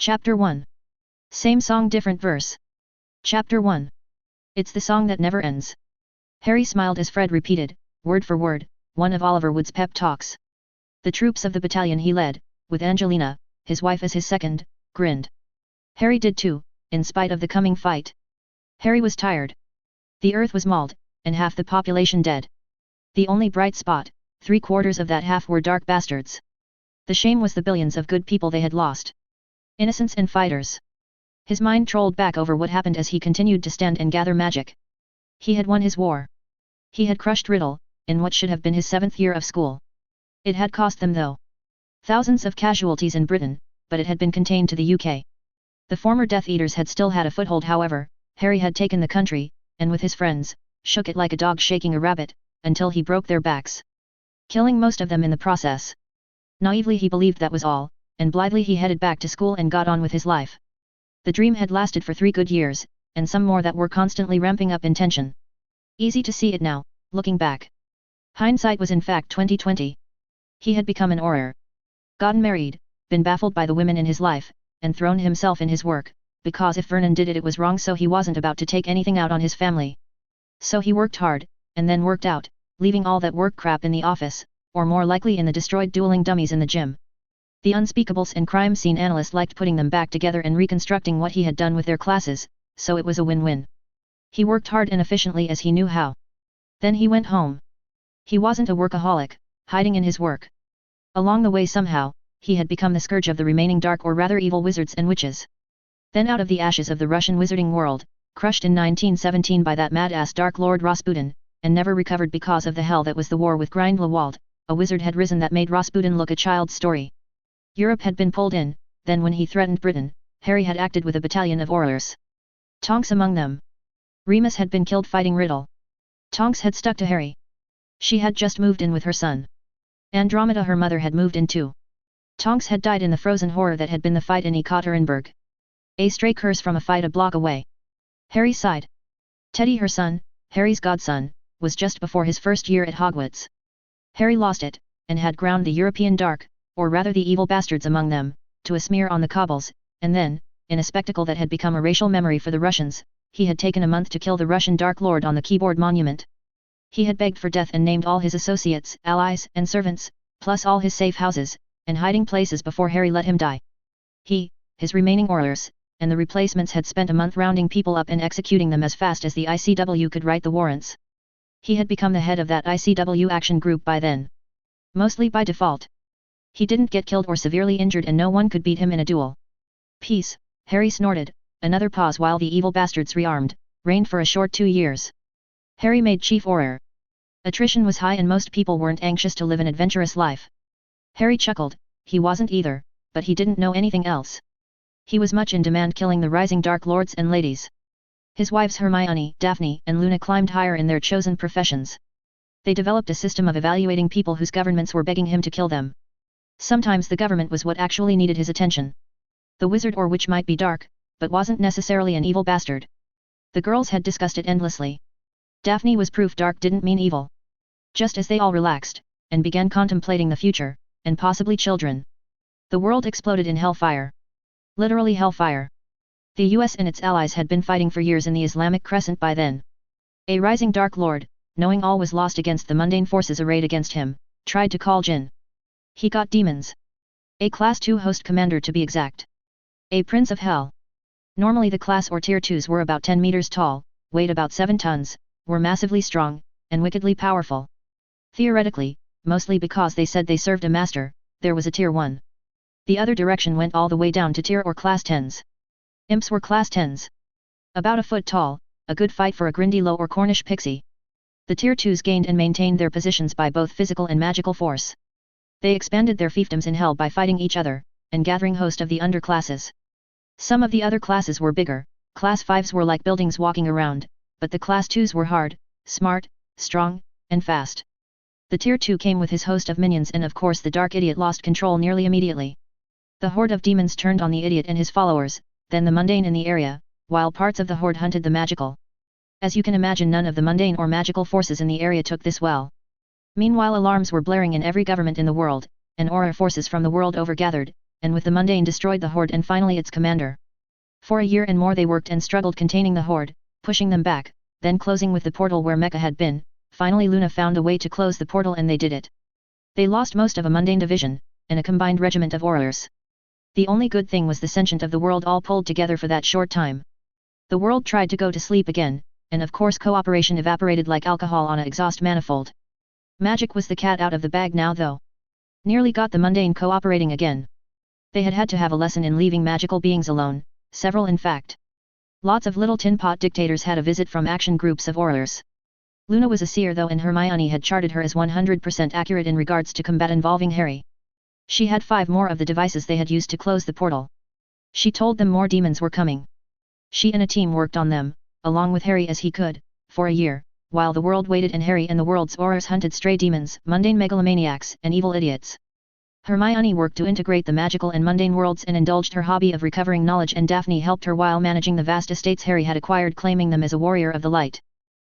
Chapter 1. Same song different verse. Chapter 1. It's the song that never ends. Harry smiled as Fred repeated, word for word, one of Oliver Wood's pep talks. The troops of the battalion he led, with Angelina, his wife as his second, grinned. Harry did too, in spite of the coming fight. Harry was tired. The earth was mauled, and half the population dead. The only bright spot, 3/4 of that half were dark bastards. The shame was the billions of good people they had lost. Innocents and fighters. His mind trolled back over what happened as he continued to stand and gather magic. He had won his war. He had crushed Riddle, in what should have been his 7th year of school. It had cost them though. Thousands of casualties in Britain, but it had been contained to the UK. The former Death Eaters had still had a foothold however. Harry had taken the country, and with his friends, shook it like a dog shaking a rabbit, until he broke their backs. Killing most of them in the process. Naively he believed that was all, and blithely he headed back to school and got on with his life. The dream had lasted for 3 good years, and some more that were constantly ramping up in tension. Easy to see it now, looking back. Hindsight was in fact 20/20. He had become an auror. Gotten married, been baffled by the women in his life, and thrown himself in his work, because if Vernon did it was wrong so he wasn't about to take anything out on his family. So he worked hard, and then worked out, leaving all that work crap in the office, or more likely in the destroyed dueling dummies in the gym. The unspeakables and crime scene analyst liked putting them back together and reconstructing what he had done with their classes, so it was a win-win. He worked hard and efficiently as he knew how. Then he went home. He wasn't a workaholic, hiding in his work. Along the way somehow, he had become the scourge of the remaining dark or rather evil wizards and witches. Then out of the ashes of the Russian wizarding world, crushed in 1917 by that mad-ass Dark Lord Rasputin, and never recovered because of the hell that was the war with Grindelwald, a wizard had risen that made Rasputin look a child's story. Europe had been pulled in, then when he threatened Britain, Harry had acted with a battalion of aurors. Tonks among them. Remus had been killed fighting Riddle. Tonks had stuck to Harry. She had just moved in with her son. Andromeda her mother had moved in too. Tonks had died in the frozen horror that had been the fight in Ekaterinburg. A stray curse from a fight a block away. Harry sighed. Teddy her son, Harry's godson, was just before his first year at Hogwarts. Harry lost it, and had ground the European dark, or rather the evil bastards among them, to a smear on the cobbles, and then, in a spectacle that had become a racial memory for the Russians, he had taken a month to kill the Russian Dark Lord on the keyboard monument. He had begged for death and named all his associates, allies, and servants, plus all his safe houses, and hiding places before Harry let him die. He, his remaining aurors, and the replacements had spent a month rounding people up and executing them as fast as the ICW could write the warrants. He had become the head of that ICW action group by then. Mostly by default. He didn't get killed or severely injured and no one could beat him in a duel. Peace, Harry snorted, another pause while the evil bastards rearmed, reigned for a short 2 years. Harry made chief auror. Attrition was high and most people weren't anxious to live an adventurous life. Harry chuckled, he wasn't either, but he didn't know anything else. He was much in demand killing the rising Dark Lords and ladies. His wives Hermione, Daphne, and Luna climbed higher in their chosen professions. They developed a system of evaluating people whose governments were begging him to kill them. Sometimes the government was what actually needed his attention. The wizard or witch might be dark, but wasn't necessarily an evil bastard. The girls had discussed it endlessly. Daphne was proof dark didn't mean evil. Just as they all relaxed, and began contemplating the future, and possibly children. The world exploded in hellfire. Literally hellfire. The US and its allies had been fighting for years in the Islamic Crescent by then. A rising Dark Lord, knowing all was lost against the mundane forces arrayed against him, tried to call Jinn. He got demons. A Class 2 host commander to be exact. A Prince of Hell. Normally the Class or Tier 2s were about 10 meters tall, weighed about 7 tons, were massively strong, and wickedly powerful. Theoretically, mostly because they said they served a master, there was a Tier 1. The other direction went all the way down to Tier or Class 10s. Imps were Class 10s. About a foot tall, a good fight for a Grindylow or Cornish pixie. The Tier 2s gained and maintained their positions by both physical and magical force. They expanded their fiefdoms in hell by fighting each other, and gathering host of the underclasses. Some of the other classes were bigger, Class 5s were like buildings walking around, but the Class 2s were hard, smart, strong, and fast. The Tier 2 came with his host of minions and of course the Dark Idiot lost control nearly immediately. The horde of demons turned on the idiot and his followers, then the mundane in the area, while parts of the horde hunted the magical. As you can imagine none of the mundane or magical forces in the area took this well. Meanwhile alarms were blaring in every government in the world, and auror forces from the world over gathered, and with the mundane destroyed the Horde and finally its commander. For a year and more they worked and struggled containing the Horde, pushing them back, then closing with the portal where Mecha had been. Finally Luna found a way to close the portal and they did it. They lost most of a mundane division, and a combined regiment of aurors. The only good thing was the sentient of the world all pulled together for that short time. The world tried to go to sleep again, and of course cooperation evaporated like alcohol on a exhaust manifold. Magic was the cat out of the bag now though. Nearly got the mundane cooperating again. They had to have a lesson in leaving magical beings alone, several in fact. Lots of little tin pot dictators had a visit from action groups of aurors. Luna was a seer though and Hermione had charted her as 100% accurate in regards to combat involving Harry. She had 5 more of the devices they had used to close the portal. She told them more demons were coming. She and a team worked on them, along with Harry as he could, for a year, while the world waited and Harry and the world's aurors hunted stray demons, mundane megalomaniacs, and evil idiots. Hermione worked to integrate the magical and mundane worlds and indulged her hobby of recovering knowledge and Daphne helped her while managing the vast estates Harry had acquired claiming them as a warrior of the light.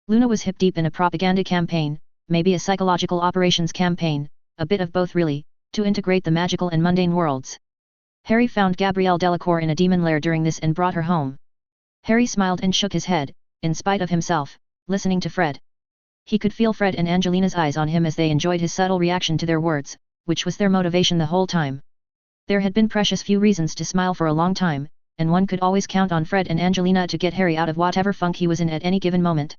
Luna was hip deep in a propaganda campaign, maybe a psychological operations campaign, a bit of both really, to integrate the magical and mundane worlds. Harry found Gabrielle Delacour in a demon lair during this and brought her home. Harry smiled and shook his head, in spite of himself, listening to Fred. He could feel Fred and Angelina's eyes on him as they enjoyed his subtle reaction to their words, which was their motivation the whole time. There had been precious few reasons to smile for a long time, and one could always count on Fred and Angelina to get Harry out of whatever funk he was in at any given moment.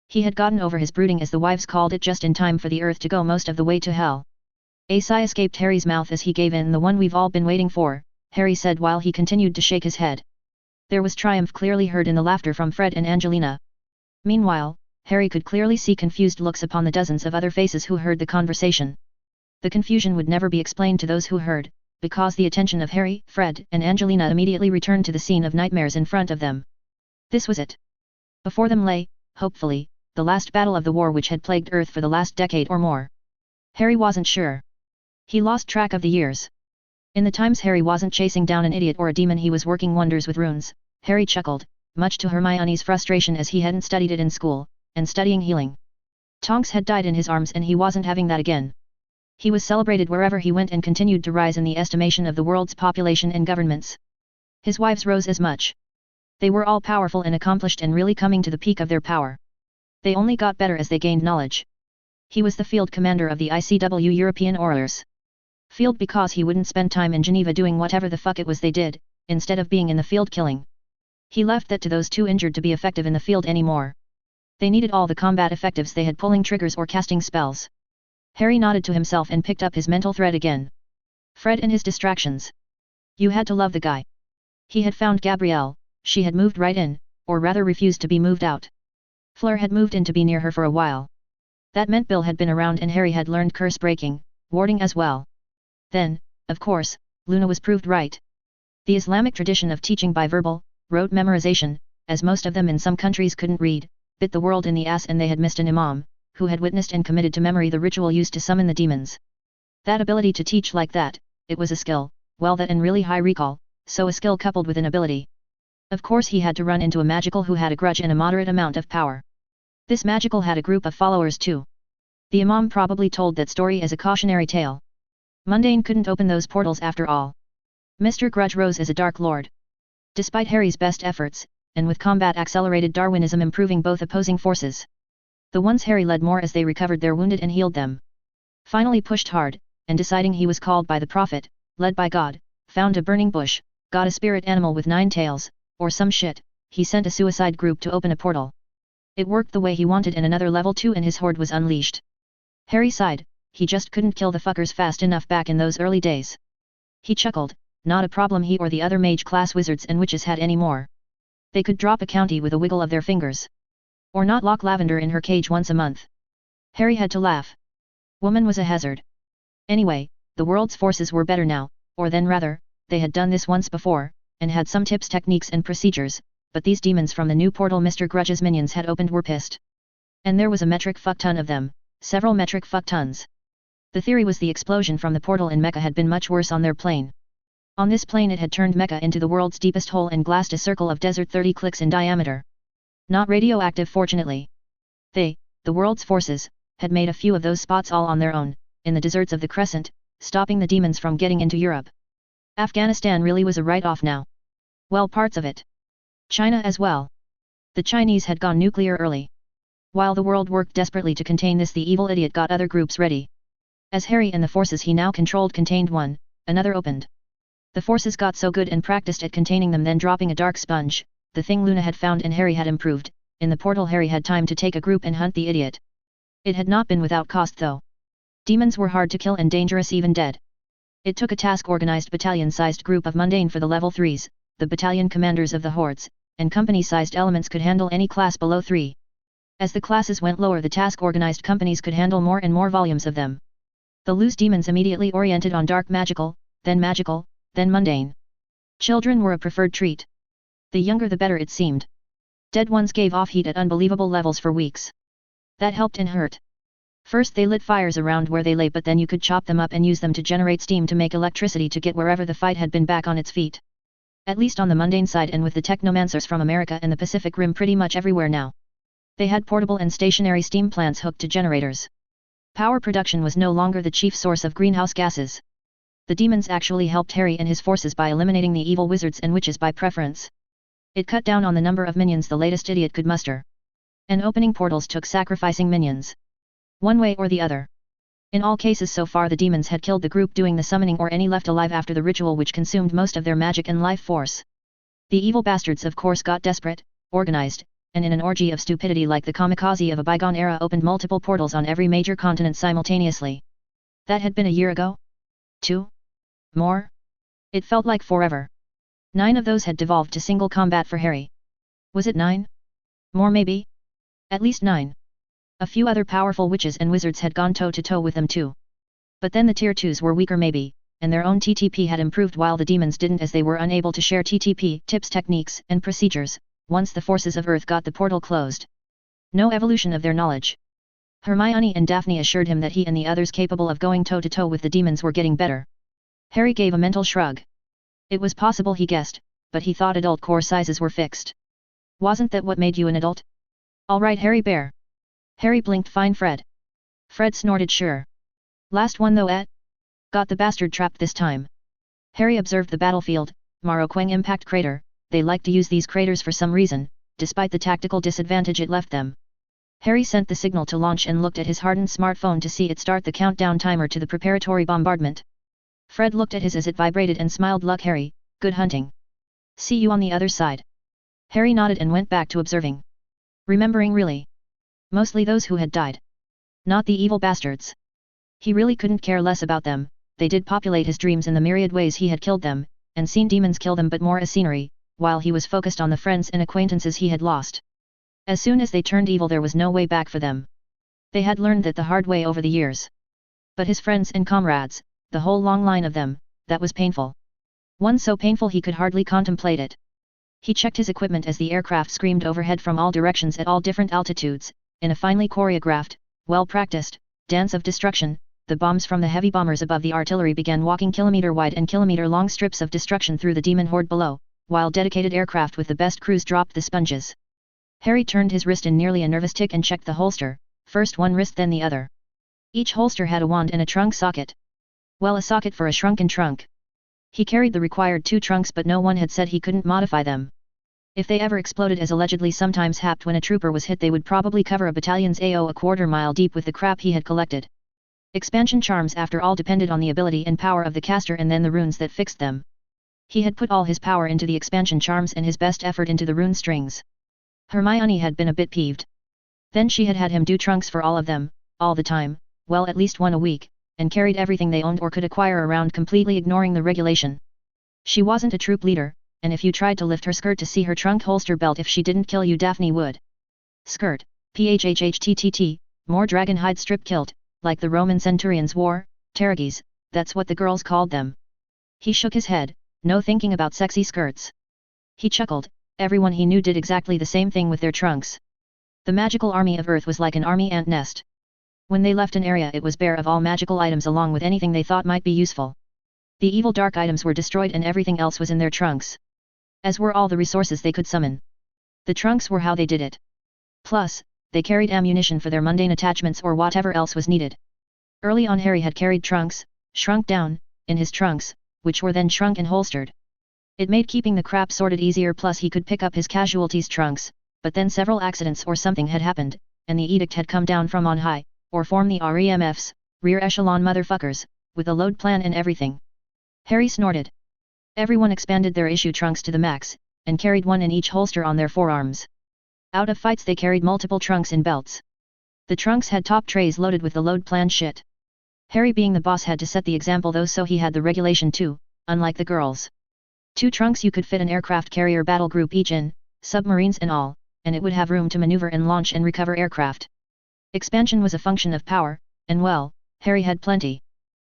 He had gotten over his brooding as the wives called it just in time for the earth to go most of the way to hell. A sigh escaped Harry's mouth as he gave in. The one we've all been waiting for, Harry said while he continued to shake his head. There was triumph clearly heard in the laughter from Fred and Angelina. Meanwhile, Harry could clearly see confused looks upon the dozens of other faces who heard the conversation. The confusion would never be explained to those who heard, because the attention of Harry, Fred, and Angelina immediately returned to the scene of nightmares in front of them. This was it. Before them lay, hopefully, the last battle of the war which had plagued Earth for the last decade or more. Harry wasn't sure. He lost track of the years. In the times Harry wasn't chasing down an idiot or a demon he was working wonders with runes. Harry chuckled, much to Hermione's frustration as he hadn't studied it in school, and studying healing. Tonks had died in his arms and he wasn't having that again. He was celebrated wherever he went and continued to rise in the estimation of the world's population and governments. His wives rose as much. They were all powerful and accomplished and really coming to the peak of their power. They only got better as they gained knowledge. He was the field commander of the ICW European Aurors. Field because he wouldn't spend time in Geneva doing whatever the fuck it was they did, instead of being in the field killing. He left that to those too injured to be effective in the field anymore. They needed all the combat effectives they had pulling triggers or casting spells. Harry nodded to himself and picked up his mental thread again. Fred and his distractions. You had to love the guy. He had found Gabrielle, she had moved right in, or rather refused to be moved out. Fleur had moved in to be near her for a while. That meant Bill had been around and Harry had learned curse breaking, warding as well. Then, of course, Luna was proved right. The Islamic tradition of teaching by verbal, rote memorization, as most of them in some countries couldn't read, bit the world in the ass and they had missed an imam, who had witnessed and committed to memory the ritual used to summon the demons. That ability to teach like that, it was a skill, well that and really high recall, so a skill coupled with an ability. Of course he had to run into a magical who had a grudge and a moderate amount of power. This magical had a group of followers too. The imam probably told that story as a cautionary tale. Mundane couldn't open those portals after all. Mr. Grudge rose as a Dark Lord. Despite Harry's best efforts, and with combat accelerated Darwinism improving both opposing forces. The ones Harry led more as they recovered their wounded and healed them. Finally pushed hard, and deciding he was called by the Prophet, led by God, found a burning bush, got a spirit animal with 9 tails, or some shit, he sent a suicide group to open a portal. It worked the way he wanted and another level 2 and his horde was unleashed. Harry sighed, he just couldn't kill the fuckers fast enough back in those early days. He chuckled, not a problem he or the other mage-class wizards and witches had anymore. They could drop a county with a wiggle of their fingers. Or not lock Lavender in her cage once a month. Harry had to laugh. Woman was a hazard. Anyway, the world's forces were better now, or then rather, they had done this once before, and had some tips, techniques and procedures, but these demons from the new portal Mr. Grudge's minions had opened were pissed. And there was a metric fuck ton of them, several metric fuck tons. The theory was the explosion from the portal in Mecca had been much worse on their plane. On this plane it had turned Mecca into the world's deepest hole and glassed a circle of desert 30 clicks in diameter. Not radioactive fortunately. They, the world's forces, had made a few of those spots all on their own, in the deserts of the Crescent, stopping the demons from getting into Europe. Afghanistan really was a write-off now. Well, parts of it. China as well. The Chinese had gone nuclear early. While the world worked desperately to contain this, the evil idiot got other groups ready. As Harry and the forces he now controlled contained one, another opened. The forces got so good and practiced at containing them, then dropping a dark sponge, the thing Luna had found and Harry had improved. In the portal Harry had time to take a group and hunt the idiot. It had not been without cost though. Demons were hard to kill and dangerous even dead. It took a task-organized battalion-sized group of mundane for the level 3s, the battalion commanders of the hordes, and company-sized elements could handle any class below 3. As the classes went lower, the task-organized companies could handle more and more volumes of them. The loose demons immediately oriented on dark magical, then mundane. Children were a preferred treat. The younger the better it seemed. Dead ones gave off heat at unbelievable levels for weeks. That helped and hurt. First they lit fires around where they lay, but then you could chop them up and use them to generate steam to make electricity to get wherever the fight had been back on its feet. At least on the mundane side, and with the technomancers from America and the Pacific Rim pretty much everywhere now. They had portable and stationary steam plants hooked to generators. Power production was no longer the chief source of greenhouse gases. The demons actually helped Harry and his forces by eliminating the evil wizards and witches by preference. It cut down on the number of minions the latest idiot could muster. And opening portals took sacrificing minions. One way or the other. In all cases so far the demons had killed the group doing the summoning or any left alive after the ritual, which consumed most of their magic and life force. The evil bastards of course got desperate, organized, and in an orgy of stupidity like the kamikaze of a bygone era opened multiple portals on every major continent simultaneously. That had been a year ago? 2? More? It felt like forever. 9 of those had devolved to single combat for Harry. Was it 9? More maybe? At least 9. A few other powerful witches and wizards had gone toe-to-toe with them too. But then the tier 2s were weaker maybe, and their own TTP had improved while the demons didn't, as they were unable to share TTP tips, techniques, and procedures, once the forces of Earth got the portal closed. No evolution of their knowledge. Hermione and Daphne assured him that he and the others capable of going toe-to-toe with the demons were getting better. Harry gave a mental shrug. It was possible, he guessed, but he thought adult core sizes were fixed. Wasn't that what made you an adult? All right, Harry Bear. Harry blinked. Fine, Fred. Fred snorted. Sure. Last one though, eh? Got the bastard trapped this time. Harry observed the battlefield, Marroqueng impact crater. They like to use these craters for some reason, despite the tactical disadvantage it left them. Harry sent the signal to launch and looked at his hardened smartphone to see it start the countdown timer to the preparatory bombardment. Fred looked at his as it vibrated and smiled. Luck, Harry, good hunting. See you on the other side. Harry nodded and went back to observing. Remembering really. Mostly those who had died. Not the evil bastards. He really couldn't care less about them, they did populate his dreams in the myriad ways he had killed them, and seen demons kill them, but more as scenery, while he was focused on the friends and acquaintances he had lost. As soon as they turned evil there was no way back for them. They had learned that the hard way over the years. But his friends and comrades, the whole long line of them, that was painful. One so painful he could hardly contemplate it. He checked his equipment as the aircraft screamed overhead from all directions at all different altitudes, in a finely choreographed, well-practiced, dance of destruction. The bombs from the heavy bombers above the artillery began walking kilometer-wide and kilometer-long strips of destruction through the demon horde below, while dedicated aircraft with the best crews dropped the sponges. Harry turned his wrist in nearly a nervous tick and checked the holster, first one wrist then the other. Each holster had a wand and a trunk socket. Well, a socket for a shrunken trunk. He carried the required 2 trunks, but no one had said he couldn't modify them. If they ever exploded, as allegedly sometimes happened when a trooper was hit, they would probably cover a battalion's AO a quarter mile deep with the crap he had collected. Expansion charms after all depended on the ability and power of the caster and then the runes that fixed them. He had put all his power into the expansion charms and his best effort into the rune strings. Hermione had been a bit peeved. Then she had had him do trunks for all of them, all the time, well at least one a week, and carried everything they owned or could acquire around, completely ignoring the regulation. She wasn't a troop leader, and if you tried to lift her skirt to see her trunk holster belt, if she didn't kill you, Daphne would. Skirt, phhhtttt, more dragon hide strip kilt, like the Roman centurions wore, terigis, that's what the girls called them. He shook his head, no thinking about sexy skirts. He chuckled, everyone he knew did exactly the same thing with their trunks. The magical army of Earth was like an army ant nest. When they left an area it was bare of all magical items along with anything they thought might be useful. The evil dark items were destroyed and everything else was in their trunks. As were all the resources they could summon. The trunks were how they did it. Plus, they carried ammunition for their mundane attachments or whatever else was needed. Early on Harry had carried trunks, shrunk down, in his trunks, which were then shrunk and holstered. It made keeping the crap sorted easier, plus he could pick up his casualties' trunks, but then several accidents or something had happened, and the edict had come down from on high, or form the REMFs, rear echelon motherfuckers, with a load plan and everything. Harry snorted. Everyone expanded their issue trunks to the max, and carried one in each holster on their forearms. Out of fights they carried multiple trunks in belts. The trunks had top trays loaded with the load plan shit. Harry, being the boss, had to set the example though, so he had the regulation too, unlike the girls. 2 trunks you could fit an aircraft carrier battle group each in, submarines and all, and it would have room to maneuver and launch and recover aircraft. Expansion was a function of power, and well, Harry had plenty.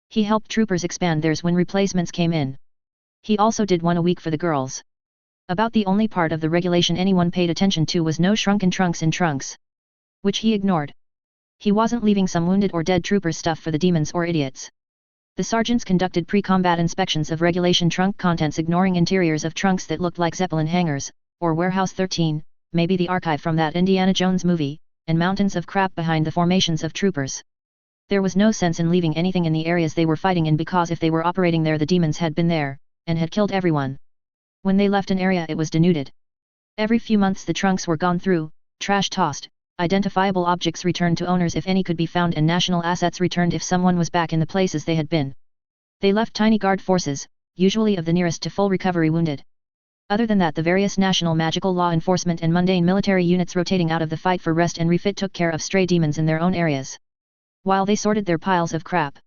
He helped troopers expand theirs when replacements came in. He also did one a week for the girls. About the only part of the regulation anyone paid attention to was no shrunken trunks in trunks. Which he ignored. He wasn't leaving some wounded or dead troopers stuff for the demons or idiots. The sergeants conducted pre-combat inspections of regulation trunk contents, ignoring interiors of trunks that looked like Zeppelin hangars, or Warehouse 13, maybe the archive from that Indiana Jones movie, and mountains of crap behind the formations of troopers. There was no sense in leaving anything in the areas they were fighting in, because if they were operating there the demons had been there, and had killed everyone. When they left an area it was denuded. Every few months the trunks were gone through, trash tossed, identifiable objects returned to owners if any could be found, and national assets returned if someone was back in the places they had been. They left tiny guard forces, usually of the nearest to full recovery wounded. Other than that, the various national magical law enforcement and mundane military units rotating out of the fight for rest and refit took care of stray demons in their own areas, while they sorted their piles of crap.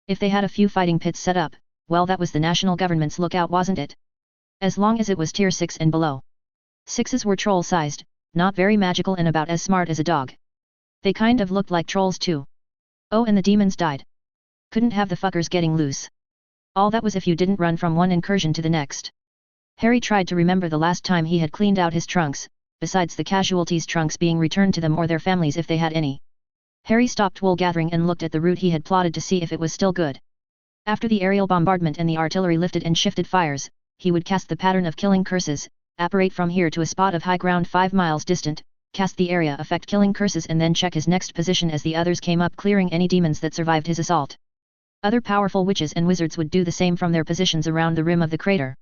If they had a few fighting pits set up, well, that was the national government's lookout, wasn't it? As long as it was tier 6 and below. 6s were troll-sized, not very magical, and about as smart as a dog. They kind of looked like trolls too. Oh, and the demons died. Couldn't have the fuckers getting loose. All that was if you didn't run from one incursion to the next. Harry tried to remember the last time he had cleaned out his trunks, besides the casualties' trunks being returned to them or their families if they had any. Harry stopped wool gathering and looked at the route he had plotted to see if it was still good. After the aerial bombardment and the artillery lifted and shifted fires, he would cast the pattern of killing curses, apparate from here to a spot of high ground 5 miles distant, cast the area effect killing curses, and then check his next position as the others came up, clearing any demons that survived his assault. Other powerful witches and wizards would do the same from their positions around the rim of the crater.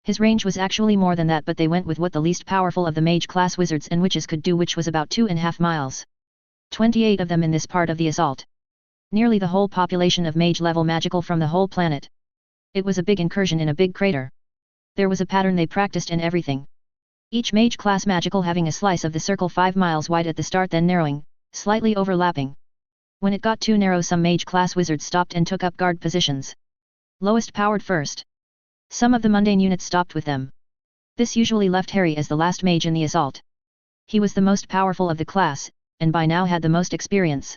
His range was actually more than that, but they went with what the least powerful of the mage-class wizards and witches could do, which was about 2.5 miles. 28 of them in this part of the assault. Nearly the whole population of mage-level magical from the whole planet. It was a big incursion in a big crater. There was a pattern they practiced in everything. Each mage-class magical having a slice of the circle 5 miles wide at the start, then narrowing, slightly overlapping. When it got too narrow, some mage-class wizards stopped and took up guard positions. Lowest powered first. Some of the mundane units stopped with them. This usually left Harry as the last mage in the assault. He was the most powerful of the class, and by now had the most experience.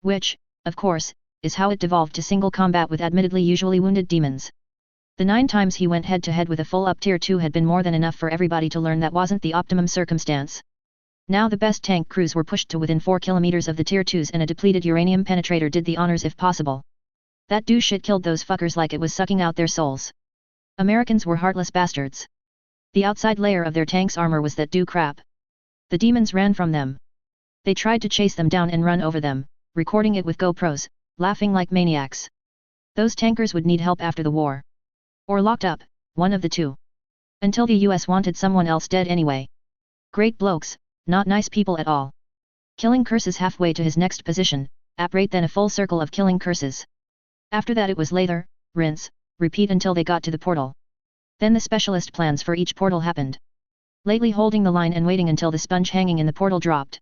Which, of course, is how it devolved to single combat with admittedly usually wounded demons. The 9 times he went head to head with a full up tier 2 had been more than enough for everybody to learn that wasn't the optimum circumstance. Now the best tank crews were pushed to within 4 kilometers of the tier 2s, and a depleted uranium penetrator did the honors if possible. That do shit killed those fuckers like it was sucking out their souls. Americans were heartless bastards. The outside layer of their tank's armor was that do crap. The demons ran from them. They tried to chase them down and run over them, recording it with GoPros, laughing like maniacs. Those tankers would need help after the war. Or locked up, one of the two. Until the US wanted someone else dead anyway. Great blokes, not nice people at all. Killing curses halfway to his next position, apparate, then a full circle of killing curses. After that it was lather, rinse, repeat until they got to the portal. Then the specialist plans for each portal happened. Lately holding the line and waiting until the sponge hanging in the portal dropped.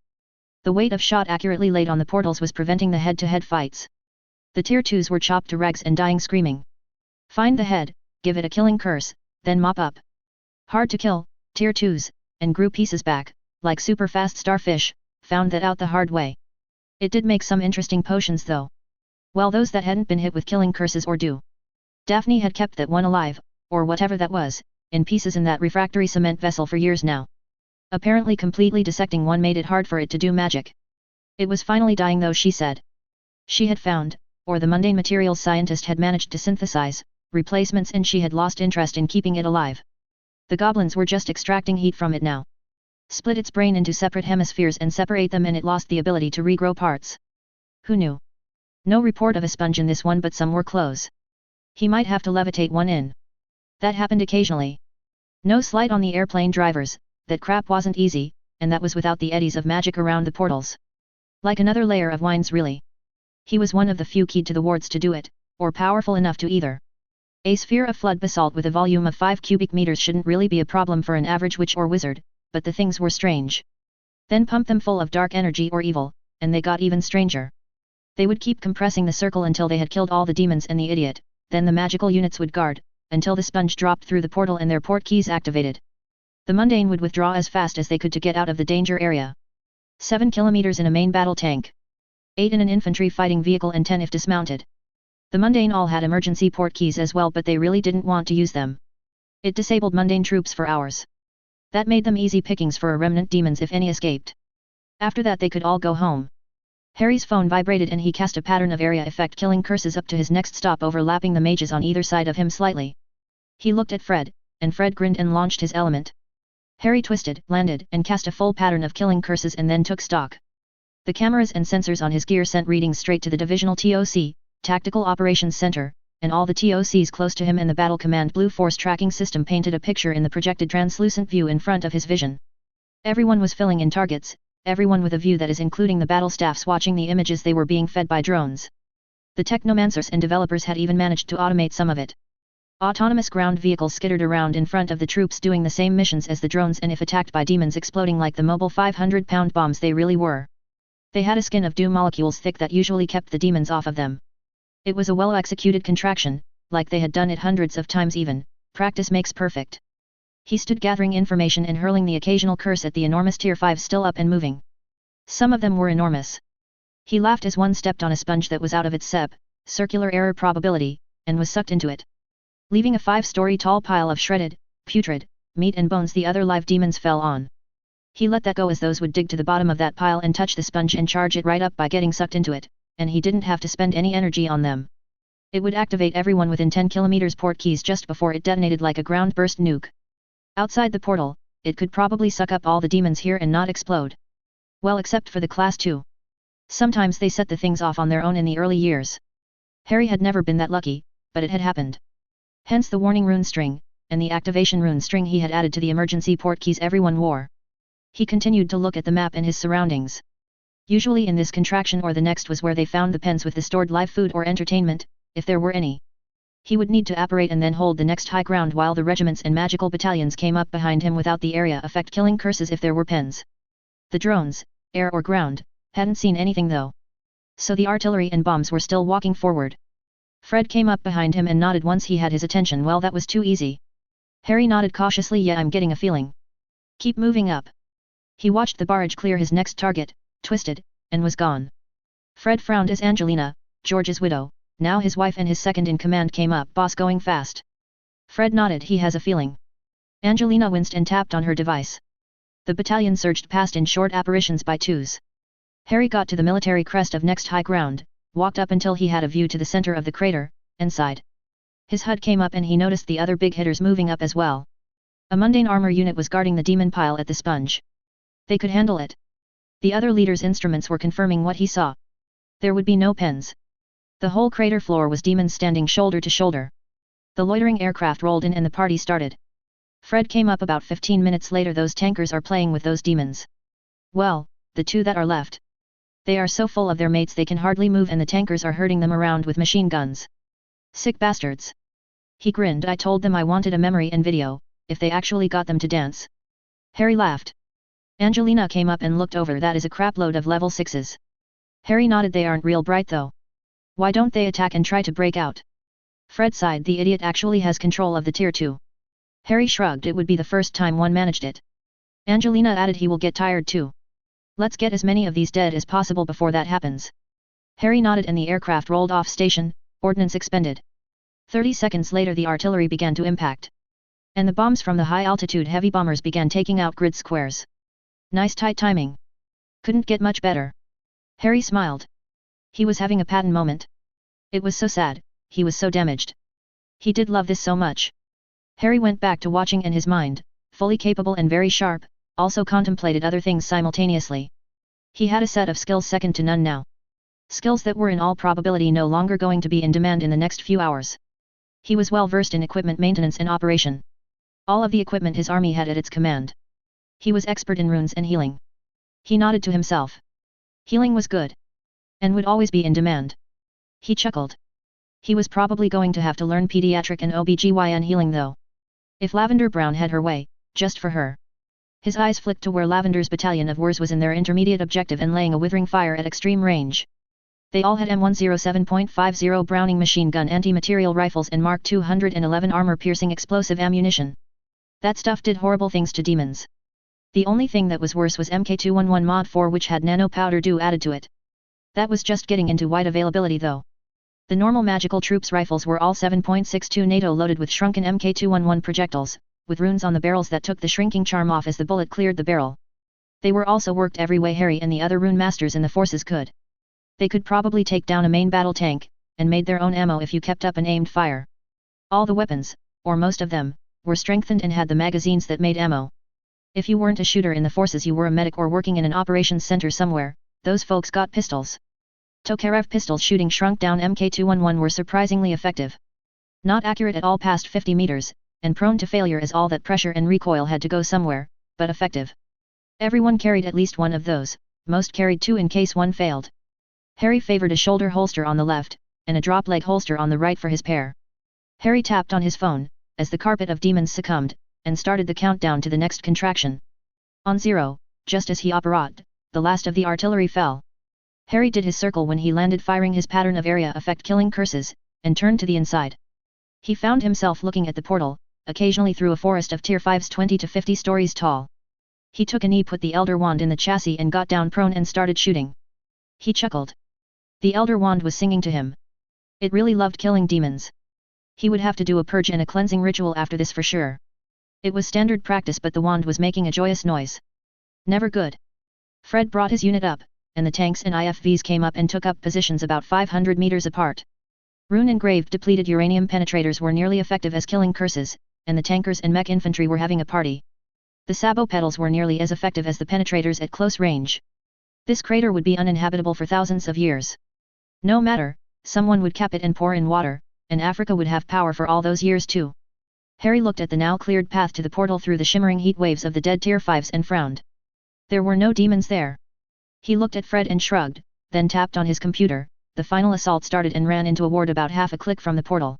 The weight of shot accurately laid on the portals was preventing the head-to-head fights. The tier 2s were chopped to rags and dying screaming. Find the head, give it a killing curse, then mop up. Hard to kill, tier 2s, and grew pieces back, like super fast starfish, found that out the hard way. It did make some interesting potions though. Well, those that hadn't been hit with killing curses or do. Daphne had kept that one alive, or whatever that was, in pieces in that refractory cement vessel for years now. Apparently completely dissecting one made it hard for it to do magic. It was finally dying though, she said. She had found, or the mundane materials scientist had managed to synthesize, replacements, and she had lost interest in keeping it alive. The goblins were just extracting heat from it now. Split its brain into separate hemispheres and separate them, and it lost the ability to regrow parts. Who knew? No report of a sponge in this one, but some were close. He might have to levitate one in. That happened occasionally. No slight on the airplane drivers, that crap wasn't easy, and that was without the eddies of magic around the portals. Like another layer of wines really. He was one of the few keyed to the wards to do it, or powerful enough to either. A sphere of flood basalt with a volume of 5 cubic meters shouldn't really be a problem for an average witch or wizard, but the things were strange. Then pump them full of dark energy or evil, and they got even stranger. They would keep compressing the circle until they had killed all the demons and the idiot, then the magical units would guard, until the sponge dropped through the portal and their port keys activated. The mundane would withdraw as fast as they could to get out of the danger area. 7 kilometers in a main battle tank. 8 in an infantry fighting vehicle and 10 if dismounted. The mundane all had emergency port keys as well, but they really didn't want to use them. It disabled mundane troops for hours. That made them easy pickings for a remnant demons if any escaped. After that they could all go home. Harry's phone vibrated and he cast a pattern of area effect killing curses up to his next stop, overlapping the mages on either side of him slightly. He looked at Fred, and Fred grinned and launched his element. Harry twisted, landed, and cast a full pattern of killing curses and then took stock. The cameras and sensors on his gear sent readings straight to the divisional TOC, Tactical Operations Center, and all the TOCs close to him and the Battle Command Blue Force tracking system painted a picture in the projected translucent view in front of his vision. Everyone was filling in targets, everyone with a view that is including the battle staffs watching the images they were being fed by drones. The technomancers and developers had even managed to automate some of it. Autonomous ground vehicles skittered around in front of the troops doing the same missions as the drones, and if attacked by demons exploding like the mobile 500-pound bombs they really were. They had a skin of doom molecules thick that usually kept the demons off of them. It was a well-executed contraction, like they had done it hundreds of times even, practice makes perfect. He stood gathering information and hurling the occasional curse at the enormous Tier 5 still up and moving. Some of them were enormous. He laughed as one stepped on a sponge that was out of its circular error probability, and was sucked into it. Leaving a 5-story tall pile of shredded, putrid, meat and bones the other live demons fell on. He let that go as those would dig to the bottom of that pile and touch the sponge and charge it right up by getting sucked into it, and he didn't have to spend any energy on them. It would activate everyone within 10 kilometers port keys just before it detonated like a ground burst nuke. Outside the portal, it could probably suck up all the demons here and not explode. Well, except for the Class 2. Sometimes they set the things off on their own in the early years. Harry had never been that lucky, but it had happened. Hence the warning rune string, and the activation rune string he had added to the emergency port keys everyone wore. He continued to look at the map and his surroundings. Usually in this contraction or the next was where they found the pens with the stored live food or entertainment, if there were any. He would need to apparate and then hold the next high ground while the regiments and magical battalions came up behind him without the area effect killing curses if there were pens. The drones, air or ground, hadn't seen anything though. So the artillery and bombs were still walking forward. Fred came up behind him and nodded once he had his attention. Well, that was too easy. Harry nodded cautiously. Yeah, I'm getting a feeling. Keep moving up. He watched the barrage clear his next target, twisted, and was gone. Fred frowned as Angelina, George's widow, now his wife and his second-in-command came up. Boss, going fast. Fred nodded. He has a feeling. Angelina winced and tapped on her device. The battalion surged past in short apparitions by twos. Harry got to the military crest of next high ground, walked up until he had a view to the center of the crater, and sighed. His HUD came up and he noticed the other big hitters moving up as well. A mundane armor unit was guarding the demon pile at the sponge. They could handle it. The other leader's instruments were confirming what he saw. There would be no pens. The whole crater floor was demons standing shoulder to shoulder. The loitering aircraft rolled in and the party started. Fred came up about 15 minutes later. Those tankers are playing with those demons. Well, the two that are left. They are so full of their mates they can hardly move, and the tankers are herding them around with machine guns. Sick bastards. He grinned. I told them I wanted a memory and video, if they actually got them to dance. Harry laughed. Angelina came up and looked over. That is a crapload of level 6s. Harry nodded. They aren't real bright though. Why don't they attack and try to break out? Fred sighed. The idiot actually has control of the Tier 2. Harry shrugged. It would be the first time one managed it. Angelina added. He will get tired too. Let's get as many of these dead as possible before that happens. Harry nodded and the aircraft rolled off station, ordnance expended. 30 seconds later the artillery began to impact. And the bombs from the high-altitude heavy bombers began taking out grid squares. Nice tight timing. Couldn't get much better. Harry smiled. He was having a Patton moment. It was so sad, he was so damaged. He did love this so much. Harry went back to watching, and his mind, fully capable and very sharp, also contemplated other things simultaneously. He had a set of skills second to none now. Skills that were in all probability no longer going to be in demand in the next few hours. He was well versed in equipment maintenance and operation. All of the equipment his army had at its command. He was expert in runes and healing. He nodded to himself. Healing was good. And would always be in demand. He chuckled. He was probably going to have to learn pediatric and OBGYN healing though. If Lavender Brown had her way, just for her. His eyes flicked to where Lavender's battalion of Wars was in their intermediate objective and laying a withering fire at extreme range. They all had M107.50 Browning machine gun anti-material rifles and Mark 211 armor-piercing explosive ammunition. That stuff did horrible things to demons. The only thing that was worse was MK211 Mod 4, which had nano powder dew added to it. That was just getting into wide availability though. The normal magical troops rifles were all 7.62 NATO loaded with shrunken MK211 projectiles, with runes on the barrels that took the shrinking charm off as the bullet cleared the barrel. They were also worked every way Harry and the other rune masters in the forces could. They could probably take down a main battle tank, and made their own ammo if you kept up an aimed fire. All the weapons, or most of them, were strengthened and had the magazines that made ammo. If you weren't a shooter in the forces, you were a medic or working in an operations center somewhere, those folks got pistols. Tokarev pistols shooting shrunk down MK211 were surprisingly effective. Not accurate at all past 50 meters, and prone to failure as all that pressure and recoil had to go somewhere, but effective. Everyone carried at least one of those, most carried two in case one failed. Harry favored a shoulder holster on the left, and a drop leg holster on the right for his pair. Harry tapped on his phone, as the carpet of demons succumbed, and started the countdown to the next contraction. On 0, just as he operated, the last of the artillery fell. Harry did his circle when he landed, firing his pattern of area effect killing curses, and turned to the inside. He found himself looking at the portal, occasionally through a forest of tier 5s 20 to 50 stories tall. He took a knee, put the Elder Wand in the chassis and got down prone and started shooting. He chuckled. The Elder Wand was singing to him. It really loved killing demons. He would have to do a purge and a cleansing ritual after this for sure. It was standard practice, but the wand was making a joyous noise. Never good. Fred brought his unit up, and the tanks and IFVs came up and took up positions about 500 meters apart. Rune-engraved depleted uranium penetrators were nearly effective as killing curses, and the tankers and mech infantry were having a party. The sabo pedals were nearly as effective as the penetrators at close range. This crater would be uninhabitable for thousands of years. No matter, someone would cap it and pour in water, and Africa would have power for all those years too. Harry looked at the now cleared path to the portal through the shimmering heat waves of the dead tier 5s and frowned. There were no demons there. He looked at Fred and shrugged, then tapped on his computer. The final assault started and ran into a ward about half a click from the portal.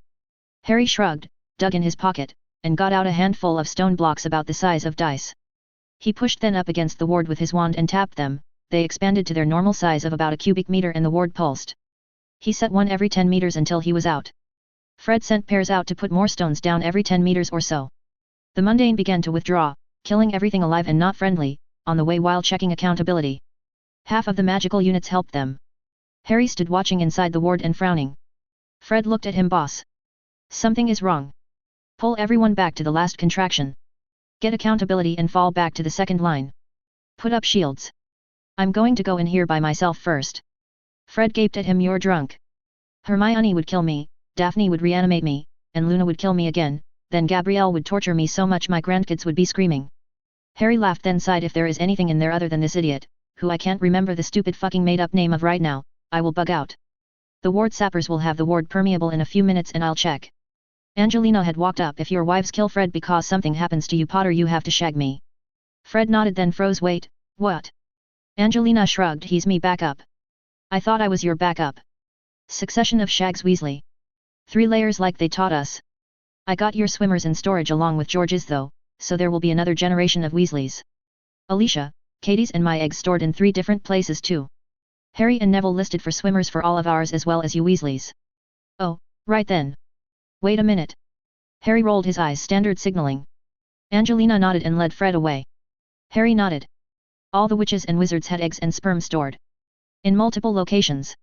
Harry shrugged, dug in his pocket, and got out a handful of stone blocks about the size of dice. He pushed them up against the ward with his wand and tapped them. They expanded to their normal size of about a cubic meter and the ward pulsed. He set one every 10 meters until he was out. Fred sent pairs out to put more stones down every 10 meters or so. The mundane began to withdraw, killing everything alive and not friendly, on the way while checking accountability. Half of the magical units helped them. Harry stood watching inside the ward and frowning. Fred looked at him. Boss. Something is wrong. Pull everyone back to the last contraction. Get accountability and fall back to the second line. Put up shields. I'm going to go in here by myself first. Fred gaped at him. You're drunk. Hermione would kill me, Daphne would reanimate me, and Luna would kill me again, then Gabrielle would torture me so much my grandkids would be screaming. Harry laughed, then sighed. If there is anything in there other than this idiot, who I can't remember the stupid fucking made-up name of right now, I will bug out. The ward sappers will have the ward permeable in a few minutes and I'll check. Angelina had walked up. If your wives kill Fred because something happens to you, Potter, you have to shag me. Fred nodded, then froze. Wait, what? Angelina shrugged. He's me backup. I thought I was your backup. Succession of shags, Weasley. 3 layers like they taught us. I got your swimmers in storage along with George's though, so there will be another generation of Weasleys. Alicia, Katie's and my eggs stored in 3 different places too. Harry and Neville listed for swimmers for all of ours as well as you Weasleys. Oh, right then. Wait a minute. Harry rolled his eyes. Standard signaling. Angelina nodded and led Fred away. Harry nodded. All the witches and wizards had eggs and sperm stored in multiple locations.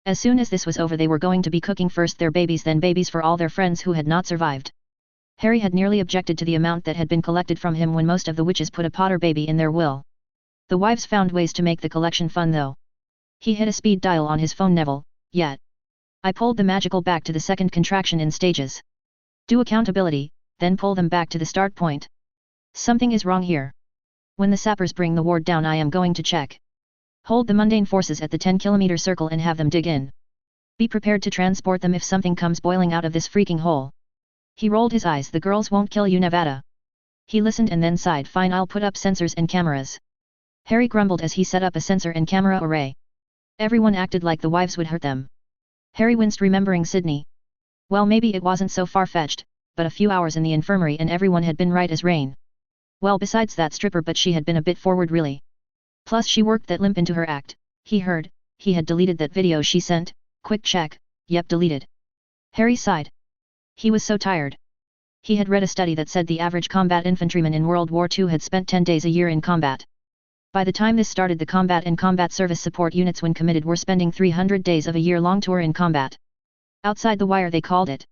As soon as this was over, they were going to be cooking first their babies, then babies for all their friends who had not survived. Harry had nearly objected to the amount that had been collected from him when most of the witches put a Potter baby in their will. The wives found ways to make the collection fun though. He hit a speed dial on his phone. Neville, yet. I pulled the magical back to the second contraction in stages. Do accountability, then pull them back to the start point. Something is wrong here. When the sappers bring the ward down, I am going to check. Hold the mundane forces at the 10-kilometer circle and have them dig in. Be prepared to transport them if something comes boiling out of this freaking hole. He rolled his eyes. The girls won't kill you, Nevada. He listened and then sighed. Fine, I'll put up sensors and cameras. Harry grumbled as he set up a sensor and camera array. Everyone acted like the wives would hurt them. Harry winced remembering Sydney. Well, maybe it wasn't so far-fetched, but a few hours in the infirmary and everyone had been right as rain. Well, besides that stripper, but she had been a bit forward really. Plus she worked that limp into her act. He heard, he had deleted that video she sent. Quick check, yep, deleted. Harry sighed. He was so tired. He had read a study that said the average combat infantryman in World War II had spent 10 days a year in combat. By the time this started, the combat and combat service support units when committed were spending 300 days of a year-long tour in combat. Outside the wire they called it.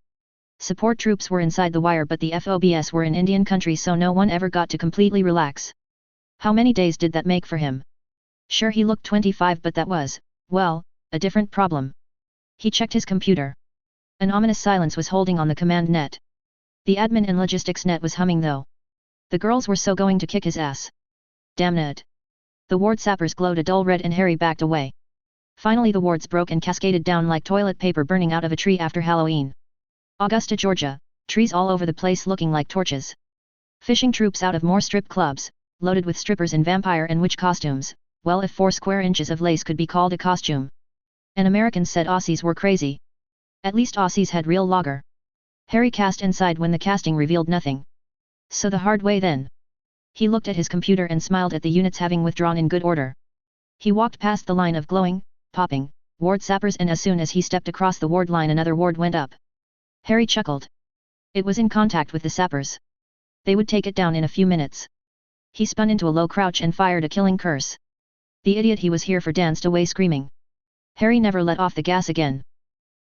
Support troops were inside the wire, but the FOBs were in Indian country, so no one ever got to completely relax. How many days did that make for him? Sure, he looked 25, but that was, well, a different problem. He checked his computer. An ominous silence was holding on the command net. The admin and logistics net was humming though. The girls were so going to kick his ass. Damn it. The ward sappers glowed a dull red and Harry backed away. Finally the wards broke and cascaded down like toilet paper burning out of a tree after Halloween. Augusta, Georgia, trees all over the place looking like torches. Fishing troops out of more strip clubs, loaded with strippers in vampire and witch costumes. Well, if 4 square inches of lace could be called a costume. And Americans said Aussies were crazy. At least Aussies had real lager. Harry cast and sighed when the casting revealed nothing. So the hard way then. He looked at his computer and smiled at the units having withdrawn in good order. He walked past the line of glowing, popping, ward sappers, and as soon as he stepped across the ward line another ward went up. Harry chuckled. It was in contact with the sappers. They would take it down in a few minutes. He spun into a low crouch and fired a killing curse. The idiot he was here for danced away screaming. Harry never let off the gas again.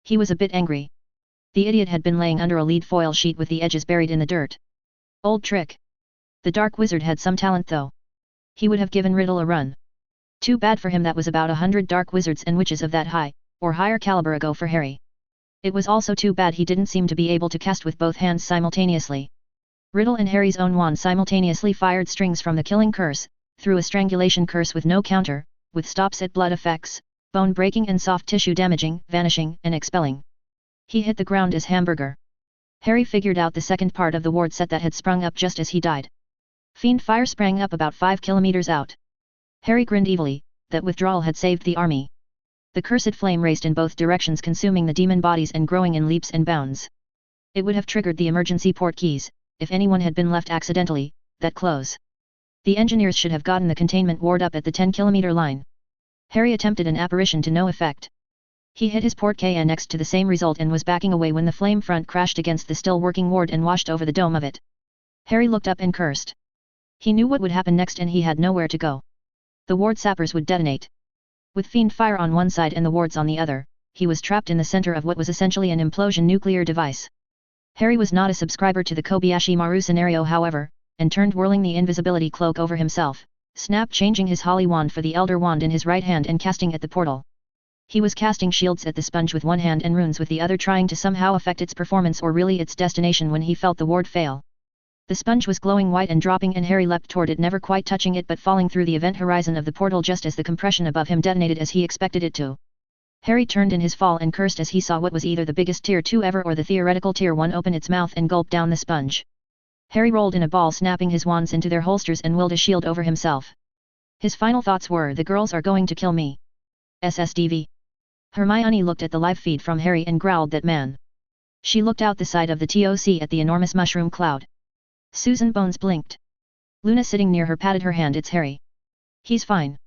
He was a bit angry. The idiot had been laying under a lead foil sheet with the edges buried in the dirt. Old trick. The dark wizard had some talent though. He would have given Riddle a run. Too bad for him that was about 100 dark wizards and witches of that high, or higher caliber ago for Harry. It was also too bad he didn't seem to be able to cast with both hands simultaneously. Riddle and Harry's own wand simultaneously fired strings from the killing curse, through a strangulation curse with no counter, with stops at blood effects, bone breaking and soft tissue damaging, vanishing, and expelling. He hit the ground as hamburger. Harry figured out the second part of the ward set that had sprung up just as he died. Fiend fire sprang up about 5 kilometers out. Harry grinned evilly, that withdrawal had saved the army. The cursed flame raced in both directions, consuming the demon bodies and growing in leaps and bounds. It would have triggered the emergency port keys, if anyone had been left accidentally, that close. The engineers should have gotten the containment ward up at the 10-kilometer line. Harry attempted an apparition to no effect. He hit his port KNX to the same result and was backing away when the flame front crashed against the still working ward and washed over the dome of it. Harry looked up and cursed. He knew what would happen next and he had nowhere to go. The ward sappers would detonate. With fiend fire on one side and the wards on the other, he was trapped in the center of what was essentially an implosion nuclear device. Harry was not a subscriber to the Kobayashi Maru scenario, however, and turned whirling the invisibility cloak over himself, snap changing his holly wand for the elder wand in his right hand and casting at the portal. He was casting shields at the sponge with one hand and runes with the other, trying to somehow affect its performance or really its destination when he felt the ward fail. The sponge was glowing white and dropping and Harry leapt toward it, never quite touching it but falling through the event horizon of the portal just as the compression above him detonated as he expected it to. Harry turned in his fall and cursed as he saw what was either the biggest Tier 2 ever or the theoretical Tier 1 open its mouth and gulp down the sponge. Harry rolled in a ball, snapping his wands into their holsters and willed a shield over himself. His final thoughts were, the girls are going to kill me. SSDV. Hermione looked at the live feed from Harry and growled that man. She looked out the side of the TOC at the enormous mushroom cloud. Susan Bones blinked. Luna sitting near her patted her hand. It's Harry. He's fine.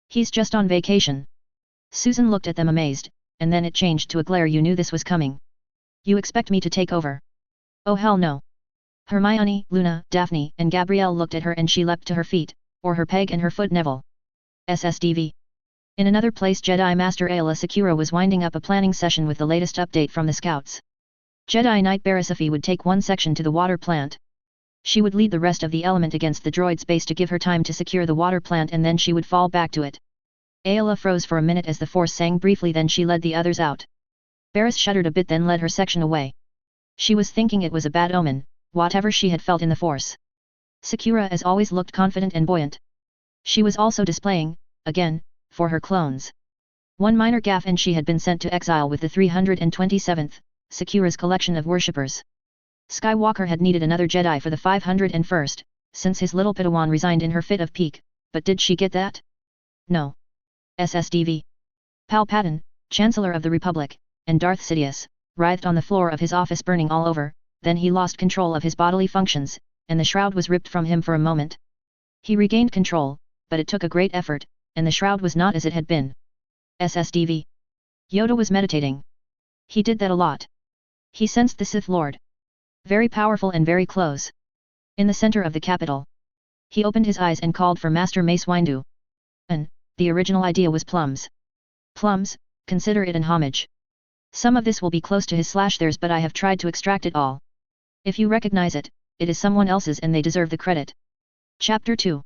He's just on vacation. Susan looked at them amazed, and then it changed to a glare. You knew this was coming. You expect me to take over? Oh hell no. Hermione, Luna, Daphne, and Gabrielle looked at her and she leapt to her feet, or her peg and her foot Neville. SSDV. In another place, Jedi Master Aayla Secura was winding up a planning session with the latest update from the scouts. Jedi Knight Barasifi would take one section to the water plant. She would lead the rest of the element against the droid's base to give her time to secure the water plant, and then she would fall back to it. Aayla froze for a minute as the force sang briefly, then she led the others out. Barris shuddered a bit, then led her section away. She was thinking it was a bad omen, whatever she had felt in the force. Secura as always looked confident and buoyant. She was also displaying, again, for her clones. One minor gaffe and she had been sent to exile with the 327th, Sakura's collection of worshippers. Skywalker had needed another Jedi for the 501st, since his little Padawan resigned in her fit of pique, but did she get that? No. SSDV. Palpatine, Chancellor of the Republic, and Darth Sidious, writhed on the floor of his office burning all over, then he lost control of his bodily functions, and the shroud was ripped from him for a moment. He regained control, but it took a great effort, and the shroud was not as it had been. SSDV. Yoda was meditating. He did that a lot. He sensed the Sith Lord. Very powerful and very close. In the center of the capital. He opened his eyes and called for Master Mace Windu. The original idea was plums. Plums, consider it an homage. Some of this will be close to his/theirs, but I have tried to extract it all. If you recognize it, it is someone else's and they deserve the credit. Chapter 2.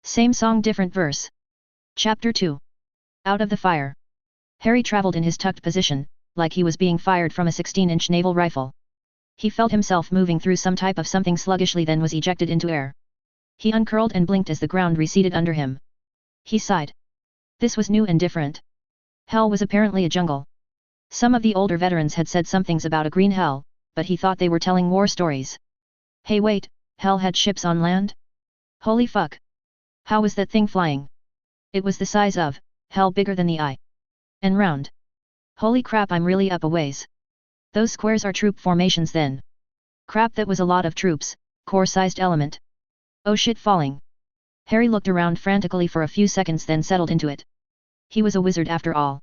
Same song different verse. Chapter 2. Out of the fire. Harry traveled in his tucked position, like he was being fired from a 16-inch naval rifle. He felt himself moving through some type of something sluggishly, then was ejected into air. He uncurled and blinked as the ground receded under him. He sighed. This was new and different. Hell was apparently a jungle. Some of the older veterans had said some things about a green hell, but he thought they were telling war stories. Hey wait, hell had ships on land? Holy fuck! How was that thing flying? It was the size of, hell, bigger than the eye. And round. Holy crap, I'm really up a ways. Those squares are troop formations then. Crap, that was a lot of troops, core-sized element. Oh shit, falling. Harry looked around frantically for a few seconds, then settled into it. He was a wizard after all.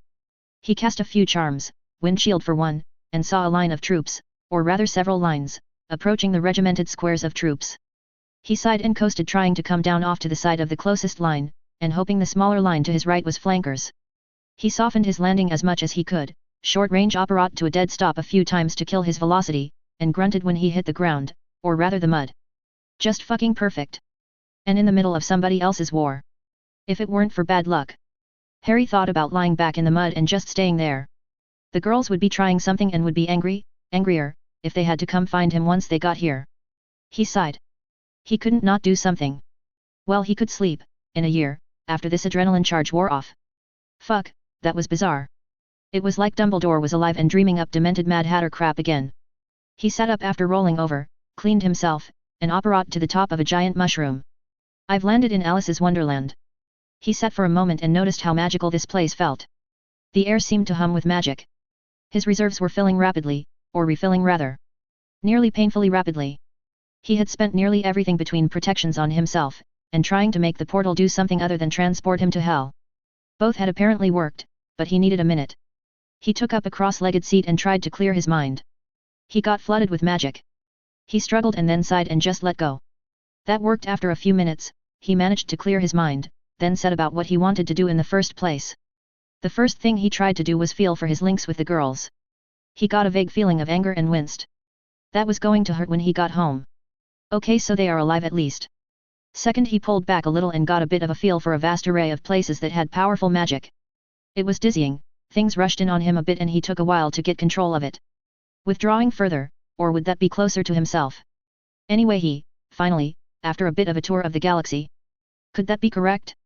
He cast a few charms, windshield for one, and saw a line of troops, or rather several lines, approaching the regimented squares of troops. He sighed and coasted, trying to come down off to the side of the closest line, and hoping the smaller line to his right was flankers. He softened his landing as much as he could, short-range auror to a dead stop a few times to kill his velocity, and grunted when he hit the ground, or rather the mud. Just fucking perfect. And in the middle of somebody else's war. If it weren't for bad luck. Harry thought about lying back in the mud and just staying there. The girls would be trying something and would be angrier, if they had to come find him once they got here. He sighed. He couldn't not do something. Well, he could sleep, in a year, after this adrenaline charge wore off. Fuck, that was bizarre. It was like Dumbledore was alive and dreaming up demented Mad Hatter crap again. He sat up after rolling over, cleaned himself, and auror to the top of a giant mushroom. I've landed in Alice's Wonderland. He sat for a moment and noticed how magical this place felt. The air seemed to hum with magic. His reserves were filling rapidly, or refilling rather. Nearly painfully rapidly. He had spent nearly everything between protections on himself, and trying to make the portal do something other than transport him to hell. Both had apparently worked, but he needed a minute. He took up a cross-legged seat and tried to clear his mind. He got flooded with magic. He struggled and then sighed and just let go. That worked. After a few minutes, he managed to clear his mind, then set about what he wanted to do in the first place. The first thing he tried to do was feel for his links with the girls. He got a vague feeling of anger and winced. That was going to hurt when he got home. Okay, so they are alive at least. Second, he pulled back a little and got a bit of a feel for a vast array of places that had powerful magic. It was dizzying, things rushed in on him a bit and he took a while to get control of it. Withdrawing further, or would that be closer to himself? Anyway, he, finally, after a bit of a tour of the galaxy. Could that be correct?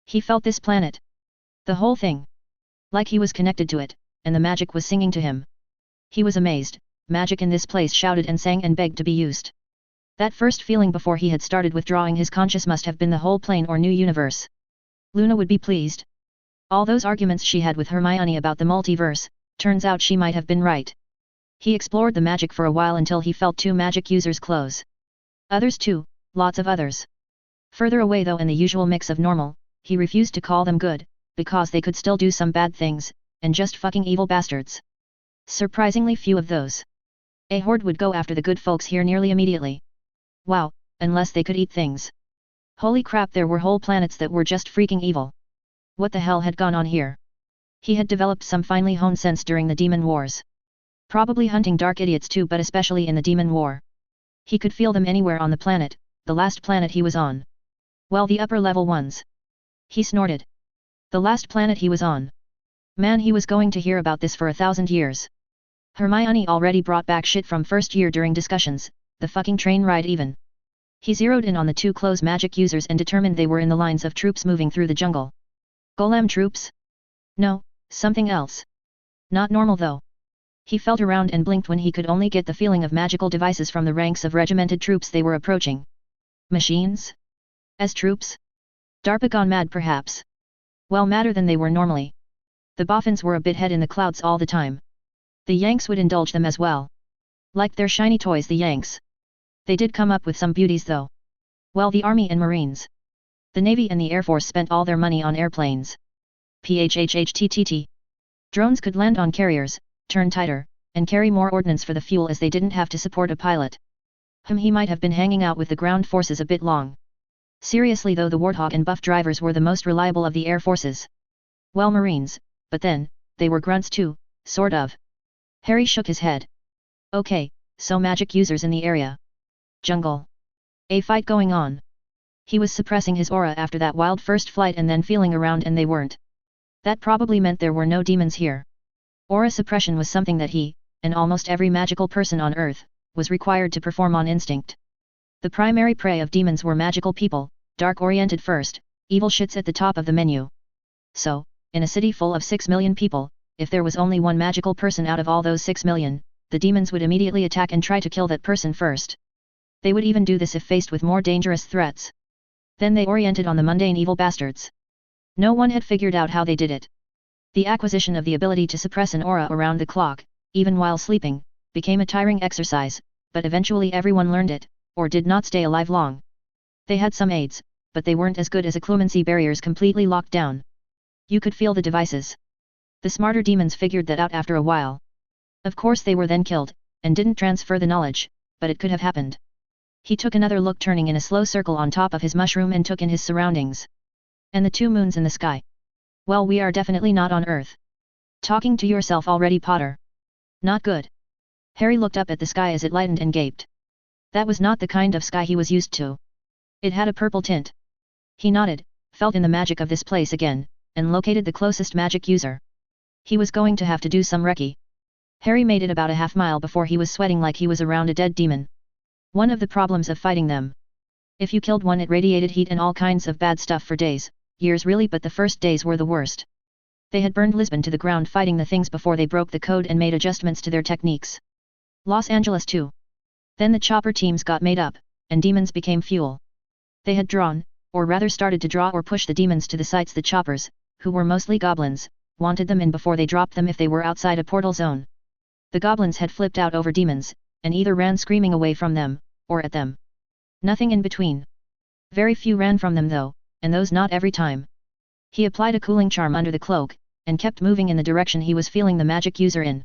He felt this planet. The whole thing. Like he was connected to it, and the magic was singing to him. He was amazed. Magic in this place shouted and sang and begged to be used. That first feeling before he had started withdrawing his conscious must have been the whole plane or new universe. Luna would be pleased. All those arguments she had with Hermione about the multiverse, turns out she might have been right. He explored the magic for a while until he felt 2 magic users close. Others too, lots of others. Further away though, in the usual mix of normal, he refused to call them good, because they could still do some bad things, and just fucking evil bastards. Surprisingly few of those. A horde would go after the good folks here nearly immediately. Wow, unless they could eat things. Holy crap, there were whole planets that were just freaking evil. What the hell had gone on here? He had developed some finely honed sense during the Demon Wars. Probably hunting dark idiots too, but especially in the Demon War. He could feel them anywhere on the planet, the last planet he was on. Well, the upper level ones. He snorted. The last planet he was on. Man, he was going to hear about this for 1,000 years. Hermione already brought back shit from first year during discussions, the fucking train ride even. He zeroed in on the 2 close magic users and determined they were in the lines of troops moving through the jungle. Golem troops? No, Something else. Not normal though. He felt around and blinked when he could only get the feeling of magical devices from the ranks of regimented troops they were approaching. Machines? As troops? DARPA gone mad perhaps. Well, madder than they were normally. The boffins were a bit head in the clouds all the time. The Yanks would indulge them as well. Like their shiny toys, the Yanks. They did come up with some beauties though. Well, the Army and Marines. The Navy and the Air Force spent all their money on airplanes. PHHHTTT. Drones could land on carriers, turn tighter, and carry more ordnance for the fuel as they didn't have to support a pilot. He might have been hanging out with the ground forces a bit long. Seriously though, the Warthog and Buff drivers were the most reliable of the air forces. Well, Marines, but then, they were grunts too, sort of. Harry shook his head. Okay, so magic users in the area. Jungle. A fight going on. He was suppressing his aura after that wild first flight and then feeling around and they weren't. That probably meant there were no demons here. Aura suppression was something that he, and almost every magical person on Earth, was required to perform on instinct. The primary prey of demons were magical people, dark-oriented first, evil shits at the top of the menu. So, in a city full of 6 million people, if there was only one magical person out of all those 6 million, the demons would immediately attack and try to kill that person first. They would even do this if faced with more dangerous threats. Then they oriented on the mundane evil bastards. No one had figured out how they did it. The acquisition of the ability to suppress an aura around the clock, even while sleeping, became a tiring exercise, but eventually everyone learned it, or did not stay alive long. They had some aids, but they weren't as good as occlumency barriers completely locked down. You could feel the devices. The smarter demons figured that out after a while. Of course they were then killed, and didn't transfer the knowledge, but it could have happened. He took another look, turning in a slow circle on top of his mushroom, and took in his surroundings. And the 2 moons in the sky. Well, we are definitely not on Earth. Talking to yourself already, Potter. Not good. Harry looked up at the sky as it lightened and gaped. That was not the kind of sky he was used to. It had a purple tint. He nodded, felt in the magic of this place again, and located the closest magic user. He was going to have to do some recce. Harry made it about a half-mile before he was sweating like he was around a dead demon. One of the problems of fighting them. If you killed one, it radiated heat and all kinds of bad stuff for days, years really, but the first days were the worst. They had burned Lisbon to the ground fighting the things before they broke the code and made adjustments to their techniques. Los Angeles too. Then the chopper teams got made up, and demons became fuel. They had drawn, or rather started to draw or push the demons to the sites. The choppers, who were mostly goblins, wanted them in before they dropped them if they were outside a portal zone. The goblins had flipped out over demons, and either ran screaming away from them, or at them. Nothing in between. Very few ran from them though, and those not every time. He applied a cooling charm under the cloak, and kept moving in the direction he was feeling the magic user in.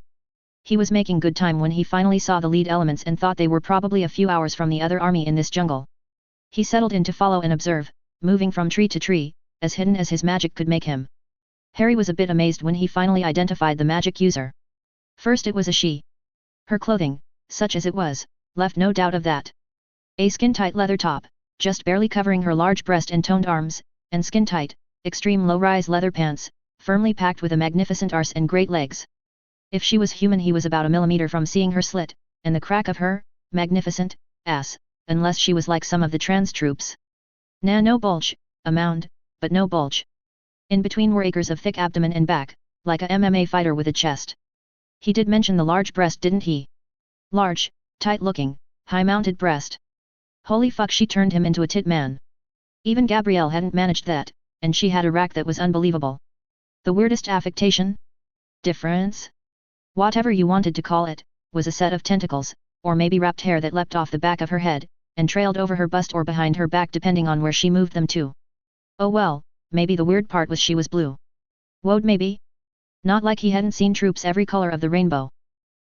He was making good time when he finally saw the lead elements and thought they were probably a few hours from the other army in this jungle. He settled in to follow and observe, moving from tree to tree, as hidden as his magic could make him. Harry was a bit amazed when he finally identified the magic user. First, it was a she. Her clothing, such as it was, left no doubt of that. A skin-tight leather top, just barely covering her large breast and toned arms, and skin-tight, extreme low-rise leather pants, firmly packed with a magnificent arse and great legs. If she was human, he was about a millimeter from seeing her slit, and the crack of her, magnificent, ass, unless she was like some of the trans troops. Nah, no bulge, a mound, but no bulge. In between were acres of thick abdomen and back, like a MMA fighter with a chest. He did mention the large breast, didn't he? Large, tight-looking, high-mounted breast. Holy fuck, she turned him into a tit man. Even Gabrielle hadn't managed that, and she had a rack that was unbelievable. The weirdest affectation? Difference? Whatever you wanted to call it, was a set of tentacles, or maybe wrapped hair that leapt off the back of her head, and trailed over her bust or behind her back depending on where she moved them to. Oh well, maybe the weird part was she was blue. Woad maybe? Not like he hadn't seen troops every color of the rainbow.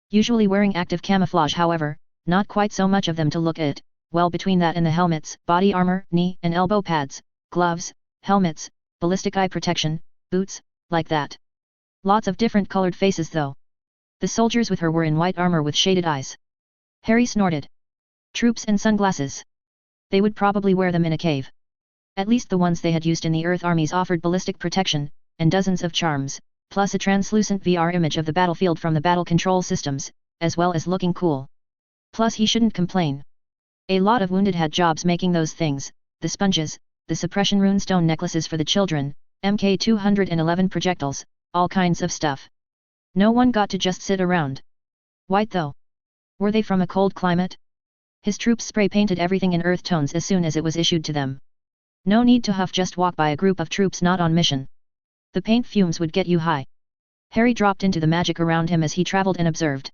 Usually wearing active camouflage, however, not quite so much of them to look at. Well, between that and the helmets, body armor, knee and elbow pads, gloves, helmets, ballistic eye protection, boots, like that. Lots of different colored faces though. The soldiers with her were in white armor with shaded eyes. Harry snorted. Troops and sunglasses. They would probably wear them in a cave. At least the ones they had used in the Earth armies offered ballistic protection, and dozens of charms, plus a translucent VR image of the battlefield from the battle control systems, as well as looking cool. Plus he shouldn't complain. A lot of wounded had jobs making those things, the sponges, the suppression runestone necklaces for the children, MK211 projectiles, all kinds of stuff. No one got to just sit around. White though. Were they from a cold climate? His troops spray-painted everything in earth tones as soon as it was issued to them. No need to huff, just walk by a group of troops not on mission. The paint fumes would get you high. Harry dropped into the magic around him as he traveled and observed.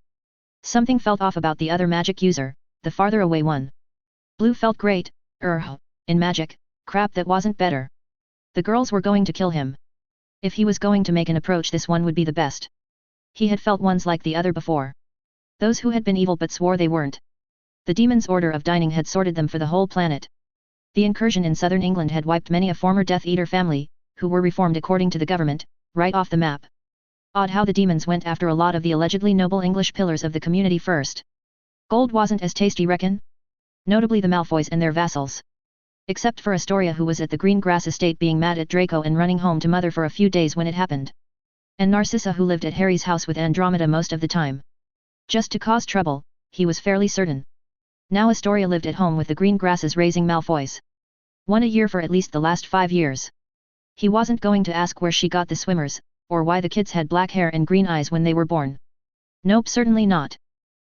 Something felt off about the other magic user, the farther away one. Blue felt great, in magic, crap that wasn't better. The girls were going to kill him. If he was going to make an approach, this one would be the best. He had felt ones like the other before. Those who had been evil but swore they weren't. The demon's order of dining had sorted them for the whole planet. The incursion in southern England had wiped many a former Death Eater family, who were reformed according to the government, right off the map. Odd how the demons went after a lot of the allegedly noble English pillars of the community first. Gold wasn't as tasty, reckon? Notably the Malfoys and their vassals. Except for Astoria, who was at the Green Grass estate being mad at Draco and running home to Mother for a few days when it happened. And Narcissa, who lived at Harry's house with Andromeda most of the time. Just to cause trouble, he was fairly certain. Now Astoria lived at home with the Green Grasses raising Malfoys. One a year for at least the last 5 years. He wasn't going to ask where she got the swimmers, or why the kids had black hair and green eyes when they were born. Nope, certainly not.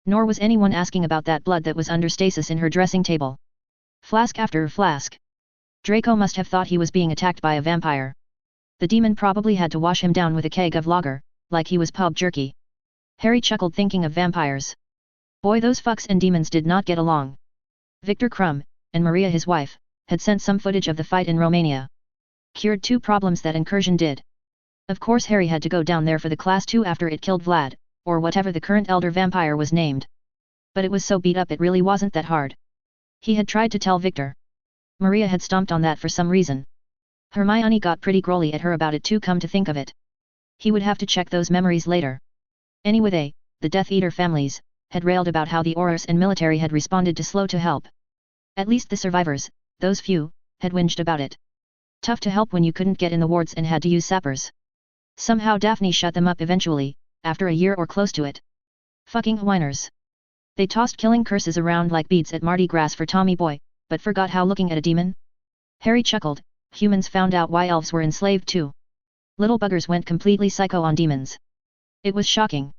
Nor was anyone asking about that blood that was under stasis in her dressing table. Flask after flask. Draco must have thought he was being attacked by a vampire. The demon probably had to wash him down with a keg of lager, like he was pub jerky. Harry chuckled thinking of vampires. Boy, those fucks and demons did not get along. Victor Crumb, and Maria his wife, had sent some footage of the fight in Romania. Cured 2 problems that incursion did. Of course Harry had to go down there for the class 2 after it killed Vlad, or whatever the current elder vampire was named. But it was so beat up it really wasn't that hard. He had tried to tell Victor. Maria had stomped on that for some reason. Hermione got pretty growly at her about it too, come to think of it. He would have to check those memories later. Anyway, the Death Eater families, had railed about how the aurors and military had responded to slow to help. At least the survivors, those few, had whinged about it. Tough to help when you couldn't get in the wards and had to use sappers. Somehow Daphne shut them up eventually, after a year or close to it. Fucking whiners. They tossed killing curses around like beads at Mardi Gras for Tommy Boy, but forgot how looking at a demon? Harry chuckled. Humans found out why elves were enslaved too. Little buggers went completely psycho on demons. It was shocking.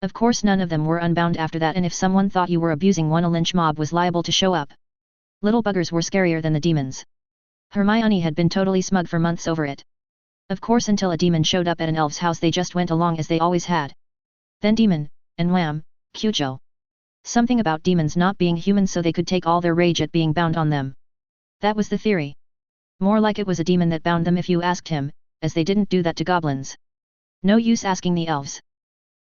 Of course none of them were unbound after that, and if someone thought you were abusing one, a lynch mob was liable to show up. Little buggers were scarier than the demons. Hermione had been totally smug for months over it. Of course until a demon showed up at an elf's house they just went along as they always had. Then demon, and wham, Cujo. Something about demons not being human so they could take all their rage at being bound on them. That was the theory. More like it was a demon that bound them if you asked him, as they didn't do that to goblins. No use asking the elves.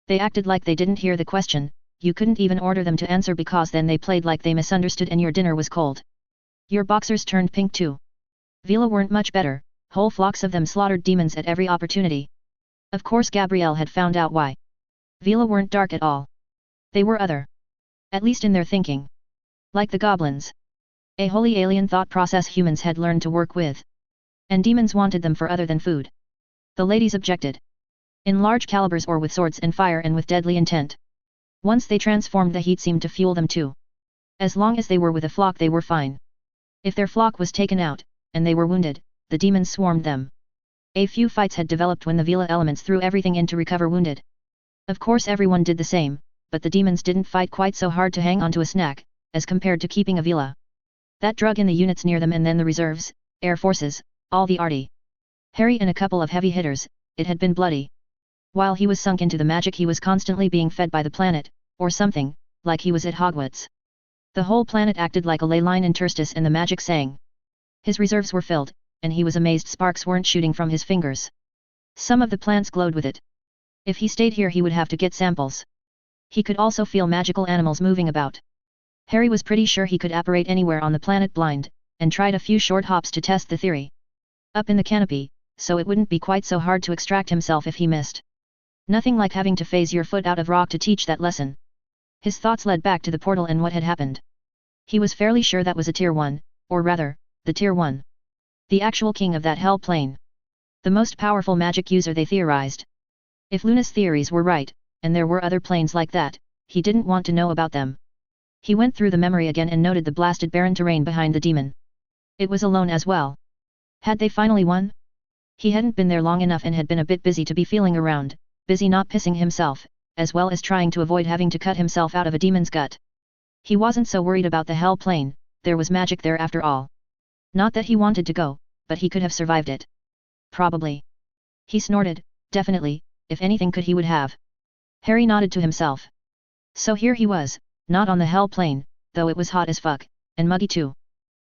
They acted like they didn't hear the question, you couldn't even order them to answer because then they played like they misunderstood and your dinner was cold. Your boxers turned pink too. Vila weren't much better, whole flocks of them slaughtered demons at every opportunity. Of course Gabrielle had found out why. Vila weren't dark at all. They were other. At least in their thinking. Like the goblins. A wholly alien thought process humans had learned to work with. And demons wanted them for other than food. The ladies objected. In large calibers or with swords and fire and with deadly intent. Once they transformed, the heat seemed to fuel them too. As long as they were with a flock they were fine. If their flock was taken out, and they were wounded, the demons swarmed them. A few fights had developed when the Vila elements threw everything in to recover wounded. Of course everyone did the same, but the demons didn't fight quite so hard to hang onto a snack, as compared to keeping a Vila. That drug in the units near them and then the reserves, air forces, all the arty. Harry and a couple of heavy hitters, it had been bloody. While he was sunk into the magic he was constantly being fed by the planet, or something, like he was at Hogwarts. The whole planet acted like a ley line interstice and the magic sang. His reserves were filled, and he was amazed sparks weren't shooting from his fingers. Some of the plants glowed with it. If he stayed here he would have to get samples. He could also feel magical animals moving about. Harry was pretty sure he could apparate anywhere on the planet blind, and tried a few short hops to test the theory. Up in the canopy, so it wouldn't be quite so hard to extract himself if he missed. Nothing like having to phase your foot out of rock to teach that lesson. His thoughts led back to the portal and what had happened. He was fairly sure that was a Tier 1, or rather, the Tier 1. The actual king of that hell plane. The most powerful magic user they theorized. If Luna's theories were right, and there were other planes like that, he didn't want to know about them. He went through the memory again and noted the blasted barren terrain behind the demon. It was alone as well. Had they finally won? He hadn't been there long enough and had been a bit busy to be feeling around, busy not pissing himself, as well as trying to avoid having to cut himself out of a demon's gut. He wasn't so worried about the hell plane, there was magic there after all. Not that he wanted to go, but he could have survived it. Probably. He snorted, definitely, if anything could he would have. Harry nodded to himself. So here he was, not on the hell plane, though it was hot as fuck, and muggy too.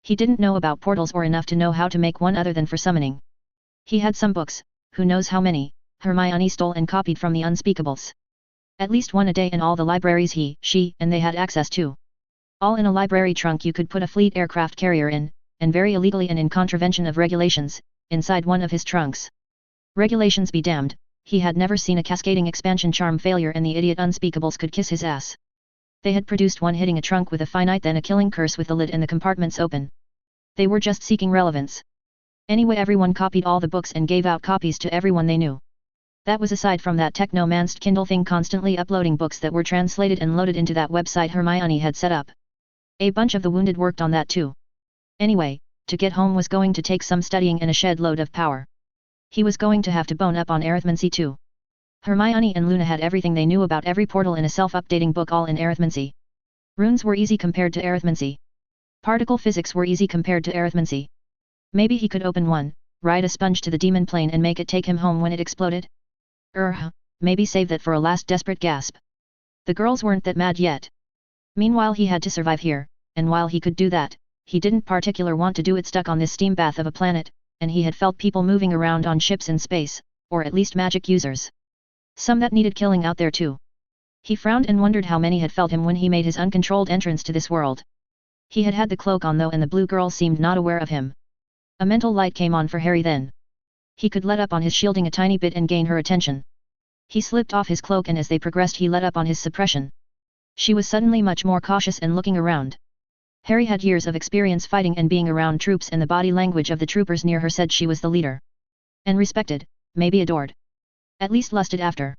He didn't know about portals or enough to know how to make one other than for summoning. He had some books, who knows how many, Hermione stole and copied from the unspeakables. At least one a day in all the libraries she, and they had access to. All in a library trunk you could put a fleet aircraft carrier in, and very illegally and in contravention of regulations, inside one of his trunks. Regulations be damned, he had never seen a cascading expansion charm failure and the idiot unspeakables could kiss his ass. They had produced one hitting a trunk with a finite then a killing curse with the lid and the compartments open. They were just seeking relevance. Anyway everyone copied all the books and gave out copies to everyone they knew. That was aside from that technomanced Kindle thing constantly uploading books that were translated and loaded into that website Hermione had set up. A bunch of the wounded worked on that too. Anyway, to get home was going to take some studying and a shed load of power. He was going to have to bone up on arithmancy too. Hermione and Luna had everything they knew about every portal in a self-updating book all in arithmancy. Runes were easy compared to arithmancy. Particle physics were easy compared to arithmancy. Maybe he could open one, ride a sponge to the demon plane and make it take him home when it exploded? Maybe save that for a last desperate gasp. The girls weren't that mad yet. Meanwhile he had to survive here, and while he could do that, he didn't particularly want to do it stuck on this steam bath of a planet, and he had felt people moving around on ships in space, or at least magic users. Some that needed killing out there too. He frowned and wondered how many had felt him when he made his uncontrolled entrance to this world. He had had the cloak on though and the blue girl seemed not aware of him. A mental light came on for Harry then. He could let up on his shielding a tiny bit and gain her attention. He slipped off his cloak and as they progressed he let up on his suppression. She was suddenly much more cautious and looking around. Harry had years of experience fighting and being around troops and the body language of the troopers near her said she was the leader. And respected, maybe adored. At least lusted after.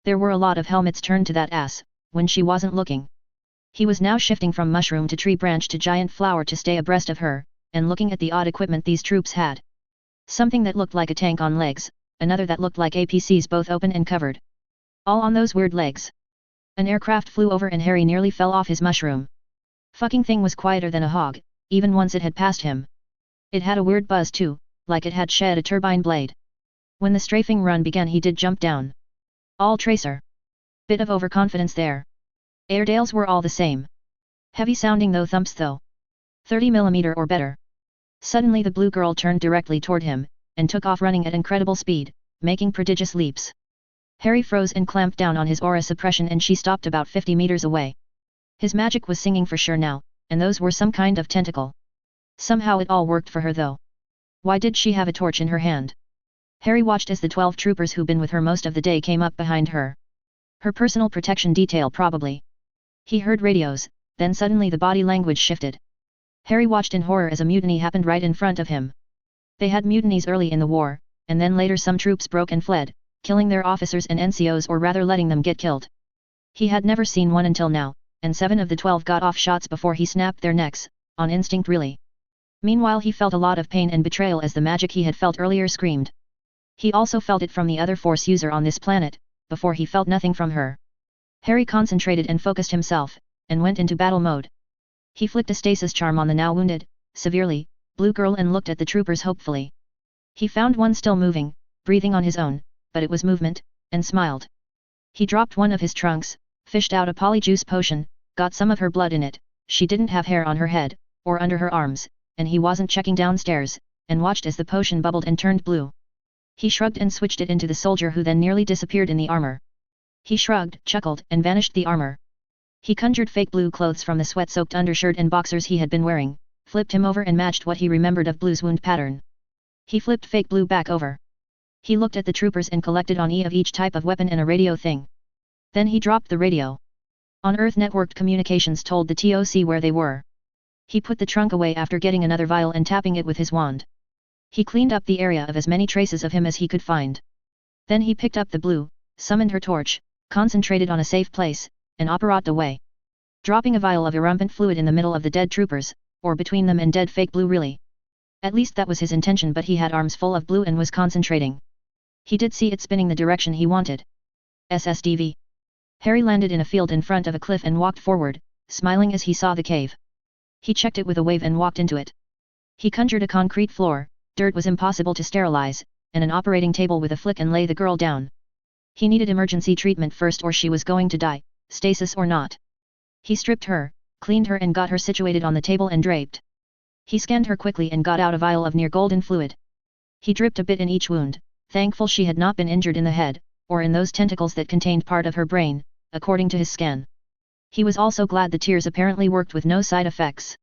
There were a lot of helmets turned to that ass, when she wasn't looking. He was now shifting from mushroom to tree branch to giant flower to stay abreast of her, and looking at the odd equipment these troops had. Something that looked like a tank on legs, another that looked like APCs both open and covered. All on those weird legs. An aircraft flew over and Harry nearly fell off his mushroom. Fucking thing was quieter than a hog, even once it had passed him. It had a weird buzz too, like it had shed a turbine blade. When the strafing run began he did jump down. All tracer. Bit of overconfidence there. Airedales were all the same. Heavy sounding though thumps though. 30mm or better. Suddenly the blue girl turned directly toward him, and took off running at incredible speed, making prodigious leaps. Harry froze and clamped down on his aura suppression and she stopped about 50 meters away. His magic was singing for sure now, and those were some kind of tentacle. Somehow it all worked for her though. Why did she have a torch in her hand? Harry watched as the 12 troopers who'd been with her most of the day came up behind her. Her personal protection detail probably. He heard radios, then suddenly the body language shifted. Harry watched in horror as a mutiny happened right in front of him. They had mutinies early in the war, and then later some troops broke and fled, killing their officers and NCOs or rather letting them get killed. He had never seen one until now, and 7 of the 12 got off shots before he snapped their necks, on instinct really. Meanwhile he felt a lot of pain and betrayal as the magic he had felt earlier screamed. He also felt it from the other Force user on this planet, before he felt nothing from her. Harry concentrated and focused himself, and went into battle mode. He flicked a stasis charm on the now wounded, severely, blue girl and looked at the troopers hopefully. He found one still moving, breathing on his own, but it was movement, and smiled. He dropped one of his trunks, fished out a polyjuice potion, got some of her blood in it, she didn't have hair on her head, or under her arms, and he wasn't checking downstairs, and watched as the potion bubbled and turned blue. He shrugged and switched it into the soldier who then nearly disappeared in the armor. He shrugged, chuckled and vanished the armor. He conjured fake blue clothes from the sweat-soaked undershirt and boxers he had been wearing, flipped him over and matched what he remembered of Blue's wound pattern. He flipped fake Blue back over. He looked at the troopers and collected on E of each type of weapon and a radio thing. Then he dropped the radio. On Earth networked communications told the TOC where they were. He put the trunk away after getting another vial and tapping it with his wand. He cleaned up the area of as many traces of him as he could find. Then he picked up the Blue, summoned her torch, concentrated on a safe place, and operat away. Dropping a vial of erumpent fluid in the middle of the dead troopers, or between them and dead fake Blue really. At least that was his intention, but he had arms full of blue and was concentrating. He did see it spinning the direction he wanted. SSDV. Harry landed in a field in front of a cliff and walked forward, smiling as he saw the cave. He checked it with a wave and walked into it. He conjured a concrete floor, dirt was impossible to sterilize, and an operating table with a flick and lay the girl down. He needed emergency treatment first or she was going to die, stasis or not. He stripped her, cleaned her and got her situated on the table and draped. He scanned her quickly and got out a vial of near golden fluid. He dripped a bit in each wound, thankful she had not been injured in the head, or in those tentacles that contained part of her brain, according to his scan. He was also glad the tears apparently worked with no side effects.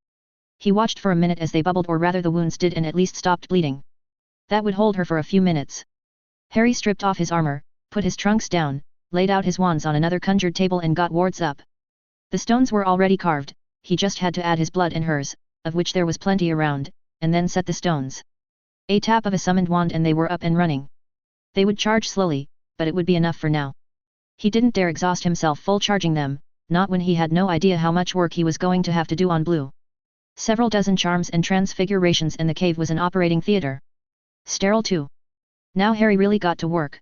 He watched for a minute as they bubbled, or rather the wounds did, and at least stopped bleeding. That would hold her for a few minutes. Harry stripped off his armor, put his trunks down, laid out his wands on another conjured table and got wards up. The stones were already carved, he just had to add his blood and hers, of which there was plenty around, and then set the stones. A tap of a summoned wand and they were up and running. They would charge slowly, but it would be enough for now. He didn't dare exhaust himself full charging them, not when he had no idea how much work he was going to have to do on blue. Several dozen charms and transfigurations and the cave was an operating theater. Sterile too. Now Harry really got to work.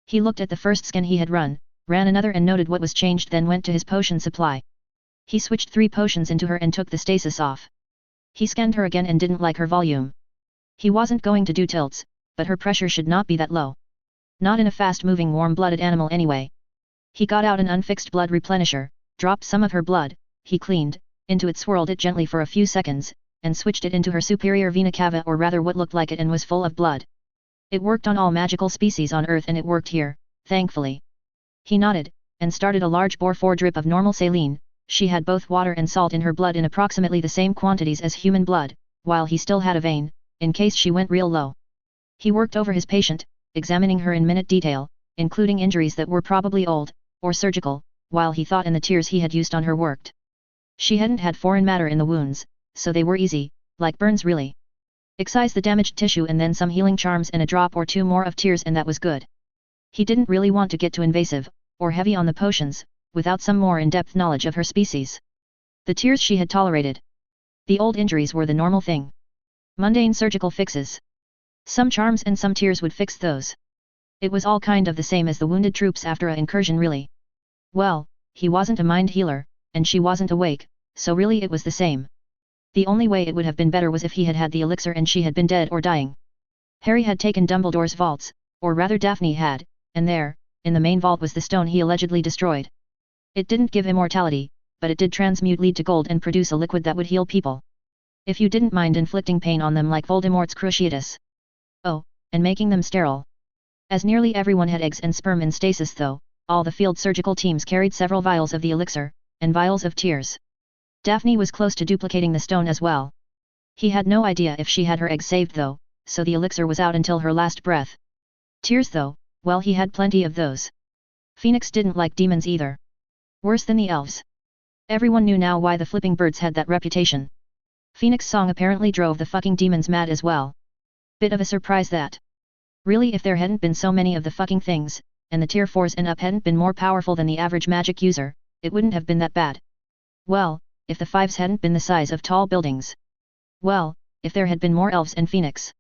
He looked at the first scan he had ran another and noted what was changed, then went to his potion supply. He switched 3 potions into her and took the stasis off. He scanned her again and didn't like her volume. He wasn't going to do tilts, but her pressure should not be that low. Not in a fast-moving warm-blooded animal anyway. He got out an unfixed blood replenisher, dropped some of her blood, he cleaned into it, swirled it gently for a few seconds, and switched it into her superior vena cava, or rather what looked like it and was full of blood. It worked on all magical species on Earth and it worked here, thankfully. He nodded, and started a large bore 4 drip of normal saline. She had both water and salt in her blood in approximately the same quantities as human blood, while he still had a vein, in case she went real low. He worked over his patient, examining her in minute detail, including injuries that were probably old, or surgical, while he thought and the tears he had used on her worked. She hadn't had foreign matter in the wounds, so they were easy, like burns really. Excise the damaged tissue and then some healing charms and a drop or 2 more of tears, and that was good. He didn't really want to get too invasive, or heavy on the potions, without some more in-depth knowledge of her species. The tears she had tolerated. The old injuries were the normal thing. Mundane surgical fixes. Some charms and some tears would fix those. It was all kind of the same as the wounded troops after an incursion really. Well, he wasn't a mind healer, and she wasn't awake, so really it was the same. The only way it would have been better was if he had had the elixir and she had been dead or dying. Harry had taken Dumbledore's vaults, or rather Daphne had, and there, in the main vault was the stone he allegedly destroyed. It didn't give immortality, but it did transmute lead to gold and produce a liquid that would heal people. If you didn't mind inflicting pain on them like Voldemort's Cruciatus. Oh, and making them sterile. As nearly everyone had eggs and sperm in stasis though, all the field surgical teams carried several vials of the elixir, and vials of tears. Daphne was close to duplicating the stone as well. He had no idea if she had her eggs saved though, so the elixir was out until her last breath. Tears though, well he had plenty of those. Phoenix didn't like demons either. Worse than the elves. Everyone knew now why the flipping birds had that reputation. Phoenix' song apparently drove the fucking demons mad as well. Bit of a surprise that. Really, if there hadn't been so many of the fucking things, and the tier 4s and up hadn't been more powerful than the average magic user, it wouldn't have been that bad. Well, if the 5s hadn't been the size of tall buildings. Well, if there had been more elves and Phoenix.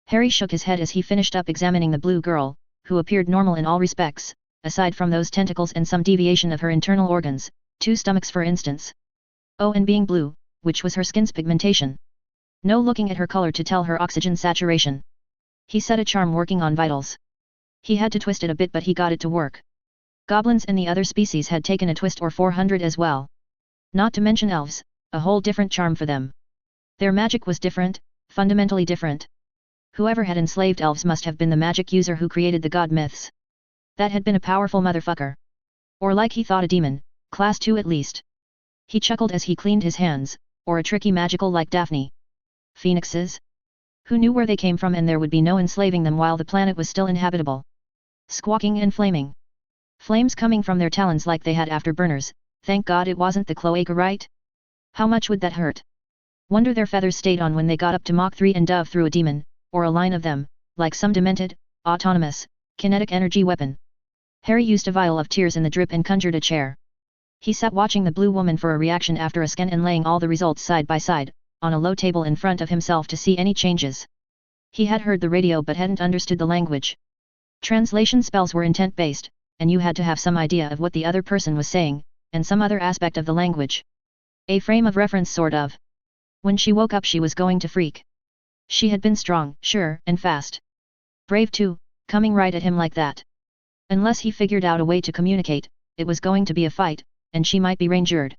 Harry shook his head as he finished up examining the blue girl, who appeared normal in all respects, aside from those tentacles and some deviation of her internal organs, 2 stomachs for instance. Oh, and being blue, which was her skin's pigmentation. No looking at her color to tell her oxygen saturation. He set a charm working on vitals. He had to twist it a bit but he got it to work. Goblins and the other species had taken a twist or 400 as well. Not to mention elves, a whole different charm for them. Their magic was different, fundamentally different. Whoever had enslaved elves must have been the magic user who created the god myths. That had been a powerful motherfucker. Or like he thought a demon, class 2 at least. He chuckled as he cleaned his hands, or a tricky magical like Daphne. Phoenixes? Who knew where they came from, and there would be no enslaving them while the planet was still inhabitable. Squawking and flaming. Flames coming from their talons like they had afterburners, thank God it wasn't the cloaca, right? How much would that hurt? Wonder their feathers stayed on when they got up to Mach 3 and dove through a demon, or a line of them, like some demented, autonomous, kinetic energy weapon. Harry used a vial of tears in the drip and conjured a chair. He sat watching the blue woman for a reaction after a scan and laying all the results side by side, on a low table in front of himself to see any changes. He had heard the radio but hadn't understood the language. Translation spells were intent-based, and you had to have some idea of what the other person was saying, and some other aspect of the language. A frame of reference sort of. When she woke up she was going to freak. She had been strong, sure, and fast. Brave too, coming right at him like that. Unless he figured out a way to communicate, it was going to be a fight, and she might be rangered.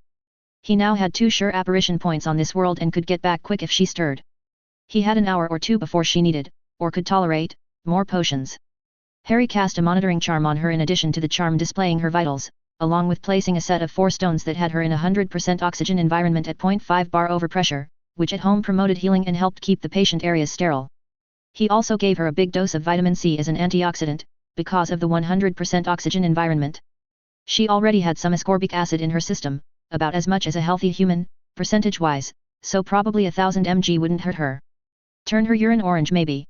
He now had 2 sure apparition points on this world and could get back quick if she stirred. He had an hour or 2 before she needed, or could tolerate, more potions. Harry cast a monitoring charm on her in addition to the charm displaying her vitals, along with placing a set of 4 stones that had her in a 100% oxygen environment at 0.5 bar overpressure, which at home promoted healing and helped keep the patient areas sterile. He also gave her a big dose of vitamin C as an antioxidant, because of the 100% oxygen environment. She already had some ascorbic acid in her system, about as much as a healthy human, percentage-wise, so probably 1000 mg wouldn't hurt her. Turn her urine orange maybe.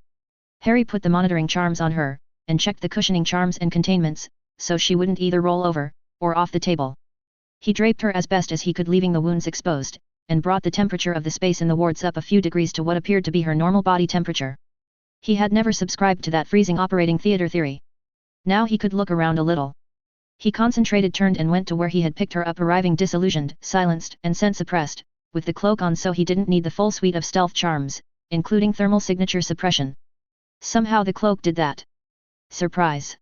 Harry put the monitoring charms on her, and checked the cushioning charms and containments, so she wouldn't either roll over, or off the table. He draped her as best as he could, leaving the wounds exposed, and brought the temperature of the space in the wards up a few degrees to what appeared to be her normal body temperature. He had never subscribed to that freezing operating theater theory. Now he could look around a little. He concentrated, turned and went to where he had picked her up, arriving disillusioned, silenced and scent suppressed, with the cloak on so he didn't need the full suite of stealth charms, including thermal signature suppression. Somehow the cloak did that. Surprise.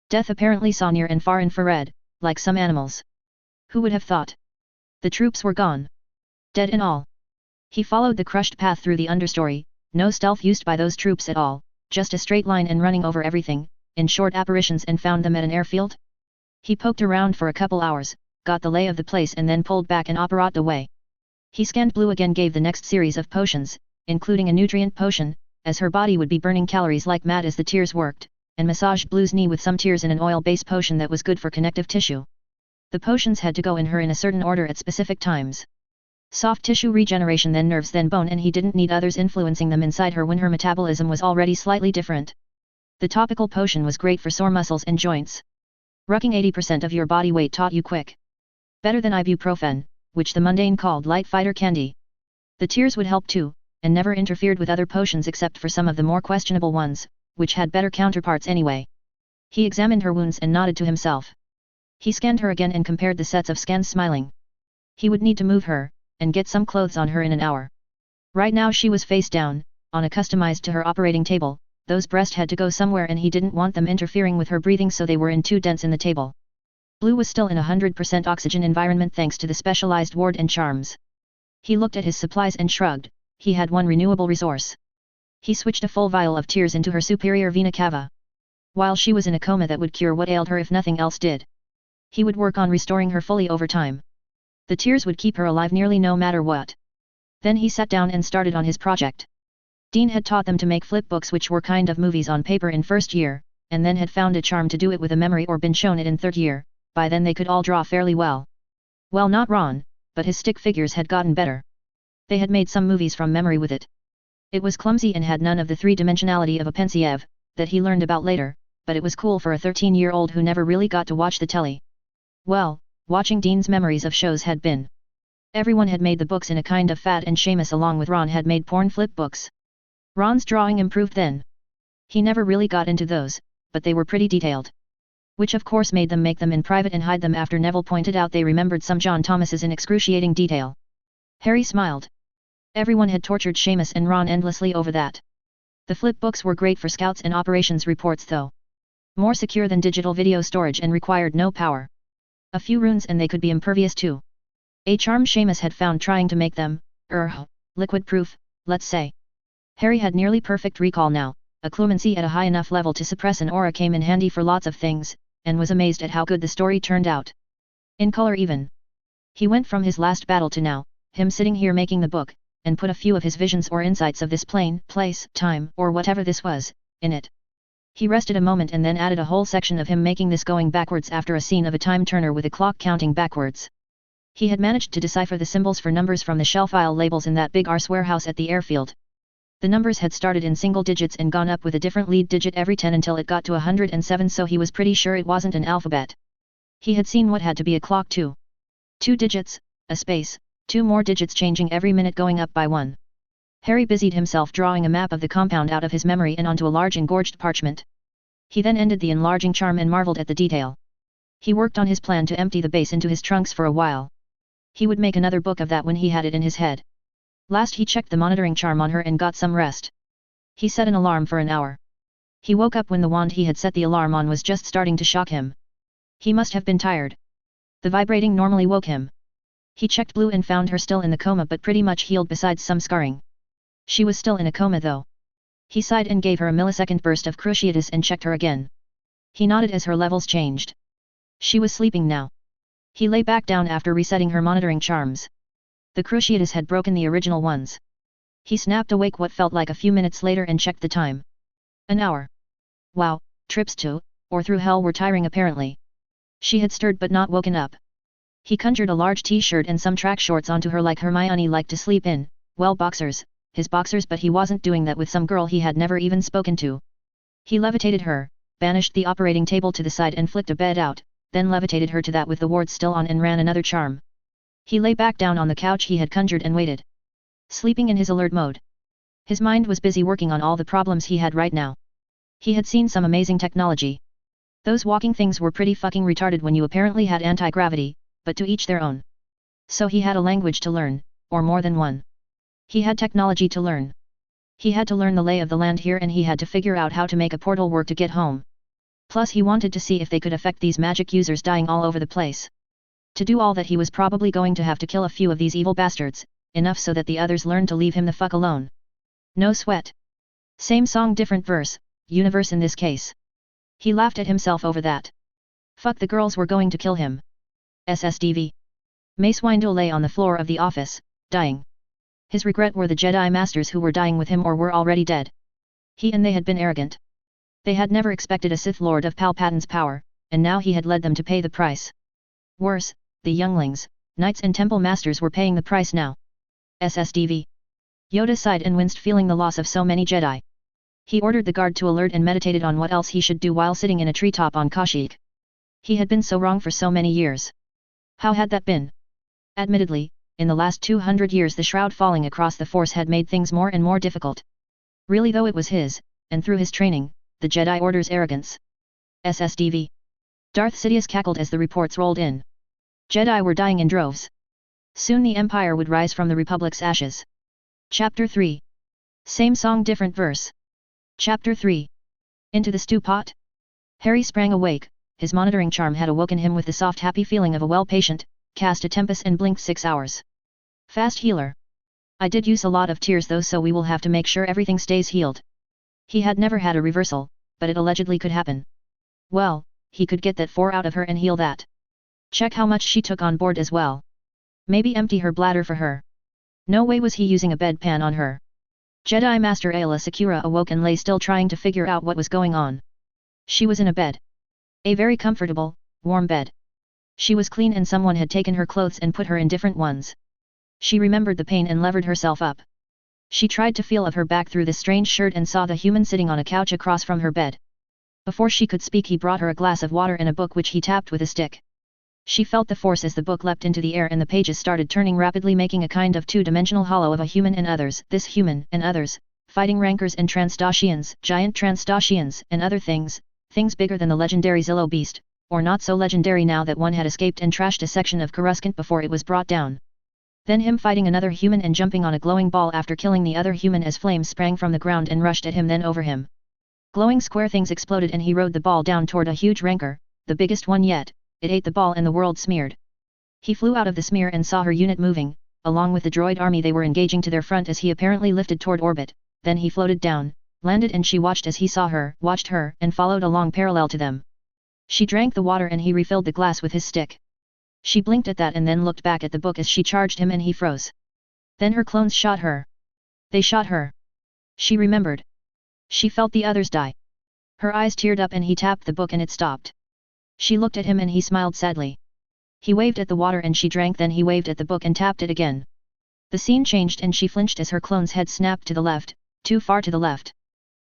Death apparently saw near and far infrared, like some animals. Who would have thought? The troops were gone. Dead and all. He followed the crushed path through the understory, no stealth used by those troops at all, just a straight line and running over everything, in short apparitions, and found them at an airfield? He poked around for a couple hours, got the lay of the place and then pulled back and auror'd the way. He scanned blue again, gave the next series of potions, including a nutrient potion, as her body would be burning calories like mad as the tears worked, and massaged Blue's knee with some tears and an oil-based potion that was good for connective tissue. The potions had to go in her in a certain order at specific times. Soft tissue regeneration, then nerves, then bone, and he didn't need others influencing them inside her when her metabolism was already slightly different. The topical potion was great for sore muscles and joints. Rucking 80% of your body weight taught you quick. Better than ibuprofen, which the mundane called light fighter candy. The tears would help too, and never interfered with other potions except for some of the more questionable ones, which had better counterparts anyway. He examined her wounds and nodded to himself. He scanned her again and compared the sets of scans, smiling. He would need to move her, and get some clothes on her in an hour. Right now she was face down, on a customized to her operating table. Those breasts had to go somewhere and he didn't want them interfering with her breathing, so they were in 2 dents in the table. Blue was still in a 100% oxygen environment thanks to the specialized ward and charms. He looked at his supplies and shrugged. He had one renewable resource. He switched a full vial of tears into her superior vena cava. While she was in a coma that would cure what ailed her if nothing else did. He would work on restoring her fully over time. The tears would keep her alive nearly no matter what. Then he sat down and started on his project. Dean had taught them to make flip books, which were kind of movies on paper, in first year, and then had found a charm to do it with a memory or been shown it in third year. By then they could all draw fairly well. Well, not Ron, but his stick figures had gotten better. They had made some movies from memory with it. It was clumsy and had none of the three-dimensionality of a Pensiev, that he learned about later, but it was cool for a 13-year-old who never really got to watch the telly. Well, watching Dean's memories of shows had been. Everyone had made the books in a kind of fad, and Seamus along with Ron had made porn flip books. Ron's drawing improved then. He never really got into those, but they were pretty detailed. Which of course made them make them in private and hide them after Neville pointed out they remembered some John Thomas's in excruciating detail. Harry smiled. Everyone had tortured Seamus and Ron endlessly over that. The flip books were great for scouts and operations reports though. More secure than digital video storage and required no power. A few runes and they could be impervious to a charm Seamus had found trying to make them, liquid proof, let's say. Harry had nearly perfect recall now, a clumancy at a high enough level to suppress an aura came in handy for lots of things, and was amazed at how good the story turned out. In color even. He went from his last battle to now, him sitting here making the book, and put a few of his visions or insights of this plane, place, time, or whatever this was, in it. He rested a moment and then added a whole section of him making this going backwards after a scene of a time turner with a clock counting backwards. He had managed to decipher the symbols for numbers from the shell file labels in that big Ars warehouse at the airfield. The numbers had started in single digits and gone up with a different lead digit every 10 until it got to 107, so he was pretty sure it wasn't an alphabet. He had seen what had to be a clock too. 2 digits, a space, 2 more digits changing every minute going up by 1. Harry busied himself drawing a map of the compound out of his memory and onto a large engorged parchment. He then ended the enlarging charm and marveled at the detail. He worked on his plan to empty the base into his trunks for a while. He would make another book of that when he had it in his head. Last he checked the monitoring charm on her and got some rest. He set an alarm for an hour. He woke up when the wand he had set the alarm on was just starting to shock him. He must have been tired. The vibrating normally woke him. He checked Blue and found her still in the coma but pretty much healed besides some scarring. She was still in a coma though. He sighed and gave her a millisecond burst of cruciatus and checked her again. He nodded as her levels changed. She was sleeping now. He lay back down after resetting her monitoring charms. The cruciatus had broken the original ones. He snapped awake what felt like a few minutes later and checked the time. An hour. Wow, trips to, or through hell were tiring apparently. She had stirred but not woken up. He conjured a large t-shirt and some track shorts onto her like Hermione liked to sleep in, well boxers, his boxers but he wasn't doing that with some girl he had never even spoken to. He levitated her, banished the operating table to the side and flicked a bed out, then levitated her to that with the wards still on and ran another charm. He lay back down on the couch he had conjured and waited. Sleeping in his alert mode. His mind was busy working on all the problems he had right now. He had seen some amazing technology. Those walking things were pretty fucking retarded when you apparently had anti-gravity, but to each their own. So he had a language to learn, or more than one. He had technology to learn. He had to learn the lay of the land here and he had to figure out how to make a portal work to get home. Plus he wanted to see if they could affect these magic users dying all over the place. To do all that he was probably going to have to kill a few of these evil bastards, enough so that the others learned to leave him the fuck alone. No sweat. Same song different verse, universe in this case. He laughed at himself over that. Fuck the girls were going to kill him. SSDV. Mace Windu lay on the floor of the office, dying. His regret were the Jedi Masters who were dying with him or were already dead. He and they had been arrogant. They had never expected a Sith Lord of Palpatine's power, and now he had led them to pay the price. Worse, the younglings, knights and temple masters were paying the price now. SSDV. Yoda sighed and winced feeling the loss of so many Jedi. He ordered the guard to alert and meditated on what else he should do while sitting in a treetop on Kashyyyk. He had been so wrong for so many years. How had that been? Admittedly, in the last 200 years the shroud falling across the Force had made things more and more difficult. Really though it was his, and through his training, the Jedi Order's arrogance. SSDV. Darth Sidious cackled as the reports rolled in. Jedi were dying in droves. Soon the Empire would rise from the Republic's ashes. Chapter 3. Same song different verse. Chapter 3. Into the stew pot? Harry sprang awake, his monitoring charm had awoken him with the soft happy feeling of a well patient, cast a tempest and blinked 6 hours. Fast healer. I did use a lot of tears though so we will have to make sure everything stays healed. He had never had a reversal, but it allegedly could happen. Well, he could get that 4 out of her and heal that. Check how much she took on board as well. Maybe empty her bladder for her. No way was he using a bedpan on her. Jedi Master Aayla Secura awoke and lay still trying to figure out what was going on. She was in a bed. A very comfortable, warm bed. She was clean and someone had taken her clothes and put her in different ones. She remembered the pain and levered herself up. She tried to feel of her back through the strange shirt and saw the human sitting on a couch across from her bed. Before she could speak he brought her a glass of water and a book which he tapped with a stick. She felt the force as the book leapt into the air and the pages started turning rapidly making a kind of two-dimensional hollow of a human and others, this human and others, fighting rankers and Transdoshians, giant Transdoshians, and other things, things bigger than the legendary Zillo beast, or not so legendary now that one had escaped and trashed a section of Coruscant before it was brought down. Then him fighting another human and jumping on a glowing ball after killing the other human as flames sprang from the ground and rushed at him then over him. Glowing square things exploded and he rode the ball down toward a huge rancor, the biggest one yet. It ate the ball and the world smeared. He flew out of the smear and saw her unit moving, along with the droid army they were engaging to their front as he apparently lifted toward orbit, then he floated down, landed and she watched as he saw her, watched her, and followed along parallel to them. She drank the water and he refilled the glass with his stick. She blinked at that and then looked back at the book as she charged him and he froze. Then her clones shot her. They shot her. She remembered. She felt the others die. Her eyes teared up and he tapped the book and it stopped. She looked at him and he smiled sadly. He waved at the water and she drank then he waved at the book and tapped it again. The scene changed and she flinched as her clone's head snapped to the left, too far to the left.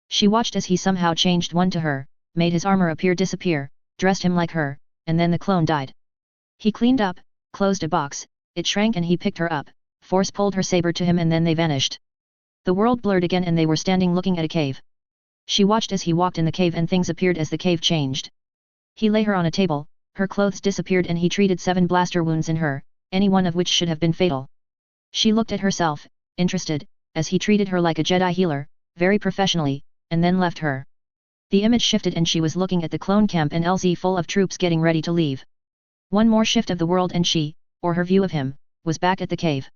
She watched as he somehow changed one to her, made his armor disappear, dressed him like her, and then the clone died. He cleaned up, closed a box, it shrank and he picked her up, Force pulled her saber to him and then they vanished. The world blurred again and they were standing looking at a cave. She watched as he walked in the cave and things appeared as the cave changed. He lay her on a table, her clothes disappeared and he treated 7 blaster wounds in her, any one of which should have been fatal. She looked at herself, interested, as he treated her like a Jedi healer, very professionally, and then left her. The image shifted and she was looking at the clone camp and LZ full of troops getting ready to leave. One more shift of the world and she, or her view of him, was back at the cave.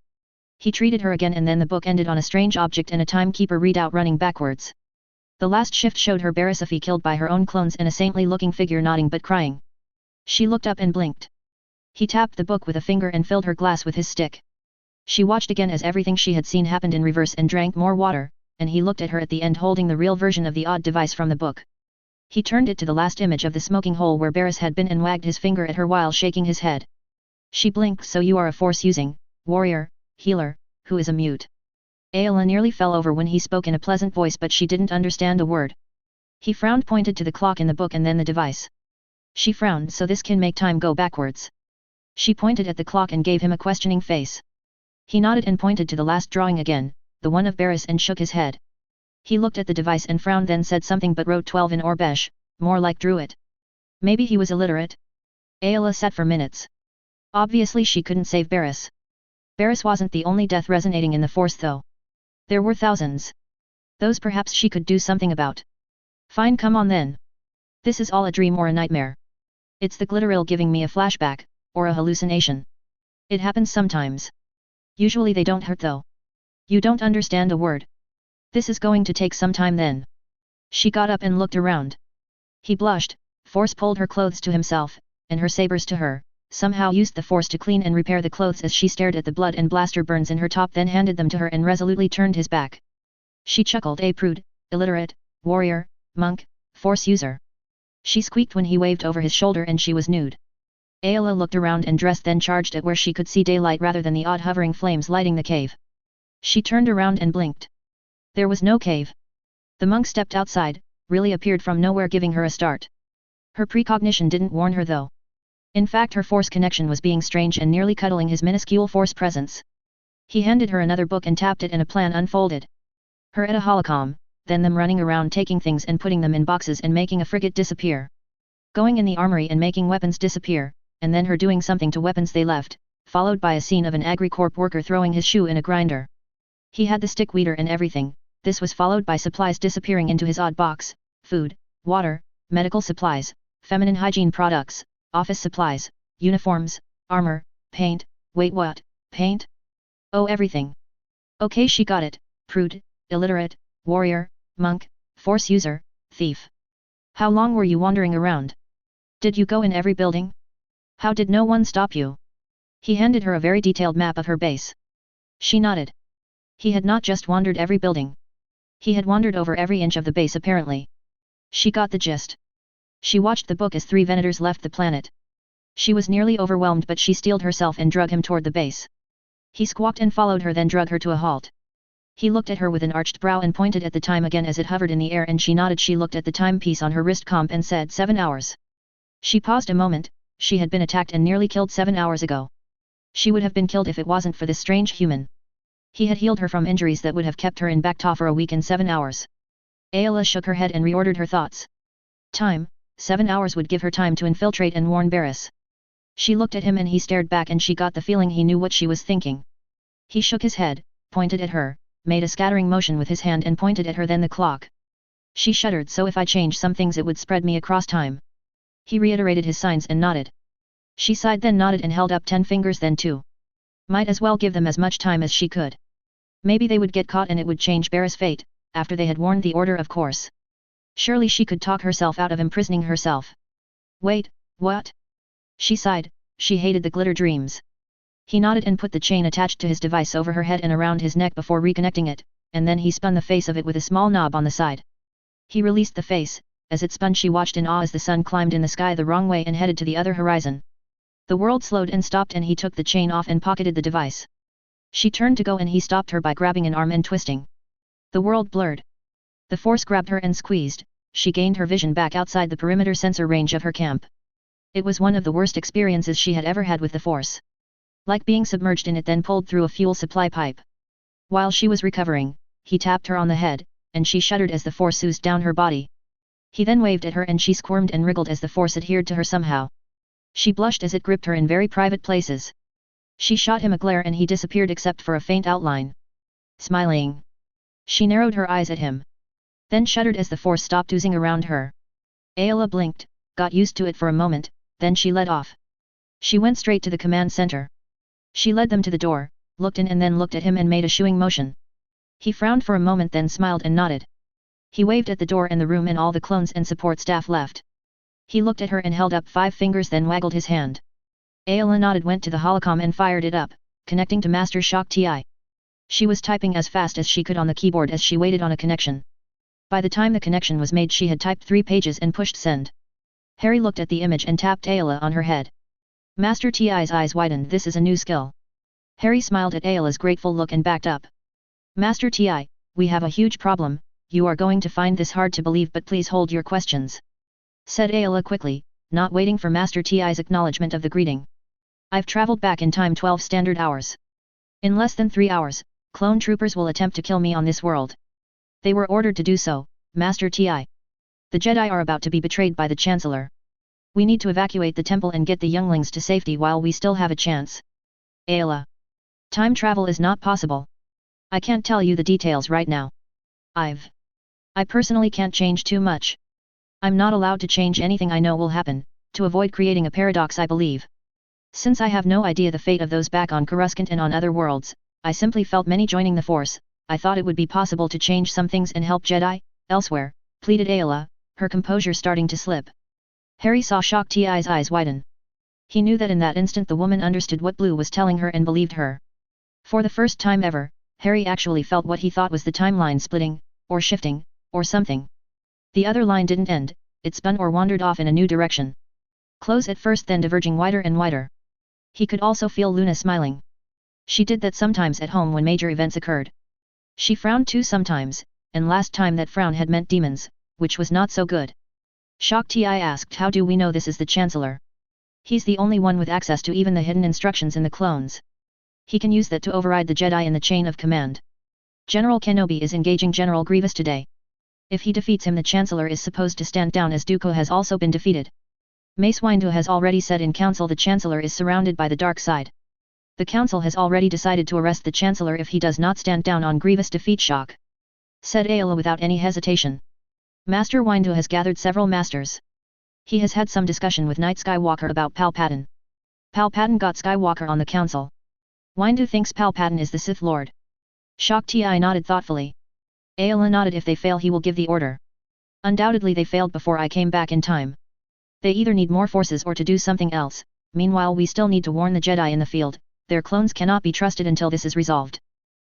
He treated her again and then the book ended on a strange object and a timekeeper readout running backwards. The last shift showed her Barisifi killed by her own clones and a saintly-looking figure nodding but crying. She looked up and blinked. He tapped the book with a finger and filled her glass with his stick. She watched again as everything she had seen happened in reverse and drank more water, and he looked at her at the end holding the real version of the odd device from the book. He turned it to the last image of the smoking hole where Barris had been and wagged his finger at her while shaking his head. She blinked. So you are a force-using, warrior, healer, who is a mute. Ayla nearly fell over when he spoke in a pleasant voice but she didn't understand a word. He frowned, pointed to the clock in the book and then the device. She frowned. So this can make time go backwards. She pointed at the clock and gave him a questioning face. He nodded and pointed to the last drawing again, the one of Barris, and shook his head. He looked at the device and frowned, then said something but wrote 12 in Orbesh, more like drew it. Maybe he was illiterate? Ayla sat for minutes. Obviously she couldn't save Barris. Barris wasn't the only death resonating in the force though. There were thousands. Those perhaps she could do something about. Fine, come on then. This is all a dream or a nightmare. It's the glitteril giving me a flashback, or a hallucination. It happens sometimes. Usually they don't hurt though. You don't understand a word. This is going to take some time then. She got up and looked around. He blushed, Force pulled her clothes to himself, and her sabers to her, somehow used the Force to clean and repair the clothes as she stared at the blood and blaster burns in her top, then handed them to her and resolutely turned his back. She chuckled. A prude, illiterate, warrior, monk, Force user. She squeaked when he waved over his shoulder and she was nude. Ayla looked around and dressed, then charged at where she could see daylight rather than the odd hovering flames lighting the cave. She turned around and blinked. There was no cave. The monk stepped outside, really appeared from nowhere, giving her a start. Her precognition didn't warn her though. In fact her Force connection was being strange and nearly cuddling his minuscule Force presence. He handed her another book and tapped it and a plan unfolded. Her at a holocom, then them running around taking things and putting them in boxes and making a frigate disappear. Going in the armory and making weapons disappear, and then her doing something to weapons they left, followed by a scene of an AgriCorp worker throwing his shoe in a grinder. He had the stick weeder and everything. This was followed by supplies disappearing into his odd box, food, water, medical supplies, feminine hygiene products, office supplies, uniforms, armor, paint. Wait, what? Paint? Oh, everything. Okay, she got it. Prude, illiterate, warrior, monk, Force user, thief. How long were you wandering around? Did you go in every building? How did no one stop you? He handed her a very detailed map of her base. She nodded. He had not just wandered every building. He had wandered over every inch of the base apparently. She got the gist. She watched the book as 3 Venators left the planet. She was nearly overwhelmed but she steeled herself and drug him toward the base. He squawked and followed her, then drug her to a halt. He looked at her with an arched brow and pointed at the time again as it hovered in the air, and she nodded. She looked at the timepiece on her wrist comp and said 7 hours. She paused a moment. She had been attacked and nearly killed 7 hours ago. She would have been killed if it wasn't for this strange human. He had healed her from injuries that would have kept her in Bacta for a week in 7 hours. Ayla shook her head and reordered her thoughts. Time, 7 hours would give her time to infiltrate and warn Barris. She looked at him and he stared back, and she got the feeling he knew what she was thinking. He shook his head, pointed at her, made a scattering motion with his hand and pointed at her, then the clock. She shuddered. So if I change some things it would spread me across time. He reiterated his signs and nodded. She sighed, then nodded and held up 10 fingers, then 2. Might as well give them as much time as she could. Maybe they would get caught and it would change Barris' fate, after they had warned the order of course. Surely she could talk herself out of imprisoning herself. Wait, what? She sighed. She hated the glitter dreams. He nodded and put the chain attached to his device over her head and around his neck before reconnecting it, and then he spun the face of it with a small knob on the side. He released the face. As it spun she watched in awe as the sun climbed in the sky the wrong way and headed to the other horizon. The world slowed and stopped, and he took the chain off and pocketed the device. She turned to go and he stopped her by grabbing an arm and twisting. The world blurred. The Force grabbed her and squeezed. She gained her vision back outside the perimeter sensor range of her camp. It was one of the worst experiences she had ever had with the Force. like being submerged in it, then pulled through a fuel supply pipe. While she was recovering, he tapped her on the head, and she shuddered as the force oozed down her body. He then waved at her and she squirmed and wriggled as the force adhered to her somehow. She blushed as it gripped her in very private places. She shot him a glare and he disappeared except for a faint outline. Smiling. She narrowed her eyes at him. Then shuddered as the force stopped oozing around her. Ayla blinked, got used to it for a moment, then she led off. She went straight to the command center. She led them to the door, looked in and then looked at him and made a shooing motion. He frowned for a moment, then smiled and nodded. He waved at the door and the room and all the clones and support staff left. He looked at her and held up 5 fingers, then waggled his hand. Ayla nodded, went to the holocom and fired it up, connecting to Master Shock Ti. She was typing as fast as she could on the keyboard as she waited on a connection. By the time the connection was made, she had typed 3 pages and pushed send. Harry looked at the image and tapped Ayla on her head. Master Ti's eyes widened. This is a new skill. Harry smiled at Ayla's grateful look and backed up. Master Ti, we have a huge problem. You are going to find this hard to believe, but please hold your questions, said Ayla quickly, not waiting for Master Ti's acknowledgement of the greeting. I've traveled back in time 12 standard hours. In less than 3 hours, clone troopers will attempt to kill me on this world. They were ordered to do so, Master Ti. The Jedi are about to be betrayed by the Chancellor. We need to evacuate the temple and get the younglings to safety while we still have a chance. Ayla. Time travel is not possible. I can't tell you the details right now. I personally can't change too much. I'm not allowed to change anything I know will happen, to avoid creating a paradox, I believe. Since I have no idea the fate of those back on Coruscant and on other worlds, I simply felt many joining the Force. I thought it would be possible to change some things and help Jedi, elsewhere, pleaded Ayla, her composure starting to slip. Harry saw Shock Ti's eyes widen. He knew that in that instant the woman understood what Blue was telling her and believed her. For the first time ever, Harry actually felt what he thought was the timeline splitting, or shifting, or something. The other line didn't end, it spun or wandered off in a new direction. Close at first, then diverging wider and wider. He could also feel Luna smiling. She did that sometimes at home when major events occurred. She frowned too sometimes, and last time that frown had meant demons, which was not so good. Shock Ti asked, how do we know this is the Chancellor? He's the only one with access to even the hidden instructions in the clones. He can use that to override the Jedi in the chain of command. General Kenobi is engaging General Grievous today. If he defeats him, the Chancellor is supposed to stand down, as Dooku has also been defeated. Mace Windu has already said in council the Chancellor is surrounded by the dark side. The council has already decided to arrest the Chancellor if he does not stand down on Grievous' defeat, Shock, said Ayla without any hesitation. Master Windu has gathered several masters. He has had some discussion with Knight Skywalker about Palpatine. Palpatine got Skywalker on the council. Windu thinks Palpatine is the Sith Lord. Shock Ti nodded thoughtfully. Ayla nodded. If they fail, he will give the order. Undoubtedly they failed before I came back in time. They either need more forces or to do something else. Meanwhile we still need to warn the Jedi in the field. Their clones cannot be trusted until this is resolved.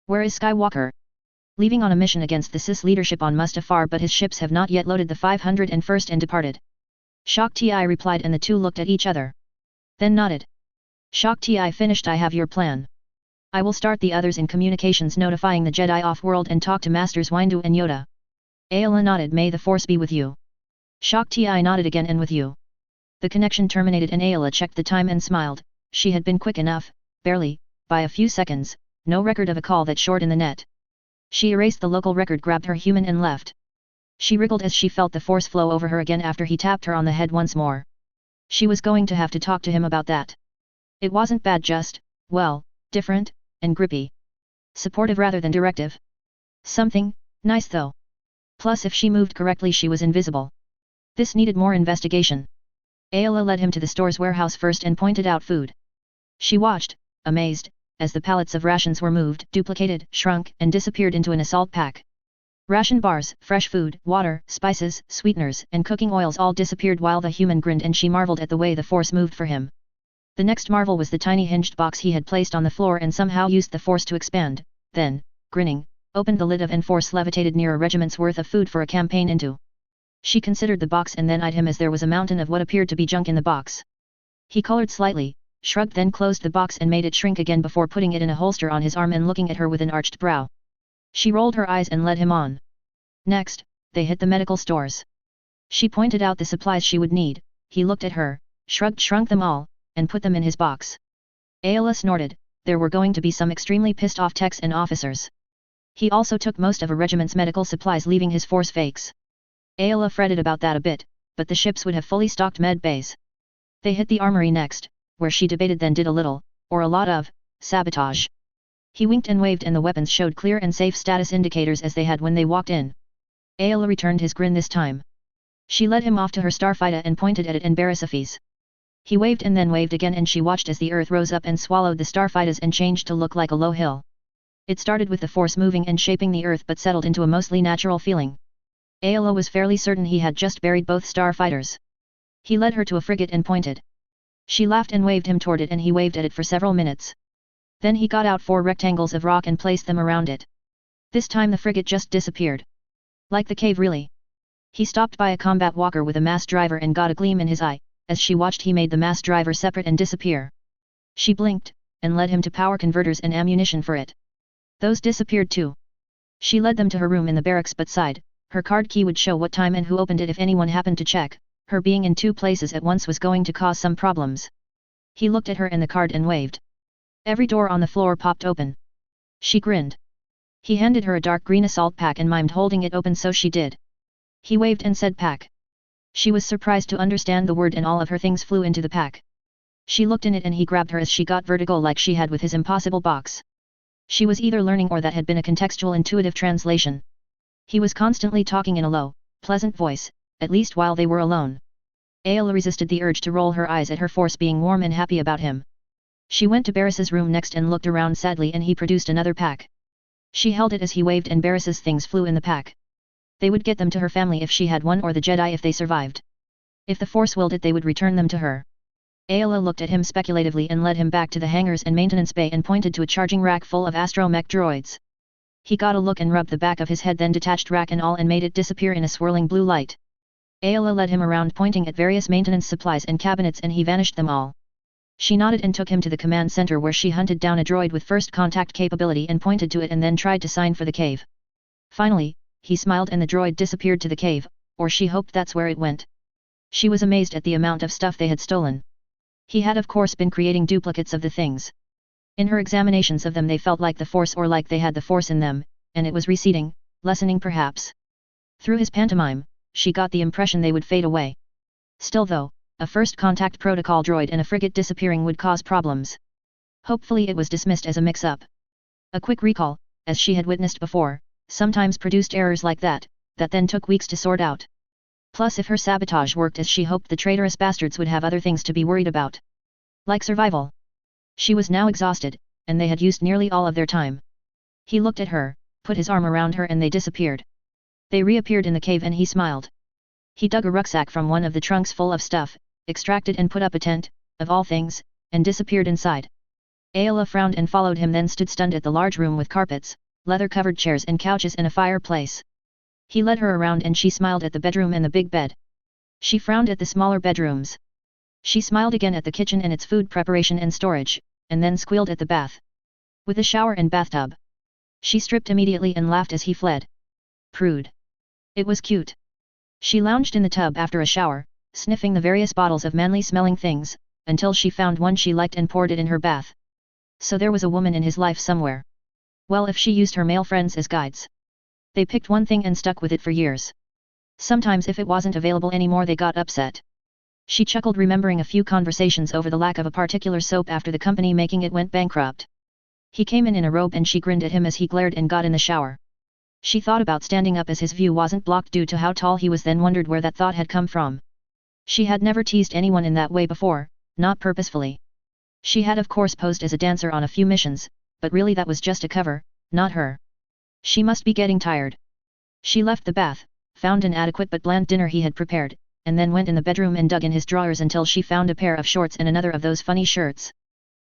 Where is Skywalker? Leaving on a mission against the Sith leadership on Mustafar, but his ships have not yet loaded the 501st and departed. Shock Ti replied, and the two looked at each other. Then nodded. Shock Ti finished. I have your plan. I will start the others in communications, notifying the Jedi off-world, and talk to Masters Windu and Yoda. Ayla nodded. May the Force be with you. Shock Ti nodded again, and with you. The connection terminated and Ayla checked the time and smiled. She had been quick enough, barely, by a few seconds, no record of a call that short in the net. She erased the local record, grabbed her human and left. She wriggled as she felt the Force flow over her again after he tapped her on the head once more. She was going to have to talk to him about that. It wasn't bad, just, well, different, and grippy. Supportive rather than directive. Something, nice though. Plus if she moved correctly she was invisible. This needed more investigation. Ayla led him to the store's warehouse first and pointed out food. She watched, amazed, as the pallets of rations were moved, duplicated, shrunk, and disappeared into an assault pack. Ration bars, fresh food, water, spices, sweeteners, and cooking oils all disappeared while the human grinned, and she marveled at the way the Force moved for him. The next marvel was the tiny hinged box he had placed on the floor and somehow used the Force to expand, then, grinning, opened the lid of and Force levitated near a regiment's worth of food for a campaign into. She considered the box and then eyed him as there was a mountain of what appeared to be junk in the box. He colored slightly, shrugged, then closed the box and made it shrink again before putting it in a holster on his arm and looking at her with an arched brow. She rolled her eyes and led him on. Next, they hit the medical stores. She pointed out the supplies she would need. He looked at her, shrugged, shrunk them all, and put them in his box. Aola snorted, there were going to be some extremely pissed off techs and officers. He also took most of a regiment's medical supplies, leaving his force fakes. Aola fretted about that a bit, but the ships would have fully stocked med bays. They hit the armory next, where she debated then did a little, or a lot of, sabotage. He winked and waved and the weapons showed clear and safe status indicators as they had when they walked in. Aola returned his grin this time. She led him off to her starfighter and pointed at it in Barasafis. He waved and then waved again and she watched as the earth rose up and swallowed the starfighters and changed to look like a low hill. It started with the force moving and shaping the earth but settled into a mostly natural feeling. Aola was fairly certain he had just buried both starfighters. He led her to a frigate and pointed. She laughed and waved him toward it and he waved at it for several minutes. Then he got out 4 rectangles of rock and placed them around it. This time the frigate just disappeared. Like the cave really. He stopped by a combat walker with a mass driver and got a gleam in his eye. As she watched he made the mass driver separate and disappear. She blinked, and led him to power converters and ammunition for it. Those disappeared too. She led them to her room in the barracks but sighed, her card key would show what time and who opened it if anyone happened to check, her being in 2 places at once was going to cause some problems. He looked at her and the card and waved. Every door on the floor popped open. She grinned. He handed her a dark green assault pack and mimed holding it open so she did. He waved and said pack. She was surprised to understand the word and all of her things flew into the pack. She looked in it and he grabbed her as she got vertigo like she had with his impossible box. She was either learning or that had been a contextual intuitive translation. He was constantly talking in a low, pleasant voice, at least while they were alone. Aola resisted the urge to roll her eyes at her force being warm and happy about him. She went to Barris's room next and looked around sadly and he produced another pack. She held it as he waved and Barris's things flew in the pack. They would get them to her family if she had one or the Jedi if they survived. If the Force willed it they would return them to her. Aola looked at him speculatively and led him back to the hangars and maintenance bay and pointed to a charging rack full of astromech droids. He got a look and rubbed the back of his head then detached rack and all and made it disappear in a swirling blue light. Aola led him around pointing at various maintenance supplies and cabinets and he vanished them all. She nodded and took him to the command center where she hunted down a droid with first contact capability and pointed to it and then tried to sign for the cave. Finally, he smiled and the droid disappeared to the cave, or she hoped that's where it went. She was amazed at the amount of stuff they had stolen. He had of course been creating duplicates of the things. In her examinations of them they felt like the Force or like they had the Force in them, and it was receding, lessening perhaps. Through his pantomime, she got the impression they would fade away. Still though, a first contact protocol droid and a frigate disappearing would cause problems. Hopefully it was dismissed as a mix-up. A quick recall, as she had witnessed before, sometimes produced errors like that then took weeks to sort out. Plus if her sabotage worked as she hoped the traitorous bastards would have other things to be worried about. Like survival. She was now exhausted, and they had used nearly all of their time. He looked at her, put his arm around her and they disappeared. They reappeared in the cave and he smiled. He dug a rucksack from one of the trunks full of stuff, extracted and put up a tent, of all things, and disappeared inside. Aola frowned and followed him then stood stunned at the large room with carpets, leather-covered chairs and couches and a fireplace. He led her around and she smiled at the bedroom and the big bed. She frowned at the smaller bedrooms. She smiled again at the kitchen and its food preparation and storage, and then squealed at the bath. With a shower and bathtub. She stripped immediately and laughed as he fled. Prude. It was cute. She lounged in the tub after a shower, sniffing the various bottles of manly-smelling things, until she found one she liked and poured it in her bath. So there was a woman in his life somewhere. Well, if she used her male friends as guides. They picked one thing and stuck with it for years. Sometimes if it wasn't available anymore they got upset. She chuckled remembering a few conversations over the lack of a particular soap after the company making it went bankrupt. He came in a robe and she grinned at him as he glared and got in the shower. She thought about standing up as his view wasn't blocked due to how tall he was, then wondered where that thought had come from. She had never teased anyone in that way before, not purposefully. She had of course posed as a dancer on a few missions, but really that was just a cover, not her. She must be getting tired. She left the bath, found an adequate but bland dinner he had prepared, and then went in the bedroom and dug in his drawers until she found a pair of shorts and another of those funny shirts.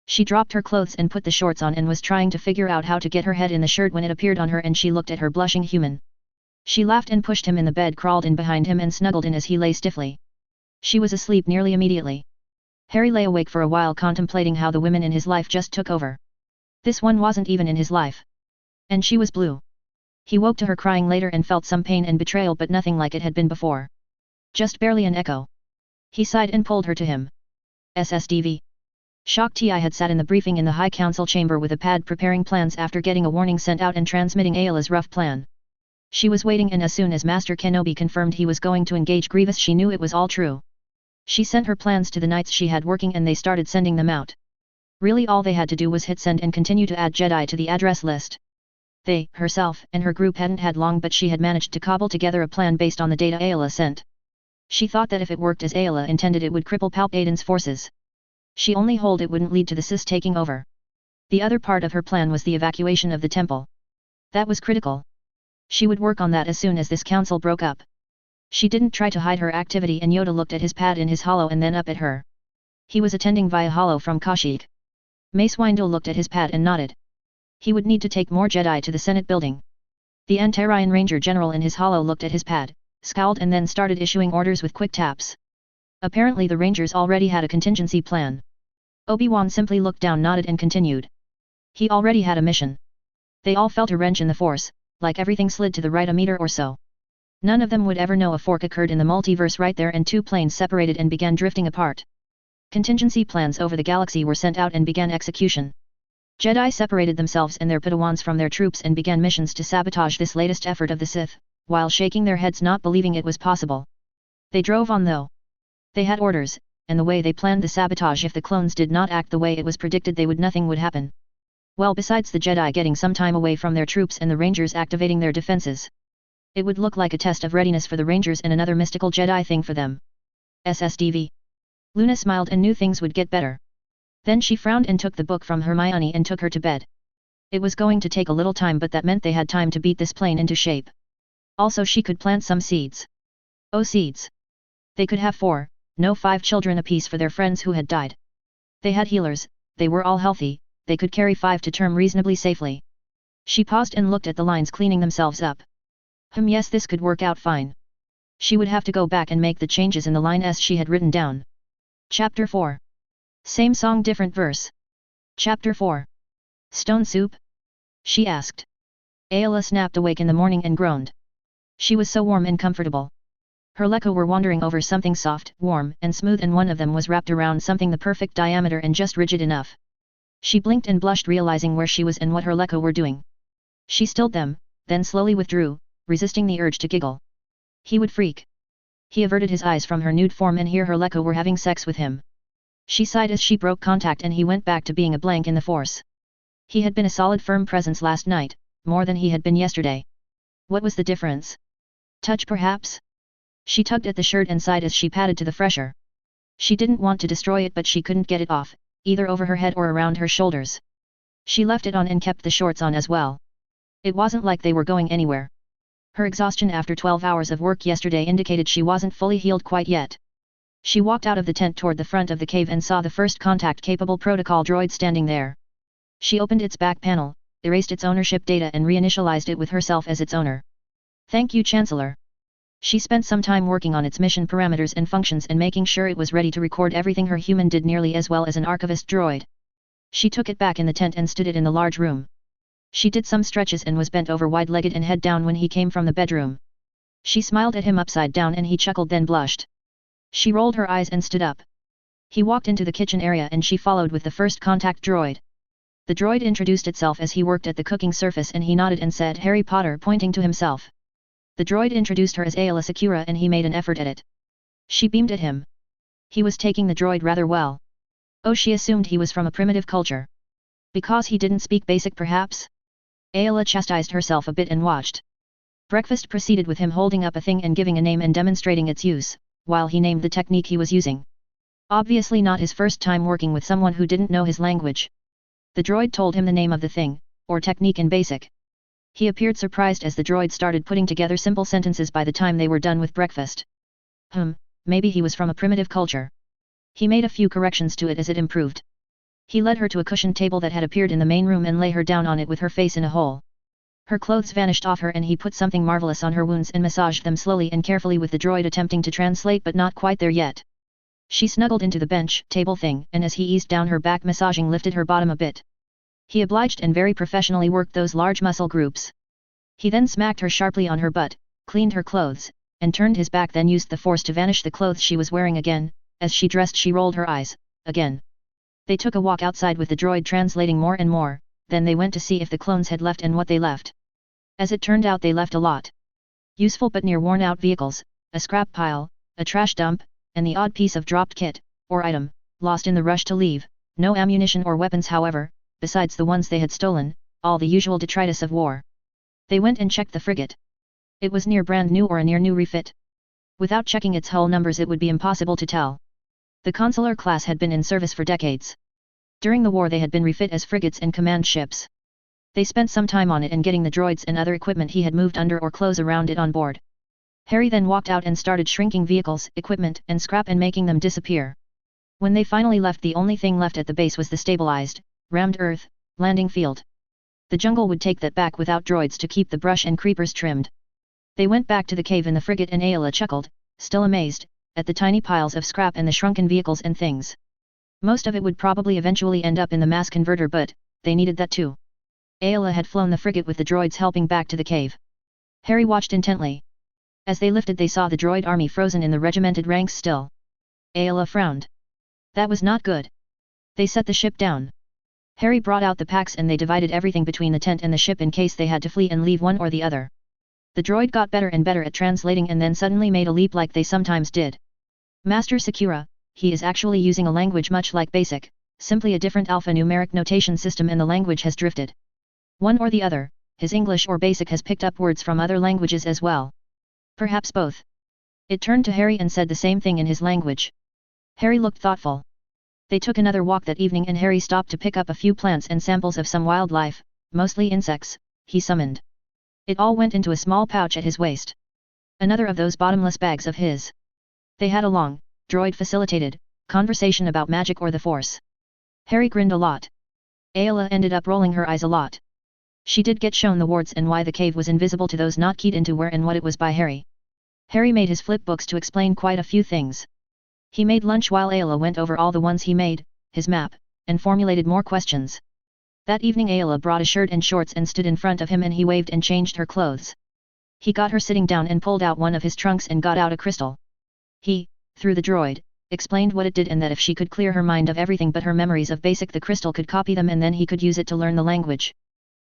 She dropped her clothes and put the shorts on and was trying to figure out how to get her head in the shirt when it appeared on her and she looked at her blushing human. She laughed and pushed him in the bed, crawled in behind him and snuggled in as he lay stiffly. She was asleep nearly immediately. Harry lay awake for a while contemplating how the women in his life just took over. This one wasn't even in his life. And she was blue. He woke to her crying later and felt some pain and betrayal but nothing like it had been before. Just barely an echo. He sighed and pulled her to him. SSDV. Shock Ti had sat in the briefing in the High Council chamber with a pad preparing plans after getting a warning sent out and transmitting Ayla's rough plan. She was waiting, and as soon as Master Kenobi confirmed he was going to engage Grievous, she knew it was all true. She sent her plans to the knights she had working and they started sending them out. Really all they had to do was hit send and continue to add Jedi to the address list. They, herself, and her group hadn't had long, but she had managed to cobble together a plan based on the data Ayla sent. She thought that if it worked as Ayla intended, it would cripple Palpatine's forces. She only hoped it wouldn't lead to the Sith taking over. The other part of her plan was the evacuation of the temple. That was critical. She would work on that as soon as this council broke up. She didn't try to hide her activity, and Yoda looked at his pad in his holo and then up at her. He was attending via holo from Kashyyyk. Mace Windu looked at his pad and nodded. He would need to take more Jedi to the Senate building. The Antarian Ranger General in his holo looked at his pad, scowled and then started issuing orders with quick taps. Apparently the Rangers already had a contingency plan. Obi-Wan simply looked down, nodded and continued. He already had a mission. They all felt a wrench in the Force, like everything slid to the right a meter or so. None of them would ever know a fork occurred in the multiverse right there, and two planes separated and began drifting apart. Contingency plans over the galaxy were sent out and began execution. Jedi separated themselves and their Padawans from their troops and began missions to sabotage this latest effort of the Sith, while shaking their heads not believing it was possible. They drove on though. They had orders, and the way they planned the sabotage, if the clones did not act the way it was predicted, nothing would happen. Well, besides the Jedi getting some time away from their troops and the Rangers activating their defenses. It would look like a test of readiness for the Rangers and another mystical Jedi thing for them. SSDV. Luna smiled and knew things would get better. Then she frowned and took the book from Hermione and took her to bed. It was going to take a little time, but that meant they had time to beat this plane into shape. Also she could plant some seeds. Oh, seeds! They could have 4, no 5 children apiece for their friends who had died. They had healers, they were all healthy, they could carry 5 to term reasonably safely. She paused and looked at the lines cleaning themselves up. Yes, this could work out fine. She would have to go back and make the changes in the lines she had written down. Chapter 4. Same song, different verse. Chapter 4. Stone soup? She asked. Ayla snapped awake in the morning and groaned. She was so warm and comfortable. Her Lekko were wandering over something soft, warm, and smooth, and one of them was wrapped around something the perfect diameter and just rigid enough. She blinked and blushed, realizing where she was and what her Lekko were doing. She stilled them, then slowly withdrew, resisting the urge to giggle. He would freak. He averted his eyes from her nude form, and here her Lekko were having sex with him. She sighed as she broke contact, and he went back to being a blank in the Force. He had been a solid, firm presence last night, more than he had been yesterday. What was the difference? Touch, perhaps? She tugged at the shirt and sighed as she patted to the fresher. She didn't want to destroy it, but she couldn't get it off, either over her head or around her shoulders. She left it on and kept the shorts on as well. It wasn't like they were going anywhere. Her exhaustion after 12 hours of work yesterday indicated she wasn't fully healed quite yet. She walked out of the tent toward the front of the cave and saw the first contact-capable protocol droid standing there. She opened its back panel, erased its ownership data and reinitialized it with herself as its owner. Thank you, Chancellor. She spent some time working on its mission parameters and functions and making sure it was ready to record everything her human did nearly as well as an archivist droid. She took it back in the tent and stood it in the large room. She did some stretches and was bent over wide-legged and head down when he came from the bedroom. She smiled at him upside down and he chuckled, then blushed. She rolled her eyes and stood up. He walked into the kitchen area and she followed with the first contact droid. The droid introduced itself as he worked at the cooking surface and he nodded and said HarryPotter, pointing to himself. The droid introduced her as Ayla Secura and he made an effort at it. She beamed at him. He was taking the droid rather well. Oh, she assumed he was from a primitive culture. Because he didn't speak basic, perhaps? Ayla chastised herself a bit and watched. Breakfast proceeded with him holding up a thing and giving a name and demonstrating its use, while he named the technique he was using. Obviously not his first time working with someone who didn't know his language. The droid told him the name of the thing, or technique in basic. He appeared surprised as the droid started putting together simple sentences by the time they were done with breakfast. Maybe he was from a primitive culture. He made a few corrections to it as it improved. He led her to a cushioned table that had appeared in the main room and lay her down on it with her face in a hole. Her clothes vanished off her and he put something marvelous on her wounds and massaged them slowly and carefully, with the droid attempting to translate but not quite there yet. She snuggled into the bench table thing, and as he eased down her back, massaging lifted her bottom a bit. He obliged and very professionally worked those large muscle groups. He then smacked her sharply on her butt, cleaned her clothes, and turned his back, then used the force to vanish the clothes she was wearing again. As she dressed she rolled her eyes, again. They took a walk outside with the droid translating more and more, then they went to see if the clones had left and what they left. As it turned out they left a lot. Useful but near worn out vehicles, a scrap pile, a trash dump, and the odd piece of dropped kit, or item, lost in the rush to leave. No ammunition or weapons however, besides the ones they had stolen, all the usual detritus of war. They went and checked the frigate. It was near brand new or a near new refit. Without checking its hull numbers it would be impossible to tell. The Consular class had been in service for decades. During the war they had been refit as frigates and command ships. They spent some time on it and getting the droids and other equipment he had moved under or clothes around it on board. Harry then walked out and started shrinking vehicles, equipment and scrap and making them disappear. When they finally left the only thing left at the base was the stabilized, rammed earth, landing field. The jungle would take that back without droids to keep the brush and creepers trimmed. They went back to the cave in the frigate and Ayla chuckled, still amazed, at the tiny piles of scrap and the shrunken vehicles and things. Most of it would probably eventually end up in the mass converter but, they needed that too. Ayla had flown the frigate with the droids helping back to the cave. Harry watched intently. As they lifted they saw the droid army frozen in the regimented ranks still. Ayla frowned. That was not good. They set the ship down. Harry brought out the packs and they divided everything between the tent and the ship in case they had to flee and leave one or the other. The droid got better and better at translating and then suddenly made a leap like they sometimes did. Master Sakura, he is actually using a language much like BASIC, simply a different alphanumeric notation system and the language has drifted. One or the other, his English or BASIC has picked up words from other languages as well. Perhaps both. It turned to Harry and said the same thing in his language. Harry looked thoughtful. They took another walk that evening and Harry stopped to pick up a few plants and samples of some wildlife, mostly insects, he summoned. It all went into a small pouch at his waist. Another of those bottomless bags of his. They had a long, droid-facilitated, conversation about magic or the Force. Harry grinned a lot. Ayla ended up rolling her eyes a lot. She did get shown the wards and why the cave was invisible to those not keyed into where and what it was by Harry. Harry made his flip books to explain quite a few things. He made lunch while Ayla went over all the ones he made, his map, and formulated more questions. That evening Ayla brought a shirt and shorts and stood in front of him and he waved and changed her clothes. He got her sitting down and pulled out one of his trunks and got out a crystal. He, through the droid, explained what it did and that if she could clear her mind of everything but her memories of BASIC the crystal could copy them and then he could use it to learn the language.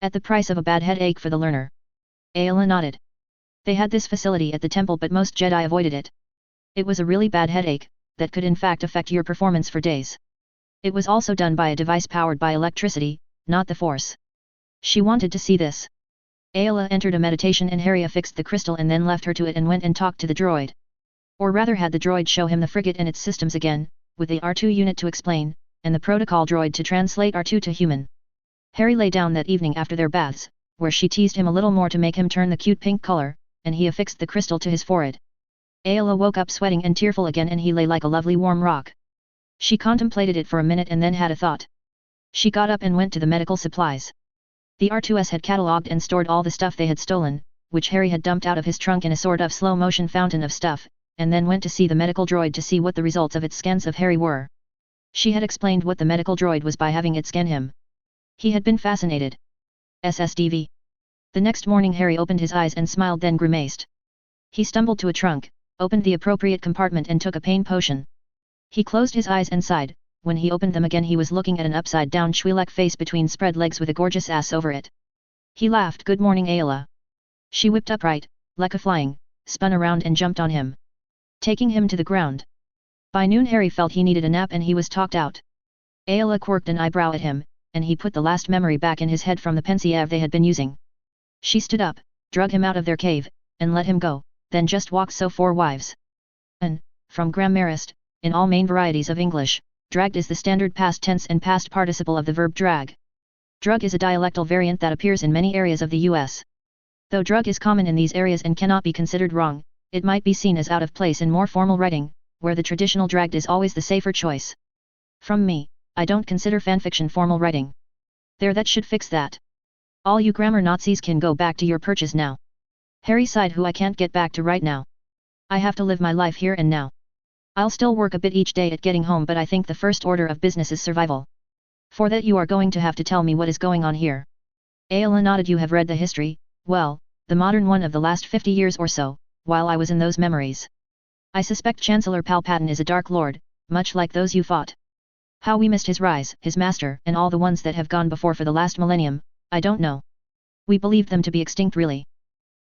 At the price of a bad headache for the learner. Ayla nodded. They had this facility at the temple but most Jedi avoided it. It was a really bad headache, that could in fact affect your performance for days. It was also done by a device powered by electricity, not the Force. She wanted to see this. Ayla entered a meditation and Harry affixed the crystal and then left her to it and went and talked to the droid. Or rather had the droid show him the frigate and its systems again, with the R2 unit to explain, and the protocol droid to translate R2 to human. Harry lay down that evening after their baths, where she teased him a little more to make him turn the cute pink color, and he affixed the crystal to his forehead. Ayla woke up sweating and tearful again and he lay like a lovely warm rock. She contemplated it for a minute and then had a thought. She got up and went to the medical supplies. The R2S had catalogued and stored all the stuff they had stolen, which Harry had dumped out of his trunk in a sort of slow-motion fountain of stuff, and then went to see the medical droid to see what the results of its scans of Harry were. She had explained what the medical droid was by having it scan him. He had been fascinated. SSDV. The next morning Harry opened his eyes and smiled then grimaced. He stumbled to a trunk, opened the appropriate compartment and took a pain potion. He closed his eyes and sighed. When he opened them again he was looking at an upside-down Twi'lek face between spread legs with a gorgeous ass over it. He laughed. Good morning Ayla. She whipped upright, like a flying, spun around and jumped on him, taking him to the ground. By noon Harry felt he needed a nap and he was talked out. Ayla quirked an eyebrow at him, and he put the last memory back in his head from the pensieve they had been using. She stood up, drug him out of their cave, and let him go, then just walked. So 4 wives. An, from Grammarist, in all main varieties of English, dragged is the standard past tense and past participle of the verb drag. Drug is a dialectal variant that appears in many areas of the U.S. Though drug is common in these areas and cannot be considered wrong, it might be seen as out of place in more formal writing, where the traditional dragged is always the safer choice. From me, I don't consider fanfiction formal writing. There, that should fix that. All you grammar Nazis can go back to your perches now. Harry sighed. Who I can't get back to right now. I have to live my life here and now. I'll still work a bit each day at getting home but I think the first order of business is survival. For that you are going to have to tell me what is going on here. Ayla nodded. You have read the history, well, the modern one of the last 50 years or so, while I was in those memories. I suspect Chancellor Palpatine is a Dark Lord, much like those you fought. How we missed his rise, his master, and all the ones that have gone before for the last millennium, I don't know. We believed them to be extinct really.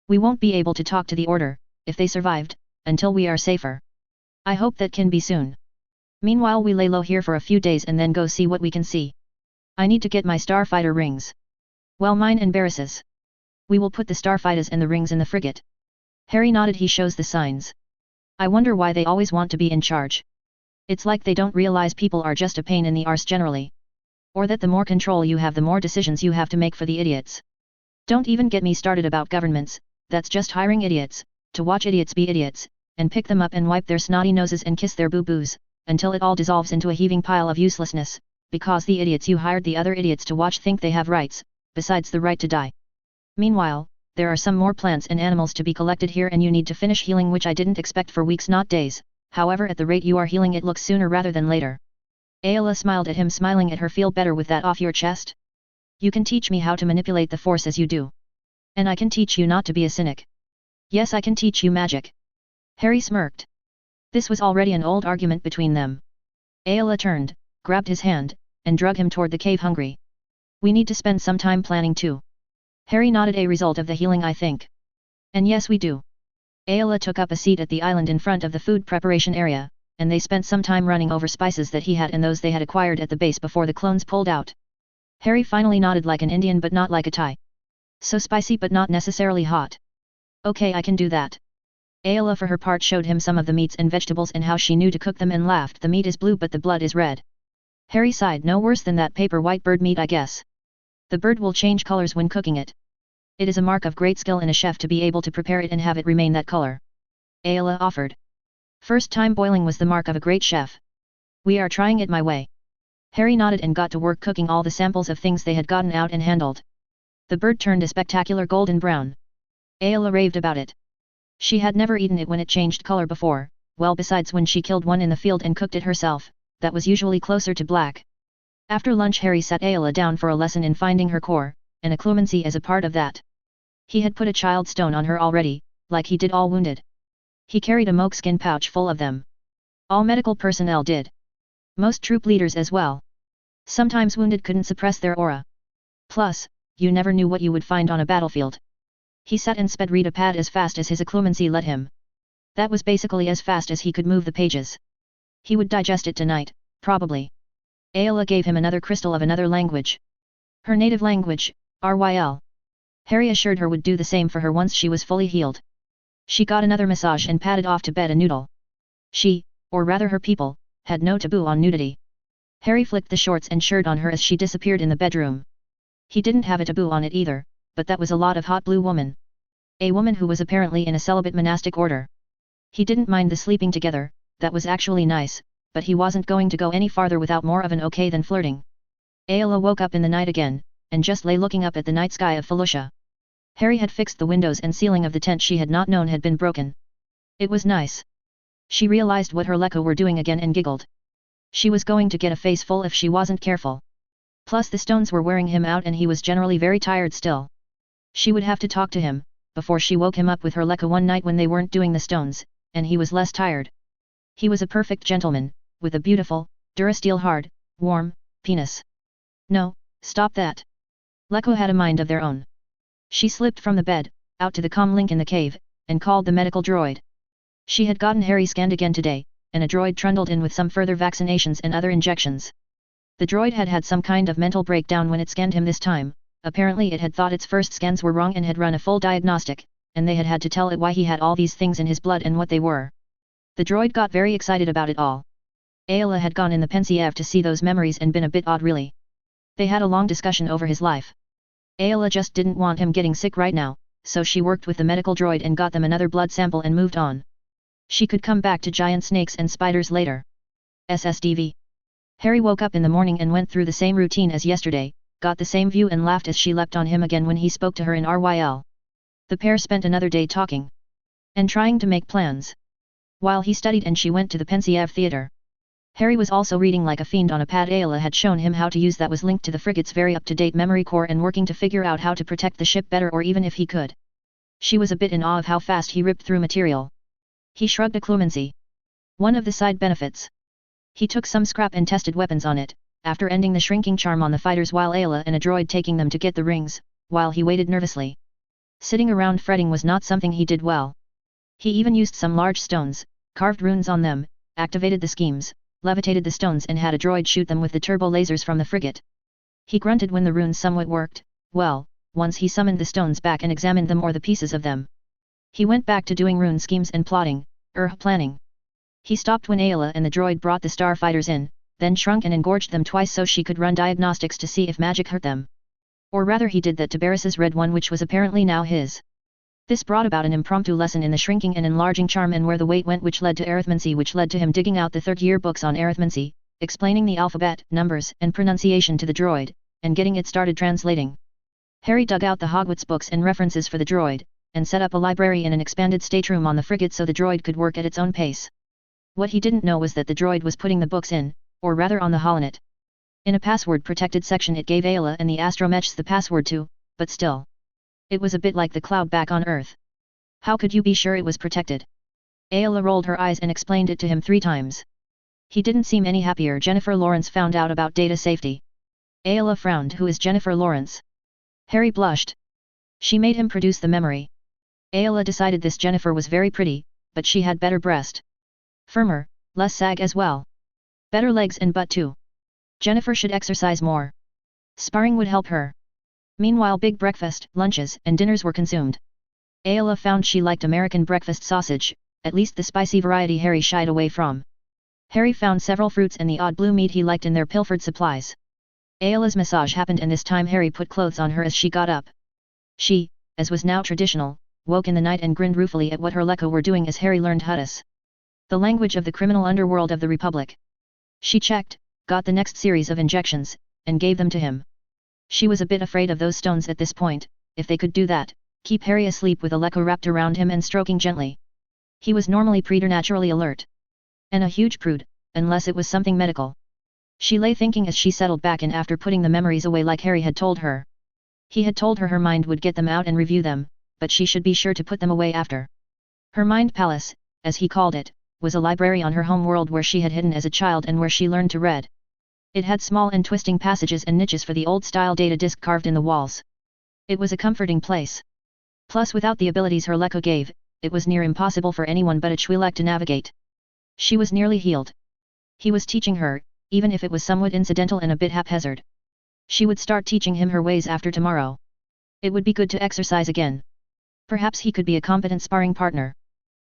We won't be able to talk to the Order, if they survived, until we are safer. I hope that can be soon. Meanwhile we lay low here for a few days and then go see what we can see. I need to get my starfighter rings. Well, mine and Barris's. We will put the starfighters and the rings in the frigate. Harry nodded. He shows the signs. I wonder why they always want to be in charge. It's like they don't realize people are just a pain in the arse generally. Or that the more control you have the more decisions you have to make for the idiots. Don't even get me started about governments, that's just hiring idiots, to watch idiots be idiots, and pick them up and wipe their snotty noses and kiss their boo-boos, until it all dissolves into a heaving pile of uselessness, because the idiots you hired the other idiots to watch think they have rights, besides the right to die. Meanwhile, there are some more plants and animals to be collected here and you need to finish healing, which I didn't expect for weeks not days, however at the rate you are healing it looks sooner rather than later. Ayla smiled at him, smiling at her. Feel better with that off your chest? You can teach me how to manipulate the Force as you do. And I can teach you not to be a cynic. Yes, I can teach you magic. Harry smirked. This was already an old argument between them. Ayla turned, grabbed his hand, and drug him toward the cave. Hungry? We need to spend some time planning too. Harry nodded. A result of the healing, I think. And yes, we do. Ayla took up a seat at the island in front of the food preparation area, and they spent some time running over spices that he had and those they had acquired at the base before the clones pulled out. Harry finally nodded, like an Indian but not like a Thai. So spicy but not necessarily hot. Okay, I can do that. Ayla for her part showed him some of the meats and vegetables and how she knew to cook them and laughed. The meat is blue but the blood is red. Harry sighed. No worse than that paper white bird meat, I guess. The bird will change colors when cooking it. It is a mark of great skill in a chef to be able to prepare it and have it remain that color. Ayla offered. First time boiling was the mark of a great chef. We are trying it my way. Harry nodded and got to work cooking all the samples of things they had gotten out and handled. The bird turned a spectacular golden brown. Ayla raved about it. She had never eaten it when it changed color before, well besides when she killed one in the field and cooked it herself, that was usually closer to black. After lunch Harry sat Ayla down for a lesson in finding her core, and occlumency as a part of that. He had put a child stone on her already, like he did all wounded. He carried a moleskin pouch full of them. All medical personnel did. Most troop leaders as well. Sometimes wounded couldn't suppress their aura. Plus, you never knew what you would find on a battlefield. He sat and sped read a pad as fast as his occlumency let him. That was basically as fast as he could move the pages. He would digest it tonight, probably. Ayla gave him another crystal of another language. Her native language, RYL. Harry assured her would do the same for her once she was fully healed. She got another massage and padded off to bed a noodle. She, or rather her people, had no taboo on nudity. Harry flicked the shorts and shirt on her as she disappeared in the bedroom. He didn't have a taboo on it either, but that was a lot of hot blue woman. A woman who was apparently in a celibate monastic order. He didn't mind the sleeping together, that was actually nice, but he wasn't going to go any farther without more of an okay than flirting. Ayla woke up in the night again, and just lay looking up at the night sky of Felucia. Harry had fixed the windows and ceiling of the tent she had not known had been broken. It was nice. She realized what her Lekko were doing again and giggled. She was going to get a face full if she wasn't careful. Plus the stones were wearing him out and he was generally very tired still. She would have to talk to him, before she woke him up with her Lekko one night when they weren't doing the stones, and he was less tired. He was a perfect gentleman, with a beautiful, Durasteel hard, warm, penis. No, stop that. Lekko had a mind of their own. She slipped from the bed, out to the comm link in the cave, and called the medical droid. She had gotten Harry scanned again today, and a droid trundled in with some further vaccinations and other injections. The droid had had some kind of mental breakdown when it scanned him this time. Apparently it had thought its first scans were wrong and had run a full diagnostic, and they had to tell it why he had all these things in his blood and what they were. The droid got very excited about it all. Ayla had gone in the Pensieve to see those memories and been a bit odd really. They had a long discussion over his life. Ayla just didn't want him getting sick right now, so she worked with the medical droid and got them another blood sample and moved on. She could come back to giant snakes and spiders later. SSDV. Harry woke up in the morning and went through the same routine as yesterday, got the same view and laughed as she leapt on him again when he spoke to her in RYL. The pair spent another day talking. And trying to make plans. While he studied and she went to the Pensieve theater. Harry was also reading like a fiend on a pad Ayla had shown him how to use that was linked to the frigate's very up-to-date memory core and working to figure out how to protect the ship better or even if he could. She was a bit in awe of how fast he ripped through material. He shrugged occlumency. One of the side benefits. He took some scrap and tested weapons on it, after ending the shrinking charm on the fighters while Ayla and a droid taking them to get the rings, while he waited nervously. Sitting around fretting was not something he did well. He even used some large stones, carved runes on them, activated the schemes, levitated the stones and had a droid shoot them with the turbo lasers from the frigate. He grunted when the runes somewhat worked, well, once he summoned the stones back and examined them or the pieces of them. He went back to doing rune schemes and plotting, planning. He stopped when Ayla and the droid brought the starfighters in, then shrunk and engorged them twice so she could run diagnostics to see if magic hurt them. Or rather he did that to Barris's red one which was apparently now his. This brought about an impromptu lesson in the shrinking and enlarging charm and where the weight went which led to arithmancy which led to him digging out the third-year books on arithmancy, explaining the alphabet, numbers and pronunciation to the droid, and getting it started translating. Harry dug out the Hogwarts books and references for the droid, and set up a library in an expanded stateroom on the frigate so the droid could work at its own pace. What he didn't know was that the droid was putting the books in, or rather on the holonet. In a password-protected section it gave Ayla and the astromechs the password to, but still. It was a bit like the cloud back on Earth. How could you be sure it was protected? Ayla rolled her eyes and explained it to him 3 times. He didn't seem any happier. Jennifer Lawrence found out about data safety. Ayla frowned. Who is Jennifer Lawrence? Harry blushed. She made him produce the memory. Ayla decided this Jennifer was very pretty, but she had better breast. Firmer, less sag as well. Better legs and butt too. Jennifer should exercise more. Sparring would help her. Meanwhile big breakfast, lunches and dinners were consumed. Ayla found she liked American breakfast sausage, at least the spicy variety Harry shied away from. Harry found several fruits and the odd blue meat he liked in their pilfered supplies. Ayla's massage happened and this time Harry put clothes on her as she got up. She, as was now traditional, woke in the night and grinned ruefully at what her Lekko were doing as Harry learned Hutus, the language of the criminal underworld of the Republic. She checked, got the next series of injections, and gave them to him. She was a bit afraid of those stones at this point. If they could do that, keep Harry asleep with a Lekko wrapped around him and stroking gently. He was normally preternaturally alert. And a huge prude, unless it was something medical. She lay thinking as she settled back in after putting the memories away like Harry had told her. He had told her mind would get them out and review them, but she should be sure to put them away after. Her mind palace, as he called it, was a library on her home world where she had hidden as a child and where she learned to read. It had small and twisting passages and niches for the old-style data disk carved in the walls. It was a comforting place. Plus without the abilities her Lekko gave, it was near impossible for anyone but a Twi'lek to navigate. She was nearly healed. He was teaching her, even if it was somewhat incidental and a bit haphazard. She would start teaching him her ways after tomorrow. It would be good to exercise again. Perhaps he could be a competent sparring partner.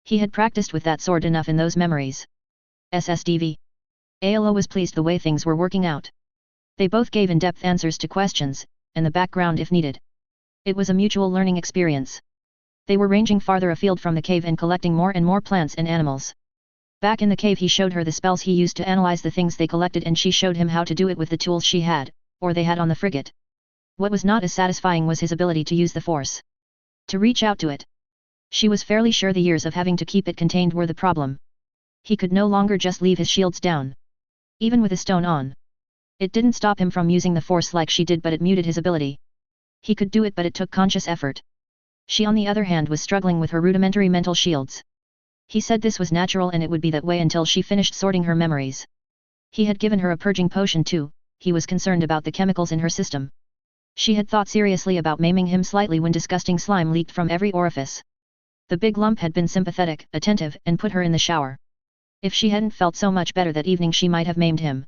He had practiced with that sword enough in those memories. SSDV. Ayla was pleased the way things were working out. They both gave in-depth answers to questions, and the background if needed. It was a mutual learning experience. They were ranging farther afield from the cave and collecting more and more plants and animals. Back in the cave he showed her the spells he used to analyze the things they collected and she showed him how to do it with the tools she had, or they had on the frigate. What was not as satisfying was his ability to use the Force. To reach out to it. She was fairly sure the years of having to keep it contained were the problem. He could no longer just leave his shields down. Even with a stone on. It didn't stop him from using the Force like she did but it muted his ability. He could do it but it took conscious effort. She on the other hand was struggling with her rudimentary mental shields. He said this was natural and it would be that way until she finished sorting her memories. He had given her a purging potion too. He was concerned about the chemicals in her system. She had thought seriously about maiming him slightly when disgusting slime leaked from every orifice. The big lump had been sympathetic, attentive, and put her in the shower. If she hadn't felt so much better that evening she might have maimed him.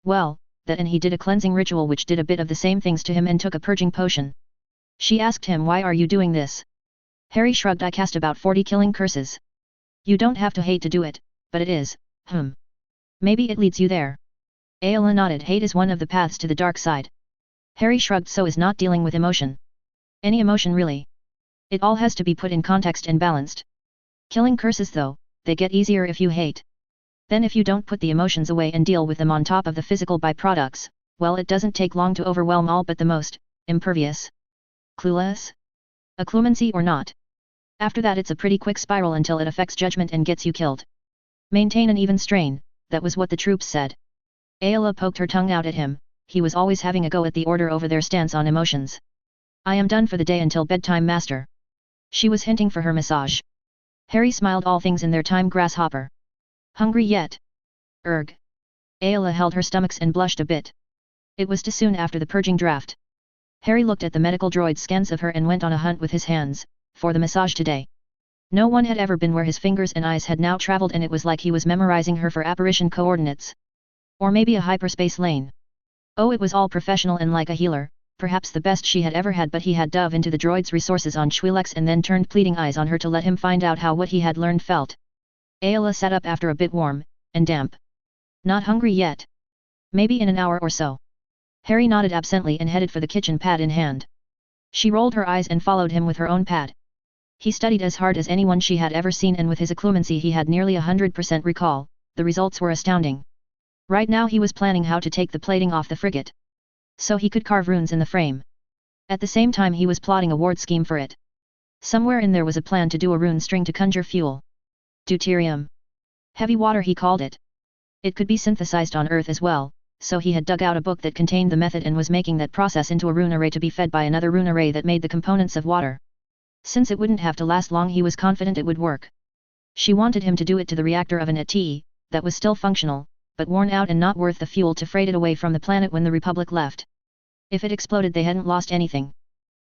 Well, that and he did a cleansing ritual which did a bit of the same things to him and took a purging potion. She asked him, why are you doing this? Harry shrugged. I cast about 40 killing curses. You don't have to hate to do it, but it is, Maybe it leads you there. Ayla nodded. Hate is one of the paths to the dark side. Harry shrugged. So is not dealing with emotion. Any emotion really. It all has to be put in context and balanced. Killing curses though, they get easier if you hate. Then if you don't put the emotions away and deal with them on top of the physical byproducts, well it doesn't take long to overwhelm all but the most impervious. Clueless? A clumancy or not. After that it's a pretty quick spiral until it affects judgment and gets you killed. Maintain an even strain, that was what the troops said. Ayla poked her tongue out at him. He was always having a go at the order over their stance on emotions. I am done for the day until bedtime, master. She was hinting for her massage. Harry smiled. All things in their time, grasshopper. Hungry yet? Erg. Ayla held her stomachs and blushed a bit. It was too soon after the purging draft. Harry looked at the medical droid's scans of her and went on a hunt with his hands, for the massage today. No one had ever been where his fingers and eyes had now traveled, and it was like he was memorizing her for apparition coordinates. Or maybe a hyperspace lane. Oh, it was all professional and like a healer, perhaps the best she had ever had, but he had dove into the droid's resources on Twi'leks and then turned pleading eyes on her to let him find out how what he had learned felt. Ayla sat up after a bit warm, and damp. Not hungry yet? Maybe in an hour or so. Harry nodded absently and headed for the kitchen, pad in hand. She rolled her eyes and followed him with her own pad. He studied as hard as anyone she had ever seen, and with his occlumency he had nearly 100% recall. The results were astounding. Right now he was planning how to take the plating off the frigate, so he could carve runes in the frame. At the same time he was plotting a ward scheme for it. Somewhere in there was a plan to do a rune string to conjure fuel. Deuterium. Heavy water he called it. It could be synthesized on Earth as well, so he had dug out a book that contained the method and was making that process into a rune array to be fed by another rune array that made the components of water. Since it wouldn't have to last long, he was confident it would work. She wanted him to do it to the reactor of an AT, that was still functional, but worn out and not worth the fuel to freight it away from the planet when the Republic left. If it exploded they hadn't lost anything.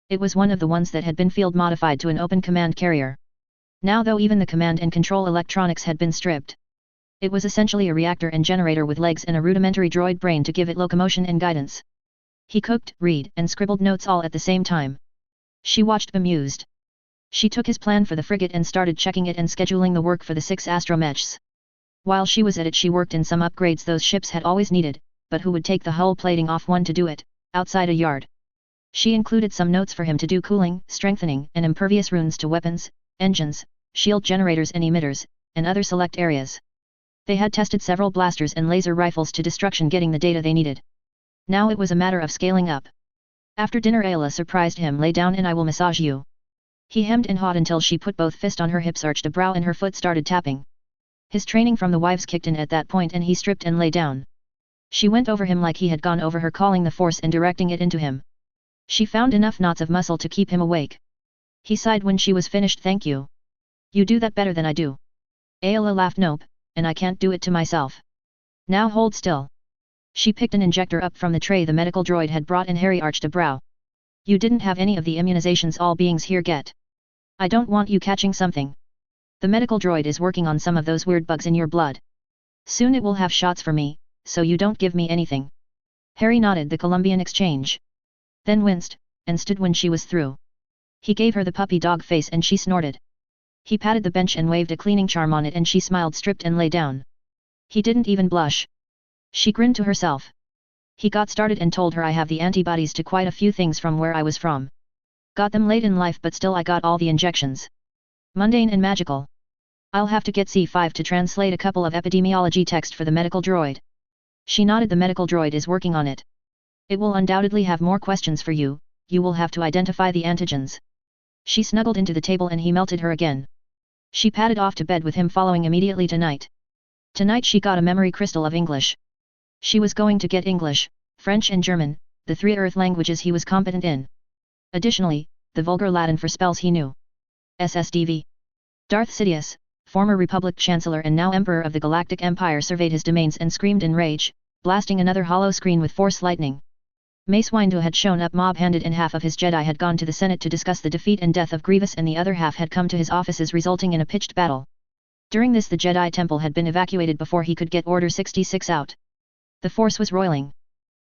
It was one of the ones that had been field modified to an open command carrier. Now though even the command and control electronics had been stripped. It was essentially a reactor and generator with legs and a rudimentary droid brain to give it locomotion and guidance. He cooked, read, and scribbled notes all at the same time. She watched bemused. She took his plan for the frigate and started checking it and scheduling the work for the 6 astromechs. While she was at it she worked in some upgrades those ships had always needed, but who would take the hull plating off one to do it, outside a yard. She included some notes for him to do cooling, strengthening, and impervious runes to weapons, engines, shield generators and emitters, and other select areas. They had tested several blasters and laser rifles to destruction, getting the data they needed. Now it was a matter of scaling up. After dinner Ayla surprised him. Lay down and I will massage you. He hemmed and hawed until she put both fists on her hips, arched a brow and her foot started tapping. His training from the wives kicked in at that point and he stripped and lay down. She went over him like he had gone over her, calling the force and directing it into him. She found enough knots of muscle to keep him awake. He sighed when she was finished. Thank you. You do that better than I do. Ayla laughed. Nope, and I can't do it to myself. Now hold still. She picked an injector up from the tray the medical droid had brought and Harry arched a brow. You didn't have any of the immunizations all beings here get. I don't want you catching something. The medical droid is working on some of those weird bugs in your blood. Soon it will have shots for me, so you don't give me anything. Harry nodded the Columbian exchange. Then winced, and stood when she was through. He gave her the puppy dog face and she snorted. He patted the bench and waved a cleaning charm on it and she smiled, stripped and lay down. He didn't even blush. She grinned to herself. He got started and told her I have the antibodies to quite a few things from where I was from. Got them late in life but still I got all the injections. Mundane and magical. I'll have to get C5 to translate a couple of epidemiology text for the medical droid. She nodded. The medical droid is working on it. It will undoubtedly have more questions for you, you will have to identify the antigens. She snuggled into the table and he melted her again. She padded off to bed with him, following immediately tonight. Tonight she got a memory crystal of English. She was going to get English, French and German, the 3 Earth languages he was competent in. Additionally, the vulgar Latin for spells he knew. SSDV. Darth Sidious, former Republic Chancellor and now Emperor of the Galactic Empire, surveyed his domains and screamed in rage, blasting another hollow screen with Force lightning. Mace Windu had shown up mob-handed and half of his Jedi had gone to the Senate to discuss the defeat and death of Grievous and the other half had come to his offices, resulting in a pitched battle. During this the Jedi Temple had been evacuated before he could get Order 66 out. The Force was roiling.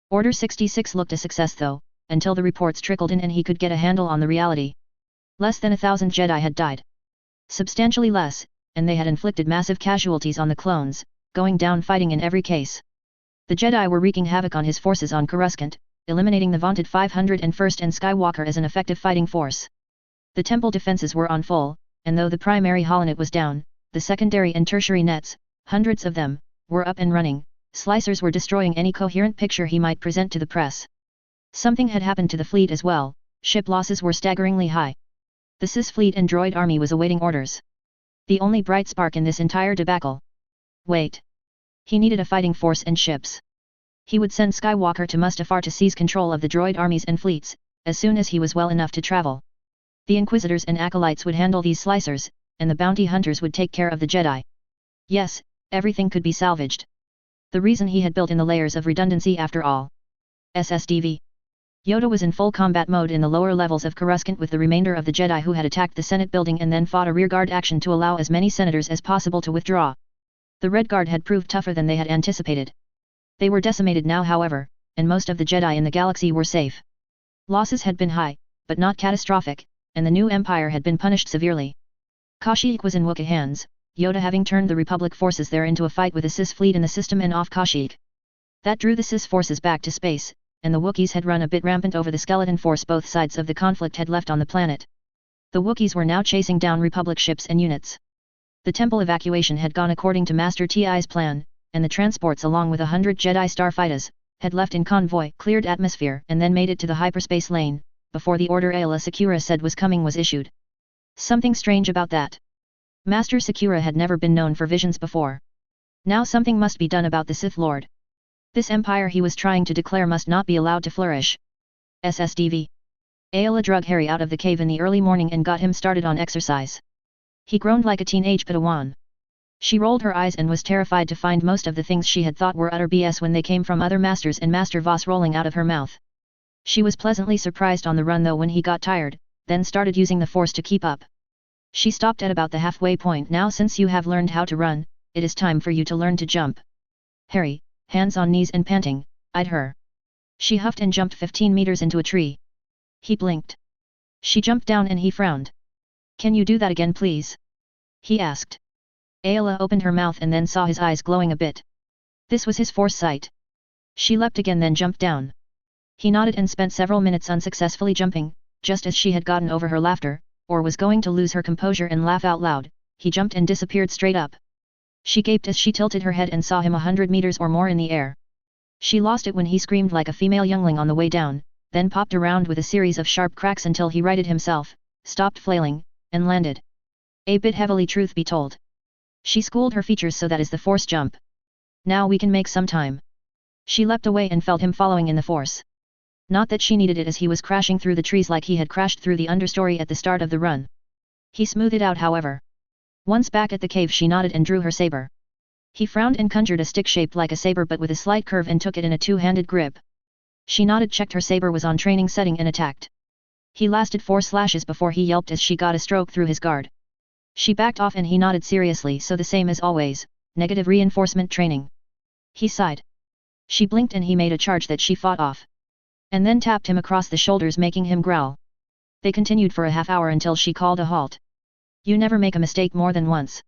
Order 66 looked a success though, until the reports trickled in and he could get a handle on the reality. Less than 1,000 Jedi had died. Substantially less, and they had inflicted massive casualties on the clones, going down fighting in every case. The Jedi were wreaking havoc on his forces on Coruscant, eliminating the vaunted 501st and Skywalker as an effective fighting force. The temple defenses were on full, and though the primary holonet was down, the secondary and tertiary nets, hundreds of them, were up and running. Slicers were destroying any coherent picture he might present to the press. Something had happened to the fleet as well. Ship losses were staggeringly high. The Cis fleet and droid army was awaiting orders. The only bright spark in this entire debacle. Wait. He needed a fighting force and ships. He would send Skywalker to Mustafar to seize control of the droid armies and fleets, as soon as he was well enough to travel. The Inquisitors and Acolytes would handle these slicers, and the bounty hunters would take care of the Jedi. Yes, everything could be salvaged. The reason he had built in the layers of redundancy after all. SSDV. Yoda was in full combat mode in the lower levels of Coruscant with the remainder of the Jedi who had attacked the Senate building and then fought a rearguard action to allow as many senators as possible to withdraw. The Red Guard had proved tougher than they had anticipated. They were decimated now however, and most of the Jedi in the galaxy were safe. Losses had been high, but not catastrophic, and the new Empire had been punished severely. Kashyyyk was in Wookiee hands, Yoda having turned the Republic forces there into a fight with a Cis fleet in the system and off Kashyyyk. That drew the Cis forces back to space, and the Wookiees had run a bit rampant over the skeleton force both sides of the conflict had left on the planet. The Wookiees were now chasing down Republic ships and units. The temple evacuation had gone according to Master Ti's plan, and the transports along with 100 Jedi starfighters, had left in convoy, cleared atmosphere and then made it to the hyperspace lane, before the order Aayla Secura said was coming was issued. Something strange about that. Master Secura had never been known for visions before. Now something must be done about the Sith Lord. This empire he was trying to declare must not be allowed to flourish. SSDV. Aayla drug Harry out of the cave in the early morning and got him started on exercise. He groaned like a teenage Padawan. She rolled her eyes and was terrified to find most of the things she had thought were utter BS when they came from other masters and Master Voss rolling out of her mouth. She was pleasantly surprised on the run though when he got tired, then started using the force to keep up. She stopped at about the halfway point. Now since you have learned how to run, it is time for you to learn to jump. Harry, hands on knees and panting, eyed her. She huffed and jumped 15 meters into a tree. He blinked. She jumped down and he frowned. Can you do that again please? He asked. Aayla opened her mouth and then saw his eyes glowing a bit. This was his foresight. She leapt again then jumped down. He nodded and spent several minutes unsuccessfully jumping, just as she had gotten over her laughter, or was going to lose her composure and laugh out loud, he jumped and disappeared straight up. She gaped as she tilted her head and saw him 100 meters or more in the air. She lost it when he screamed like a female youngling on the way down, then popped around with a series of sharp cracks until he righted himself, stopped flailing, and landed. A bit heavily truth be told. She schooled her features so that is the force jump. Now we can make some time. She leapt away and felt him following in the force. Not that she needed it as he was crashing through the trees like he had crashed through the understory at the start of the run. He smoothed it out however. Once back at the cave she nodded and drew her saber. He frowned and conjured a stick shaped like a saber but with a slight curve and took it in a two-handed grip. She nodded, checked her saber was on training setting and attacked. He lasted 4 slashes before he yelped as she got a stroke through his guard. She backed off and he nodded seriously, so the same as always, negative reinforcement training. He sighed. She blinked and he made a charge that she fought off. And then tapped him across the shoulders making him growl. They continued for a half hour until she called a halt. You never make a mistake more than once.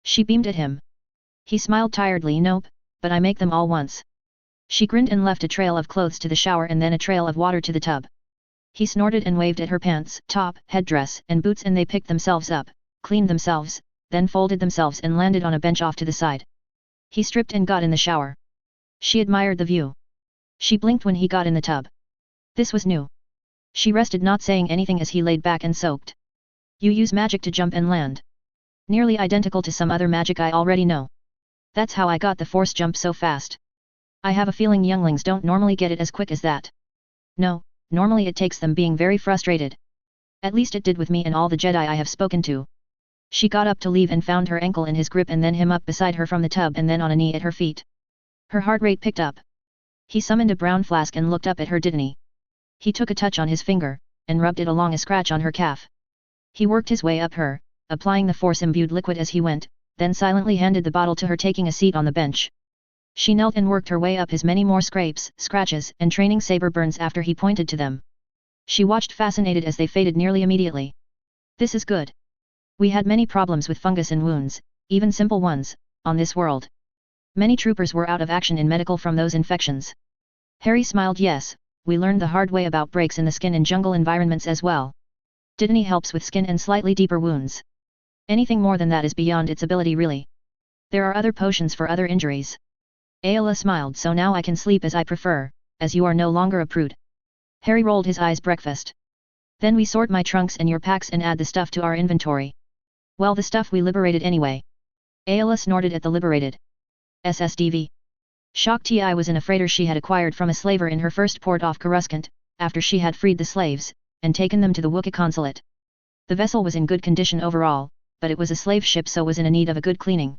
She beamed at him. He smiled tiredly. Nope, but I make them all once. She grinned and left a trail of clothes to the shower and then a trail of water to the tub. He snorted and waved at her pants, top, headdress, and boots and they picked themselves up, cleaned themselves, then folded themselves and landed on a bench off to the side. He stripped and got in the shower. She admired the view. She blinked when he got in the tub. This was new. She rested not saying anything as he laid back and soaked. You use magic to jump and land. Nearly identical to some other magic I already know. That's how I got the force jump so fast. I have a feeling younglings don't normally get it as quick as that. No, normally it takes them being very frustrated. At least it did with me and all the Jedi I have spoken to. She got up to leave and found her ankle in his grip and then him up beside her from the tub and then on a knee at her feet. Her heart rate picked up. He summoned a brown flask and looked up at her. Didn't he? He took a touch on his finger, and rubbed it along a scratch on her calf. He worked his way up her, applying the force-imbued liquid as he went, then silently handed the bottle to her taking a seat on the bench. She knelt and worked her way up his many more scrapes, scratches and training saber burns after he pointed to them. She watched fascinated as they faded nearly immediately. This is good. We had many problems with fungus and wounds, even simple ones, on this world. Many troopers were out of action in medical from those infections. Harry smiled. Yes, we learned the hard way about breaks in the skin in jungle environments as well. Didn't helps with skin and slightly deeper wounds. Anything more than that is beyond its ability really. There are other potions for other injuries. Aayla smiled. So now I can sleep as I prefer, as you are no longer a prude. Harry rolled his eyes. Breakfast. Then we sort my trunks and your packs and add the stuff to our inventory. Well, the stuff we liberated anyway. Aayla snorted at the liberated. SSDV. Shock Ti was in a freighter she had acquired from a slaver in her first port off Coruscant, after she had freed the slaves, and taken them to the Wookiee consulate. The vessel was in good condition overall, but it was a slave ship so was in a need of a good cleaning.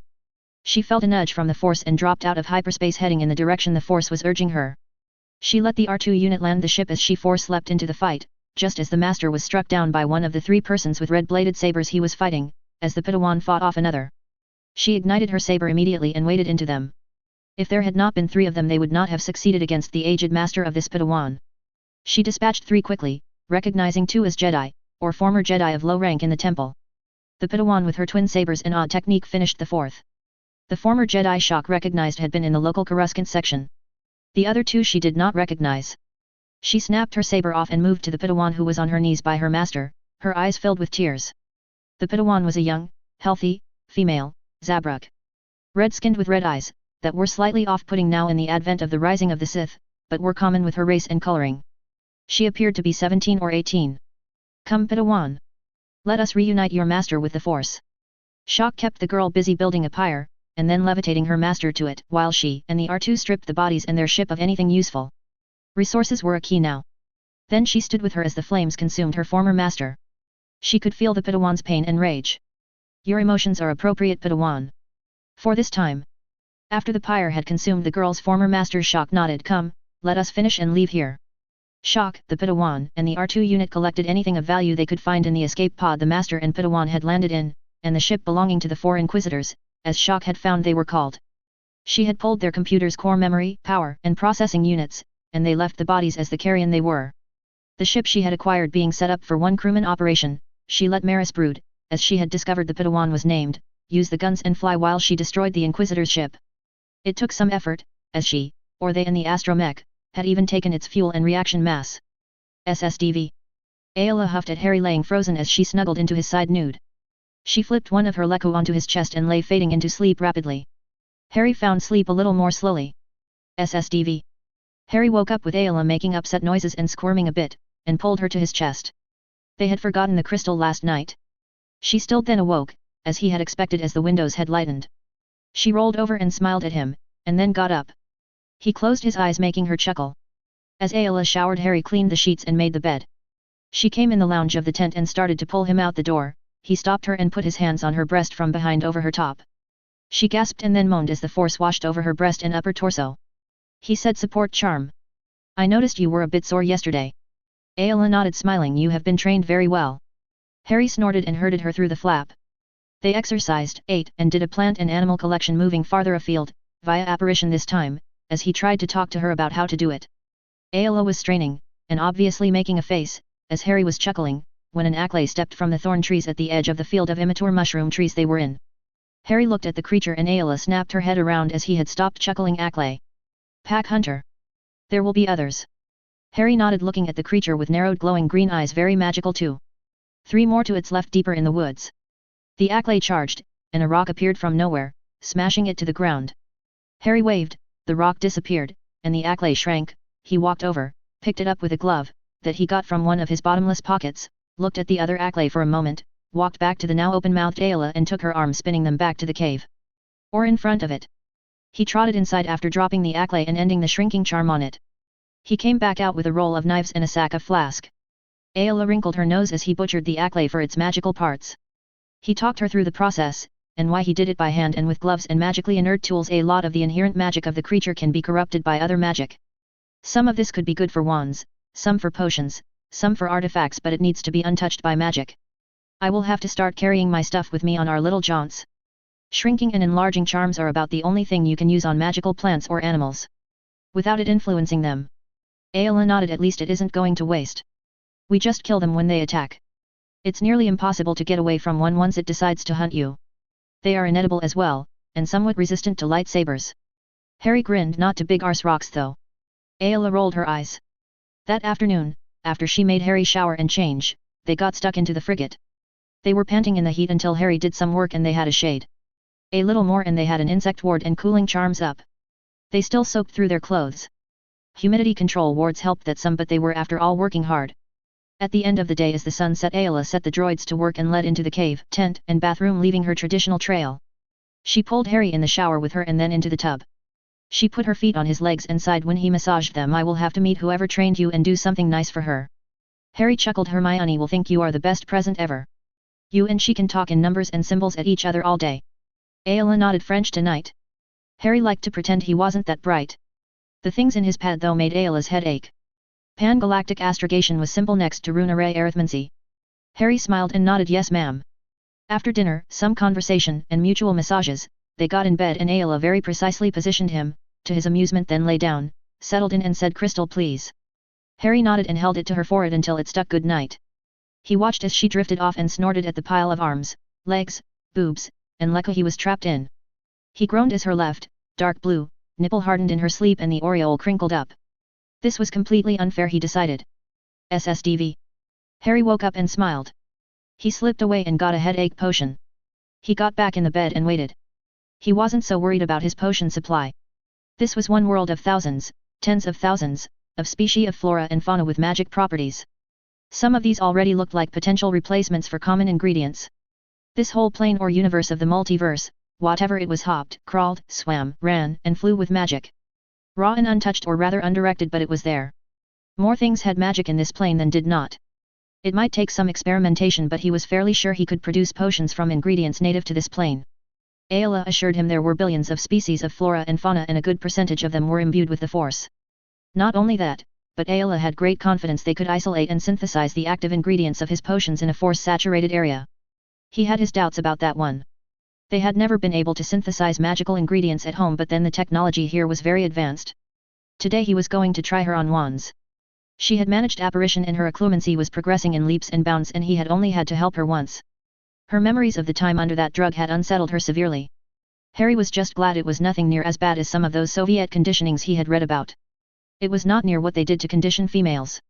She felt a nudge from the Force and dropped out of hyperspace heading in the direction the Force was urging her. She let the R2 unit land the ship as she Force leapt into the fight, just as the Master was struck down by one of the three persons with red-bladed sabers he was fighting, as the Padawan fought off another. She ignited her saber immediately and waded into them. If there had not been three of them they would not have succeeded against the aged master of this Padawan. She dispatched three quickly, recognizing two as Jedi, or former Jedi of low rank in the temple. The Padawan with her twin sabers and odd technique finished the fourth. The former Jedi Shock recognized had been in the local Coruscant section. The other two she did not recognize. She snapped her saber off and moved to the Padawan who was on her knees by her master, her eyes filled with tears. The Padawan was a young, healthy, female, Zabruk. Red-skinned with red eyes, that were slightly off-putting now in the advent of the rising of the Sith, but were common with her race and coloring. She appeared to be 17 or 18. Come Padawan. Let us reunite your master with the Force. Shock kept the girl busy building a pyre, and then levitating her master to it, while she and the R2 stripped the bodies and their ship of anything useful. Resources were a key now. Then she stood with her as the flames consumed her former master. She could feel the Padawan's pain and rage. Your emotions are appropriate, Padawan. For this time. After the pyre had consumed the girl's former master, Shock nodded. Come, let us finish and leave here. Shock, the Padawan, and the R2 unit collected anything of value they could find in the escape pod the master and Padawan had landed in, and the ship belonging to the four Inquisitors, as Shock had found they were called. She had pulled their computer's core memory, power, and processing units, and they left the bodies as the carrion they were. The ship she had acquired being set up for one crewman operation, she let Maris Brood, as she had discovered the Padawan was named, use the guns and fly while she destroyed the Inquisitor's ship. It took some effort, as she, or they and the astromech, had even taken its fuel and reaction mass. SSDV. Ayla huffed at Harry laying frozen as she snuggled into his side nude. She flipped one of her leku onto his chest and lay fading into sleep rapidly. Harry found sleep a little more slowly. SSDV. Harry woke up with Ayla making upset noises and squirming a bit, and pulled her to his chest. They had forgotten the crystal last night. She still then awoke, as he had expected as the windows had lightened. She rolled over and smiled at him, and then got up. He closed his eyes making her chuckle. As Ayla showered, Harry cleaned the sheets and made the bed. She came in the lounge of the tent and started to pull him out the door. He stopped her and put his hands on her breast from behind over her top. She gasped and then moaned as the Force washed over her breast and upper torso. He said, support charm. I noticed you were a bit sore yesterday. Ayla nodded smiling. You have been trained very well. Harry snorted and herded her through the flap. They exercised, ate, and did a plant and animal collection, moving farther afield, via apparition this time, as he tried to talk to her about how to do it. Ayla was straining, and obviously making a face, as Harry was chuckling, when an Acklay stepped from the thorn trees at the edge of the field of immature mushroom trees they were in. Harry looked at the creature and Ayla snapped her head around as he had stopped chuckling. Acklay. Pack hunter. There will be others. Harry nodded, looking at the creature with narrowed glowing green eyes. Very magical too. 3 more to its left deeper in the woods. The Acklay charged, and a rock appeared from nowhere, smashing it to the ground. Harry waved, the rock disappeared, and the Acklay shrank. He walked over, picked it up with a glove that he got from one of his bottomless pockets, looked at the other Acklay for a moment, walked back to the now open-mouthed Ayla and took her arm, spinning them back to the cave. Or in front of it. He trotted inside after dropping the Acklay and ending the shrinking charm on it. He came back out with a roll of knives and a sack of flask. Ayla wrinkled her nose as he butchered the Acklay for its magical parts. He talked her through the process, and why he did it by hand and with gloves and magically inert tools. A lot of the inherent magic of the creature can be corrupted by other magic. Some of this could be good for wands, some for potions, some for artifacts, but it needs to be untouched by magic. I will have to start carrying my stuff with me on our little jaunts. Shrinking and enlarging charms are about the only thing you can use on magical plants or animals. Without it influencing them. Ayla nodded. At least it isn't going to waste. We just kill them when they attack. It's nearly impossible to get away from one once it decides to hunt you. They are inedible as well, and somewhat resistant to lightsabers. Harry grinned. Not to big arse rocks though. Ayla rolled her eyes. That afternoon, after she made Harry shower and change, they got stuck into the frigate. They were panting in the heat until Harry did some work and they had a shade. A little more and they had an insect ward and cooling charms up. They still soaked through their clothes. Humidity control wards helped that some, but they were after all working hard. At the end of the day, as the sun set, Ayla set the droids to work and led into the cave, tent, and bathroom, leaving her traditional trail. She pulled Harry in the shower with her and then into the tub. She put her feet on his legs and sighed when he massaged them. I will have to meet whoever trained you and do something nice for her. Harry chuckled. Hermione will think you are the best present ever. You and she can talk in numbers and symbols at each other all day. Ayala nodded French tonight. Harry liked to pretend he wasn't that bright. The things in his pad though made Ayala's head ache. Pan-galactic astrogation was simple next to rune array arithmancy. Harry smiled and nodded yes ma'am. After dinner, some conversation and mutual massages, they got in bed and Ayala very precisely positioned him, to his amusement then lay down, settled in and said crystal please. Harry nodded and held it to her forehead until it stuck good night. He watched as she drifted off and snorted at the pile of arms, legs, boobs, and leco he was trapped in. He groaned as her left, dark blue, nipple hardened in her sleep and the aureole crinkled up. This was completely unfair he decided. SSDV. Harry woke up and smiled. He slipped away and got a headache potion. He got back in the bed and waited. He wasn't so worried about his potion supply. This was one world of thousands, tens of thousands, of species of flora and fauna with magic properties. Some of these already looked like potential replacements for common ingredients. This whole plane or universe of the multiverse, whatever it was hopped, crawled, swam, ran, and flew with magic. Raw and untouched or rather undirected but it was there. More things had magic in this plane than did not. It might take some experimentation but he was fairly sure he could produce potions from ingredients native to this plane. Ayala assured him there were billions of species of flora and fauna and a good percentage of them were imbued with the Force. Not only that, but Ayala had great confidence they could isolate and synthesize the active ingredients of his potions in a Force-saturated area. He had his doubts about that one. They had never been able to synthesize magical ingredients at home but then the technology here was very advanced. Today he was going to try her on wands. She had managed apparition and her occlumency was progressing in leaps and bounds and he had only had to help her once. Her memories of the time under that drug had unsettled her severely. Harry was just glad it was nothing near as bad as some of those Soviet conditionings he had read about. It was not near what they did to condition females.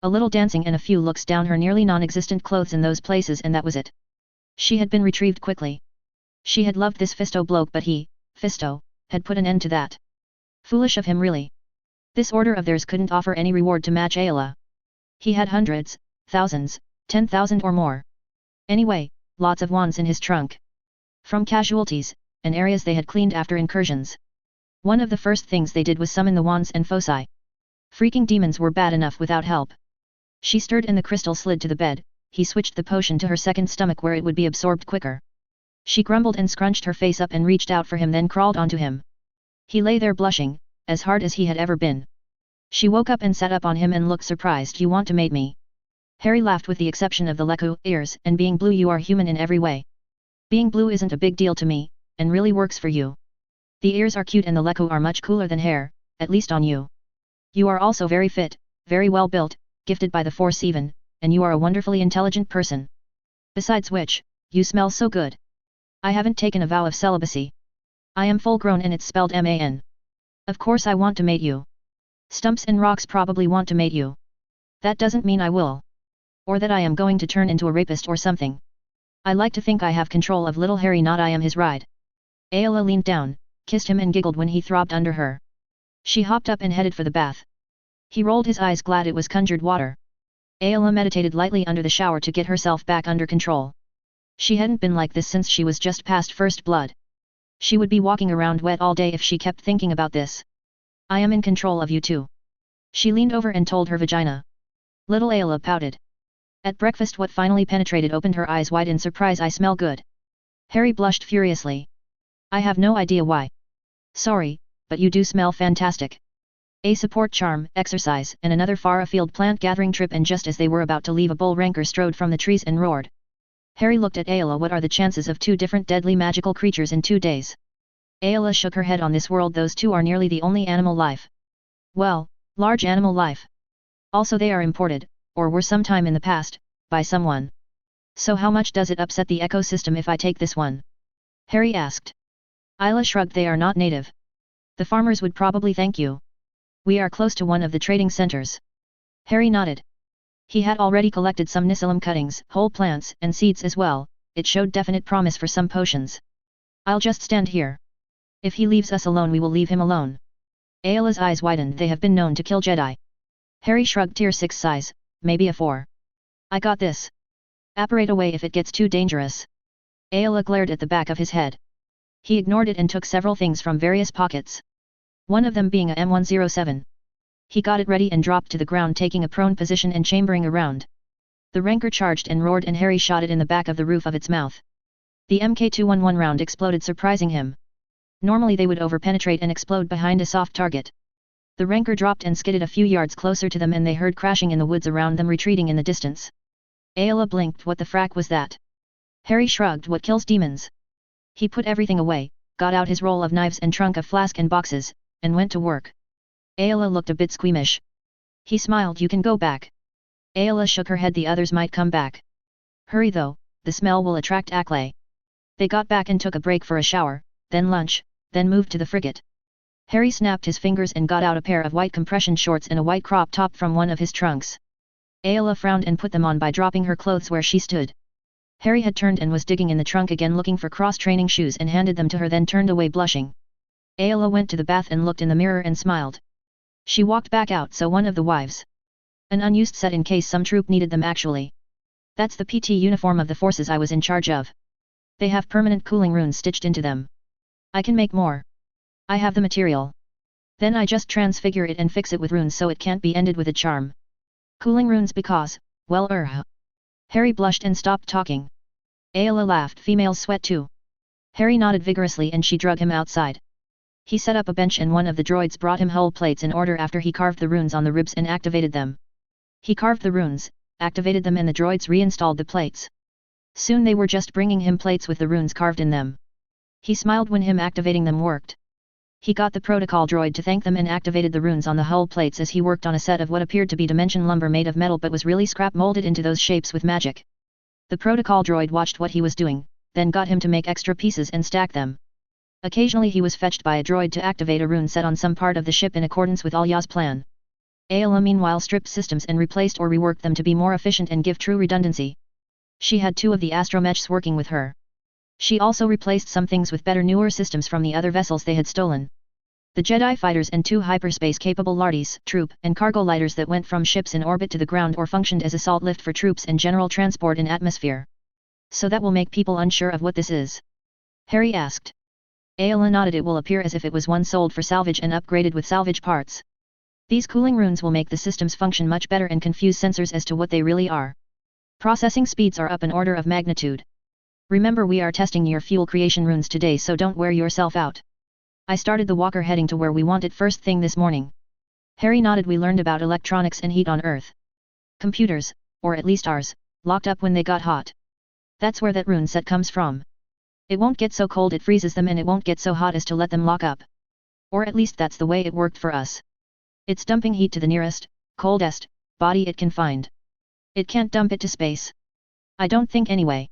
A little dancing and a few looks down her nearly non-existent clothes in those places and that was it. She had been retrieved quickly. She had loved this Fisto bloke but he, Fisto, had put an end to that. Foolish of him really. This order of theirs couldn't offer any reward to match Ayala. He had hundreds, thousands, 10,000 or more. Anyway, lots of wands in his trunk. From casualties, and areas they had cleaned after incursions. One of the first things they did was summon the wands and foci. Freaking demons were bad enough without help. She stirred and the crystal slid to the bed, he switched the potion to her second stomach where it would be absorbed quicker. She grumbled and scrunched her face up and reached out for him then crawled onto him. He lay there blushing, as hard as he had ever been. She woke up and sat up on him and looked surprised. You want to mate me? Harry laughed with the exception of the leku, ears, and being blue you are human in every way. Being blue isn't a big deal to me, and really works for you. The ears are cute and the leku are much cooler than hair, at least on you. You are also very fit, very well built, gifted by the Force even, and you are a wonderfully intelligent person. Besides which, you smell so good. I haven't taken a vow of celibacy. I am full grown and it's spelled MAN. Of course I want to mate you. Stumps and rocks probably want to mate you. That doesn't mean I will. Or that I am going to turn into a rapist or something. I like to think I have control of little Harry, not I am his ride. Ayala leaned down, kissed him and giggled when he throbbed under her. She hopped up and headed for the bath. He rolled his eyes glad it was conjured water. Ayala meditated lightly under the shower to get herself back under control. She hadn't been like this since she was just past first blood. She would be walking around wet all day if she kept thinking about this. I am in control of you too. She leaned over and told her vagina. Little Ayala pouted. At breakfast what finally penetrated opened her eyes wide in surprise. I smell good. Harry blushed furiously. I have no idea why. Sorry, but you do smell fantastic. A support charm, exercise, and another far-afield plant gathering trip, and just as they were about to leave a bull ranker strode from the trees and roared. Harry looked at Ayala. What are the chances of 2 different deadly magical creatures in 2 days? Ayala shook her head. On this world those 2 are nearly the only animal life. Well, large animal life. Also they are imported, or were sometime in the past, by someone. So how much does it upset the ecosystem if I take this one? Harry asked. Ayala shrugged. They are not native. The farmers would probably thank you. We are close to one of the trading centers. Harry nodded. He had already collected some Nissalum cuttings, whole plants, and seeds as well. It showed definite promise for some potions. I'll just stand here. If he leaves us alone we will leave him alone. Ayala's eyes widened. They have been known to kill Jedi. Harry shrugged. Tier 6 size, maybe a 4. I got this. Apparate away if it gets too dangerous. Ayala glared at the back of his head. He ignored it and took several things from various pockets. One of them being a M107. He got it ready and dropped to the ground, taking a prone position and chambering around. The ranker charged and roared and Harry shot it in the back of the roof of its mouth. The Mk211 round exploded, surprising him. Normally they would overpenetrate and explode behind a soft target. The Rancor dropped and skidded a few yards closer to them, and they heard crashing in the woods around them, retreating in the distance. Ayla blinked. What the frack was that? Harry shrugged. What kills demons? He put everything away, got out his roll of knives and trunk of flask and boxes, and went to work. Ayla looked a bit squeamish. He smiled. You can go back. Ayla shook her head. The others might come back. Hurry though, the smell will attract Acklay. They got back and took a break for a shower, then lunch, then moved to the frigate. Harry snapped his fingers and got out a pair of white compression shorts and a white crop top from one of his trunks. Ayla frowned and put them on by dropping her clothes where she stood. Harry had turned and was digging in the trunk again looking for cross-training shoes and handed them to her, then turned away blushing. Ayla went to the bath and looked in the mirror and smiled. She walked back out. So one of the wives. An unused set in case some troop needed them actually. That's the PT uniform of the forces I was in charge of. They have permanent cooling runes stitched into them. I can make more. I have the material. Then I just transfigure it and fix it with runes so it can't be ended with a charm. Cooling runes because, well Harry blushed and stopped talking. Ayla laughed. Females sweat too. Harry nodded vigorously and she dragged him outside. He set up a bench and one of the droids brought him hull plates in order after he carved the runes on the ribs and activated them. He carved the runes, activated them, and the droids reinstalled the plates. Soon they were just bringing him plates with the runes carved in them. He smiled when him activating them worked. He got the protocol droid to thank them and activated the runes on the hull plates as he worked on a set of what appeared to be dimension lumber made of metal but was really scrap molded into those shapes with magic. The protocol droid watched what he was doing, then got him to make extra pieces and stack them. Occasionally he was fetched by a droid to activate a rune set on some part of the ship in accordance with Alya's plan. Ayla meanwhile stripped systems and replaced or reworked them to be more efficient and give true redundancy. She had 2 of the astromechs working with her. She also replaced some things with better newer systems from the other vessels they had stolen. The Jedi fighters and 2 hyperspace-capable Lardies, troop, and cargo lighters that went from ships in orbit to the ground or functioned as assault lift for troops and general transport in atmosphere. So that will make people unsure of what this is? Harry asked. Ayla nodded. It will appear as if it was one sold for salvage and upgraded with salvage parts. These cooling runes will make the systems function much better and confuse sensors as to what they really are. Processing speeds are up an order of magnitude. Remember, we are testing your fuel creation runes today, so don't wear yourself out. I started the walker heading to where we want it first thing this morning. Harry nodded. We learned about electronics and heat on Earth. Computers, or at least ours, locked up when they got hot. That's where that rune set comes from. It won't get so cold it freezes them, and it won't get so hot as to let them lock up. Or at least that's the way it worked for us. It's dumping heat to the nearest, coldest, body it can find. It can't dump it to space. I don't think anyway.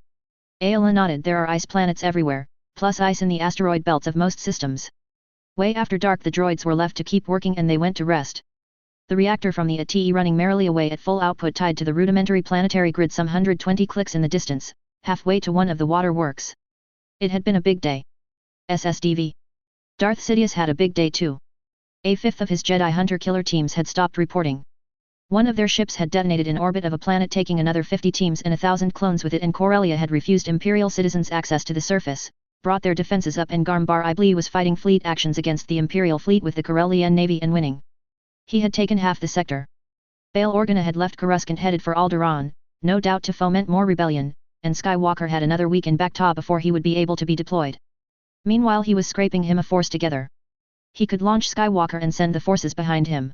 Ayla nodded. There are ice planets everywhere, plus ice in the asteroid belts of most systems. Way after dark the droids were left to keep working and they went to rest. The reactor from the ATE running merrily away at full output tied to the rudimentary planetary grid some 120 clicks in the distance, halfway to one of the water works. It had been a big day. SSDV. Darth Sidious had a big day too. A fifth of his Jedi hunter-killer teams had stopped reporting. One of their ships had detonated in orbit of a planet, taking another 50 teams and 1,000 clones with it, and Corellia had refused Imperial citizens access to the surface, brought their defenses up, and Garmbar Iblee was fighting fleet actions against the Imperial fleet with the Corellian Navy and winning. He had taken half the sector. Bail Organa had left Coruscant headed for Alderaan, no doubt to foment more rebellion, and Skywalker had another week in Bacta before he would be able to be deployed. Meanwhile he was scraping him a force together. He could launch Skywalker and send the forces behind him.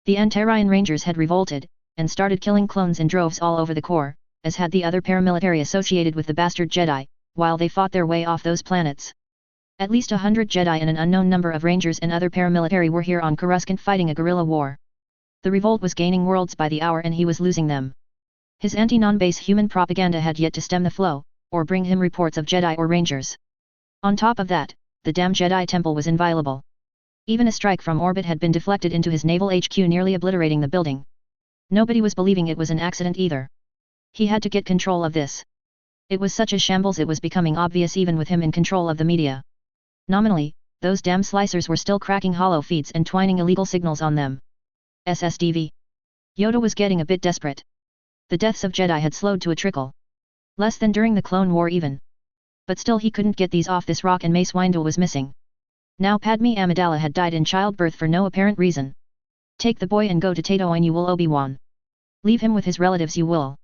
The Antarian Rangers had revolted, and started killing clones in droves all over the core, as had the other paramilitary associated with the bastard Jedi, while they fought their way off those planets. At least 100 Jedi and an unknown number of Rangers and other paramilitary were here on Coruscant fighting a guerrilla war. The revolt was gaining worlds by the hour and he was losing them. His anti-non-base human propaganda had yet to stem the flow, or bring him reports of Jedi or Rangers. On top of that, the damn Jedi temple was inviolable. Even a strike from orbit had been deflected into his naval HQ, nearly obliterating the building. Nobody was believing it was an accident either. He had to get control of this. It was such a shambles it was becoming obvious even with him in control of the media. Nominally, those damn slicers were still cracking hollow feeds and twining illegal signals on them. SSDV. Yoda was getting a bit desperate. The deaths of Jedi had slowed to a trickle. Less than during the Clone War even. But still he couldn't get these off this rock, and Mace Windu was missing. Now Padme Amidala had died in childbirth for no apparent reason. Take the boy and go to Tatooine, you will, Obi-Wan. Leave him with his relatives, you will.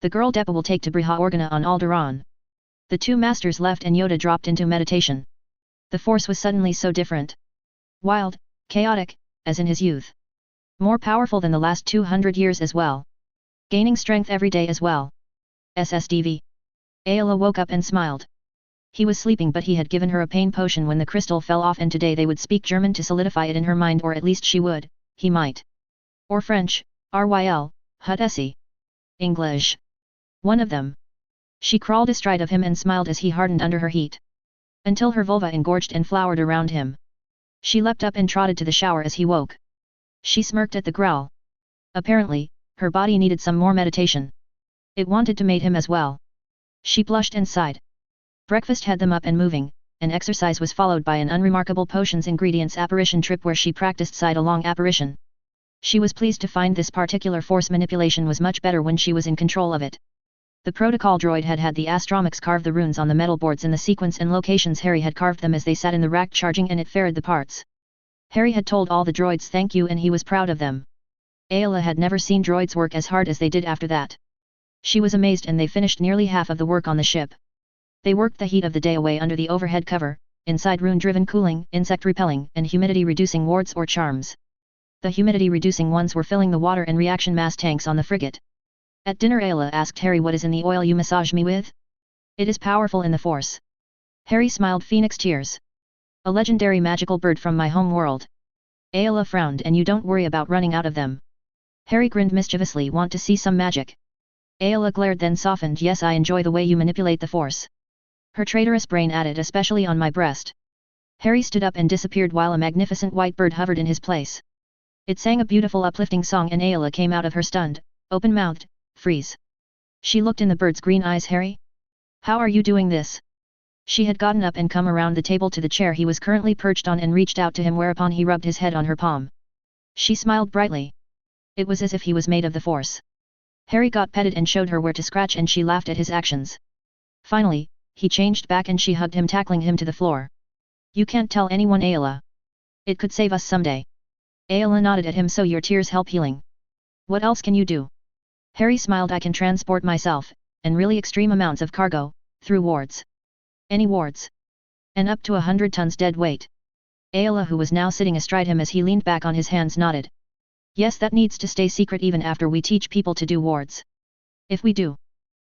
The girl Depa will take to Briha Organa on Alderaan. The two masters left and Yoda dropped into meditation. The Force was suddenly so different. Wild, chaotic, as in his youth. More powerful than the last 200 years as well. Gaining strength every day as well. SSDV. Ayla woke up and smiled. He was sleeping but he had given her a pain potion when the crystal fell off and today they would speak German to solidify it in her mind or at least she would, he might. Or French, RYL, Hut Essie. English. One of them. She crawled astride of him and smiled as he hardened under her heat. Until her vulva engorged and flowered around him. She leapt up and trotted to the shower as he woke. She smirked at the growl. Apparently, her body needed some more meditation. It wanted to mate him as well. She blushed and sighed. Breakfast had them up and moving, and exercise was followed by an unremarkable potions ingredients apparition trip where she practiced side-along apparition. She was pleased to find this particular force manipulation was much better when she was in control of it. The protocol droid had had the astromechs carve the runes on the metal boards in the sequence and locations Harry had carved them as they sat in the rack charging and it ferried the parts. Harry had told all the droids thank you and he was proud of them. Ayla had never seen droids work as hard as they did after that. She was amazed and they finished nearly half of the work on the ship. They worked the heat of the day away under the overhead cover, inside rune-driven cooling, insect-repelling, and humidity-reducing wards or charms. The humidity-reducing ones were filling the water and reaction mass tanks on the frigate. At dinner Ayla asked Harry what is in the oil you massage me with? It is powerful in the Force. Harry smiled phoenix tears. A legendary magical bird from my home world. Ayla frowned and you don't worry about running out of them. Harry grinned mischievously want to see some magic. Ayla glared then softened yes I enjoy the way you manipulate the Force. Her traitorous brain added especially on my breast. Harry stood up and disappeared while a magnificent white bird hovered in his place. It sang a beautiful uplifting song and Ayla came out of her stunned, open-mouthed, freeze. She looked in the bird's green eyes Harry? How are you doing this? She had gotten up and come around the table to the chair he was currently perched on and reached out to him whereupon he rubbed his head on her palm. She smiled brightly. It was as if he was made of the Force. Harry got petted and showed her where to scratch and she laughed at his actions. Finally, he changed back and she hugged him tackling him to the floor. You can't tell anyone Ayla. It could save us someday. Ayla nodded at him so your tears help healing. What else can you do? Harry smiled I can transport myself, and really extreme amounts of cargo, through wards. Any wards? And up to 100 tons dead weight. Ayla who was now sitting astride him as he leaned back on his hands nodded. Yes that needs to stay secret even after we teach people to do wards. If we do.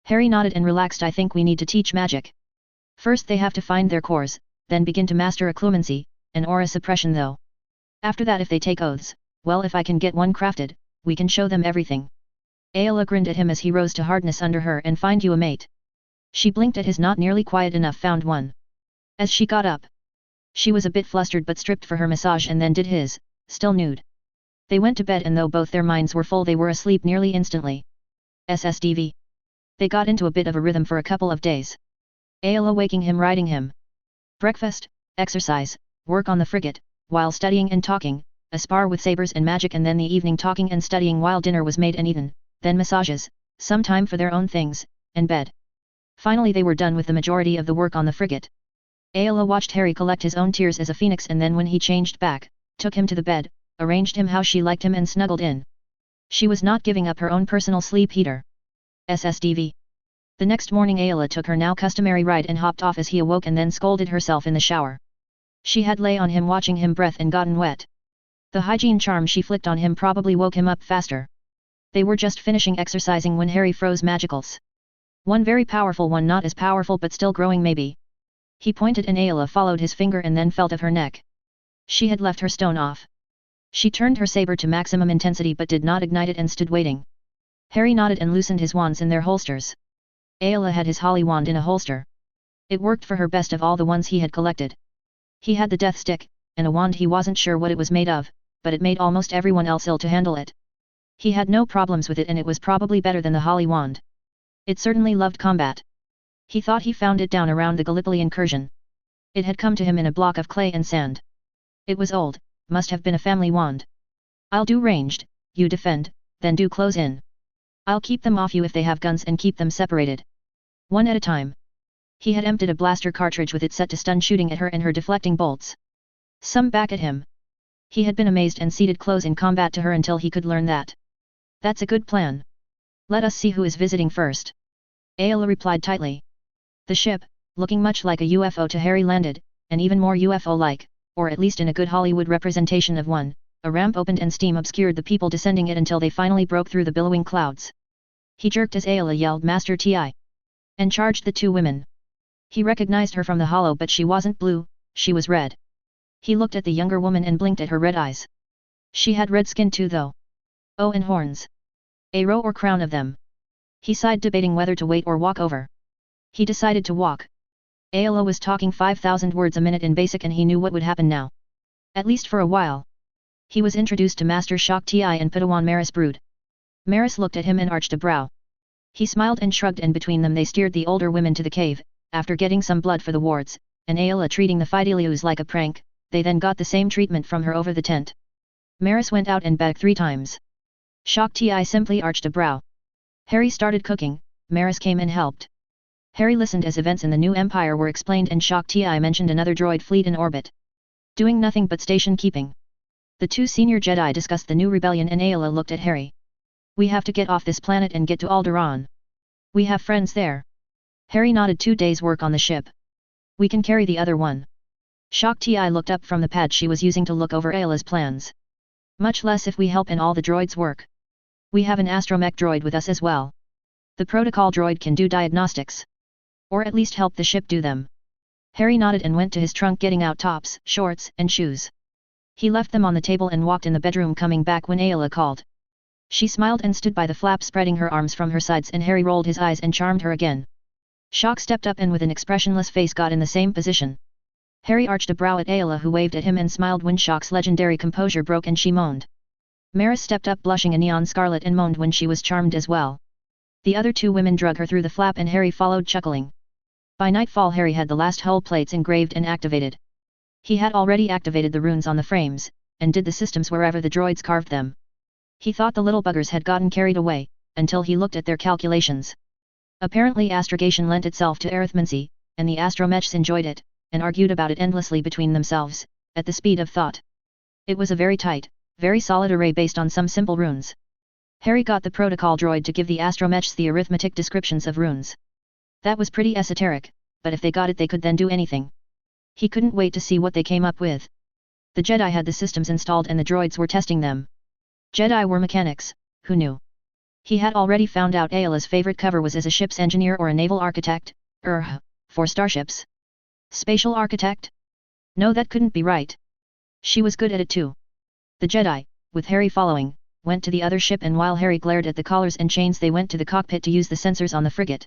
Harry nodded and relaxed I think we need to teach magic. First they have to find their cores, then begin to master occlumency, and aura suppression though. After that if they take oaths, well if I can get one crafted, we can show them everything. Ayla grinned at him as he rose to hardness under her and find you a mate. She blinked at his not nearly quiet enough found one. As she got up. She was a bit flustered but stripped for her massage and then did his, still nude. They went to bed and though both their minds were full they were asleep nearly instantly. SSDV. They got into a bit of a rhythm for a couple of days. Ayla waking him riding him. Breakfast, exercise, work on the frigate, while studying and talking, a spar with sabers and magic and then the evening talking and studying while dinner was made and eaten, then massages, some time for their own things, and bed. Finally they were done with the majority of the work on the frigate. Ayla watched Harry collect his own tears as a phoenix and then when he changed back, took him to the bed, arranged him how she liked him and snuggled in. She was not giving up her own personal sleep heater. SSDV. The next morning Ayla took her now customary ride and hopped off as he awoke and then scolded herself in the shower. She had lay on him watching him breath and gotten wet. The hygiene charm she flicked on him probably woke him up faster. They were just finishing exercising when Harry froze magicals. One very powerful one not as powerful but still growing maybe. He pointed and Ayla followed his finger and then felt of her neck. She had left her stone off. She turned her saber to maximum intensity but did not ignite it and stood waiting. Harry nodded and loosened his wands in their holsters. Ayla had his holly wand in a holster. It worked for her best of all the ones he had collected. He had the death stick, and a wand he wasn't sure what it was made of, but it made almost everyone else ill to handle it. He had no problems with it and it was probably better than the holly wand. It certainly loved combat. He thought he found it down around the Gallipoli incursion. It had come to him in a block of clay and sand. It was old, must have been a family wand. I'll do ranged, you defend, then do close in. I'll keep them off you if they have guns and keep them separated. One at a time. He had emptied a blaster cartridge with it set to stun shooting at her and her deflecting bolts. Some back at him. He had been amazed and ceded close in combat to her until he could learn that. That's a good plan. Let us see who is visiting first. Ayla replied tightly. The ship, looking much like a UFO to Harry, landed, and even more UFO-like, or at least in a good Hollywood representation of one. A ramp opened and steam obscured the people descending it until they finally broke through the billowing clouds. He jerked as Ayla yelled Master Ti, and charged the two women. He recognized her from the hollow, but she wasn't blue, she was red. He looked at the younger woman and blinked at her red eyes. She had red skin too though. Oh, and horns. A row or crown of them. He sighed, debating whether to wait or walk over. He decided to walk. Ayla was talking 5,000 words a minute in basic and he knew what would happen now. At least for a while. He was introduced to Master Shock Ti and Padawan Maris Brood. Maris looked at him and arched a brow. He smiled and shrugged, and between them they steered the older women to the cave, after getting some blood for the wards, and Ayla treating the Fidelius like a prank. They then got the same treatment from her over the tent. Maris went out and back 3 times. Shock Ti simply arched a brow. Harry started cooking, Maris came and helped. Harry listened as events in the new empire were explained and Shock Ti mentioned another droid fleet in orbit. Doing nothing but station keeping. The 2 senior Jedi discussed the new rebellion and Ayla looked at Harry. We have to get off this planet and get to Alderaan. We have friends there. Harry nodded. 2 days' work on the ship. We can carry the other one. Shock Ti looked up from the pad she was using to look over Ayla's plans. Much less if we help in all the droids' work. We have an astromech droid with us as well. The protocol droid can do diagnostics. Or at least help the ship do them. Harry nodded and went to his trunk, getting out tops, shorts, and shoes. He left them on the table and walked in the bedroom, coming back when Ayla called. She smiled and stood by the flap, spreading her arms from her sides, and Harry rolled his eyes and charmed her again. Shock stepped up and with an expressionless face got in the same position. Harry arched a brow at Ayla, who waved at him and smiled when Shock's legendary composure broke and she moaned. Maris stepped up blushing a neon scarlet and moaned when she was charmed as well. The other 2 women drug her through the flap and Harry followed chuckling. By nightfall Harry had the last hull plates engraved and activated. He had already activated the runes on the frames, and did the systems wherever the droids carved them. He thought the little buggers had gotten carried away, until he looked at their calculations. Apparently astrogation lent itself to arithmancy, and the astromechs enjoyed it, and argued about it endlessly between themselves, at the speed of thought. It was a very tight, very solid array based on some simple runes. Harry got the protocol droid to give the astromechs the arithmetic descriptions of runes. That was pretty esoteric, but if they got it they could then do anything. He couldn't wait to see what they came up with. The Jedi had the systems installed and the droids were testing them. Jedi were mechanics, who knew? He had already found out Ayla's favorite cover was as a ship's engineer or a naval architect, for starships. Spatial architect? No, that couldn't be right. She was good at it too. The Jedi, with Harry following, went to the other ship, and while Harry glared at the collars and chains they went to the cockpit to use the sensors on the frigate.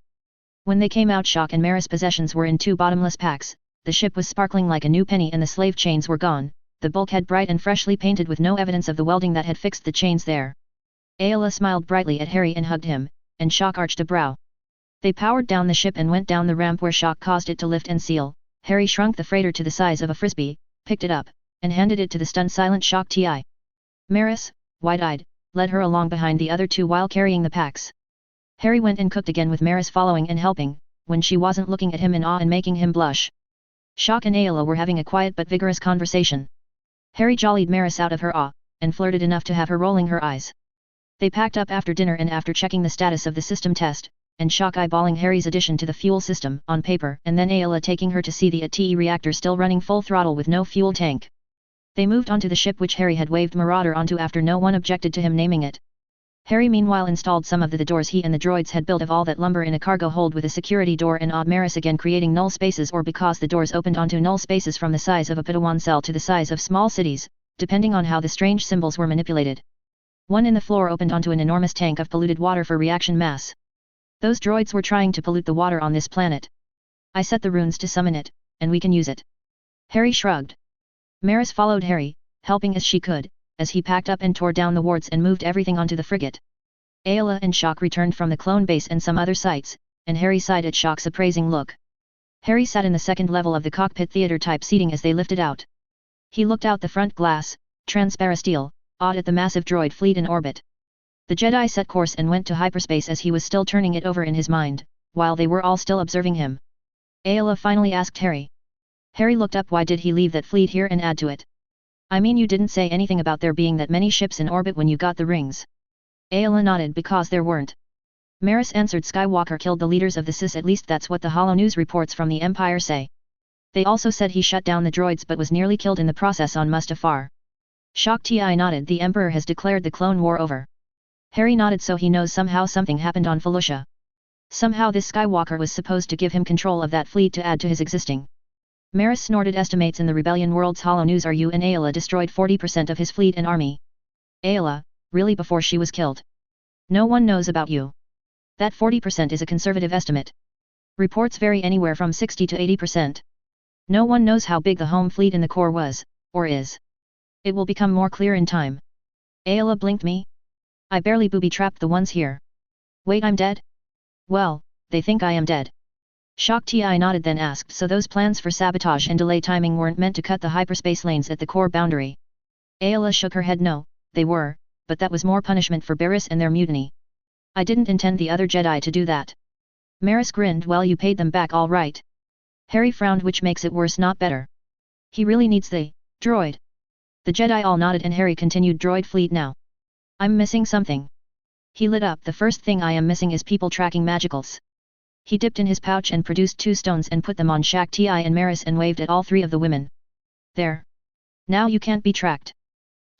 When they came out, Shock and Maris' possessions were in 2 bottomless packs, the ship was sparkling like a new penny and the slave chains were gone, the bulkhead bright and freshly painted with no evidence of the welding that had fixed the chains there. Ayla smiled brightly at Harry and hugged him, and Shock arched a brow. They powered down the ship and went down the ramp where Shock caused it to lift and seal. Harry shrunk the freighter to the size of a frisbee, picked it up, and handed it to the stunned silent Shock Ti. Maris, wide-eyed, led her along behind the other 2 while carrying the packs. Harry went and cooked again with Maris following and helping, when she wasn't looking at him in awe and making him blush. Shock and Ayla were having a quiet but vigorous conversation. Harry jollied Maris out of her awe, and flirted enough to have her rolling her eyes. They packed up after dinner, and after checking the status of the system test, and Shock eyeballing Harry's addition to the fuel system on paper, and then Ayla taking her to see the ATE reactor still running full throttle with no fuel tank. They moved onto the ship, which Harry had waved Marauder onto after no one objected to him naming it. Harry meanwhile installed some of the doors he and the droids had built of all that lumber in a cargo hold with a security door and odd Maris again creating null spaces, or because the doors opened onto null spaces from the size of a Padawan cell to the size of small cities, depending on how the strange symbols were manipulated. One in the floor opened onto an enormous tank of polluted water for reaction mass. Those droids were trying to pollute the water on this planet. I set the runes to summon it, and we can use it. Harry shrugged. Maris followed Harry, helping as she could, as he packed up and tore down the wards and moved everything onto the frigate. Ayla and Shock returned from the clone base and some other sites, and Harry sighed at Shock's appraising look. Harry sat in the second level of the cockpit theater-type seating as they lifted out. He looked out the front glass, transparent steel, awed at the massive droid fleet in orbit. The Jedi set course and went to hyperspace as he was still turning it over in his mind, while they were all still observing him. Ayla finally asked Harry. Harry looked up. Why did he leave that fleet here and add to it? I mean, you didn't say anything about there being that many ships in orbit when you got the rings. Ayla nodded. Because there weren't. Maris answered. Skywalker killed the leaders of the Sis, at least that's what the Holo News reports from the Empire say. They also said he shut down the droids but was nearly killed in the process on Mustafar. Shock Ti nodded. The Emperor has declared the Clone War over. Harry nodded, so he knows somehow something happened on Felucia. Somehow this Skywalker was supposed to give him control of that fleet to add to his existing. Maris snorted. Estimates in the Rebellion world's Holo News are you and Ayla destroyed 40% of his fleet and army. Ayla, really, before she was killed? No one knows about you. That 40% is a conservative estimate. Reports vary anywhere from 60 to 80%. No one knows how big the home fleet in the core was, or is. It will become more clear in time. Ayla blinked. Me? I barely booby-trapped the ones here. Wait, I'm dead? Well, they think I am dead. Shock Ti nodded, then asked, so those plans for sabotage and delay timing weren't meant to cut the hyperspace lanes at the core boundary? Ayla shook her head. No, they were, but that was more punishment for Barriss and their mutiny. I didn't intend the other Jedi to do that. Maris grinned. Well, you paid them back all right. Harry frowned, which makes it worse, not better. He really needs the droid. The Jedi all nodded and Harry continued. Droid fleet now. I'm missing something. He lit up. The first thing I am missing is people tracking magicals. He dipped in his pouch and produced 2 stones and put them on Shock Ti and Maris and waved at all 3 of the women. There. Now you can't be tracked.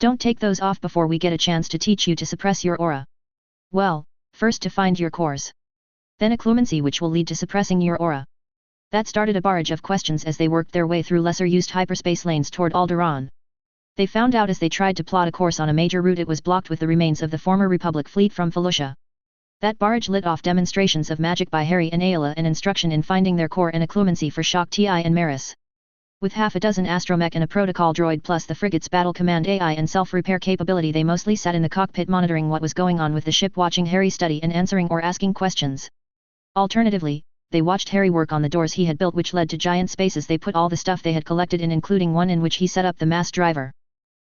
Don't take those off before we get a chance to teach you to suppress your aura. Well, first to find your cores. Then occlumency, which will lead to suppressing your aura. That started a barrage of questions as they worked their way through lesser-used hyperspace lanes toward Alderaan. They found out as they tried to plot a course on a major route it was blocked with the remains of the former Republic fleet from Felucia. That barrage lit off demonstrations of magic by Harry and Ayla and instruction in finding their core and occlumency for Shock Ti and Maris. With half a dozen astromech and a protocol droid plus the frigate's battle command AI and self-repair capability, they mostly sat in the cockpit monitoring what was going on with the ship, watching Harry study and answering or asking questions. Alternatively, they watched Harry work on the doors he had built, which led to giant spaces they put all the stuff they had collected in, including one in which he set up the mass driver.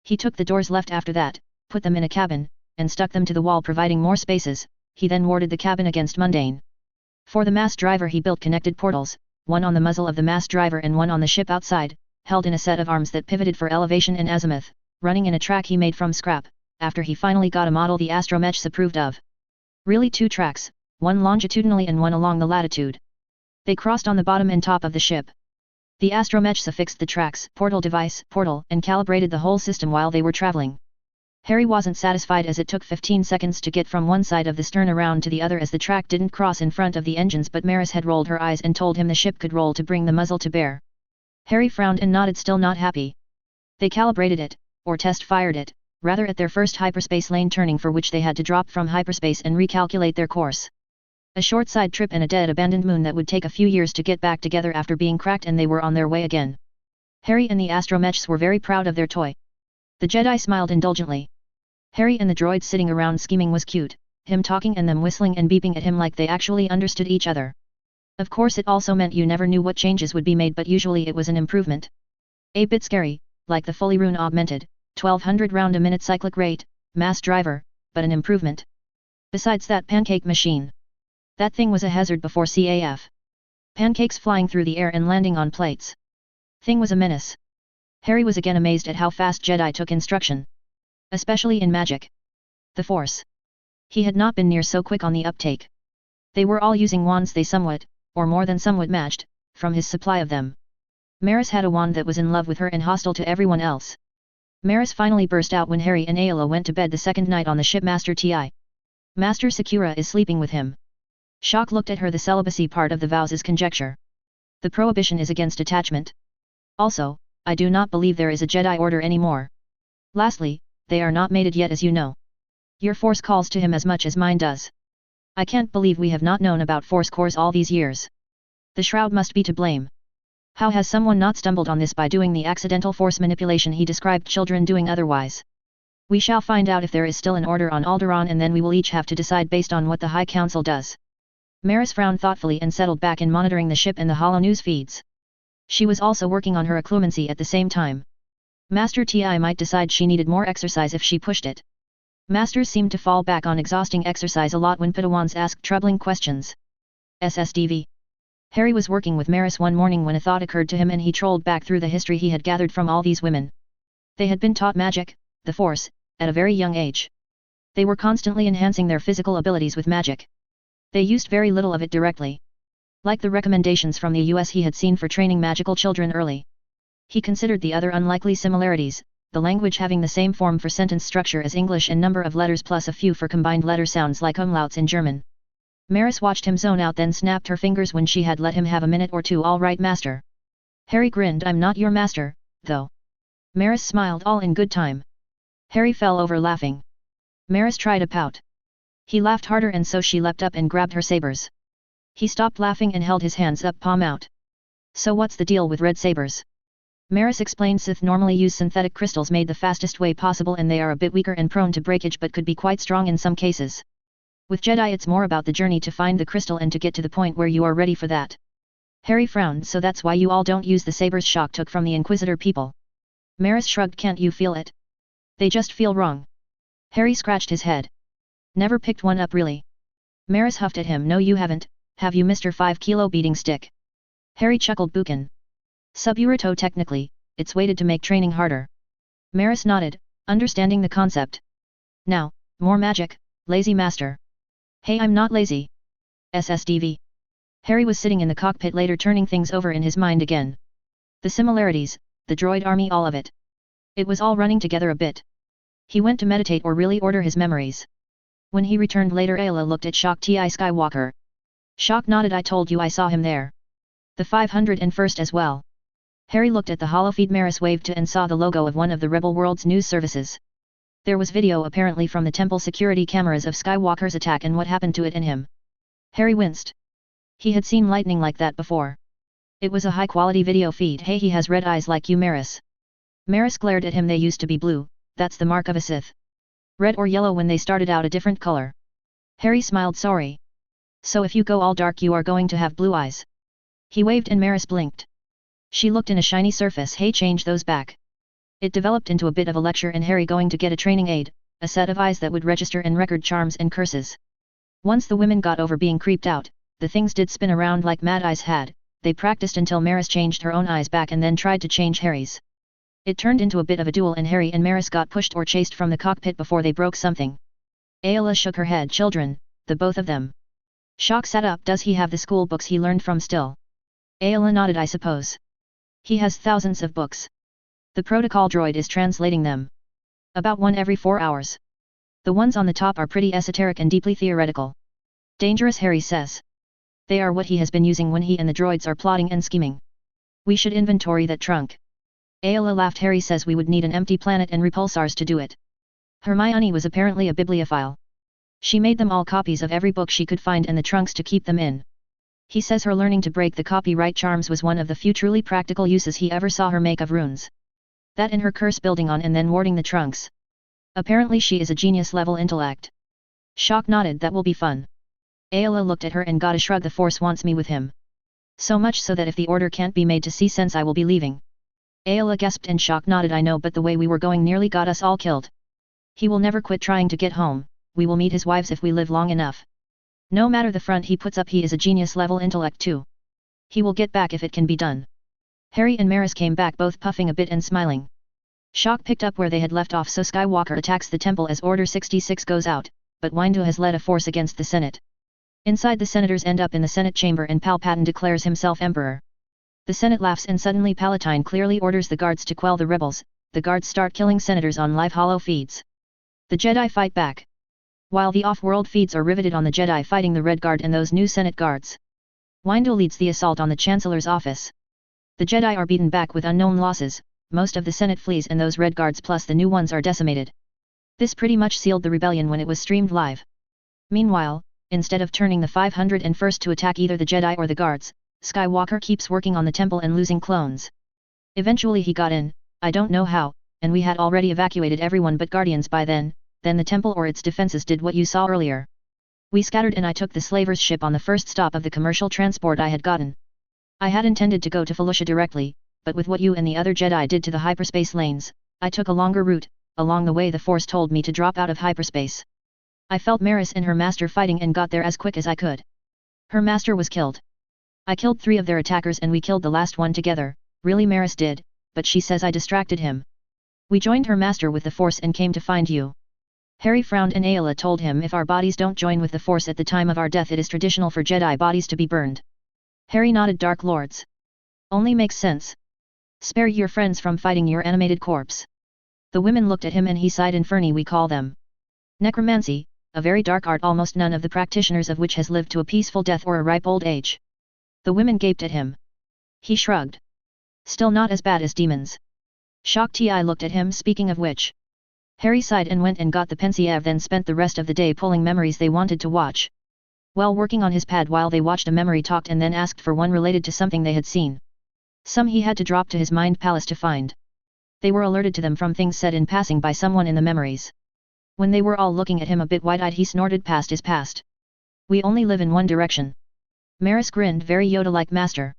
He took the doors left after that, put them in a cabin, and stuck them to the wall, providing more spaces. He then warded the cabin against mundane. For the mass driver he built connected portals, one on the muzzle of the mass driver and one on the ship outside, held in a set of arms that pivoted for elevation and azimuth, running in a track he made from scrap, after he finally got a model the astromechs approved of. Really 2 tracks, one longitudinally and one along the latitude. They crossed on the bottom and top of the ship. The astromechs affixed the tracks, portal device, portal, and calibrated the whole system while they were traveling. Harry wasn't satisfied as it took 15 seconds to get from one side of the stern around to the other as the track didn't cross in front of the engines, but Maris had rolled her eyes and told him the ship could roll to bring the muzzle to bear. Harry frowned and nodded, still not happy. They calibrated it, or test-fired it, rather, at their first hyperspace lane turning, for which they had to drop from hyperspace and recalculate their course. A short side trip and a dead abandoned moon that would take a few years to get back together after being cracked, and they were on their way again. Harry and the astromechs were very proud of their toy. The Jedi smiled indulgently. Harry and the droids sitting around scheming was cute, him talking and them whistling and beeping at him like they actually understood each other. Of course it also meant you never knew what changes would be made, but usually it was an improvement. A bit scary, like the fully rune augmented, 1200 round a minute cyclic rate, mass driver, but an improvement. Besides that pancake machine. That thing was a hazard before CAF. Pancakes flying through the air and landing on plates. Thing was a menace. Harry was again amazed at how fast Jedi took instruction. Especially in magic. The Force. He had not been near so quick on the uptake. They were all using wands they somewhat, or more than somewhat matched, from his supply of them. Maris had a wand that was in love with her and hostile to everyone else. Maris finally burst out when Harry and Ayla went to bed the second night on the ship. Master Ti. Master Sakura is sleeping with him. Shock looked at her. The celibacy part of the vows is conjecture. The prohibition is against attachment. Also, I do not believe there is a Jedi Order anymore. Lastly, they are not mated yet, as you know. Your Force calls to him as much as mine does. I can't believe we have not known about Force cores all these years. The Shroud must be to blame. How has someone not stumbled on this by doing the accidental Force manipulation he described children doing otherwise? We shall find out if there is still an order on Alderaan, and then we will each have to decide based on what the High Council does. Maris frowned thoughtfully and settled back in monitoring the ship and the holo news feeds. She was also working on her occlumency at the same time. Master Ti might decide she needed more exercise if she pushed it. Masters seemed to fall back on exhausting exercise a lot when Padawans asked troubling questions. SSDV. Harry was working with Maris one morning when a thought occurred to him, and he trolled back through the history he had gathered from all these women. They had been taught magic, the Force, at a very young age. They were constantly enhancing their physical abilities with magic. They used very little of it directly. Like the recommendations from the US he had seen for training magical children early. He considered the other unlikely similarities, the language having the same form for sentence structure as English and number of letters plus a few for combined letter sounds like umlauts in German. Maris watched him zone out, then snapped her fingers when she had let him have a minute or two. All right, master. Harry grinned. I'm not your master, though. Maris smiled. All in good time. Harry fell over laughing. Maris tried a pout. He laughed harder and so she leapt up and grabbed her sabers. He stopped laughing and held his hands up, palm out. So what's the deal with red sabers? Maris explained. Sith normally use synthetic crystals made the fastest way possible and they are a bit weaker and prone to breakage but could be quite strong in some cases. With Jedi it's more about the journey to find the crystal and to get to the point where you are ready for that. Harry frowned. So that's why you all don't use the sabers Shock took from the Inquisitor people. Maris shrugged. Can't you feel it? They just feel wrong. Harry scratched his head. Never picked one up really. Maris huffed at him. No you haven't, have you Mr. 5 kilo beating stick? Harry chuckled. Buchan. Suburito technically, it's weighted to make training harder. Maris nodded, understanding the concept. Now, more magic, lazy master. Hey, I'm not lazy. SSDV. Harry was sitting in the cockpit later turning things over in his mind again. The similarities, the droid army, all of it. It was all running together a bit. He went to meditate or really order his memories. When he returned later, Ayla looked at Shock. T.I. Skywalker. Shock nodded. I told you I saw him there. The 501st as well. Harry looked at the holofeed Maris waved to and saw the logo of one of the Rebel World's news services. There was video apparently from the temple security cameras of Skywalker's attack and what happened to it and him. Harry winced. He had seen lightning like that before. It was a high-quality video feed. Hey, he has red eyes like you, Maris. Maris glared at him. They used to be blue, that's the mark of a Sith. Red or yellow when they started out a different color. Harry smiled. Sorry. So if you go all dark you are going to have blue eyes. He waved and Maris blinked. She looked in a shiny surface. Hey, change those back. It developed into a bit of a lecture and Harry going to get a training aid, a set of eyes that would register and record charms and curses. Once the women got over being creeped out, the things did spin around like Mad Eyes had. They practiced until Maris changed her own eyes back and then tried to change Harry's. It turned into a bit of a duel and Harry and Maris got pushed or chased from the cockpit before they broke something. Ayla shook her head. Children, the both of them. Shock sat up. Does he have the school books he learned from still? Ayla nodded. I suppose. He has thousands of books. The protocol droid is translating them. About one every 4 hours. The ones on the top are pretty esoteric and deeply theoretical. Dangerous, Harry says. They are what he has been using when he and the droids are plotting and scheming. We should inventory that trunk. Ayla laughed. Harry says we would need an empty planet and repulsars to do it. Hermione was apparently a bibliophile. She made them all copies of every book she could find and the trunks to keep them in. He says her learning to break the copyright charms was one of the few truly practical uses he ever saw her make of runes. That and her curse building on and then warding the trunks. Apparently she is a genius-level intellect. Shock nodded. That will be fun. Ayla looked at her and got a shrug. The Force wants me with him. So much so that if the order can't be made to see sense I will be leaving. Ayla gasped and Shock nodded. I know, but the way we were going nearly got us all killed. He will never quit trying to get home. We will meet his wives if we live long enough. No matter the front he puts up, he is a genius-level intellect too. He will get back if it can be done. Harry and Maris came back both puffing a bit and smiling. Shock picked up where they had left off. So Skywalker attacks the temple as Order 66 goes out, but Windu has led a force against the Senate. Inside, the senators end up in the Senate chamber and Palpatine declares himself emperor. The Senate laughs and suddenly Palpatine clearly orders the guards to quell the rebels. The guards start killing senators on live holo feeds. The Jedi fight back. While the off-world feeds are riveted on the Jedi fighting the Red Guard and those new Senate guards. Windu leads the assault on the Chancellor's office. The Jedi are beaten back with unknown losses, most of the Senate flees and those Red Guards plus the new ones are decimated. This pretty much sealed the rebellion when it was streamed live. Meanwhile, instead of turning the 501st to attack either the Jedi or the guards, Skywalker keeps working on the temple and losing clones. Eventually he got in, I don't know how, and we had already evacuated everyone but Guardians by then the temple or its defenses did what you saw earlier. We scattered and I took the slavers' ship on the first stop of the commercial transport I had gotten. I had intended to go to Felucia directly, but with what you and the other Jedi did to the hyperspace lanes, I took a longer route. Along the way the Force told me to drop out of hyperspace. I felt Maris and her master fighting and got there as quick as I could. Her master was killed. I killed 3 of their attackers and we killed the last one together. Really, Maris did, but she says I distracted him. We joined her master with the Force and came to find you. Harry frowned and Ayla told him if our bodies don't join with the Force at the time of our death it is traditional for Jedi bodies to be burned. Harry nodded. Dark Lords. Only makes sense. Spare your friends from fighting your animated corpse. The women looked at him and he sighed. Inferni we call them. Necromancy, a very dark art almost none of the practitioners of which has lived to a peaceful death or a ripe old age. The women gaped at him. He shrugged. Still not as bad as demons. Shocked I looked at him. Speaking of which. Harry sighed and went and got the pensieve, then spent the rest of the day pulling memories they wanted to watch. While working on his pad while they watched, a memory talked and then asked for one related to something they had seen. Some he had to drop to his mind palace to find. They were alerted to them from things said in passing by someone in the memories. When they were all looking at him a bit wide-eyed, he snorted, "Past is past. We only live in one direction." Maris grinned, "Very Yoda-like, master."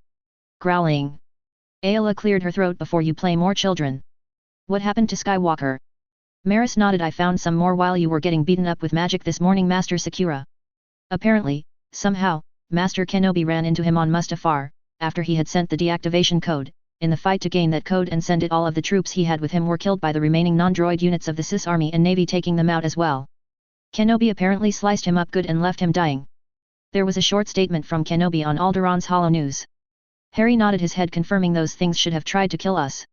Growling. Ayla cleared her throat, "Before you play more children. What happened to Skywalker?" Maris nodded, "I found some more while you were getting beaten up with magic this morning, Master Sakura." Apparently, somehow, Master Kenobi ran into him on Mustafar, after he had sent the deactivation code. In the fight to gain that code and send it, all of the troops he had with him were killed by the remaining non-droid units of the Sis Army and Navy, taking them out as well. Kenobi apparently sliced him up good and left him dying. There was a short statement from Kenobi on Alderaan's Hollow News. Harry nodded his head, confirming those things should have tried to kill us.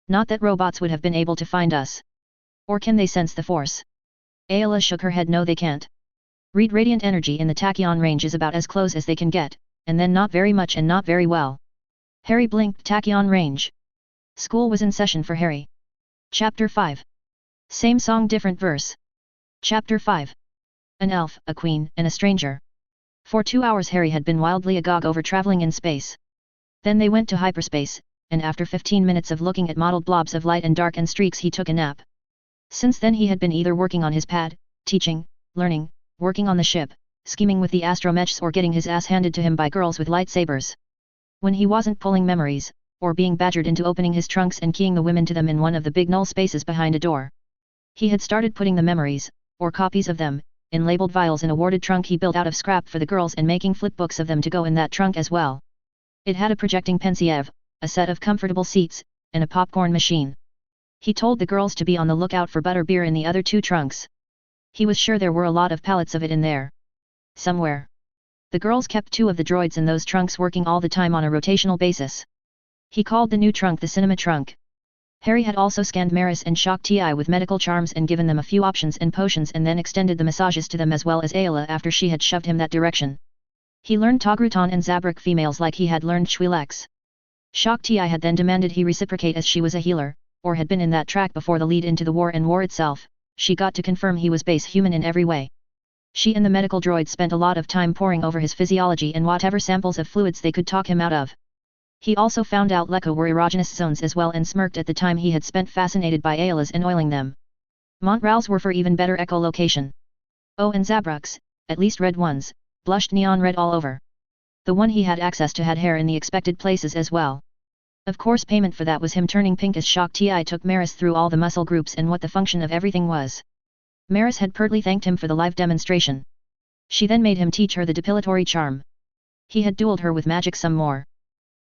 Not that robots would have been able to find us. Or can they sense the Force? Ayla shook her head. No, they can't. Read radiant energy in the tachyon range is about as close as they can get, and then not very much and not very well. Harry blinked. Tachyon range. School was in session for Harry. Chapter 5. Same song, different verse. Chapter 5. An elf, a queen, and a stranger. For 2 hours Harry had been wildly agog over traveling in space. Then they went to hyperspace, and after 15 minutes of looking at mottled blobs of light and dark and streaks, he took a nap. Since then he had been either working on his pad, teaching, learning, working on the ship, scheming with the astromechs, or getting his ass handed to him by girls with lightsabers. When he wasn't pulling memories, or being badgered into opening his trunks and keying the women to them in one of the big null spaces behind a door, he had started putting the memories, or copies of them, in labeled vials in a warded trunk he built out of scrap for the girls, and making flipbooks of them to go in that trunk as well. It had a projecting pensieve, a set of comfortable seats, and a popcorn machine. He told the girls to be on the lookout for butterbeer in the other 2 trunks. He was sure there were a lot of pallets of it in there. Somewhere. The girls kept 2 of the droids in those trunks working all the time on a rotational basis. He called the new trunk the cinema trunk. Harry had also scanned Maris and Shock Ti with medical charms and given them a few options and potions, and then extended the massages to them as well as Ayla after she had shoved him that direction. He learned Togrutan and Zabrak females like he had learned Twi'leks. Shock Ti had then demanded he reciprocate, as she was a healer, or had been in that track before the lead into the war and war itself. She got to confirm he was base human in every way. She and the medical droid spent a lot of time poring over his physiology and whatever samples of fluids they could talk him out of. He also found out Lekka were erogenous zones as well, and smirked at the time he had spent fascinated by Ayla's and oiling them. Montrals were for even better echolocation. Oh, and Zabraks, at least red ones, blushed neon red all over. The one he had access to had hair in the expected places as well. Of course, payment for that was him turning pink as Shock Ti took Maris through all the muscle groups and what the function of everything was. Maris had pertly thanked him for the live demonstration. She then made him teach her the depilatory charm. He had dueled her with magic some more.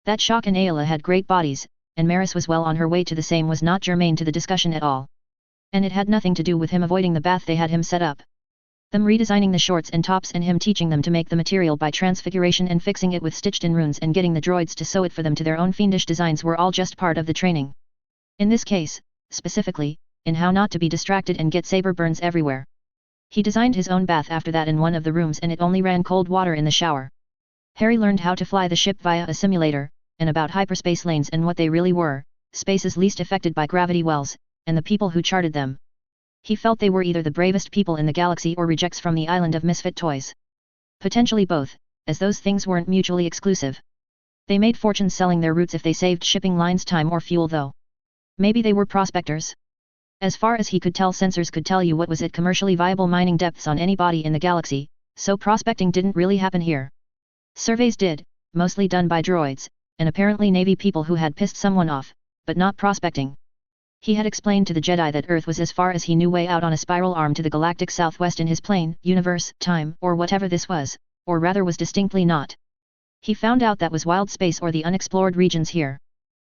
That Shock and Ayla had great bodies, and Maris was well on her way to the same, was not germane to the discussion at all. And it had nothing to do with him avoiding the bath they had him set up. Them redesigning the shorts and tops and him teaching them to make the material by transfiguration and fixing it with stitched-in runes and getting the droids to sew it for them to their own fiendish designs were all just part of the training. In this case, specifically, in how not to be distracted and get saber burns everywhere. He designed his own bath after that in one of the rooms, and it only ran cold water in the shower. Harry learned how to fly the ship via a simulator, and about hyperspace lanes and what they really were, spaces least affected by gravity wells, and the people who charted them. He felt they were either the bravest people in the galaxy or rejects from the island of misfit toys. Potentially both, as those things weren't mutually exclusive. They made fortunes selling their routes if they saved shipping lines time or fuel though. Maybe they were prospectors. As far as he could tell, sensors could tell you what was at commercially viable mining depths on any body in the galaxy, so prospecting didn't really happen here. Surveys did, mostly done by droids, and apparently Navy people who had pissed someone off, but not prospecting. He had explained to the Jedi that Earth was as far as he knew way out on a spiral arm to the galactic southwest in his plane, universe, time, or whatever this was, or rather was distinctly not. He found out that was wild space or the unexplored regions here.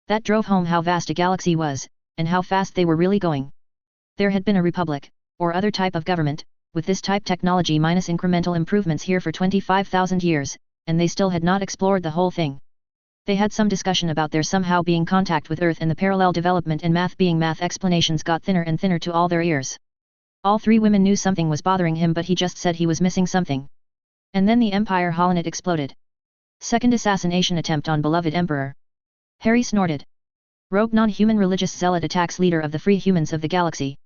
That drove home how vast a galaxy was, and how fast they were really going. There had been a republic, or other type of government, with this type technology minus incremental improvements here for 25,000 years, and they still had not explored the whole thing. They had some discussion about there somehow being contact with Earth and the parallel development and math being math. Explanations got thinner and thinner to all their ears. All three women knew something was bothering him, but he just said he was missing something. And then the Empire Holonet exploded. Second assassination attempt on beloved Emperor. Harry snorted. Rogue non-human religious zealot attacks leader of the free humans of the galaxy.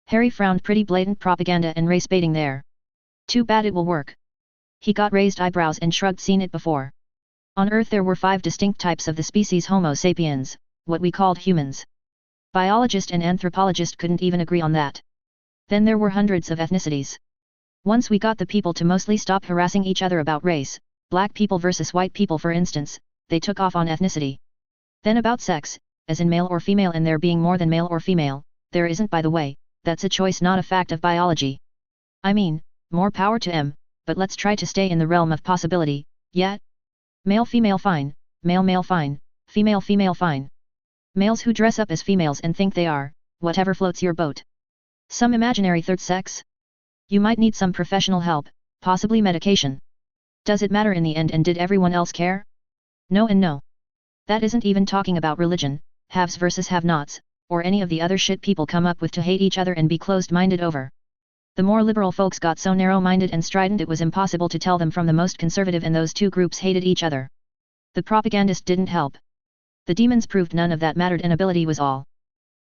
Harry frowned. Pretty blatant propaganda and race baiting there. Too bad it will work. He got raised eyebrows and shrugged. Seen it before. On Earth there were 5 distinct types of the species Homo sapiens, what we called humans. Biologist and anthropologist couldn't even agree on that. Then there were hundreds of ethnicities. Once we got the people to mostly stop harassing each other about race, black people versus white people for instance, they took off on ethnicity. Then about sex, as in male or female, and there being more than male or female, there isn't, by the way, that's a choice not a fact of biology. I mean, more power to him, but let's try to stay in the realm of possibility, yeah? Male female fine, male male fine, female female fine. Males who dress up as females and think they are, whatever floats your boat. Some imaginary third sex? You might need some professional help, possibly medication. Does it matter in the end, and did everyone else care? No and no. That isn't even talking about religion, haves versus have-nots, or any of the other shit people come up with to hate each other and be closed-minded over. The more liberal folks got so narrow-minded and strident it was impossible to tell them from the most conservative, and those two groups hated each other. The propagandist didn't help. The demons proved none of that mattered, and ability was all.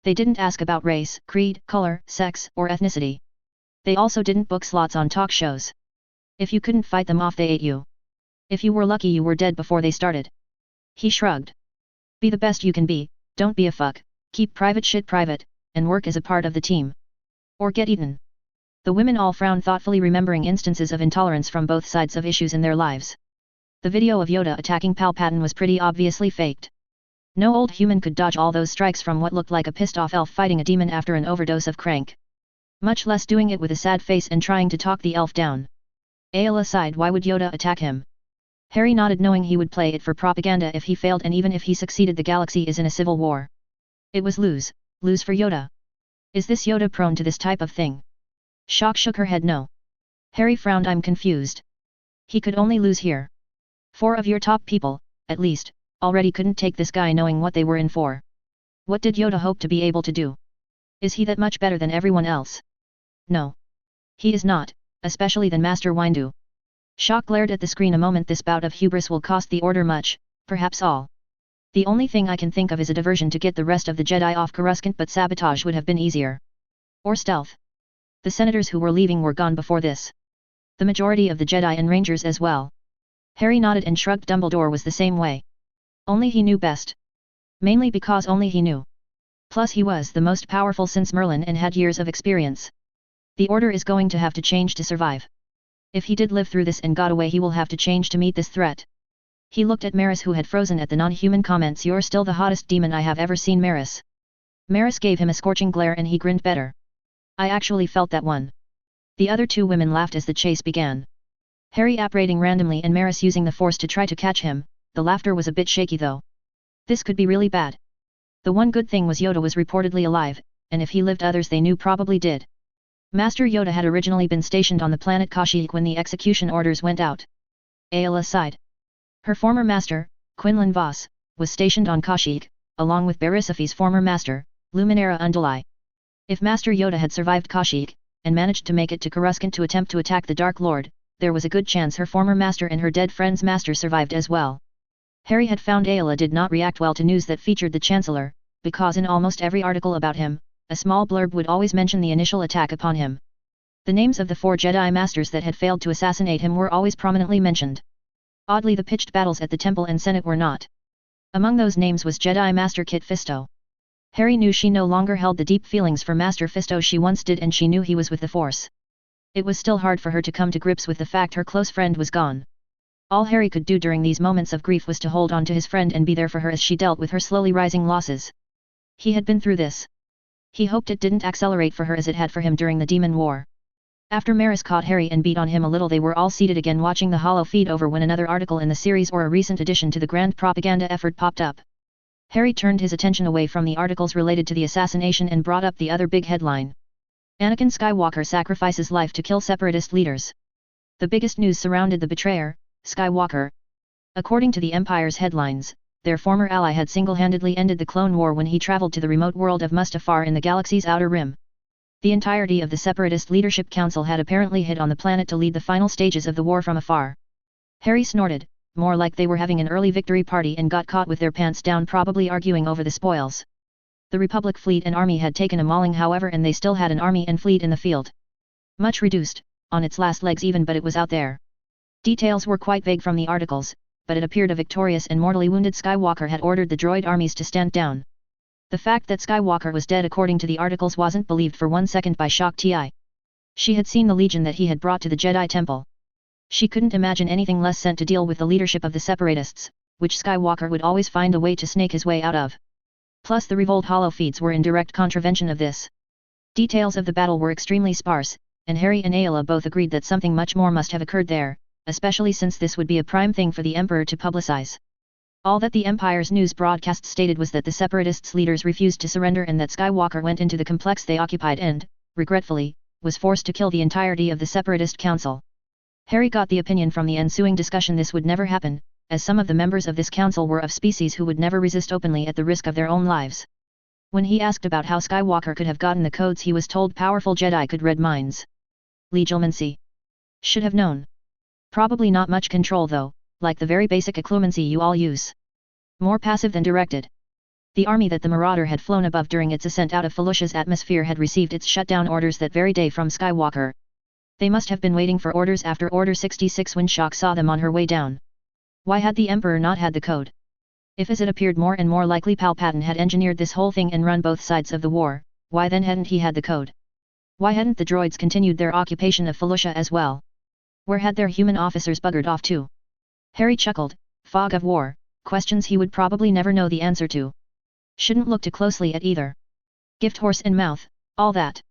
They didn't ask about race, creed, color, sex, or ethnicity. They also didn't book slots on talk shows. If you couldn't fight them off, they ate you. If you were lucky, you were dead before they started. He shrugged. Be the best you can be, don't be a fuck, keep private shit private, and work as a part of the team. Or get eaten. The women all frowned thoughtfully, remembering instances of intolerance from both sides of issues in their lives. The video of Yoda attacking Palpatine was pretty obviously faked. No old human could dodge all those strikes from what looked like a pissed-off elf fighting a demon after an overdose of crank. Much less doing it with a sad face and trying to talk the elf down. Aayla sighed. Why would Yoda attack him? Harry nodded, knowing he would play it for propaganda if he failed, and even if he succeeded, the galaxy is in a civil war. It was lose for Yoda. Is this Yoda prone to this type of thing? Shock shook her head. No. Harry frowned. I'm confused. He could only lose here. 4 of your top people, at least, already couldn't take this guy, knowing what they were in for. What did Yoda hope to be able to do? Is he that much better than everyone else? No. He is not, especially than Master Windu. Shock glared at the screen a moment. This bout of hubris will cost the Order much, perhaps all. The only thing I can think of is a diversion to get the rest of the Jedi off Coruscant, but sabotage would have been easier. Or stealth. The senators who were leaving were gone before this. The majority of the Jedi and Rangers as well. Harry nodded and shrugged. Dumbledore was the same way. Only he knew best. Mainly because only he knew. Plus he was the most powerful since Merlin and had years of experience. The Order is going to have to change to survive. If he did live through this and got away, he will have to change to meet this threat. He looked at Maris, who had frozen at the non-human comments. You're still the hottest demon I have ever seen, Maris. Maris gave him a scorching glare and he grinned better. I actually felt that one. The other 2 women laughed as the chase began. Harry apparating randomly and Maris using the Force to try to catch him. The laughter was a bit shaky though. This could be really bad. The one good thing was Yoda was reportedly alive, and if he lived, others they knew probably did. Master Yoda had originally been stationed on the planet Kashyyyk when the execution orders went out. Aayla sighed. Her former master, Quinlan Vos, was stationed on Kashyyyk, along with Berisophi's former master, Luminara Unduli. If Master Yoda had survived Kashyyyk, and managed to make it to Coruscant to attempt to attack the Dark Lord, there was a good chance her former master and her dead friend's master survived as well. Harry had found Aayla did not react well to news that featured the Chancellor, because in almost every article about him, a small blurb would always mention the initial attack upon him. The names of the 4 Jedi Masters that had failed to assassinate him were always prominently mentioned. Oddly, the pitched battles at the Temple and Senate were not. Among those names was Jedi Master Kit Fisto. Harry knew she no longer held the deep feelings for Master Fisto she once did, and she knew he was with the Force. It was still hard for her to come to grips with the fact her close friend was gone. All Harry could do during these moments of grief was to hold on to his friend and be there for her as she dealt with her slowly rising losses. He had been through this. He hoped it didn't accelerate for her as it had for him during the Demon War. After Maris caught Harry and beat on him a little, they were all seated again watching the holo feed over when another article in the series or a recent addition to the grand propaganda effort popped up. Harry turned his attention away from the articles related to the assassination and brought up the other big headline. Anakin Skywalker sacrifices life to kill Separatist leaders. The biggest news surrounded the betrayer, Skywalker. According to the Empire's headlines, their former ally had single-handedly ended the Clone War when he traveled to the remote world of Mustafar in the galaxy's outer rim. The entirety of the Separatist Leadership Council had apparently hid on the planet to lead the final stages of the war from afar. Harry snorted, more like they were having an early victory party and got caught with their pants down, probably arguing over the spoils. The Republic fleet and army had taken a mauling, however, and they still had an army and fleet in the field. Much reduced, on its last legs even, but it was out there. Details were quite vague from the articles, but it appeared a victorious and mortally wounded Skywalker had ordered the droid armies to stand down. The fact that Skywalker was dead according to the articles wasn't believed for 1 second by Shock Ti. She had seen the legion that he had brought to the Jedi Temple. She couldn't imagine anything less sent to deal with the leadership of the Separatists, which Skywalker would always find a way to snake his way out of. Plus the Revolt holo feeds were in direct contravention of this. Details of the battle were extremely sparse, and Harry and Ayla both agreed that something much more must have occurred there, especially since this would be a prime thing for the Emperor to publicize. All that the Empire's news broadcast stated was that the Separatists' leaders refused to surrender and that Skywalker went into the complex they occupied and, regretfully, was forced to kill the entirety of the Separatist Council. Harry got the opinion from the ensuing discussion this would never happen, as some of the members of this council were of species who would never resist openly at the risk of their own lives. When he asked about how Skywalker could have gotten the codes, he was told powerful Jedi could read minds. Legilmancy. Should have known. Probably not much control though, like the very basic occlumency you all use. More passive than directed. The army that the Marauder had flown above during its ascent out of Felucia's atmosphere had received its shutdown orders that very day from Skywalker. They must have been waiting for orders after Order 66 when Shock saw them on her way down. Why had the Emperor not had the code? If, as it appeared more and more likely, Palpatine had engineered this whole thing and run both sides of the war, why then hadn't he had the code? Why hadn't the droids continued their occupation of Felucia as well? Where had their human officers buggered off to? Harry chuckled. Fog of war, questions he would probably never know the answer to. Shouldn't look too closely at either. Gift horse and mouth, all that.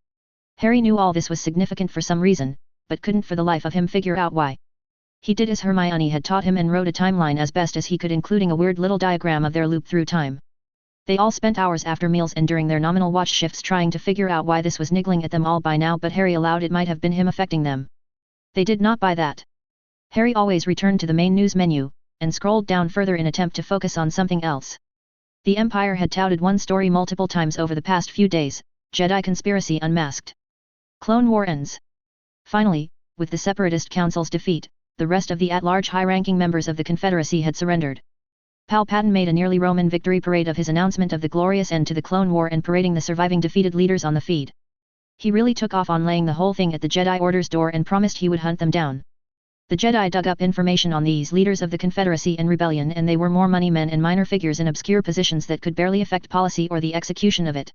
Harry knew all this was significant for some reason, but couldn't for the life of him figure out why. He did as Hermione had taught him and wrote a timeline as best as he could, including a weird little diagram of their loop through time. They all spent hours after meals and during their nominal watch shifts trying to figure out why this was niggling at them all by now, but Harry allowed it might have been him affecting them. They did not buy that. Harry always returned to the main news menu, and scrolled down further in attempt to focus on something else. The Empire had touted one story multiple times over the past few days: Jedi conspiracy unmasked. Clone War ends. Finally, with the Separatist Council's defeat, the rest of the at-large high-ranking members of the Confederacy had surrendered. Palpatine made a nearly Roman victory parade of his announcement of the glorious end to the Clone War and parading the surviving defeated leaders on the feed. He really took off on laying the whole thing at the Jedi Order's door and promised he would hunt them down. The Jedi dug up information on these leaders of the Confederacy and rebellion, and they were more money men and minor figures in obscure positions that could barely affect policy or the execution of it.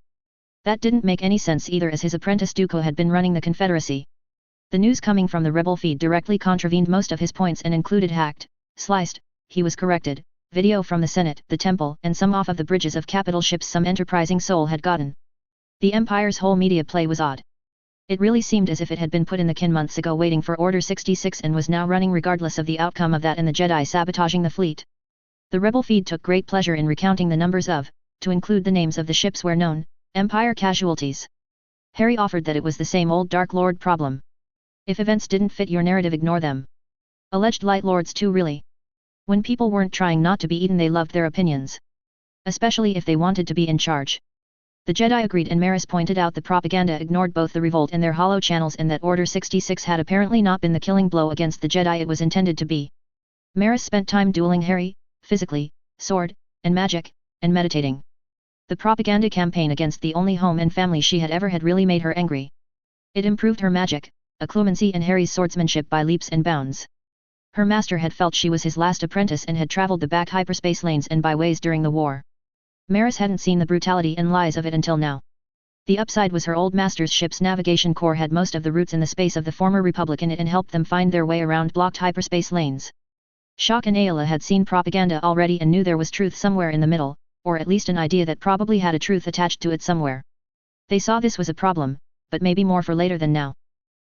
That didn't make any sense either, as his apprentice Dooku had been running the Confederacy. The news coming from the rebel feed directly contravened most of his points and included hacked, sliced, he was corrected, video from the Senate, the Temple, and some off of the bridges of capital ships some enterprising soul had gotten. The Empire's whole media play was odd. It really seemed as if it had been put in the can months ago waiting for Order 66 and was now running regardless of the outcome of that and the Jedi sabotaging the fleet. The rebel feed took great pleasure in recounting the numbers of, to include the names of the ships where known, Empire casualties. Harry offered that it was the same old Dark Lord problem. If events didn't fit your narrative, ignore them. Alleged Light Lords too, really. When people weren't trying not to be eaten, they loved their opinions. Especially if they wanted to be in charge. The Jedi agreed, and Maris pointed out the propaganda ignored both the revolt and their hollow channels, and that Order 66 had apparently not been the killing blow against the Jedi it was intended to be. Maris spent time dueling Harry, physically, sword, and magic, and meditating. The propaganda campaign against the only home and family she had ever had really made her angry. It improved her magic, occlumency, and Harry's swordsmanship by leaps and bounds. Her master had felt she was his last apprentice and had traveled the back hyperspace lanes and byways during the war. Maris hadn't seen the brutality and lies of it until now. The upside was her old master's ship's navigation core had most of the routes in the space of the former Republic in it and helped them find their way around blocked hyperspace lanes. Shock and Ayla had seen propaganda already and knew there was truth somewhere in the middle, or at least an idea that probably had a truth attached to it somewhere. They saw this was a problem, but maybe more for later than now.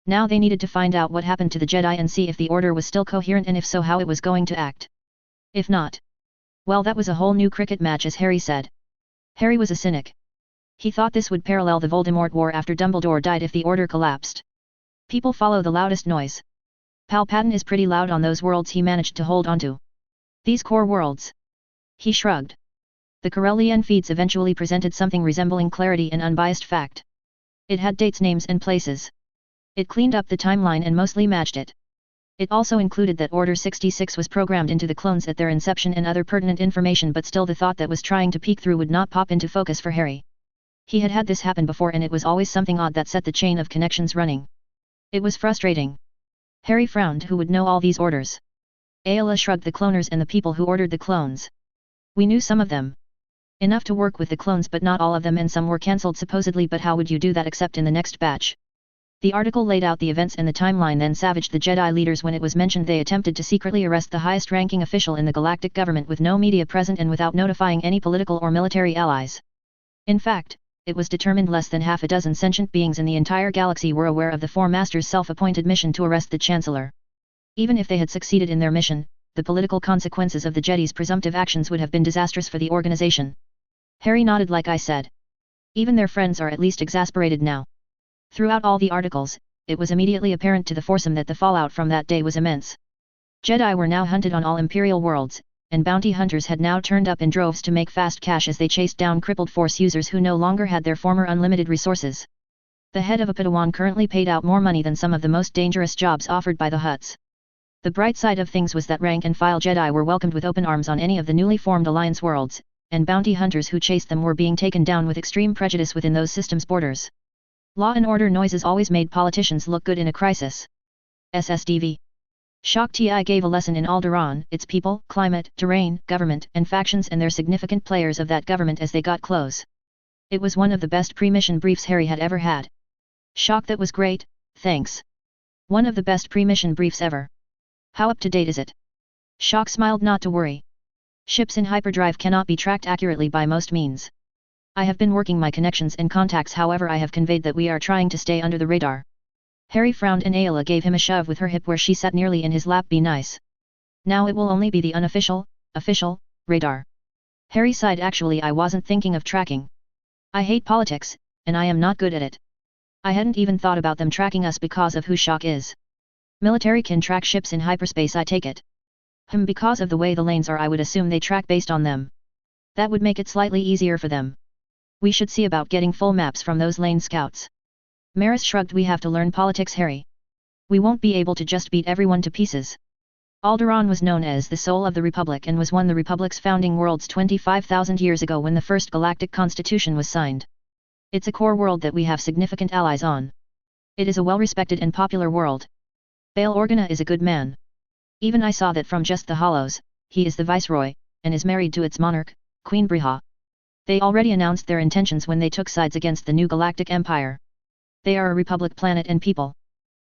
Now they needed to find out what happened to the Jedi and see if the Order was still coherent, and if so, how it was going to act. If not, well, that was a whole new cricket match, as Harry said. Harry was a cynic. He thought this would parallel the Voldemort war after Dumbledore died if the Order collapsed. People follow the loudest noise. Palpatine is pretty loud on those worlds he managed to hold onto. These core worlds. He shrugged. The Corellian feeds eventually presented something resembling clarity and unbiased fact. It had dates, names and places. It cleaned up the timeline and mostly matched it. It also included that Order 66 was programmed into the clones at their inception and other pertinent information, but still the thought that was trying to peek through would not pop into focus for Harry. He had had this happen before, and it was always something odd that set the chain of connections running. It was frustrating. Harry frowned. Who would know all these orders? Ayla shrugged. The cloners and the people who ordered the clones. We knew some of them. Enough to work with the clones, but not all of them, and some were cancelled supposedly. But how would you do that except in the next batch? The article laid out the events and the timeline, then savaged the Jedi leaders when it was mentioned they attempted to secretly arrest the highest-ranking official in the Galactic government with no media present and without notifying any political or military allies. In fact, it was determined less than half a dozen sentient beings in the entire galaxy were aware of the Four Masters' self-appointed mission to arrest the Chancellor. Even if they had succeeded in their mission, the political consequences of the Jedi's presumptive actions would have been disastrous for the organization. Harry nodded. Like I said. Even their friends are at least exasperated now. Throughout all the articles, it was immediately apparent to the foursome that the fallout from that day was immense. Jedi were now hunted on all Imperial worlds, and bounty hunters had now turned up in droves to make fast cash as they chased down crippled Force users who no longer had their former unlimited resources. The head of a Padawan currently paid out more money than some of the most dangerous jobs offered by the Hutts. The bright side of things was that rank-and-file Jedi were welcomed with open arms on any of the newly formed Alliance worlds, and bounty hunters who chased them were being taken down with extreme prejudice within those systems' borders. Law and order noises always made politicians look good in a crisis. SSDV. Shock TI gave a lesson in Alderaan, its people, climate, terrain, government, and factions and their significant players of that government as they got close. It was one of the best pre-mission briefs Harry had ever had. Shock: that was great, thanks. One of the best pre-mission briefs ever. How up to date is it? Shock smiled. Not to worry. Ships in hyperdrive cannot be tracked accurately by most means. I have been working my connections and contacts, however I have conveyed that we are trying to stay under the radar. Harry frowned and Ayla gave him a shove with her hip where she sat nearly in his lap. Be nice. Now it will only be the unofficial, official, radar. Harry sighed. Actually I wasn't thinking of tracking. I hate politics, and I am not good at it. I hadn't even thought about them tracking us because of who Shock is. Military can track ships in hyperspace, I take it. Because of the way the lanes are, I would assume they track based on them. That would make it slightly easier for them. We should see about getting full maps from those lane scouts. Maris shrugged. We have to learn politics, Harry. We won't be able to just beat everyone to pieces. Alderaan was known as the soul of the Republic and was one of the Republic's founding worlds 25,000 years ago when the first Galactic Constitution was signed. It's a core world that we have significant allies on. It is a well-respected and popular world. Bail Organa is a good man. Even I saw that from just the hollows. He is the Viceroy, and is married to its monarch, Queen Briha. They already announced their intentions when they took sides against the new Galactic Empire. They are a Republic planet and people.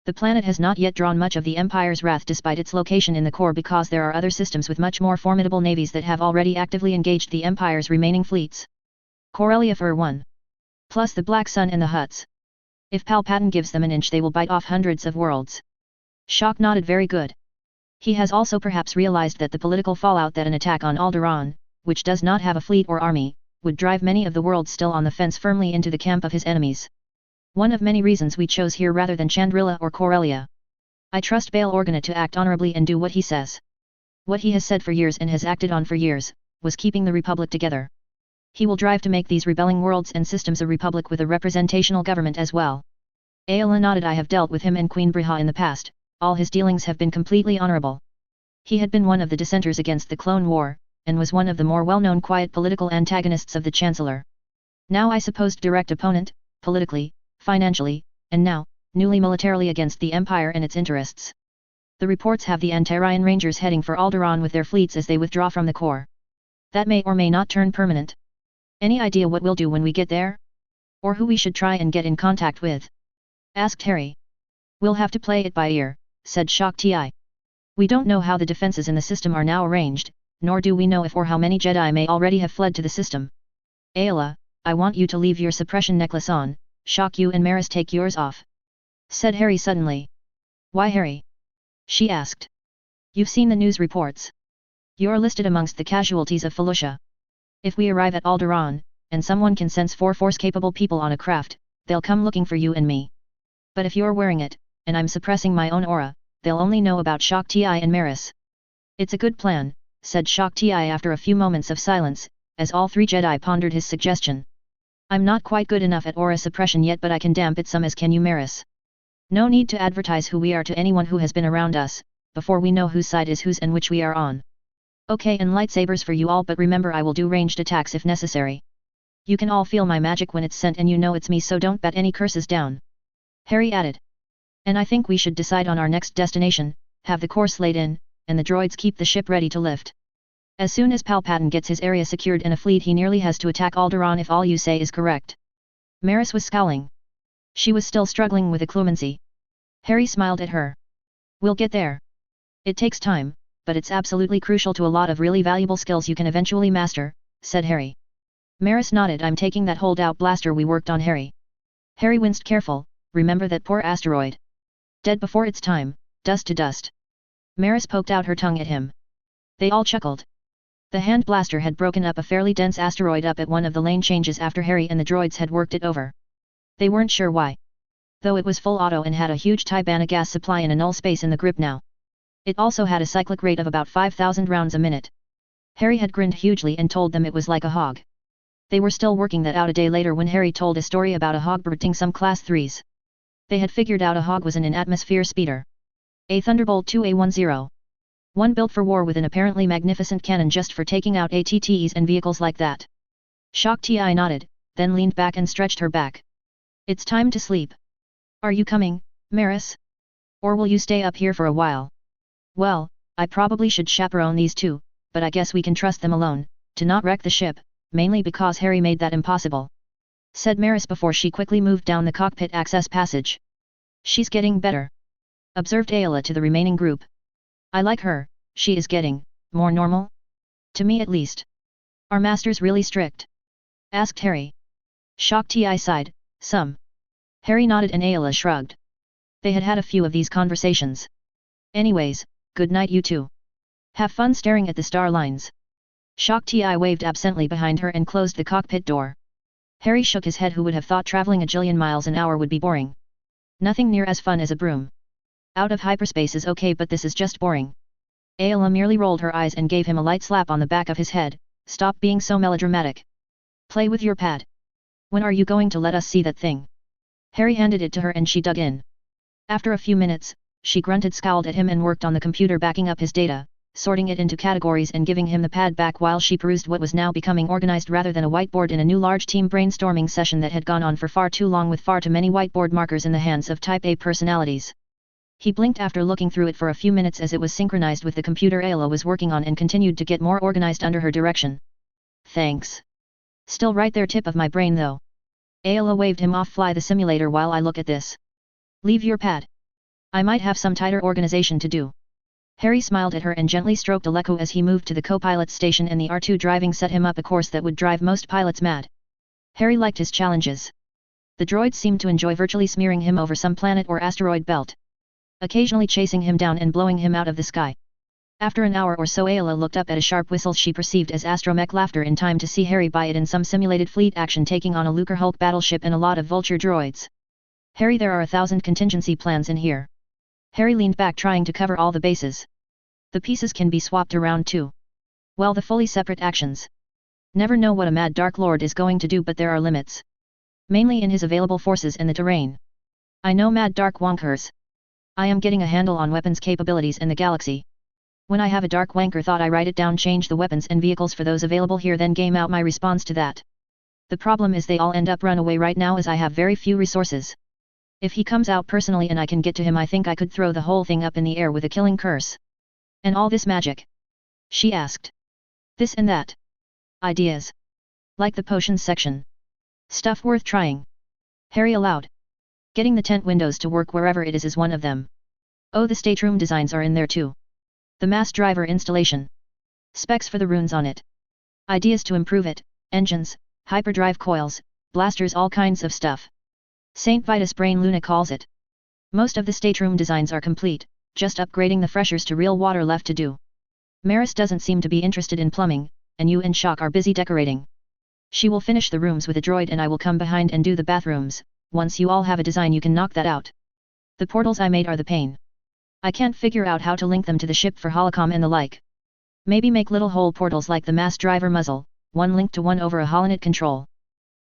The planet has not yet drawn much of the Empire's wrath despite its location in the core, because there are other systems with much more formidable navies that have already actively engaged the Empire's remaining fleets. Corellia for one. Plus the Black Sun and the Hutts. If Palpatine gives them an inch, they will bite off hundreds of worlds. Shock nodded. Very good. He has also perhaps realized that the political fallout that an attack on Alderaan, which does not have a fleet or army, would drive many of the worlds still on the fence firmly into the camp of his enemies. One of many reasons we chose here rather than Chandrila or Corellia. I trust Bail Organa to act honorably and do what he says. What he has said for years and has acted on for years, was keeping the Republic together. He will drive to make these rebelling worlds and systems a republic with a representational government as well. Ayla nodded. I have dealt with him and Queen Briha in the past, all his dealings have been completely honorable. He had been one of the dissenters against the Clone War, and was one of the more well-known quiet political antagonists of the Chancellor. Now I supposed direct opponent, politically, financially, and now, newly militarily against the Empire and its interests. The reports have the Antarian Rangers heading for Alderaan with their fleets as they withdraw from the core. That may or may not turn permanent. Any idea what we'll do when we get there? Or who we should try and get in contact with? Asked Harry. We'll have to play it by ear, said Shock Ti. We don't know how the defenses in the system are now arranged, nor do we know if or how many Jedi may already have fled to the system. Ayla, I want you to leave your suppression necklace on. Shock, you and Maris take yours off. Said Harry suddenly. Why, Harry? She asked. You've seen the news reports. You're listed amongst the casualties of Felucia. If we arrive at Alderaan, and someone can sense 4 force-capable people on a craft, they'll come looking for you and me. But if you're wearing it, and I'm suppressing my own aura, they'll only know about Shock Ti and Maris. It's a good plan, said Shock Ti after a few moments of silence, as all 3 Jedi pondered his suggestion. I'm not quite good enough at aura suppression yet, but I can damp it some, as can you, Maris. No need to advertise who we are to anyone who has been around us, before we know whose side is whose and which we are on. Okay, and lightsabers for you all, but remember I will do ranged attacks if necessary. You can all feel my magic when it's sent and you know it's me, so don't bat any curses down. Harry added. And I think we should decide on our next destination, have the course laid in, and the droids keep the ship ready to lift. As soon as Palpatine gets his area secured in a fleet, he nearly has to attack Alderaan if all you say is correct. Maris was scowling. She was still struggling with occlumency. Harry smiled at her. We'll get there. It takes time, but it's absolutely crucial to a lot of really valuable skills you can eventually master, said Harry. Maris nodded. I'm taking that holdout blaster we worked on, Harry. Harry winced. Careful, remember that poor asteroid. Dead before its time, dust to dust. Maris poked out her tongue at him. They all chuckled. The hand blaster had broken up a fairly dense asteroid up at one of the lane changes after Harry and the droids had worked it over. They weren't sure why. Though it was full auto and had a huge Tibana gas supply and a null space in the grip now. It also had a cyclic rate of about 5,000 rounds a minute. Harry had grinned hugely and told them it was like a hog. They were still working that out a day later when Harry told a story about a hog berting some class 3s. They had figured out a hog was an in-atmosphere speeder. A Thunderbolt 2A10. One built for war with an apparently magnificent cannon just for taking out ATTs and vehicles like that. Shock Ti nodded, then leaned back and stretched her back. It's time to sleep. Are you coming, Maris? Or will you stay up here for a while? Well, I probably should chaperone these 2, but I guess we can trust them alone, to not wreck the ship, mainly because Harry made that impossible. Said Maris before she quickly moved down the cockpit access passage. She's getting better. Observed Ayla to the remaining group. I like her, she is getting more normal? To me at least. Are masters really strict? Asked Harry. Shock Ti sighed, some. Harry nodded and Ayla shrugged. They had had a few of these conversations. Anyways, good night you two. Have fun staring at the star lines. Shock Ti waved absently behind her and closed the cockpit door. Harry shook his head. Who would have thought traveling a jillion miles an hour would be boring? Nothing near as fun as a broom. Out of hyperspace is okay, but this is just boring. Ayla merely rolled her eyes and gave him a light slap on the back of his head. Stop being so melodramatic. Play with your pad. When are you going to let us see that thing? Harry handed it to her and she dug in. After a few minutes, she grunted, scowled at him and worked on the computer backing up his data, sorting it into categories and giving him the pad back while she perused what was now becoming organized rather than a whiteboard in a new large team brainstorming session that had gone on for far too long with far too many whiteboard markers in the hands of Type A personalities. He blinked after looking through it for a few minutes as it was synchronized with the computer Ayla was working on and continued to get more organized under her direction. Thanks. Still right there, tip of my brain though. Ayla waved him off. Fly the simulator while I look at this. Leave your pad. I might have some tighter organization to do. Harry smiled at her and gently stroked Aleko as he moved to the co-pilot's station, and the R2 driving set him up a course that would drive most pilots mad. Harry liked his challenges. The droids seemed to enjoy virtually smearing him over some planet or asteroid belt. Occasionally chasing him down and blowing him out of the sky. After an hour or so, Ayla looked up at a sharp whistle she perceived as astromech laughter in time to see Harry buy it in some simulated fleet action, taking on a Lucre Hulk battleship and a lot of vulture droids. Harry, there are 1,000 contingency plans in here. Harry leaned back, trying to cover all the bases. The pieces can be swapped around too. Well, the fully separate actions. Never know what a mad Dark Lord is going to do, but there are limits. Mainly in his available forces and the terrain. I know mad Dark Wonkers. I am getting a handle on weapons capabilities in the galaxy. When I have a Dark Wanker thought, I write it down, change the weapons and vehicles for those available here, then game out my response to that. The problem is they all end up run away right now, as I have very few resources. If he comes out personally and I can get to him, I think I could throw the whole thing up in the air with a killing curse. And all this magic? She asked. This and that. Ideas. Like the potions section. Stuff worth trying. Harry allowed. Getting the tent windows to work wherever it is one of them. Oh, the stateroom designs are in there too. The mass driver installation. Specs for the runes on it. Ideas to improve it, engines, hyperdrive coils, blasters, all kinds of stuff. Saint Vitus Brain Luna calls it. Most of the stateroom designs are complete, just upgrading the freshers to real water left to do. Maris doesn't seem to be interested in plumbing, and you and Shock are busy decorating. She will finish the rooms with a droid and I will come behind and do the bathrooms. Once you all have a design you can knock that out. The portals I made are the pain. I can't figure out how to link them to the ship for holocom and the like. Maybe make little hole portals like the mass driver muzzle, one linked to one over a holonet control.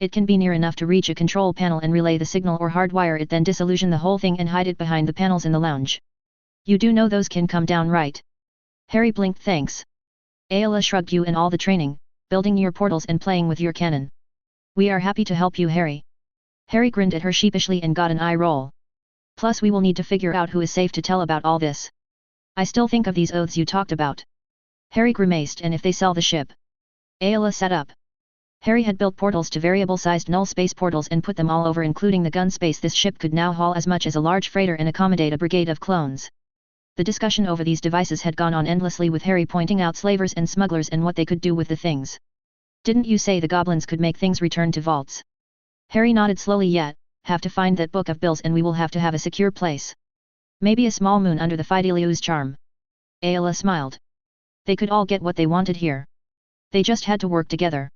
It can be near enough to reach a control panel and relay the signal or hardwire it, then disillusion the whole thing and hide it behind the panels in the lounge. You do know those can come down, right? Harry blinked. Thanks. Ayla shrugged. You and all the training, building your portals and playing with your cannon. We are happy to help you, Harry. Harry grinned at her sheepishly and got an eye roll. Plus we will need to figure out who is safe to tell about all this. I still think of these oaths you talked about. Harry grimaced. And if they sell the ship? Ayla sat up. Harry had built portals to variable-sized null space portals and put them all over, including the gun space. This ship could now haul as much as a large freighter and accommodate a brigade of clones. The discussion over these devices had gone on endlessly, with Harry pointing out slavers and smugglers and what they could do with the things. Didn't you say the goblins could make things return to vaults? Harry nodded slowly. Yet, have to find that book of bills and we will have to have a secure place. Maybe a small moon under the Fideliu's charm. Ayla smiled. They could all get what they wanted here. They just had to work together.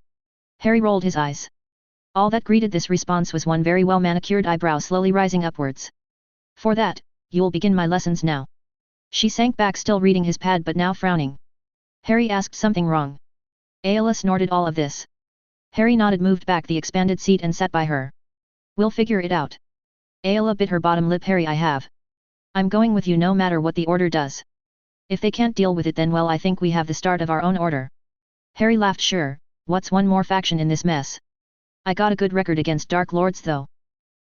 Harry rolled his eyes. All that greeted this response was one very well manicured eyebrow slowly rising upwards. For that, you'll begin my lessons now. She sank back, still reading his pad but now frowning. Harry asked, something wrong? Ayla snorted. All of this. Harry nodded, moved back the expanded seat and sat by her. We'll figure it out. Ayla bit her bottom lip. Harry, I'm going with you no matter what the order does. If they can't deal with it, then well, I think we have the start of our own order. Harry laughed. Sure. What's one more faction in this mess? I got a good record against Dark Lords though.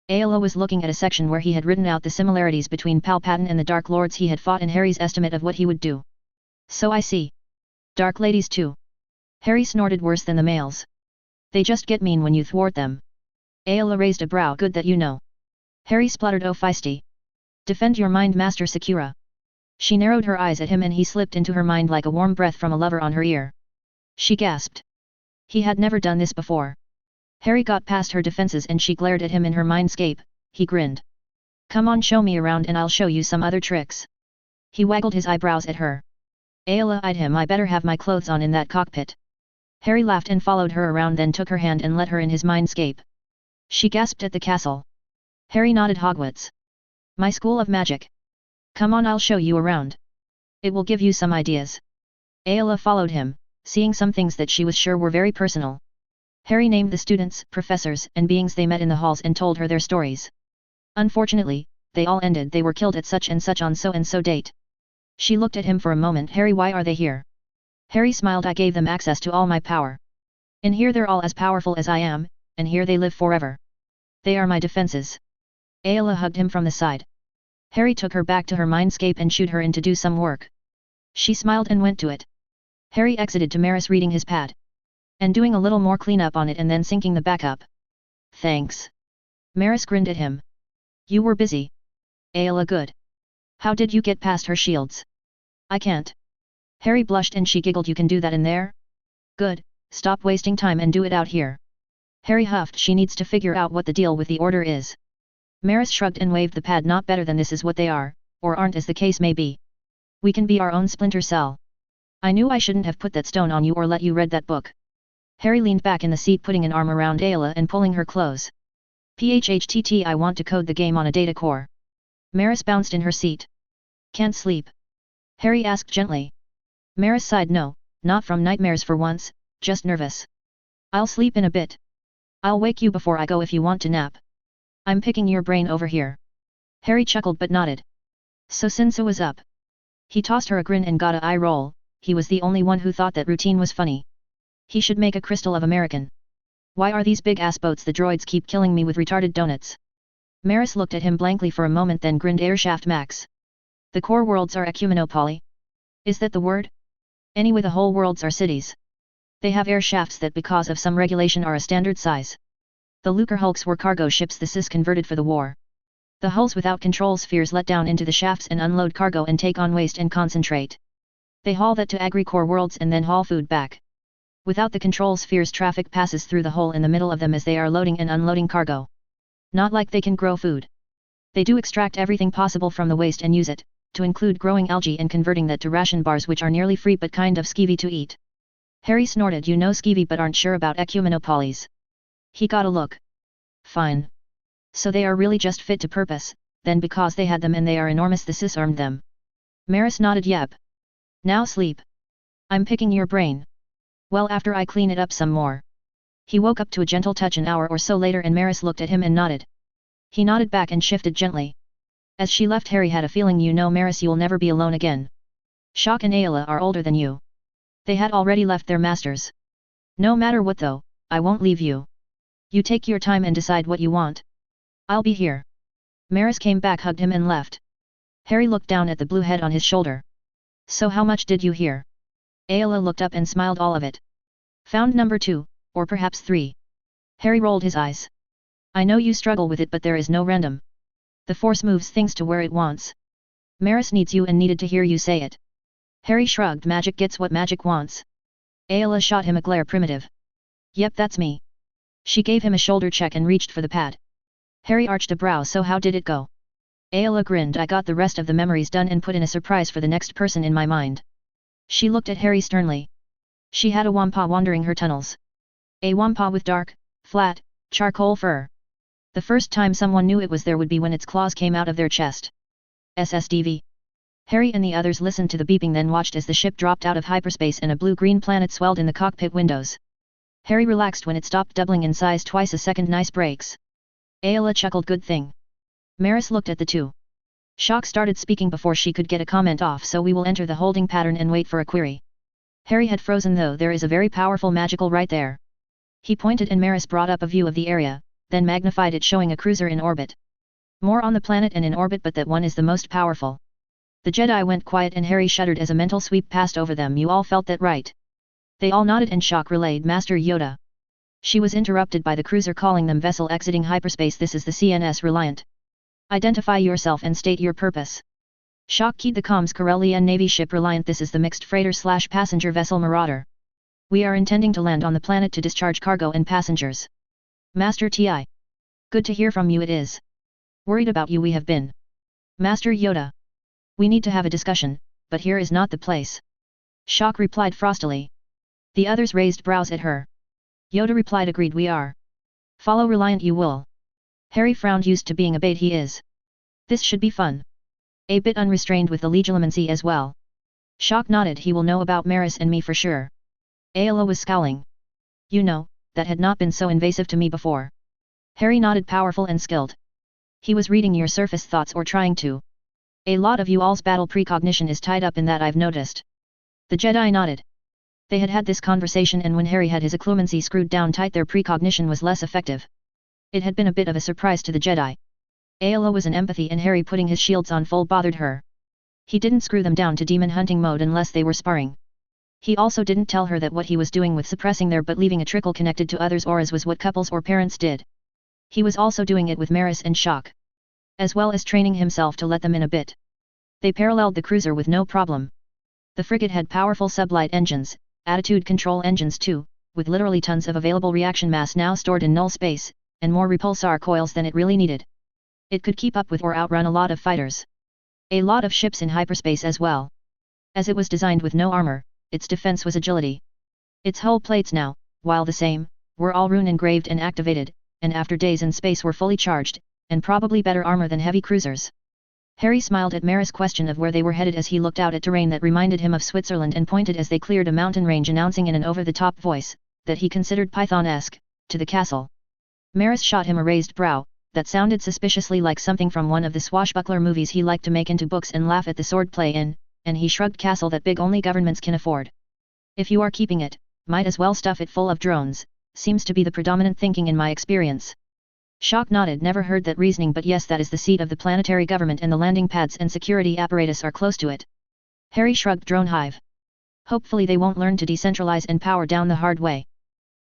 Ayla was looking at a section where he had written out the similarities between Palpatine and the Dark Lords he had fought in Harry's estimate of what he would do. So I see. Dark ladies too. Harry snorted. Worse than the males. They just get mean when you thwart them. Ayla raised a brow. Good that you know. Harry spluttered. Oh, feisty. Defend your mind, Master Sakura. She narrowed her eyes at him and he slipped into her mind like a warm breath from a lover on her ear. She gasped. He had never done this before. Harry got past her defenses and she glared at him in her mindscape. He grinned. Come on, show me around and I'll show you some other tricks. He waggled his eyebrows at her. Ayla eyed him. I better have my clothes on in that cockpit. Harry laughed and followed her around, then took her hand and let her in his mindscape. She gasped at the castle. Harry nodded. Hogwarts. My school of magic. Come on, I'll show you around. It will give you some ideas. Ayla followed him, seeing some things that she was sure were very personal. Harry named the students, professors, and beings they met in the halls and told her their stories. Unfortunately, they all ended. They were killed at such and such on so and so date. She looked at him for a moment. Harry, why are they here? Harry smiled. I gave them access to all my power. In here they're all as powerful as I am, and here they live forever. They are my defenses. Ayla hugged him from the side. Harry took her back to her mindscape and shooed her in to do some work. She smiled and went to it. Harry exited to Maris reading his pad. And doing a little more cleanup on it and then syncing the backup. Thanks. Maris grinned at him. You were busy. Ayla, good. How did you get past her shields? I can't. Harry blushed and she giggled. You can do that in there? Good, stop wasting time and do it out here. Harry huffed. She needs to figure out what the deal with the order is. Maris shrugged and waved the pad. Not better than this is what they are, or aren't as the case may be. We can be our own Splinter Cell. I knew I shouldn't have put that stone on you or let you read that book. Harry leaned back in the seat, putting an arm around Ayla and pulling her close. PHHTT, I want to code the game on a data core. Maris bounced in her seat. Can't sleep? Harry asked gently. Maris sighed. No, not from nightmares for once, just nervous. I'll sleep in a bit. I'll wake you before I go if you want to nap. I'm picking your brain over here. Harry chuckled but nodded. So Sinsa was up. He tossed her a grin and got a eye roll. He was the only one who thought that routine was funny. He should make a crystal of American. Why are these big-ass boats the droids keep killing me with retarded donuts? Maris looked at him blankly for a moment, then grinned. Airshaft Max. The core worlds are ecumenopoly. Is that the word? Anyway, the whole worlds are cities. They have air shafts that because of some regulation are a standard size. The Lucre hulks were cargo ships the Cis converted for the war. The hulls without control spheres let down into the shafts and unload cargo and take on waste and concentrate. They haul that to agri-core worlds and then haul food back. Without the control spheres, traffic passes through the hole in the middle of them as they are loading and unloading cargo. Not like they can grow food. They do extract everything possible from the waste and use it, to include growing algae and converting that to ration bars, which are nearly free but kind of skeevy to eat. Harry snorted. You know skeevy but aren't sure about ecumenopolies. He got a look. Fine. So they are really just fit to purpose, then because they had them and they are enormous the sis armed them. Maris nodded. Yep. Now sleep. I'm picking your brain. Well, after I clean it up some more. He woke up to a gentle touch an hour or so later and Maris looked at him and nodded. He nodded back and shifted gently. As she left, Harry had a feeling, you know Maris, you'll never be alone again. Shock and Ayla are older than you. They had already left their masters. No matter what though, I won't leave you. You take your time and decide what you want. I'll be here. Maris came back, hugged him and left. Harry looked down at the blue head on his shoulder. So how much did you hear? Ayla looked up and smiled. All of it. Found number 2, or perhaps 3. Harry rolled his eyes. I know you struggle with it, but there is no random. The Force moves things to where it wants. Maris needs you and needed to hear you say it. Harry shrugged. Magic gets what magic wants. Ayla shot him a glare. Primitive. Yep, that's me. She gave him a shoulder check and reached for the pad. Harry arched a brow. So how did it go? Ayla grinned. I got the rest of the memories done and put in a surprise for the next person in my mind. She looked at Harry sternly. She had a wampa wandering her tunnels. A wampa with dark, flat, charcoal fur. The first time someone knew it was there would be when its claws came out of their chest. SSDV. Harry and the others listened to the beeping, then watched as the ship dropped out of hyperspace and a blue-green planet swelled in the cockpit windows. Harry relaxed when it stopped doubling in size twice a second. Nice breaks. Ayla chuckled. Good thing. Maris looked at the two. Shock started speaking before she could get a comment off. So we will enter the holding pattern and wait for a query. Harry had frozen though. There is a very powerful magical right there. He pointed and Maris brought up a view of the area, then magnified it, showing a cruiser in orbit. More on the planet and in orbit, but that one is the most powerful. The Jedi went quiet and Harry shuddered as a mental sweep passed over them. You all felt that, right? They all nodded and Shock relayed. Master Yoda. She was interrupted by the cruiser calling them vessel exiting hyperspace. This is the CNS Reliant. Identify yourself and state your purpose. Shock keyed the comms. Corellian Navy ship Reliant. This is the mixed freighter/passenger vessel Marauder. We are intending to land on the planet to discharge cargo and passengers. Master Ti. Good to hear from you. It is. Worried about you we have been. Master Yoda. We need to have a discussion, but here is not the place. Shock replied frostily. The others raised brows at her. Yoda replied. Agreed, we are. Follow Reliant you will. Harry frowned. Used to being obeyed he is. This should be fun. A bit unrestrained with the legilimency as well. Shock nodded. He will know about Maris and me for sure. Ayla was scowling. You know, that had not been so invasive to me before. Harry nodded. Powerful and skilled. He was reading your surface thoughts, or trying to. A lot of you all's battle precognition is tied up in that, I've noticed. The Jedi nodded. They had had this conversation, and when Harry had his occlumency screwed down tight, their precognition was less effective. It had been a bit of a surprise to the Jedi. Ayla was an empathy, and Harry putting his shields on full bothered her. He didn't screw them down to demon hunting mode unless they were sparring. He also didn't tell her that what he was doing with suppressing their but leaving a trickle connected to others' auras was what couples or parents did. He was also doing it with Maris and Shock. As well as training himself to let them in a bit. They paralleled the cruiser with no problem. The frigate had powerful sublight engines, attitude control engines too, with literally tons of available reaction mass now stored in null space, and more repulsar coils than it really needed. It could keep up with or outrun a lot of fighters. A lot of ships in hyperspace as well. As it was designed with no armor, its defense was agility. Its hull plates now, while the same, were all rune engraved and activated, and after days in space were fully charged, and probably better armor than heavy cruisers. Harry smiled at Maris' question of where they were headed as he looked out at terrain that reminded him of Switzerland and pointed as they cleared a mountain range, announcing in an over-the-top voice, that he considered Python-esque, to the castle. Maris shot him a raised brow, that sounded suspiciously like something from one of the swashbuckler movies he liked to make into books and laugh at the swordplay in, and he shrugged. Castle that big only governments can afford. If you are keeping it, might as well stuff it full of drones, seems to be the predominant thinking in my experience. Shock nodded. Never heard that reasoning, but yes, that is the seat of the planetary government and the landing pads and security apparatus are close to it. Harry shrugged. Drone hive. Hopefully they won't learn to decentralize and power down the hard way.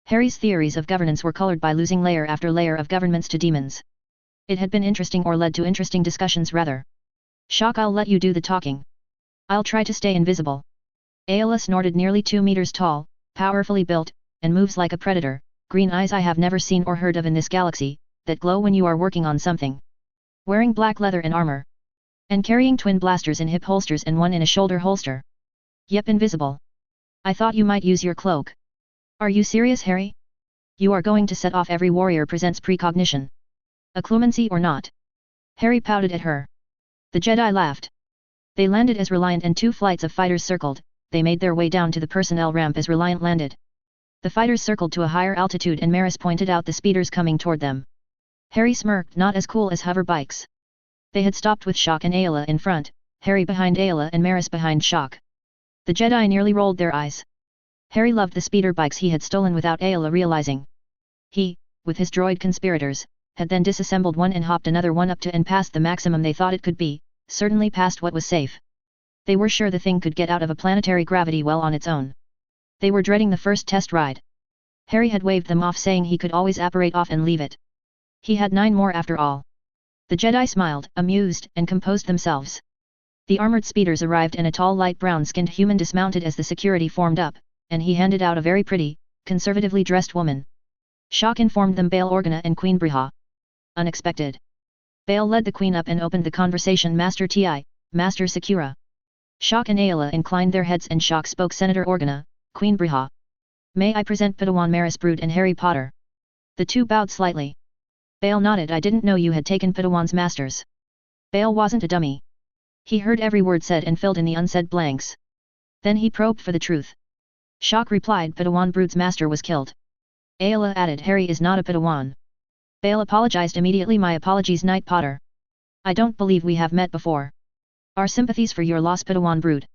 Harry's theories of governance were colored by losing layer after layer of governments to demons. It had been interesting, or led to interesting discussions rather. Shock, I'll let you do the talking. I'll try to stay invisible. Ayla snorted. Nearly 2 meters tall, powerfully built, and moves like a predator, green eyes I have never seen or heard of in this galaxy, that glow when you are working on something. Wearing black leather and armor. And carrying twin blasters in hip holsters and one in a shoulder holster. Yep, invisible. I thought you might use your cloak. Are you serious, Harry? You are going to set off every warrior presents precognition. A clemency or not? Harry pouted at her. The Jedi laughed. They landed as Reliant and 2 flights of fighters circled. They made their way down to the personnel ramp as Reliant landed. The fighters circled to a higher altitude and Maris pointed out the speeders coming toward them. Harry smirked, not as cool as hover bikes. They had stopped with Shock and Ayla in front, Harry behind Ayla and Maris behind Shock. The Jedi nearly rolled their eyes. Harry loved the speeder bikes he had stolen without Ayla realizing. He, with his droid conspirators, had then disassembled one and hopped another one up to and past the maximum they thought it could be, certainly past what was safe. They were sure the thing could get out of a planetary gravity well on its own. They were dreading the first test ride. Harry had waved them off saying he could always apparate off and leave it. He had 9 more after all. The Jedi smiled, amused, and composed themselves. The armored speeders arrived and a tall light brown-skinned human dismounted as the security formed up, and he handed out a very pretty, conservatively dressed woman. Shock informed them Bail Organa and Queen Briha. Unexpected. Bail led the Queen up and opened the conversation. Master Ti, Master Secura. Shock and Ayla inclined their heads and Shock spoke. Senator Organa, Queen Briha. May I present Padawan Maris Brood and Harry Potter? The 2 bowed slightly. Bail nodded. I didn't know you had taken Padawan's masters. Bail wasn't a dummy. He heard every word said and filled in the unsaid blanks. Then he probed for the truth. Shock replied Padawan Brood's master was killed. Ayla added Harry is not a Padawan. Bail apologized immediately. My apologies, Knight Potter. I don't believe we have met before. Our sympathies for your loss, Padawan Brood.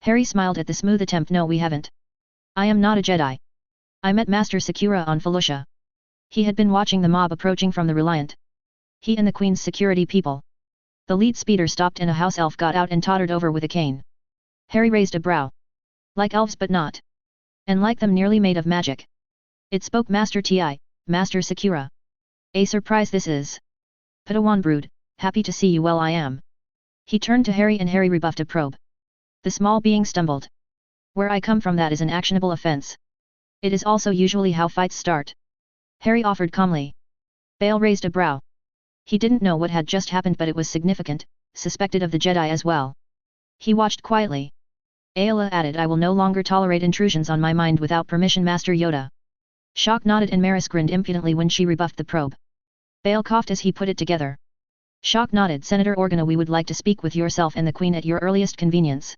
Harry smiled at the smooth attempt. No, we haven't. I am not a Jedi. I met Master Secura on Felucia. He had been watching the mob approaching from the Reliant. He and the Queen's security people. The lead speeder stopped and a house elf got out and tottered over with a cane. Harry raised a brow. Like elves but not. And like them nearly made of magic. It spoke Master Ti, Master Secura. A surprise this is. Padawan Brood, happy to see you. Well, I am. He turned to Harry and Harry rebuffed a probe. The small being stumbled. Where I come from, that is an actionable offense. It is also usually how fights start. Harry offered calmly. Bail raised a brow. He didn't know what had just happened but it was significant, suspected of the Jedi as well. He watched quietly. Ayla added I will no longer tolerate intrusions on my mind without permission, Master Yoda. Shock nodded and Maris grinned impudently when she rebuffed the probe. Bail coughed as he put it together. Shock nodded. Senator Organa, we would like to speak with yourself and the Queen at your earliest convenience.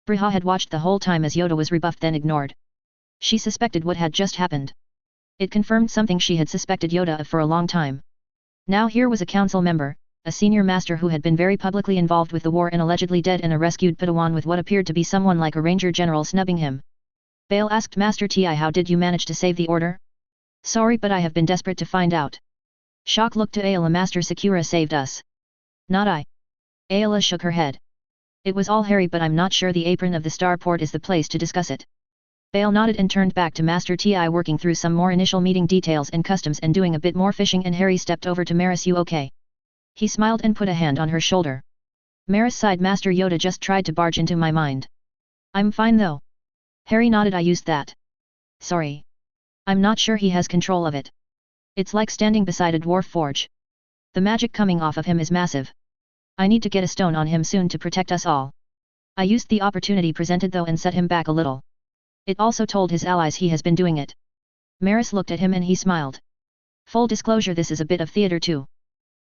Briha had watched the whole time as Yoda was rebuffed then ignored. She suspected what had just happened. It confirmed something she had suspected Yoda of for a long time. Now here was a council member, a senior master who had been very publicly involved with the war and allegedly dead, and a rescued Padawan with what appeared to be someone like a ranger general snubbing him. Bail asked Master Ti, how did you manage to save the order? Sorry, but I have been desperate to find out. Shock looked to Ayla. Master Secura saved us. Not I. Ayla shook her head. It was all Harry, but I'm not sure the apron of the starport is the place to discuss it. Bail nodded and turned back to Master Ti, working through some more initial meeting details and customs and doing a bit more fishing, and Harry stepped over to Maris. You okay? He smiled and put a hand on her shoulder. Maris sighed. Master Yoda just tried to barge into my mind. I'm fine though. Harry nodded. I used that. Sorry. I'm not sure he has control of it. It's like standing beside a dwarf forge. The magic coming off of him is massive. I need to get a stone on him soon to protect us all. I used the opportunity presented though and set him back a little. It also told his allies he has been doing it. Maris looked at him and he smiled. Full disclosure, this is a bit of theater too.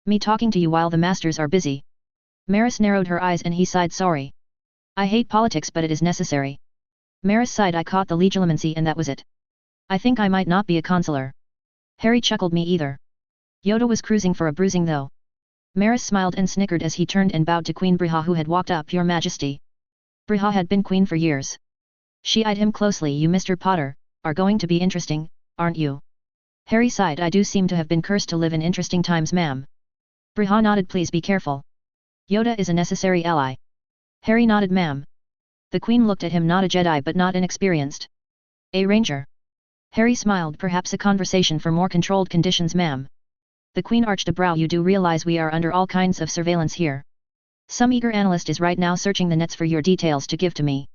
Me talking to you while the masters are busy. Maris narrowed her eyes and he sighed. Sorry. I hate politics but it is necessary. Maris sighed. I caught the legitimacy and that was it. I think I might not be a consular. Harry chuckled. Me either. Yoda was cruising for a bruising though. Maris smiled and snickered as he turned and bowed to Queen Briha, who had walked up. Your Majesty. Briha had been queen for years. She eyed him closely. You, Mr. Potter, are going to be interesting, aren't you? Harry sighed. I do seem to have been cursed to live in interesting times, ma'am. Briha nodded. Please be careful. Yoda is a necessary ally. Harry nodded. Ma'am. The Queen looked at him. Not a Jedi but not inexperienced. A ranger. Harry smiled. Perhaps a conversation for more controlled conditions, ma'am. The Queen arched a brow. You do realize we are under all kinds of surveillance here. Some eager analyst is right now searching the nets for your details to give to me.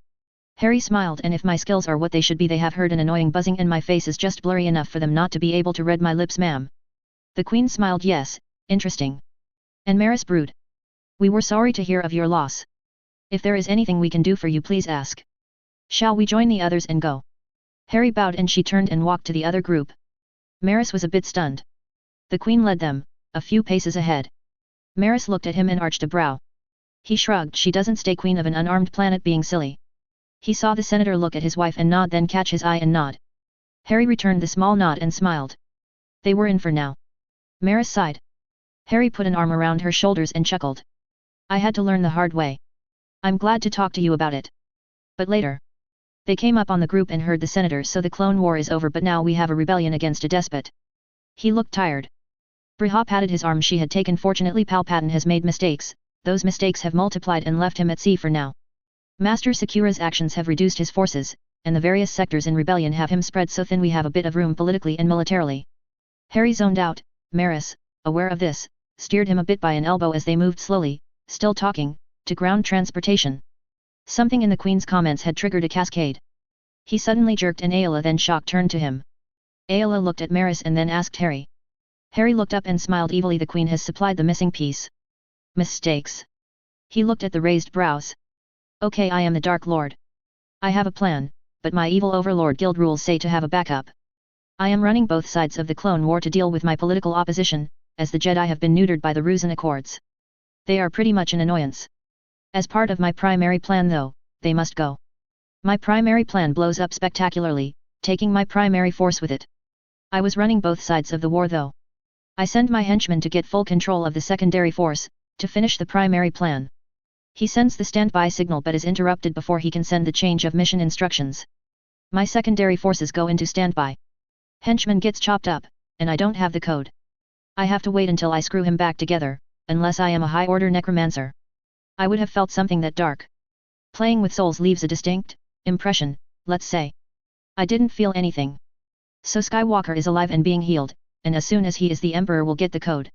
Harry smiled. And if my skills are what they should be, they have heard an annoying buzzing and my face is just blurry enough for them not to be able to read my lips, ma'am. The Queen smiled. Yes, interesting. And Maris Brood. We were sorry to hear of your loss. If there is anything we can do for you, please ask. Shall we join the others and go? Harry bowed and she turned and walked to the other group. Maris was a bit stunned. The Queen led them, a few paces ahead. Maris looked at him and arched a brow. He shrugged. She doesn't stay queen of an unarmed planet being silly. He saw the senator look at his wife and nod, then catch his eye and nod. Harry returned the small nod and smiled. They were in for now. Maris sighed. Harry put an arm around her shoulders and chuckled. I had to learn the hard way. I'm glad to talk to you about it. But later. They came up on the group and heard the senator. So the clone war is over, but now we have a rebellion against a despot. He looked tired. Briha patted his arm. She had taken. Fortunately Palpatine has made mistakes, those mistakes have multiplied and left him at sea for now. Master Sakura's actions have reduced his forces, and the various sectors in rebellion have him spread so thin we have a bit of room politically and militarily. Harry zoned out. Maris, aware of this, steered him a bit by an elbow as they moved slowly, still talking, to ground transportation. Something in the Queen's comments had triggered a cascade. He suddenly jerked and Ayla, then shock, turned to him. Ayla looked at Maris and then asked Harry. Harry looked up and smiled evilly. The Queen has supplied the missing piece. Mistakes. He looked at the raised brows. Okay, I am the Dark Lord. I have a plan, but my evil overlord guild rules say to have a backup. I am running both sides of the clone war to deal with my political opposition, as the Jedi have been neutered by the Rusin Accords. They are pretty much an annoyance. As part of my primary plan though, they must go. My primary plan blows up spectacularly, taking my primary force with it. I was running both sides of the war though. I send my henchmen to get full control of the secondary force, to finish the primary plan. He sends the standby signal but is interrupted before he can send the change of mission instructions. My secondary forces go into standby. Henchman gets chopped up, and I don't have the code. I have to wait until I screw him back together, unless I am a high-order necromancer. I would have felt something that dark. Playing with souls leaves a distinct impression, let's say. I didn't feel anything. So Skywalker is alive and being healed, and as soon as he is, the Emperor will get the code.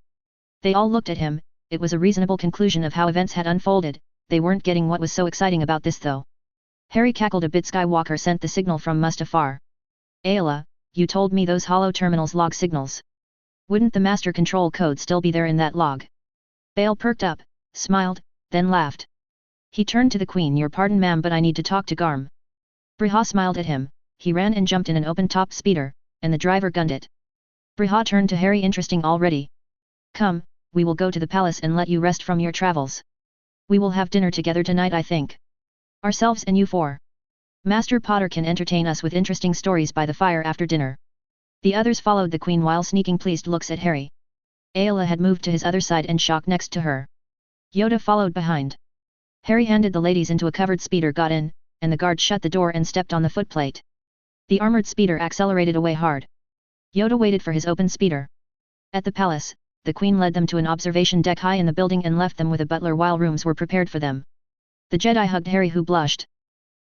They all looked at him. It was a reasonable conclusion of how events had unfolded. They weren't getting what was so exciting about this though. Harry cackled a bit. Skywalker sent the signal from Mustafar. Ayla, you told me those hollow terminals log signals. Wouldn't the master control code still be there in that log? Bale perked up, smiled, then laughed. He turned to the Queen. Your pardon ma'am, but I need to talk to Garm. Briha smiled at him. He ran and jumped in an open-top speeder, and the driver gunned it. Briha turned to Harry. Interesting already. Come, we will go to the palace and let you rest from your travels. We will have dinner together tonight, I think. Ourselves and you four. Master Potter can entertain us with interesting stories by the fire after dinner. The others followed the Queen while sneaking pleased looks at Harry. Ayla had moved to his other side and Shock next to her. Yoda followed behind. Harry handed the ladies into a covered speeder, got in, and the guard shut the door and stepped on the footplate. The armored speeder accelerated away hard. Yoda waited for his open speeder. At the palace, the Queen led them to an observation deck high in the building and left them with a butler while rooms were prepared for them. The Jedi hugged Harry, who blushed.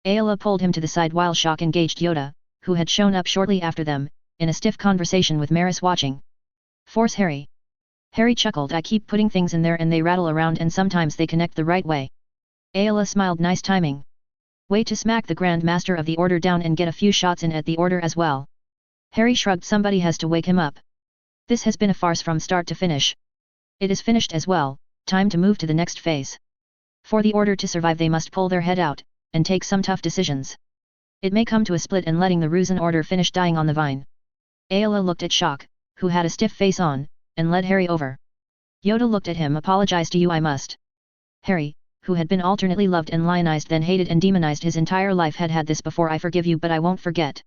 Ayla pulled him to the side while Shock engaged Yoda, who had shown up shortly after them, in a stiff conversation with Maris watching. Force Harry. Harry chuckled. I keep putting things in there and they rattle around and sometimes they connect the right way. Ayla smiled. Nice timing. Way to smack the Grand Master of the Order down and get a few shots in at the Order as well. Harry shrugged. Somebody has to wake him up. This has been a farce from start to finish. It is finished as well, time to move to the next phase. For the Order to survive they must pull their head out, and take some tough decisions. It may come to a split and letting the Rusin Order finish dying on the vine. Ayla looked at Shock, who had a stiff face on, and led Harry over. Yoda looked at him. Apologize to you I must. Harry, who had been alternately loved and lionized then hated and demonized his entire life, had had this before. I forgive you but I won't forget.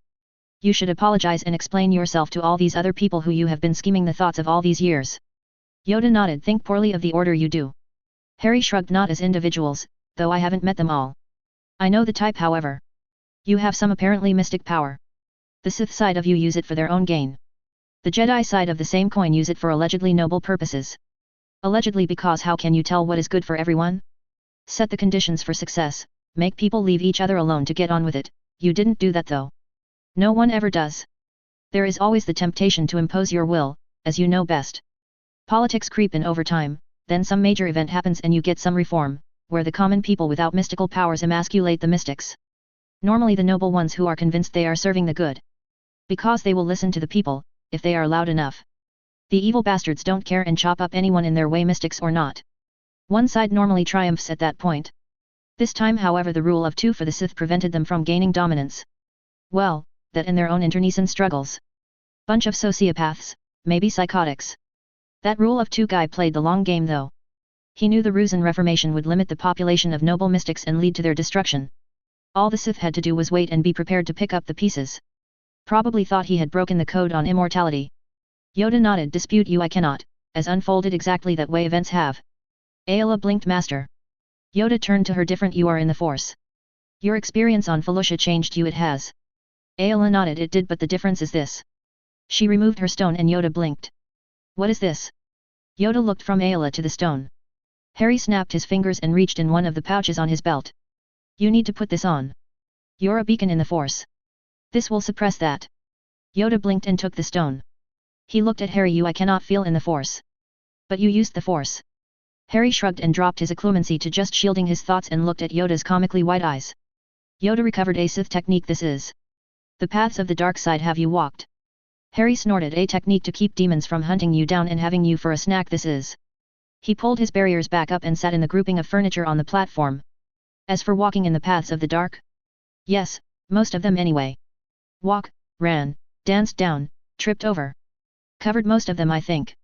You should apologize and explain yourself to all these other people who you have been scheming the thoughts of all these years. Yoda nodded. Think poorly of the Order you do. Harry shrugged. Not as individuals, though I haven't met them all. I know the type however. You have some apparently mystic power. The Sith side of you use it for their own gain. The Jedi side of the same coin use it for allegedly noble purposes. Allegedly, because how can you tell what is good for everyone? Set the conditions for success, make people leave each other alone to get on with it. You didn't do that though. No one ever does. There is always the temptation to impose your will, as you know best. Politics creep in over time, then some major event happens and you get some reform, where the common people without mystical powers emasculate the mystics. Normally the noble ones who are convinced they are serving the good. Because they will listen to the people, if they are loud enough. The evil bastards don't care and chop up anyone in their way, mystics or not. One side normally triumphs at that point. This time however the rule of two for the Sith prevented them from gaining dominance. Well, that and their own internecine struggles. Bunch of sociopaths, maybe psychotics. That rule of two guy played the long game though. He knew the Ruse and Reformation would limit the population of noble mystics and lead to their destruction. All the Sith had to do was wait and be prepared to pick up the pieces. Probably thought he had broken the code on immortality. Yoda nodded. Dispute you I cannot, as unfolded exactly that way events have. Ayla blinked. Master. Yoda turned to her. Different you are in the Force. Your experience on Felucia changed you. It has. Ayla nodded. It did, but the difference is this. She removed her stone and Yoda blinked. What is this? Yoda looked from Ayla to the stone. Harry snapped his fingers and reached in one of the pouches on his belt. You need to put this on. You're a beacon in the Force. This will suppress that. Yoda blinked and took the stone. He looked at Harry. You I cannot feel in the Force. But you used the Force. Harry shrugged and dropped his occlumency to just shielding his thoughts and looked at Yoda's comically wide eyes. Yoda recovered. A Sith technique this is. The paths of the dark side have you walked. Harry snorted. A technique to keep demons from hunting you down and having you for a snack this is. He pulled his barriers back up and sat in the grouping of furniture on the platform. As for walking in the paths of the dark? Yes, most of them anyway. Walk, ran, danced down, tripped over. Covered most of them I think.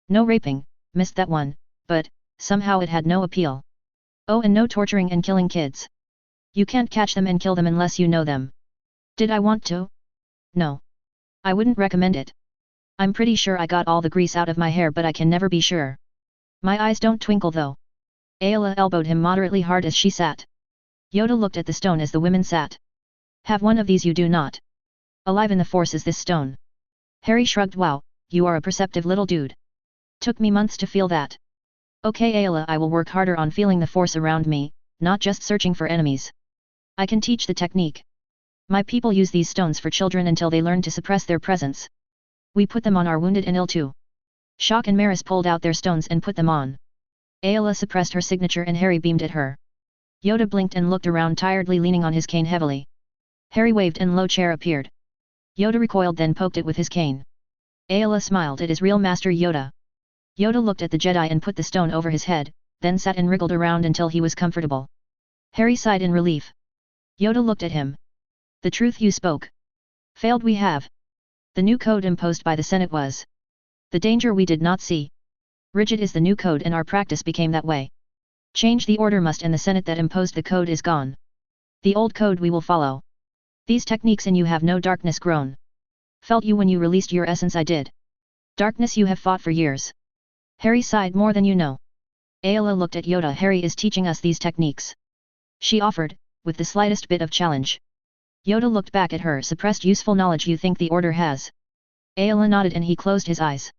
No raping, missed that one, but, somehow it had no appeal. Oh, and no torturing and killing kids. You can't catch them and kill them unless you know them. Did I want to? No. I wouldn't recommend it. I'm pretty sure I got all the grease out of my hair but I can never be sure. My eyes don't twinkle though. Ayla elbowed him moderately hard as she sat. Yoda looked at the stone as the women sat. Have one of these you do not. Alive in the Force is this stone. Harry shrugged. Wow, you are a perceptive little dude. Took me months to feel that. Okay Ayla, I will work harder on feeling the Force around me, not just searching for enemies. I can teach the technique. My people use these stones for children until they learn to suppress their presence. We put them on our wounded and ill too. Shock and Maris pulled out their stones and put them on. Ayla suppressed her signature and Harry beamed at her. Yoda blinked and looked around tiredly, leaning on his cane heavily. Harry waved and low chair appeared. Yoda recoiled then poked it with his cane. Ayla smiled. It is real Master Yoda. Yoda looked at the Jedi and put the stone over his head, then sat and wriggled around until he was comfortable. Harry sighed in relief. Yoda looked at him. The truth you spoke. Failed we have. The new code imposed by the Senate was. The danger we did not see. Rigid is the new code and our practice became that way. Change the order must and the Senate that imposed the code is gone. The old code we will follow. These techniques in you have no darkness grown. Felt you when you released your essence I did. Darkness you have fought for years. Harry sighed. More than you know. Ayla looked at Yoda. Harry is teaching us these techniques. She offered, with the slightest bit of challenge. Yoda looked back at her. Suppressed useful knowledge you think the Order has. Ayla nodded and he closed his eyes.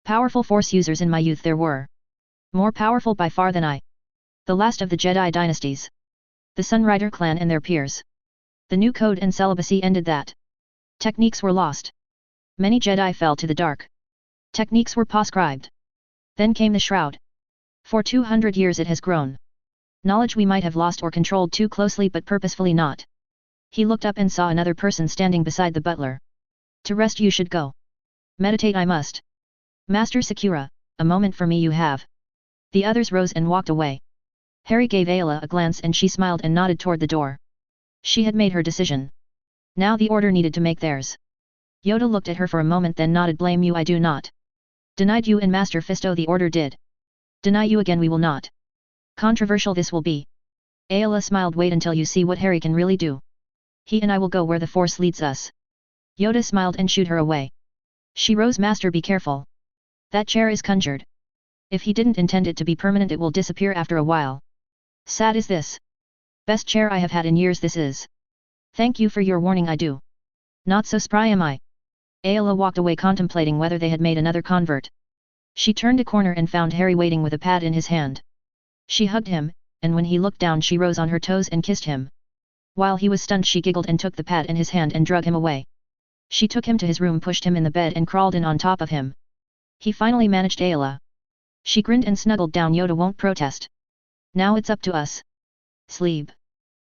Powerful Force users in my youth there were. More powerful by far than I. The last of the Jedi dynasties. The Sunrider clan and their peers. The new code and celibacy ended that. Techniques were lost. Many Jedi fell to the dark. Techniques were proscribed. Then came the Shroud. For 200 years it has grown. Knowledge we might have lost or controlled too closely but purposefully not. He looked up and saw another person standing beside the butler. To rest you should go. Meditate I must. Master Sakura, a moment for me you have. The others rose and walked away. Harry gave Ayla a glance and she smiled and nodded toward the door. She had made her decision. Now the Order needed to make theirs. Yoda looked at her for a moment then nodded. Blame you I do not. Denied you and Master Fisto the Order did. Deny you again we will not. Controversial this will be. Ayla smiled. Wait until you see what Harry can really do. He and I will go where the Force leads us. Yoda smiled and shooed her away. She rose. Master be careful. That chair is conjured. If he didn't intend it to be permanent it will disappear after a while. Sad is this. Best chair I have had in years this is. Thank you for your warning I do. Not so spry am I. Ayla walked away contemplating whether they had made another convert. She turned a corner and found Harry waiting with a pad in his hand. She hugged him, and when he looked down she rose on her toes and kissed him. While he was stunned she giggled and took the pad in his hand and drug him away. She took him to his room, pushed him in the bed and crawled in on top of him. He finally managed Ayla. She grinned and snuggled down. Yoda won't protest. Now it's up to us. Sleep.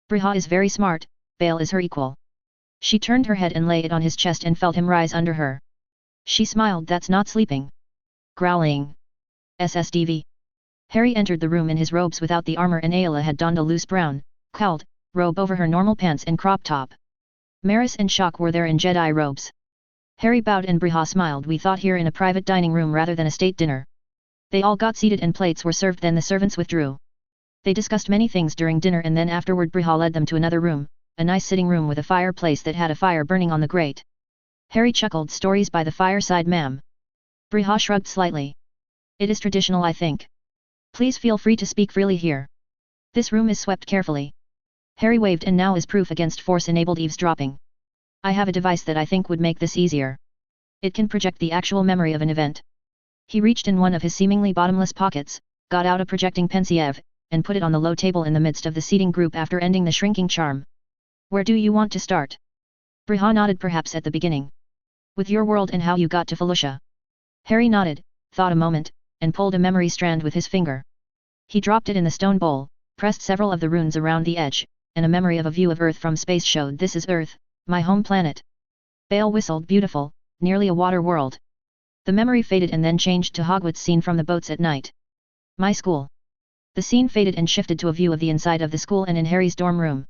Briha is very smart, Bale is her equal. She turned her head and lay it on his chest and felt him rise under her. She smiled. That's not sleeping. Growling. SSDV. Harry entered the room in his robes without the armor, and Ayla had donned a loose brown, cowled, robe over her normal pants and crop top. Maris and Shock were there in Jedi robes. Harry bowed and Briha smiled. We thought here in a private dining room rather than a state dinner. They all got seated and plates were served, then the servants withdrew. They discussed many things during dinner, and then afterward Briha led them to another room, a nice sitting room with a fireplace that had a fire burning on the grate. Harry chuckled. Stories by the fireside, ma'am. Briha shrugged slightly. It is traditional, I think. Please feel free to speak freely here. This room is swept carefully. Harry waved. And now is proof against force-enabled eavesdropping. I have a device that I think would make this easier. It can project the actual memory of an event. He reached in one of his seemingly bottomless pockets, got out a projecting pensieve, and put it on the low table in the midst of the seating group after ending the shrinking charm. Where do you want to start? Briha nodded. Perhaps at the beginning. With your world and how you got to Felucia. Harry nodded, thought a moment, and pulled a memory strand with his finger. He dropped it in the stone bowl, pressed several of the runes around the edge, and a memory of a view of Earth from space showed. This is Earth, my home planet. Bale whistled. Beautiful, nearly a water world. The memory faded and then changed to Hogwarts scene from the boats at night. My school. The scene faded and shifted to a view of the inside of the school and in Harry's dorm room.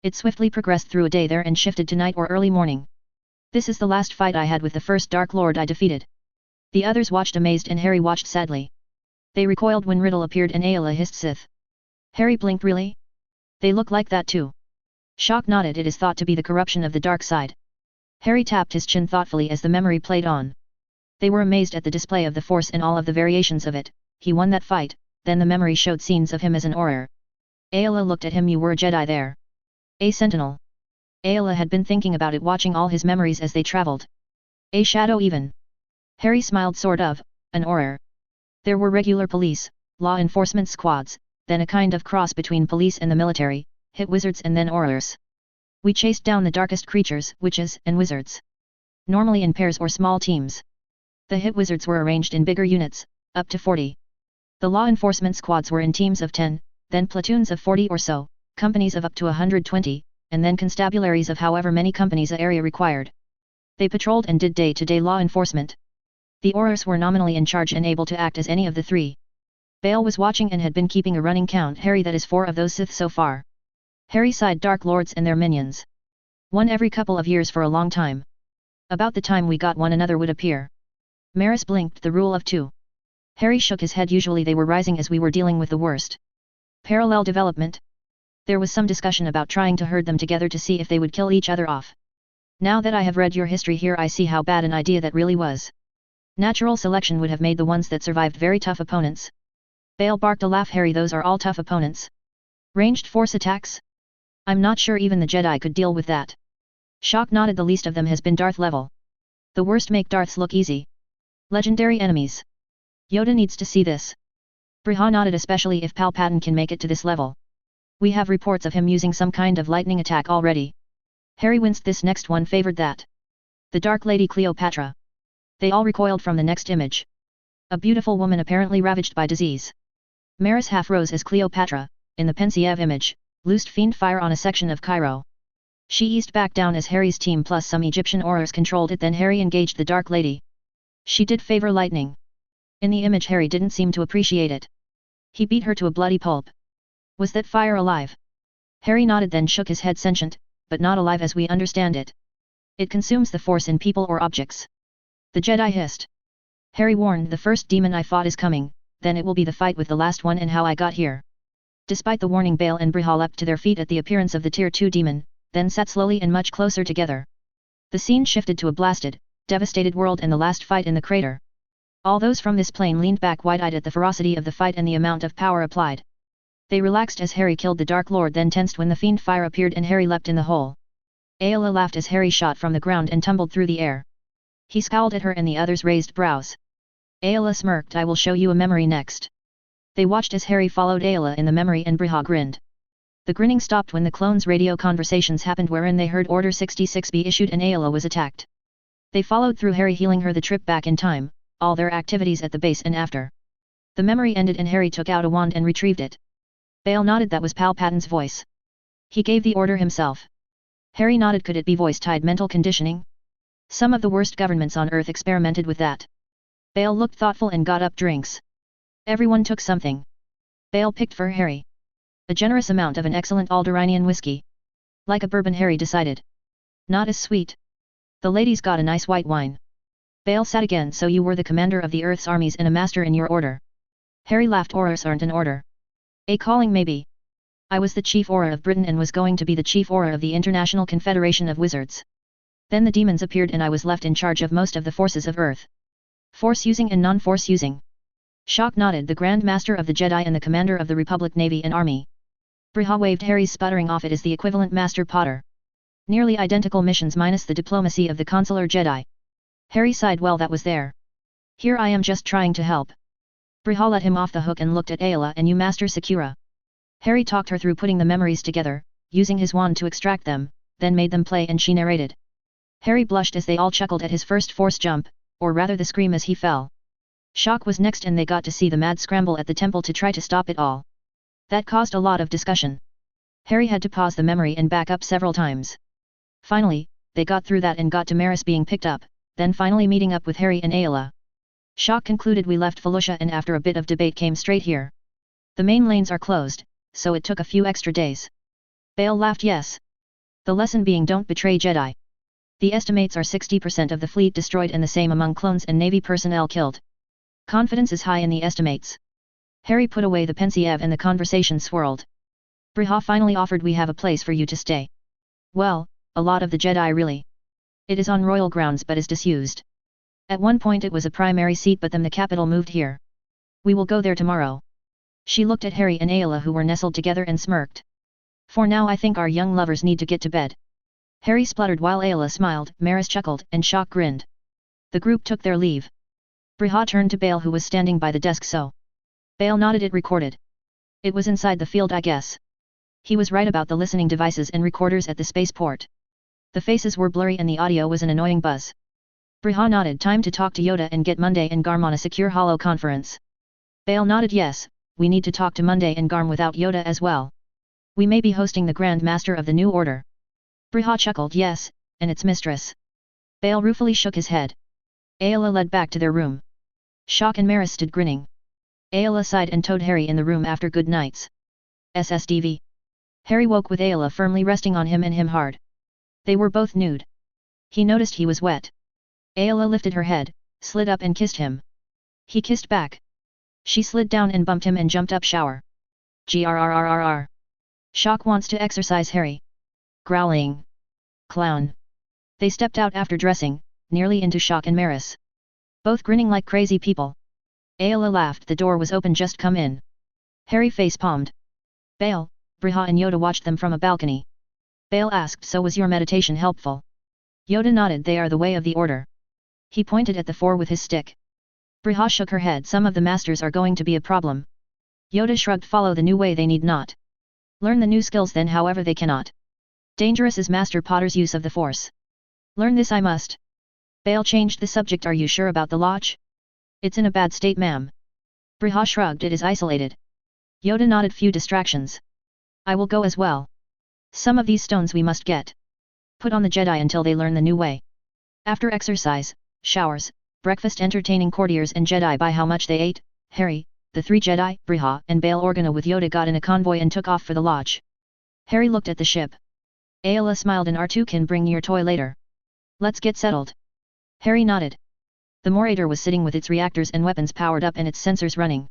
It swiftly progressed through a day there and shifted to night or early morning. This is the last fight I had with the first Dark Lord I defeated. The others watched amazed and Harry watched sadly. They recoiled when Riddle appeared and Ayla hissed Sith. Harry blinked. Really? They look like that too. Shock nodded. It is thought to be the corruption of the dark side. Harry tapped his chin thoughtfully as the memory played on. They were amazed at the display of the Force and all of the variations of it. He won that fight, then the memory showed scenes of him as an auror. Ayla looked at him. You were a Jedi there. A sentinel. Ayla had been thinking about it, watching all his memories as they traveled. A shadow even. Harry smiled. Sort of, an auror. There were regular police, law enforcement squads, then a kind of cross between police and the military, hit wizards and then aurors. We chased down the darkest creatures, witches and wizards. Normally in pairs or small teams. The hit wizards were arranged in bigger units, up to 40. The law enforcement squads were in teams of 10, then platoons of 40 or so, companies of up to 120, and then constabularies of however many companies a area required. They patrolled and did day-to-day law enforcement. The aurors were nominally in charge and able to act as any of the three. Bale was watching and had been keeping a running count. Harry, that is 4 of those Sith so far. Harry sighed. Dark Lords and their minions. One every couple of years for a long time. About the time we got one another would appear. Maris blinked. The rule of 2. Harry shook his head. Usually they were rising as we were dealing with the worst. Parallel development. There was some discussion about trying to herd them together to see if they would kill each other off. Now that I have read your history here, I see how bad an idea that really was. Natural selection would have made the ones that survived very tough opponents. Bale barked a laugh. Harry, those are all tough opponents. Ranged force attacks? I'm not sure even the Jedi could deal with that. Shock nodded. The least of them has been Darth level. The worst make Darths look easy. Legendary enemies. Yoda needs to see this. Briha nodded. Especially if Palpatine can make it to this level. We have reports of him using some kind of lightning attack already. Harry winced. This next one favored that. The Dark Lady Cleopatra. They all recoiled from the next image. A beautiful woman apparently ravaged by disease. Maris half rose as Cleopatra, in the pensieve image, loosed fiend fire on a section of Cairo. She eased back down as Harry's team plus some Egyptian aurors controlled it. Then Harry engaged the Dark Lady. She did favor lightning. In the image Harry didn't seem to appreciate it. He beat her to a bloody pulp. Was that fire alive? Harry nodded, then shook his head. Sentient, but not alive as we understand it. It consumes the Force in people or objects. The Jedi hissed. Harry warned. The first demon I fought is coming, then it will be the fight with the last one and how I got here. Despite the warning, Bale and Briha leapt to their feet at the appearance of the Tier 2 demon, then sat slowly and much closer together. The scene shifted to a blasted, devastated world and the last fight in the crater. All those from this plane leaned back wide-eyed at the ferocity of the fight and the amount of power applied. They relaxed as Harry killed the Dark Lord, then tensed when the fiend fire appeared and Harry leapt in the hole. Ayla laughed as Harry shot from the ground and tumbled through the air. He scowled at her and the others raised brows. Ayla smirked. I will show you a memory next. They watched as Harry followed Ayla in the memory and Briha grinned. The grinning stopped when the clones' radio conversations happened wherein they heard Order 66 be issued and Ayla was attacked. They followed through, Harry healing her the trip back in time, all their activities at the base and after. The memory ended and Harry took out a wand and retrieved it. Bale nodded. That was Palpatine's voice. He gave the order himself. Harry nodded. Could it be voice-tied mental conditioning? Some of the worst governments on Earth experimented with that. Bale looked thoughtful and got up drinks. Everyone took something. Bale picked for Harry. A generous amount of an excellent Alderanian whiskey. Like a bourbon, Harry decided. Not as sweet. The ladies got a nice white wine. Bale sat again. So you were the commander of the Earth's armies and a master in your order. Harry laughed. Aurors aren't an order. A calling maybe. I was the chief auror of Britain and was going to be the chief auror of the International Confederation of Wizards. Then the demons appeared and I was left in charge of most of the forces of Earth. Force using and non-force using. Shock nodded. The Grand Master of the Jedi and the commander of the Republic Navy and Army. Briha waved. Harry's sputtering off. It is the equivalent, Master Potter. Nearly identical missions minus the diplomacy of the consular Jedi. Harry sighed. Well, that was there. Here I am just trying to help. Briha let him off the hook and looked at Ayla. And you, Master Sakura? Harry talked her through putting the memories together, using his wand to extract them, then made them play and she narrated. Harry blushed as they all chuckled at his first force jump, or rather the scream as he fell. Shock was next and they got to see the mad scramble at the temple to try to stop it all. That caused a lot of discussion. Harry had to pause the memory and back up several times. Finally, they got through that and got to Maris being picked up, then finally meeting up with Harry and Ayla. Shock concluded. We left Felucia and after a bit of debate came straight here. The main lanes are closed, so it took a few extra days. Bale laughed. Yes. The lesson being don't betray Jedi. The estimates are 60% of the fleet destroyed and the same among clones and Navy personnel killed. Confidence is high in the estimates. Harry put away the pensieve and the conversation swirled. Briha finally offered. We have a place for you to stay. Well, a lot of the Jedi really. It is on royal grounds but is disused. At one point it was a primary seat but then the capital moved here. We will go there tomorrow. She looked at Harry and Ayla who were nestled together and smirked. For now I think our young lovers need to get to bed. Harry spluttered while Ayla smiled, Maris chuckled, and Shock grinned. The group took their leave. Briha turned to Bale who was standing by the desk. So. Bale nodded. It recorded. It was inside the field, I guess. He was right about the listening devices and recorders at the spaceport. The faces were blurry and the audio was an annoying buzz. Briha nodded. Time to talk to Yoda and get Monday and Garm on a secure holo conference. Bale nodded. Yes, we need to talk to Monday and Garm without Yoda as well. We may be hosting the Grand Master of the New Order. Briha chuckled. Yes, and its mistress. Bale ruefully shook his head. Ayla led back to their room. Shock and Maris stood grinning. Ayla sighed and towed Harry in the room after good nights. SSDV. Harry woke with Ayla firmly resting on him and him hard. They were both nude. He noticed he was wet. Ayla lifted her head, slid up and kissed him. He kissed back. She slid down and bumped him and jumped up. Shower. Grrrrrr. Shock wants to exercise Harry. Growling. Clown. They stepped out after dressing, nearly into Shock and Maris. Both grinning like crazy people. Ayla laughed. The door was open. Just come in. Harry face-palmed. Bale, Briha and Yoda watched them from a balcony. Bale asked, so was your meditation helpful? Yoda nodded. They are the way of the order. He pointed at the four with his stick. Briha shook her head. Some of the masters are going to be a problem. Yoda shrugged. Follow the new way. They need not learn the new skills then, however they cannot. Dangerous is Master Potter's use of the Force. Learn this I must. Bale changed the subject. Are you sure about the lodge? It's in a bad state, ma'am. Briha shrugged. It is isolated. Yoda nodded. Few distractions. I will go as well. Some of these stones we must get put on the Jedi until they learn the new way. After exercise, showers, breakfast, entertaining courtiers and Jedi by how much they ate, Harry, the three Jedi, Briha and Bail Organa with Yoda got in a convoy and took off for the lodge. Harry looked at the ship. Ayla smiled. And R2 can bring your toy later. Let's get settled. Harry nodded. The Morator was sitting with its reactors and weapons powered up and its sensors running.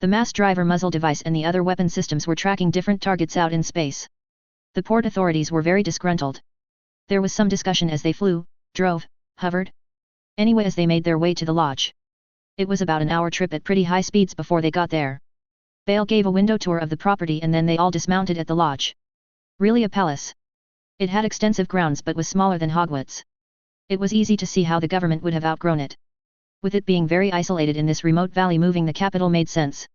The mass driver muzzle device and the other weapon systems were tracking different targets out in space. The port authorities were very disgruntled. There was some discussion as they flew, drove, hovered. Anyway, as they made their way to the lodge. It was about an hour trip at pretty high speeds before they got there. Bale gave a window tour of the property and then they all dismounted at the lodge. Really a palace. It had extensive grounds but was smaller than Hogwarts. It was easy to see how the government would have outgrown it. With it being very isolated in this remote valley, moving the capital made sense.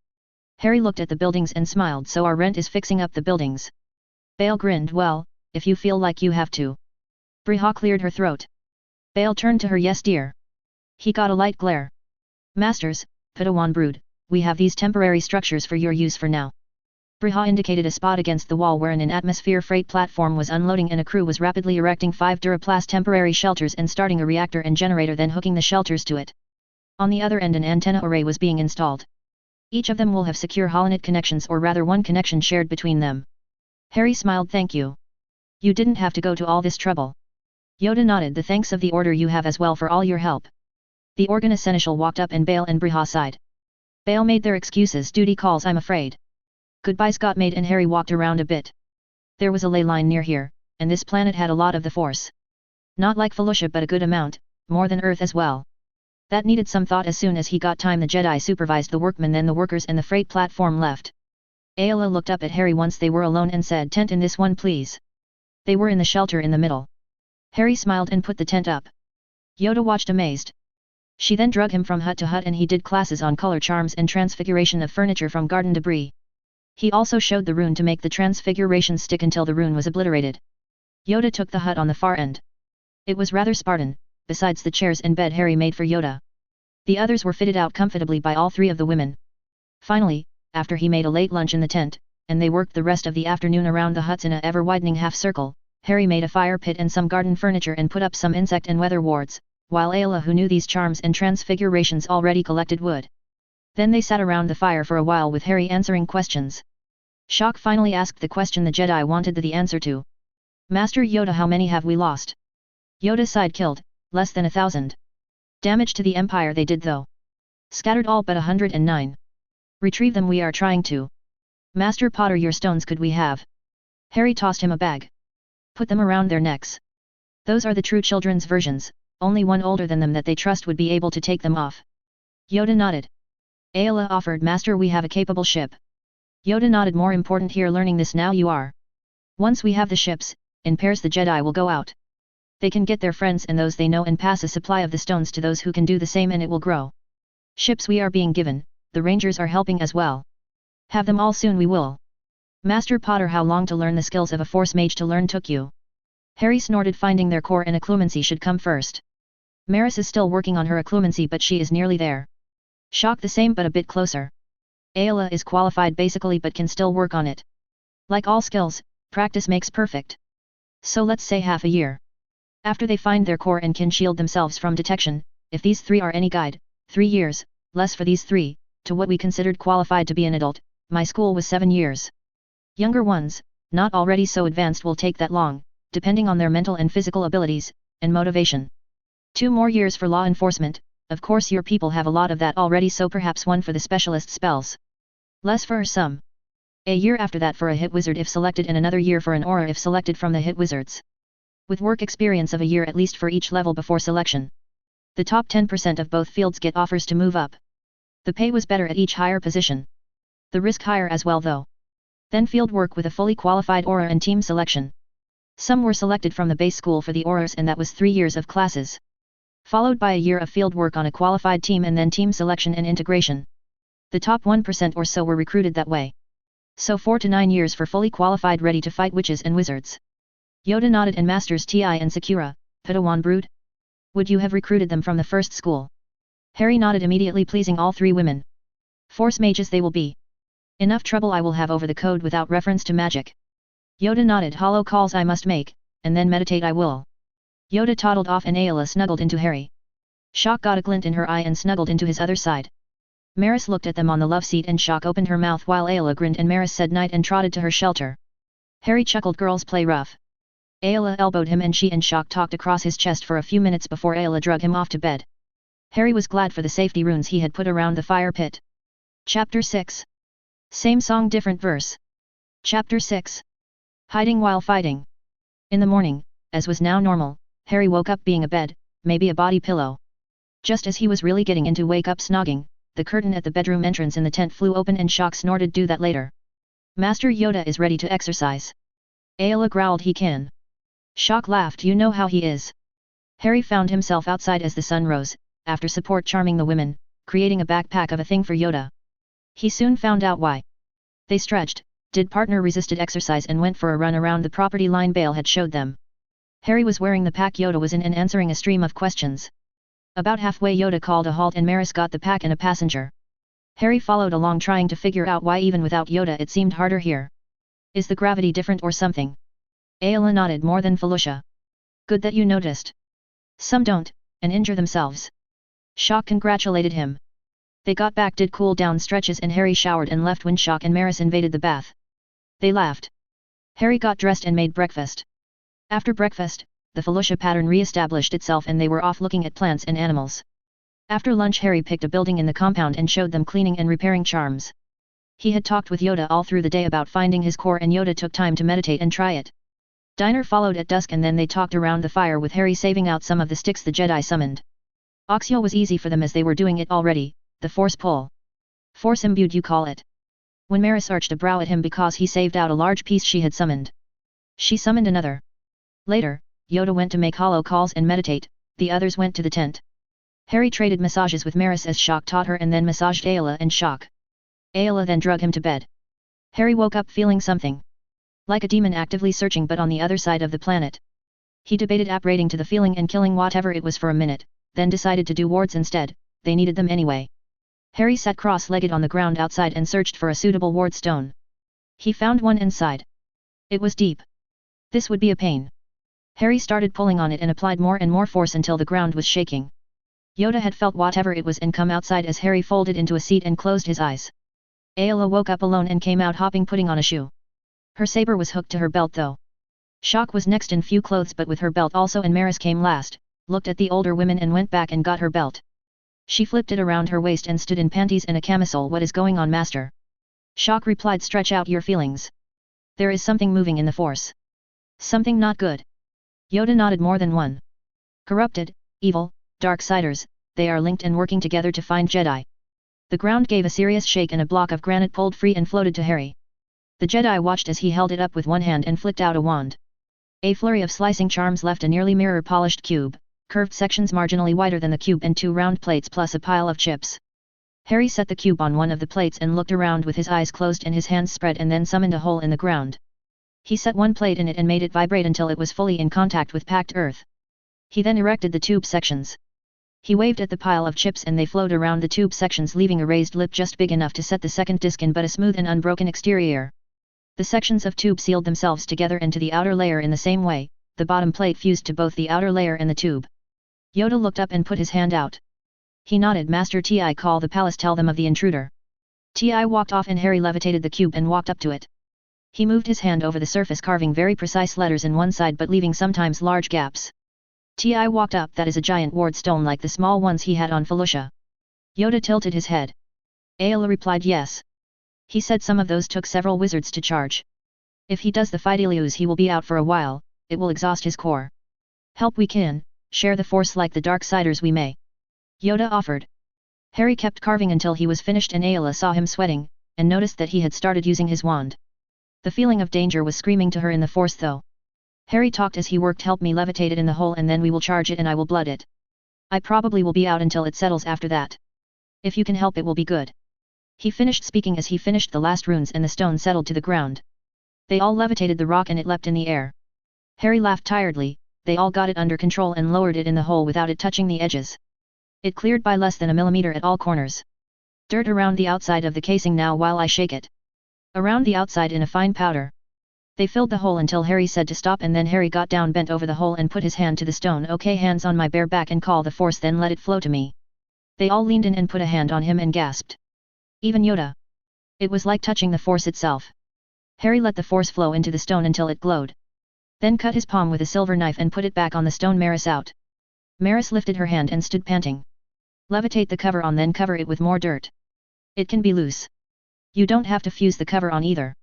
Harry looked at the buildings and smiled. So our rent is fixing up the buildings. Bale grinned. Well, if you feel like you have to. Briha cleared her throat. Bale turned to her. Yes dear. He got a light glare. Masters, Padawan brood, we have these temporary structures for your use for now. Briha indicated a spot against the wall wherein an atmosphere freight platform was unloading and a crew was rapidly erecting 5 Duraplast temporary shelters and starting a reactor and generator, then hooking the shelters to it. On the other end an antenna array was being installed. Each of them will have secure holonet connections, or rather one connection shared between them. Harry smiled. Thank you. You didn't have to go to all this trouble. Yoda nodded. The thanks of the order you have as well for all your help. The organ seneschal walked up and Bale and Briha sighed. Bale made their excuses. Duty calls, I'm afraid. Goodbyes got made and Harry walked around a bit. There was a ley line near here, and this planet had a lot of the Force. Not like Felucia but a good amount, more than Earth as well. That needed some thought. As soon as he got time, the Jedi supervised the workmen, then the workers and the freight platform left. Ayla looked up at Harry once they were alone and said, "Tent in this one please." They were in the shelter in the middle. Harry smiled and put the tent up. Yoda watched amazed. She then drug him from hut to hut and he did classes on color charms and transfiguration of furniture from garden debris. He also showed the rune to make the transfiguration stick until the rune was obliterated. Yoda took the hut on the far end. It was rather Spartan, besides the chairs and bed Harry made for Yoda. The others were fitted out comfortably by all three of the women. Finally, after he made a late lunch in the tent, and they worked the rest of the afternoon around the huts in a ever-widening half-circle, Harry made a fire pit and some garden furniture and put up some insect and weather wards, while Ayla, who knew these charms and transfigurations, already collected wood. Then they sat around the fire for a while with Harry answering questions. Shock finally asked the question the Jedi wanted the answer to. "Master Yoda, how many have we lost?" Yoda sighed. "Killed, less than 1,000. Damage to the Empire they did though. Scattered all but 109. Retrieve them we are trying to. Master Potter, your stones could we have?" Harry tossed him a bag. "Put them around their necks. Those are the true children's versions, only one older than them that they trust would be able to take them off." Yoda nodded. Ayla offered, "Master, we have a capable ship." Yoda nodded. "More important here, learning this now you are. Once we have the ships, in pairs the Jedi will go out. They can get their friends and those they know and pass a supply of the stones to those who can do the same and it will grow. Ships we are being given, the Rangers are helping as well. Have them all soon we will." "Master Potter, how long to learn the skills of a Force mage to learn took you?" Harry snorted, finding their core and occlumency should come first. "Maris is still working on her occlumency but she is nearly there." "Shock the same but a bit closer." "Ayla is qualified basically but can still work on it. Like all skills, practice makes perfect. So let's say half a year. After they find their core and can shield themselves from detection, if these three are any guide, 3 years, less for these three, to what we considered qualified to be an adult. My school was 7 years. Younger ones, not already so advanced, will take that long, depending on their mental and physical abilities, and motivation. 2 more years for law enforcement, of course your people have a lot of that already, so perhaps 1 for the specialist spells. Less for some. A year after that for a hit wizard if selected and another year for an auror if selected from the hit wizards. With work experience of a year at least for each level before selection. The top 10% of both fields get offers to move up. The pay was better at each higher position. The risk higher as well though. Then field work with a fully qualified auror and team selection. Some were selected from the base school for the aurors and that was 3 years of classes. Followed by a year of field work on a qualified team and then team selection and integration. The top 1% or so were recruited that way. So 4 to 9 years for fully qualified ready to fight witches and wizards. Yoda nodded. "And Masters Ti and Sakura, Padawan brood? Would you have recruited them from the first school?" Harry nodded, immediately pleasing all 3 women. "Force mages they will be. Enough trouble I will have over the code without reference to magic." Yoda nodded. "Hollow calls I must make, and then meditate I will." Yoda toddled off and Ayla snuggled into Harry. Shock got a glint in her eye and snuggled into his other side. Maris looked at them on the love seat and Shock opened her mouth while Ayla grinned and Maris said night and trotted to her shelter. Harry chuckled. "Girls play rough." Ayla elbowed him and she and Shock talked across his chest for a few minutes before Ayla drug him off to bed. Harry was glad for the safety runes he had put around the fire pit. Chapter 6. Same song different verse. Chapter 6. Hiding while fighting. In the morning, as was now normal, Harry woke up being a bed, maybe a body pillow. Just as he was really getting into wake-up snogging, the curtain at the bedroom entrance in the tent flew open and Shock snorted, "Do that later. Master Yoda is ready to exercise." Ayla growled, "He can." Shock laughed, "You know how he is." Harry found himself outside as the sun rose, after support charming the women, creating a backpack of a thing for Yoda. He soon found out why. They stretched, did partner-resisted exercise and went for a run around the property line Bale had showed them. Harry was wearing the pack Yoda was in and answering a stream of questions. About halfway Yoda called a halt and Maris got the pack and a passenger. Harry followed along trying to figure out why even without Yoda it seemed harder here. Is the gravity different or something? Ayla nodded. "More than Felucia." "Good that you noticed. Some don't, and injure themselves." Shock congratulated him. They got back, did cool down stretches, and Harry showered and left when Shock and Maris invaded the bath. They laughed. Harry got dressed and made breakfast. After breakfast, the Felicia pattern re-established itself and they were off looking at plants and animals. After lunch, Harry picked a building in the compound and showed them cleaning and repairing charms. He had talked with Yoda all through the day about finding his core, and Yoda took time to meditate and try it. Diner followed at dusk, and then they talked around the fire with Harry saving out some of the sticks the Jedi summoned. Oxio was easy for them as they were doing it already, the force pull. Force imbued, you call it. When Maris arched a brow at him because he saved out a large piece she had summoned. She summoned another. Later, Yoda went to make hollow calls and meditate, the others went to the tent. Harry traded massages with Maris as Shock taught her and then massaged Ayla and Shock. Ayla then drug him to bed. Harry woke up feeling something. Like a demon actively searching but on the other side of the planet. He debated apparating to the feeling and killing whatever it was for a minute, then decided to do wards instead, they needed them anyway. Harry sat cross-legged on the ground outside and searched for a suitable ward stone. He found one inside. It was deep. This would be a pain. Harry started pulling on it and applied more and more force until the ground was shaking. Yoda had felt whatever it was and come outside as Harry folded into a seat and closed his eyes. Ayla woke up alone and came out hopping, putting on a shoe. Her saber was hooked to her belt though. Shock was next in few clothes but with her belt also, and Maris came last, looked at the older women and went back and got her belt. She flipped it around her waist and stood in panties and a camisole. What is going on, master? Shock replied, stretch out your feelings. There is something moving in the force. Something not good. Yoda nodded, more than one. Corrupted, evil, Darksiders, they are linked and working together to find Jedi. The ground gave a serious shake and a block of granite pulled free and floated to Harry. The Jedi watched as he held it up with one hand and flicked out a wand. A flurry of slicing charms left a nearly mirror-polished cube, curved sections marginally wider than the cube and 2 round plates plus a pile of chips. Harry set the cube on one of the plates and looked around with his eyes closed and his hands spread, and then summoned a hole in the ground. He set one plate in it and made it vibrate until it was fully in contact with packed earth. He then erected the tube sections. He waved at the pile of chips and they flowed around the tube sections, leaving a raised lip just big enough to set the second disc in but a smooth and unbroken exterior. The sections of tube sealed themselves together and to the outer layer in the same way, the bottom plate fused to both the outer layer and the tube. Yoda looked up and put his hand out. He nodded. Master Ti, call the palace, tell them of the intruder. Ti walked off and Harry levitated the cube and walked up to it. He moved his hand over the surface, carving very precise letters in one side but leaving sometimes large gaps. Ti walked up. That is a giant ward stone like the small ones he had on Felicia. Yoda tilted his head. Ayla replied yes. He said some of those took several wizards to charge. If he does the Fidelius he will be out for a while, it will exhaust his core. Help we can, share the force like the Darksiders we may. Yoda offered. Harry kept carving until he was finished and Ayla saw him sweating, and noticed that he had started using his wand. The feeling of danger was screaming to her in the force though. Harry talked as he worked. Help me levitate it in the hole and then we will charge it and I will blood it. I probably will be out until it settles after that. If you can help it will be good. He finished speaking as he finished the last runes and the stone settled to the ground. They all levitated the rock and it leapt in the air. Harry laughed tiredly. They all got it under control and lowered it in the hole without it touching the edges. It cleared by less than a millimeter at all corners. Dirt around the outside of the casing now while I shake it. Around the outside in a fine powder. They filled the hole until Harry said to stop, and then Harry got down, bent over the hole and put his hand to the stone. Okay, hands on my bare back and call the force, then let it flow to me. They all leaned in and put a hand on him and gasped. Even Yoda. It was like touching the force itself. Harry let the force flow into the stone until it glowed. Then cut his palm with a silver knife and put it back on the stone. Maris out. Maris lifted her hand and stood panting. Levitate the cover on, then cover it with more dirt. It can be loose. You don't have to fuse the cover on either.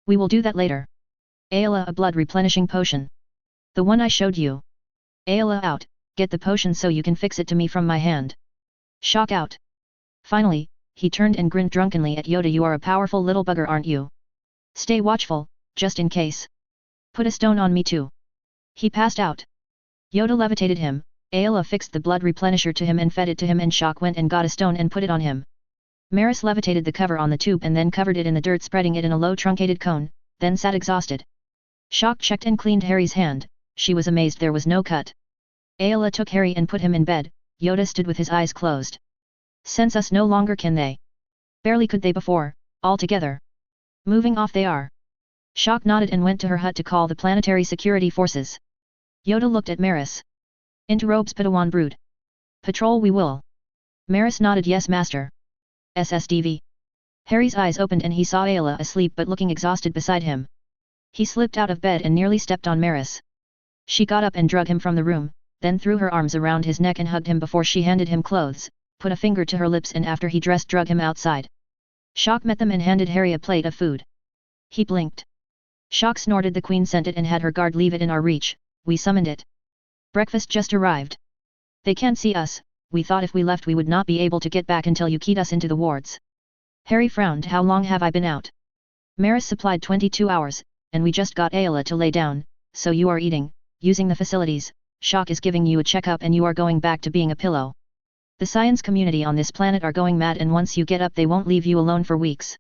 We will do that later. Ayla, a blood replenishing potion. The one I showed you. Ayla out, get the potion so you can fix it to me from my hand. Shock out. Finally, he turned and grinned drunkenly at Yoda. You are a powerful little bugger, aren't you? Stay watchful, just in case. Put a stone on me too. He passed out. Yoda levitated him. Ayla fixed the blood replenisher to him and fed it to him, and Shock went and got a stone and put it on him. Maris levitated the cover on the tube and then covered it in the dirt, spreading it in a low truncated cone, then sat exhausted. Shock checked and cleaned Harry's hand. She was amazed there was no cut. Ayla took Harry and put him in bed. Yoda stood with his eyes closed. Sense us no longer, can they? Barely could they before, all together. Moving off they are. Shock nodded and went to her hut to call the planetary security forces. Yoda looked at Maris. Into robes, Padawan brood. Patrol we will. Maris nodded, yes master. SSDV. Harry's eyes opened and he saw Ayla asleep but looking exhausted beside him. He slipped out of bed and nearly stepped on Maris. She got up and dragged him from the room, then threw her arms around his neck and hugged him before she handed him clothes, put a finger to her lips and after he dressed dragged him outside. Shock met them and handed Harry a plate of food. He blinked. Shock snorted. The Queen sent it and had her guard leave it in our reach, we summoned it. Breakfast just arrived. They can't see us, we thought if we left we would not be able to get back until you keyed us into the wards. Harry frowned. How long have I been out? Maris supplied 22 hours, and we just got Ayla to lay down, so you are eating, using the facilities, Shock is giving you a checkup and you are going back to being a pillow. The science community on this planet are going mad and once you get up they won't leave you alone for weeks.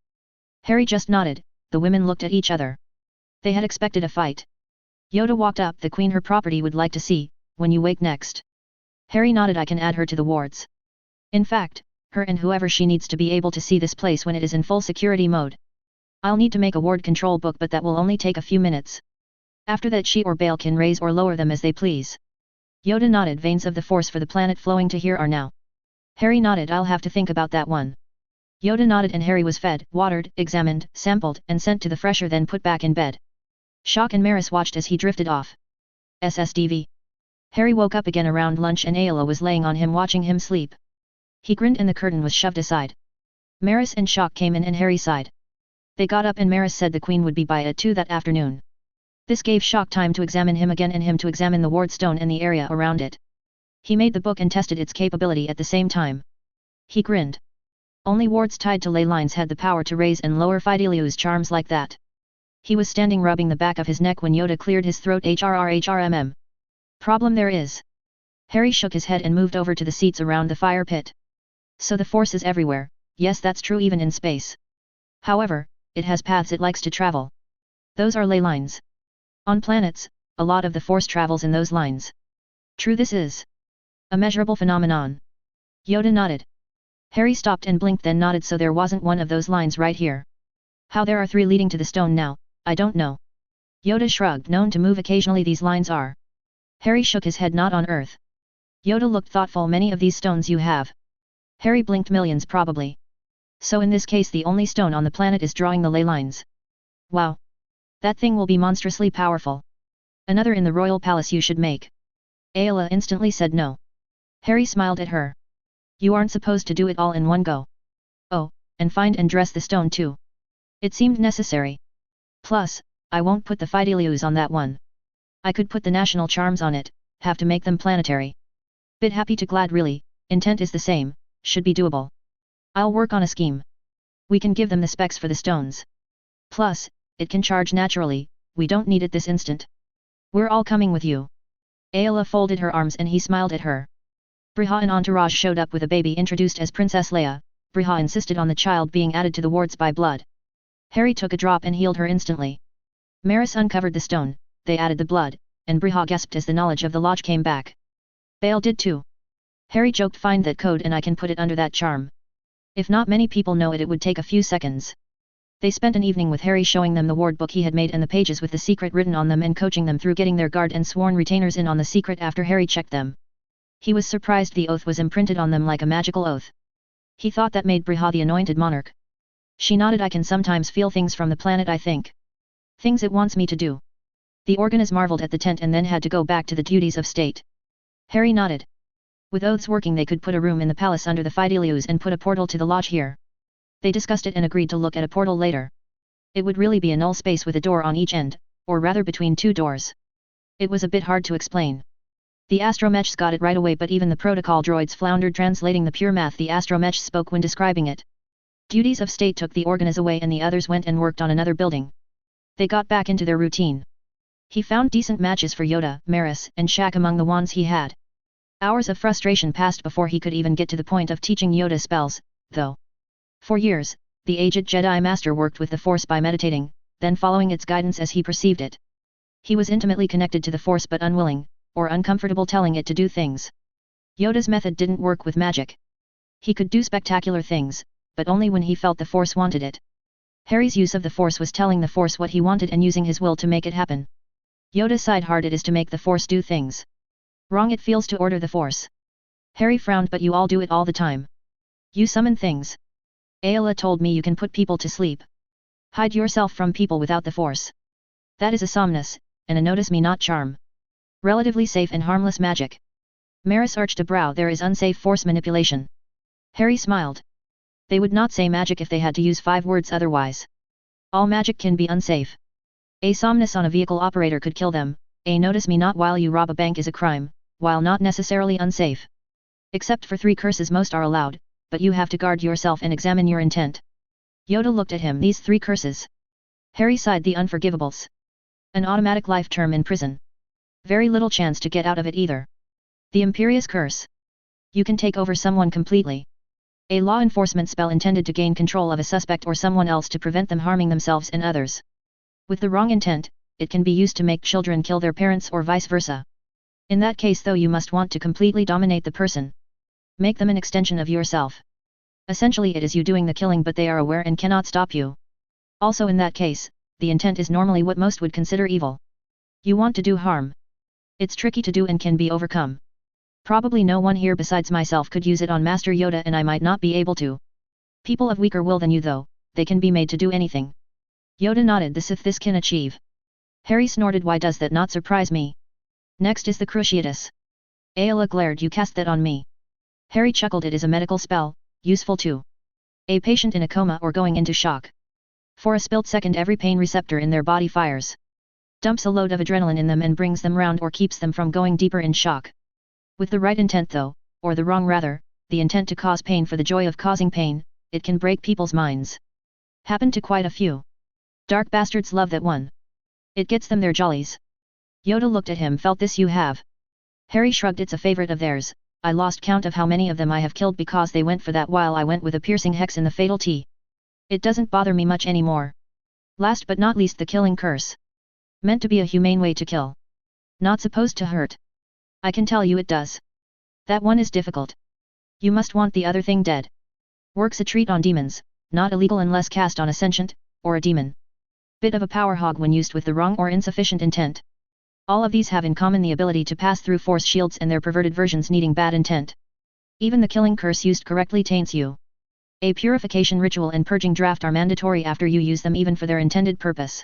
Harry just nodded. The women looked at each other. They had expected a fight. Yoda walked up. The Queen, her property would like to see, when you wake next. Harry nodded. I can add her to the wards. In fact, her and whoever she needs to be able to see this place when it is in full security mode. I'll need to make a ward control book but that will only take a few minutes. After that she or Bale can raise or lower them as they please. Yoda nodded. Veins of the Force for the planet flowing to here are now. Harry nodded. I'll have to think about that one. Yoda nodded and Harry was fed, watered, examined, sampled, and sent to the fresher then put back in bed. Shock and Maris watched as he drifted off. SSDV. Harry woke up again around lunch and Ayla was laying on him watching him sleep. He grinned and the curtain was shoved aside. Maris and Shock came in and Harry sighed. They got up and Maris said the Queen would be by at 2 that afternoon. This gave Shock time to examine him again and him to examine the ward stone and the area around it. He made the book and tested its capability at the same time. He grinned. Only wards tied to ley lines had the power to raise and lower Fidelius's charms like that. He was standing rubbing the back of his neck when Yoda cleared his throat. HRM. Problem there is. Harry shook his head and moved over to the seats around the fire pit. So the Force is everywhere, yes that's true even in space. However, it has paths it likes to travel. Those are ley lines. On planets, a lot of the Force travels in those lines. True, this is a measurable phenomenon. Yoda nodded. Harry stopped and blinked then nodded. So there wasn't one of those lines right here. How there are 3 leading to the stone now, I don't know. Yoda shrugged. Known to move occasionally these lines are. Harry shook his head. Not on Earth. Yoda looked thoughtful. Many of these stones you have. Harry blinked. Millions probably. So in this case the only stone on the planet is drawing the ley lines. Wow. That thing will be monstrously powerful. Another in the royal palace you should make. Ayla instantly said no. Harry smiled at her. You aren't supposed to do it all in one go. Oh, and find and dress the stone too. It seemed necessary. Plus, I won't put the Fidelius on that one. I could put the national charms on it, have to make them planetary. Bit happy to glad really, intent is the same, should be doable. I'll work on a scheme. We can give them the specs for the stones. Plus, it can charge naturally, we don't need it this instant. We're all coming with you. Ayla folded her arms and he smiled at her. Briha and entourage showed up with a baby introduced as Princess Leia. Briha insisted on the child being added to the wards by blood. Harry took a drop and healed her instantly. Maris uncovered the stone, they added the blood, and Briha gasped as the knowledge of the lodge came back. Bale did too. Harry joked, find that code and I can put it under that charm. If not many people know it, it would take a few seconds. They spent an evening with Harry showing them the ward book he had made and the pages with the secret written on them and coaching them through getting their guard and sworn retainers in on the secret after Harry checked them. He was surprised the oath was imprinted on them like a magical oath. He thought that made Briha the anointed monarch. She nodded. I can sometimes feel things from the planet, I think. Things it wants me to do. The organist marveled at the tent and then had to go back to the duties of state. Harry nodded. With oaths working they could put a room in the palace under the Fidelius and put a portal to the lodge here. They discussed it and agreed to look at a portal later. It would really be a null space with a door on each end, or rather between 2 doors. It was a bit hard to explain. The astromechs got it right away, but even the protocol droids floundered translating the pure math the astromech spoke when describing it. Duties of state took the organist away and the others went and worked on another building. They got back into their routine. He found decent matches for Yoda, Maris, and Shaq among the wands he had. Hours of frustration passed before he could even get to the point of teaching Yoda spells, though. For years, the aged Jedi Master worked with the Force by meditating, then following its guidance as he perceived it. He was intimately connected to the Force but unwilling, or uncomfortable telling it to do things. Yoda's method didn't work with magic. He could do spectacular things, but only when he felt the Force wanted it. Harry's use of the Force was telling the Force what he wanted and using his will to make it happen. Yoda sighed hard. It is to make the Force do things. Wrong it feels to order the Force. Harry frowned. But you all do it all the time. You summon things. Ayala told me you can put people to sleep. Hide yourself from people without the force. That is a somnus, and a notice me not charm. Relatively safe and harmless magic. Maris arched a brow. There is unsafe force manipulation. Harry smiled. They would not say magic if they had to use 5 words otherwise. All magic can be unsafe. A somnus on a vehicle operator could kill them, a notice me not while you rob a bank is a crime, while not necessarily unsafe. Except for 3 curses most are allowed, but you have to guard yourself and examine your intent. Yoda looked at him. These 3 curses. Harry sighed. The unforgivables. An automatic life term in prison. Very little chance to get out of it either. The Imperious Curse. You can take over someone completely. A law enforcement spell intended to gain control of a suspect or someone else to prevent them harming themselves and others. With the wrong intent, it can be used to make children kill their parents or vice versa. In that case though you must want to completely dominate the person. Make them an extension of yourself. Essentially it is you doing the killing but they are aware and cannot stop you. Also in that case, the intent is normally what most would consider evil. You want to do harm. It's tricky to do and can be overcome. Probably no one here besides myself could use it on Master Yoda and I might not be able to. People of weaker will than you though, they can be made to do anything. Yoda nodded. The Sith this can achieve. Harry snorted. Why does that not surprise me? Next is the Cruciatus. Ayala glared. You cast that on me. Harry chuckled. It is a medical spell, useful to a patient in a coma or going into shock. For a split second every pain receptor in their body fires. Dumps a load of adrenaline in them and brings them round or keeps them from going deeper in shock. With the right intent though, or the wrong rather, the intent to cause pain for the joy of causing pain, it can break people's minds. Happened to quite a few. Dark bastards love that one. It gets them their jollies. Yoda looked at him. Felt this you have? Harry shrugged. It's a favorite of theirs. I lost count of how many of them I have killed because they went for that while I went with a piercing hex in the fatal T. It doesn't bother me much anymore. Last but not least the killing curse. Meant to be a humane way to kill. Not supposed to hurt. I can tell you it does. That one is difficult. You must want the other thing dead. Works a treat on demons, not illegal unless cast on a sentient, or a demon. Bit of a power hog when used with the wrong or insufficient intent. All of these have in common the ability to pass through force shields and their perverted versions needing bad intent. Even the killing curse used correctly taints you. A purification ritual and purging draft are mandatory after you use them even for their intended purpose.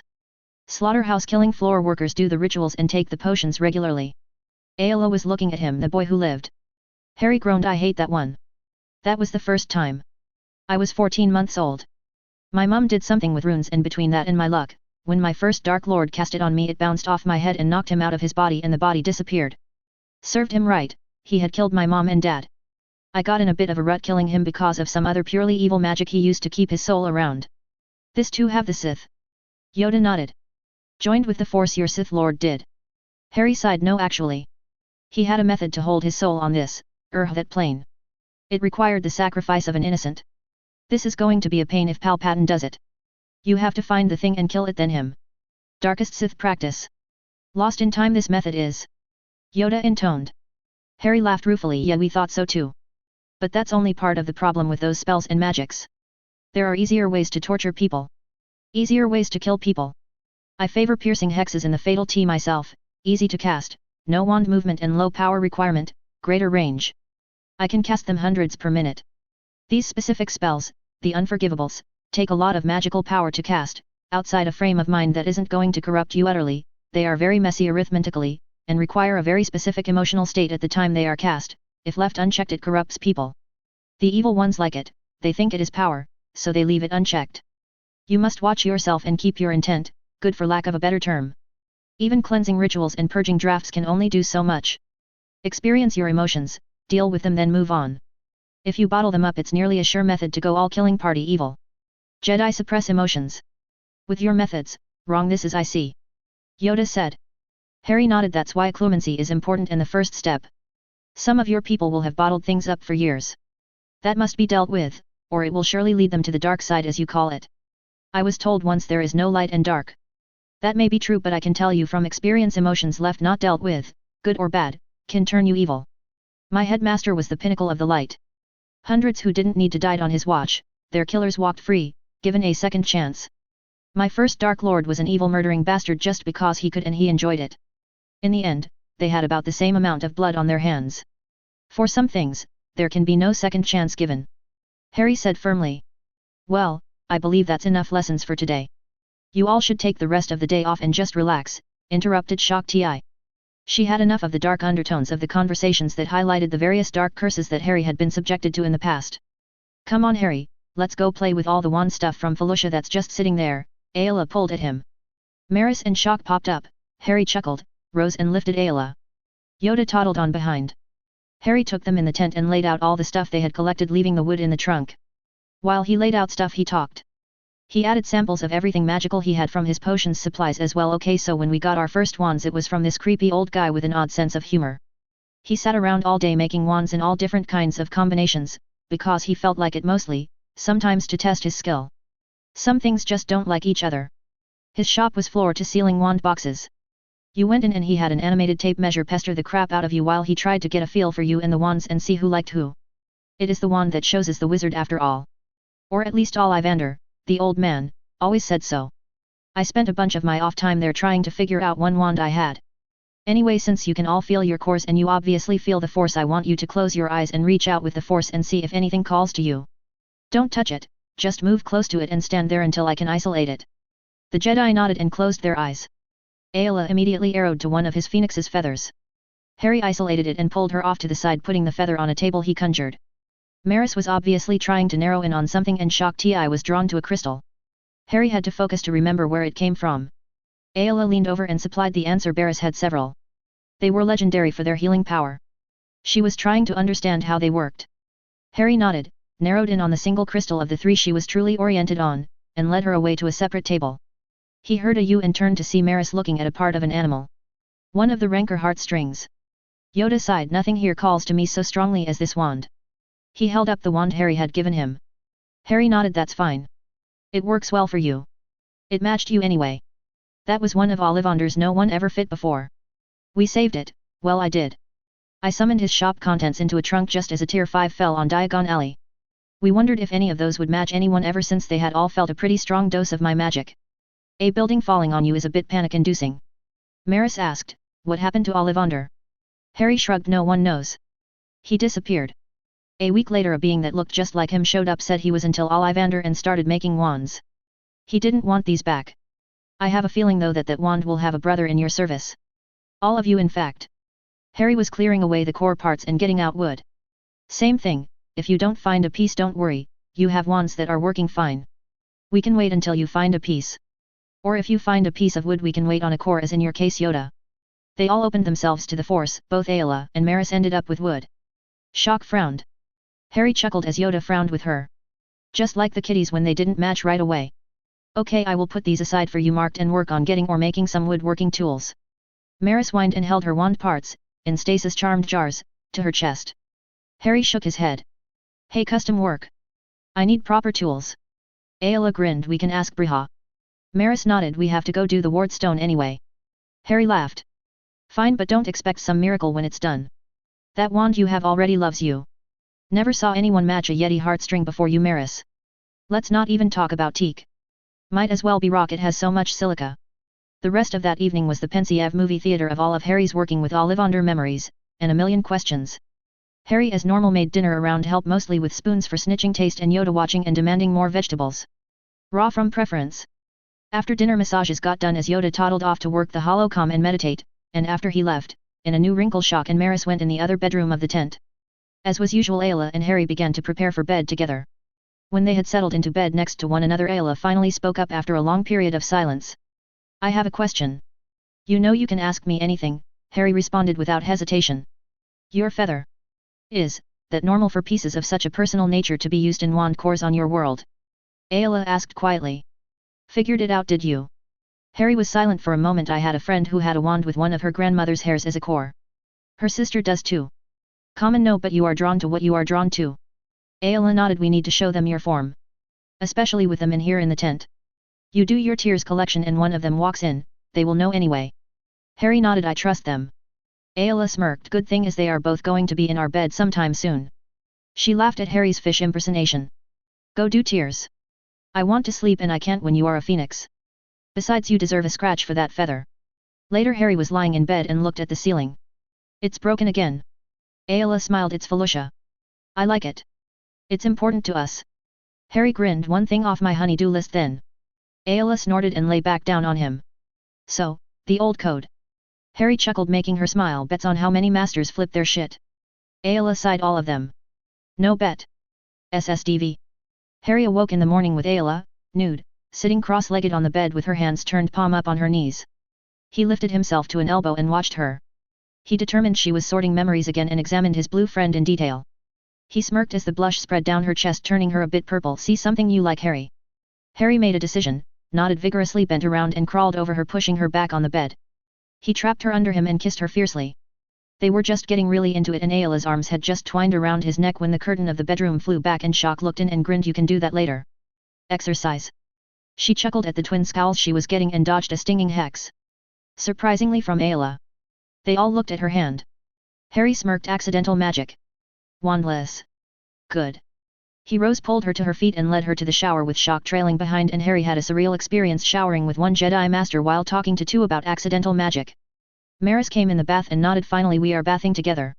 Slaughterhouse killing floor workers do the rituals and take the potions regularly. Ayala was looking at him. The boy who lived. Harry groaned. I hate that one. That was the first time. I was 14 months old. My mum did something with runes and between that and my luck, when my first Dark Lord cast it on me it bounced off my head and knocked him out of his body and the body disappeared. Served him right, he had killed my mom and dad. I got in a bit of a rut killing him because of some other purely evil magic he used to keep his soul around. This too have the Sith. Yoda nodded. Joined with the Force your Sith Lord did. Harry sighed. No actually. He had a method to hold his soul on this, that plane. It required the sacrifice of an innocent. This is going to be a pain if Palpatine does it. You have to find the thing and kill it then him. Darkest Sith practice. Lost in time this method is. Yoda intoned. Harry laughed ruefully. Yeah, we thought so too. But that's only part of the problem with those spells and magics. There are easier ways to torture people. Easier ways to kill people. I favor piercing hexes in the fatal T myself, easy to cast, no wand movement and low power requirement, greater range. I can cast them hundreds per minute. These specific spells, the unforgivables, take a lot of magical power to cast, outside a frame of mind that isn't going to corrupt you utterly, they are very messy arithmetically, and require a very specific emotional state at the time they are cast. If left unchecked it corrupts people. The evil ones like it, they think it is power, so they leave it unchecked. You must watch yourself and keep your intent, good for lack of a better term. Even cleansing rituals and purging drafts can only do so much. Experience your emotions, deal with them then move on. If you bottle them up it's nearly a sure method to go all killing party evil. Jedi suppress emotions. With your methods, wrong this is I see. Yoda said. Harry nodded. That's why clemency is important and the first step. Some of your people will have bottled things up for years. That must be dealt with, or it will surely lead them to the dark side as you call it. I was told once there is no light and dark. That may be true but I can tell you from experience emotions left not dealt with, good or bad, can turn you evil. My headmaster was the pinnacle of the light. Hundreds who didn't need to died on his watch, their killers walked free, given a second chance. My first Dark Lord was an evil murdering bastard just because he could and he enjoyed it. In the end, they had about the same amount of blood on their hands. For some things, there can be no second chance given. Harry said firmly. Well, I believe that's enough lessons for today. You all should take the rest of the day off and just relax, interrupted Shock Ti. She had enough of the dark undertones of the conversations that highlighted the various dark curses that Harry had been subjected to in the past. Come on Harry, let's go play with all the wand stuff from Felicia that's just sitting there, Ayla pulled at him. Maris and Shock popped up, Harry chuckled, rose and lifted Ayla. Yoda toddled on behind. Harry took them in the tent and laid out all the stuff they had collected, leaving the wood in the trunk. While he laid out stuff he talked. He added samples of everything magical he had from his potions supplies as well. Okay, so when we got our first wands it was from this creepy old guy with an odd sense of humor. He sat around all day making wands in all different kinds of combinations, because he felt like it mostly, sometimes to test his skill. Some things just don't like each other. His shop was floor-to-ceiling wand boxes. You went in and he had an animated tape measure pester the crap out of you while he tried to get a feel for you and the wands and see who liked who. It is the wand that shows us the wizard after all. Or at least Ollivander, the old man, always said so. I spent a bunch of my off time there trying to figure out one wand I had. Anyway, since you can all feel your cores and you obviously feel the force, I want you to close your eyes and reach out with the force and see if anything calls to you. Don't touch it, just move close to it and stand there until I can isolate it. The Jedi nodded and closed their eyes. Ayla immediately arrowed to one of his phoenix's feathers. Harry isolated it and pulled her off to the side, putting the feather on a table he conjured. Maris was obviously trying to narrow in on something and Shock Ti was drawn to a crystal. Harry had to focus to remember where it came from. Ayla leaned over and supplied the answer. Barris had several. They were legendary for their healing power. She was trying to understand how they worked. Harry nodded, narrowed in on the single crystal of the three she was truly oriented on, and led her away to a separate table. He heard a "you" and turned to see Maris looking at a part of an animal. One of the rancor heartstrings. Yoda sighed. Nothing here calls to me so strongly as this wand. He held up the wand Harry had given him. Harry nodded. That's fine. It works well for you. It matched you anyway. That was one of Ollivander's no one ever fit before. We saved it, well I did. I summoned his shop contents into a trunk just as a tier 5 fell on Diagon Alley. We wondered if any of those would match anyone ever since they had all felt a pretty strong dose of my magic. A building falling on you is a bit panic-inducing. Maris asked, what happened to Ollivander? Harry shrugged. No one knows. He disappeared. A week later a being that looked just like him showed up, said he was until Ollivander and started making wands. He didn't want these back. I have a feeling though that wand will have a brother in your service. All of you in fact. Harry was clearing away the core parts and getting out wood. Same thing, if you don't find a piece don't worry, you have wands that are working fine. We can wait until you find a piece. Or if you find a piece of wood we can wait on a core, as in your case Yoda. They all opened themselves to the force. Both Ayla and Maris ended up with wood. Shock frowned. Harry chuckled as Yoda frowned with her. Just like the kitties when they didn't match right away. Okay, I will put these aside for you marked and work on getting or making some woodworking tools. Maris whined and held her wand parts, in stasis charmed jars, to her chest. Harry shook his head. Hey, custom work. I need proper tools. Ayla grinned. We can ask Briha. Maris nodded. We have to go do the wardstone anyway. Harry laughed. Fine, but don't expect some miracle when it's done. That wand you have already loves you. Never saw anyone match a Yeti heartstring before you, Maris. Let's not even talk about teak. Might as well be rock, it has so much silica. The rest of that evening was the Pensiev movie theater of all of Harry's working with Ollivander memories, and a million questions. Harry as normal made dinner around help, mostly with spoons for snitching taste, and Yoda watching and demanding more vegetables. Raw from preference. After dinner massages got done as Yoda toddled off to work the holocom and meditate, and after he left, in a new wrinkle Shock and Maris went in the other bedroom of the tent. As was usual, Ayla and Harry began to prepare for bed together. When they had settled into bed next to one another, Ayla finally spoke up after a long period of silence. I have a question. You know you can ask me anything, Harry responded without hesitation. Your feather. Is that normal for pieces of such a personal nature to be used in wand cores on your world? Ayla asked quietly. Figured it out, did you? Harry was silent for a moment. I had a friend who had a wand with one of her grandmother's hairs as a core. Her sister does too. Common, no, but you are drawn to what you are drawn to. Ayla nodded. We need to show them your form. Especially with them in here in the tent. You do your tears collection and one of them walks in, they will know anyway. Harry nodded. I trust them. Ayla smirked. Good thing is they are both going to be in our bed sometime soon. She laughed at Harry's fish impersonation. Go do tears. I want to sleep and I can't when you are a phoenix. Besides, you deserve a scratch for that feather. Later Harry was lying in bed and looked at the ceiling. It's broken again. Ayla smiled. It's Felicia. I like it. It's important to us. Harry grinned. One thing off my honey-do list then. Ayla snorted and lay back down on him. So, the old code. Harry chuckled, making her smile. Bets on how many masters flip their shit. Ayla sighed. All of them. No bet. SSDV. Harry awoke in the morning with Ayla, nude, sitting cross-legged on the bed with her hands turned palm up on her knees. He lifted himself to an elbow and watched her. He determined she was sorting memories again and examined his blue friend in detail. He smirked as the blush spread down her chest, turning her a bit purple. See something you like, Harry? Harry made a decision, nodded vigorously, bent around and crawled over her, pushing her back on the bed. He trapped her under him and kissed her fiercely. They were just getting really into it and Ayla's arms had just twined around his neck when the curtain of the bedroom flew back and Shock looked in and grinned. You can do that later. Exercise. She chuckled at the twin scowls she was getting and dodged a stinging hex. Surprisingly from Ayla. They all looked at her hand. Harry smirked. Accidental magic. Wandless. Good. He rose, pulled her to her feet and led her to the shower with Shock trailing behind, and Harry had a surreal experience showering with one Jedi Master while talking to two about accidental magic. Maris came in the bath and nodded. Finally we are bathing together.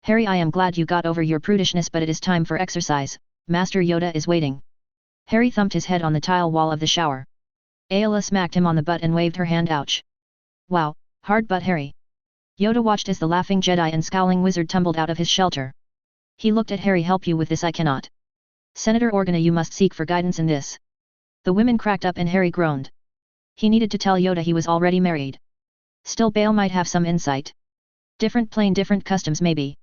Harry, I am glad you got over your prudishness, but it is time for exercise. Master Yoda is waiting. Harry thumped his head on the tile wall of the shower. Ayla smacked him on the butt and waved her hand. Ouch. Wow, hard butt, Harry. Yoda watched as the laughing Jedi and scowling wizard tumbled out of his shelter. He looked at Harry. Help you with this? I cannot. Senator Organa, you must seek for guidance in this. The women cracked up and Harry groaned. He needed to tell Yoda he was already married. Still, Bale might have some insight. Different plane, different customs maybe.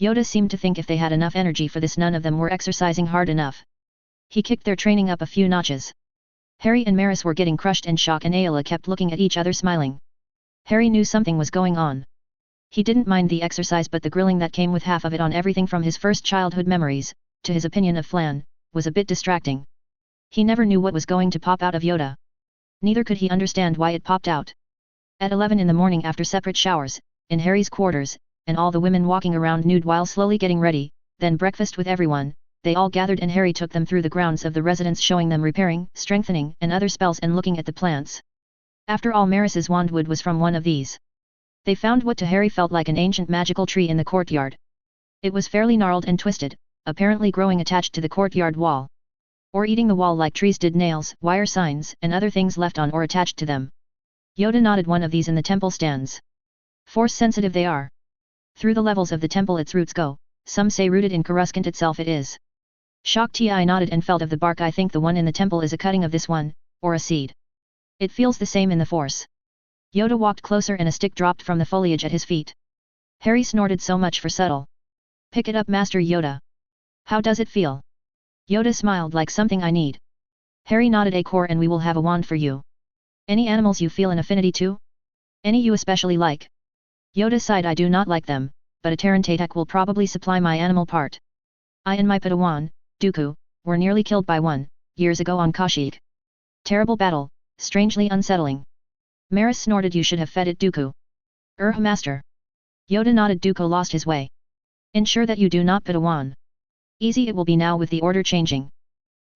Yoda seemed to think if they had enough energy for this, none of them were exercising hard enough. He kicked their training up a few notches. Harry and Maris were getting crushed, and Shock and Ayla kept looking at each other smiling. Harry knew something was going on. He didn't mind the exercise, but the grilling that came with half of it on everything from his first childhood memories, to his opinion of Flan, was a bit distracting. He never knew what was going to pop out of Yoda. Neither could he understand why it popped out. At 11 in the morning, after separate showers, in Harry's quarters, and all the women walking around nude while slowly getting ready, then breakfast with everyone, they all gathered and Harry took them through the grounds of the residence, showing them repairing, strengthening, and other spells and looking at the plants. After all, Maris's wandwood was from one of these. They found what to Harry felt like an ancient magical tree in the courtyard. It was fairly gnarled and twisted, apparently growing attached to the courtyard wall. Or eating the wall like trees did. Nails, wire signs, and other things left on or attached to them. Yoda nodded. One of these in the temple stands. Force sensitive they are. Through the levels of the temple its roots go, some say rooted in Coruscant itself it is. Shock Ti nodded and felt of the bark. I think the one in the temple is a cutting of this one, or a seed. It feels the same in the Force. Yoda walked closer and a stick dropped from the foliage at his feet. Harry snorted. So much for subtle. Pick it up, Master Yoda. How does it feel? Yoda smiled. Like something I need. Harry nodded. A core and we will have a wand for you. Any animals you feel an affinity to? Any you especially like? Yoda sighed. I do not like them, but a Tarantatak will probably supply my animal part. I and my Padawan, Dooku, were nearly killed by one, years ago on Kashyyyk. Terrible battle, strangely unsettling. Maris snorted. You should have fed it, Dooku. Master. Yoda nodded. Dooku lost his way. Ensure that you do not Padawan. Easy it will be now with the order changing.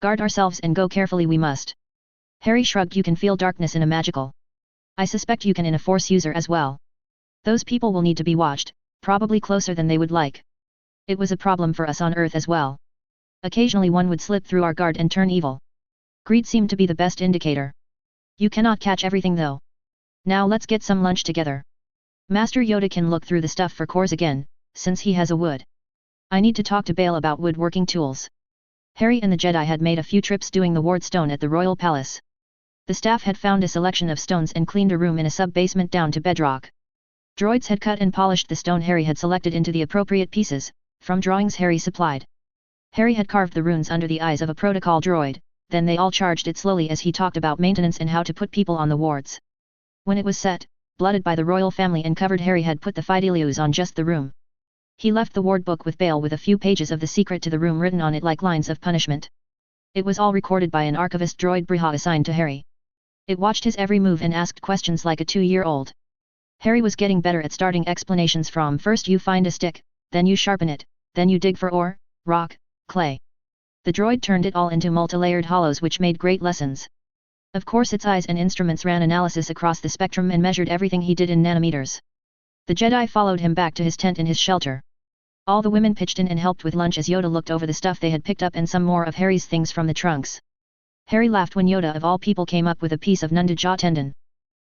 Guard ourselves and go carefully we must. Harry shrugged. You can feel darkness in a magical. I suspect you can in a Force user as well. Those people will need to be watched, probably closer than they would like. It was a problem for us on Earth as well. Occasionally one would slip through our guard and turn evil. Greed seemed to be the best indicator. You cannot catch everything though. Now let's get some lunch together. Master Yoda can look through the stuff for cores again, since he has a wood. I need to talk to Bale about woodworking tools. Harry and the Jedi had made a few trips doing the ward stone at the Royal Palace. The staff had found a selection of stones and cleaned a room in a sub-basement down to bedrock. Droids had cut and polished the stone Harry had selected into the appropriate pieces, from drawings Harry supplied. Harry had carved the runes under the eyes of a protocol droid, then they all charged it slowly as he talked about maintenance and how to put people on the wards. When it was set, blooded by the royal family and covered, Harry had put the Fidelius on just the room. He left the ward book with Bale with a few pages of the secret to the room written on it like lines of punishment. It was all recorded by an archivist droid Briha assigned to Harry. It watched his every move and asked questions like a 2-year-old. Harry was getting better at starting explanations from first you find a stick, then you sharpen it, then you dig for ore, rock, clay. The droid turned it all into multi-layered hollows which made great lessons. Of course its eyes and instruments ran analysis across the spectrum and measured everything he did in nanometers. The Jedi followed him back to his tent in his shelter. All the women pitched in and helped with lunch as Yoda looked over the stuff they had picked up and some more of Harry's things from the trunks. Harry laughed when Yoda of all people came up with a piece of Nunda jaw tendon.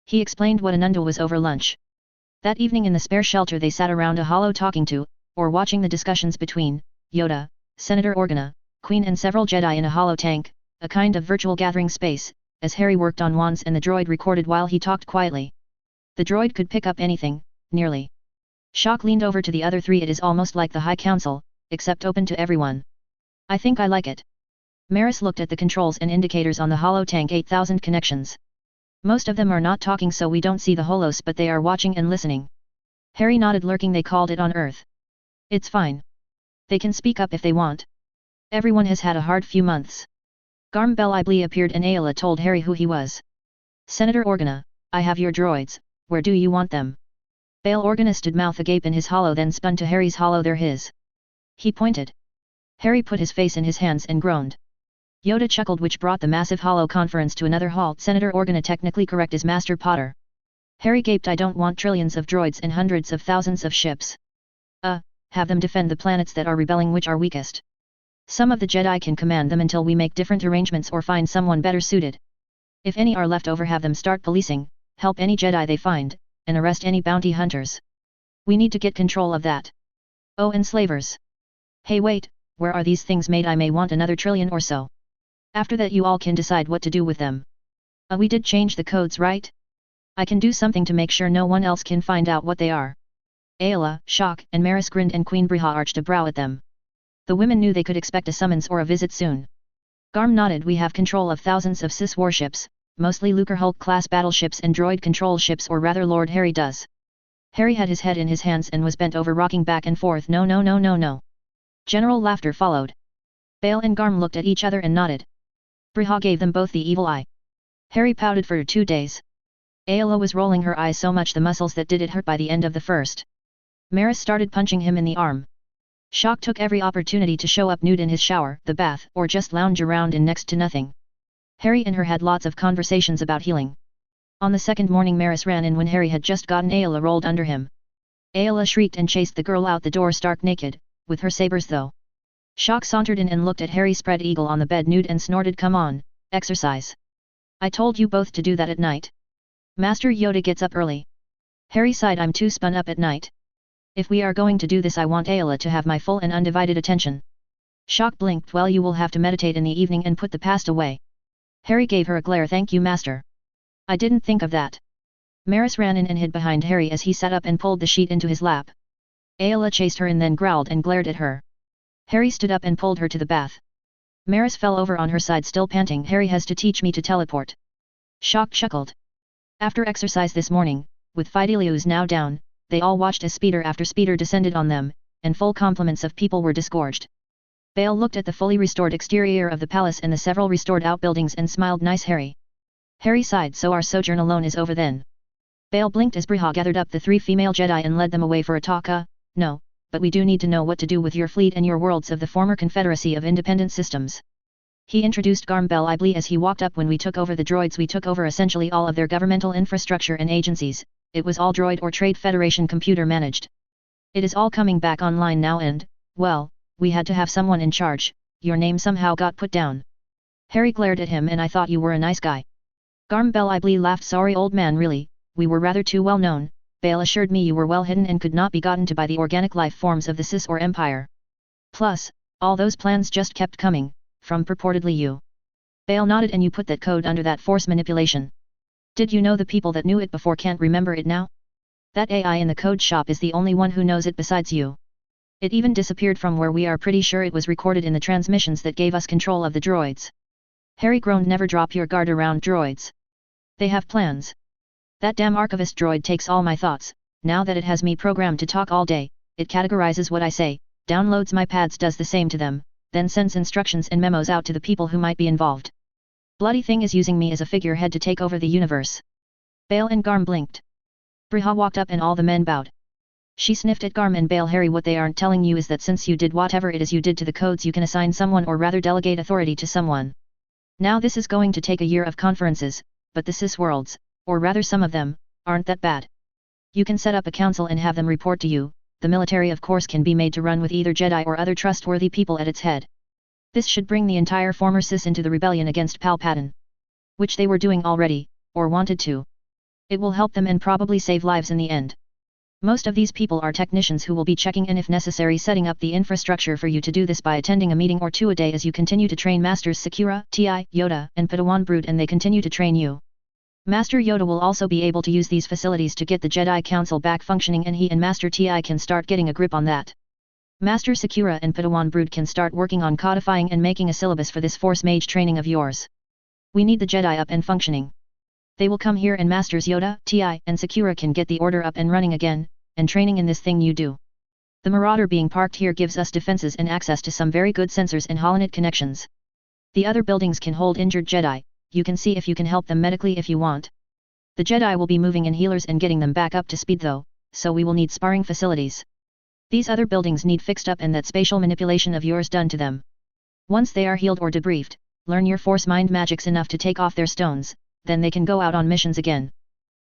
He explained what a Nunda was over lunch. That evening in the spare shelter they sat around a hollow talking to, or watching the discussions between, Yoda, Senator Organa, Queen and several Jedi in a hollow tank, a kind of virtual gathering space, as Harry worked on wands and the droid recorded while he talked quietly. The droid could pick up anything, nearly. Shock leaned over to the other three. It is almost like the High Council, except open to everyone. I think I like it. Maris looked at the controls and indicators on the hollow tank. 8,000 connections. Most of them are not talking so we don't see the holos but they are watching and listening. Harry nodded. Lurking they called it on Earth. It's fine. They can speak up if they want. Everyone has had a hard few months. Garm Bel Iblee appeared and Ayla told Harry who he was. Senator Organa, I have your droids, where do you want them? Bail Organa stood mouth agape in his hollow then spun to Harry's hollow. They're his. He pointed. Harry put his face in his hands and groaned. Yoda chuckled, which brought the massive hollow conference to another halt. Senator Organa technically correct is Master Potter. Harry gaped. I don't want trillions of droids and hundreds of thousands of ships. Have them defend the planets that are rebelling, which are weakest. Some of the Jedi can command them until we make different arrangements or find someone better suited. If any are left over, have them start policing, help any Jedi they find, and arrest any bounty hunters. We need to get control of that. Oh, enslavers. Hey wait, where are these things made? I may want another trillion or so. After that you all can decide what to do with them. We did change the codes, right? I can do something to make sure no one else can find out what they are. Ayla, Shock, and Maris grinned and Queen Briha arched a brow at them. The women knew they could expect a summons or a visit soon. Garm nodded. We have control of thousands of Cis warships, mostly Lucrehulk-class battleships and droid control ships, or rather Lord Harry does. Harry had his head in his hands and was bent over, rocking back and forth. No no no no no. General laughter followed. Bail and Garm looked at each other and nodded. Briha gave them both the evil eye. Harry pouted for 2 days. Ayla was rolling her eyes so much the muscles that did it hurt by the end of the first. Maris started punching him in the arm. Shock took every opportunity to show up nude in his shower, the bath, or just lounge around in next to nothing. Harry and her had lots of conversations about healing. On the second morning Maris ran in when Harry had just gotten Ayla rolled under him. Ayla shrieked and chased the girl out the door stark naked, with her sabers though. Shock sauntered in and looked at Harry spread eagle on the bed nude and snorted, come on, exercise. I told you both to do that at night. Master Yoda gets up early. Harry sighed. I'm too spun up at night. If we are going to do this I want Ayla to have my full and undivided attention. Shock blinked. Well, you will have to meditate in the evening and put the past away. Harry gave her a glare. Thank you, Master. I didn't think of that. Maris ran in and hid behind Harry as he sat up and pulled the sheet into his lap. Ayla chased her and then growled and glared at her. Harry stood up and pulled her to the bath. Maris fell over on her side still panting. Harry has to teach me to teleport. Shock chuckled. After exercise this morning, with Fidelius now down, they all watched as speeder after speeder descended on them, and full complements of people were disgorged. Bail looked at the fully restored exterior of the palace and the several restored outbuildings and smiled. Nice, Harry. Harry sighed. So our sojourn alone is over then. Bail blinked as Briha gathered up the 3 female Jedi and led them away for a talk. No, but we do need to know what to do with your fleet and your worlds of the former Confederacy of Independent Systems. He introduced Garm Bel Iblee as he walked up. When we took over the droids we took over essentially all of their governmental infrastructure and agencies. It was all droid or Trade Federation computer managed. It is all coming back online now and, well, we had to have someone in charge. Your name somehow got put down. Harry glared at him. And I thought you were a nice guy. Garm Bel Iblee laughed. Sorry old man, really, we were rather too well known. Bail assured me you were well hidden and could not be gotten to by the organic life forms of the Cis or Empire. Plus, all those plans just kept coming, from purportedly you. Bail nodded. And you put that code under that force manipulation. Did you know the people that knew it before can't remember it now? That AI in the code shop is the only one who knows it besides you. It even disappeared from where we are pretty sure it was recorded in the transmissions that gave us control of the droids. Harry groaned. Never drop your guard around droids. They have plans. That damn archivist droid takes all my thoughts. Now that it has me programmed to talk all day, it categorizes what I say, downloads my pads, does the same to them, then sends instructions and memos out to the people who might be involved. Bloody thing is using me as a figurehead to take over the universe. Bail and Garm blinked. Briha walked up and all the men bowed. She sniffed at Garm and Bail. Harry, what they aren't telling you is that since you did whatever it is you did to the codes you can assign someone or rather delegate authority to someone. Now this is going to take a year of conferences, but the Cis worlds, or rather some of them, aren't that bad. You can set up a council and have them report to you, the military of course can be made to run with either Jedi or other trustworthy people at its head. This should bring the entire former Sis into the rebellion against Palpatine. Which they were doing already, or wanted to. It will help them and probably save lives in the end. Most of these people are technicians who will be checking and if necessary setting up the infrastructure for you to do this by attending a meeting or two a day as you continue to train Masters Sakura, Ti, Yoda, and Padawan Brood and they continue to train you. Master Yoda will also be able to use these facilities to get the Jedi Council back functioning and he and Master Ti can start getting a grip on that. Master Sakura and Padawan Brood can start working on codifying and making a syllabus for this Force Mage training of yours. We need the Jedi up and functioning. They will come here and Masters Yoda, Ti, and Sakura can get the order up and running again, and training in this thing you do. The Marauder being parked here gives us defenses and access to some very good sensors and holonet connections. The other buildings can hold injured Jedi, you can see if you can help them medically if you want. The Jedi will be moving in healers and getting them back up to speed though, so we will need sparring facilities. These other buildings need fixed up and that spatial manipulation of yours done to them. Once they are healed or debriefed, learn your force mind magics enough to take off their stones, then they can go out on missions again.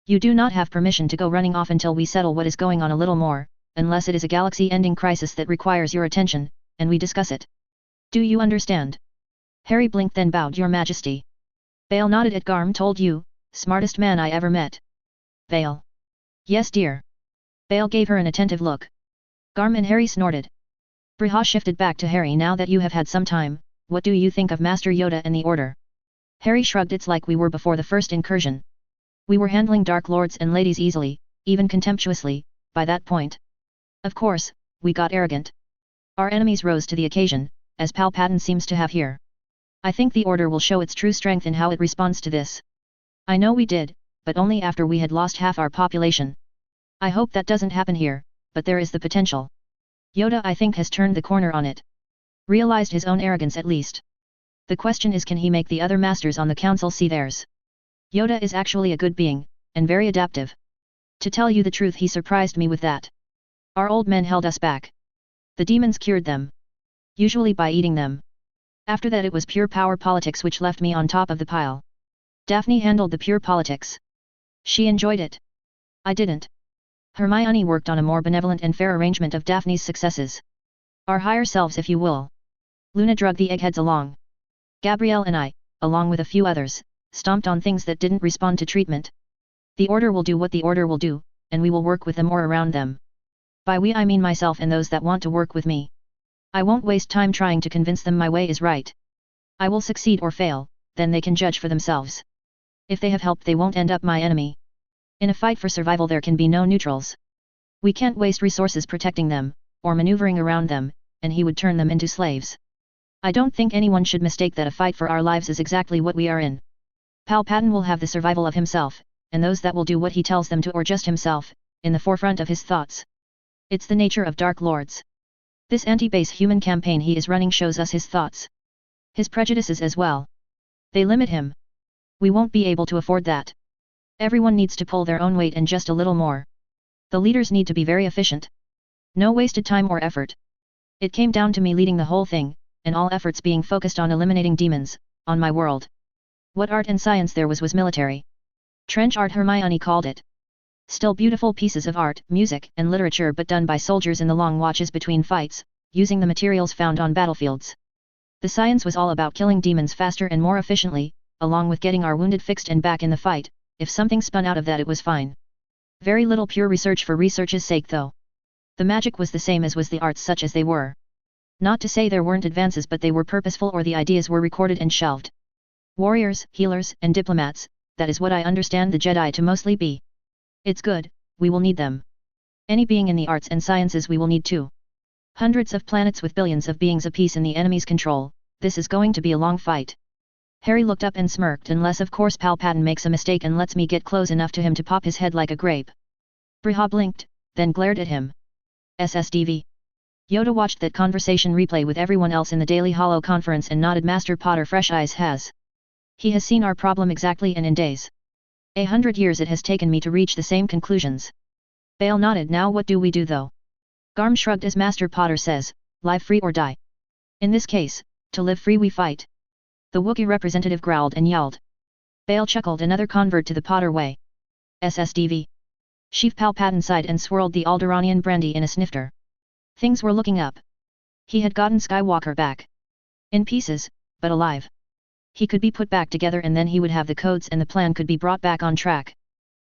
You do not have permission to go running off until we settle what is going on a little more, unless it is a galaxy-ending crisis that requires your attention, and we discuss it. Do you understand? Harry blinked then bowed your majesty. Bail nodded at Garm told you, smartest man I ever met. Bail. Yes dear. Bail gave her an attentive look. Garm and Harry snorted. Briha shifted back to Harry now that you have had some time, what do you think of Master Yoda and the Order? Harry shrugged it's like we were before the first incursion. We were handling Dark Lords and ladies easily, even contemptuously, by that point. Of course, we got arrogant. Our enemies rose to the occasion, as Palpatine seems to have here. I think the Order will show its true strength in how it responds to this. I know we did, but only after we had lost half our population. I hope that doesn't happen here, but there is the potential. Yoda I think has turned the corner on it. Realized his own arrogance at least. The question is can he make the other masters on the council see theirs? Yoda is actually a good being, and very adaptive. To tell you the truth he surprised me with that. Our old men held us back. The demons cured them. Usually by eating them. After that it was pure power politics which left me on top of the pile. Daphne handled the pure politics. She enjoyed it. I didn't. Hermione worked on a more benevolent and fair arrangement of Daphne's successes. Our higher selves if you will. Luna drug the eggheads along. Gabrielle and I, along with a few others, stomped on things that didn't respond to treatment. The Order will do what the Order will do, and we will work with them or around them. By we I mean myself and those that want to work with me. I won't waste time trying to convince them my way is right. I will succeed or fail, then they can judge for themselves. If they have helped they won't end up my enemy. In a fight for survival there can be no neutrals. We can't waste resources protecting them, or maneuvering around them, and he would turn them into slaves. I don't think anyone should mistake that a fight for our lives is exactly what we are in. Palpatine will have the survival of himself, and those that will do what he tells them to or just himself, in the forefront of his thoughts. It's the nature of Dark Lords. This anti-base human campaign he is running shows us his thoughts. His prejudices as well. They limit him. We won't be able to afford that. Everyone needs to pull their own weight and just a little more. The leaders need to be very efficient. No wasted time or effort. It came down to me leading the whole thing, and all efforts being focused on eliminating demons, on my world. What art and science there was military. Trench art Hermione called it. Still beautiful pieces of art, music, and literature but done by soldiers in the long watches between fights, using the materials found on battlefields. The science was all about killing demons faster and more efficiently, along with getting our wounded fixed and back in the fight. If something spun out of that it was fine. Very little pure research for research's sake though. The magic was the same as was the arts such as they were. Not to say there weren't advances but they were purposeful or the ideas were recorded and shelved. Warriors, healers, and diplomats, that is what I understand the Jedi to mostly be. It's good, we will need them. Any being in the arts and sciences we will need too. Hundreds of planets with billions of beings apiece in the enemy's control, this is going to be a long fight. Harry looked up and smirked unless of course Palpatine makes a mistake and lets me get close enough to him to pop his head like a grape. Briha blinked, then glared at him. SSDV. Yoda watched that conversation replay with everyone else in the Daily Hollow conference and nodded. Master Potter fresh eyes has. He has seen our problem exactly and in days. 100 years it has taken me to reach the same conclusions. Bail nodded. Now what do we do though? Garm shrugged as Master Potter says, live free or die. In this case, to live free we fight. The Wookiee representative growled and yelled. Bail chuckled. Another convert to the Potter way. SSDV. Sheev Palpatine sighed and swirled the Alderaanian brandy in a snifter. Things were looking up. He had gotten Skywalker back. In pieces, but alive. He could be put back together and then he would have the codes and the plan could be brought back on track.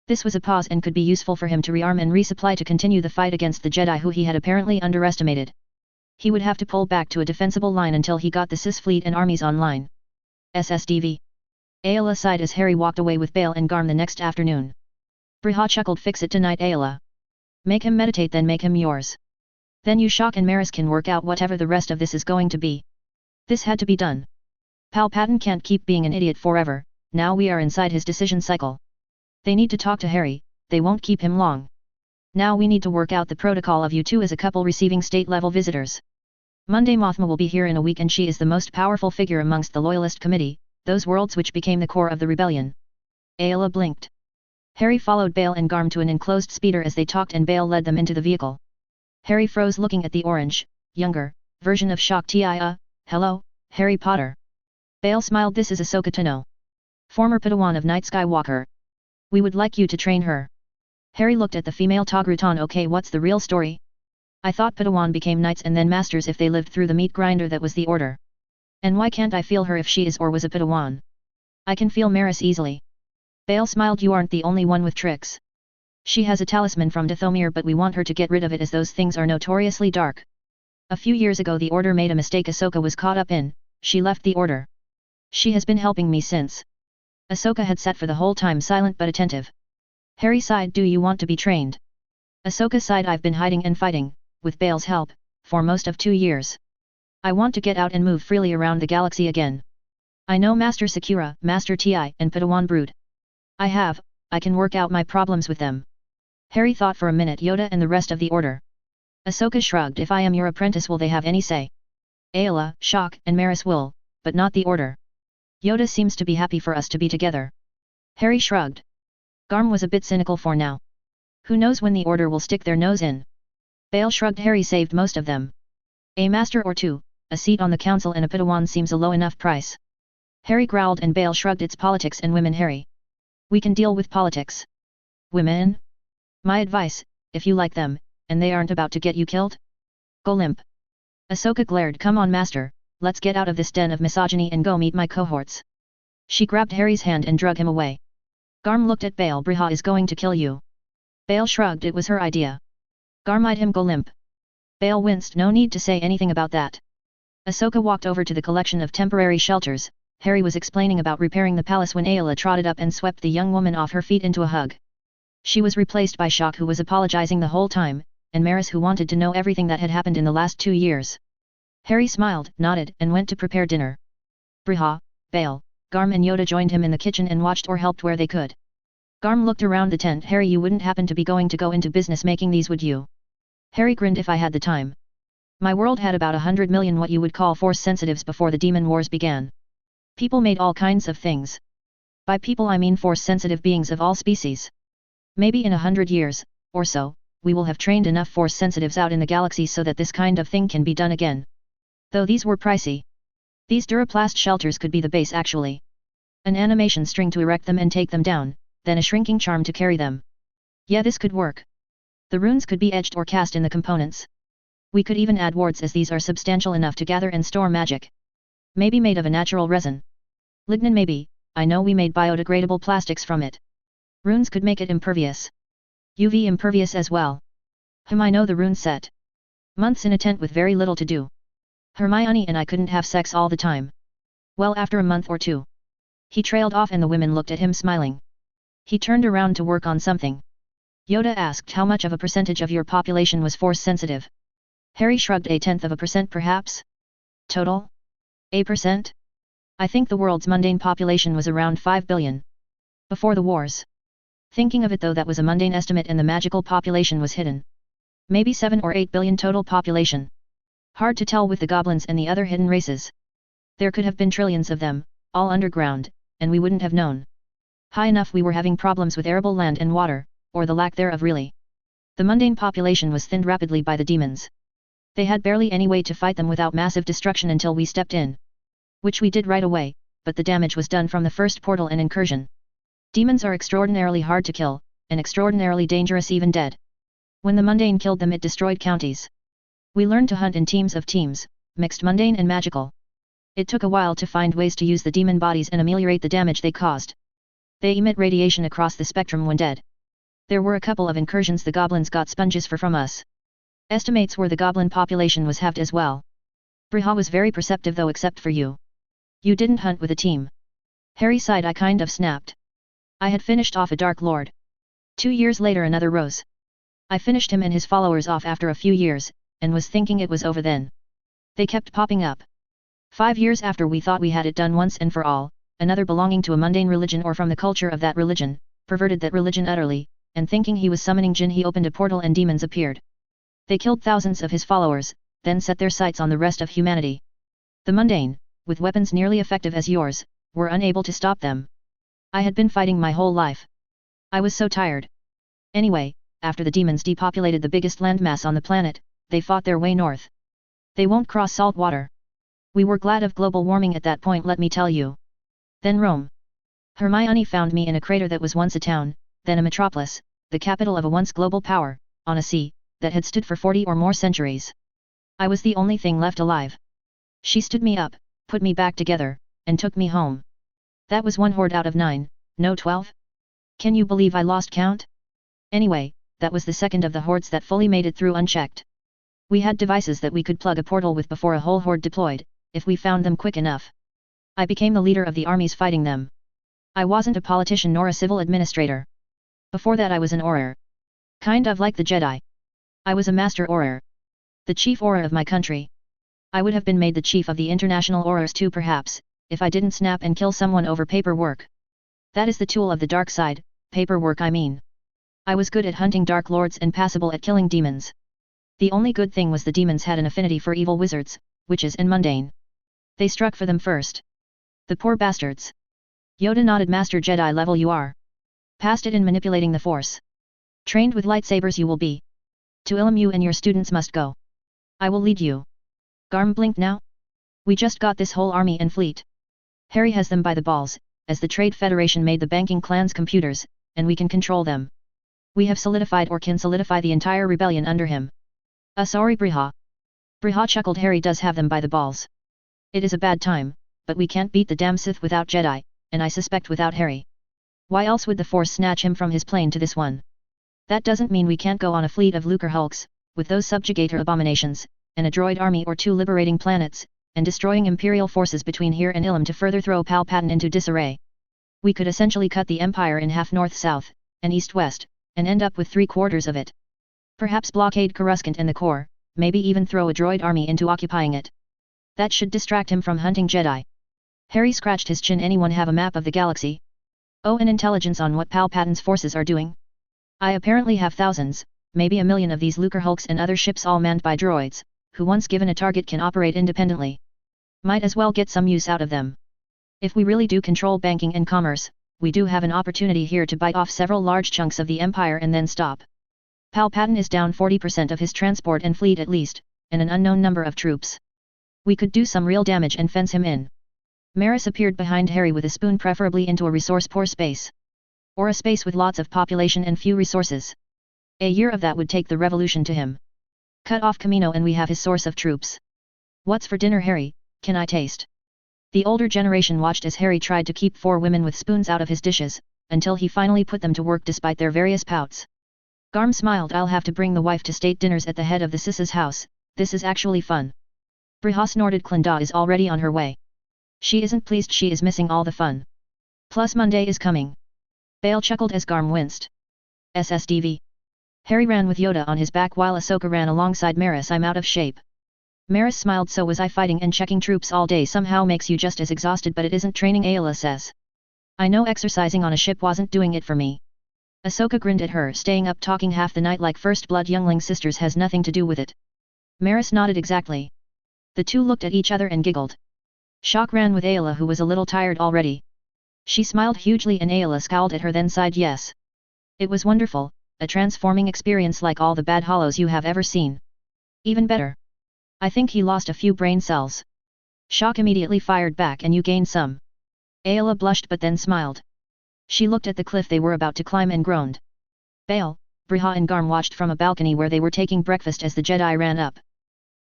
This was a pause and could be useful for him to rearm and resupply to continue the fight against the Jedi who he had apparently underestimated. He would have to pull back to a defensible line until he got the Sis fleet and armies online. SSDV. Ayla sighed as Harry walked away with Bail and Garm the next afternoon. Briha chuckled, fix it tonight Ayla. Make him meditate then make him yours. Then you Shock and Maris can work out whatever the rest of this is going to be. This had to be done. Palpatine can't keep being an idiot forever, now we are inside his decision cycle. They need to talk to Harry, they won't keep him long. Now we need to work out the protocol of you two as a couple receiving state-level visitors. Monday Mothma will be here in a week and she is the most powerful figure amongst the Loyalist Committee, those worlds which became the core of the rebellion. Ayla blinked. Harry followed Bail and Garm to an enclosed speeder as they talked and Bail led them into the vehicle. Harry froze looking at the orange, younger, version of Shock Tia, hello, Harry Potter. Bail smiled, this is Ahsoka Tano. Former Padawan of Night Skywalker. We would like you to train her. Harry looked at the female Togrutan. Okay, what's the real story? I thought Padawan became knights and then masters if they lived through the meat grinder, that was the order. And why can't I feel her if she is or was a Padawan? I can feel Maris easily. Bail smiled, you aren't the only one with tricks. She has a talisman from Dathomir but we want her to get rid of it as those things are notoriously dark. A few years ago the order made a mistake Ahsoka was caught up in, she left the order. She has been helping me since. Ahsoka had sat for the whole time silent but attentive. Harry sighed, do you want to be trained? Ahsoka sighed, I've been hiding and fighting, with Bail's help, for most of 2 years. I want to get out and move freely around the galaxy again. I know Master Sakura, Master Ti, and Padawan Brood. I can work out my problems with them. Harry thought for a minute, Yoda and the rest of the order. Ahsoka shrugged, if I am your apprentice will they have any say? Ayla, Shock, and Maris will, but not the order. Yoda seems to be happy for us to be together. Harry shrugged. Garm was a bit cynical for now. Who knows when the order will stick their nose in? Bail shrugged, Harry saved most of them. A master or two, a seat on the council and a Padawan seems a low enough price. Harry growled and Bail shrugged, it's politics and women Harry. We can deal with politics. Women? My advice, if you like them, and they aren't about to get you killed? Go limp. Ahsoka glared, come on master, let's get out of this den of misogyny and go meet my cohorts. She grabbed Harry's hand and drug him away. Garm looked at Bail, Briha is going to kill you. Bail shrugged, it was her idea. Garm eyed him, go limp. Bail winced, no need to say anything about that. Ahsoka walked over to the collection of temporary shelters. Harry was explaining about repairing the palace when Ayla trotted up and swept the young woman off her feet into a hug. She was replaced by Shock, who was apologizing the whole time, and Maris, who wanted to know everything that had happened in the last 2 years. Harry smiled, nodded, and went to prepare dinner. Briha, Bail, Garm and Yoda joined him in the kitchen and watched or helped where they could. Garm looked around the tent. Harry, you wouldn't happen to be going to go into business making these, would you? Harry grinned, if I had the time. My world had about 100 million what you would call force sensitives before the Demon Wars began. People made all kinds of things. By people I mean force-sensitive beings of all species. Maybe in 100 years, or so, we will have trained enough force-sensitives out in the galaxy so that this kind of thing can be done again. Though these were pricey. These Duraplast shelters could be the base actually. An animation string to erect them and take them down, then a shrinking charm to carry them. Yeah, this could work. The runes could be etched or cast in the components. We could even add wards as these are substantial enough to gather and store magic. Maybe made of a natural resin. Lignin maybe, I know we made biodegradable plastics from it. Runes could make it impervious. UV impervious as well. I know the rune set. Months in a tent with very little to do. Hermione and I couldn't have sex all the time. Well, after a month or two. He trailed off and the women looked at him smiling. He turned around to work on something. Yoda asked how much of a percentage of your population was force sensitive. Harry shrugged, 0.1% perhaps? Total? 1%? I think the world's mundane population was around 5 billion. Before the wars. Thinking of it though, that was a mundane estimate and the magical population was hidden. Maybe 7 or 8 billion total population. Hard to tell with the goblins and the other hidden races. There could have been trillions of them, all underground, and we wouldn't have known. High enough we were having problems with arable land and water, or the lack thereof really. The mundane population was thinned rapidly by the demons. They had barely any way to fight them without massive destruction until we stepped in. Which we did right away, but the damage was done from the first portal and incursion. Demons are extraordinarily hard to kill, and extraordinarily dangerous even dead. When the mundane killed them it destroyed counties. We learned to hunt in teams of teams, mixed mundane and magical. It took a while to find ways to use the demon bodies and ameliorate the damage they caused. They emit radiation across the spectrum when dead. There were a couple of incursions the goblins got sponges for from us. Estimates were the goblin population was halved as well. Briha was very perceptive though except for you. You didn't hunt with a team. Harry sighed. I kind of snapped. I had finished off a Dark Lord. 2 years later another rose. I finished him and his followers off after a few years, and was thinking it was over then. They kept popping up. 5 years after we thought we had it done once and for all, another belonging to a mundane religion or from the culture of that religion, perverted that religion utterly, and thinking he was summoning jinn he opened a portal and demons appeared. They killed thousands of his followers, then set their sights on the rest of humanity. The mundane, with weapons nearly effective as yours, were unable to stop them. I had been fighting my whole life. I was so tired. Anyway, after the demons depopulated the biggest landmass on the planet, they fought their way north. They won't cross salt water. We were glad of global warming at that point, let me tell you. Then Rome. Hermione found me in a crater that was once a town, then a metropolis, the capital of a once global power, on a sea, that had stood for 40 or more centuries. I was the only thing left alive. She stood me up, put me back together, and took me home. That was 1 horde out of 9, no 12? Can you believe I lost count? Anyway, that was the second of the hordes that fully made it through unchecked. We had devices that we could plug a portal with before a whole horde deployed, if we found them quick enough. I became the leader of the armies fighting them. I wasn't a politician nor a civil administrator. Before that I was an auror. Kind of like the Jedi. I was a master auror. The chief auror of my country. I would have been made the chief of the international aurors too perhaps, if I didn't snap and kill someone over paperwork. That is the tool of the dark side, paperwork I mean. I was good at hunting dark lords and passable at killing demons. The only good thing was the demons had an affinity for evil wizards, witches and mundane. They struck for them first. The poor bastards. Yoda nodded. Master Jedi level you are. Past it in manipulating the Force. Trained with lightsabers you will be. To Ilum you and your students must go. I will lead you. Garm blinked now? We just got this whole army and fleet. Harry has them by the balls, as the Trade Federation made the banking clan's computers, and we can control them. We have solidified or can solidify the entire rebellion under him. Sorry Briha. Briha chuckled. Harry does have them by the balls. It is a bad time, but we can't beat the damn Sith without Jedi, and I suspect without Harry. Why else would the Force snatch him from his plane to this one? That doesn't mean we can't go on a fleet of Lucre Hulks, with those subjugator abominations, and a droid army or 2 liberating planets, and destroying Imperial forces between here and Ilum to further throw Palpatine into disarray. We could essentially cut the Empire in half north-south, and east-west, and end up with 3/4 of it. Perhaps blockade Coruscant and the core, maybe even throw a droid army into occupying it. That should distract him from hunting Jedi. Harry scratched his chin. Anyone have a map of the galaxy? Oh, an intelligence on what Palpatine's forces are doing? I apparently have thousands, maybe 1 million of these Lucre Hulks and other ships all manned by droids, who once given a target can operate independently. Might as well get some use out of them. If we really do control banking and commerce, we do have an opportunity here to bite off several large chunks of the Empire and then stop. Palpatine is down 40% of his transport and fleet at least, and an unknown number of troops. We could do some real damage and fence him in. Maris appeared behind Harry with a spoon, preferably into a resource-poor space. Or a space with lots of population and few resources. A year of that would take the revolution to him. Cut off Camino and we have his source of troops. What's for dinner, Harry? Can I taste? The older generation watched as Harry tried to keep 4 women with spoons out of his dishes, until he finally put them to work despite their various pouts. Garm smiled. I'll have to bring the wife to state dinners at the head of the Sis's house, this is actually fun. Briha snorted. Clinda is already on her way. She isn't pleased, she is missing all the fun. Plus Monday is coming. Bale chuckled as Garm winced. SSDV. Harry ran with Yoda on his back while Ahsoka ran alongside Maris. I'm out of shape. Maris smiled. So was I. Fighting and checking troops all day somehow makes you just as exhausted, but it isn't training, Ayla says. I know exercising on a ship wasn't doing it for me. Ahsoka grinned at her. Staying up talking half the night like first blood youngling sisters has nothing to do with it. Maris nodded. Exactly. The two looked at each other and giggled. Shock ran with Ayla, who was a little tired already. She smiled hugely and Ayla scowled at her, then sighed. Yes. It was wonderful, a transforming experience like all the bad hollows you have ever seen. Even better. I think he lost a few brain cells. Shock immediately fired back. And you gained some. Ayla blushed but then smiled. She looked at the cliff they were about to climb and groaned. Bail, Briha and Garm watched from a balcony where they were taking breakfast as the Jedi ran up.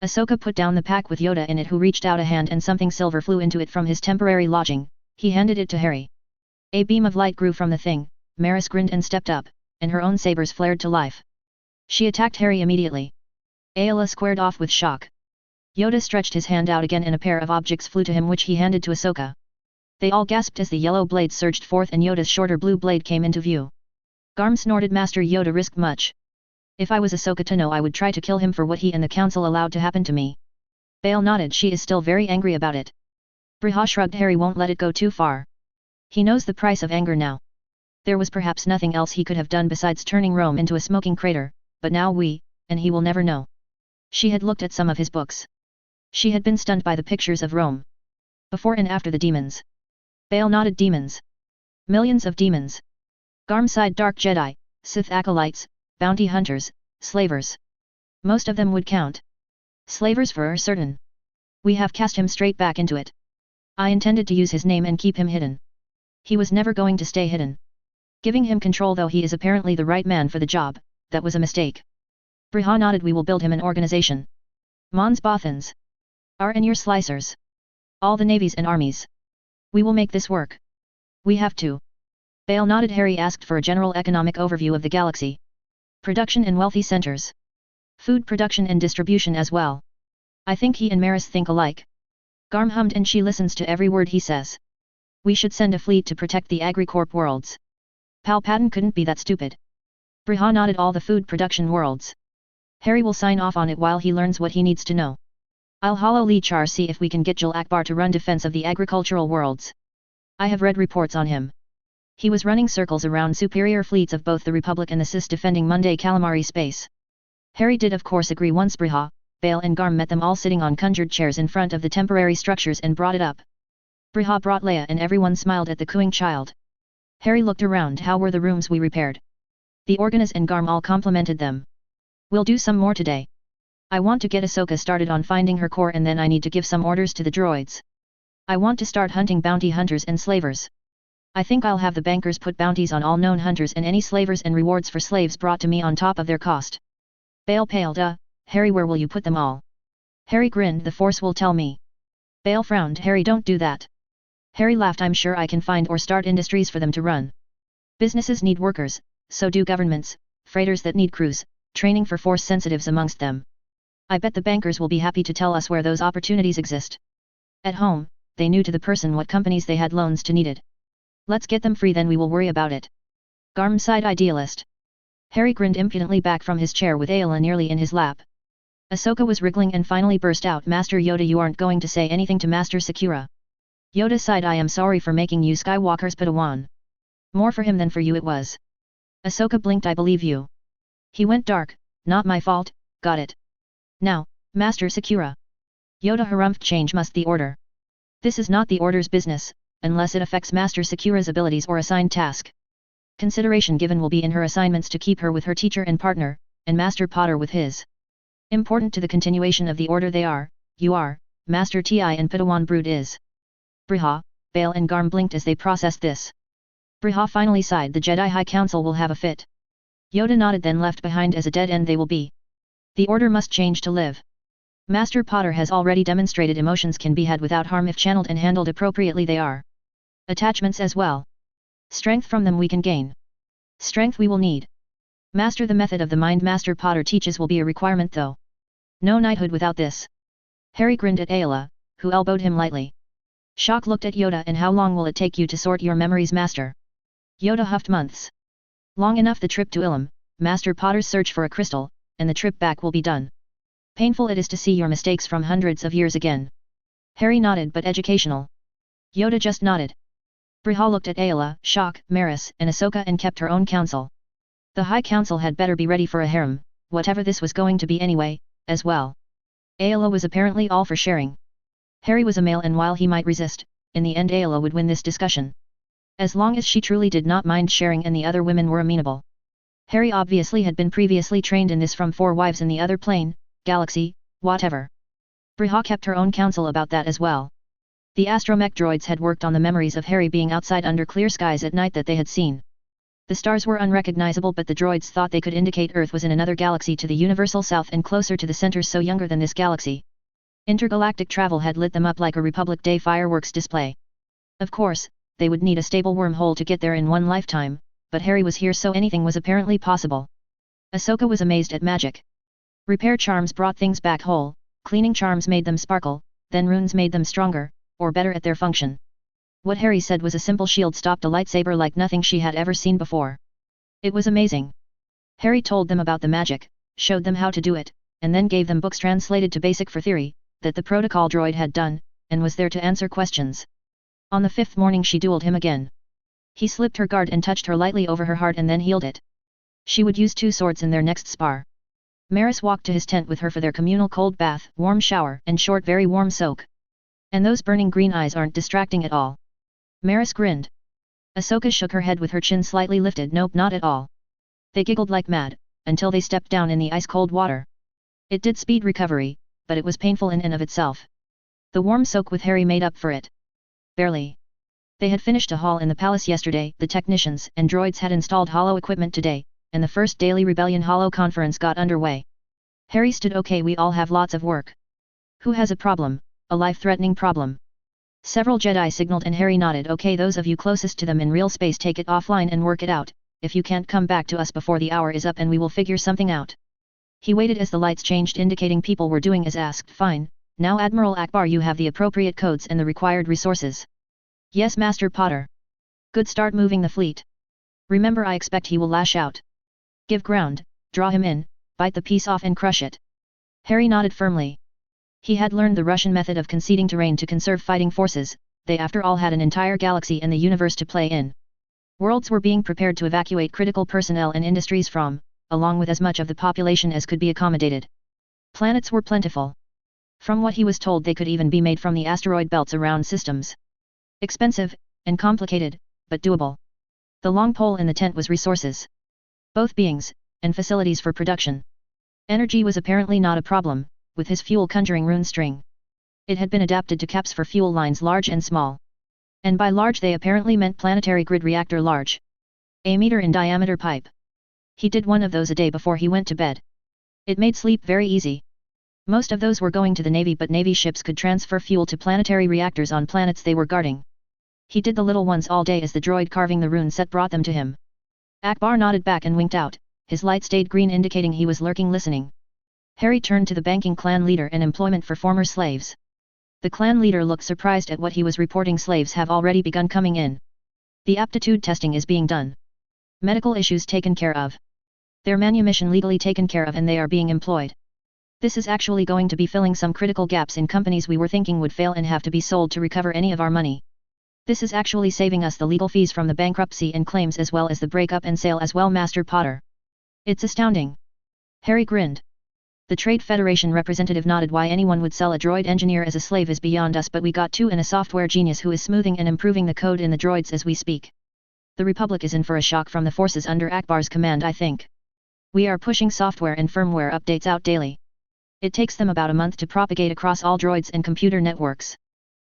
Ahsoka put down the pack with Yoda in it, who reached out a hand and something silver flew into it from his temporary lodging. He handed it to Harry. A beam of light grew from the thing, Maris grinned and stepped up, and her own sabers flared to life. She attacked Harry immediately. Ayla squared off with shock. Yoda stretched his hand out again and a pair of objects flew to him, which he handed to Ahsoka. They all gasped as the yellow blade surged forth and Yoda's shorter blue blade came into view. Garm snorted. Master Yoda risked much. If I was Ahsoka Tano, I would try to kill him for what he and the council allowed to happen to me. Bail nodded. She is still very angry about it. Briha shrugged. Harry won't let it go too far. He knows the price of anger now. There was perhaps nothing else he could have done besides turning Rome into a smoking crater, but now and he will never know. She had looked at some of his books. She had been stunned by the pictures of Rome. Before and after the demons. Bail nodded. Demons. Millions of demons. Garm sighed. Dark Jedi, Sith acolytes, bounty hunters, slavers. Most of them would count. Slavers for certain. We have cast him straight back into it. I intended to use his name and keep him hidden. He was never going to stay hidden. Giving him control, though he is apparently the right man for the job, that was a mistake. Briha nodded. We will build him an organization. Mons Bothans. Are in your slicers. All the navies and armies. We will make this work. We have to. Bail nodded. Harry asked for a general economic overview of the galaxy. Production and wealthy centers. Food production and distribution as well. I think he and Maris think alike. Garm hummed, and she listens to every word he says. We should send a fleet to protect the AgriCorp worlds. Palpatine couldn't be that stupid. Briha nodded. All the food production worlds. Harry will sign off on it while he learns what he needs to know. I'll hollow Lee Char, see if we can get Jal Akbar to run defense of the agricultural worlds. I have read reports on him. He was running circles around superior fleets of both the Republic and the Sis defending Monday Calamari space. Harry did of course agree. Once Briha, Bail and Garm met them all sitting on conjured chairs in front of the temporary structures and brought it up. Briha brought Leia and everyone smiled at the cooing child. Harry looked around. How were the rooms we repaired? The organist and Garm all complimented them. We'll do some more today. I want to get Ahsoka started on finding her core, and then I need to give some orders to the droids. I want to start hunting bounty hunters and slavers. I think I'll have the bankers put bounties on all known hunters and any slavers and rewards for slaves brought to me on top of their cost. Bail paled. Harry, where will you put them all? Harry grinned. The Force will tell me. Bail frowned. Harry, don't do that. Harry laughed. I'm sure I can find or start industries for them to run. Businesses need workers, so do governments, freighters that need crews, training for Force sensitives amongst them. I bet the bankers will be happy to tell us where those opportunities exist. At home, they knew to the person what companies they had loans to needed. Let's get them free, then we will worry about it. Garm sighed. Idealist. Harry grinned impudently back from his chair with Ayla nearly in his lap. Ahsoka was wriggling and finally burst out. Master Yoda, you aren't going to say anything to Master Sakura. Yoda sighed. I am sorry for making you Skywalker's Padawan. More for him than for you it was. Ahsoka blinked. I believe you. He went dark. Not my fault. Got it. Now, Master Sakura. Yoda harumphed. Change must the order. This is not the order's business, unless it affects Master Sakura's abilities or assigned task. Consideration given will be in her assignments to keep her with her teacher and partner, and Master Potter with his. Important to the continuation of the order they are, you are, Master Ti and Padawan Brood is. Briha, Bail and Garm blinked as they processed this. Briha finally sighed. The Jedi High Council will have a fit. Yoda nodded. Then left behind as a dead end they will be. The order must change to live. Master Potter has already demonstrated emotions can be had without harm if channeled and handled appropriately. They are attachments as well. Strength from them we can gain. Strength we will need. Master the method of the mind Master Potter teaches will be a requirement though. No knighthood without this. Harry grinned at Ayla, who elbowed him lightly. Shock looked at Yoda. And how long will it take you to sort your memories, Master? Yoda huffed. Months. Long enough. The trip to Ilum, Master Potter's search for a crystal, and the trip back will be done. Painful it is to see your mistakes from hundreds of years again. Harry nodded. But educational. Yoda just nodded. Briha looked at Ayla, Shock, Maris, and Ahsoka and kept her own counsel. The High Council had better be ready for a harem, whatever this was going to be anyway, as well. Ayla was apparently all for sharing. Harry was a male, and while he might resist, in the end Ayla would win this discussion. As long as she truly did not mind sharing and the other women were amenable. Harry obviously had been previously trained in this from 4 wives in the other plane, galaxy, whatever. Briha kept her own counsel about that as well. The astromech droids had worked on the memories of Harry being outside under clear skies at night that they had seen. The stars were unrecognizable, but the droids thought they could indicate Earth was in another galaxy to the universal south and closer to the center, so younger than this galaxy. Intergalactic travel had lit them up like a Republic Day fireworks display. Of course, they would need a stable wormhole to get there in one lifetime, but Harry was here, so anything was apparently possible. Ahsoka was amazed at magic. Repair charms brought things back whole, cleaning charms made them sparkle, then runes made them stronger, or better at their function. What Harry said was a simple shield stopped a lightsaber like nothing she had ever seen before. It was amazing. Harry told them about the magic, showed them how to do it, and then gave them books translated to basic for theory, that the protocol droid had done, and was there to answer questions. On the 5th morning she dueled him again. He slipped her guard and touched her lightly over her heart and then healed it. She would use 2 swords in their next spar. Maris walked to his tent with her for their communal cold bath, warm shower, and short very warm soak. And those burning green eyes aren't distracting at all. Maris grinned. Ahsoka shook her head with her chin slightly lifted. Nope, not at all. They giggled like mad, until they stepped down in the ice-cold water. It did speed recovery, but it was painful in and of itself. The warm soak with Harry made up for it. Barely. They had finished a haul in the palace yesterday, the technicians and droids had installed holo equipment today, and the first daily Rebellion holo conference got underway. Harry stood. Okay, we all have lots of work. Who has a problem, a life-threatening problem? Several Jedi signaled and Harry nodded. Okay, those of you closest to them in real space, take it offline and work it out. If you can't, come back to us before the hour is up and we will figure something out. He waited as the lights changed, indicating people were doing as asked. Fine, now Admiral Akbar, you have the appropriate codes and the required resources. Yes, Master Potter. Good, start moving the fleet. Remember, I expect he will lash out. Give ground, draw him in, bite the piece off and crush it. Harry nodded firmly. He had learned the Russian method of conceding terrain to conserve fighting forces. They after all had an entire galaxy and the universe to play in. Worlds were being prepared to evacuate critical personnel and industries from, along with as much of the population as could be accommodated. Planets were plentiful. From what he was told, they could even be made from the asteroid belts around systems. Expensive, and complicated, but doable. The long pole in the tent was resources. Both beings, and facilities for production. Energy was apparently not a problem, with his fuel conjuring rune string. It had been adapted to caps for fuel lines large and small. And by large they apparently meant planetary grid reactor large. A meter in diameter pipe. He did one of those a day before he went to bed. It made sleep very easy. Most of those were going to the Navy, but Navy ships could transfer fuel to planetary reactors on planets they were guarding. He did the little ones all day as the droid carving the rune set brought them to him. Akbar nodded back and winked out, his light stayed green indicating he was lurking listening. Harry turned to the banking clan leader and employment for former slaves. The clan leader looked surprised at what he was reporting. Slaves have already begun coming in. The aptitude testing is being done. Medical issues taken care of. Their manumission legally taken care of, and they are being employed. This is actually going to be filling some critical gaps in companies we were thinking would fail and have to be sold to recover any of our money. This is actually saving us the legal fees from the bankruptcy and claims as well as the breakup and sale as well, Master Potter. It's astounding. Harry grinned. The Trade Federation representative nodded. Why anyone would sell a droid engineer as a slave is beyond us, but we got two and a software genius who is smoothing and improving the code in the droids as we speak. The Republic is in for a shock from the forces under Akbar's command, I think. We are pushing software and firmware updates out daily. It takes them about a month to propagate across all droids and computer networks.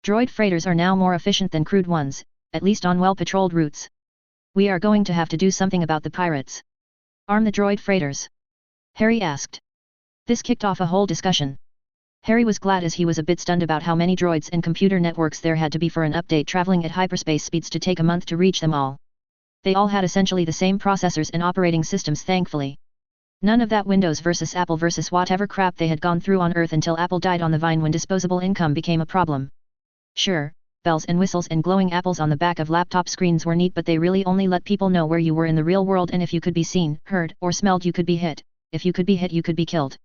Droid freighters are now more efficient than crude ones, at least on well-patrolled routes. We are going to have to do something about the pirates. Arm the droid freighters? Harry asked. This kicked off a whole discussion. Harry was glad, as he was a bit stunned about how many droids and computer networks there had to be for an update traveling at hyperspace speeds to take a month to reach them all. They all had essentially the same processors and operating systems, thankfully. None of that Windows versus Apple versus whatever crap they had gone through on Earth until Apple died on the vine when disposable income became a problem. Sure, bells and whistles and glowing apples on the back of laptop screens were neat, but they really only let people know where you were in the real world, and if you could be seen, heard, or smelled, you could be hit. If you could be hit, you could be killed.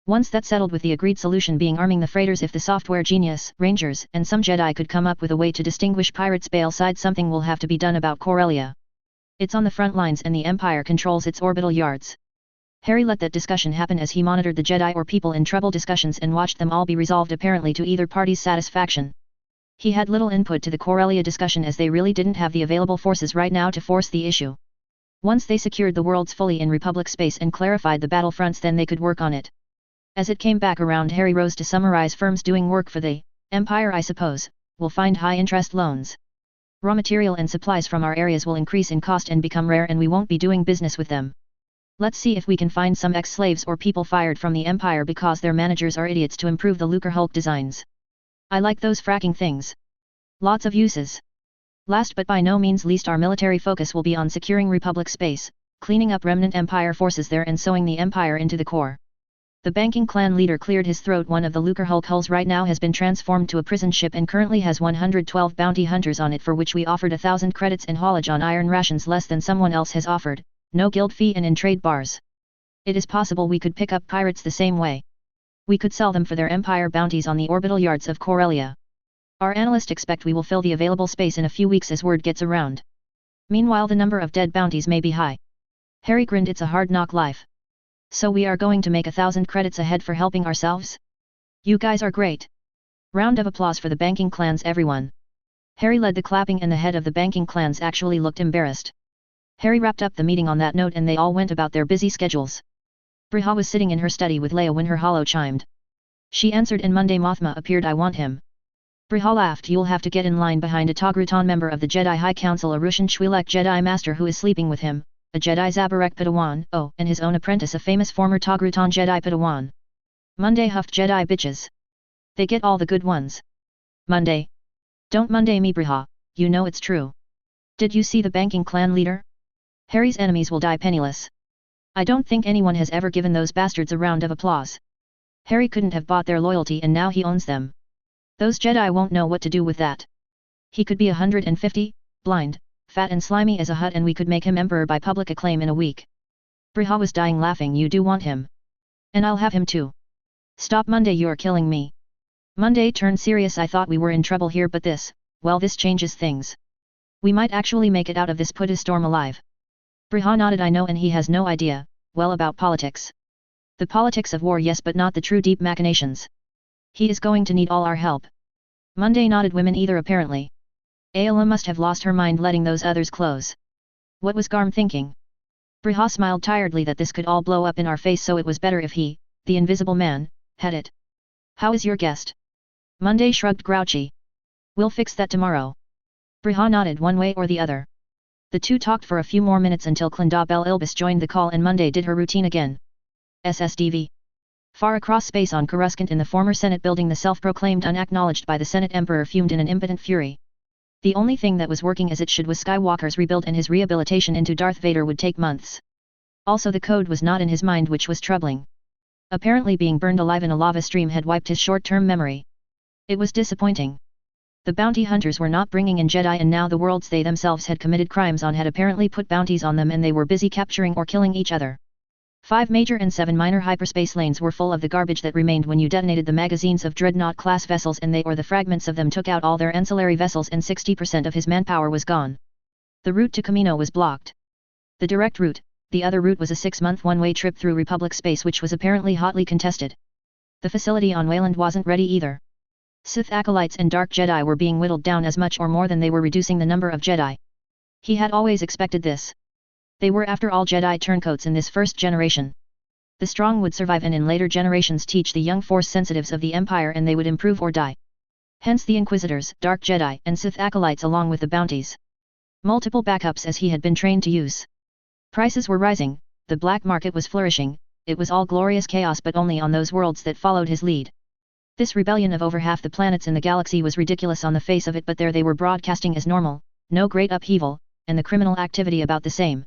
Once that settled, with the agreed solution being arming the freighters. If the software genius, Rangers, and some Jedi could come up with a way to distinguish pirates bail side, something will have to be done about Corellia. It's on the front lines and the Empire controls its orbital yards. Harry let that discussion happen as he monitored the Jedi or people in trouble discussions and watched them all be resolved apparently to either party's satisfaction. He had little input to the Corellia discussion as they really didn't have the available forces right now to force the issue. Once they secured the worlds fully in Republic space and clarified the battlefronts, then they could work on it. As it came back around, Harry rose to summarize. Firms doing work for the Empire, I suppose, will find high-interest loans. Raw material and supplies from our areas will increase in cost and become rare, and we won't be doing business with them. Let's see if we can find some ex-slaves or people fired from the Empire because their managers are idiots to improve the Lucre Hulk designs. I like those fracking things. Lots of uses. Last but by no means least, our military focus will be on securing Republic space, cleaning up remnant Empire forces there and sewing the Empire into the core. The banking clan leader cleared his throat. One of the Lucre Hulk hulls right now has been transformed to a prison ship and currently has 112 bounty hunters on it, for which we offered 1,000 credits in haulage on iron rations, less than someone else has offered, no guild fee and in trade bars. It is possible we could pick up pirates the same way. We could sell them for their Empire bounties on the orbital yards of Corellia. Our analysts expect we will fill the available space in a few weeks as word gets around. Meanwhile the number of dead bounties may be high. Harry grinned. It's a hard knock life. So we are going to make 1,000 credits ahead for helping ourselves? You guys are great. Round of applause for the banking clans, everyone. Harry led the clapping and the head of the banking clans actually looked embarrassed. Harry wrapped up the meeting on that note and they all went about their busy schedules. Briha was sitting in her study with Leia when her hollow chimed. She answered and Monday Mothma appeared. I want him. Briha laughed. You'll have to get in line behind a Togrutan member of the Jedi High Council, a Russian Twi'lek Jedi Master who is sleeping with him, a Jedi Zabarek Padawan, oh, and his own apprentice, a famous former Togrutan Jedi Padawan. Monday huffed. Jedi bitches. They get all the good ones. Monday. Don't Monday me, Briha, you know it's true. Did you see the banking clan leader? Harry's enemies will die penniless. I don't think anyone has ever given those bastards a round of applause. Harry couldn't have bought their loyalty and now he owns them. Those Jedi won't know what to do with that. He could be 150, blind, fat and slimy as a hut, and we could make him emperor by public acclaim in a week. Briha was dying laughing. You do want him. And I'll have him too. Stop Monday, you're killing me. Monday turned serious. I thought we were in trouble here, but this, well, this changes things. We might actually make it out of this putty storm alive. Briha nodded. I know, and he has no idea, well, about politics. The politics of war, yes, but not the true deep machinations. He is going to need all our help. Monday nodded. Women either, apparently. Ayla must have lost her mind letting those others close. What was Garm thinking? Briha smiled tiredly that this could all blow up in our face, so it was better if he, the invisible man, had it. How is your guest? Monday shrugged grouchy. We'll fix that tomorrow. Briha nodded one way or the other. The two talked for a few more minutes until Clenda Bel Ilbis joined the call and Monday did her routine again. SSDV. Far across space on Coruscant in the former Senate building, the self-proclaimed unacknowledged by the Senate Emperor fumed in an impotent fury. The only thing that was working as it should was Skywalker's rebuild, and his rehabilitation into Darth Vader would take months. Also the code was not in his mind, which was troubling. Apparently being burned alive in a lava stream had wiped his short-term memory. It was disappointing. The bounty hunters were not bringing in Jedi, and now the worlds they themselves had committed crimes on had apparently put bounties on them, and they were busy capturing or killing each other. 5 major and 7 minor hyperspace lanes were full of the garbage that remained when you detonated the magazines of Dreadnought-class vessels, and they or the fragments of them took out all their ancillary vessels, and 60% of his manpower was gone. The route to Camino was blocked. The direct route, the other route, was a 6-month one-way trip through Republic space, which was apparently hotly contested. The facility on Wayland wasn't ready either. Sith acolytes and Dark Jedi were being whittled down as much or more than they were reducing the number of Jedi. He had always expected this. They were after all Jedi turncoats in this first generation. The strong would survive and in later generations teach the young Force sensitives of the Empire, and they would improve or die. Hence the Inquisitors, Dark Jedi, and Sith acolytes along with the bounties. Multiple backups as he had been trained to use. Prices were rising, the black market was flourishing, it was all glorious chaos, but only on those worlds that followed his lead. This rebellion of over half the planets in the galaxy was ridiculous on the face of it, but there they were broadcasting as normal, no great upheaval, and the criminal activity about the same.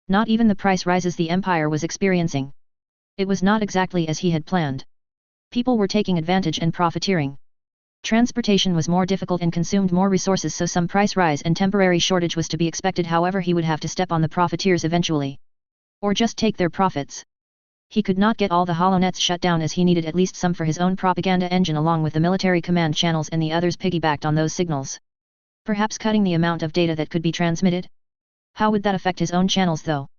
Not even the price rises the Empire was experiencing. It was not exactly as he had planned. People were taking advantage and profiteering. Transportation was more difficult and consumed more resources, so some price rise and temporary shortage was to be expected. However, he would have to step on the profiteers eventually. Or just take their profits. He could not get all the holonets shut down, as he needed at least some for his own propaganda engine along with the military command channels, and the others piggybacked on those signals. Perhaps cutting the amount of data that could be transmitted? How would that affect his own channels though?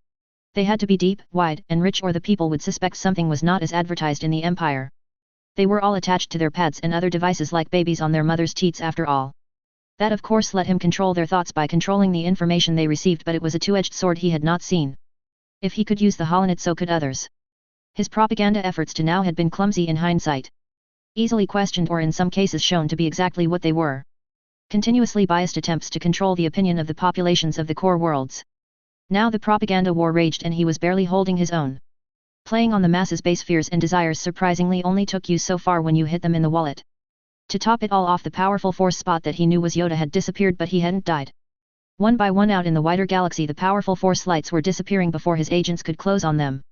They had to be deep, wide, and rich, or the people would suspect something was not as advertised in the Empire. They were all attached to their pads and other devices like babies on their mother's teats after all. That of course let him control their thoughts by controlling the information they received, but it was a two-edged sword he had not seen. If he could use the holonet, so could others. His propaganda efforts to now had been clumsy in hindsight. Easily questioned, or in some cases shown to be exactly what they were. continuously biased attempts to control the opinion of the populations of the core worlds. Now the propaganda war raged and he was barely holding his own. Playing on the masses' base fears and desires surprisingly only took you so far when you hit them in the wallet. To top it all off, the powerful force spot that he knew was Yoda had disappeared, but he hadn't died. One by one out in the wider galaxy the powerful force lights were disappearing before his agents could close on them.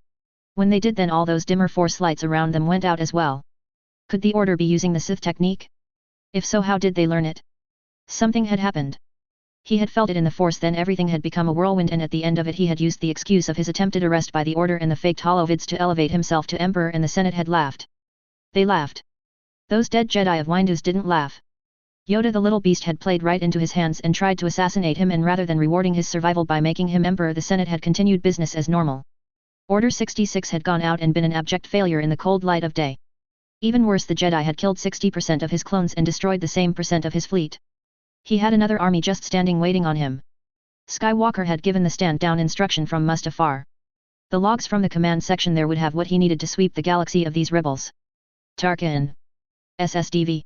When they did, then all those dimmer force lights around them went out as well. Could the Order be using the Sith technique? If so, how did they learn it? Something had happened. He had felt it in the Force, then everything had become a whirlwind, and at the end of it he had used the excuse of his attempted arrest by the Order and the faked holovids to elevate himself to Emperor, and the Senate had laughed. They laughed. Those dead Jedi of Windu's didn't laugh. Yoda the little beast had played right into his hands and tried to assassinate him, and rather than rewarding his survival by making him Emperor, the Senate had continued business as normal. Order 66 had gone out and been an abject failure in the cold light of day. Even worse, the Jedi had killed 60% of his clones and destroyed the same percent of his fleet. He had another army just standing waiting on him. Skywalker had given the stand down instruction from Mustafar. The logs from the command section there would have what he needed to sweep the galaxy of these rebels. Tarkin. SSDV.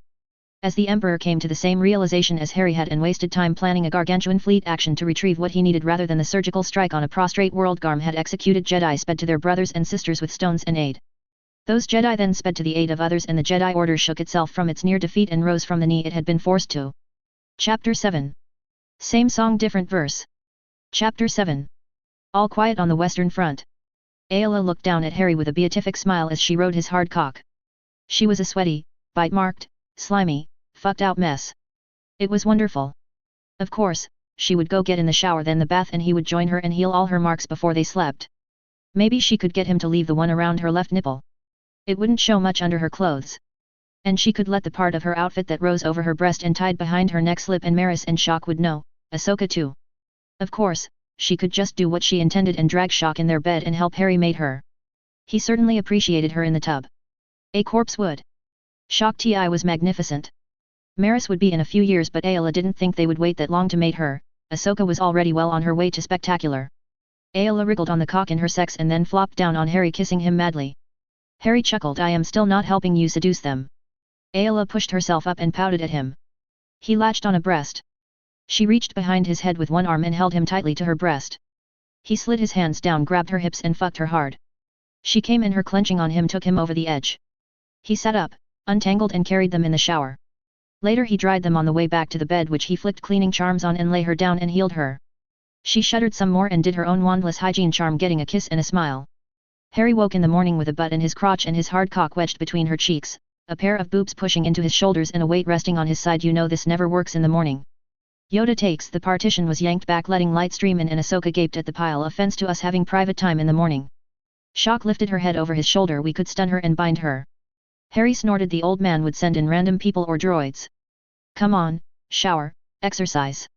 As the Emperor came to the same realization as Harry had and wasted time planning a gargantuan fleet action to retrieve what he needed rather than the surgical strike on a prostrate world, Garm had executed Jedi sped to their brothers and sisters with stones and aid. Those Jedi then sped to the aid of others, and the Jedi Order shook itself from its near defeat and rose from the knee it had been forced to. Chapter 7. Same song, different verse. Chapter 7. All quiet on the Western Front. Ayla looked down at Harry with a beatific smile as she rode his hard cock. She was a sweaty, bite-marked, slimy, fucked-out mess. It was wonderful. Of course, she would go get in the shower, then the bath, and he would join her and heal all her marks before they slept. Maybe she could get him to leave the one around her left nipple. It wouldn't show much under her clothes. And she could let the part of her outfit that rose over her breast and tied behind her neck slip, and Maris and Shock would know, Ahsoka too. Of course, she could just do what she intended and drag Shock in their bed and help Harry mate her. He certainly appreciated her in the tub. A corpse would. Shock Ti was magnificent. Maris would be in a few years, but Ayla didn't think they would wait that long to mate her. Ahsoka was already well on her way to spectacular. Ayla wriggled on the cock in her sex and then flopped down on Harry, kissing him madly. Harry chuckled. I am still not helping you seduce them. Ayla pushed herself up and pouted at him. He latched on a breast. She reached behind his head with one arm and held him tightly to her breast. He slid his hands down, grabbed her hips and fucked her hard. She came in, her clenching on him took him over the edge. He sat up, untangled, and carried them in the shower. Later he dried them on the way back to the bed, which he flicked cleaning charms on and lay her down and healed her. She shuddered some more and did her own wandless hygiene charm, getting a kiss and a smile. Harry woke in the morning with a butt in his crotch and his hard cock wedged between her cheeks, a pair of boobs pushing into his shoulders and a weight resting on his side. You know this never works in the morning. Yoda takes. The partition was yanked back, letting light stream in, and Ahsoka gaped at the pile. Offense to us having private time in the morning. Shock lifted her head over his shoulder. We could stun her and bind her. Harry snorted. The old man would send in random people or droids. Come on, shower, exercise.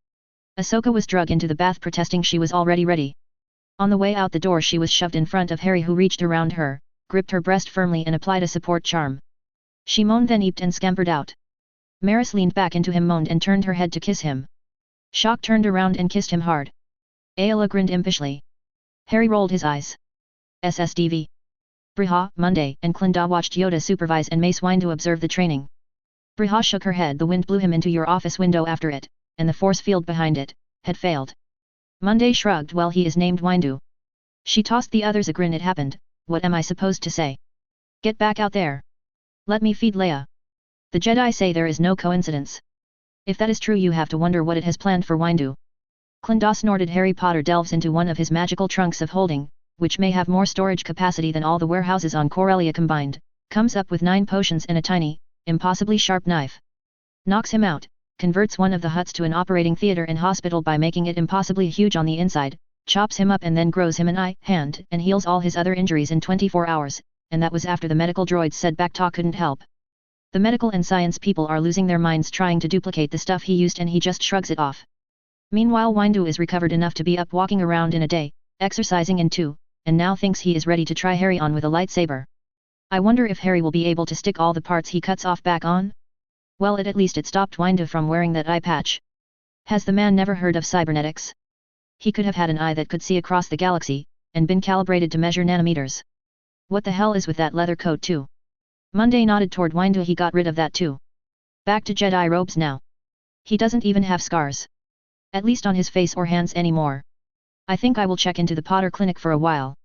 Ahsoka was dragged into the bath, protesting. She was already ready. On the way out the door she was shoved in front of Harry, who reached around her, gripped her breast firmly and applied a support charm. She moaned, then eeped and scampered out. Maris leaned back into him, moaned and turned her head to kiss him. Shock turned around and kissed him hard. Ayla grinned impishly. Harry rolled his eyes. SSDV. Briha, Monday, and Clinda watched Yoda supervise and Mace Windu observe the training. Briha shook her head. The wind blew him into your office window after it, and the force field behind it had failed. Monday shrugged. Well, he is named Windu. She tossed the others a grin. It happened. What am I supposed to say? Get back out there. Let me feed Leia. The Jedi say there is no coincidence. If that is true, you have to wonder what it has planned for Windu. Clinda snorted. Harry Potter delves into one of his magical trunks of holding, which may have more storage capacity than all the warehouses on Corellia combined, comes up with 9 potions and a tiny, impossibly sharp knife. Knocks him out, converts one of the huts to an operating theater and hospital by making it impossibly huge on the inside, chops him up and then grows him an eye, hand, and heals all his other injuries in 24 hours, and that was after the medical droids said Bacta couldn't help. The medical and science people are losing their minds trying to duplicate the stuff he used, and he just shrugs it off. Meanwhile Windu is recovered enough to be up walking around in a day, exercising in 2, and now thinks he is ready to try Harry on with a lightsaber. I wonder if Harry will be able to stick all the parts he cuts off back on? Well, at least it stopped Windu from wearing that eye patch. Has the man never heard of cybernetics? He could have had an eye that could see across the galaxy, and been calibrated to measure nanometers. What the hell is with that leather coat too? Monday nodded toward Windu. He got rid of that too. Back to Jedi robes now. He doesn't even have scars. At least on his face or hands anymore. I think I will check into the Potter clinic for a while.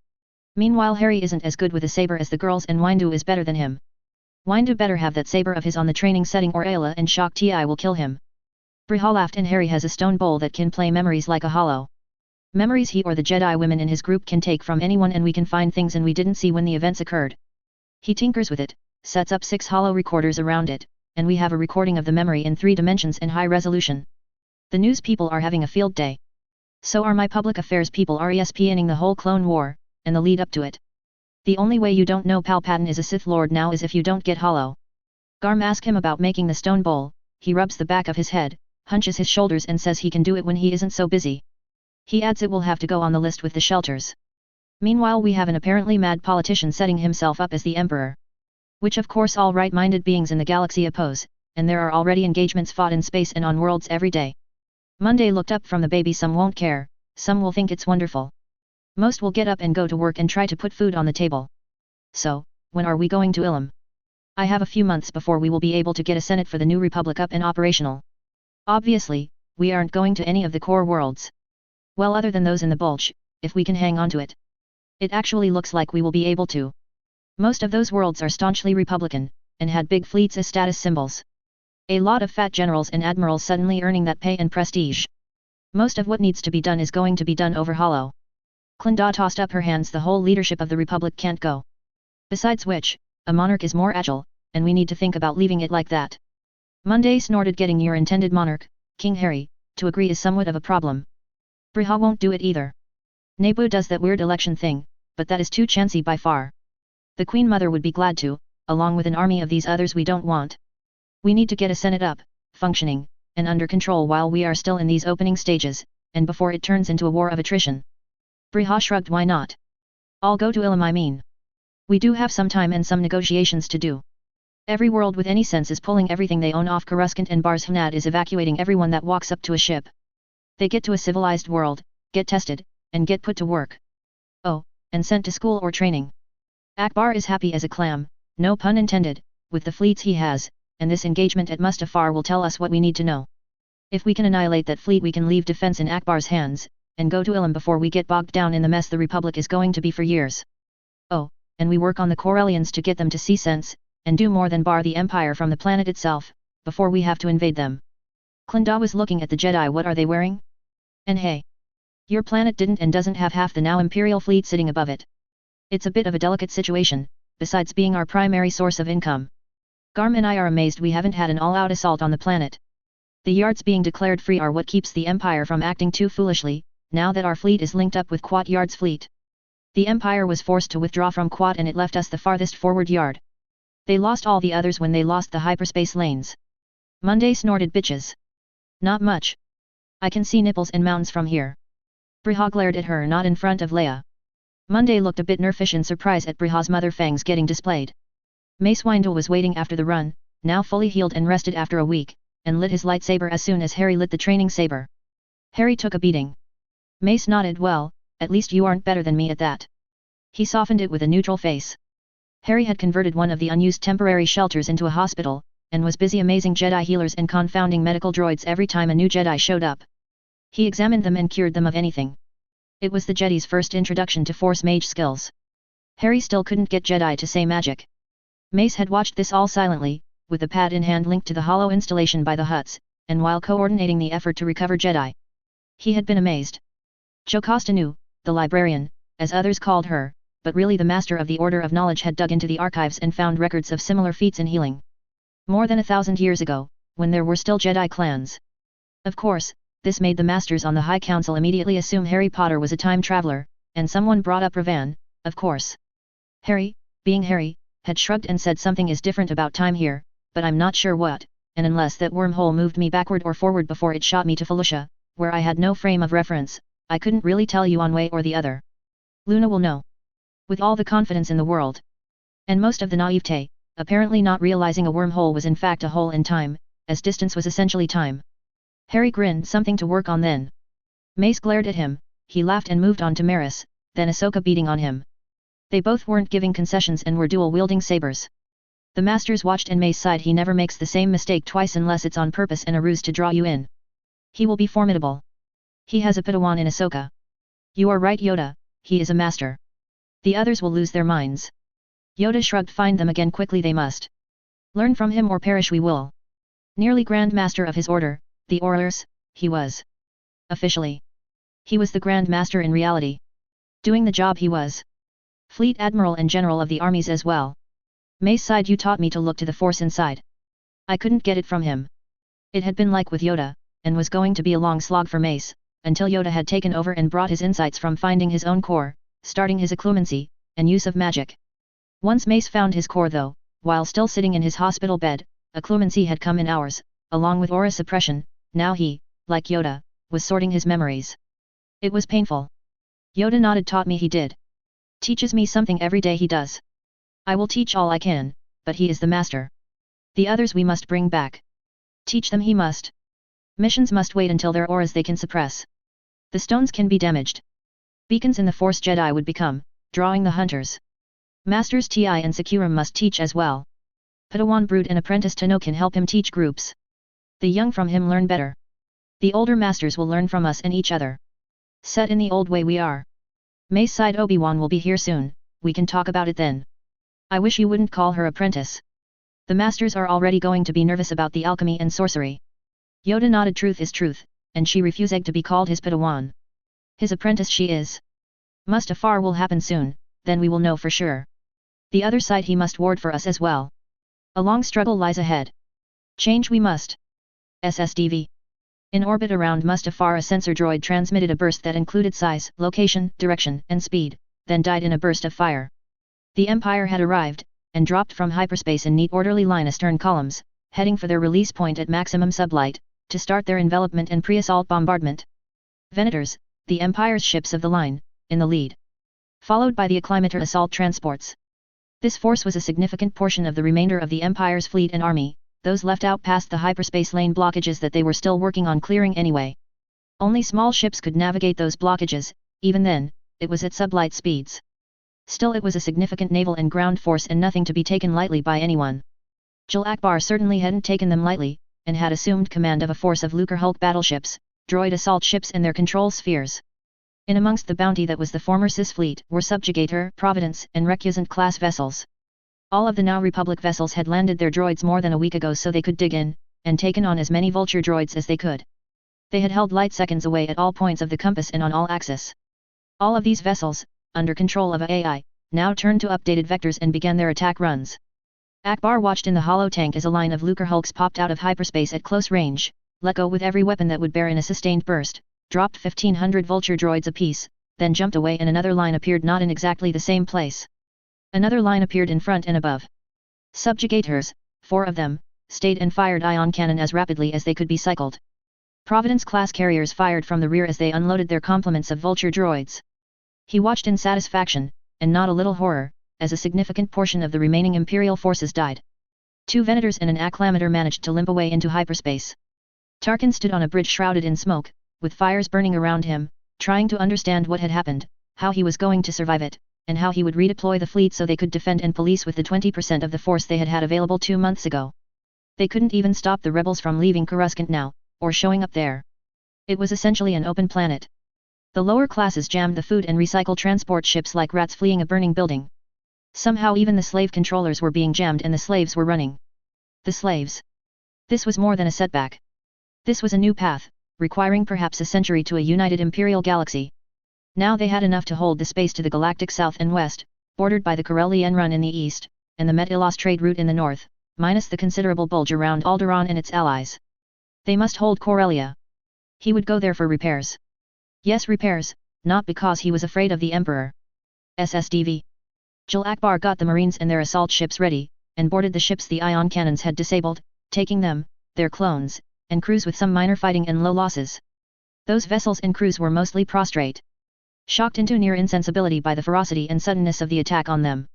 Meanwhile Harry isn't as good with a saber as the girls and Windu is better than him. Windu better have that saber of his on the training setting or Ayla and Shock Ti will kill him. Briha laughed and Harry has a stone bowl that can play memories like a hollow. Memories he or the Jedi women in his group can take from anyone and we can find things and we didn't see when the events occurred. He tinkers with it, sets up 6 hollow recorders around it, and we have a recording of the memory in 3 dimensions and high resolution. The news people are having a field day. So are my public affairs people RESPNing the whole Clone War, and the lead up to it. The only way you don't know Palpatine is a Sith Lord now is if you don't get hollow. Garm asks him about making the stone bowl, he rubs the back of his head, hunches his shoulders and says he can do it when he isn't so busy. He adds it will have to go on the list with the shelters. Meanwhile we have an apparently mad politician setting himself up as the Emperor. Which of course all right-minded beings in the galaxy oppose, and there are already engagements fought in space and on worlds every day. Monday looked up from the baby. Some won't care, some will think it's wonderful. Most will get up and go to work and try to put food on the table. So, when are we going to Ilum? I have a few months before we will be able to get a Senate for the new Republic up and operational. Obviously, we aren't going to any of the core worlds. Well, other than those in the Bulge, if we can hang on to it. It actually looks like we will be able to. Most of those worlds are staunchly Republican, and had big fleets as status symbols. A lot of fat generals and admirals suddenly earning that pay and prestige. Most of what needs to be done is going to be done over hollow. Clinda tossed up her hands. The whole leadership of the Republic can't go. Besides which, a monarch is more agile, and we need to think about leaving it like that. Monday snorted. Getting your intended monarch, King Harry, to agree is somewhat of a problem. Briha won't do it either. Naboo does that weird election thing, but that is too chancy by far. The Queen Mother would be glad to, along with an army of these others we don't want. We need to get a Senate up, functioning, and under control while we are still in these opening stages, and before it turns into a war of attrition. Briha shrugged. Why not? I'll go to Ilum. I mean. We do have some time and some negotiations to do. Every world with any sense is pulling everything they own off Coruscant and Bars Hnad is evacuating everyone that walks up to a ship. They get to a civilized world, get tested, and get put to work. Oh, and sent to school or training. Akbar is happy as a clam, no pun intended, with the fleets he has, and this engagement at Mustafar will tell us what we need to know. If we can annihilate that fleet we can leave defense in Akbar's hands, and go to Ilum before we get bogged down in the mess the Republic is going to be for years. Oh, and we work on the Corellians to get them to see sense, and do more than bar the Empire from the planet itself, before we have to invade them. Clinda was looking at the Jedi. What are they wearing? And hey. Your planet didn't and doesn't have half the now Imperial fleet sitting above it. It's a bit of a delicate situation, besides being our primary source of income. Garm and I are amazed we haven't had an all-out assault on the planet. The yards being declared free are what keeps the Empire from acting too foolishly, now that our fleet is linked up with Quat Yard's fleet. The Empire was forced to withdraw from Quat and it left us the farthest forward yard. They lost all the others when they lost the hyperspace lanes. Monday snorted. Bitches. Not much. I can see nipples and mountains from here. Briha glared at her. Not in front of Leia. Monday looked a bit nerfish in surprise at Briha's mother fangs getting displayed. Mace Windu was waiting after the run, now fully healed and rested after a week, and lit his lightsaber as soon as Harry lit the training saber. Harry took a beating. Mace nodded. Well, at least you aren't better than me at that. He softened it with a neutral face. Harry had converted one of the unused temporary shelters into a hospital, and was busy amazing Jedi healers and confounding medical droids every time a new Jedi showed up. He examined them and cured them of anything. It was the Jedi's first introduction to Force mage skills. Harry still couldn't get Jedi to say magic. Mace had watched this all silently, with the pad in hand linked to the hollow installation by the huts, and while coordinating the effort to recover Jedi. He had been amazed. Jocasta knew, the librarian, as others called her, but really the master of the Order of Knowledge had dug into the archives and found records of similar feats in healing. More than 1,000 years ago, when there were still Jedi clans. Of course, this made the masters on the High Council immediately assume Harry Potter was a time traveler, and someone brought up Ravan, of course. Harry, being Harry, had shrugged and said something is different about time here, but I'm not sure what, and unless that wormhole moved me backward or forward before it shot me to Felucia, where I had no frame of reference, I couldn't really tell you one way or the other. Luna will know. With all the confidence in the world. And most of the naivete, apparently not realizing a wormhole was in fact a hole in time, as distance was essentially time. Harry grinned. Something to work on then. Mace glared at him, he laughed and moved on to Maris, then Ahsoka beating on him. They both weren't giving concessions and were dual-wielding sabers. The masters watched and Mace sighed. He never makes the same mistake twice unless it's on purpose and a ruse to draw you in. He will be formidable. He has a Padawan in Ahsoka. You are right, Yoda, he is a master. The others will lose their minds. Yoda shrugged. Find them again quickly, they must. Learn from him or perish we will. Nearly Grand Master of his order, the Aurors, he was. Officially. He was the Grand Master in reality. Doing the job he was. Fleet Admiral and General of the armies as well. Mace sighed. You taught me to look to the Force inside. I couldn't get it from him. It had been like with Yoda, and was going to be a long slog for Mace, until Yoda had taken over and brought his insights from finding his own core, starting his occlumency, and use of magic. Once Mace found his core though, while still sitting in his hospital bed, occlumency had come in hours, along with aura suppression. Now he, like Yoda, was sorting his memories. It was painful. Yoda nodded. Taught me he did. Teaches me something every day he does. I will teach all I can, but he is the master. The others we must bring back. Teach them he must. Missions must wait until their auras they can suppress. The stones can be damaged. Beacons in the Force Jedi would become, drawing the hunters. Masters Ti and Securum must teach as well. Padawan Brood and Apprentice Tano can help him teach groups. The young from him learn better. The older masters will learn from us and each other. Set in the old way we are. Mace sighed. Obi-Wan will be here soon, we can talk about it then. I wish you wouldn't call her apprentice. The masters are already going to be nervous about the alchemy and sorcery. Yoda nodded. Truth is truth, and she refused to be called his Padawan. His apprentice she is. Mustafar will happen soon, then we will know for sure. The other side he must ward for us as well. A long struggle lies ahead. Change we must. SSDV. In orbit around Mustafar, a sensor droid transmitted a burst that included size, location, direction, and speed, then died in a burst of fire. The Empire had arrived, and dropped from hyperspace in neat orderly line astern columns, heading for their release point at maximum sublight, to start their envelopment and pre-assault bombardment. Venators, the Empire's ships of the line, in the lead. Followed by the Acclimator assault transports. This force was a significant portion of the remainder of the Empire's fleet and army, those left out past the hyperspace lane blockages that they were still working on clearing anyway. Only small ships could navigate those blockages, even then, it was at sublight speeds. Still it was a significant naval and ground force and nothing to be taken lightly by anyone. Jal Akbar certainly hadn't taken them lightly, and had assumed command of a force of Lucrehulk battleships, droid assault ships and their control spheres. In amongst the bounty that was the former Cis fleet were Subjugator, Providence, and Recusant class vessels. All of the now Republic vessels had landed their droids more than a week ago so they could dig in, and taken on as many Vulture droids as they could. They had held light seconds away at all points of the compass and on all axes. All of these vessels, under control of AI, now turned to updated vectors and began their attack runs. Akbar watched in the hollow tank as a line of Lucrehulks popped out of hyperspace at close range, let go with every weapon that would bear in a sustained burst, dropped 1,500 Vulture droids apiece, then jumped away and another line appeared not in exactly the same place. Another line appeared in front and above. Subjugators, 4 of them, stayed and fired ion cannon as rapidly as they could be cycled. Providence-class carriers fired from the rear as they unloaded their complements of Vulture droids. He watched in satisfaction, and not a little horror, as a significant portion of the remaining Imperial forces died. 2 Venators and an Acclimator managed to limp away into hyperspace. Tarkin stood on a bridge shrouded in smoke, with fires burning around him, trying to understand what had happened, how he was going to survive it, and how he would redeploy the fleet so they could defend and police with the 20% of the force they had had available 2 months ago. They couldn't even stop the rebels from leaving Coruscant now, or showing up there. It was essentially an open planet. The lower classes jammed the food and recycle transport ships like rats fleeing a burning building. Somehow even the slave controllers were being jammed and the slaves were running. The slaves. This was more than a setback. This was a new path, requiring perhaps a century to a united Imperial galaxy. Now they had enough to hold the space to the galactic south and west, bordered by the Corellian Run in the east, and the Met-Ilos trade route in the north, minus the considerable bulge around Alderaan and its allies. They must hold Corellia. He would go there for repairs. Yes, repairs, not because he was afraid of the Emperor. SSDV. Jal Akbar got the Marines and their assault ships ready, and boarded the ships the ion cannons had disabled, taking them, their clones, and crews with some minor fighting and low losses. Those vessels and crews were mostly prostrate. Shocked into near insensibility by the ferocity and suddenness of the attack on them.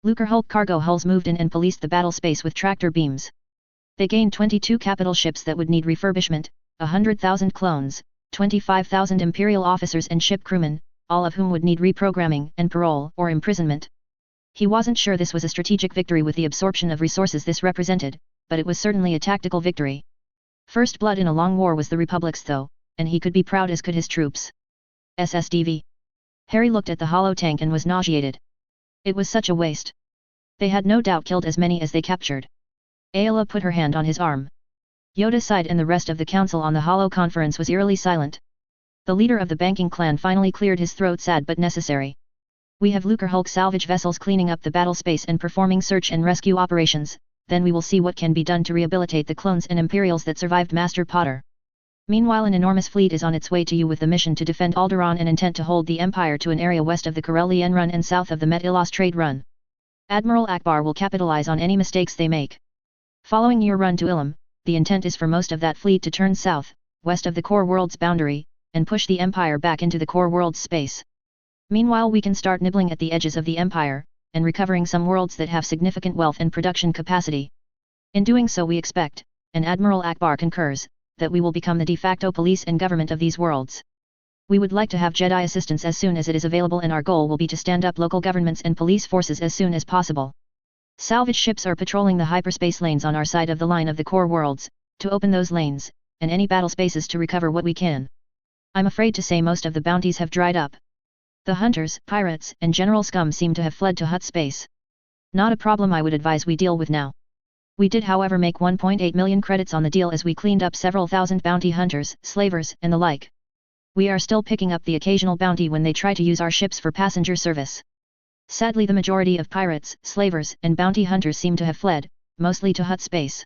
Lucrehulk cargo hulls moved in and policed the battle space with tractor beams. They gained 22 capital ships that would need refurbishment, 100,000 clones, 25,000 Imperial officers and ship crewmen, all of whom would need reprogramming and parole or imprisonment. He wasn't sure this was a strategic victory with the absorption of resources this represented, but it was certainly a tactical victory. First blood in a long war was the Republic's though, and he could be proud as could his troops. SSDV. Harry looked at the hollow tank and was nauseated. It was such a waste. They had no doubt killed as many as they captured. Ayla put her hand on his arm. Yoda sighed and the rest of the council on the hollow conference was eerily silent. The leader of the banking clan finally cleared his throat. Sad but necessary. We have Lucrehulk salvage vessels cleaning up the battle space and performing search and rescue operations, then we will see what can be done to rehabilitate the clones and Imperials that survived Master Potter. Meanwhile an enormous fleet is on its way to you with the mission to defend Alderaan and intent to hold the Empire to an area west of the Corellian Run and south of the Met-Ilos Trade Run. Admiral Akbar will capitalize on any mistakes they make. Following your run to Ilum, the intent is for most of that fleet to turn south, west of the core world's boundary, and push the Empire back into the core world's space. Meanwhile we can start nibbling at the edges of the Empire, and recovering some worlds that have significant wealth and production capacity. In doing so we expect, and Admiral Akbar concurs, that we will become the de facto police and government of these worlds. We would like to have Jedi assistance as soon as it is available and our goal will be to stand up local governments and police forces as soon as possible. Salvage ships are patrolling the hyperspace lanes on our side of the line of the core worlds, to open those lanes, and any battle spaces to recover what we can. I'm afraid to say most of the bounties have dried up. The hunters, pirates, and general scum seem to have fled to Hutt space. Not a problem I would advise we deal with now. We did however make 1.8 million credits on the deal as we cleaned up several thousand bounty hunters, slavers, and the like. We are still picking up the occasional bounty when they try to use our ships for passenger service. Sadly the majority of pirates, slavers, and bounty hunters seem to have fled, mostly to Hutt space.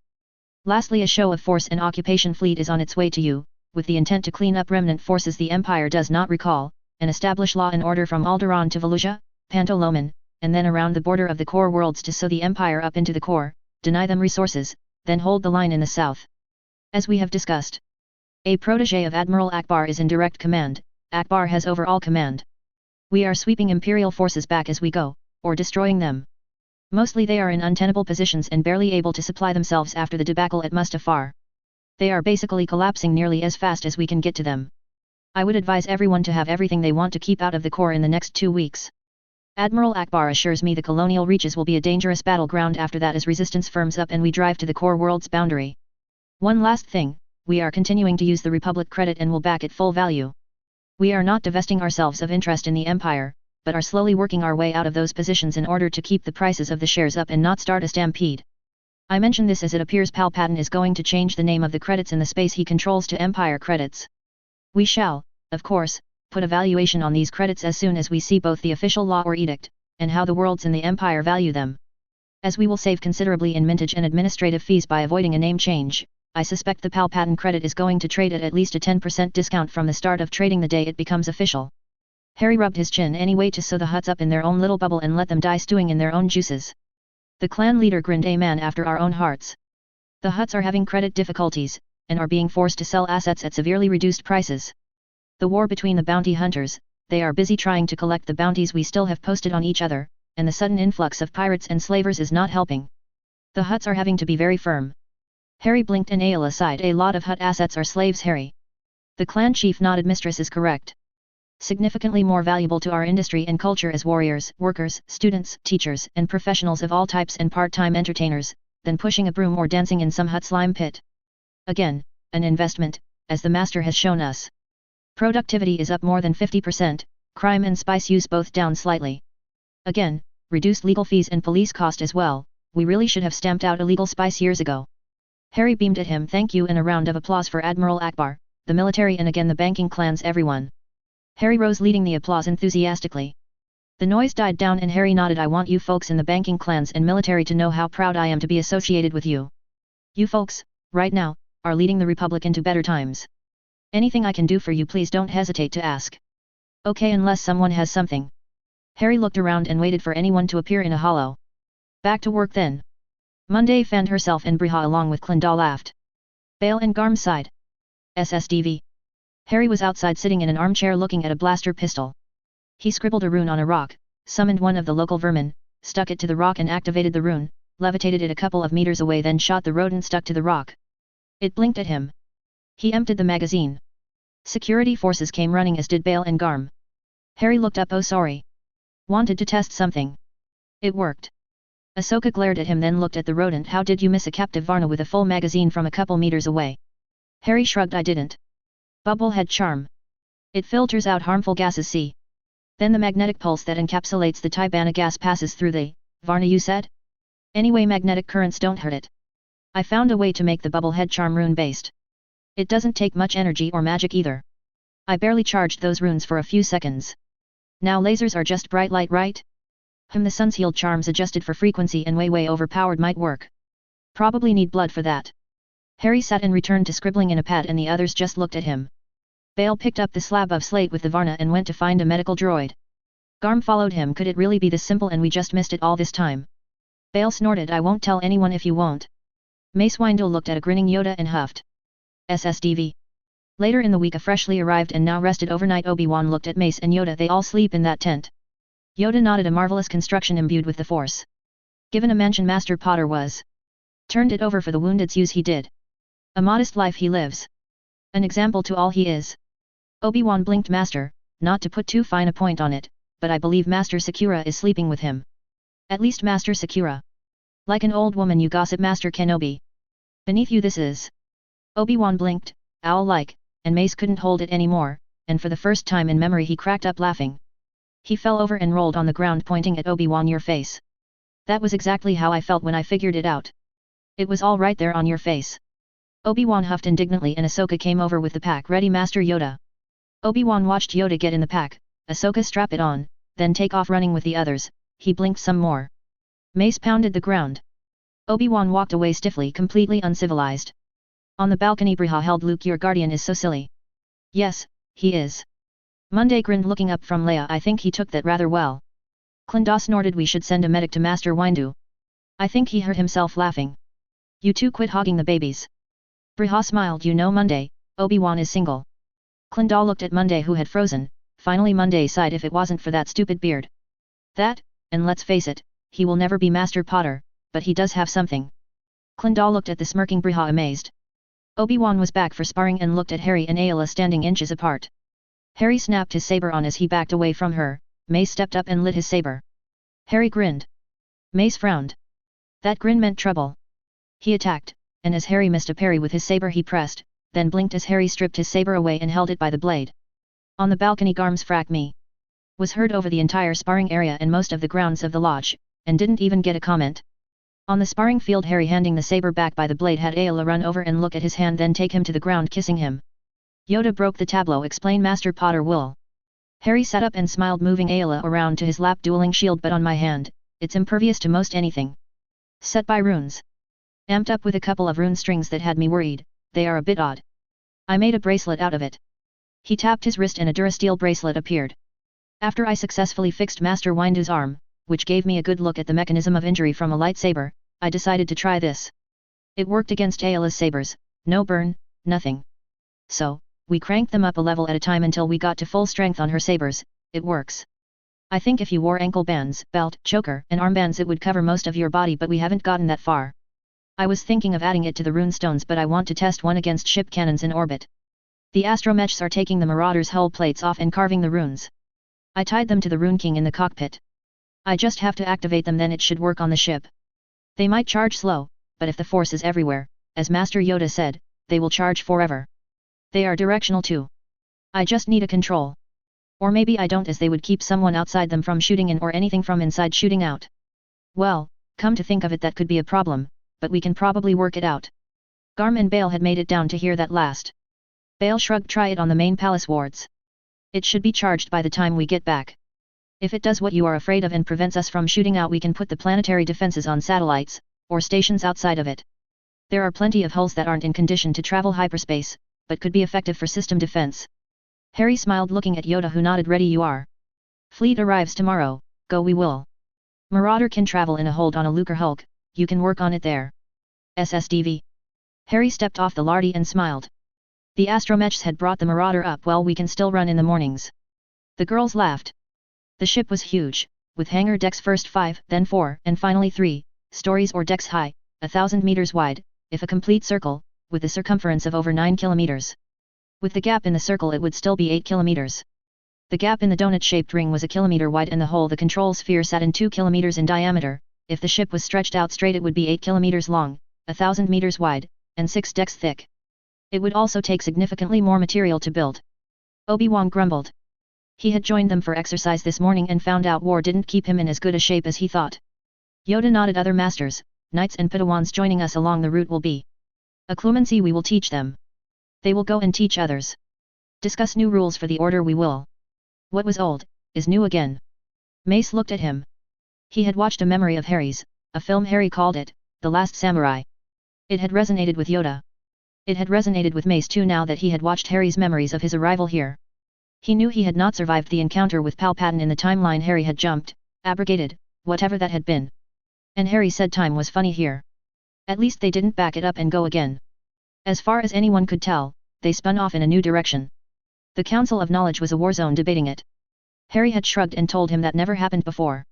Lastly a show of force and occupation fleet is on its way to you, with the intent to clean up remnant forces the Empire does not recall, and establish law and order from Alderaan to Volusia, Pantolomin, and then around the border of the core worlds to sew the Empire up into the core, deny them resources, then hold the line in the south. As we have discussed. A protege of Admiral Akbar is in direct command, Akbar has overall command. We are sweeping Imperial forces back as we go, or destroying them. Mostly they are in untenable positions and barely able to supply themselves after the debacle at Mustafar. They are basically collapsing nearly as fast as we can get to them. I would advise everyone to have everything they want to keep out of the core in the next 2 weeks. Admiral Akbar assures me the colonial reaches will be a dangerous battleground after that as resistance firms up and we drive to the core world's boundary. One last thing, we are continuing to use the Republic credit and will back at full value. We are not divesting ourselves of interest in the Empire, but are slowly working our way out of those positions in order to keep the prices of the shares up and not start a stampede. I mention this as it appears Palpatine is going to change the name of the credits in the space he controls to Empire credits. We shall, of course, put a valuation on these credits as soon as we see both the official law or edict, and how the worlds in the Empire value them. As we will save considerably in mintage and administrative fees by avoiding a name change, I suspect the Palpatine credit is going to trade at least a 10% discount from the start of trading the day it becomes official. Harry rubbed his chin anyway to sew the Hutts up in their own little bubble and let them die stewing in their own juices. The clan leader grinned, a man after our own hearts. The Hutts are having credit difficulties, and are being forced to sell assets at severely reduced prices. The war between the bounty hunters, they are busy trying to collect the bounties we still have posted on each other, and the sudden influx of pirates and slavers is not helping. The Hutts are having to be very firm. Harry blinked and Ayla sighed. A lot of Hutt assets are slaves, Harry. The clan chief nodded. Mistress is correct. Significantly more valuable to our industry and culture as warriors, workers, students, teachers, and professionals of all types and part-time entertainers, than pushing a broom or dancing in some Hutt slime pit. Again, an investment, as the master has shown us. Productivity is up more than 50%, crime and spice use both down slightly. Again, reduced legal fees and police cost as well. We really should have stamped out illegal spice years ago. Harry beamed at him. Thank you, and a round of applause for Admiral Akbar, the military and again the banking clans, everyone. Harry rose leading the applause enthusiastically. The noise died down and Harry nodded. I want you folks in the banking clans and military to know how proud I am to be associated with you. You folks, right now, are leading the Republic into better times. Anything I can do for you, please don't hesitate to ask. Okay, unless someone has something. Harry looked around and waited for anyone to appear in a hollow. Back to work then. Monday fanned herself and Briha along with Clenda laughed. Bale and Garm sighed. SSDV. Harry was outside sitting in an armchair looking at a blaster pistol. He scribbled a rune on a rock, summoned one of the local vermin, stuck it to the rock and activated the rune, levitated it a couple of meters away, then shot the rodent stuck to the rock. It blinked at him. He emptied the magazine. Security forces came running, as did Bale and Garm. Harry looked up. Oh, sorry. Wanted to test something. It worked. Ahsoka glared at him, then looked at the rodent. How did you miss a captive Varna with a full magazine from a couple meters away? Harry shrugged. I didn't. Bubblehead charm. It filters out harmful gases. See. Then the magnetic pulse that encapsulates the Tibana gas passes through the Varna, you said? Anyway, magnetic currents don't hurt it. I found a way to make the bubblehead charm rune-based. It doesn't take much energy or magic either. I barely charged those runes for a few seconds. Now lasers are just bright light, right? The sun's healed charms adjusted for frequency and way overpowered might work. Probably need blood for that. Harry sat and returned to scribbling in a pad, and the others just looked at him. Bale picked up the slab of slate with the Varna and went to find a medical droid. Garm followed him. Could it really be this simple and we just missed it all this time? Bale snorted. I won't tell anyone if you won't. Mace Windu looked at a grinning Yoda and huffed. SSDV. Later in the week, a freshly arrived and now rested overnight Obi-Wan looked at Mace and Yoda. They all sleep in that tent. Yoda nodded. A marvelous construction imbued with the Force. Given a mansion Master Potter was. Turned it over for the wounded's use. He did. A modest life he lives. An example to all he is. Obi-Wan blinked. Master, not to put too fine a point on it, but I believe Master Sakura is sleeping with him. At least Master Sakura. Like an old woman you gossip, Master Kenobi. Beneath you this is. Obi-Wan blinked, owl-like, and Mace couldn't hold it anymore, and for the first time in memory he cracked up laughing. He fell over and rolled on the ground, pointing at Obi-Wan. Your face. That was exactly how I felt when I figured it out. It was all right there on your face. Obi-Wan huffed indignantly, and Ahsoka came over with the pack. Ready, Master Yoda? Obi-Wan watched Yoda get in the pack, Ahsoka strap it on, then take off running with the others. He blinked some more. Mace pounded the ground. Obi-Wan walked away stiffly, completely uncivilized. On the balcony, Briha held Luke. Your guardian is so silly. Yes, he is. Monday grinned, looking up from Leia. I think he took that rather well. Clenda snorted. We should send a medic to Master Windu. I think he hurt himself laughing. You two quit hogging the babies. Briha smiled. You know Monday, Obi-Wan is single. Clenda looked at Monday, who had frozen. Finally Monday sighed. If it wasn't for that stupid beard. That, and let's face it, he will never be Master Potter, but he does have something. Clenda looked at the smirking Briha amazed. Obi-Wan was back for sparring and looked at Harry and Ayla standing inches apart. Harry snapped his saber on as he backed away from her. Mace stepped up and lit his saber. Harry grinned. Mace frowned. That grin meant trouble. He attacked, and as Harry missed a parry with his saber he pressed, then blinked as Harry stripped his saber away and held it by the blade. On the balcony, Garm's "Frack me" was heard over the entire sparring area and most of the grounds of the lodge, and didn't even get a comment. On the sparring field, Harry, handing the saber back by the blade, had Ayla run over and look at his hand, then take him to the ground, kissing him. Yoda broke the tableau. Explain, Master Potter will. Harry sat up and smiled, moving Ayla around to his lap. Dueling shield, but on my hand, it's impervious to most anything. Set by runes. Amped up with a couple of rune strings that had me worried. They are a bit odd. I made a bracelet out of it. He tapped his wrist and a durasteel bracelet appeared. After I successfully fixed Master Windu's arm, which gave me a good look at the mechanism of injury from a lightsaber, I decided to try this. It worked against Ayla's sabers, no burn, nothing. So, we cranked them up a level at a time until we got to full strength on her sabers. It works. I think if you wore ankle bands, belt, choker, and armbands it would cover most of your body, but we haven't gotten that far. I was thinking of adding it to the rune stones, but I want to test one against ship cannons in orbit. The astromechs are taking the Marauder's hull plates off and carving the runes. I tied them to the Rune King in the cockpit. I just have to activate them, then it should work on the ship. They might charge slow, but if the Force is everywhere, as Master Yoda said, they will charge forever. They are directional too. I just need a control. Or maybe I don't, as they would keep someone outside them from shooting in or anything from inside shooting out. Well, come to think of it, that could be a problem, but we can probably work it out. Garm and Bale had made it down to hear that last. Bale shrugged. Try it on the main palace wards. It should be charged by the time we get back. If it does what you are afraid of and prevents us from shooting out, we can put the planetary defenses on satellites, or stations outside of it. There are plenty of hulls that aren't in condition to travel hyperspace, but could be effective for system defense. Harry smiled, looking at Yoda, who nodded. Ready you are. Fleet arrives tomorrow, go we will. Marauder can travel in a hold on a Lucre Hulk, you can work on it there. SSDV. Harry stepped off the lardy and smiled. The astromechs had brought the Marauder up. Well, we can still run in the mornings. The girls laughed. The ship was huge, with hangar decks, first 5, then 4, and finally 3, stories or decks high, 1,000 meters wide, if a complete circle, with a circumference of over 9 kilometers. With the gap in the circle it would still be 8 kilometers. The gap in the donut-shaped ring was a kilometer wide and the hole the control sphere sat in 2 kilometers in diameter. If the ship was stretched out straight it would be 8 kilometers long, 1,000 meters wide, and 6 decks thick. It would also take significantly more material to build. Obi-Wan grumbled. He had joined them for exercise this morning and found out war didn't keep him in as good a shape as he thought. Yoda nodded. Other masters, knights and Padawans joining us along the route will be a clemency we will teach them. They will go and teach others. Discuss new rules for the order we will. What was old, is new again. Mace looked at him. He had watched a memory of Harry's, a film Harry called it, The Last Samurai. It had resonated with Yoda. It had resonated with Mace too now that he had watched Harry's memories of his arrival here. He knew he had not survived the encounter with Palpatine in the timeline. Harry had jumped, abrogated, whatever that had been. And Harry said time was funny here. At least they didn't back it up and go again. As far as anyone could tell, they spun off in a new direction. The Council of Knowledge was a war zone debating it. Harry had shrugged and told him that never happened before.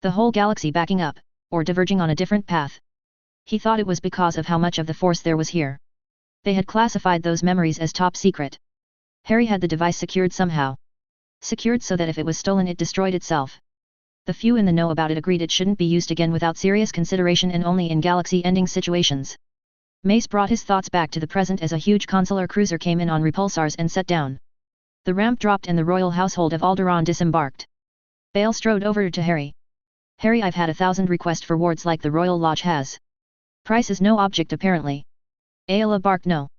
The whole galaxy backing up, or diverging on a different path. He thought it was because of how much of the Force there was here. They had classified those memories as top secret. Harry had the device secured somehow. Secured so that if it was stolen it destroyed itself. The few in the know about it agreed it shouldn't be used again without serious consideration and only in galaxy-ending situations. Mace brought his thoughts back to the present as a huge consular cruiser came in on repulsars and set down. The ramp dropped and the royal household of Alderaan disembarked. Bale strode over to Harry. Harry, I've had 1,000 requests for wards like the Royal Lodge has. Price is no object apparently. Ayla barked no.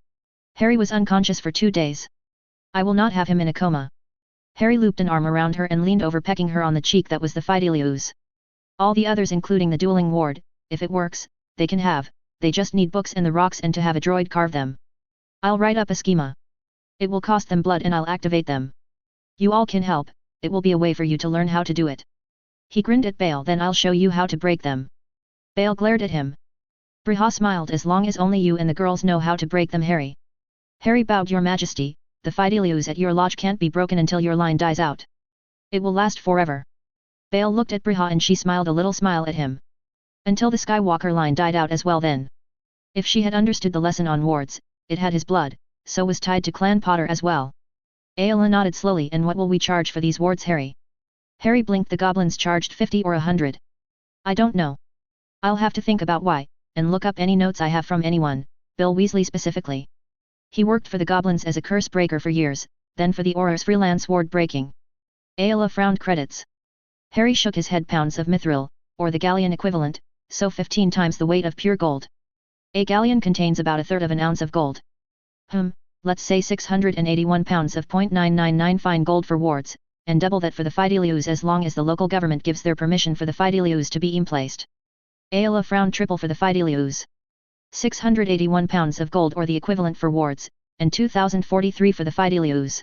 Harry was unconscious for 2 days. I will not have him in a coma. Harry looped an arm around her and leaned over, pecking her on the cheek. That was the Fidelius. All the others, including the dueling ward, if it works, they can have, they just need books and the rocks and to have a droid carve them. I'll write up a schema. It will cost them blood and I'll activate them. You all can help, it will be a way for you to learn how to do it. He grinned at Bale. Then I'll show you how to break them. Bale glared at him. Briha smiled. As long as only you and the girls know how to break them, Harry. Harry bowed. Your Majesty, the Fidelius at your lodge can't be broken until your line dies out. It will last forever. Bale looked at Briha and she smiled a little smile at him. Until the Skywalker line died out as well then. If she had understood the lesson on wards, it had his blood, so was tied to Clan Potter as well. Ayla nodded slowly. And what will we charge for these wards, Harry? Harry blinked. The goblins charged 50 or 100. I don't know. I'll have to think about why, and look up any notes I have from anyone, Bill Weasley specifically. He worked for the goblins as a curse breaker for years, then for the aurors freelance ward breaking. Ayla frowned. Credits. Harry shook his head. Pounds of mithril, or the galleon equivalent, so 15 times the weight of pure gold. A galleon contains about 1/3 of an ounce of gold. Let's say 681 pounds of 0.999 fine gold for wards, and double that for the Fidelius as long as the local government gives their permission for the Fidelius to be emplaced. Ayla frowned. Triple for the Fidelius. 681 pounds of gold or the equivalent for wards, and 2,043 for the Fidelius.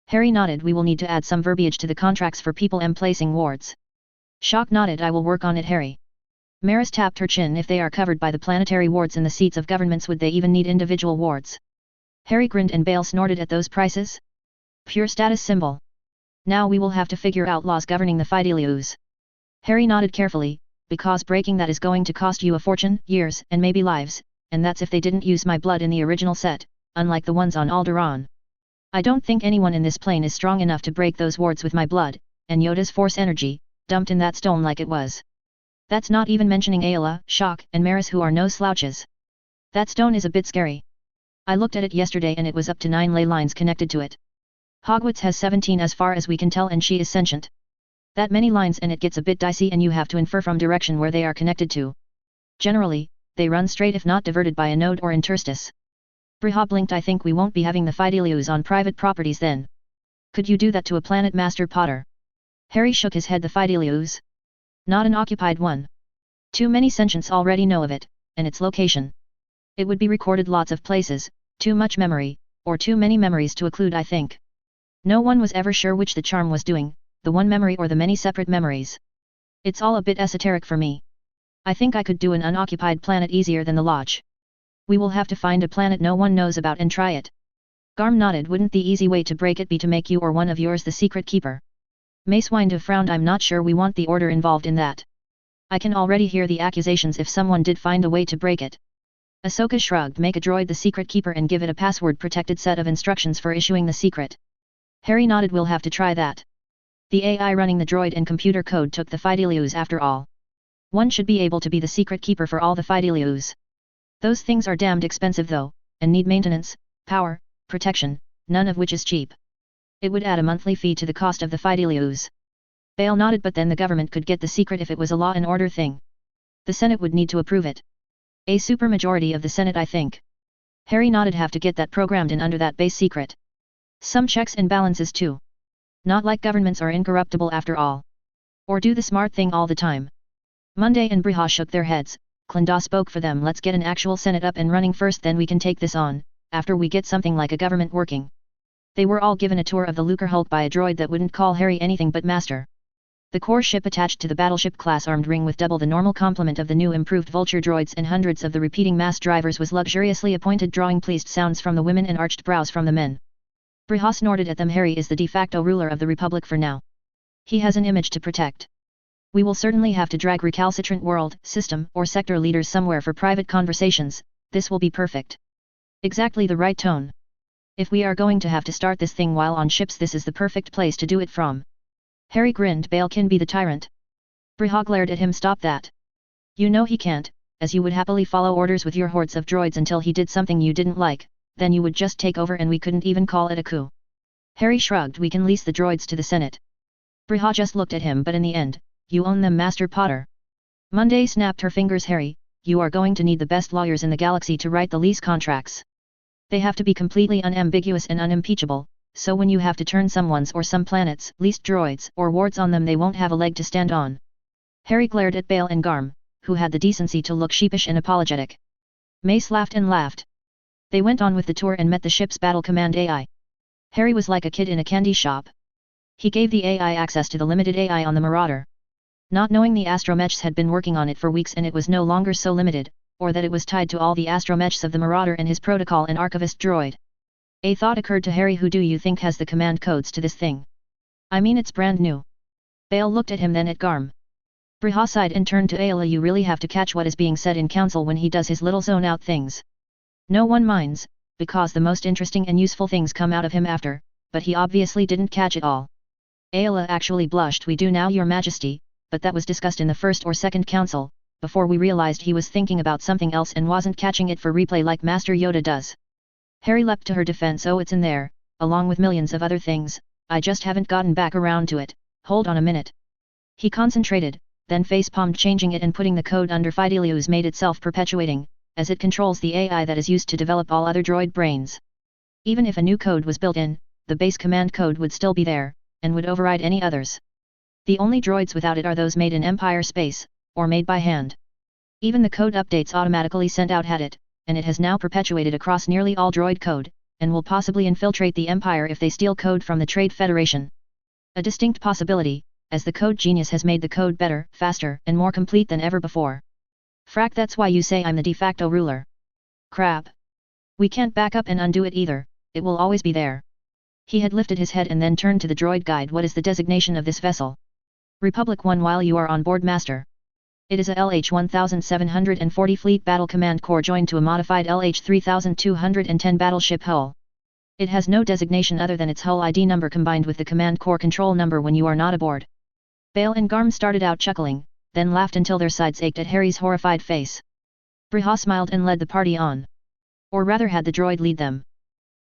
Harry nodded. We will need to add some verbiage to the contracts for people emplacing wards. Shock nodded. I will work on it, Harry. Maris tapped her chin. If they are covered by the planetary wards in the seats of governments, would they even need individual wards? Harry grinned and Bale snorted at those prices. Pure status symbol. Now we will have to figure out laws governing the Fidelius. Harry nodded carefully. Because breaking that is going to cost you a fortune, years, and maybe lives, and that's if they didn't use my blood in the original set, unlike the ones on Alderaan. I don't think anyone in this plane is strong enough to break those wards with my blood, and Yoda's force energy, dumped in that stone like it was. That's not even mentioning Ayla, Shock, and Maris, who are no slouches. That stone is a bit scary. I looked at it yesterday and it was up to 9 ley lines connected to it. Hogwarts has 17 as far as we can tell, and she is sentient. That many lines and it gets a bit dicey, and you have to infer from direction where they are connected to. Generally, they run straight if not diverted by a node or interstice. Briha blinked. I think we won't be having the Fidelius on private properties then. Could you do that to a planet, Master Potter? Harry shook his head. The Fidelius? Not an occupied one. Too many sentients already know of it, and its location. It would be recorded lots of places, too much memory, or too many memories to occlude, I think. No one was ever sure which the charm was doing, the one memory or the many separate memories. It's all a bit esoteric for me. I think I could do an unoccupied planet easier than the lodge. We will have to find a planet no one knows about and try it. Garm nodded. Wouldn't the easy way to break it be to make you or one of yours the secret keeper? Mace Windu frowned. I'm not sure we want the Order involved in that. I can already hear the accusations if someone did find a way to break it. Ahsoka shrugged. Make a droid the secret keeper and give it a password-protected set of instructions for issuing the secret. Harry nodded. We'll have to try that. The AI running the droid and computer code took the Fidelius after all. One should be able to be the secret keeper for all the Fidelius. Those things are damned expensive though, and need maintenance, power, protection, none of which is cheap. It would add a monthly fee to the cost of the Fidelius. Bale nodded. But then the government could get the secret if it was a law and order thing. The Senate would need to approve it. A supermajority of the Senate, I think. Harry nodded. Have to get that programmed in under that base secret. Some checks and balances too. Not like governments are incorruptible after all. Or do the smart thing all the time. Monday and Briha shook their heads. Clinda spoke for them. Let's get an actual Senate up and running first, then we can take this on, after we get something like a government working. They were all given a tour of the Lucre Hulk by a droid that wouldn't call Harry anything but master. The core ship attached to the battleship class armed ring with double the normal complement of the new improved Vulture droids and hundreds of the repeating mass drivers was luxuriously appointed, drawing pleased sounds from the women and arched brows from the men. Briha snorted at them. Harry is the de facto ruler of the Republic for now. He has an image to protect. We will certainly have to drag recalcitrant world, system, or sector leaders somewhere for private conversations. This will be perfect. Exactly the right tone. If we are going to have to start this thing while on ships, this is the perfect place to do it from. Harry grinned. Bale can be the tyrant. Briha glared at him. Stop that. You know he can't, as you would happily follow orders with your hordes of droids until he did something you didn't like. Then you would just take over and we couldn't even call it a coup. Harry shrugged. We can lease the droids to the Senate. Briha just looked at him. But in the end, you own them, Master Potter. Monday snapped her fingers. Harry, you are going to need the best lawyers in the galaxy to write the lease contracts. They have to be completely unambiguous and unimpeachable, so when you have to turn someone's or some planet's leased droids or wards on them, they won't have a leg to stand on. Harry glared at Bale and Garm, who had the decency to look sheepish and apologetic. Mace laughed and laughed. They went on with the tour and met the ship's battle command AI. Harry was like a kid in a candy shop. He gave the AI access to the limited AI on the Marauder. Not knowing the astromechs had been working on it for weeks and it was no longer so limited, or that it was tied to all the astromechs of the Marauder and his protocol and archivist droid. A thought occurred to Harry. Who do you think has the command codes to this thing? I mean, it's brand new. Bale looked at him, then at Garm. Briha sighed and turned to Ayla. You really have to catch what is being said in council when he does his little zone out things. No one minds, because the most interesting and useful things come out of him after, but he obviously didn't catch it all. Ayla actually blushed. We do now, Your Majesty, but that was discussed in the first or second council, before we realized he was thinking about something else and wasn't catching it for replay like Master Yoda does. Harry leapt to her defense. Oh, it's in there, along with millions of other things, I just haven't gotten back around to it. Hold on a minute. He concentrated, then face-palmed, changing it and putting the code under Fidelius made it self-perpetuating, as it controls the AI that is used to develop all other droid brains. Even if a new code was built in, the base command code would still be there, and would override any others. The only droids without it are those made in Empire space, or made by hand. Even the code updates automatically sent out had it, and it has now perpetuated across nearly all droid code, and will possibly infiltrate the Empire if they steal code from the Trade Federation. A distinct possibility, as the code genius has made the code better, faster, and more complete than ever before. Frack, that's why you say I'm the de facto ruler. Crap. We can't back up and undo it either, it will always be there. He had lifted his head and then turned to the droid guide. What is the designation of this vessel? Republic 1 while you are on board, Master. It is a LH-1740 Fleet Battle Command Corps joined to a modified LH-3210 battleship hull. It has no designation other than its hull ID number combined with the Command Corps control number when you are not aboard. Bale and Garm started out chuckling, then laughed until their sides ached at Harry's horrified face. Briha smiled and led the party on. Or rather had the droid lead them.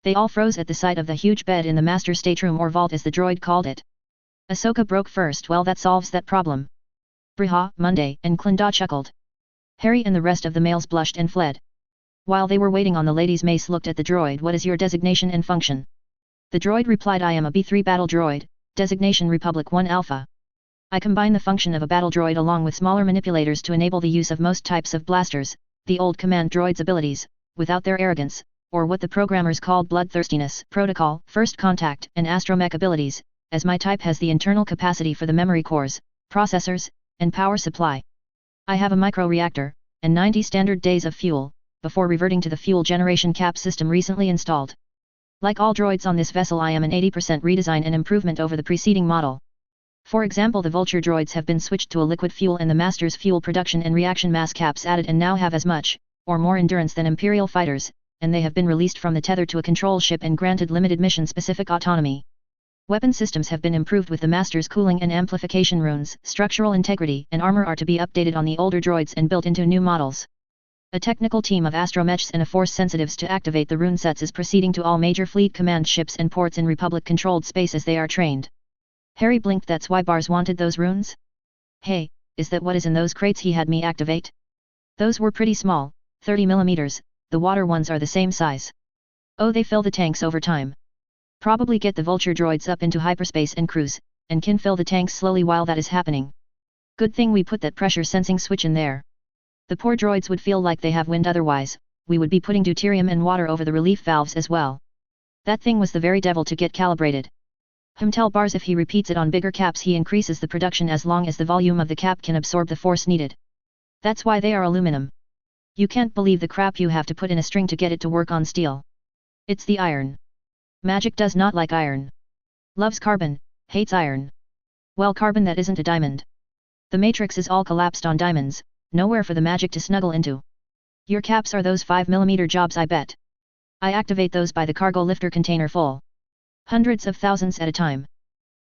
They all froze at the sight of the huge bed in the master stateroom, or vault as the droid called it. Ahsoka broke first. Well, that solves that problem. Briha, Monday, and Clinda chuckled. Harry and the rest of the males blushed and fled. While they were waiting on the ladies, Mace looked at the droid. What is your designation and function? The droid replied, I am a B3 battle droid, designation Republic 1 Alpha. I combine the function of a battle droid along with smaller manipulators to enable the use of most types of blasters, the old command droid's abilities, without their arrogance, or what the programmers called bloodthirstiness, protocol, first contact, and astromech abilities, as my type has the internal capacity for the memory cores, processors, and power supply. I have a micro-reactor, and 90 standard days of fuel, before reverting to the fuel generation cap system recently installed. Like all droids on this vessel, I am an 80% redesign and improvement over the preceding model. For example, the Vulture droids have been switched to a liquid fuel and the Master's fuel production and reaction mass caps added and now have as much, or more endurance than Imperial fighters, and they have been released from the tether to a control ship and granted limited mission-specific autonomy. Weapon systems have been improved with the Master's cooling and amplification runes, structural integrity and armor are to be updated on the older droids and built into new models. A technical team of astromechs and a force sensitives to activate the rune sets is proceeding to all major fleet command ships and ports in Republic-controlled space as they are trained. Harry blinked. That's why Bars wanted those runes? Hey, is that what is in those crates he had me activate? Those were pretty small, 30 millimeters, the water ones are the same size. Oh, they fill the tanks over time. Probably get the vulture droids up into hyperspace and cruise, and can fill the tanks slowly while that is happening. Good thing we put that pressure sensing switch in there. The poor droids would feel like they have wind otherwise. We would be putting deuterium and water over the relief valves as well. That thing was the very devil to get calibrated. Tell Bars if he repeats it on bigger caps he increases the production as long as the volume of the cap can absorb the force needed. That's why they are aluminum. You can't believe the crap you have to put in a string to get it to work on steel. It's the iron. Magic does not like iron. Loves carbon, hates iron. Well, carbon that isn't a diamond. The matrix is all collapsed on diamonds, nowhere for the magic to snuggle into. Your caps are those 5mm jobs, I bet. I activate those by the cargo lifter container full. Hundreds of thousands at a time.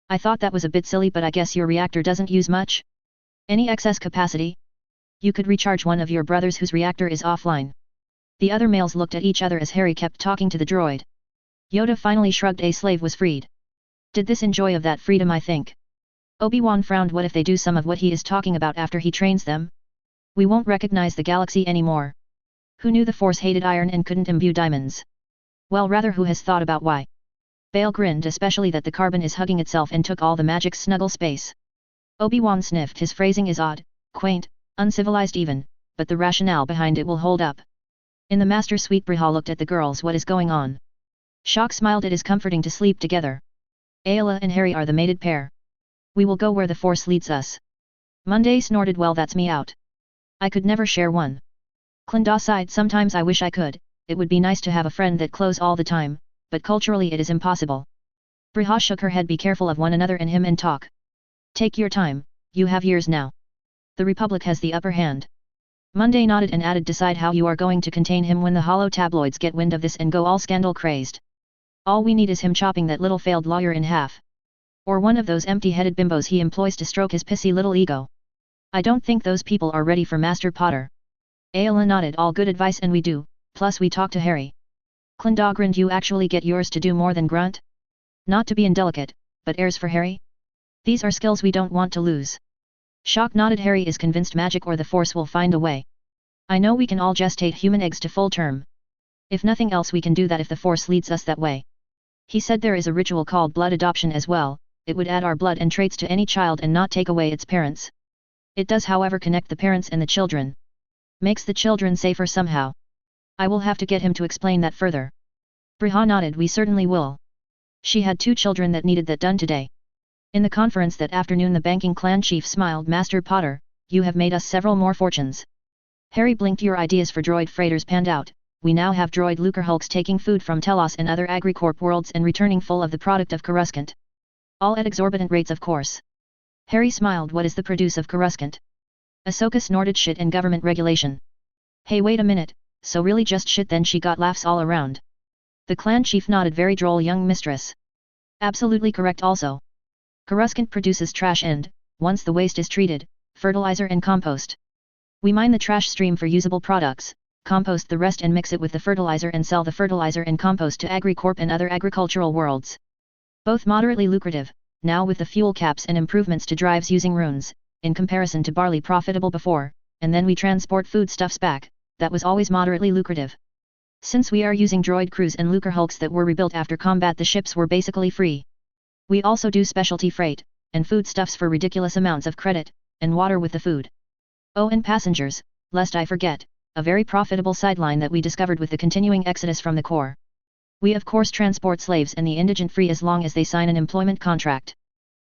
I thought that was a bit silly, but I guess your reactor doesn't use much? Any excess capacity? You could recharge one of your brothers whose reactor is offline. The other males looked at each other as Harry kept talking to the droid. Yoda finally shrugged. A slave was freed. Did this enjoy of that freedom, I think. Obi-Wan frowned. What if they do some of what he is talking about after he trains them? We won't recognize the galaxy anymore. Who knew the Force hated iron and couldn't imbue diamonds? Well, rather, who has thought about why? Bale grinned, especially that the carbon is hugging itself and took all the magic's snuggle space. Obi-Wan sniffed. His phrasing is odd, quaint, uncivilized even, but the rationale behind it will hold up. In the Master Suite, Briha looked at the girls. What is going on? Shock smiled. It is comforting to sleep together. Ayla and Harry are the mated pair. We will go where the Force leads us. Monday snorted. Well, that's me out. I could never share one. Clinda sighed. Sometimes I wish I could. It would be nice to have a friend that close all the time, but culturally it is impossible. Briha shook her head. Be careful of one another and him and talk. Take your time, you have years now. The Republic has the upper hand. Monday nodded and added, decide how you are going to contain him when the hollow tabloids get wind of this and go all scandal crazed. All we need is him chopping that little failed lawyer in half. Or one of those empty-headed bimbos he employs to stroke his pissy little ego. I don't think those people are ready for Master Potter. Ayla nodded. All good advice, and we do, plus we talk to Harry. Clinda grinned. You actually get yours to do more than grunt? Not to be indelicate, but airs for Harry? These are skills we don't want to lose. Shock nodded. Harry is convinced magic or the Force will find a way. I know we can all gestate human eggs to full term. If nothing else, we can do that if the Force leads us that way. He said there is a ritual called blood adoption as well. It would add our blood and traits to any child and not take away its parents. It does, however, connect the parents and the children. Makes the children safer somehow. I will have to get him to explain that further. Briha nodded. We certainly will. She had 2 children that needed that done today. In the conference that afternoon, the banking clan chief smiled. Master Potter, you have made us several more fortunes. Harry blinked. Your ideas for droid freighters panned out. We now have droid Lucrehulks taking food from Telos and other AgriCorp worlds and returning full of the product of Coruscant. All at exorbitant rates, of course. Harry smiled. What is the produce of Coruscant? Ahsoka snorted. Shit and government regulation. Hey, wait a minute, so really just shit then? She got laughs all around. The clan chief nodded. Very droll, young mistress. Absolutely correct also. Coruscant produces trash and, once the waste is treated, fertilizer and compost. We mine the trash stream for usable products, compost the rest and mix it with the fertilizer and sell the fertilizer and compost to AgriCorp and other agricultural worlds. Both moderately lucrative, now with the fuel caps and improvements to drives using runes, in comparison to barley profitable before, and then we transport foodstuffs back, that was always moderately lucrative. Since we are using droid crews and Lucrehulks that were rebuilt after combat, the ships were basically free. We also do specialty freight, and foodstuffs for ridiculous amounts of credit, and water with the food. Oh, and passengers, lest I forget, a very profitable sideline that we discovered with the continuing exodus from the core. We of course transport slaves and the indigent free as long as they sign an employment contract.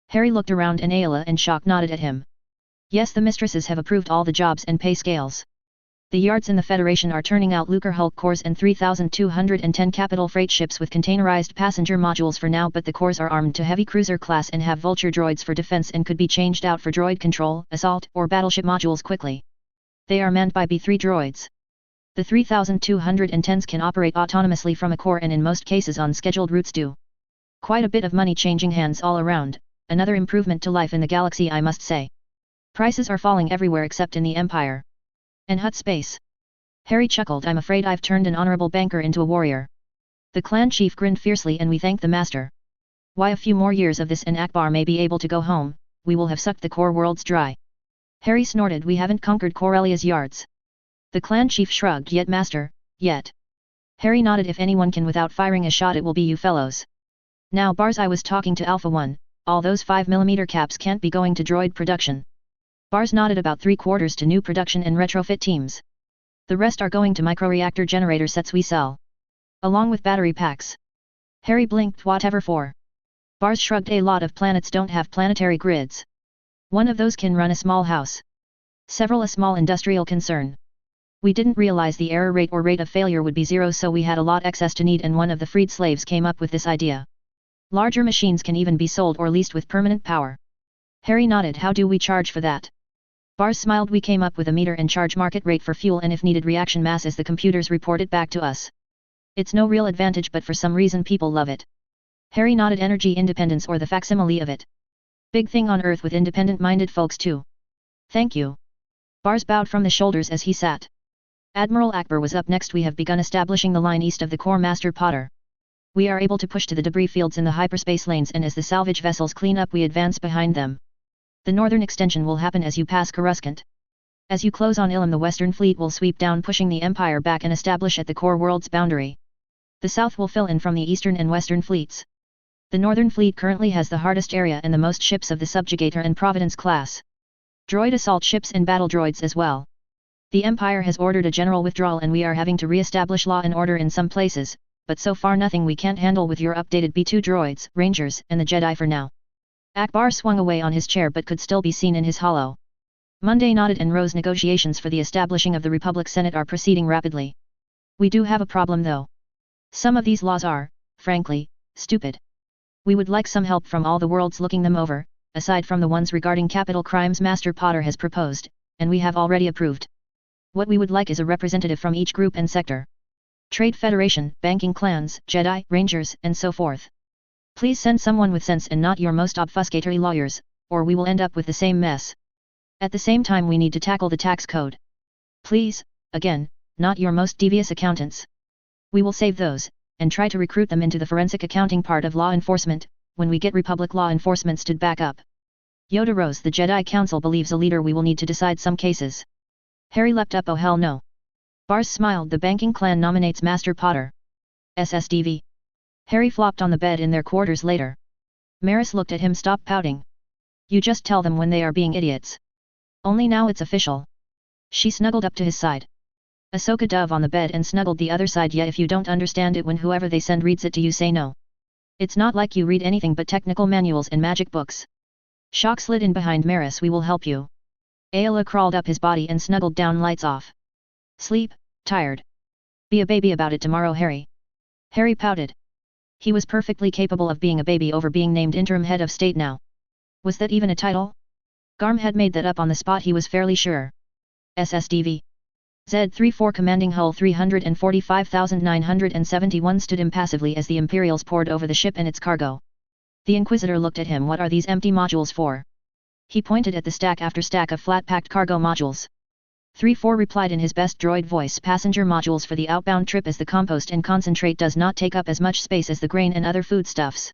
Harry looked around and Ayla and Shock nodded at him. Yes, the mistresses have approved all the jobs and pay scales. The yards in the Federation are turning out Lucrehulk cores and 3,210 capital freight ships with containerized passenger modules for now, but the cores are armed to heavy cruiser class and have vulture droids for defense and could be changed out for droid control, assault, or battleship modules quickly. They are manned by B3 droids. The 3,210s can operate autonomously from a core and in most cases on scheduled routes do. Quite a bit of money changing hands all around, another improvement to life in the galaxy I must say. Prices are falling everywhere except in the Empire. And hut space. Harry chuckled. I'm afraid I've turned an honorable banker into a warrior. The clan chief grinned fiercely and we thanked the master. Why, a few more years of this and Akbar may be able to go home, we will have sucked the core worlds dry. Harry snorted. We haven't conquered Corellia's yards. The clan chief shrugged. Yet master, yet. Harry nodded. If anyone can without firing a shot it will be you fellows. Now Bars, I was talking to Alpha 1, all those 5mm caps can't be going to droid production. Bars nodded. About 3/4 to new production and retrofit teams. The rest are going to microreactor generator sets we sell. Along with battery packs. Harry blinked. Whatever for? Bars shrugged. A lot of planets don't have planetary grids. One of those can run a small house. Several a small industrial concern. We didn't realize the error rate or rate of failure would be 0, so we had a lot excess to need, and one of the freed slaves came up with this idea. Larger machines can even be sold or leased with permanent power. Harry nodded. How do we charge for that? Bars smiled. We came up with a meter and charge market rate for fuel and if needed reaction mass as the computers report it back to us. It's no real advantage, but for some reason people love it. Harry nodded. Energy independence or the facsimile of it. Big thing on Earth with independent-minded folks too. Thank you. Bars bowed from the shoulders as he sat. Admiral Akbar was up next. We have begun establishing the line east of the core, Master Potter. We are able to push to the debris fields in the hyperspace lanes, and as the salvage vessels clean up we advance behind them. The northern extension will happen as you pass Coruscant. As you close on Ilum the western fleet will sweep down, pushing the Empire back and establish at the core world's boundary. The south will fill in from the eastern and western fleets. The northern fleet currently has the hardest area and the most ships of the Subjugator and Providence class. Droid assault ships and battle droids as well. The Empire has ordered a general withdrawal and we are having to re-establish law and order in some places, but so far nothing we can't handle with your updated B2 droids, Rangers, and the Jedi for now. Akbar swung away on his chair but could still be seen in his hollow. Monday nodded and rose. Negotiations for the establishing of the Republic Senate are proceeding rapidly. We do have a problem though. Some of these laws are, frankly, stupid. We would like some help from all the worlds looking them over, aside from the ones regarding capital crimes Master Potter has proposed, and we have already approved. What we would like is a representative from each group and sector. Trade Federation, banking clans, Jedi, Rangers, and so forth. Please send someone with sense and not your most obfuscatory lawyers, or we will end up with the same mess. At the same time we need to tackle the tax code. Please, again, not your most devious accountants. We will save those, and try to recruit them into the forensic accounting part of law enforcement, when we get Republic law enforcement stood back up. Yoda rose. The Jedi Council believes a leader. We will need to decide some cases. Harry leapt up. Oh hell no. Bars smiled. The banking clan nominates Master Potter. SSDV. Harry flopped on the bed in their quarters later. Maris looked at him. Stop pouting. You just tell them when they are being idiots. Only now it's official. She snuggled up to his side. Ahsoka dove on the bed and snuggled the other side. Yeah, if you don't understand it when whoever they send reads it to you, say no. It's not like you read anything but technical manuals and magic books. Shock slid in behind Maris. We will help you. Ayla crawled up his body and snuggled down. Lights off. Sleep, tired. Be a baby about it tomorrow, Harry. Harry pouted. He was perfectly capable of being a baby over being named interim head of state now. Was that even a title? Garm had made that up on the spot, he was fairly sure. SSDV. Z-34 commanding hull 345,971 stood impassively as the Imperials poured over the ship and its cargo. The Inquisitor looked at him. What are these empty modules for? He pointed at the stack after stack of flat-packed cargo modules. 3-4 replied in his best droid voice. Passenger modules for the outbound trip, as the compost and concentrate does not take up as much space as the grain and other foodstuffs.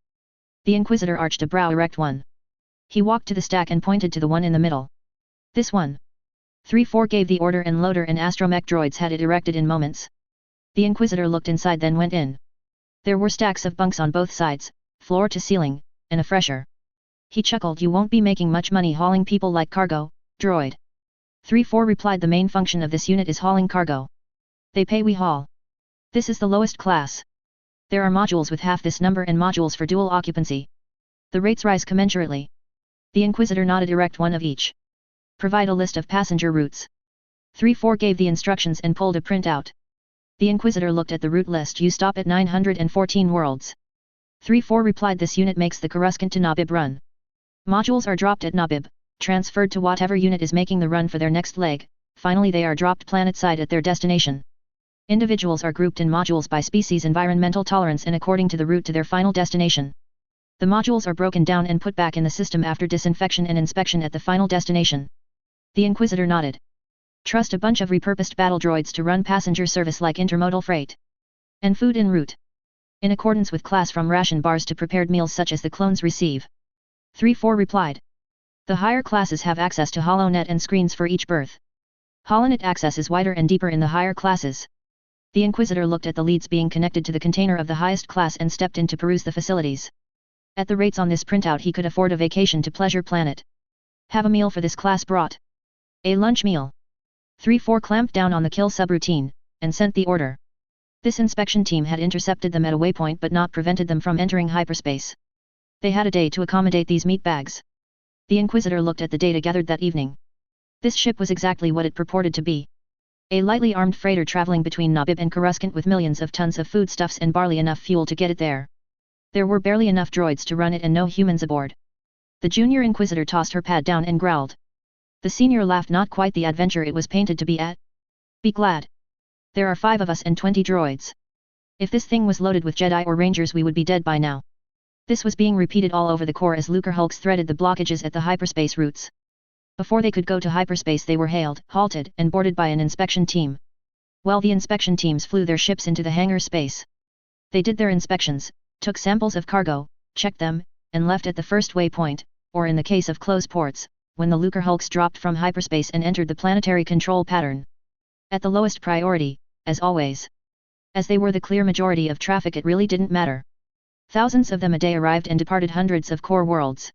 The Inquisitor arched a brow. Erect one. He walked to the stack and pointed to the one in the middle. This one. 3-4 gave the order and loader and astromech droids had it erected in moments. The Inquisitor looked inside then went in. There were stacks of bunks on both sides, floor to ceiling, and a fresher. He chuckled. You won't be making much money hauling people like cargo, droid. 3-4 replied. The main function of this unit is hauling cargo. They pay, we haul. This is the lowest class. There are modules with half this number and modules for dual occupancy. The rates rise commensurately. The Inquisitor nodded. Erect one of each. Provide a list of passenger routes. 3-4 gave the instructions and pulled a printout. The Inquisitor looked at the route list. You stop at 914 worlds. 3-4 replied. This unit makes the Coruscant to Nabib run. Modules are dropped at Nabib, transferred to whatever unit is making the run for their next leg, finally they are dropped planet-side at their destination. Individuals are grouped in modules by species, environmental tolerance, and according to the route to their final destination. The modules are broken down and put back in the system after disinfection and inspection at the final destination. The Inquisitor nodded. Trust a bunch of repurposed battle droids to run passenger service like intermodal freight. And food en route. In accordance with class from ration bars to prepared meals such as the clones receive. 3-4 replied. The higher classes have access to HoloNet and screens for each berth. HoloNet access is wider and deeper in the higher classes. The Inquisitor looked at the leads being connected to the container of the highest class and stepped in to peruse the facilities. At the rates on this printout he could afford a vacation to Pleasure Planet. Have a meal for this class brought. A lunch meal. 3-4 clamped down on the kill subroutine, and sent the order. This inspection team had intercepted them at a waypoint but not prevented them from entering hyperspace. They had a day to accommodate these meat bags. The Inquisitor looked at the data gathered that evening. This ship was exactly what it purported to be. A lightly armed freighter traveling between Nabib and Coruscant with millions of tons of foodstuffs and barely enough fuel to get it there. There were barely enough droids to run it and no humans aboard. The junior Inquisitor tossed her pad down and growled. The senior laughed. Not quite the adventure it was painted to be at. Be glad. There are 5 of us and 20 droids. If this thing was loaded with Jedi or Rangers we would be dead by now. This was being repeated all over the core as Lucre Hulks threaded the blockages at the hyperspace routes. Before they could go to hyperspace they were hailed, halted, and boarded by an inspection team. Well, the inspection teams flew their ships into the hangar space. They did their inspections, took samples of cargo, checked them, and left at the first waypoint, or in the case of close ports, when the Lucre Hulks dropped from hyperspace and entered the planetary control pattern. At the lowest priority, as always. As they were the clear majority of traffic it really didn't matter. Thousands of them a day arrived and departed hundreds of core worlds.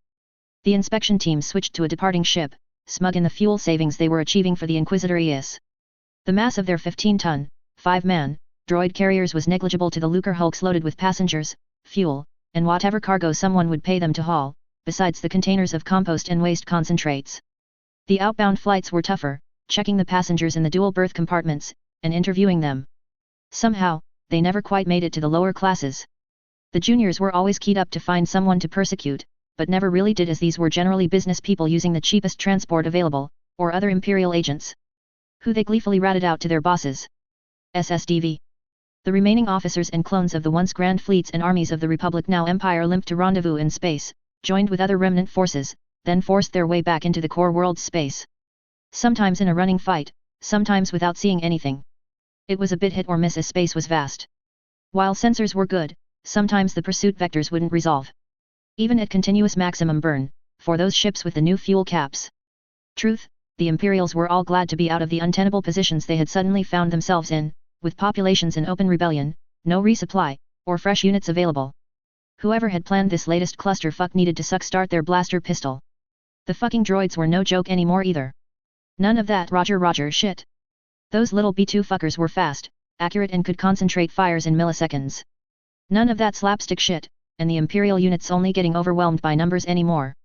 The inspection team switched to a departing ship, smug in the fuel savings they were achieving for the Inquisitor ES. The mass of their 15-ton, 5-man, droid carriers was negligible to the Lucre Hulks loaded with passengers, fuel, and whatever cargo someone would pay them to haul, besides the containers of compost and waste concentrates. The outbound flights were tougher, checking the passengers in the dual berth compartments, and interviewing them. Somehow, they never quite made it to the lower classes. The juniors were always keyed up to find someone to persecute, but never really did as these were generally business people using the cheapest transport available, or other Imperial agents. Who they gleefully ratted out to their bosses. SSDV. The remaining officers and clones of the once grand fleets and armies of the Republic now Empire limped to rendezvous in space, joined with other remnant forces, then forced their way back into the core world's space. Sometimes in a running fight, sometimes without seeing anything. It was a bit hit or miss as space was vast. While sensors were good, sometimes the pursuit vectors wouldn't resolve. Even at continuous maximum burn, for those ships with the new fuel caps. Truth, the Imperials were all glad to be out of the untenable positions they had suddenly found themselves in, with populations in open rebellion, no resupply, or fresh units available. Whoever had planned this latest clusterfuck needed to start their blaster pistol. The fucking droids were no joke anymore either. None of that Roger shit. Those little B2 fuckers were fast, accurate and could concentrate fires in milliseconds. None of that slapstick shit, and the Imperial units only getting overwhelmed by numbers anymore.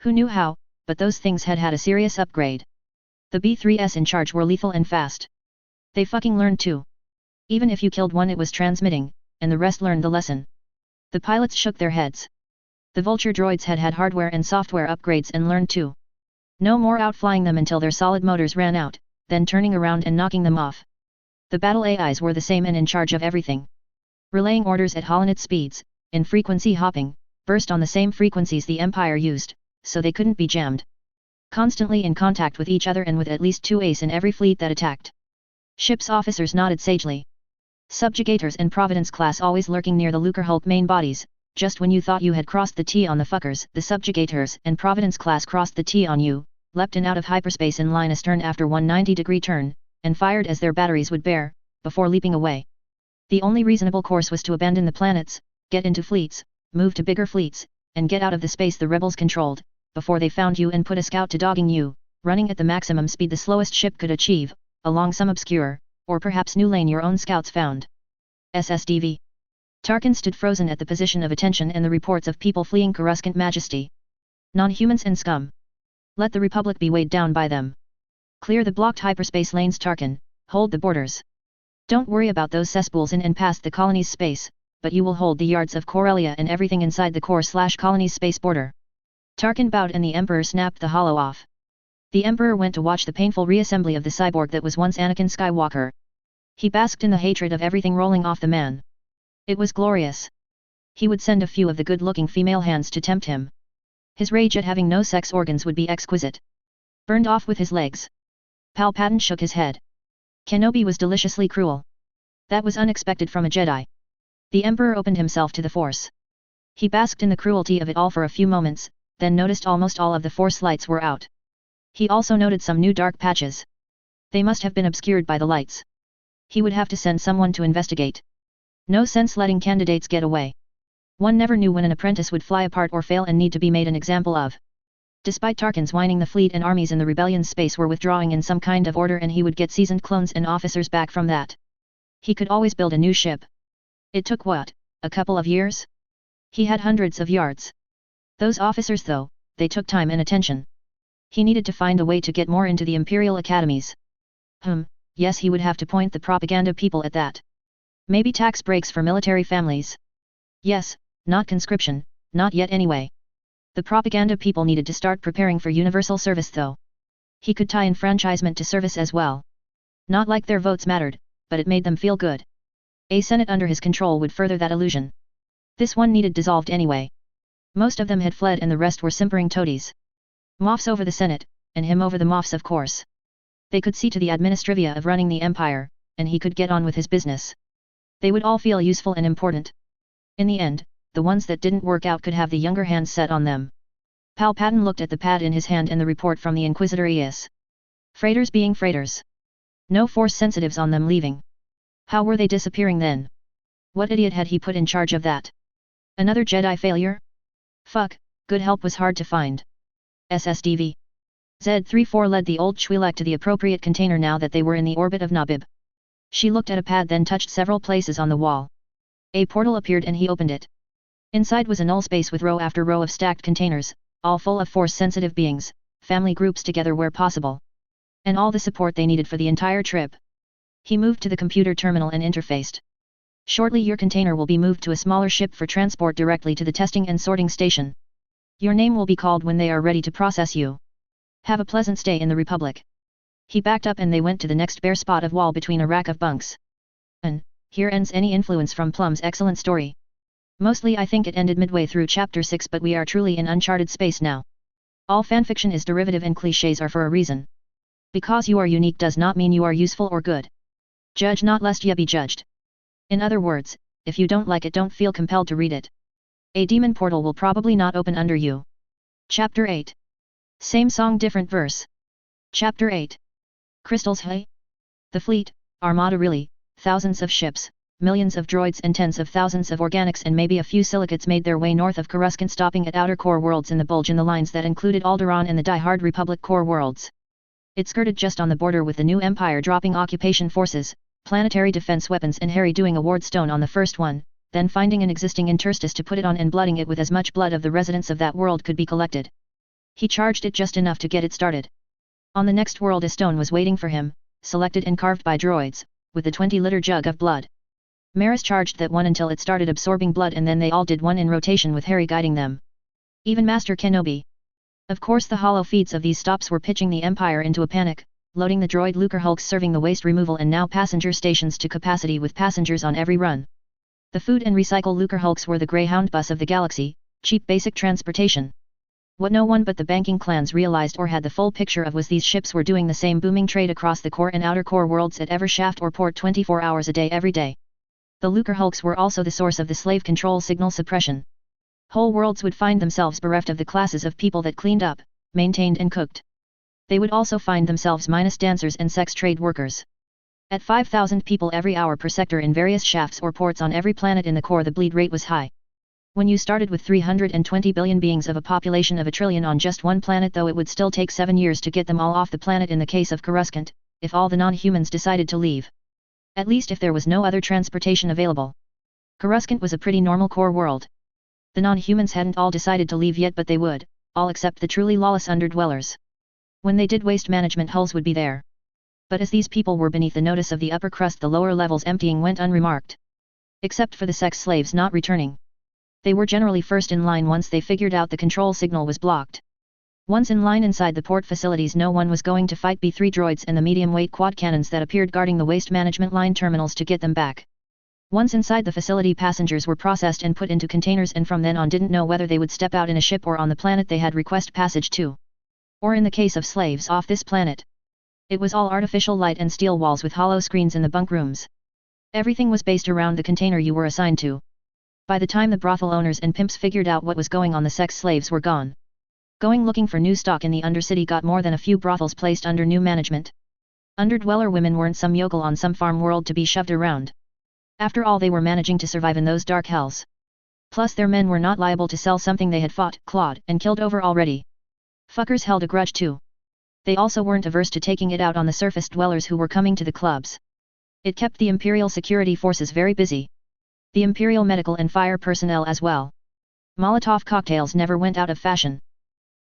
Who knew how, but those things had had a serious upgrade. The B3s in charge were lethal and fast. They fucking learned too. Even if you killed one it was transmitting, and the rest learned the lesson. The pilots shook their heads. The Vulture droids had had hardware and software upgrades and learned too. No more outflying them until their solid motors ran out, then turning around and knocking them off. The battle AIs were the same and in charge of everything. Relaying orders at HoloNet speeds, in frequency hopping, burst on the same frequencies the Empire used, so they couldn't be jammed. Constantly in contact with each other and with at least 2 ace in every fleet that attacked. Ship's officers nodded sagely. Subjugators and Providence class always lurking near the Lucre Hulk main bodies. Just when you thought you had crossed the T on the fuckers, the Subjugators and Providence class crossed the T on you, leapt in out of hyperspace in line astern after 190-degree turn, and fired as their batteries would bear, before leaping away. The only reasonable course was to abandon the planets, get into fleets, move to bigger fleets, and get out of the space the rebels controlled, before they found you and put a scout to dogging you, running at the maximum speed the slowest ship could achieve, along some obscure, or perhaps new lane your own scouts found. SSDV. Tarkin stood frozen at the position of attention and the reports of people fleeing Coruscant majesty. Non-humans and scum. Let the Republic be weighed down by them. Clear the blocked hyperspace lanes Tarkin, hold the borders. Don't worry about those cesspools in and past the colony's space, but you will hold the yards of Corellia and everything inside the core/colony's space border. Tarkin bowed and the Emperor snapped the holo off. The Emperor went to watch the painful reassembly of the cyborg that was once Anakin Skywalker. He basked in the hatred of everything rolling off the man. It was glorious. He would send a few of the good-looking female hands to tempt him. His rage at having no sex organs would be exquisite. Burned off with his legs. Palpatine shook his head. Kenobi was deliciously cruel. That was unexpected from a Jedi. The Emperor opened himself to the Force. He basked in the cruelty of it all for a few moments, then noticed almost all of the Force lights were out. He also noted some new dark patches. They must have been obscured by the lights. He would have to send someone to investigate. No sense letting candidates get away. One never knew when an apprentice would fly apart or fail and need to be made an example of. Despite Tarkin's whining, the fleet and armies in the rebellion's space were withdrawing in some kind of order, and he would get seasoned clones and officers back from that. He could always build a new ship. It took what, a couple of years? He had hundreds of yards. Those officers though, they took time and attention. He needed to find a way to get more into the Imperial academies. Yes, he would have to point the propaganda people at that. Maybe tax breaks for military families. Yes, not conscription, not yet anyway. The propaganda people needed to start preparing for universal service though. He could tie enfranchisement to service as well. Not like their votes mattered, but it made them feel good. A Senate under his control would further that illusion. This one needed dissolved anyway. Most of them had fled and the rest were simpering toadies. Moffs over the Senate, and him over the Moffs of course. They could see to the administrivia of running the Empire, and he could get on with his business. They would all feel useful and important. In the end, the ones that didn't work out could have the younger hands set on them. Palpatine looked at the pad in his hand and the report from the Inquisitor Eus. Freighters being freighters. No Force sensitives on them leaving. How were they disappearing then? What idiot had he put in charge of that? Another Jedi failure? Fuck, good help was hard to find. SSDV. Z-34 led the old Twi'lek to the appropriate container now that they were in the orbit of Nabib. She looked at a pad, then touched several places on the wall. A portal appeared and he opened it. Inside was a null space with row after row of stacked containers, all full of Force-sensitive beings, family groups together where possible. And all the support they needed for the entire trip. He moved to the computer terminal and interfaced. Shortly your container will be moved to a smaller ship for transport directly to the testing and sorting station. Your name will be called when they are ready to process you. Have a pleasant stay in the Republic. He backed up and they went to the next bare spot of wall between a rack of bunks. And here ends any influence from Plum's excellent story. Mostly I think it ended midway through chapter 6, but we are truly in uncharted space now. All fanfiction is derivative and clichés are for a reason. Because you are unique does not mean you are useful or good. Judge not lest ye be judged. In other words, if you don't like it, don't feel compelled to read it. A demon portal will probably not open under you. Chapter 8. Same song different verse. Chapter 8. Crystals. Hey? The fleet, armada really, thousands of ships, millions of droids and tens of thousands of organics and maybe a few silicates made their way north of Coruscant, stopping at outer core worlds in the bulge in the lines that included Alderaan and the die-hard Republic core worlds. It skirted just on the border, with the new Empire dropping occupation forces, planetary defense weapons and Harry doing a ward stone on the first one, then finding an existing interstice to put it on and blooding it with as much blood of the residents of that world could be collected. He charged it just enough to get it started. On the next world a stone was waiting for him, selected and carved by droids, with a 20-liter jug of blood. Maris charged that one until it started absorbing blood, and then they all did one in rotation with Harry guiding them. Even Master Kenobi. Of course the hollow feeds of these stops were pitching the Empire into a panic, loading the droid Lucre hulks, serving the waste removal and now passenger stations to capacity with passengers on every run. The food and recycle Lucre hulks were the Greyhound bus of the galaxy, cheap basic transportation. What no one but the banking clans realized or had the full picture of was these ships were doing the same booming trade across the core and outer core worlds at every shaft or port 24 hours a day every day. The Lucre hulks were also the source of the slave control signal suppression. Whole worlds would find themselves bereft of the classes of people that cleaned up, maintained and cooked. They would also find themselves minus dancers and sex trade workers. At 5,000 people every hour per sector in various shafts or ports on every planet in the core, the bleed rate was high. When you started with 320 billion beings of a population of a trillion on just one planet, though, it would still take 7 years to get them all off the planet in the case of Coruscant, if all the non-humans decided to leave. At least if there was no other transportation available. Coruscant was a pretty normal core world. The non-humans hadn't all decided to leave yet, but they would, all except the truly lawless underdwellers. When they did, waste management hulls would be there. But as these people were beneath the notice of the upper crust, the lower levels emptying went unremarked. Except for the sex slaves not returning. They were generally first in line once they figured out the control signal was blocked. Once in line inside the port facilities, no one was going to fight B3 droids and the medium-weight quad cannons that appeared guarding the waste management line terminals to get them back. Once inside the facility, passengers were processed and put into containers, and from then on didn't know whether they would step out in a ship or on the planet they had request passage to. Or in the case of slaves, off this planet. It was all artificial light and steel walls with hollow screens in the bunk rooms. Everything was based around the container you were assigned to. By the time the brothel owners and pimps figured out what was going on, the sex slaves were gone. Going looking for new stock in the Undercity got more than a few brothels placed under new management. Underdweller women weren't some yokel on some farm world to be shoved around. After all, they were managing to survive in those dark hells. Plus their men were not liable to sell something they had fought, clawed, and killed over already. Fuckers held a grudge too. They also weren't averse to taking it out on the surface dwellers who were coming to the clubs. It kept the Imperial security forces very busy. The Imperial medical and fire personnel as well. Molotov cocktails never went out of fashion.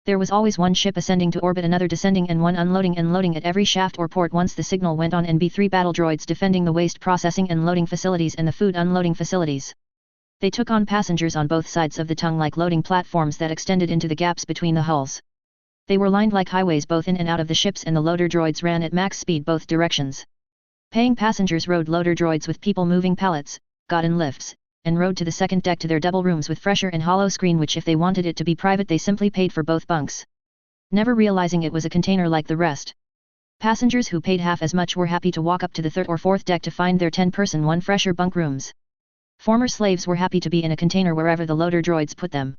There was always one ship ascending to orbit, another descending, and one unloading and loading at every shaft or port once the signal went on, and B3 battle droids defending the waste processing and loading facilities and the food unloading facilities. They took on passengers on both sides of the tongue like loading platforms that extended into the gaps between the hulls. They were lined like highways both in and out of the ships, and the loader droids ran at max speed both directions. Paying passengers rode loader droids with people moving pallets, got in lifts, and rode to the second deck to their double rooms with fresher and hollow screen, which if they wanted it to be private they simply paid for both bunks. Never realizing it was a container like the rest. Passengers who paid half as much were happy to walk up to the third or fourth deck to find their 10-person one fresher bunk rooms. Former slaves were happy to be in a container wherever the loader droids put them.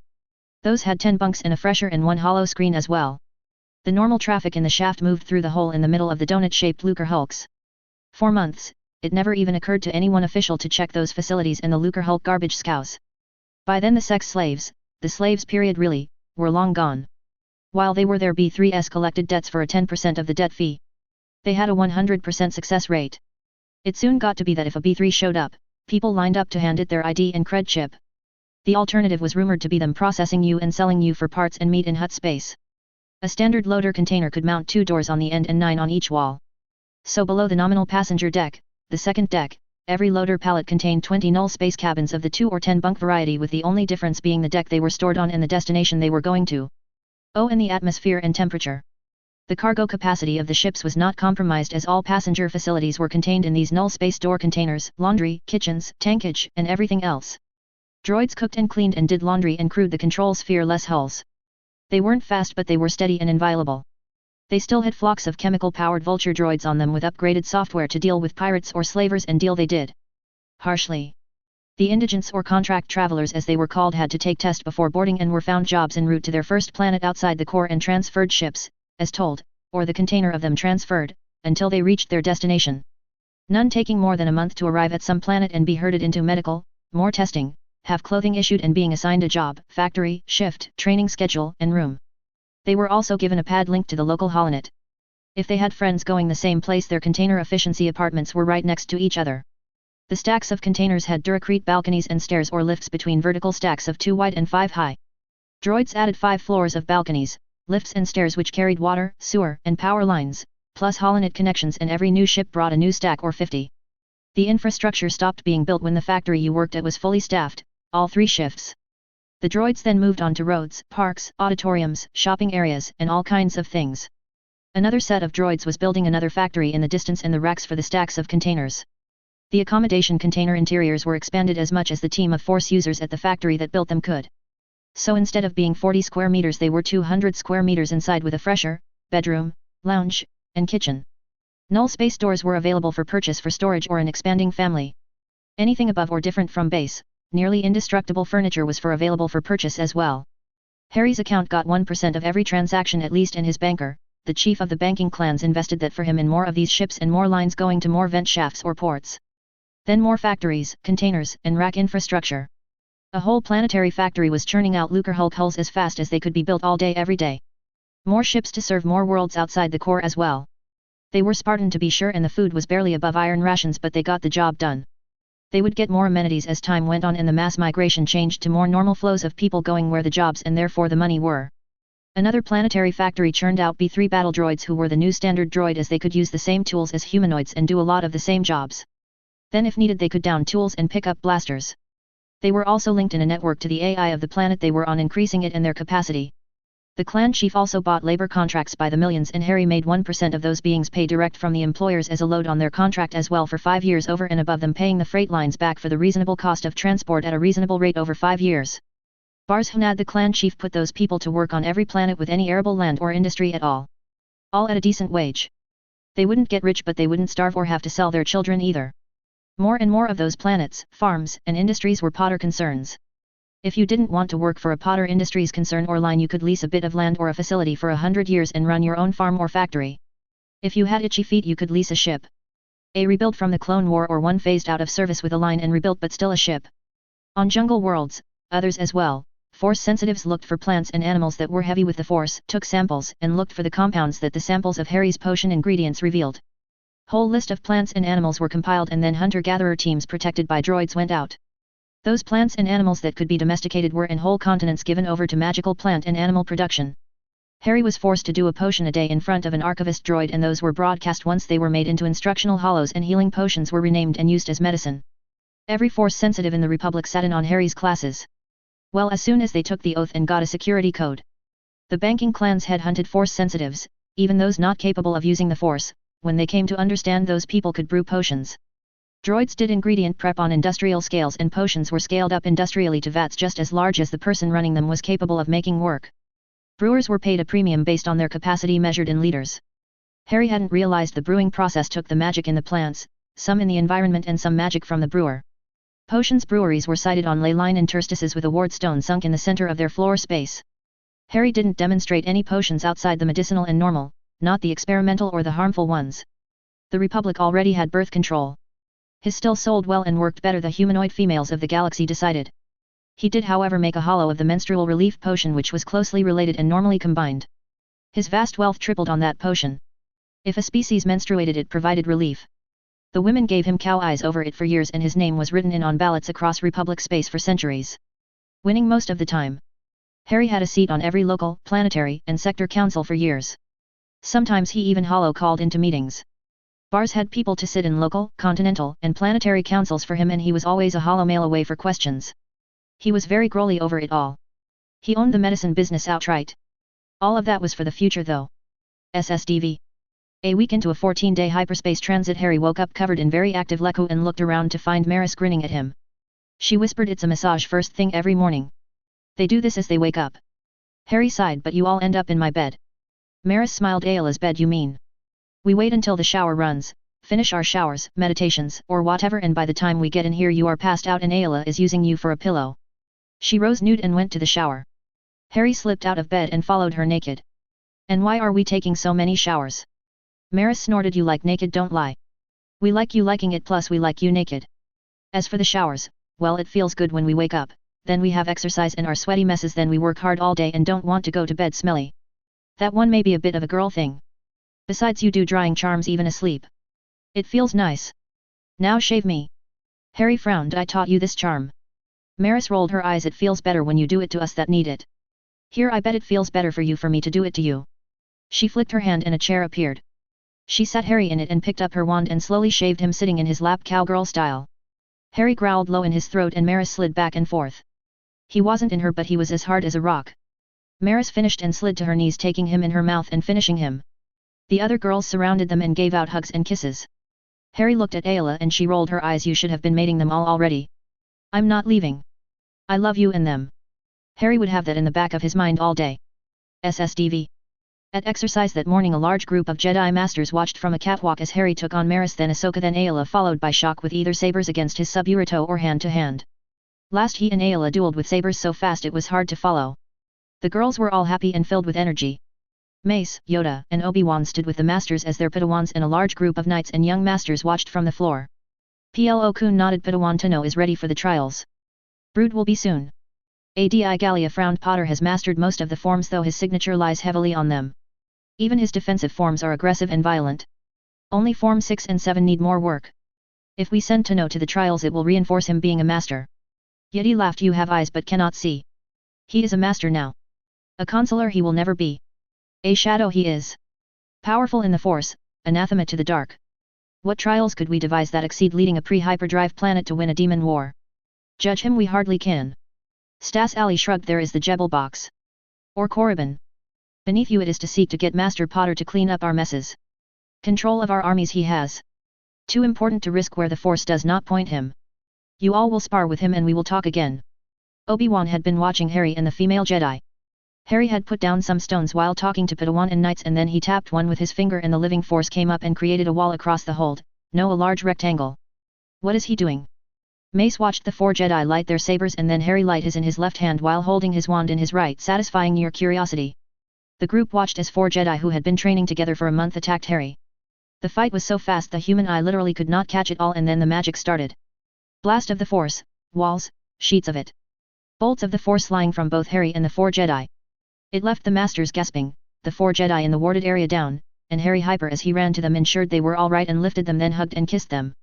Those had 10 bunks and a fresher and one hollow screen as well. The normal traffic in the shaft moved through the hole in the middle of the donut-shaped Lucre hulks. For months, it never even occurred to any one official to check those facilities and the Lucre Hulk garbage scows. By then the sex slaves, the slaves period really, were long gone. While they were there, B3s collected debts for a 10% of the debt fee. They had a 100% success rate. It soon got to be that if a B3 showed up, people lined up to hand it their ID and cred chip. The alternative was rumored to be them processing you and selling you for parts and meat in hut space. A standard loader container could mount 2 doors on the end and 9 on each wall. So below the nominal passenger deck, the second deck, every loader pallet contained 20 null space cabins of the 2 or 10 bunk variety, with the only difference being the deck they were stored on and the destination they were going to. Oh, and the atmosphere and temperature. The cargo capacity of the ships was not compromised, as all passenger facilities were contained in these null space door containers, laundry, kitchens, tankage, and everything else. Droids cooked and cleaned and did laundry and crewed the control sphere-less hulls. They weren't fast, but they were steady and inviolable. They still had flocks of chemical-powered vulture droids on them with upgraded software to deal with pirates or slavers, and deal they did. Harshly. The indigents, or contract travelers as they were called, had to take test before boarding and were found jobs en route to their first planet outside the core and transferred ships, as told, or the container of them transferred, until they reached their destination. None taking more than a month to arrive at some planet and be herded into medical, more testing, have clothing issued and being assigned a job, factory, shift, training schedule, and room. They were also given a pad linked to the local holonet. If they had friends going the same place, their container efficiency apartments were right next to each other. The stacks of containers had Duracrete balconies and stairs or lifts between vertical stacks of 2 wide and 5 high. Droids added 5 floors of balconies, lifts and stairs which carried water, sewer, and power lines, plus holonet connections, and every new ship brought a new stack or 50. The infrastructure stopped being built when the factory you worked at was fully staffed, all 3 shifts. The droids then moved on to roads, parks, auditoriums, shopping areas, and all kinds of things. Another set of droids was building another factory in the distance and the racks for the stacks of containers. The accommodation container interiors were expanded as much as the team of Force users at the factory that built them could. So instead of being 40 square meters, they were 200 square meters inside, with a fresher, bedroom, lounge, and kitchen. Null space doors were available for purchase for storage or an expanding family. Anything above or different from base, nearly indestructible furniture was available for purchase as well. Harry's account got 1% of every transaction at least, and his banker, the chief of the banking clans, invested that for him in more of these ships and more lines going to more vent shafts or ports. Then more factories, containers, and rack infrastructure. A whole planetary factory was churning out Lucre Hulk hulls as fast as they could be built all day every day. More ships to serve more worlds outside the core as well. They were Spartan to be sure, and the food was barely above iron rations, but they got the job done. They would get more amenities as time went on and the mass migration changed to more normal flows of people going where the jobs and therefore the money were. Another planetary factory churned out B3 battle droids who were the new standard droid, as they could use the same tools as humanoids and do a lot of the same jobs. Then if needed they could down tools and pick up blasters. They were also linked in a network to the AI of the planet they were on, increasing it and their capacity. The clan chief also bought labor contracts by the millions, and Harry made 1% of those beings pay direct from the employers as a load on their contract as well for 5 years, over and above them paying the freight lines back for the reasonable cost of transport at a reasonable rate over 5 years. Bars Hunad, the clan chief, put those people to work on every planet with any arable land or industry at all. All at a decent wage. They wouldn't get rich, but they wouldn't starve or have to sell their children either. More and more of those planets, farms, and industries were Potter concerns. If you didn't want to work for a Potter Industries concern or line, you could lease a bit of land or a facility for 100 years and run your own farm or factory. If you had itchy feet, you could lease a ship. A rebuilt from the Clone War, or one phased out of service with a line and rebuilt but still a ship. On jungle worlds, others as well, Force sensitives looked for plants and animals that were heavy with the Force, took samples, and looked for the compounds that the samples of Harry's potion ingredients revealed. Whole list of plants and animals were compiled, and then hunter-gatherer teams protected by droids went out. Those plants and animals that could be domesticated were in whole continents given over to magical plant and animal production. Harry was forced to do a potion a day in front of an archivist droid, and those were broadcast once they were made into instructional hollows, and healing potions were renamed and used as medicine. Every Force sensitive in the Republic sat in on Harry's classes. Well, as soon as they took the oath and got a security code. The banking clans headhunted Force sensitives, even those not capable of using the Force, when they came to understand those people could brew potions. Droids did ingredient prep on industrial scales, and potions were scaled up industrially to vats just as large as the person running them was capable of making work. Brewers were paid a premium based on their capacity measured in liters. Harry hadn't realized the brewing process took the magic in the plants, some in the environment and some magic from the brewer. Potions breweries were sited on ley line interstices with a ward stone sunk in the center of their floor space. Harry didn't demonstrate any potions outside the medicinal and normal, not the experimental or the harmful ones. The Republic already had birth control. His still sold well and worked better, the humanoid females of the galaxy decided. He did, however, make a hollow of the menstrual relief potion, which was closely related and normally combined. His vast wealth tripled on that potion. If a species menstruated, it provided relief. The women gave him cow eyes over it for years, and his name was written in on ballots across Republic space for centuries. Winning most of the time. Harry had a seat on every local, planetary, and sector council for years. Sometimes he even hollow called into meetings. Bars had people to sit in local, continental, and planetary councils for him, and he was always a hollow mail away for questions. He was very growly over it all. He owned the medicine business outright. All of that was for the future though. SSDV. A week into a 14-day hyperspace transit, Harry woke up covered in very active Leku and looked around to find Maris grinning at him. She whispered, "It's a massage first thing every morning. They do this as they wake up." Harry sighed, "But you all end up in my bed." Maris smiled. "Ayla's bed, you mean? We wait until the shower runs, finish our showers, meditations, or whatever, and by the time we get in here you are passed out and Ayla is using you for a pillow." She rose nude and went to the shower. Harry slipped out of bed and followed her naked. "And why are we taking so many showers?" Maris snorted. "You like naked, don't lie. We like you liking it, plus we like you naked. As for the showers, well, it feels good when we wake up, then we have exercise and our sweaty messes, then we work hard all day and don't want to go to bed smelly. That one may be a bit of a girl thing. Besides, you do drying charms even asleep. It feels nice. Now shave me." Harry frowned. "I taught you this charm." Maris rolled her eyes. "It feels better when you do it to us that need it. Here, I bet it feels better for me to do it to you." She flicked her hand and a chair appeared. She sat Harry in it and picked up her wand and slowly shaved him, sitting in his lap cowgirl style. Harry growled low in his throat and Maris slid back and forth. He wasn't in her, but he was as hard as a rock. Maris finished and slid to her knees, taking him in her mouth and finishing him. The other girls surrounded them and gave out hugs and kisses. Harry looked at Ayla and she rolled her eyes. "You should have been mating them all already. I'm not leaving. I love you and them." Harry would have that in the back of his mind all day. SSDV. At exercise that morning, a large group of Jedi Masters watched from a catwalk as Harry took on Maris, then Ahsoka, then Ayla, followed by Shock with either sabers against his Suburito or hand-to-hand. Last, he and Ayla dueled with sabers so fast it was hard to follow. The girls were all happy and filled with energy. Mace, Yoda, and Obi-Wan stood with the Masters as their Padawans, and a large group of knights and young Masters watched from the floor. Plo Koon nodded. "Padawan Tenno is ready for the trials. Brood will be soon." Adi Gallia frowned. "Potter has mastered most of the forms, though his signature lies heavily on them. Even his defensive forms are aggressive and violent. Only Form 6 and 7 need more work. If we send Tenno to the trials, it will reinforce him being a master." Yeti laughed. "You have eyes but cannot see. He is a master now. A consular he will never be. A shadow he is. Powerful in the Force, anathema to the dark. What trials could we devise that exceed leading a pre-hyperdrive planet to win a demon war? Judge him we hardly can." Stas Ali shrugged. "There is the Jebel box. Or Korriban. Beneath you it is to seek to get Master Potter to clean up our messes. Control of our armies he has. Too important to risk where the Force does not point him. You all will spar with him and we will talk again. Obi-Wan had been watching Harry and the female Jedi. Harry had put down some stones while talking to Padawan and knights and then he tapped one with his finger and the living force came up and created a wall across the hold, a large rectangle. What is he doing? Mace watched the 4 Jedi light their sabers and then Harry light his in his left hand while holding his wand in his right, satisfying your curiosity. The group watched as 4 Jedi who had been training together for a month attacked Harry. The fight was so fast the human eye literally could not catch it all and then the magic started. Blast of the Force, walls, sheets of it. Bolts of the Force flying from both Harry and the 4 Jedi. It left the masters gasping, the 4 Jedi in the warded area down, and Harry hyper as he ran to them ensured they were all right and lifted them then hugged and kissed them.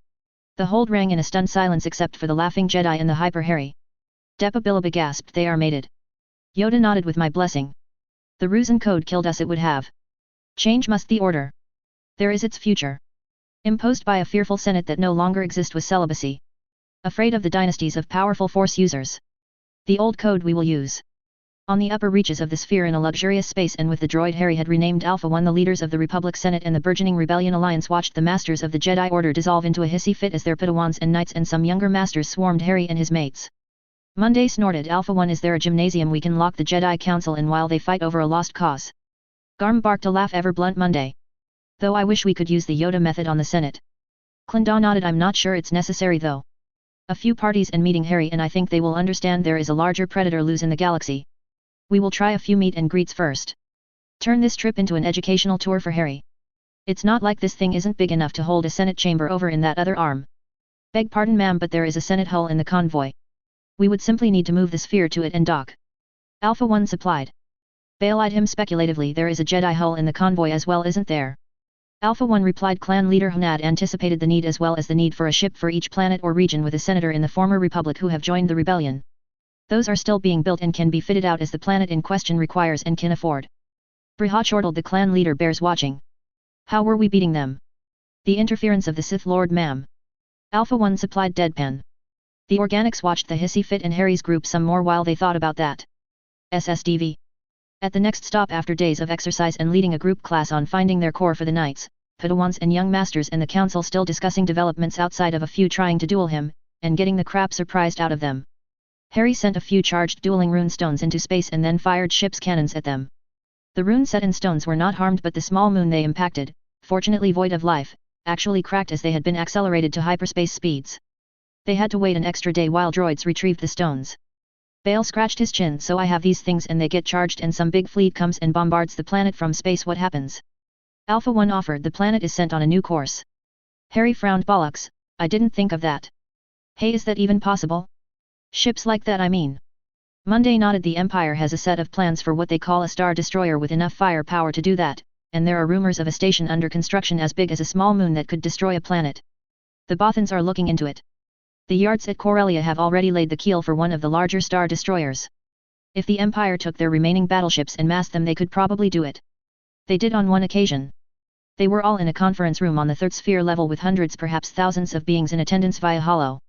The hold rang in a stunned silence except for the laughing Jedi and the hyper Harry. Depa Billaba gasped, they are mated. Yoda nodded with my blessing. The Ruzen code killed us, it would have. Change must the order. There is its future. Imposed by a fearful senate that no longer exist with celibacy. Afraid of the dynasties of powerful force users. The old code we will use. On the upper reaches of the sphere in a luxurious space and with the droid Harry had renamed Alpha 1, the leaders of the Republic Senate and the burgeoning Rebellion Alliance watched the masters of the Jedi Order dissolve into a hissy fit as their Padawans and knights and some younger masters swarmed Harry and his mates. Monday snorted, Alpha 1, is there a gymnasium we can lock the Jedi Council in while they fight over a lost cause? Garm barked a laugh ever blunt Monday. Though I wish we could use the Yoda method on the Senate. Clendon nodded, I'm not sure it's necessary though. A few parties and meeting Harry and I think they will understand there is a larger predator loose in the galaxy. We will try a few meet and greets first. Turn this trip into an educational tour for Harry. It's not like this thing isn't big enough to hold a Senate chamber over in that other arm. Beg pardon ma'am, but there is a Senate hull in the convoy. We would simply need to move the sphere to it and dock. Alpha 1 supplied. Bale eyed him speculatively, there is a Jedi hull in the convoy as well, isn't there? Alpha 1 replied, clan leader Hunad anticipated the need as well as the need for a ship for each planet or region with a senator in the former Republic who have joined the rebellion. Those are still being built and can be fitted out as the planet in question requires and can afford. Briha chortled, the clan leader bears watching. How were we beating them? The interference of the Sith Lord ma'am. Alpha 1 supplied deadpan. The organics watched the hissy fit and Harry's group some more while they thought about that. SSDV. At the next stop after days of exercise and leading a group class on finding their core for the knights, Padawans and young masters and the council still discussing developments outside of a few trying to duel him, and getting the crap surprised out of them. Harry sent a few charged dueling rune stones into space and then fired ship's cannons at them. The rune set in stones were not harmed but the small moon they impacted, fortunately void of life, actually cracked as they had been accelerated to hyperspace speeds. They had to wait an extra day while droids retrieved the stones. Bale scratched his chin, so I have these things and they get charged and some big fleet comes and bombards the planet from space, what happens? Alpha 1 offered, the planet is sent on a new course. Harry frowned, bollocks, I didn't think of that. Hey, is that even possible? Ships like that I mean. Monday nodded, the Empire has a set of plans for what they call a star destroyer with enough firepower to do that, and there are rumors of a station under construction as big as a small moon that could destroy a planet. The Bothans are looking into it. The yards at Corellia have already laid the keel for one of the larger star destroyers. If the Empire took their remaining battleships and massed them they could probably do it. They did on one occasion. They were all in a conference room on the third sphere level with hundreds perhaps thousands of beings in attendance via holo.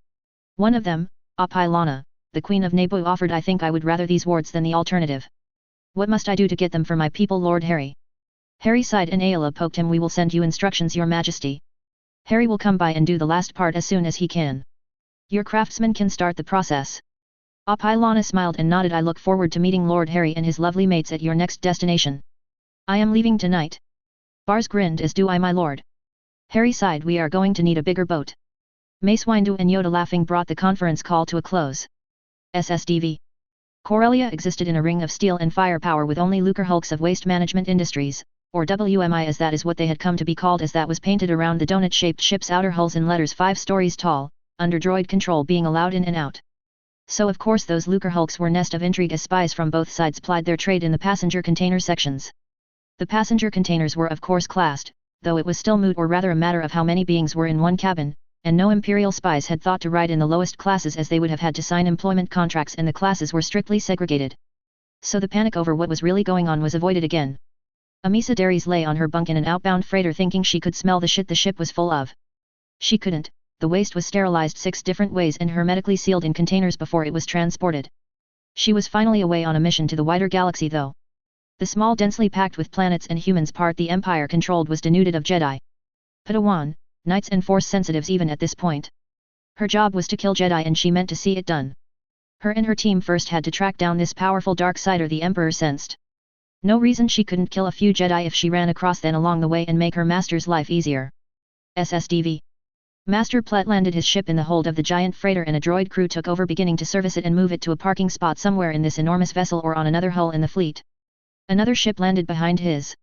One of them, Apilana, the Queen of Naboo, offered, I think I would rather these wards than the alternative. What must I do to get them for my people, Lord Harry? Harry sighed and Ayla poked him, we will send you instructions, Your Majesty. Harry will come by and do the last part as soon as he can. Your craftsman can start the process. Apilana smiled and nodded, I look forward to meeting Lord Harry and his lovely mates at your next destination. I am leaving tonight. Bars grinned, as do I, my lord. Harry sighed, we are going to need a bigger boat. Mace Windu and Yoda laughing brought the conference call to a close. SSDV. Corellia existed in a ring of steel and firepower with only lucre hulks of Waste Management Industries, or WMI as that is what they had come to be called, as that was painted around the donut-shaped ship's outer hulls in letters 5 stories tall, under droid control being allowed in and out. So of course those lucre hulks were nest of intrigue as spies from both sides plied their trade in the passenger container sections. The passenger containers were of course classed, though it was still moot or rather a matter of how many beings were in one cabin, and no Imperial spies had thought to ride in the lowest classes as they would have had to sign employment contracts and the classes were strictly segregated. So the panic over what was really going on was avoided again. Amisa Darius lay on her bunk in an outbound freighter thinking she could smell the shit the ship was full of. She couldn't, the waste was sterilized 6 different ways and hermetically sealed in containers before it was transported. She was finally away on a mission to the wider galaxy though. The small densely packed with planets and humans part the Empire controlled was denuded of Jedi. Padawan, Knights and Force sensitives even at this point. Her job was to kill Jedi and she meant to see it done. Her and her team first had to track down this powerful Darksider the Emperor sensed. No reason she couldn't kill a few Jedi if she ran across them along the way and make her master's life easier. SSDV. Master Plet landed his ship in the hold of the giant freighter and a droid crew took over beginning to service it and move it to a parking spot somewhere in this enormous vessel or on another hull in the fleet. Another ship landed behind his.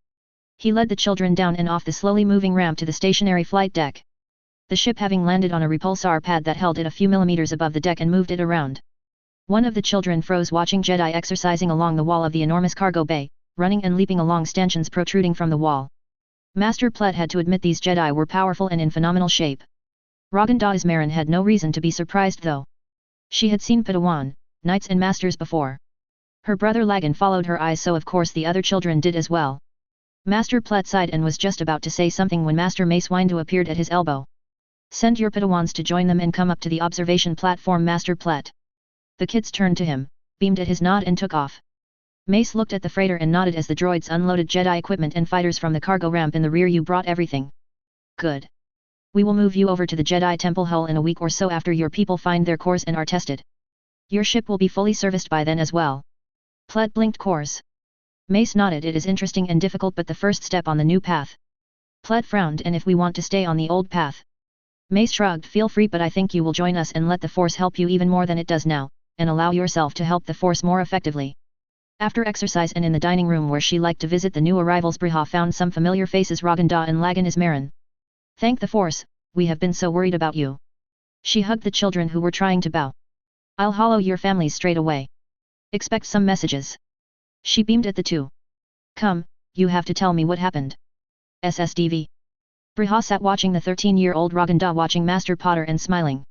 He led the children down and off the slowly moving ramp to the stationary flight deck. The ship having landed on a repulsor pad that held it a few millimeters above the deck and moved it around. One of the children froze watching Jedi exercising along the wall of the enormous cargo bay, running and leaping along stanchions protruding from the wall. Master Plet had to admit these Jedi were powerful and in phenomenal shape. Raganda Ismarin had no reason to be surprised though. She had seen Padawan, Knights and Masters before. Her brother Lagan followed her eyes so of course the other children did as well. Master Plet sighed and was just about to say something when Master Mace Windu appeared at his elbow. Send your Padawans to join them and come up to the observation platform Master Plet. The kids turned to him, beamed at his nod and took off. Mace looked at the freighter and nodded as the droids unloaded Jedi equipment and fighters from the cargo ramp in the rear. You brought everything. Good. We will move you over to the Jedi Temple hull in a week or so after your people find their cores and are tested. Your ship will be fully serviced by then as well. Plet blinked cores. Mace nodded. It is interesting and difficult but the first step on the new path. Plet frowned. And if we want to stay on the old path? Mace shrugged. Feel free but I think you will join us and let the Force help you even more than it does now, and allow yourself to help the Force more effectively. After exercise and in the dining room where she liked to visit the new arrivals Briha found some familiar faces Raganda and Lagan Ismarin. Thank the Force, we have been so worried about you. She hugged the children who were trying to bow. I'll hollow your families straight away. Expect some messages. She beamed at the two. Come, you have to tell me what happened. SSDV. Briha sat watching the 13-year-old Raganda watching Master Potter and smiling.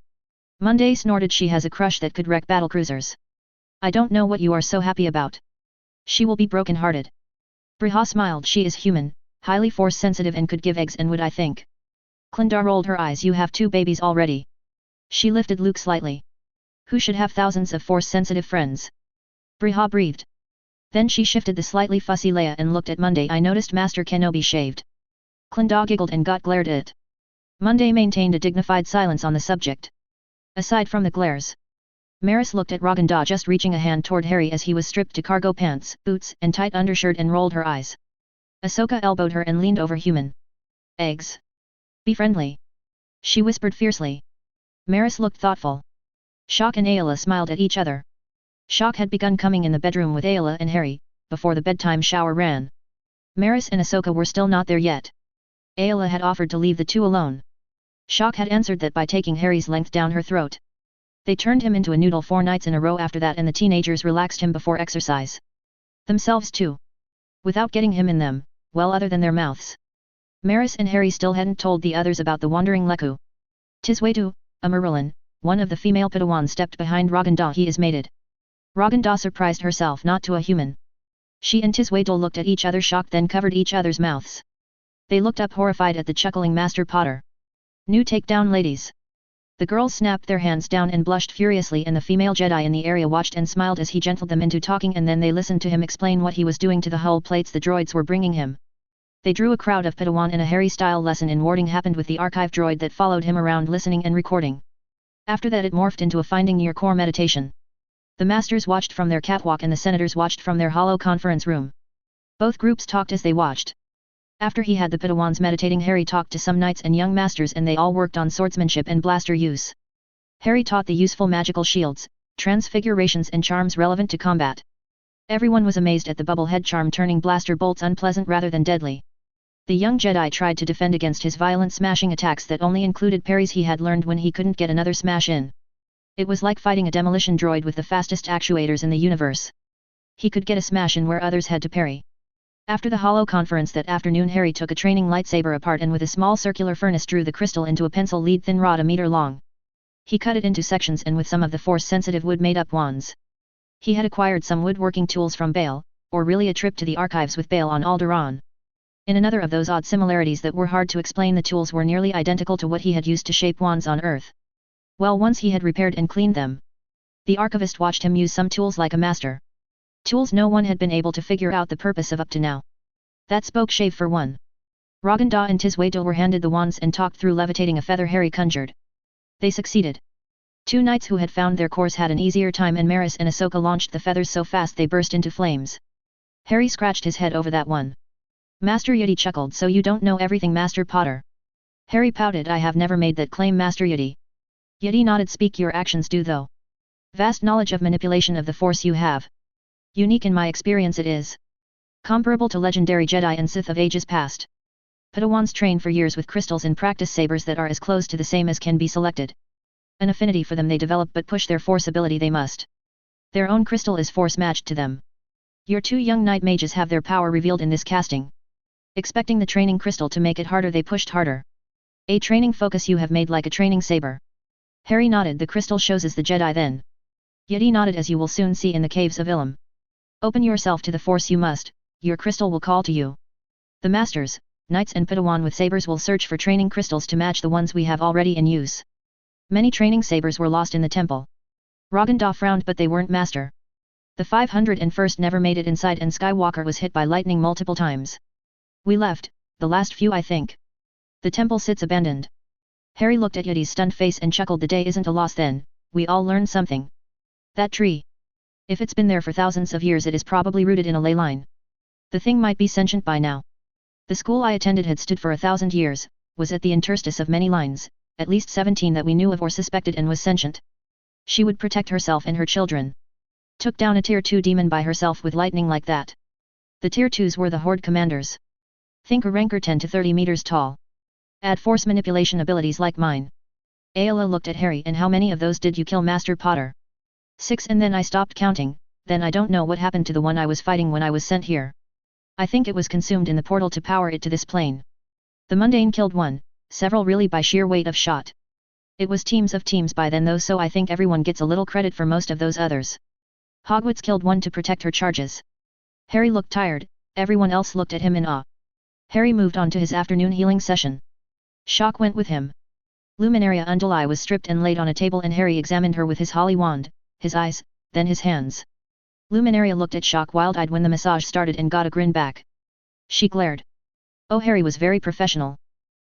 Monday snorted. She has a crush that could wreck battlecruisers. I don't know what you are so happy about. She will be broken-hearted. Briha smiled. She is human, highly force-sensitive and could give eggs and would I think. Klindar rolled her eyes. You have 2 babies already. She lifted Luke slightly. Who should have thousands of force-sensitive friends? Briha breathed. Then she shifted the slightly fussy Leia and looked at Monday. I noticed Master Kenobi shaved. Klindar giggled and got glared at. Monday maintained a dignified silence on the subject. Aside from the glares. Maris looked at Raganda just reaching a hand toward Harry as he was stripped to cargo pants, boots and tight undershirt and rolled her eyes. Ahsoka elbowed her and leaned over. Human. Eggs. Be friendly. She whispered fiercely. Maris looked thoughtful. Shock and Ayla smiled at each other. Shock had begun coming in the bedroom with Ayla and Harry, before the bedtime shower ran. Maris and Ahsoka were still not there yet. Ayla had offered to leave the two alone. Shock had answered that by taking Harry's length down her throat. They turned him into a noodle 4 nights in a row after that and the teenagers relaxed him before exercise. Themselves too. Without getting him in them, well other than their mouths. Maris and Harry still hadn't told the others about the wandering Leku. Tiswaitu, a Merlin, one of the female Padawans stepped behind Raganda. He is mated. Raganda surprised herself not to a human. She and Tiswaitu looked at each other shocked then covered each other's mouths. They looked up horrified at the chuckling Master Potter. New takedown ladies. The girls snapped their hands down and blushed furiously and the female Jedi in the area watched and smiled as he gentled them into talking and then they listened to him explain what he was doing to the hull plates the droids were bringing him. They drew a crowd of Padawan and a Harry-style lesson in warding happened with the archive droid that followed him around listening and recording. After that it morphed into a finding your core meditation. The masters watched from their catwalk and the senators watched from their hollow conference room. Both groups talked as they watched. After he had the Padawans meditating Harry talked to some knights and young masters and they all worked on swordsmanship and blaster use. Harry taught the useful magical shields, transfigurations and charms relevant to combat. Everyone was amazed at the bubble head charm turning blaster bolts unpleasant rather than deadly. The young Jedi tried to defend against his violent smashing attacks that only included parries he had learned when he couldn't get another smash in. It was like fighting a demolition droid with the fastest actuators in the universe. He could get a smash in where others had to parry. After the hollow conference that afternoon Harry took a training lightsaber apart and with a small circular furnace drew the crystal into a pencil lead thin rod a meter long. He cut it into sections and with some of the force-sensitive wood made up wands. He had acquired some woodworking tools from Bail, or really a trip to the archives with Bail on Alderaan. In another of those odd similarities that were hard to explain the tools were nearly identical to what he had used to shape wands on Earth. Well once he had repaired and cleaned them. The archivist watched him use some tools like a master. Tools no one had been able to figure out the purpose of up to now. That spoke shave for one. Raganda and Tiswaito were handed the wands and talked through levitating a feather Harry conjured. They succeeded. 2 knights who had found their course had an easier time, and Maris and Ahsoka launched the feathers so fast they burst into flames. Harry scratched his head over that one. Master Yeti chuckled. So you don't know everything, Master Potter? Harry pouted. I have never made that claim, Master Yeti. Yeti nodded. Speak your actions do though. Vast knowledge of manipulation of the Force you have. Unique in my experience it is. Comparable to legendary Jedi and Sith of ages past. Padawans train for years with crystals and practice sabers that are as close to the same as can be selected. An affinity for them they develop, but push their Force ability they must. Their own crystal is Force matched to them. Your 2 young knight mages have their power revealed in this casting. Expecting the training crystal to make it harder, they pushed harder. A training focus you have made like a training saber. Harry nodded. The crystal shows us the Jedi then. Yeti nodded. As you will soon see in the caves of Ilum. Open yourself to the Force you must, your crystal will call to you. The masters, knights and Padawan with sabers will search for training crystals to match the ones we have already in use. Many training sabers were lost in the temple. Raganda frowned, but they weren't master. The 501st never made it inside, and Skywalker was hit by lightning multiple times. We left, the last few I think. The temple sits abandoned. Harry looked at Yeti's stunned face and chuckled. The day isn't a loss then, we all learned something. That tree. If it's been there for thousands of years, it is probably rooted in a ley line. The thing might be sentient by now. The school I attended had stood for 1,000 years, was at the interstice of many lines, at least 17 that we knew of or suspected, and was sentient. She would protect herself and her children. Took down a tier 2 demon by herself with lightning like that. The tier 2s were the Horde commanders. Think a ranker 10 to 30 meters tall. Add Force manipulation abilities like mine. Ayla looked at Harry. And how many of those did you kill, Master Potter? 6, and then I stopped counting. Then I don't know what happened to the one I was fighting when I was sent here. I think it was consumed in the portal to power it to this plane. The mundane killed 1, several really by sheer weight of shot. It was teams of teams by then though, so I think everyone gets a little credit for most of those others. Hogwarts killed 1 to protect her charges. Harry looked tired, everyone else looked at him in awe. Harry moved on to his afternoon healing session. Shock went with him. Luminaria Unduli was stripped and laid on a table, and Harry examined her with his holly wand, his eyes, then his hands. Luminaria looked at Shock wild-eyed when the massage started and got a grin back. She glared. Oh, Harry was very professional.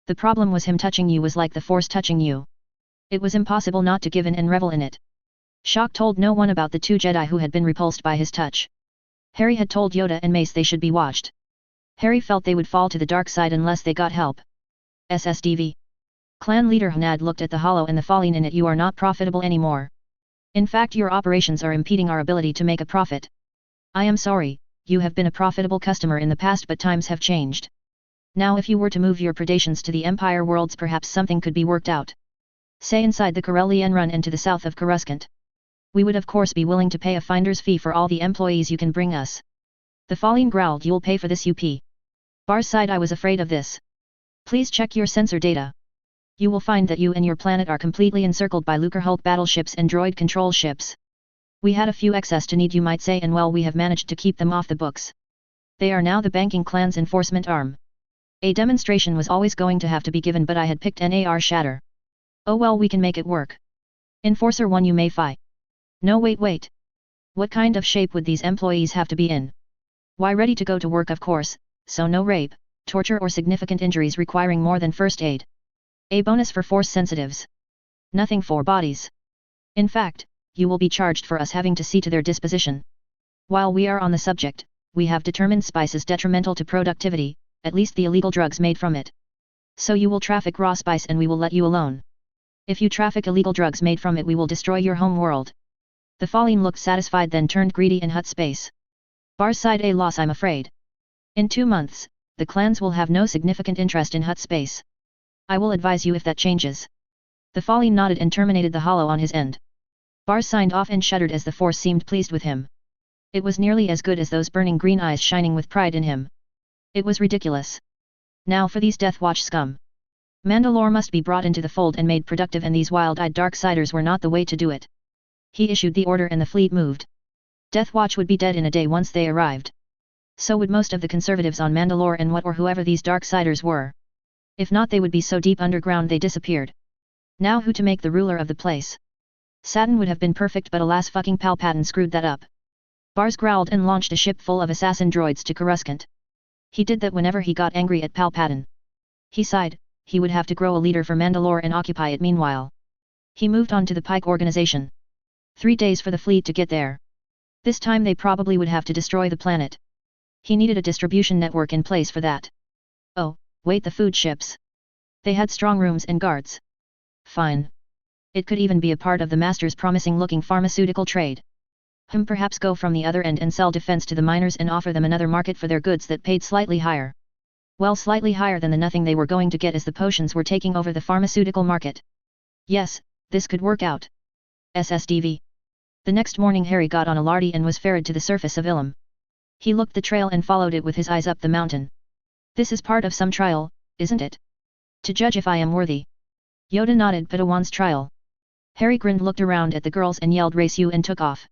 The problem was him touching you was like the Force touching you. It was impossible not to give in and revel in it. Shock told no one about the 2 Jedi who had been repulsed by his touch. Harry had told Yoda and Mace they should be watched. Harry felt they would fall to the dark side unless they got help. SSDV. Clan leader Hanad looked at the hollow and the falling in it. You are not profitable anymore. In fact, your operations are impeding our ability to make a profit. I am sorry, you have been a profitable customer in the past, but times have changed. Now if you were to move your predations to the Empire worlds, perhaps something could be worked out. Say inside the Corellian Run and to the south of Coruscant. We would of course be willing to pay a finder's fee for all the employees you can bring us. The Falling growled. You'll pay for this, UP. Bars sighed. I was afraid of this. Please check your sensor data. You will find that you and your planet are completely encircled by Lucrehulk battleships and droid control ships. We had a few excess to need, you might say, and well, we have managed to keep them off the books. They are now the banking clan's enforcement arm. A demonstration was always going to have to be given, but I had picked NAR Shatter. Oh well, we can make it work. Enforcer 1, you may fi. No, wait. What kind of shape would these employees have to be in? Why, ready to go to work of course, so no rape, torture or significant injuries requiring more than first aid. A bonus for Force sensitives. Nothing for bodies. In fact, you will be charged for us having to see to their disposition. While we are on the subject, we have determined spice is detrimental to productivity, at least the illegal drugs made from it. So you will traffic raw spice and we will let you alone. If you traffic illegal drugs made from it, we will destroy your home world. The Falling looked satisfied, then turned greedy in hut space. Bars sighed. A loss, I'm afraid. In 2 months, the clans will have no significant interest in hut space. I will advise you if that changes. The Falling nodded and terminated the hollow on his end. Bars signed off and shuddered as the Force seemed pleased with him. It was nearly as good as those burning green eyes shining with pride in him. It was ridiculous. Now for these Death Watch scum. Mandalore must be brought into the fold and made productive, and these wild-eyed Darksiders were not the way to do it. He issued the order and the fleet moved. Death Watch would be dead in a day once they arrived. So would most of the conservatives on Mandalore and what or whoever these Darksiders were. If not, they would be so deep underground they disappeared. Now who to make the ruler of the place? Saturn would have been perfect, but alas, fucking Palpatine screwed that up. Bars growled and launched a ship full of assassin droids to Coruscant. He did that whenever he got angry at Palpatine. He sighed, he would have to grow a leader for Mandalore and occupy it meanwhile. He moved on to the Pike organization. 3 days for the fleet to get there. This time they probably would have to destroy the planet. He needed a distribution network in place for that. Oh, wait, the food ships. They had strong rooms and guards. Fine. It could even be a part of the Master's promising-looking pharmaceutical trade. Perhaps go from the other end and sell defense to the miners and offer them another market for their goods that paid slightly higher. Well, slightly higher than the nothing they were going to get as the potions were taking over the pharmaceutical market. Yes, this could work out. SSDV. The next morning Harry got on a lardy and was ferried to the surface of Ilum. He looked the trail and followed it with his eyes up the mountain. This is part of some trial, isn't it? To judge if I am worthy. Yoda nodded. Padawan's trial. Harry grinned, looked around at the girls and yelled race you and took off.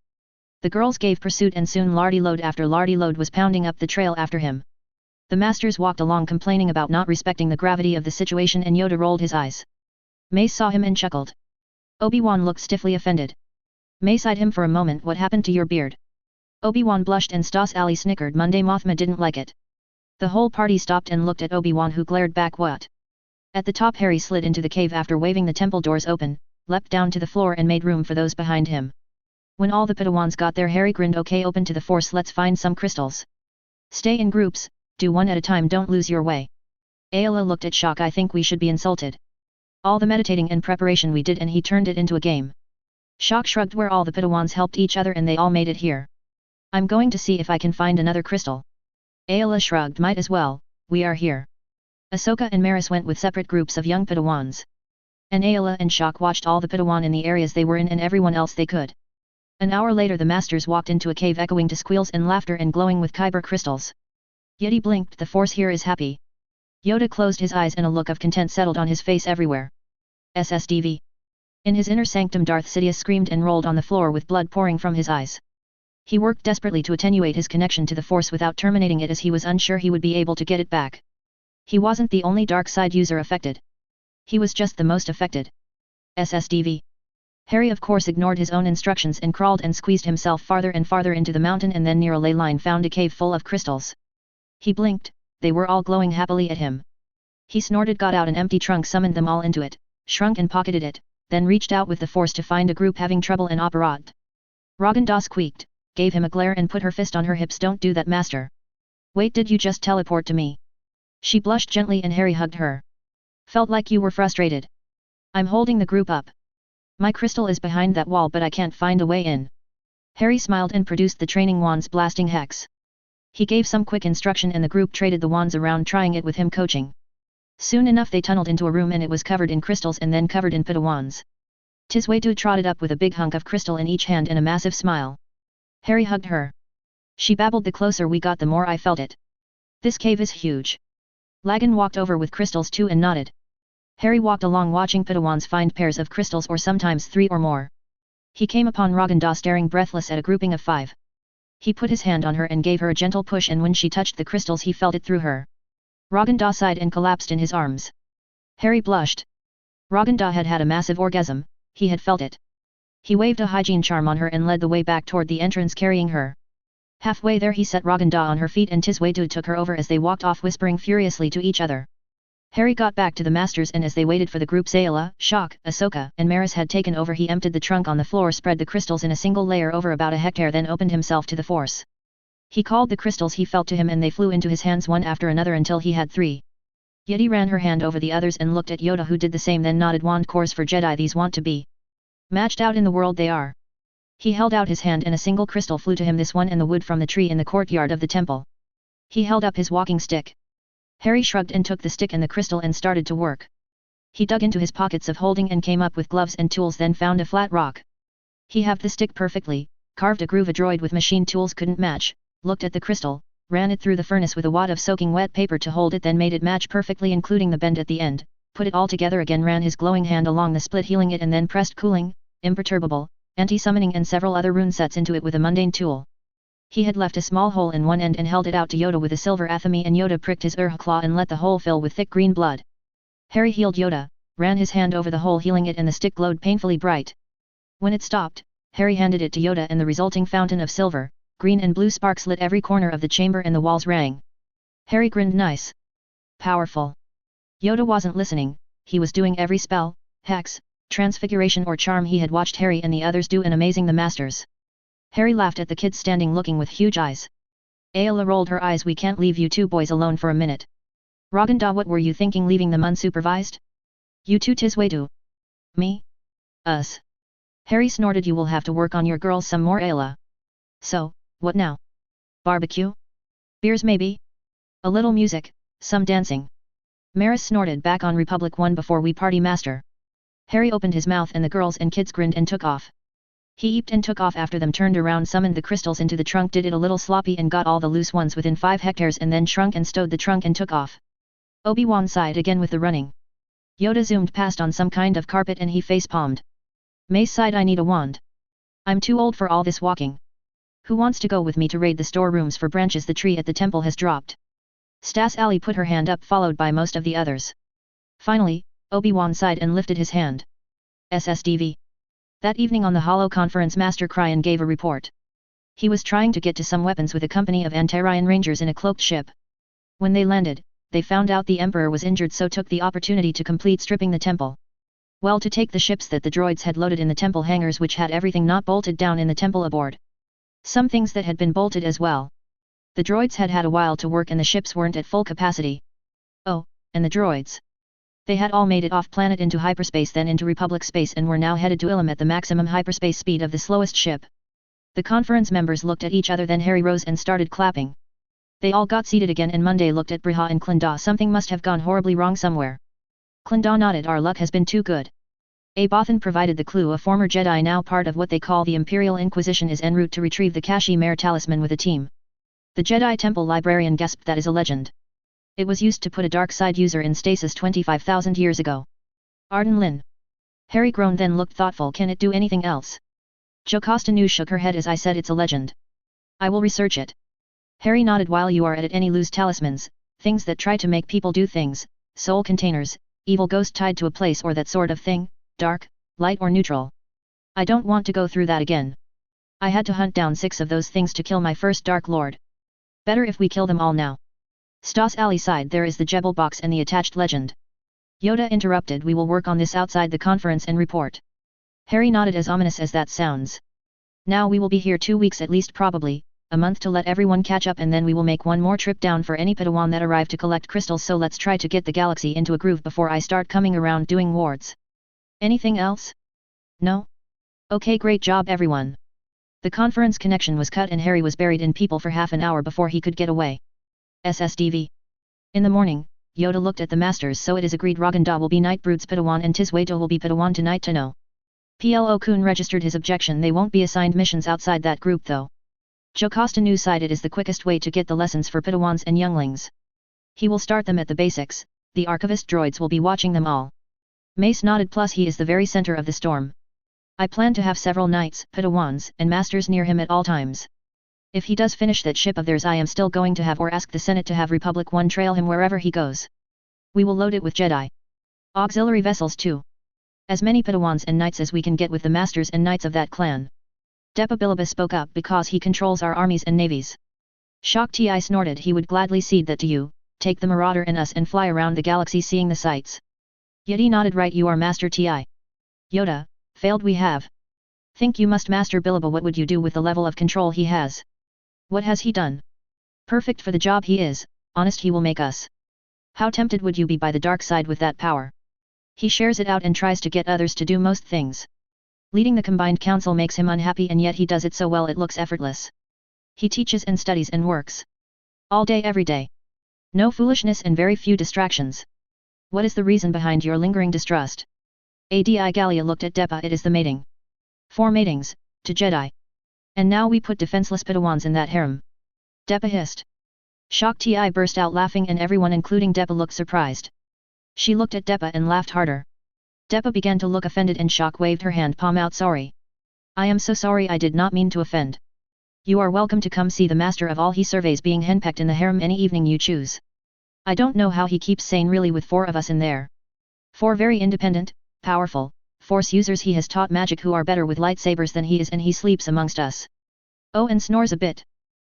The girls gave pursuit and soon lardy load after lardy load was pounding up the trail after him. The masters walked along complaining about not respecting the gravity of the situation and Yoda rolled his eyes. Mace saw him and chuckled. Obi-Wan looked stiffly offended. Mace eyed him for a moment. What happened to your beard? Obi-Wan blushed and Stas Ali snickered. Monday Mothma didn't like it. The whole party stopped and looked at Obi-Wan, who glared back. What? At the top Harry slid into the cave after waving the temple doors open, leapt down to the floor and made room for those behind him. When all the Padawans got there Harry grinned. Okay, open to the Force, let's find some crystals. Stay in groups, do one at a time, don't lose your way. Ayla looked at Shock. I think we should be insulted. All the meditating and preparation we did and he turned it into a game. Shock shrugged. Where all the Padawans helped each other and they all made it here. I'm going to see if I can find another crystal. Ayla shrugged. Might as well, we are here. Ahsoka and Maris went with separate groups of young Padawans. And Ayla and Shock watched all the Padawan in the areas they were in and everyone else they could. An hour later the masters walked into a cave echoing to squeals and laughter and glowing with kyber crystals. Yeti blinked. The Force here is happy. Yoda closed his eyes and a look of content settled on his face everywhere. SSDV. In his inner sanctum Darth Sidious screamed and rolled on the floor with blood pouring from his eyes. He worked desperately to attenuate his connection to the Force without terminating it as he was unsure he would be able to get it back. He wasn't the only dark side user affected. He was just the most affected. SSDV. Harry of course ignored his own instructions and crawled and squeezed himself farther and farther into the mountain and then near a ley line found a cave full of crystals. He blinked, they were all glowing happily at him. He snorted, got out an empty trunk, summoned them all into it, shrunk and pocketed it, then reached out with the Force to find a group having trouble in Apparat. Raganda squeaked, gave him a glare and put her fist on her hips. Don't do that, Master. Wait, did you just teleport to me? She blushed gently and Harry hugged her. Felt like you were frustrated. I'm holding the group up. My crystal is behind that wall but I can't find a way in. Harry smiled and produced the training wands, blasting hex. He gave some quick instruction and the group traded the wands around, trying it with him coaching. Soon enough they tunneled into a room and it was covered in crystals and then covered in Padawans. Tiswaydu trotted up with a big hunk of crystal in each hand and a massive smile. Harry hugged her. She babbled, the closer we got the more I felt it. This cave is huge. Lagan walked over with crystals too and nodded. Harry walked along watching Padawans find pairs of crystals or sometimes 3 or more. He came upon Raganda staring breathless at a grouping of 5. He put his hand on her and gave her a gentle push and when she touched the crystals he felt it through her. Raganda sighed and collapsed in his arms. Harry blushed. Raganda had had a massive orgasm, he had felt it. He waved a hygiene charm on her and led the way back toward the entrance carrying her. Halfway there he set Raganda on her feet and Tiswaydu took her over as they walked off whispering furiously to each other. Harry got back to the masters and as they waited for the group Ayla, Shock, Ahsoka and Maris had taken over he emptied the trunk on the floor, spread the crystals in a single layer over about a hectare, then opened himself to the Force. He called the crystals he felt to him and they flew into his hands one after another until he had 3. Yeti ran her hand over the others and looked at Yoda who did the same, then nodded. Wand cores for Jedi, these want to be matched out in the world they are. He held out his hand and a single crystal flew to him, this one and the wood from the tree in the courtyard of the temple. He held up his walking stick. Harry shrugged and took the stick and the crystal and started to work. He dug into his pockets of holding and came up with gloves and tools, then found a flat rock. He halved the stick perfectly, carved a groove a droid with machine tools couldn't match, looked at the crystal, ran it through the furnace with a wad of soaking wet paper to hold it, then made it match perfectly including the bend at the end, put it all together again, ran his glowing hand along the split healing it and then pressed cooling, imperturbable, anti-summoning and several other rune sets into it with a mundane tool. He had left a small hole in one end and held it out to Yoda with a silver athame and Yoda pricked his claw and let the hole fill with thick green blood. Harry healed Yoda, ran his hand over the hole healing it and the stick glowed painfully bright. When it stopped, Harry handed it to Yoda and the resulting fountain of silver, green and blue sparks lit every corner of the chamber and the walls rang. Harry grinned. Nice. Powerful. Yoda wasn't listening, he was doing every spell, hex, transfiguration or charm he had watched Harry and the others do and amazing the masters. Harry laughed at the kids standing looking with huge eyes. Ayla rolled her eyes. We can't leave you two boys alone for a minute. Raganda, what were you thinking leaving them unsupervised? You two Tisway do. Me? Us. Harry snorted. You will have to work on your girls some more, Ayla. So, what now? Barbecue? Beers maybe? A little music, some dancing. Maris snorted. Back on Republic 1 before we party, master. Harry opened his mouth and the girls and kids grinned and took off. He eeped and took off after them, turned around, summoned the crystals into the trunk, did it a little sloppy and got all the loose ones within 5 hectares and then shrunk and stowed the trunk and took off. Obi-Wan sighed again with the running. Yoda zoomed past on some kind of carpet and he face-palmed. Mace sighed. I need a wand. I'm too old for all this walking. Who wants to go with me to raid the storerooms for branches the tree at the temple has dropped? Stas Ali put her hand up, followed by most of the others. Finally, Obi-Wan sighed and lifted his hand. SSDV. That evening on the Hollow Conference, Master Kryan gave a report. He was trying to get to some weapons with a company of Antarian Rangers in a cloaked ship. When they landed, they found out the Emperor was injured, so took the opportunity to complete stripping the temple. Well, to take the ships that the droids had loaded in the temple hangars, which had everything not bolted down in the temple aboard. Some things that had been bolted as well. The droids had had a while to work and the ships weren't at full capacity. Oh, and the droids. They had all made it off planet into hyperspace, then into Republic space, and were now headed to Ilum at the maximum hyperspace speed of the slowest ship. The conference members looked at each other, then Harry rose and started clapping. They all got seated again and Monday looked at Briha and Clinda. Something must have gone horribly wrong somewhere. Clinda nodded. Our luck has been too good. Bothan provided the clue. A former Jedi, now part of what they call the Imperial Inquisition, is en route to retrieve the Kashi-Mare talisman with a team. The Jedi Temple librarian gasped. That is a legend. It was used to put a dark side user in stasis 25,000 years ago. Arden Lin. Harry groaned, then looked thoughtful. Can it do anything else? Jocasta Nu shook her head. As I said, it's a legend. I will research it. Harry nodded. While you are at it, any loose talismans, things that try to make people do things, soul containers, evil ghost tied to a place or that sort of thing, dark, light or neutral. I don't want to go through that again. I had to hunt down 6 of those things to kill my first Dark Lord. Better if we kill them all now. Stas Ali sighed. There is the Jebel box and the attached legend. Yoda interrupted. We will work on this outside the conference and report. Harry nodded. As ominous as that sounds. Now we will be here 2 weeks at least, probably a month to let everyone catch up, and then we will make one more trip down for any Padawan that arrive to collect crystals. So let's try to get the galaxy into a groove before I start coming around doing wards. Anything else? No? Okay, great job everyone. The conference connection was cut and Harry was buried in people for half an hour before he could get away. SSDV. In the morning, Yoda looked at the masters. So it is agreed Raganda will be Nightbrood's Padawan and Tiswayto will be Padawan tonight to know. PLO Kun registered his objection. They won't be assigned missions outside that group though. Jocasta Nu sighed. It is the quickest way to get the lessons for Padawans and younglings. He will start them at the basics, the archivist droids will be watching them all. Mace nodded. Plus he is the very center of the storm. I plan to have several knights, Padawans, and masters near him at all times. If he does finish that ship of theirs, I am still going to have or ask the Senate to have Republic 1 trail him wherever he goes. We will load it with Jedi. Auxiliary vessels too. As many Padawans and knights as we can get with the masters and knights of that clan. Depa Bilaba spoke up because he controls our armies and navies. Shock Ti snorted. He would gladly cede that to you, take the Marauder and us and fly around the galaxy seeing the sights. Yeti nodded. Right, you are Master Ti. Yoda, failed we have. Think you must Master Bilaba. What would you do with the level of control he has? What has he done? Perfect for the job he is, honest he will make us. How tempted would you be by the dark side with that power? He shares it out and tries to get others to do most things. Leading the combined council makes him unhappy, and yet he does it so well it looks effortless. He teaches and studies and works. All day every day. No foolishness and very few distractions. What is the reason behind your lingering distrust? Adi Galia looked at Depa. It is the mating. 4 matings, to Jedi. And now we put defenseless Padawans in that harem. Depa hissed. Shock Ti burst out laughing and everyone including Depa looked surprised. She looked at Depa and laughed harder. Depa began to look offended and Shock waved her hand palm out. Sorry. I am so sorry, I did not mean to offend. You are welcome to come see the master of all. He surveys being henpecked in the harem any evening you choose. I don't know how he keeps sane really with 4 of us in there. 4 very independent, powerful, Force users he has taught magic who are better with lightsabers than he is, and he sleeps amongst us. Oh, and snores a bit.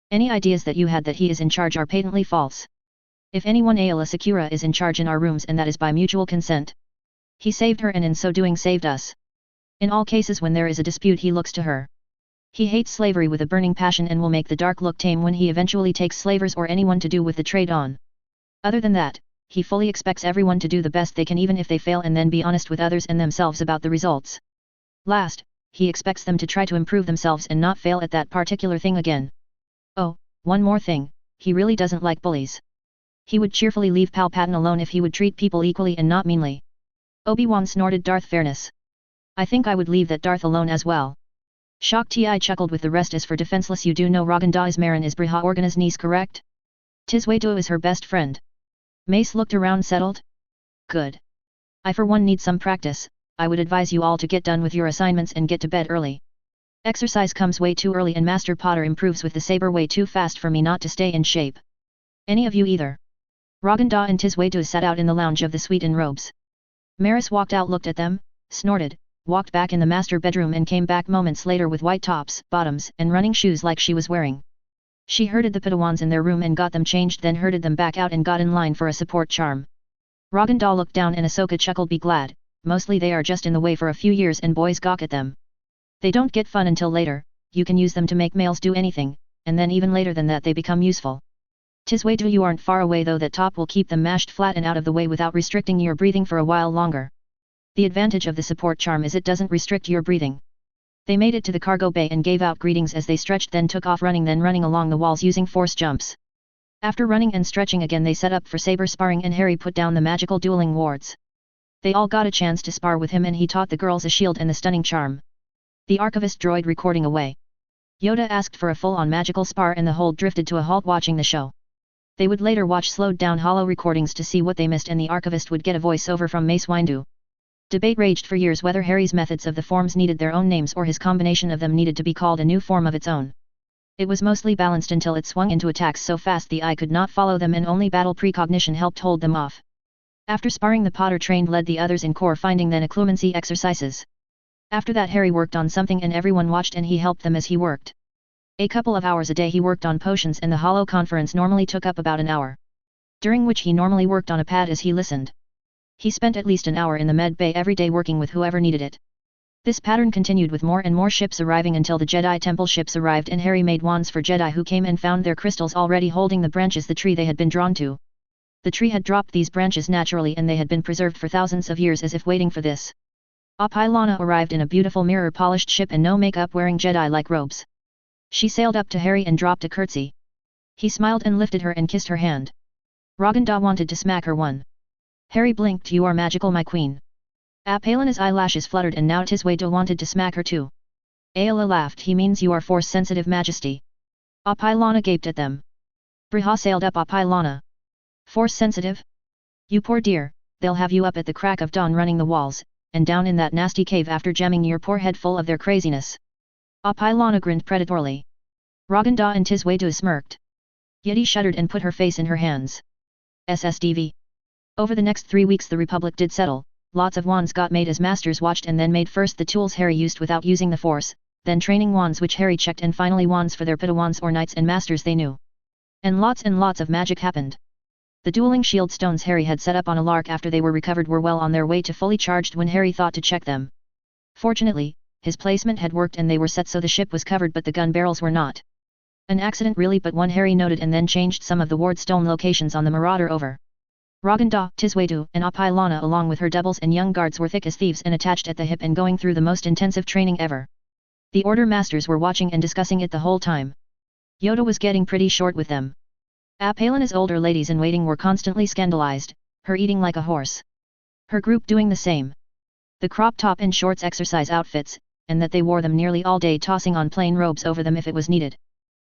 Any ideas that you had that he is in charge are patently false. If anyone Ayala Sakura is in charge in our rooms, and that is by mutual consent. He saved her and in so doing saved us. In all cases when there is a dispute he looks to her. He hates slavery with a burning passion and will make the dark look tame when he eventually takes slavers or anyone to do with the trade on. Other than that, he fully expects everyone to do the best they can even if they fail, and then be honest with others and themselves about the results. Last, he expects them to try to improve themselves and not fail at that particular thing again. Oh, one more thing, he really doesn't like bullies. He would cheerfully leave Palpatine alone if he would treat people equally and not meanly. Obi-Wan snorted Darth Fairness. I think I would leave that Darth alone as well. Shock Ti chuckled with the rest. As for defenseless, you do know Raganda Ismarin is Briha Organa's niece, correct? Tiswedu is her best friend. Mace looked around settled. Good. I for one need some practice. I would advise you all to get done with your assignments and get to bed early. Exercise comes way too early and Master Potter improves with the saber way too fast for me not to stay in shape. Any of you either. Raganda and Tiswedu sat out in the lounge of the suite in robes. Maris walked out, looked at them, snorted, walked back in the master bedroom and came back moments later with white tops, bottoms, and running shoes like she was wearing. She herded the Padawans in their room and got them changed, then herded them back out and got in line for a support charm. Raganda looked down and Ahsoka chuckled. Be glad, mostly they are just in the way for a few years and boys gawk at them. They don't get fun until later. You can use them to make males do anything, and then even later than that they become useful. Tiswedu, you aren't far away though. That top will keep them mashed flat and out of the way without restricting your breathing for a while longer. The advantage of the support charm is it doesn't restrict your breathing. They made it to the cargo bay and gave out greetings as they stretched, then took off running, then running along the walls using force jumps. After running and stretching again they set up for saber sparring and Harry put down the magical dueling wards. They all got a chance to spar with him and he taught the girls a shield and the stunning charm. The archivist droid recording away. Yoda asked for a full-on magical spar and the whole drifted to a halt watching the show. They would later watch slowed-down holo recordings to see what they missed and the archivist would get a voice-over from Mace Windu. Debate raged for years whether Harry's methods of the forms needed their own names or his combination of them needed to be called a new form of its own. It was mostly balanced until it swung into attacks so fast the eye could not follow them and only battle precognition helped hold them off. After sparring the Potter trained led the others in core finding then occlumency exercises. After that Harry worked on something and everyone watched and he helped them as he worked. A couple of hours a day he worked on potions and the holo conference normally took up about an hour. During which he normally worked on a pad as he listened. He spent at least an hour in the med bay every day working with whoever needed it. This pattern continued with more and more ships arriving until the Jedi Temple ships arrived and Harry made wands for Jedi who came and found their crystals already holding the branches the tree they had been drawn to. The tree had dropped these branches naturally and they had been preserved for thousands of years as if waiting for this. Apilana arrived in a beautiful mirror-polished ship and no makeup wearing Jedi-like robes. She sailed up to Harry and dropped a curtsy. He smiled and lifted her and kissed her hand. Raganda wanted to smack her one. Harry blinked. You are magical, my queen. Apilana's eyelashes fluttered and now Tiswedu wanted to smack her too. Ayala laughed. He means you are force-sensitive, majesty. Apilana gaped at them. Briha sailed up. Apilana. Force-sensitive? You poor dear, they'll have you up at the crack of dawn running the walls, and down in that nasty cave after jamming your poor head full of their craziness. Apilana grinned predatorily. Raganda and Tiswedu smirked. Yeti shuddered and put her face in her hands. SSDV. Over the next 3 weeks the Republic did settle, lots of wands got made as masters watched and then made first the tools Harry used without using the force, then training wands which Harry checked and finally wands for their Padawans or knights and masters they knew. And lots of magic happened. The dueling shield stones Harry had set up on a lark after they were recovered were well on their way to fully charged when Harry thought to check them. Fortunately, his placement had worked and they were set so the ship was covered but the gun barrels were not. An accident really, but one Harry noted and then changed some of the ward stone locations on the Marauder over. Raganda, Tiswedu, and Apilana along with her doubles and young guards were thick as thieves and attached at the hip and going through the most intensive training ever. The Order Masters were watching and discussing it the whole time. Yoda was getting pretty short with them. Apilana's older ladies-in-waiting were constantly scandalized, her eating like a horse. Her group doing the same. The crop top and shorts exercise outfits, and that they wore them nearly all day tossing on plain robes over them if it was needed.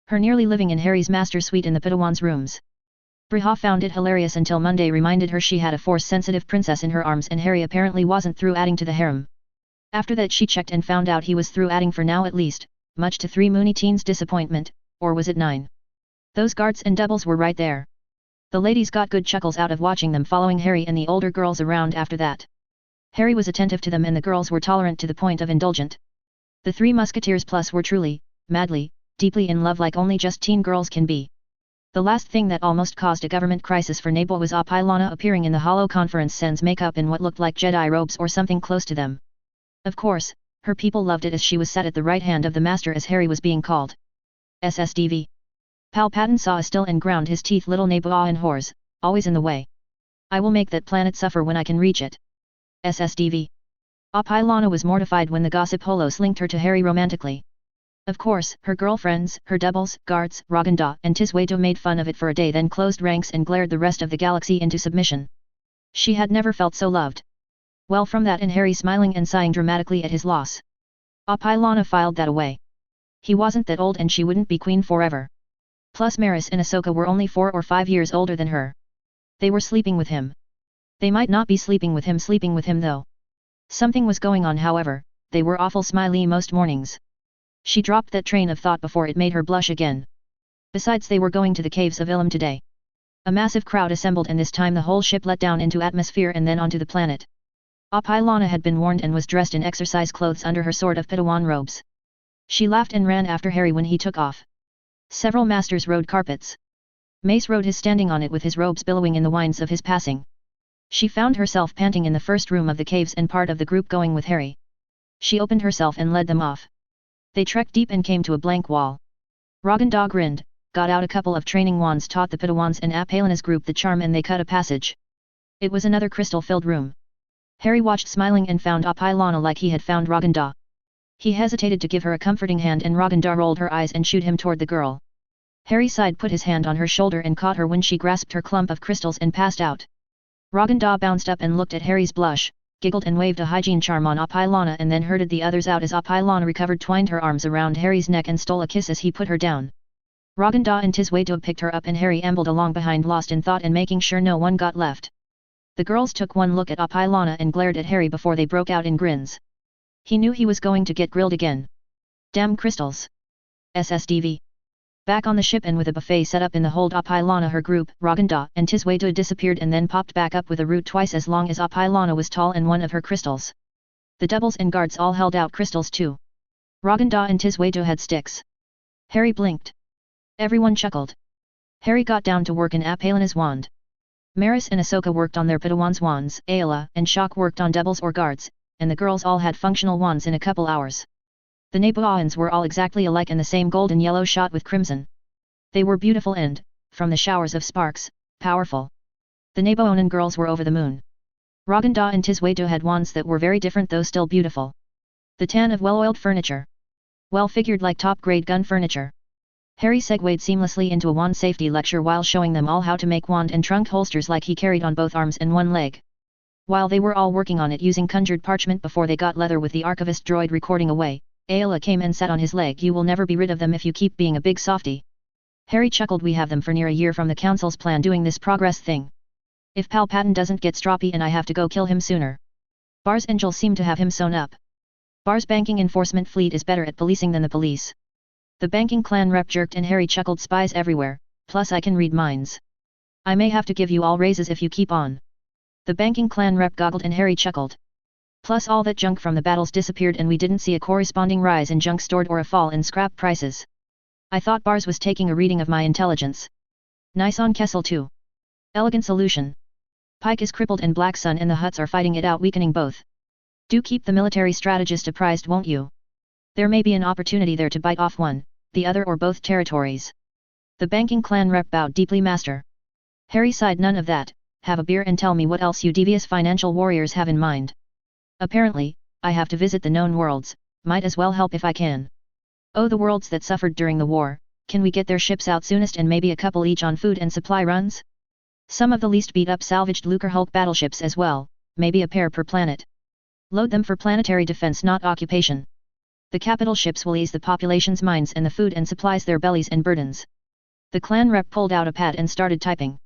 Her nearly living in Harry's master suite in the Padawan's rooms. Briha found it hilarious until Monday reminded her she had a force-sensitive princess in her arms and Harry apparently wasn't through adding to the harem. After that she checked and found out he was through adding for now at least, much to 3 Mooney teens' disappointment, or was it 9? Those guards and doubles were right there. The ladies got good chuckles out of watching them following Harry and the older girls around after that. Harry was attentive to them and the girls were tolerant to the point of indulgent. The 3 musketeers plus were truly, madly, deeply in love like only just teen girls can be. The last thing that almost caused a government crisis for Nebo was Apilana appearing in the Hollow Conference Sans makeup in what looked like Jedi robes or something close to them. Of course, her people loved it as she was sat at the right hand of the Master as Harry was being called. SSDV. Palpatine saw a still and ground his teeth. Little Nebo and whores, always in the way. I will make that planet suffer when I can reach it. SSDV. Apilana was mortified when the gossip holos linked her to Harry romantically. Of course, her girlfriends, her doubles, guards, Raganda and Tiswedo made fun of it for a day, then closed ranks and glared the rest of the galaxy into submission. She had never felt so loved. Well, from that and Harry smiling and sighing dramatically at his loss. Apilana filed that away. He wasn't that old and she wouldn't be queen forever. Plus Maris and Ahsoka were only 4 or 5 years older than her. They were sleeping with him. They might not be sleeping with him though. Something was going on, however. They were awful smiley most mornings. She dropped that train of thought before it made her blush again. Besides, they were going to the caves of Ilum today. A massive crowd assembled and this time the whole ship let down into atmosphere and then onto the planet. Apilana had been warned and was dressed in exercise clothes under her sort of Padawan robes. She laughed and ran after Harry when he took off. Several masters rode carpets. Mace rode his standing on it with his robes billowing in the winds of his passing. She found herself panting in the first room of the caves and part of the group going with Harry. She opened herself and led them off. They trekked deep and came to a blank wall. Raganda grinned, got out a couple of training wands, taught the Padawans and Apilana's group the charm, and they cut a passage. It was another crystal-filled room. Harry watched smiling and found Apilana like he had found Raganda. He hesitated to give her a comforting hand and Raganda rolled her eyes and shooed him toward the girl. Harry sighed, put his hand on her shoulder and caught her when she grasped her clump of crystals and passed out. Raganda bounced up and looked at Harry's blush, giggled and waved a hygiene charm on Apilana and then herded the others out as Apilana recovered, twined her arms around Harry's neck and stole a kiss as he put her down. Raganda and Tiswedo picked her up and Harry ambled along behind, lost in thought and making sure no one got left. The girls took one look at Apilana and glared at Harry before they broke out in grins. He knew he was going to get grilled again. Damn crystals. SSDV. Back on the ship and with a buffet set up in the hold, Apilana, her group, Raganda and Tiswedo disappeared and then popped back up with a root twice as long as Apilana was tall and one of her crystals. The doubles and guards all held out crystals too. Raganda and Tiswedo had sticks. Harry blinked. Everyone chuckled. Harry got down to work in Apilana's wand. Maris and Ahsoka worked on their Padawan's wands, Ayla and Shock worked on doubles or guards, and the girls all had functional wands in a couple hours. The Nebuans were all exactly alike in the same golden yellow shot with crimson. They were beautiful and, from the showers of sparks, powerful. The Nebuanan girls were over the moon. Raganda and Tiswedo had wands that were very different though still beautiful. The tan of well-oiled furniture. Well figured like top-grade gun furniture. Harry segued seamlessly into a wand safety lecture while showing them all how to make wand and trunk holsters like he carried on both arms and one leg. While they were all working on it using conjured parchment before they got leather with the archivist droid recording away, Ayla came and sat on his leg. You will never be rid of them if you keep being a big softy. Harry chuckled. We have them for near a year from the council's plan doing this progress thing. If Palpatine doesn't get stroppy and I have to go kill him sooner. Bar's angel seemed to have him sewn up. Bar's banking enforcement fleet is better at policing than the police. The banking clan rep jerked and Harry chuckled. Spies everywhere, plus I can read minds. I may have to give you all raises if you keep on. The banking clan rep goggled and Harry chuckled. Plus all that junk from the battles disappeared and we didn't see a corresponding rise in junk stored or a fall in scrap prices. I thought Bars was taking a reading of my intelligence. Nice on Kessel too. Elegant solution. Pike is crippled and Black Sun and the Hutts are fighting it out, weakening both. Do keep the military strategist apprised, won't you? There may be an opportunity there to bite off one, the other or both territories. The banking clan rep bowed deeply. Master. Harry sighed. None of that, have a beer and tell me what else you devious financial warriors have in mind. Apparently, I have to visit the known worlds, might as well help if I can. Oh, the worlds that suffered during the war, can we get their ships out soonest and maybe a couple each on food and supply runs? Some of the least beat up salvaged Lucre Hulk battleships as well, maybe a pair per planet. Load them for planetary defense, not occupation. The capital ships will ease the population's minds and the food and supplies their bellies and burdens. The clan rep pulled out a pad and started typing.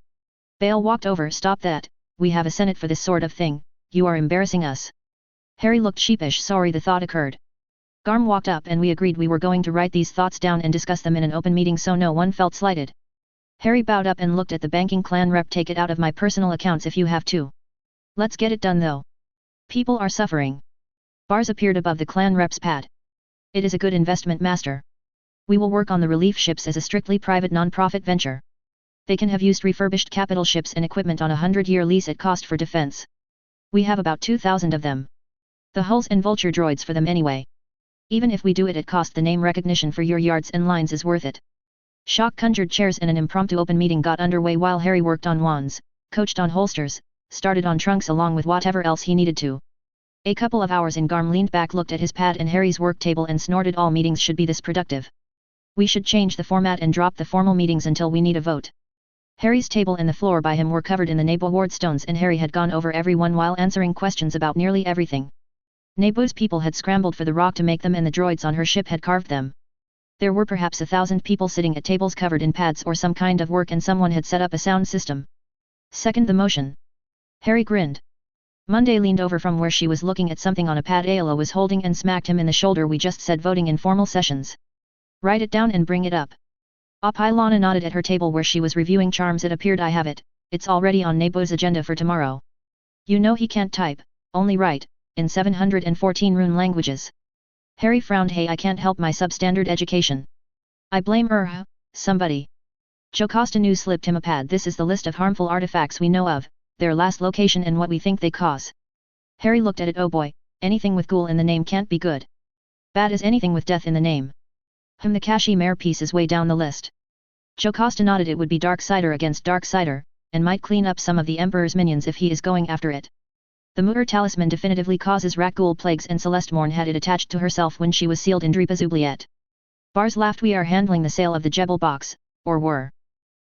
Bale walked over. Stop that, we have a senate for this sort of thing, you are embarrassing us. Harry looked sheepish. Sorry, the thought occurred. Garm walked up and we agreed we were going to write these thoughts down and discuss them in an open meeting so no one felt slighted. Harry bowed up and looked at the banking clan rep. Take it out of my personal accounts if you have to. Let's get it done though. People are suffering. Bars appeared above the clan rep's pad. It is a good investment, master. We will work on the relief ships as a strictly private non-profit venture. They can have used refurbished capital ships and equipment on a 100-year lease at cost for defense. We have about 2,000 of them. The hulls and vulture droids for them anyway. Even if we do it at cost, the name recognition for your yards and lines is worth it. Shock conjured chairs and an impromptu open meeting got underway while Harry worked on wands, coached on holsters, started on trunks along with whatever else he needed to. A couple of hours in, Garm leaned back, looked at his pad and Harry's work table and snorted, all meetings should be this productive. We should change the format and drop the formal meetings until we need a vote. Harry's table and the floor by him were covered in the Naboo award stones, and Harry had gone over every one while answering questions about nearly everything. Naboo's people had scrambled for the rock to make them, and the droids on her ship had carved them. There were perhaps 1,000 people sitting at tables covered in pads or some kind of work, and someone had set up a sound system. Second the motion. Harry grinned. Monday leaned over from where she was looking at something on a pad Ayla was holding and smacked him in the shoulder. We just said voting in formal sessions. Write it down and bring it up. Lana nodded at her table where she was reviewing charms. It appeared I have it, it's already on Naboo's agenda for tomorrow. You know he can't type, only write, in 714 rune languages. Harry frowned. Hey, I can't help my substandard education. I blame somebody. Jocasta News slipped him a pad. This is the list of harmful artifacts we know of, their last location and what we think they cause. Harry looked at it. Oh boy, anything with ghoul in the name can't be good. Bad as anything with death in the name. The Kashmir piece is way down the list. Jocasta nodded. It would be Darksider against Darksider, and might clean up some of the Emperor's minions if he is going after it. The Mutter talisman definitively causes Rakghoul plagues, and Celestemorn had it attached to herself when she was sealed in Dreepa's oubliette. Bars laughed. We are handling the sale of the Jebel box, or were.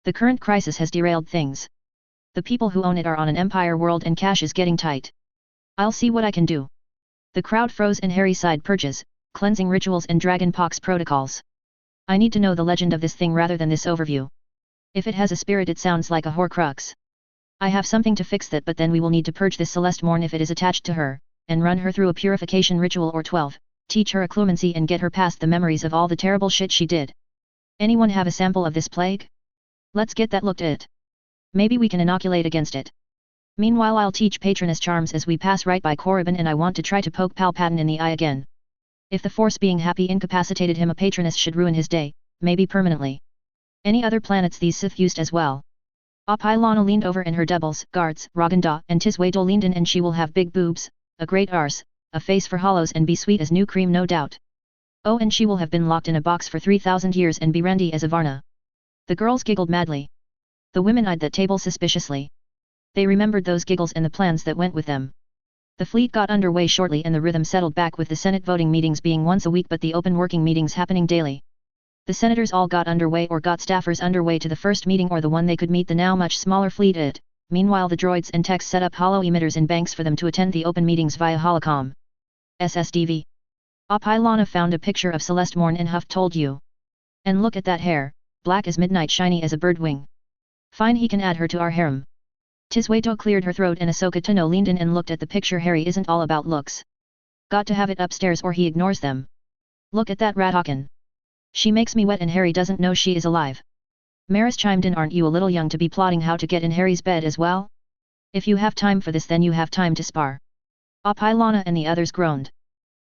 The current crisis has derailed things. The people who own it are on an empire world and cash is getting tight. I'll see what I can do. The crowd froze and Harry sighed. Purges, cleansing rituals and dragonpox protocols. I need to know the legend of this thing rather than this overview. If it has a spirit, it sounds like a Horcrux. I have something to fix that, but then we will need to purge this Celestemorn if it is attached to her, and run her through a purification ritual or 12, teach her occlumency and get her past the memories of all the terrible shit she did. Anyone have a sample of this plague? Let's get that looked at. Maybe we can inoculate against it. Meanwhile, I'll teach Patroness charms as we pass right by Korriban, and I want to try to poke Palpatine in the eye again. If the Force being happy incapacitated him, a Patroness should ruin his day, maybe permanently. Any other planets these Sith used as well? Lana leaned over and her doubles, guards, Raganda and Tiswado leaned in, and she will have big boobs, a great arse, a face for hollows, and be sweet as new cream, no doubt. Oh, and she will have been locked in a box for 3,000 years and be randy as a Varna. The girls giggled madly. The women eyed that table suspiciously. They remembered those giggles and the plans that went with them. The fleet got underway shortly and the rhythm settled back, with the Senate voting meetings being once a week but the open working meetings happening daily. The senators all got underway or got staffers underway to the first meeting or the one they could meet the now much smaller fleet at. Meanwhile, the droids and techs set up hollow emitters in banks for them to attend the open meetings via holocom. SSDV. Lana found a picture of Celestemorn and huffed. Told you. And look at that hair, black as midnight, shiny as a bird wing. Fine, he can add her to our harem. Tiswato cleared her throat and Ahsoka Tano leaned in and looked at the picture. Harry isn't all about looks. Got to have it upstairs or he ignores them. Look at that Rathaken. She makes me wet and Harry doesn't know she is alive. Maris chimed in. Aren't you a little young to be plotting how to get in Harry's bed as well? If you have time for this, then you have time to spar. Lana and the others groaned.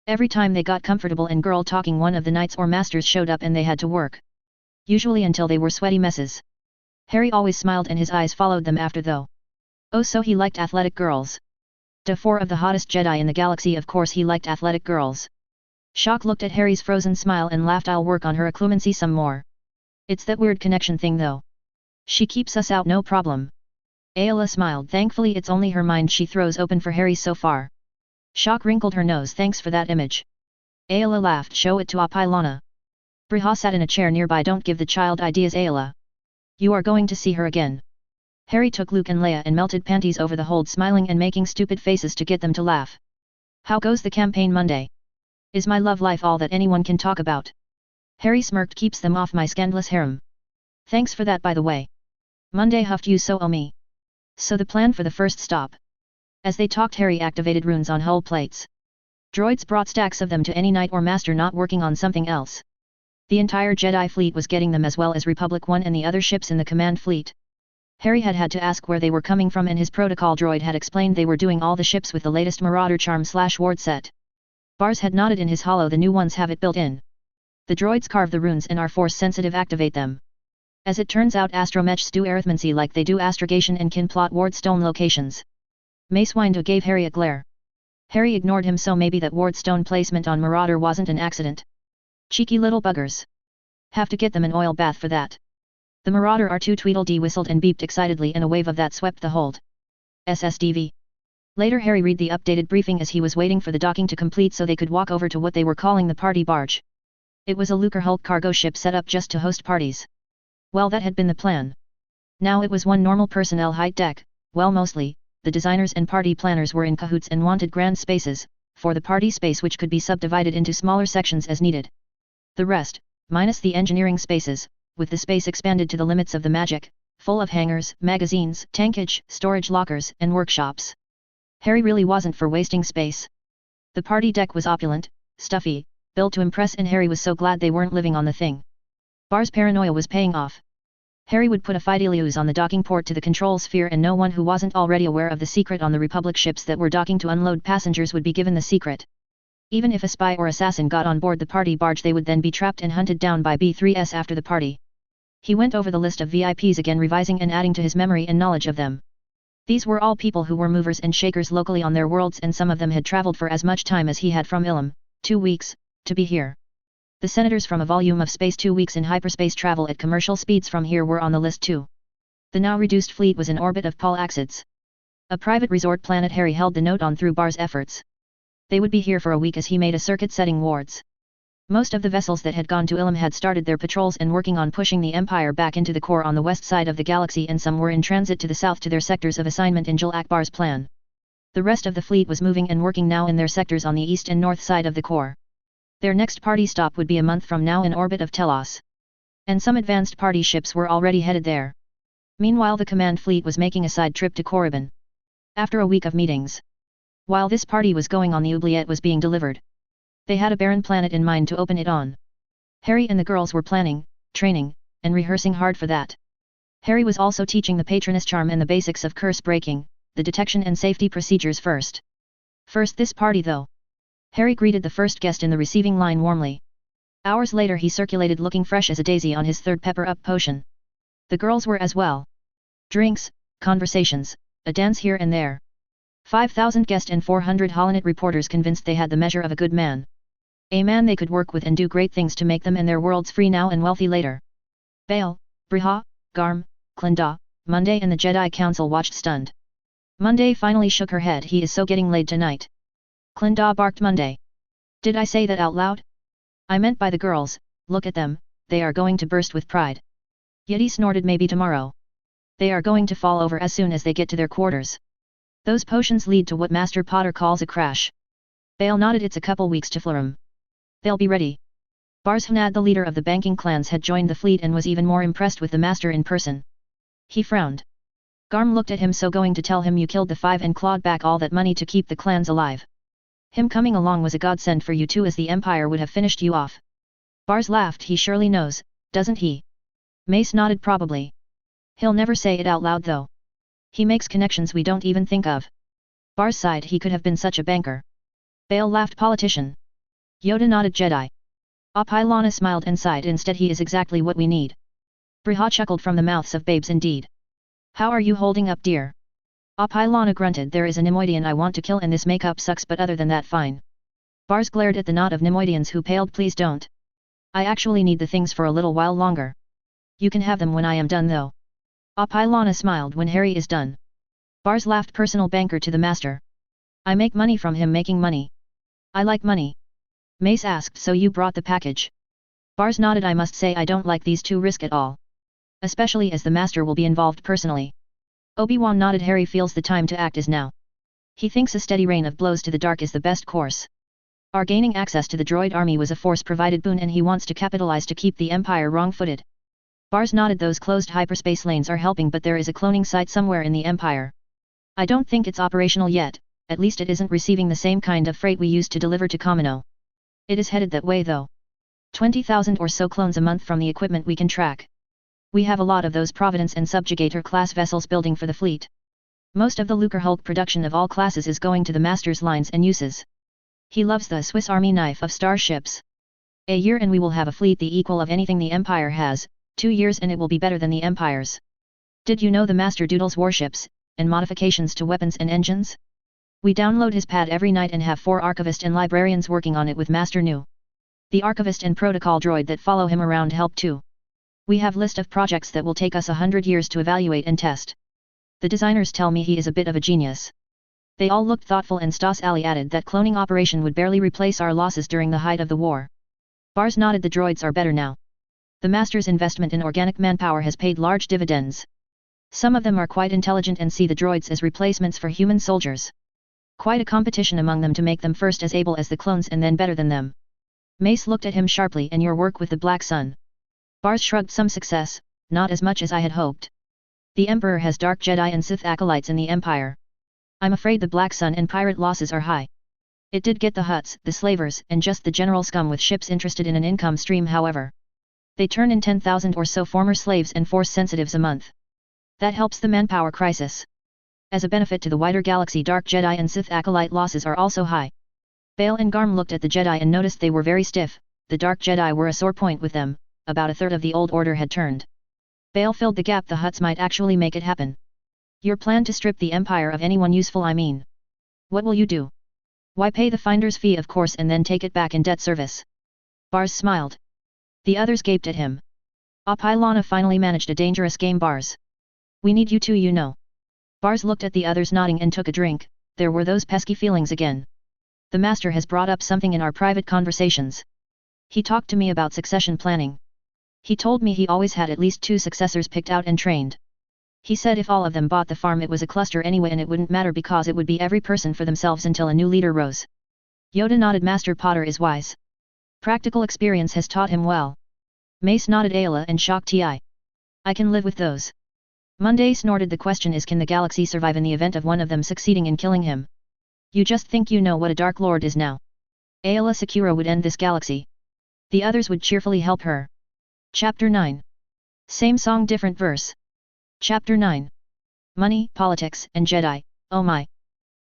Every time they got comfortable and girl talking, one of the knights or masters showed up and they had to work. Usually until they were sweaty messes. Harry always smiled and his eyes followed them after though. Oh, so he liked athletic girls. Da 4 of the hottest Jedi in the galaxy, of course he liked athletic girls. Shock looked at Harry's frozen smile and laughed. I'll work on her occlumency some more. It's that weird connection thing though. She keeps us out no problem. Ayla smiled. Thankfully it's only her mind she throws open for Harry so far. Shock wrinkled her nose. Thanks for that image. Ayla laughed. Show it to Lana. Briha sat in a chair nearby. Don't give the child ideas, Ayla. You are going to see her again. Harry took Luke and Leia and melted panties over the hold, smiling and making stupid faces to get them to laugh. How goes the campaign Monday? Is my love life all that anyone can talk about? Harry smirked. Keeps them off my scandalous harem. Thanks for that, by the way. Monday huffed. You so owe me. So the plan for the first stop. As they talked, Harry activated runes on hull plates. Droids brought stacks of them to any knight or master not working on something else. The entire Jedi fleet was getting them, as well as Republic 1 and the other ships in the command fleet. Harry had had to ask where they were coming from, and his protocol droid had explained they were doing all the ships with the latest Marauder charm / ward set. Bars had nodded in his hollow. The new ones have it built in. The droids carve the runes and are force sensitive activate them. As it turns out astromechs do arithmancy like they do astrogation and can plot wardstone locations. Mace Windu gave Harry a glare. Harry ignored him, so maybe that wardstone placement on Marauder wasn't an accident. Cheeky little buggers. Have to get them an oil bath for that. The Marauder R2 Tweedledee whistled and beeped excitedly, and a wave of that swept the hold. SSDV. Later Harry read the updated briefing as he was waiting for the docking to complete so they could walk over to what they were calling the party barge. It was a Lucrehulk cargo ship set up just to host parties. Well, that had been the plan. Now it was one normal personnel height deck. Well, mostly, the designers and party planners were in cahoots and wanted grand spaces, for the party space which could be subdivided into smaller sections as needed. The rest, minus the engineering spaces, with the space expanded to the limits of the magic, full of hangars, magazines, tankage, storage lockers, and workshops. Harry really wasn't for wasting space. The party deck was opulent, stuffy, built to impress, and Harry was so glad they weren't living on the thing. Bar's paranoia was paying off. Harry would put a Fidelius on the docking port to the control sphere, and no one who wasn't already aware of the secret on the Republic ships that were docking to unload passengers would be given the secret. Even if a spy or assassin got on board the party barge, they would then be trapped and hunted down by B3S after the party. He went over the list of VIPs again, revising and adding to his memory and knowledge of them. These were all people who were movers and shakers locally on their worlds, and some of them had traveled for as much time as he had from Ilum, 2 weeks, to be here. The senators from a volume of space 2 weeks in hyperspace travel at commercial speeds from here were on the list too. The now reduced fleet was in orbit of Paul Axids. A private resort planet Harry held the note on through Bar's efforts. They would be here for a week as he made a circuit setting wards. Most of the vessels that had gone to Ilum had started their patrols and working on pushing the Empire back into the core on the west side of the galaxy, and some were in transit to the south to their sectors of assignment in Jul Akbar's plan. The rest of the fleet was moving and working now in their sectors on the east and north side of the core. Their next party stop would be a month from now in orbit of Telos. And some advanced party ships were already headed there. Meanwhile the command fleet was making a side trip to Korriban. After a week of meetings. While this party was going on, the oubliette was being delivered. They had a barren planet in mind to open it on. Harry and the girls were planning, training, and rehearsing hard for that. Harry was also teaching the Patroness charm and the basics of curse breaking, the detection and safety procedures first. First this party though. Harry greeted the first guest in the receiving line warmly. Hours later he circulated looking fresh as a daisy on his third pepper-up potion. The girls were as well. Drinks, conversations, a dance here and there. 5,000 guests and 400 Holonet reporters convinced they had the measure of a good man. A man they could work with and do great things to make them and their worlds free now and wealthy later. Bail, Briha, Garm, Clinda, Monday and the Jedi Council watched stunned. Monday finally shook her head. He is so getting laid tonight. Clinda barked Monday. Did I say that out loud? I meant by the girls, look at them, they are going to burst with pride. Yeti snorted. Maybe tomorrow. They are going to fall over as soon as they get to their quarters. Those potions lead to what Master Potter calls a crash. Bail nodded. It's a couple weeks to Florham. They'll be ready. Bars Hnad, the leader of the banking clans, had joined the fleet and was even more impressed with the master in person. He frowned. Garm looked at him. So going to tell him you killed the 5 and clawed back all that money to keep the clans alive? Him coming along was a godsend for you too, as the Empire would have finished you off. Bars laughed. He surely knows, doesn't he? Mace nodded. Probably. He'll never say it out loud though. He makes connections we don't even think of. Bars sighed. He could have been such a banker. Bail laughed. Politician. Yoda nodded. Jedi. Apilana smiled and sighed. Instead he is exactly what we need. Briha chuckled from the mouths of babes indeed. How are you holding up, dear? Apilana grunted. There is a Nemoidian I want to kill and this makeup sucks, but other than that fine. Bars glared at the knot of Nemoidians who paled. Please don't. I actually need the things for a little while longer. You can have them when I am done though. Apilana smiled. When Harry is done. Bars laughed. Personal banker to the master. I make money from him making money. I like money. Mace asked. So you brought the package? Bars nodded. I must say I don't like these two risk at all. Especially as the master will be involved personally. Obi-Wan nodded. Harry feels the time to act is now. He thinks a steady rain of blows to the dark is the best course. Our gaining access to the droid army was a force-provided boon and he wants to capitalize to keep the Empire wrong-footed. Bars nodded. Those closed hyperspace lanes are helping, but there is a cloning site somewhere in the Empire. I don't think it's operational yet, at least it isn't receiving the same kind of freight we used to deliver to Kamino. It is headed that way though. 20,000 or so clones a month from the equipment we can track. We have a lot of those Providence and Subjugator class vessels building for the fleet. Most of the Lucrehulk production of all classes is going to the master's lines and uses. He loves the Swiss Army knife of starships. A year and we will have a fleet the equal of anything the Empire has, 2 years and it will be better than the Empire's. Did you know the Master doodles warships, and modifications to weapons and engines? We download his pad every night and have 4 archivists and librarians working on it with Master New. The archivist and protocol droid that follow him around help too. We have list of projects that will take us 100 years to evaluate and test. The designers tell me he is a bit of a genius. They all looked thoughtful and Stas Ali added that cloning operation would barely replace our losses during the height of the war. Bars nodded the droids are better now. The Master's investment in organic manpower has paid large dividends. Some of them are quite intelligent and see the droids as replacements for human soldiers. Quite a competition among them to make them first as able as the clones and then better than them. Mace looked at him sharply. And your work with the Black Sun? Bars shrugged. Some success, not as much as I had hoped. The Emperor has dark Jedi and Sith acolytes in the Empire. I'm afraid the Black Sun and pirate losses are high. It did get the Hutts, the slavers, and just the general scum with ships interested in an income stream. However, they turn in 10,000 or so former slaves and force sensitives a month. That helps the manpower crisis. As a benefit to the wider galaxy, dark Jedi and Sith acolyte losses are also high. Bail and Garm looked at the Jedi and noticed they were very stiff. The dark Jedi were a sore point with them. About a third of the old order had turned. Bail filled the gap. The Hutts might actually make it happen. Your plan to strip the Empire of anyone useful, I mean. What will you do? Why, pay the finder's fee of course and then take it back in debt service. Bars smiled. The others gaped at him. Apilana finally managed a dangerous game. Bars. We need you too, you know. Bars looked at the others nodding and took a drink. There were those pesky feelings again. The Master has brought up something in our private conversations. He talked to me about succession planning. He told me he always had at least 2 successors picked out and trained. He said if all of them bought the farm it was a cluster anyway and it wouldn't matter because it would be every person for themselves until a new leader rose. Yoda nodded. Master Potter is wise. Practical experience has taught him well. Mace nodded. Ayla and Shock Ti. I can live with those. Monday snorted. The question is, can the galaxy survive in the event of one of them succeeding in killing him? You just think you know what a Dark Lord is now. Ayla Secura would end this galaxy. The others would cheerfully help her. Chapter 9. Same song different verse. Chapter 9. Money, politics, and Jedi, oh my.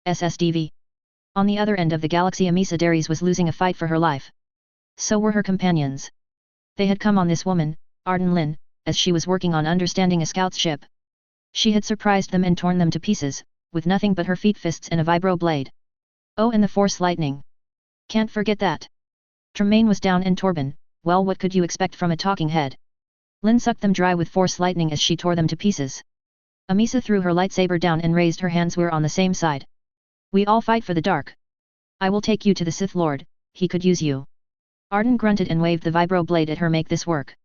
SSDV. On the other end of the galaxy, Amisa Daries was losing a fight for her life. So were her companions. They had come on this woman, Arden Lin, as she was working on understanding a scout's ship. She had surprised them and torn them to pieces, with nothing but her feet, fists and a vibro blade. Oh, and the Force lightning. Can't forget that. Tremaine was down and Torben, well, what could you expect from a talking head? Lin sucked them dry with Force lightning as she tore them to pieces. Amisa threw her lightsaber down and raised her hands. We're on the same side. We all fight for the dark. I will take you to the Sith Lord, he could use you. Arden grunted and waved the vibro blade at her. Make this work.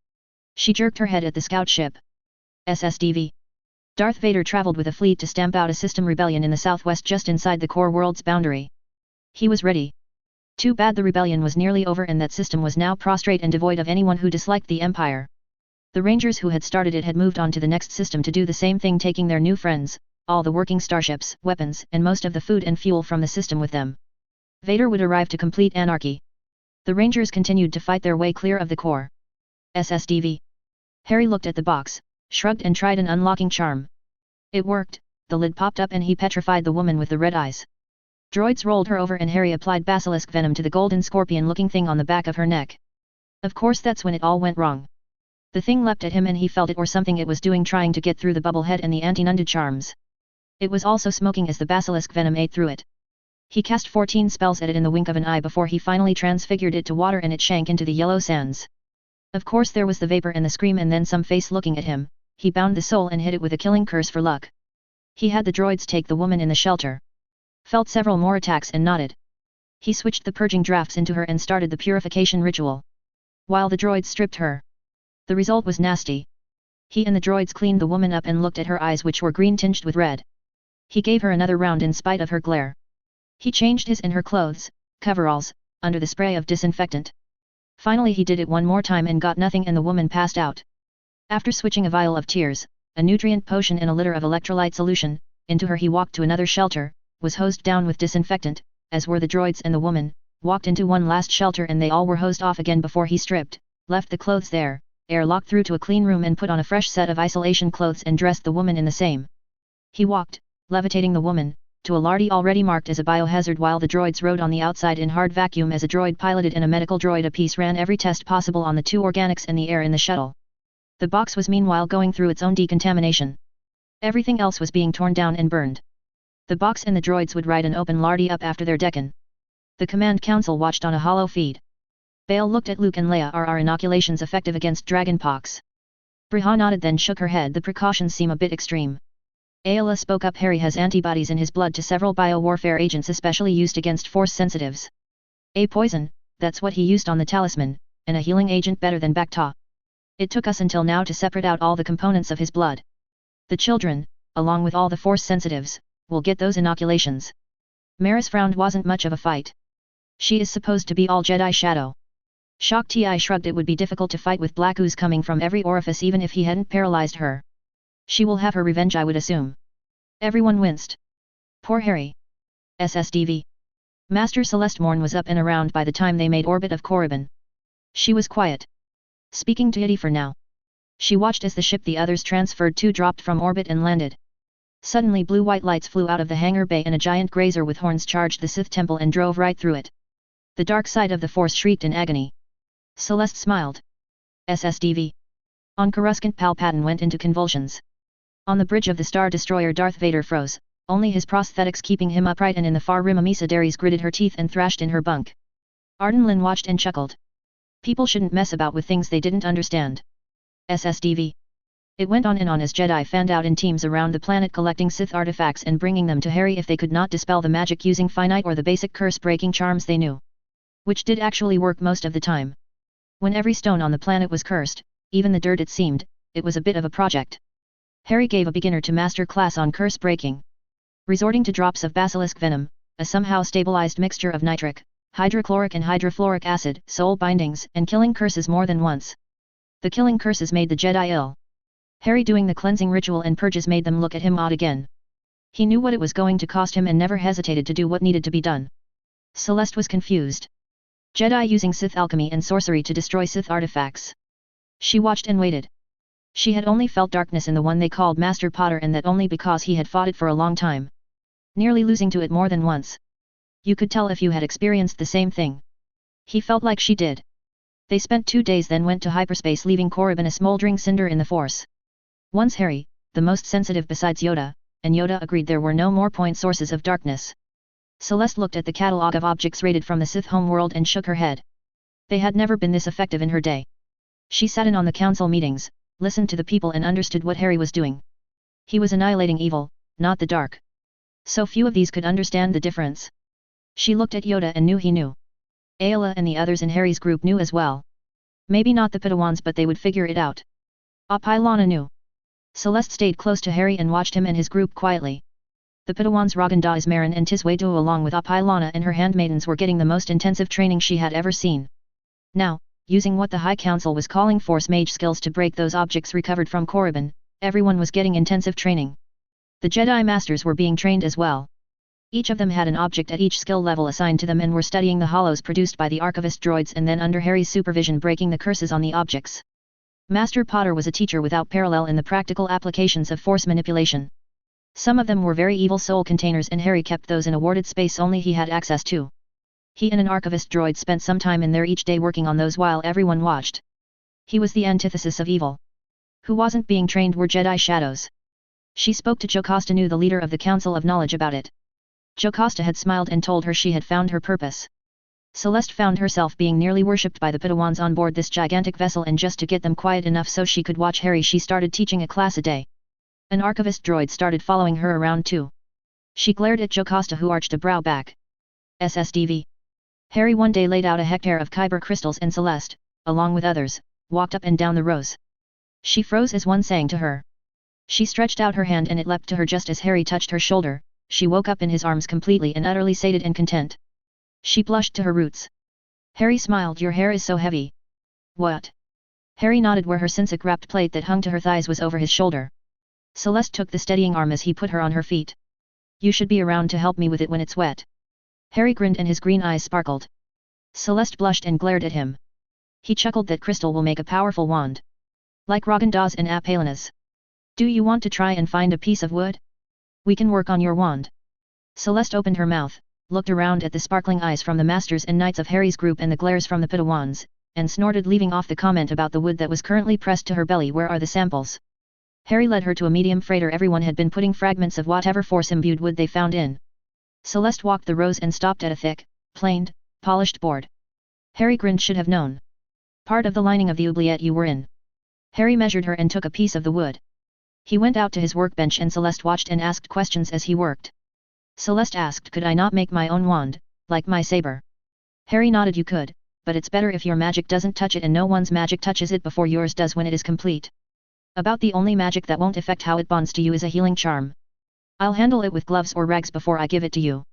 She jerked her head at the scout ship. SSDV. Darth Vader traveled with a fleet to stamp out a system rebellion in the southwest just inside the core world's boundary. He was ready. Too bad the rebellion was nearly over and that system was now prostrate and devoid of anyone who disliked the Empire. The Rangers who had started it had moved on to the next system to do the same thing, taking their new friends, all the working starships, weapons, and most of the food and fuel from the system with them. Vader would arrive to complete anarchy. The Rangers continued to fight their way clear of the core. SSDV. Harry looked at the box, shrugged and tried an unlocking charm. It worked, the lid popped up and he petrified the woman with the red eyes. Droids rolled her over and Harry applied basilisk venom to the golden scorpion-looking thing on the back of her neck. Of course that's when it all went wrong. The thing leapt at him and he felt it or something it was doing, trying to get through the bubble head and the anti-nunded charms. It was also smoking as the basilisk venom ate through it. He cast 14 spells at it in the wink of an eye before he finally transfigured it to water and it sank into the yellow sands. Of course there was the vapor and the scream and then some face looking at him. He bound the soul and hit it with a killing curse for luck. He had the droids take the woman in the shelter. Felt several more attacks and nodded. He switched the purging drafts into her and started the purification ritual. While the droids stripped her. The result was nasty. He and the droids cleaned the woman up and looked at her eyes, which were green tinged with red. He gave her another round in spite of her glare. He changed his and her clothes, coveralls, under the spray of disinfectant. Finally he did it one more time and got nothing and the woman passed out. After switching a vial of tears, a nutrient potion and a liter of electrolyte solution, into her he walked to another shelter, was hosed down with disinfectant, as were the droids and the woman, walked into one last shelter and they all were hosed off again before he stripped, left the clothes there, airlocked through to a clean room and put on a fresh set of isolation clothes and dressed the woman in the same. He walked, levitating the woman, to a lardy already marked as a biohazard, while the droids rode on the outside in hard vacuum as a droid piloted and a medical droid apiece ran every test possible on the two organics and the air in the shuttle. The box was meanwhile going through its own decontamination. Everything else was being torn down and burned. The box and the droids would ride an open lardy up after their decan. The command council watched on a hollow feed. Bail looked at Luke and Leia. Are our inoculations effective against dragonpox? Briha nodded, then shook her head. The precautions seem a bit extreme. Ayla spoke up. Harry has antibodies in his blood to several biowarfare agents especially used against force sensitives. A poison, that's what he used on the talisman, and a healing agent better than Bacta. It took us until now to separate out all the components of his blood. The children, along with all the force sensitives, will get those inoculations. Maris frowned. Wasn't much of a fight. She is supposed to be all Jedi shadow. Shock Ti shrugged. It would be difficult to fight with black ooze coming from every orifice even if he hadn't paralyzed her. She will have her revenge, I would assume. Everyone winced. Poor Harry. SSDV. Master Celeste Morn was up and around by the time they made orbit of Korriban. She was quiet. Speaking to Eddie for now. She watched as the ship the others transferred to dropped from orbit and landed. Suddenly blue-white lights flew out of the hangar bay and a giant grazer with horns charged the Sith temple and drove right through it. The dark side of the Force shrieked in agony. Celeste smiled. SSDV. On Coruscant, Palpatine went into convulsions. On the bridge of the Star Destroyer, Darth Vader froze, only his prosthetics keeping him upright, and in the far rim Amisa Darius gritted her teeth and thrashed in her bunk. Arden Lin watched and chuckled. People shouldn't mess about with things they didn't understand. SSDV. It went on and on as Jedi fanned out in teams around the planet collecting Sith artifacts and bringing them to Harry if they could not dispel the magic using finite or the basic curse-breaking charms they knew. Which did actually work most of the time. When every stone on the planet was cursed, even the dirt it seemed, it was a bit of a project. Harry gave a beginner to master class on curse breaking. Resorting to drops of basilisk venom, a somehow stabilized mixture of nitric, hydrochloric and hydrofluoric acid, soul bindings, and killing curses more than once. The killing curses made the Jedi ill. Harry doing the cleansing ritual and purges made them look at him odd again. He knew what it was going to cost him and never hesitated to do what needed to be done. Celeste was confused. Jedi using Sith alchemy and sorcery to destroy Sith artifacts. She watched and waited. She had only felt darkness in the one they called Master Potter, and that only because he had fought it for a long time. Nearly losing to it more than once. You could tell if you had experienced the same thing. He felt like she did. They spent 2 days, then went to hyperspace, leaving Korriban a smoldering cinder in the Force. Once Harry, the most sensitive besides Yoda, and Yoda agreed there were no more point sources of darkness. Celeste looked at the catalogue of objects raided from the Sith homeworld and shook her head. They had never been this effective in her day. She sat in on the council meetings, listened to the people and understood what Harry was doing. He was annihilating evil, not the dark. So few of these could understand the difference. She looked at Yoda and knew he knew. Ayla and the others in Harry's group knew as well. Maybe not the Padawans, but they would figure it out. Apilana knew. Celeste stayed close to Harry and watched him and his group quietly. The Padawans Raganda Ismarin and Tiswedu along with Apilana and her handmaidens were getting the most intensive training she had ever seen. Now, using what the High Council was calling Force Mage skills to break those objects recovered from Korriban, everyone was getting intensive training. The Jedi Masters were being trained as well. Each of them had an object at each skill level assigned to them and were studying the hollows produced by the Archivist droids and then under Harry's supervision breaking the curses on the objects. Master Potter was a teacher without parallel in the practical applications of force manipulation. Some of them were very evil soul containers and Harry kept those in a warded space only he had access to. He and an Archivist droid spent some time in there each day working on those while everyone watched. He was the antithesis of evil. Who wasn't being trained were Jedi shadows. She spoke to Jocasta, knew the leader of the Council of Knowledge, about it. Jocasta had smiled and told her she had found her purpose. Celeste found herself being nearly worshipped by the Padawans on board this gigantic vessel, and just to get them quiet enough so she could watch Harry she started teaching a class a day. An Archivist droid started following her around too. She glared at Jocasta, who arched a brow back. SSDV. Harry one day laid out a hectare of Kyber crystals and Celeste, along with others, walked up and down the rows. She froze as one sang to her. She stretched out her hand and it leapt to her just as Harry touched her shoulder. She woke up in his arms completely and utterly sated and content. She blushed to her roots. Harry smiled. Your hair is so heavy. What? Harry nodded where her Sinsic wrapped plate that hung to her thighs was over his shoulder. Celeste took the steadying arm as he put her on her feet. You should be around to help me with it when it's wet. Harry grinned and his green eyes sparkled. Celeste blushed and glared at him. He chuckled that crystal will make a powerful wand. Like Ragandaz and Apalana's. Do you want to try and find a piece of wood? We can work on your wand. Celeste opened her mouth, looked around at the sparkling eyes from the masters and knights of Harry's group and the glares from the Padawans, and snorted, leaving off the comment about the wood that was currently pressed to her belly. Where are the samples? Harry led her to a medium freighter. Everyone had been putting fragments of whatever force-imbued wood they found in. Celeste walked the rows and stopped at a thick, planed, polished board. Harry grinned. Should have known. Part of the lining of the oubliette you were in. Harry measured her and took a piece of the wood. He went out to his workbench and Celeste watched and asked questions as he worked. Celeste asked, could I not make my own wand, like my saber? Harry nodded. You could, but it's better if your magic doesn't touch it and no one's magic touches it before yours does when it is complete. About the only magic that won't affect how it bonds to you is a healing charm. I'll handle it with gloves or rags before I give it to you.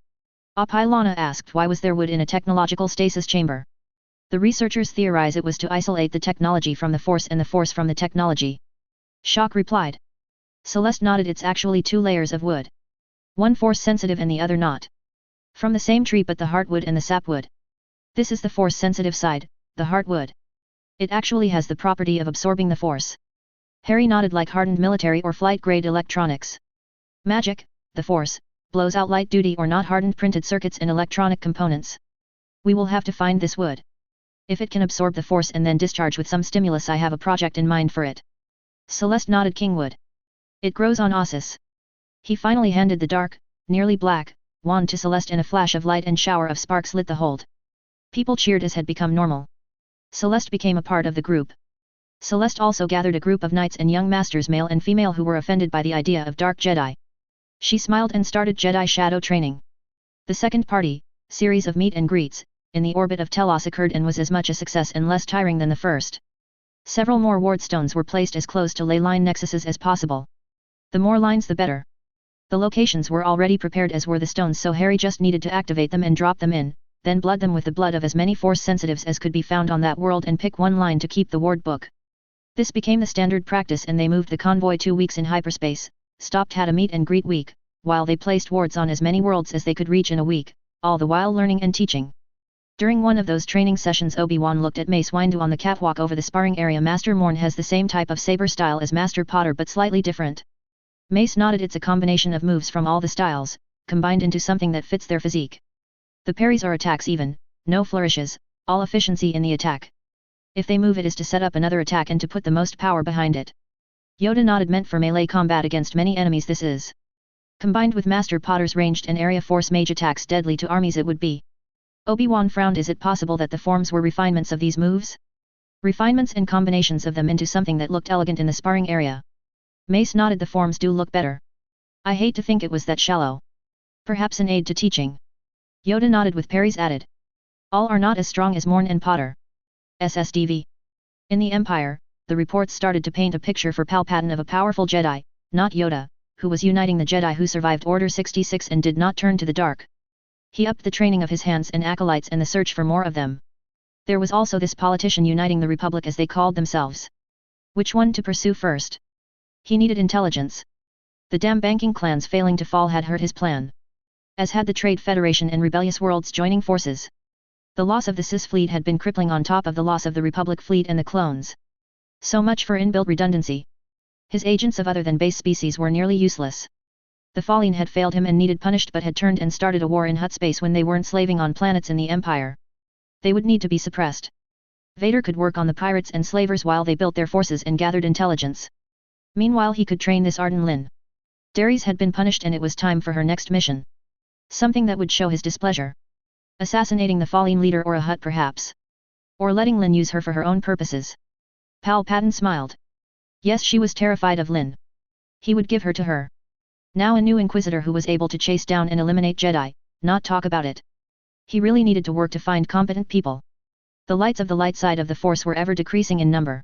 Apilana asked, why was there wood in a technological stasis chamber? The researchers theorize it was to isolate the technology from the force and the force from the technology. Shock replied. Celeste nodded. It's actually 2 layers of wood. One force sensitive and the other not. From the same tree but the heartwood and the sapwood. This is the force sensitive side, the heartwood. It actually has the property of absorbing the force. Harry nodded. Like hardened military or flight grade electronics. Magic, the force, blows out light duty or not hardened printed circuits and electronic components. We will have to find this wood. If it can absorb the force and then discharge with some stimulus, I have a project in mind for it. Celeste nodded. Kingwood. It grows on Ossus. He finally handed the dark, nearly black, wand to Celeste and a flash of light and shower of sparks lit the hold. People cheered as had become normal. Celeste became a part of the group. Celeste also gathered a group of knights and young masters, male and female, who were offended by the idea of dark Jedi. She smiled and started Jedi shadow training. The second party, series of meet and greets, in the orbit of Telos occurred and was as much a success and less tiring than the first. Several more ward stones were placed as close to ley line nexuses as possible. The more lines the better. The locations were already prepared as were the stones, so Harry just needed to activate them and drop them in, then blood them with the blood of as many force sensitives as could be found on that world and pick one line to keep the ward book. This became the standard practice and they moved the convoy 2 weeks in hyperspace, stopped, had a meet and greet week, while they placed wards on as many worlds as they could reach in a week, all the while learning and teaching. During one of those training sessions, Obi-Wan looked at Mace Windu on the catwalk over the sparring area. Master Morn has the same type of saber style as Master Potter but slightly different. Mace nodded. It's a combination of moves from all the styles, combined into something that fits their physique. The parries are attacks even, no flourishes, all efficiency in the attack. If they move, it is to set up another attack and to put the most power behind it. Yoda nodded. Meant for melee combat against many enemies. This is combined with Master Potter's ranged and area force mage attacks, deadly to armies it would be. Obi-Wan frowned. Is it possible that the forms were refinements of these moves? Refinements and combinations of them into something that looked elegant in the sparring area. Mace nodded. The forms do look better. I hate to think it was that shallow. Perhaps an aid to teaching. Yoda nodded with parries added. All are not as strong as Morn and Potter. SSDV. In the Empire, the reports started to paint a picture for Palpatine of a powerful Jedi, not Yoda, who was uniting the Jedi who survived Order 66 and did not turn to the dark. He upped the training of his hands and acolytes and the search for more of them. There was also this politician uniting the Republic as they called themselves. Which one to pursue first? He needed intelligence. The damn banking clans failing to fall had hurt his plan. As had the Trade Federation and rebellious worlds joining forces. The loss of the Cis fleet had been crippling on top of the loss of the Republic fleet and the clones. So much for inbuilt redundancy. His agents of other than base species were nearly useless. The Fallen had failed him and needed punished, but had turned and started a war in Hutt space when they weren't slaving on planets in the Empire. They would need to be suppressed. Vader could work on the pirates and slavers while they built their forces and gathered intelligence. Meanwhile he could train this Arden Lin. Darius had been punished and it was time for her next mission. Something that would show his displeasure. Assassinating the Fallen leader or a Hutt perhaps. Or letting Lin use her for her own purposes. Palpatine smiled. Yes, she was terrified of Lin. He would give her to her. Now a new Inquisitor who was able to chase down and eliminate Jedi, not talk about it. He really needed to work to find competent people. The lights of the light side of the Force were ever decreasing in number.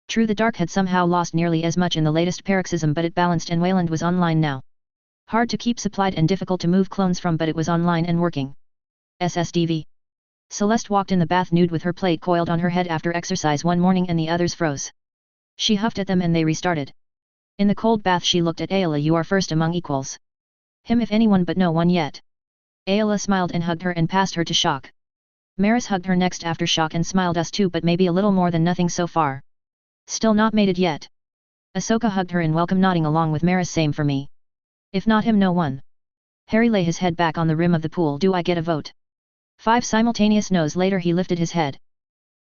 True, the dark had somehow lost nearly as much in the latest paroxysm, but it balanced and Wayland was online now. Hard to keep supplied and difficult to move clones from, but it was online and working. SSDV. Celeste walked in the bath nude with her plate coiled on her head after exercise one morning and the others froze. She huffed at them and they restarted. In the cold bath she looked at Ayla. You are first among equals. Him if anyone, but no one yet. Ayla smiled and hugged her and passed her to Shock. Maris hugged her next after Shock and smiled. Us too, but maybe a little more than nothing so far. Still not mated yet. Ahsoka hugged her in welcome, nodding along with Maris. Same for me. If not him, no one. Harry lay his head back on the rim of the pool. Do I get a vote? 5 simultaneous no's later he lifted his head.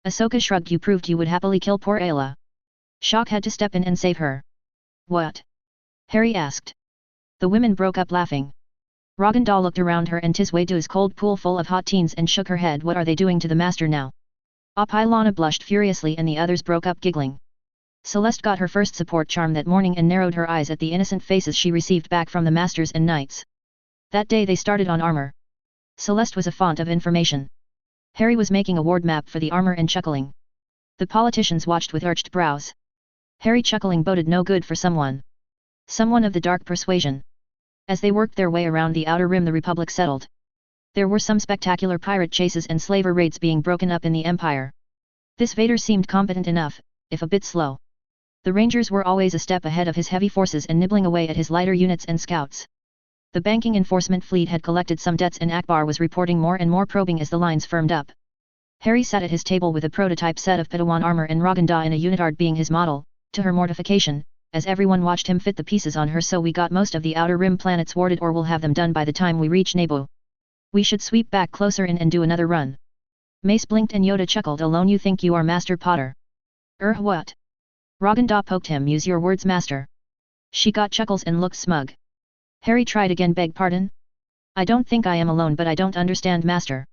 Ahsoka shrugged. You proved you would happily kill poor Ayla. Shock had to step in and save her. What? Harry asked. The women broke up laughing. Raganda looked around her and Tiswadu's cold pool full of hot teens and shook her head. What are they doing to the master now? Apilana blushed furiously and the others broke up giggling. Celeste got her first support charm that morning and narrowed her eyes at the innocent faces she received back from the masters and knights. That day they started on armor. Celeste was a font of information. Harry was making a ward map for the armor and chuckling. The politicians watched with arched brows. Harry chuckling boded no good for someone. Someone of the dark persuasion. As they worked their way around the outer rim the Republic settled. There were some spectacular pirate chases and slaver raids being broken up in the Empire. This Vader seemed competent enough, if a bit slow. The Rangers were always a step ahead of his heavy forces and nibbling away at his lighter units and scouts. The banking enforcement fleet had collected some debts and Akbar was reporting more and more probing as the lines firmed up. Harry sat at his table with a prototype set of Padawan armor and Raganda in a unitard being his model, to her mortification, as everyone watched him fit the pieces on her. So we got most of the outer rim planets warded or we'll have them done by the time we reach Naboo. We should sweep back closer in and do another run. Mace blinked and Yoda chuckled. Alone you think you are Master Potter? What? Raganda poked him. Use your words, Master. She got chuckles and looked smug. Harry tried again. Beg pardon? I don't think I am alone but I don't understand, Master.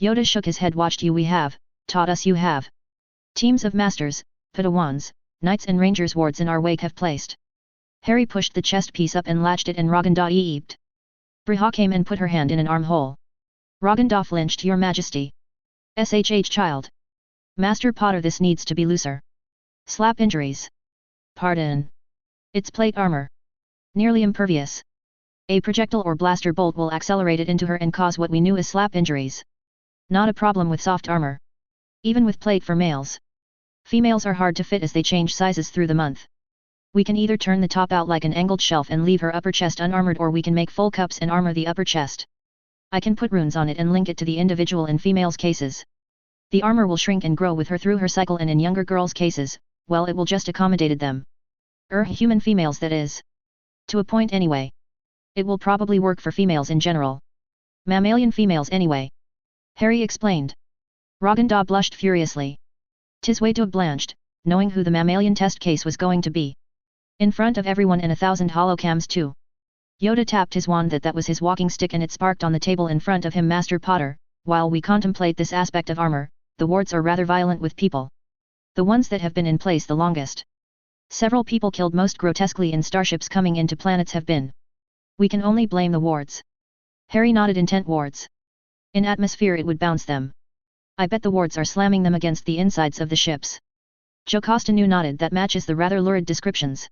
Yoda shook his head. Watched you. We have, taught us you have. Teams of masters, Padawans, knights and rangers wards in our wake have placed. Harry pushed the chest piece up and latched it and Raganda eeped. Briha came and put her hand in an armhole. Raganda flinched. Your Majesty. SHH child. Master Potter, this needs to be looser. Slap injuries. Pardon. It's plate armor. Nearly impervious. A projectile or blaster bolt will accelerate it into her and cause what we knew as slap injuries. Not a problem with soft armor. Even with plate for males. Females are hard to fit as they change sizes through the month. We can either turn the top out like an angled shelf and leave her upper chest unarmored or we can make full cups and armor the upper chest. I can put runes on it and link it to the individual and females' cases. The armor will shrink and grow with her through her cycle and in younger girls' cases, well it will just accommodated them. Human females that is. To a point anyway. It will probably work for females in general. Mammalian females anyway. Harry explained. Raganda blushed furiously. Tiswaydu blanched, knowing who the mammalian test case was going to be. In front of everyone and 1,000 holocams too. Yoda tapped his wand that was his walking stick and it sparked on the table in front of him. Master Potter, while we contemplate this aspect of armor, the wards are rather violent with people. The ones that have been in place the longest. Several people killed most grotesquely in starships coming into planets have been. We can only blame the wards. Harry nodded. Intent wards. In atmosphere it would bounce them. I bet the wards are slamming them against the insides of the ships. Jocasta nodded. That matches the rather lurid descriptions.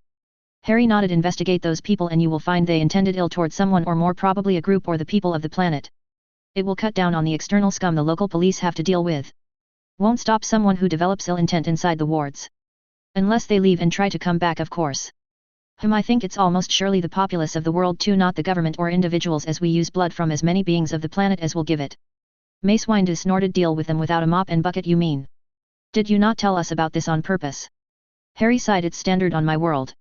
Harry nodded. Investigate those people and you will find they intended ill towards someone or more probably a group or the people of the planet. It will cut down on the external scum the local police have to deal with. Won't stop someone who develops ill intent inside the wards. Unless they leave and try to come back, of course. I think it's almost surely the populace of the world too, not the government or individuals, as we use blood from as many beings of the planet as will give it. Mace Windu snorted. Deal with them without a mop and bucket, you mean? Did you not tell us about this on purpose? Harry sighed. It's standard on my world.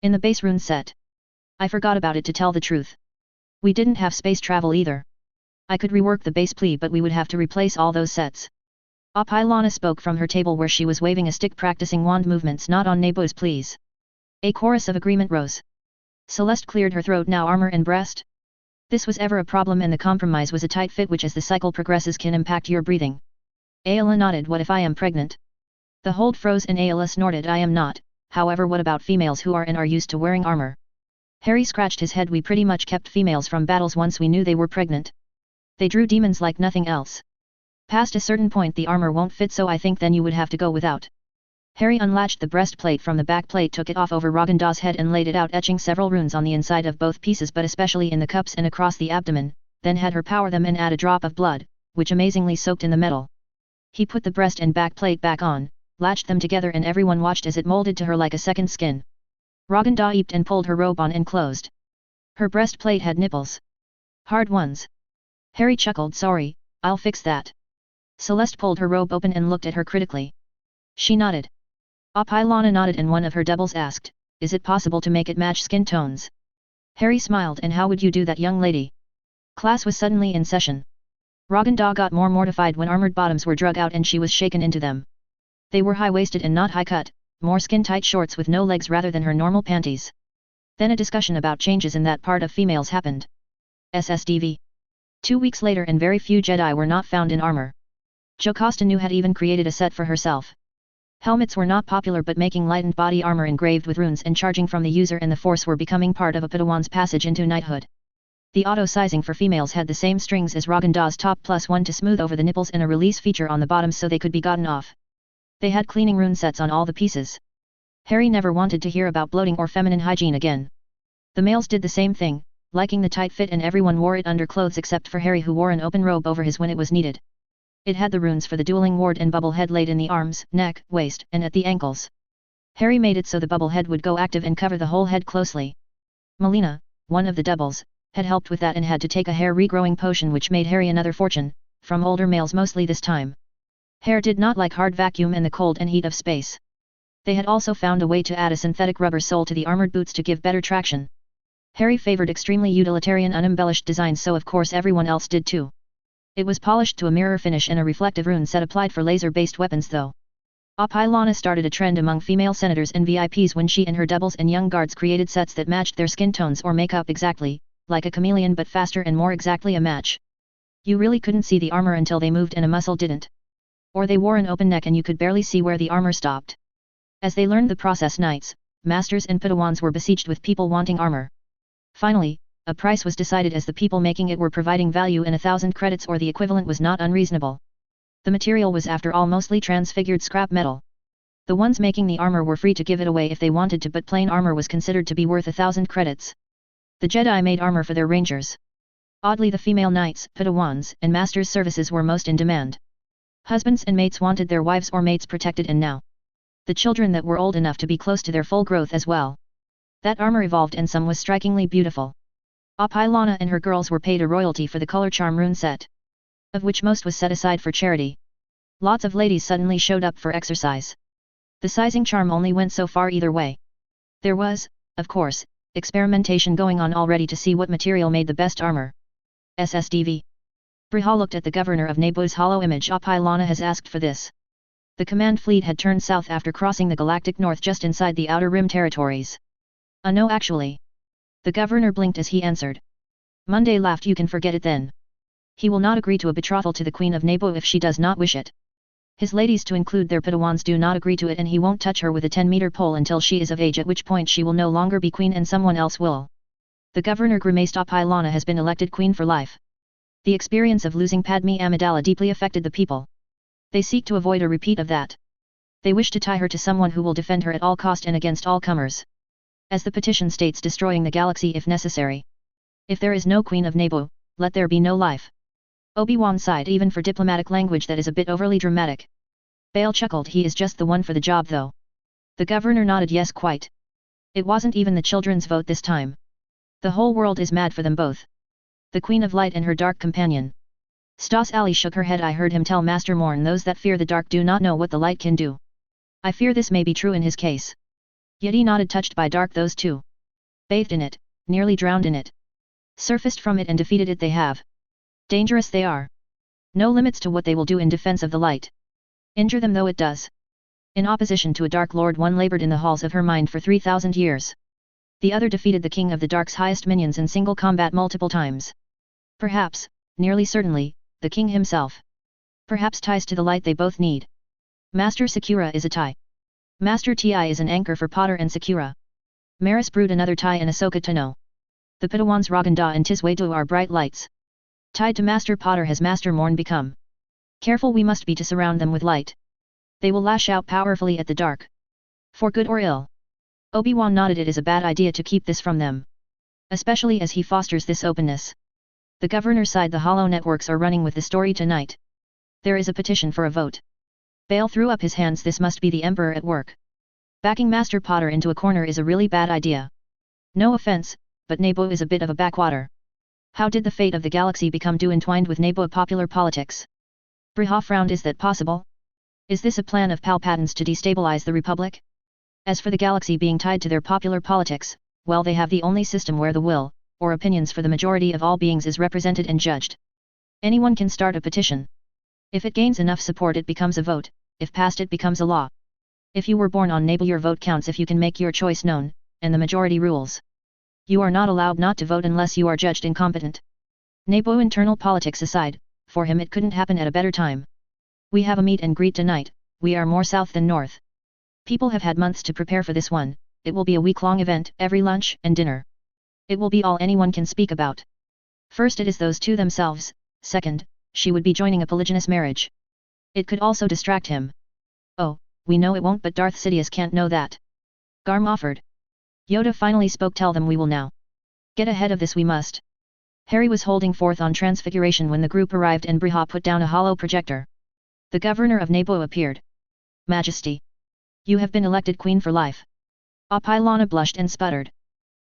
In the base rune set. I forgot about it, to tell the truth. We didn't have space travel either. I could rework the base plea but we would have to replace all those sets. Apilana spoke from her table where she was waving a stick practicing wand movements. Not on Naboo's please. A chorus of agreement rose. Celeste cleared her throat. Now armor and breast? This was ever a problem and the compromise was a tight fit which as the cycle progresses can impact your breathing. Ayla nodded. What if I am pregnant? The hold froze and Ayla snorted. I am not, however what about females who are and are used to wearing armor? Harry scratched his head. We pretty much kept females from battles once we knew they were pregnant. They drew demons like nothing else. Past a certain point the armor won't fit, so I think then you would have to go without. Harry unlatched the breastplate from the back plate, took it off over Raganda's head and laid it out, etching several runes on the inside of both pieces but especially in the cups and across the abdomen, then had her power them and add a drop of blood, which amazingly soaked in the metal. He put the breast and back plate back on, latched them together and everyone watched as it molded to her like a second skin. Raganda eeped and pulled her robe on and closed. Her breastplate had nipples. Hard ones. Harry chuckled. Sorry, I'll fix that. Celeste pulled her robe open and looked at her critically. She nodded. Apilana nodded and one of her doubles asked, is it possible to make it match skin tones? Harry smiled. And how would you do that, young lady? Class was suddenly in session. Raganda got more mortified when armored bottoms were drug out and she was shaken into them. They were high-waisted and not high-cut, more skin-tight shorts with no legs rather than her normal panties. Then a discussion about changes in that part of females happened. SSDV. 2 weeks later and very few Jedi were not found in armor. Jocasta Nu had even created a set for herself. Helmets were not popular but making lightened body armor engraved with runes and charging from the user and the Force were becoming part of a Padawan's passage into knighthood. The auto-sizing for females had the same strings as Raganda's top +1 to smooth over the nipples and a release feature on the bottoms so they could be gotten off. They had cleaning rune sets on all the pieces. Harry never wanted to hear about bloating or feminine hygiene again. The males did the same thing, liking the tight fit and everyone wore it under clothes except for Harry who wore an open robe over his when it was needed. It had the runes for the dueling ward and bubble head laid in the arms, neck, waist, and at the ankles. Harry made it so the bubble head would go active and cover the whole head closely. Melina, one of the doubles, had helped with that and had to take a hair regrowing potion which made Harry another fortune, from older males mostly this time. Hair did not like hard vacuum and the cold and heat of space. They had also found a way to add a synthetic rubber sole to the armored boots to give better traction. Harry favored extremely utilitarian unembellished designs so of course everyone else did too. It was polished to a mirror finish and a reflective rune set applied for laser-based weapons though. Lana started a trend among female senators and VIPs when she and her doubles and young guards created sets that matched their skin tones or makeup exactly, like a chameleon but faster and more exactly a match. You really couldn't see the armor until they moved and a muscle didn't. Or they wore an open neck and you could barely see where the armor stopped. As they learned the process, knights, masters and Padawans were besieged with people wanting armor. Finally, a price was decided as the people making it were providing value and 1,000 credits or the equivalent was not unreasonable. The material was after all mostly transfigured scrap metal. The ones making the armor were free to give it away if they wanted to but plain armor was considered to be worth 1,000 credits. The Jedi made armor for their rangers. Oddly the female knights, Padawans, and masters' services were most in demand. Husbands and mates wanted their wives or mates protected and now the children that were old enough to be close to their full growth as well. That armor evolved and some was strikingly beautiful. Lana and her girls were paid a royalty for the color charm rune set, of which most was set aside for charity. Lots of ladies suddenly showed up for exercise. The sizing charm only went so far either way. There was, of course, experimentation going on already to see what material made the best armor. SSDV. Briha looked at the governor of Naboo's hollow image. Lana has asked for this. The command fleet had turned south after crossing the Galactic North just inside the Outer Rim territories. No actually. The governor blinked as he answered. Monday laughed. You can forget it then. He will not agree to a betrothal to the Queen of Naboo if she does not wish it. His ladies to include their Padawans do not agree to it and he won't touch her with a 10-meter pole until she is of age at which point she will no longer be queen and someone else will. The governor grimaced. Lana has been elected queen for life. The experience of losing Padme Amidala deeply affected the people. They seek to avoid a repeat of that. They wish to tie her to someone who will defend her at all cost and against all comers. As the petition states, destroying the galaxy if necessary. If there is no Queen of Naboo, let there be no life. Obi-Wan sighed. Even for diplomatic language that is a bit overly dramatic. Bail chuckled. He is just the one for the job though. The governor nodded yes quite. It wasn't even the children's vote this time. The whole world is mad for them both. The Queen of Light and her dark companion. Stas Ali shook her head. I heard him tell Master Morn those that fear the dark do not know what the light can do. I fear this may be true in his case. Yeti nodded. Touched by dark those two. Bathed in it, nearly drowned in it. Surfaced from it and defeated it they have. Dangerous they are. No limits to what they will do in defense of the light. Injure them though it does. In opposition to a Dark Lord, one labored in the halls of her mind for 3,000 years. The other defeated the King of the Dark's highest minions in single combat multiple times. Perhaps, nearly certainly, the King himself. Perhaps ties to the light they both need. Master Sakura is a tie. Master Ti is an anchor for Potter and Sakura. Maris brewed another tie and Ahsoka Tano. The Padawans Raganda and Tiswedu are bright lights. Tied to Master Potter has Master Morn become. Careful we must be to surround them with light. They will lash out powerfully at the dark. For good or ill. Obi-Wan nodded. It is a bad idea to keep this from them. Especially as he fosters this openness. The governor sighed. The hollow networks are running with the story tonight. There is a petition for a vote. Bail threw up his hands. This must be the Emperor at work. Backing Master Potter into a corner is a really bad idea. No offense, but Naboo is a bit of a backwater. How did the fate of the galaxy become too entwined with Naboo popular politics? Briha frowned. Is that possible? Is this a plan of Palpatine's to destabilize the Republic? As for the galaxy being tied to their popular politics, well, they have the only system where the will, or opinions for the majority of all beings is represented and judged. Anyone can start a petition. If it gains enough support it becomes a vote, if passed it becomes a law. If you were born on Naboo your vote counts if you can make your choice known, and the majority rules. You are not allowed not to vote unless you are judged incompetent. Naboo internal politics aside, for him it couldn't happen at a better time. We have a meet and greet tonight, we are more south than north. People have had months to prepare for this one, it will be a week-long event, every lunch and dinner. It will be all anyone can speak about. First it is those two themselves, second, she would be joining a polygynous marriage. It could also distract him. Oh, we know it won't but Darth Sidious can't know that. Garm offered. Yoda finally spoke. Tell them we will now. Get ahead of this we must. Harry was holding forth on Transfiguration when the group arrived and Briha put down a hollow projector. The governor of Naboo appeared. Majesty. You have been elected queen for life. Apilana blushed and sputtered.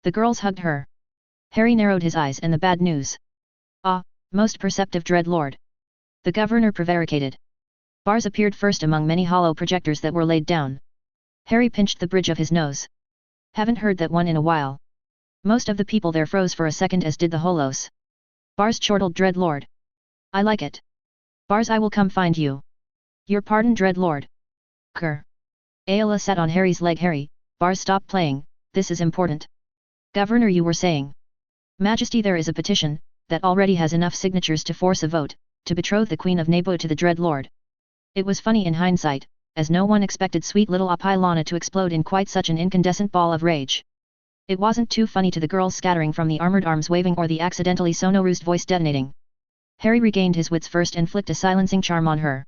The girls hugged her. Harry narrowed his eyes and the bad news. Ah, most perceptive Dread Lord. The governor prevaricated. Bars appeared first among many hollow projectors that were laid down. Harry pinched the bridge of his nose. Haven't heard that one in a while. Most of the people there froze for a second as did the holos. Bars chortled. Dread Lord. I like it. Bars I will come find you. Your pardon Dread Lord. Grr. Ayla sat on Harry's leg. Harry, Bars stop playing, this is important. Governor you were saying. Majesty there is a petition, that already has enough signatures to force a vote, to betroth the Queen of Naboo to the Dread Lord. It was funny in hindsight, as no one expected sweet little Apilana to explode in quite such an incandescent ball of rage. It wasn't too funny to the girls scattering from the armored arms waving or the accidentally sonorous voice detonating. Harry regained his wits first and flicked a silencing charm on her.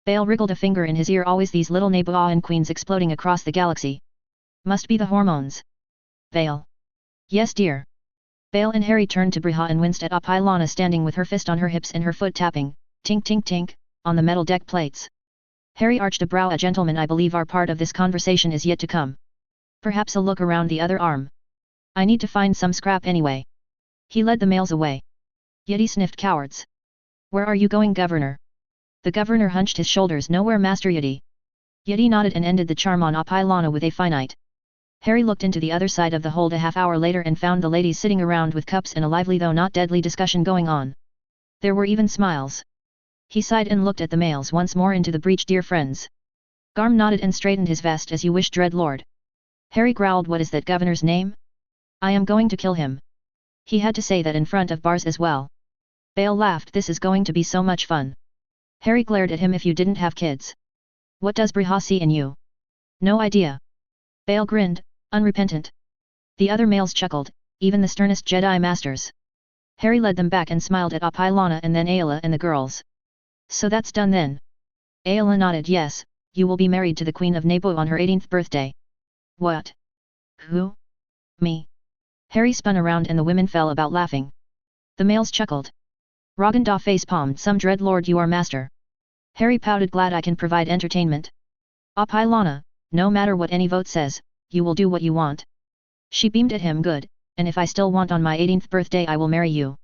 Bale wriggled a finger in his ear. Always these little Nabooan queens exploding across the galaxy. Must be the hormones. Bale. Yes dear. Bale and Harry turned to Briha and winced at Apilana standing with her fist on her hips and her foot tapping, tink tink tink, on the metal deck plates. Harry arched a brow. A gentleman, I believe our part of this conversation is yet to come. Perhaps a look around the other arm. I need to find some scrap anyway. He led the males away. Yeti sniffed. Cowards. Where are you going, Governor? The governor hunched his shoulders. Nowhere, Master Yeti. Yeti nodded and ended the charm on Apilana with a finite. Harry looked into the other side of the hold a half hour later and found the ladies sitting around with cups and a lively though not deadly discussion going on. There were even smiles. He sighed and looked at the males once more into the breach. Dear friends. Garm nodded and straightened his vest. As you wish, Dread Lord. Harry growled. What is that governor's name? I am going to kill him. He had to say that in front of Bars as well. Bale laughed. This is going to be so much fun. Harry glared at him. If you didn't have kids. What does Briha see in you? No idea. Bale grinned, unrepentant. The other males chuckled, even the sternest Jedi masters. Harry led them back and smiled at Apilana and then Ayla and the girls. So that's done then. Ayla nodded. Yes, you will be married to the Queen of Naboo on her 18th birthday. What? Who? Me. Harry spun around and the women fell about laughing. The males chuckled. Raganda face-palmed. Some Dread Lord you are, master. Harry pouted. Glad I can provide entertainment. Apilana, no matter what any vote says, you will do what you want. She beamed at him. Good, and if I still want on my 18th birthday I will marry you.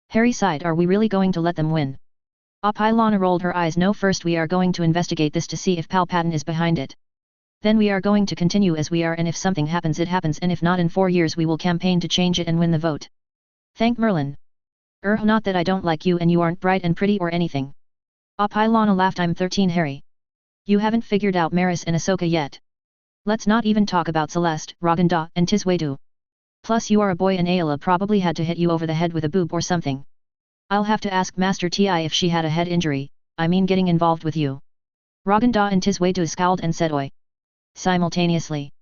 Harry sighed. Are we really going to let them win? Apilana rolled her eyes. No, first we are going to investigate this to see if Palpatine is behind it. Then we are going to continue as we are, and if something happens it happens, and if not in 4 years we will campaign to change it and win the vote. Thank Merlin. Not that I don't like you and you aren't bright and pretty or anything. Apilana laughed. I'm 13, Harry. You haven't figured out Maris and Ahsoka yet. Let's not even talk about Celeste, Raganda, and Tiswedu. Plus you are a boy and Ayla probably had to hit you over the head with a boob or something. I'll have to ask Master Ti if she had a head injury, I mean getting involved with you. Raganda and Tiswedu scowled and said oi. Simultaneously.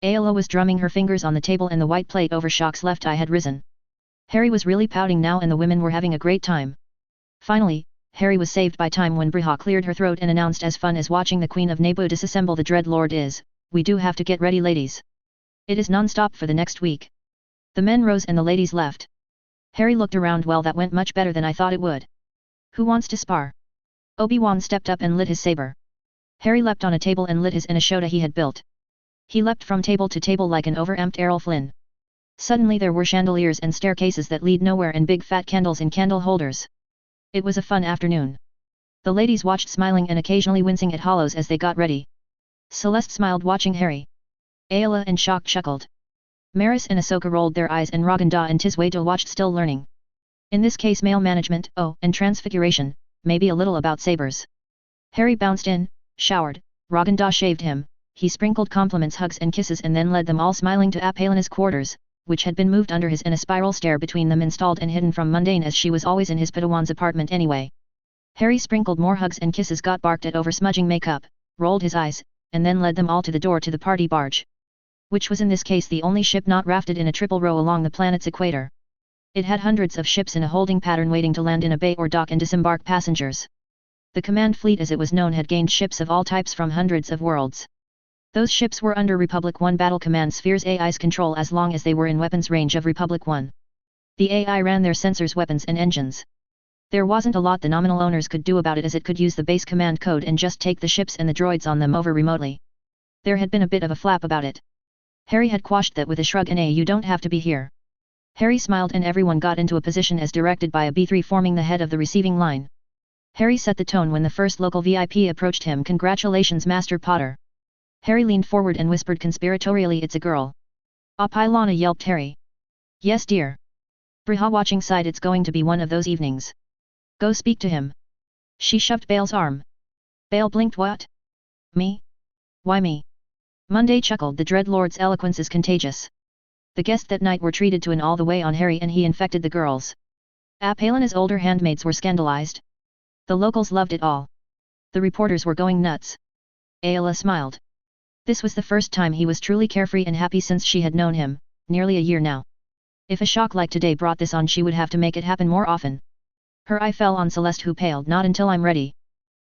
Ayla was drumming her fingers on the table and the white plate over Shock's left eye had risen. Harry was really pouting now and the women were having a great time. Finally, Harry was saved by time when Briha cleared her throat and announced, as fun as watching the Queen of Naboo disassemble the Dread Lord is, we do have to get ready, ladies. It is non-stop for the next week. The men rose and the ladies left. Harry looked around. Well, that went much better than I thought it would. Who wants to spar? Obi-Wan stepped up and lit his saber. Harry leapt on a table and lit his in a shoda he had built. He leapt from table to table like an overamped Errol Flynn. Suddenly there were chandeliers and staircases that lead nowhere and big fat candles in candle holders. It was a fun afternoon. The ladies watched, smiling and occasionally wincing at hollows as they got ready. Celeste smiled watching Harry. Ayla and Shock chuckled. Maris and Ahsoka rolled their eyes and Raganda and Tiswaydo watched still learning. In this case mail management, and transfiguration, maybe a little about sabers. Harry bounced in, showered, Raganda shaved him, he sprinkled compliments, hugs and kisses and then led them all smiling to Apalena's quarters, which had been moved under his and a spiral stair between them installed and hidden from Mundane as she was always in his Padawan's apartment anyway. Harry sprinkled more hugs and kisses, got barked at over smudging makeup, rolled his eyes, and then led them all to the door to the party barge. Which was in this case the only ship not rafted in a triple row along the planet's equator. It had hundreds of ships in a holding pattern waiting to land in a bay or dock and disembark passengers. The command fleet as it was known had gained ships of all types from hundreds of worlds. Those ships were under Republic 1 Battle Command Sphere's AI's control as long as they were in weapons range of Republic 1. The AI ran their sensors, weapons and engines. There wasn't a lot the nominal owners could do about it, as it could use the base command code and just take the ships and the droids on them over remotely. There had been a bit of a flap about it. Harry had quashed that with a shrug and you don't have to be here. Harry smiled and everyone got into a position as directed by a B3 forming the head of the receiving line. Harry set the tone when the first local VIP approached him. "Congratulations, Master Potter." Harry leaned forward and whispered conspiratorially, "It's a girl." Apilana yelped Harry. "Yes dear. Briha watching side, it's going to be one of those evenings. Go speak to him." She shoved Bale's arm. Bale blinked. "What? Me? Why me?" Monday chuckled. The Dreadlord's eloquence is contagious. The guests that night were treated to an all the way on Harry and he infected the girls. Apalena's older handmaids were scandalized. The locals loved it all. The reporters were going nuts. Ayla smiled. This was the first time he was truly carefree and happy since she had known him, nearly a year now. If a shock like today brought this on, she would have to make it happen more often. Her eye fell on Celeste, who paled. "Not until I'm ready."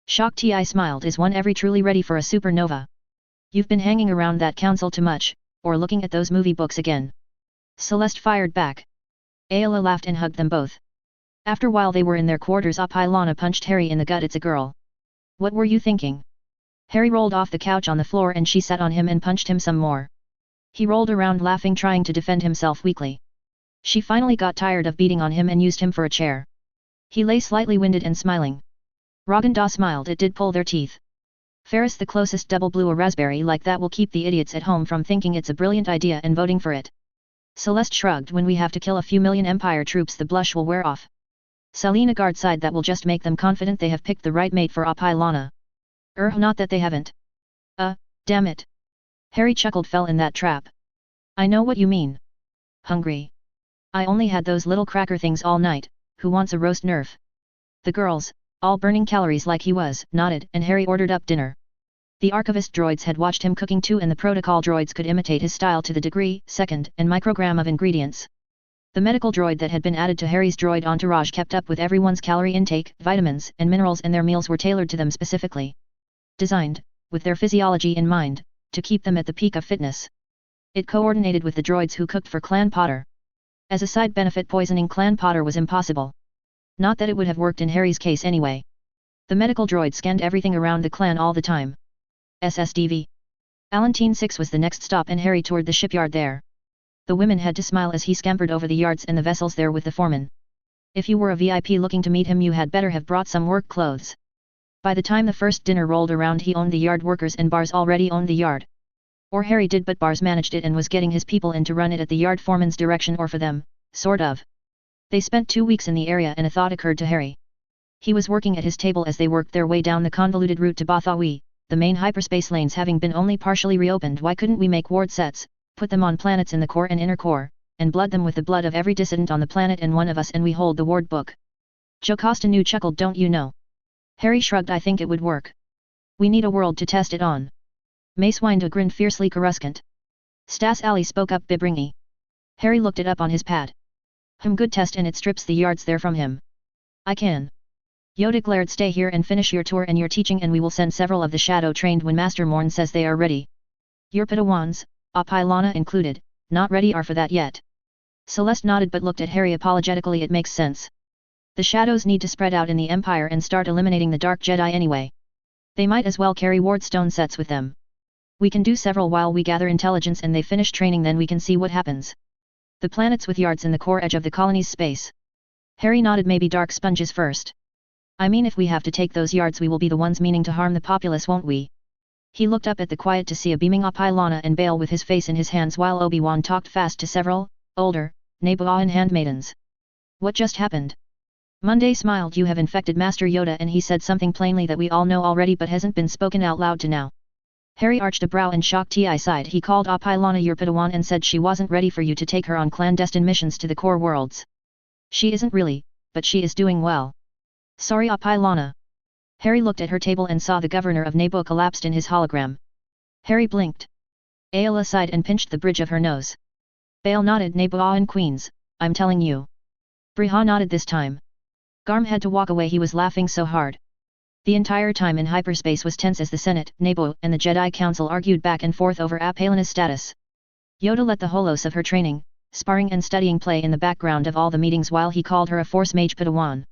Shock Ti smiled. "Is one ever truly ready for a supernova? You've been hanging around that council too much, or looking at those movie books again." Celeste fired back. Ayla laughed and hugged them both. After a while they were in their quarters. Apilana punched Harry in the gut. "It's a girl. What were you thinking?" Harry rolled off the couch on the floor and she sat on him and punched him some more. He rolled around laughing, trying to defend himself weakly. She finally got tired of beating on him and used him for a chair. He lay slightly winded and smiling. Raganda smiled. It did pull their teeth. Ferris the closest double blew a raspberry like that will keep the idiots at home from thinking it's a brilliant idea and voting for it. Celeste shrugged. "When we have to kill a few million Empire troops, the blush will wear off." Selena Guard sighed. "That will just make them confident they have picked the right mate for Apilana." Not that they haven't." Damn it. Harry chuckled. "Fell in that trap." "I know what you mean. Hungry. I only had those little cracker things all night. Who wants a roast nerf?" The girls, all burning calories like he was, nodded and Harry ordered up dinner. The archivist droids had watched him cooking too, and the protocol droids could imitate his style to the degree, second, and microgram of ingredients. The medical droid that had been added to Harry's droid entourage kept up with everyone's calorie intake, vitamins and minerals, and their meals were tailored to them specifically. Designed, with their physiology in mind, to keep them at the peak of fitness. It coordinated with the droids who cooked for Clan Potter. As a side benefit, poisoning Clan Potter was impossible. Not that it would have worked in Harry's case anyway. The medical droid scanned everything around the clan all the time. SSDV. Alantine 6 was the next stop and Harry toured the shipyard there. The women had to smile as he scampered over the yards and the vessels there with the foreman. If you were a VIP looking to meet him, you had better have brought some work clothes. By the time the first dinner rolled around, he owned the yard workers and Bars already owned the yard. Or Harry did, but Bars managed it and was getting his people in to run it at the yard foreman's direction, or for them, sort of. They spent 2 weeks in the area and a thought occurred to Harry. He was working at his table as they worked their way down the convoluted route to Bothawi, the main hyperspace lanes having been only partially reopened. Why couldn't we make ward sets, put them on planets in the core and inner core, and blood them with the blood of every dissident on the planet and one of us, and we hold the ward book? Jocasta Nu chuckled. "Don't you know?" Harry shrugged. "I think it would work. We need a world to test it on." Mace Windu grinned fiercely coruscant. Stas Ali spoke up bibringy. Harry looked it up on his pad. Good test, and it strips the yards there from him. "I can." Yoda glared. "Stay here and finish your tour and your teaching, and we will send several of the shadow trained when Master Morn says they are ready. Your Padawans, Apilana included, not ready are for that yet." Celeste nodded but looked at Harry apologetically. "It makes sense. The shadows need to spread out in the Empire and start eliminating the Dark Jedi anyway. They might as well carry wardstone sets with them. We can do several while we gather intelligence and they finish training, then we can see what happens. The planets with yards in the core edge of the colony's space." Harry nodded. "Maybe dark sponges first. I mean, if we have to take those yards, we will be the ones meaning to harm the populace, won't we?" He looked up at the quiet to see a beaming Apilana and Bail with his face in his hands while Obi-Wan talked fast to several, older, Nabooan handmaidens. What just happened? Monday smiled. You have infected Master Yoda, and he said something plainly that we all know already but hasn't been spoken out loud to now. Harry arched a brow in shocked sighed. He called Apilana your Padawan and said she wasn't ready for you to take her on clandestine missions to the core worlds. She isn't really, but she is doing well. Sorry Apilana. Harry looked at her table and saw the governor of Naboo collapsed in his hologram. Harry blinked. Ayla sighed and pinched the bridge of her nose. Bail nodded. Nabooan queens, I'm telling you. Briha nodded this time. Garm had to walk away. He was laughing so hard. The entire time in hyperspace was tense as the Senate, Naboo, and the Jedi Council argued back and forth over Apilana's status. Yoda let the holos of her training, sparring and studying play in the background of all the meetings while he called her a Force Mage Padawan.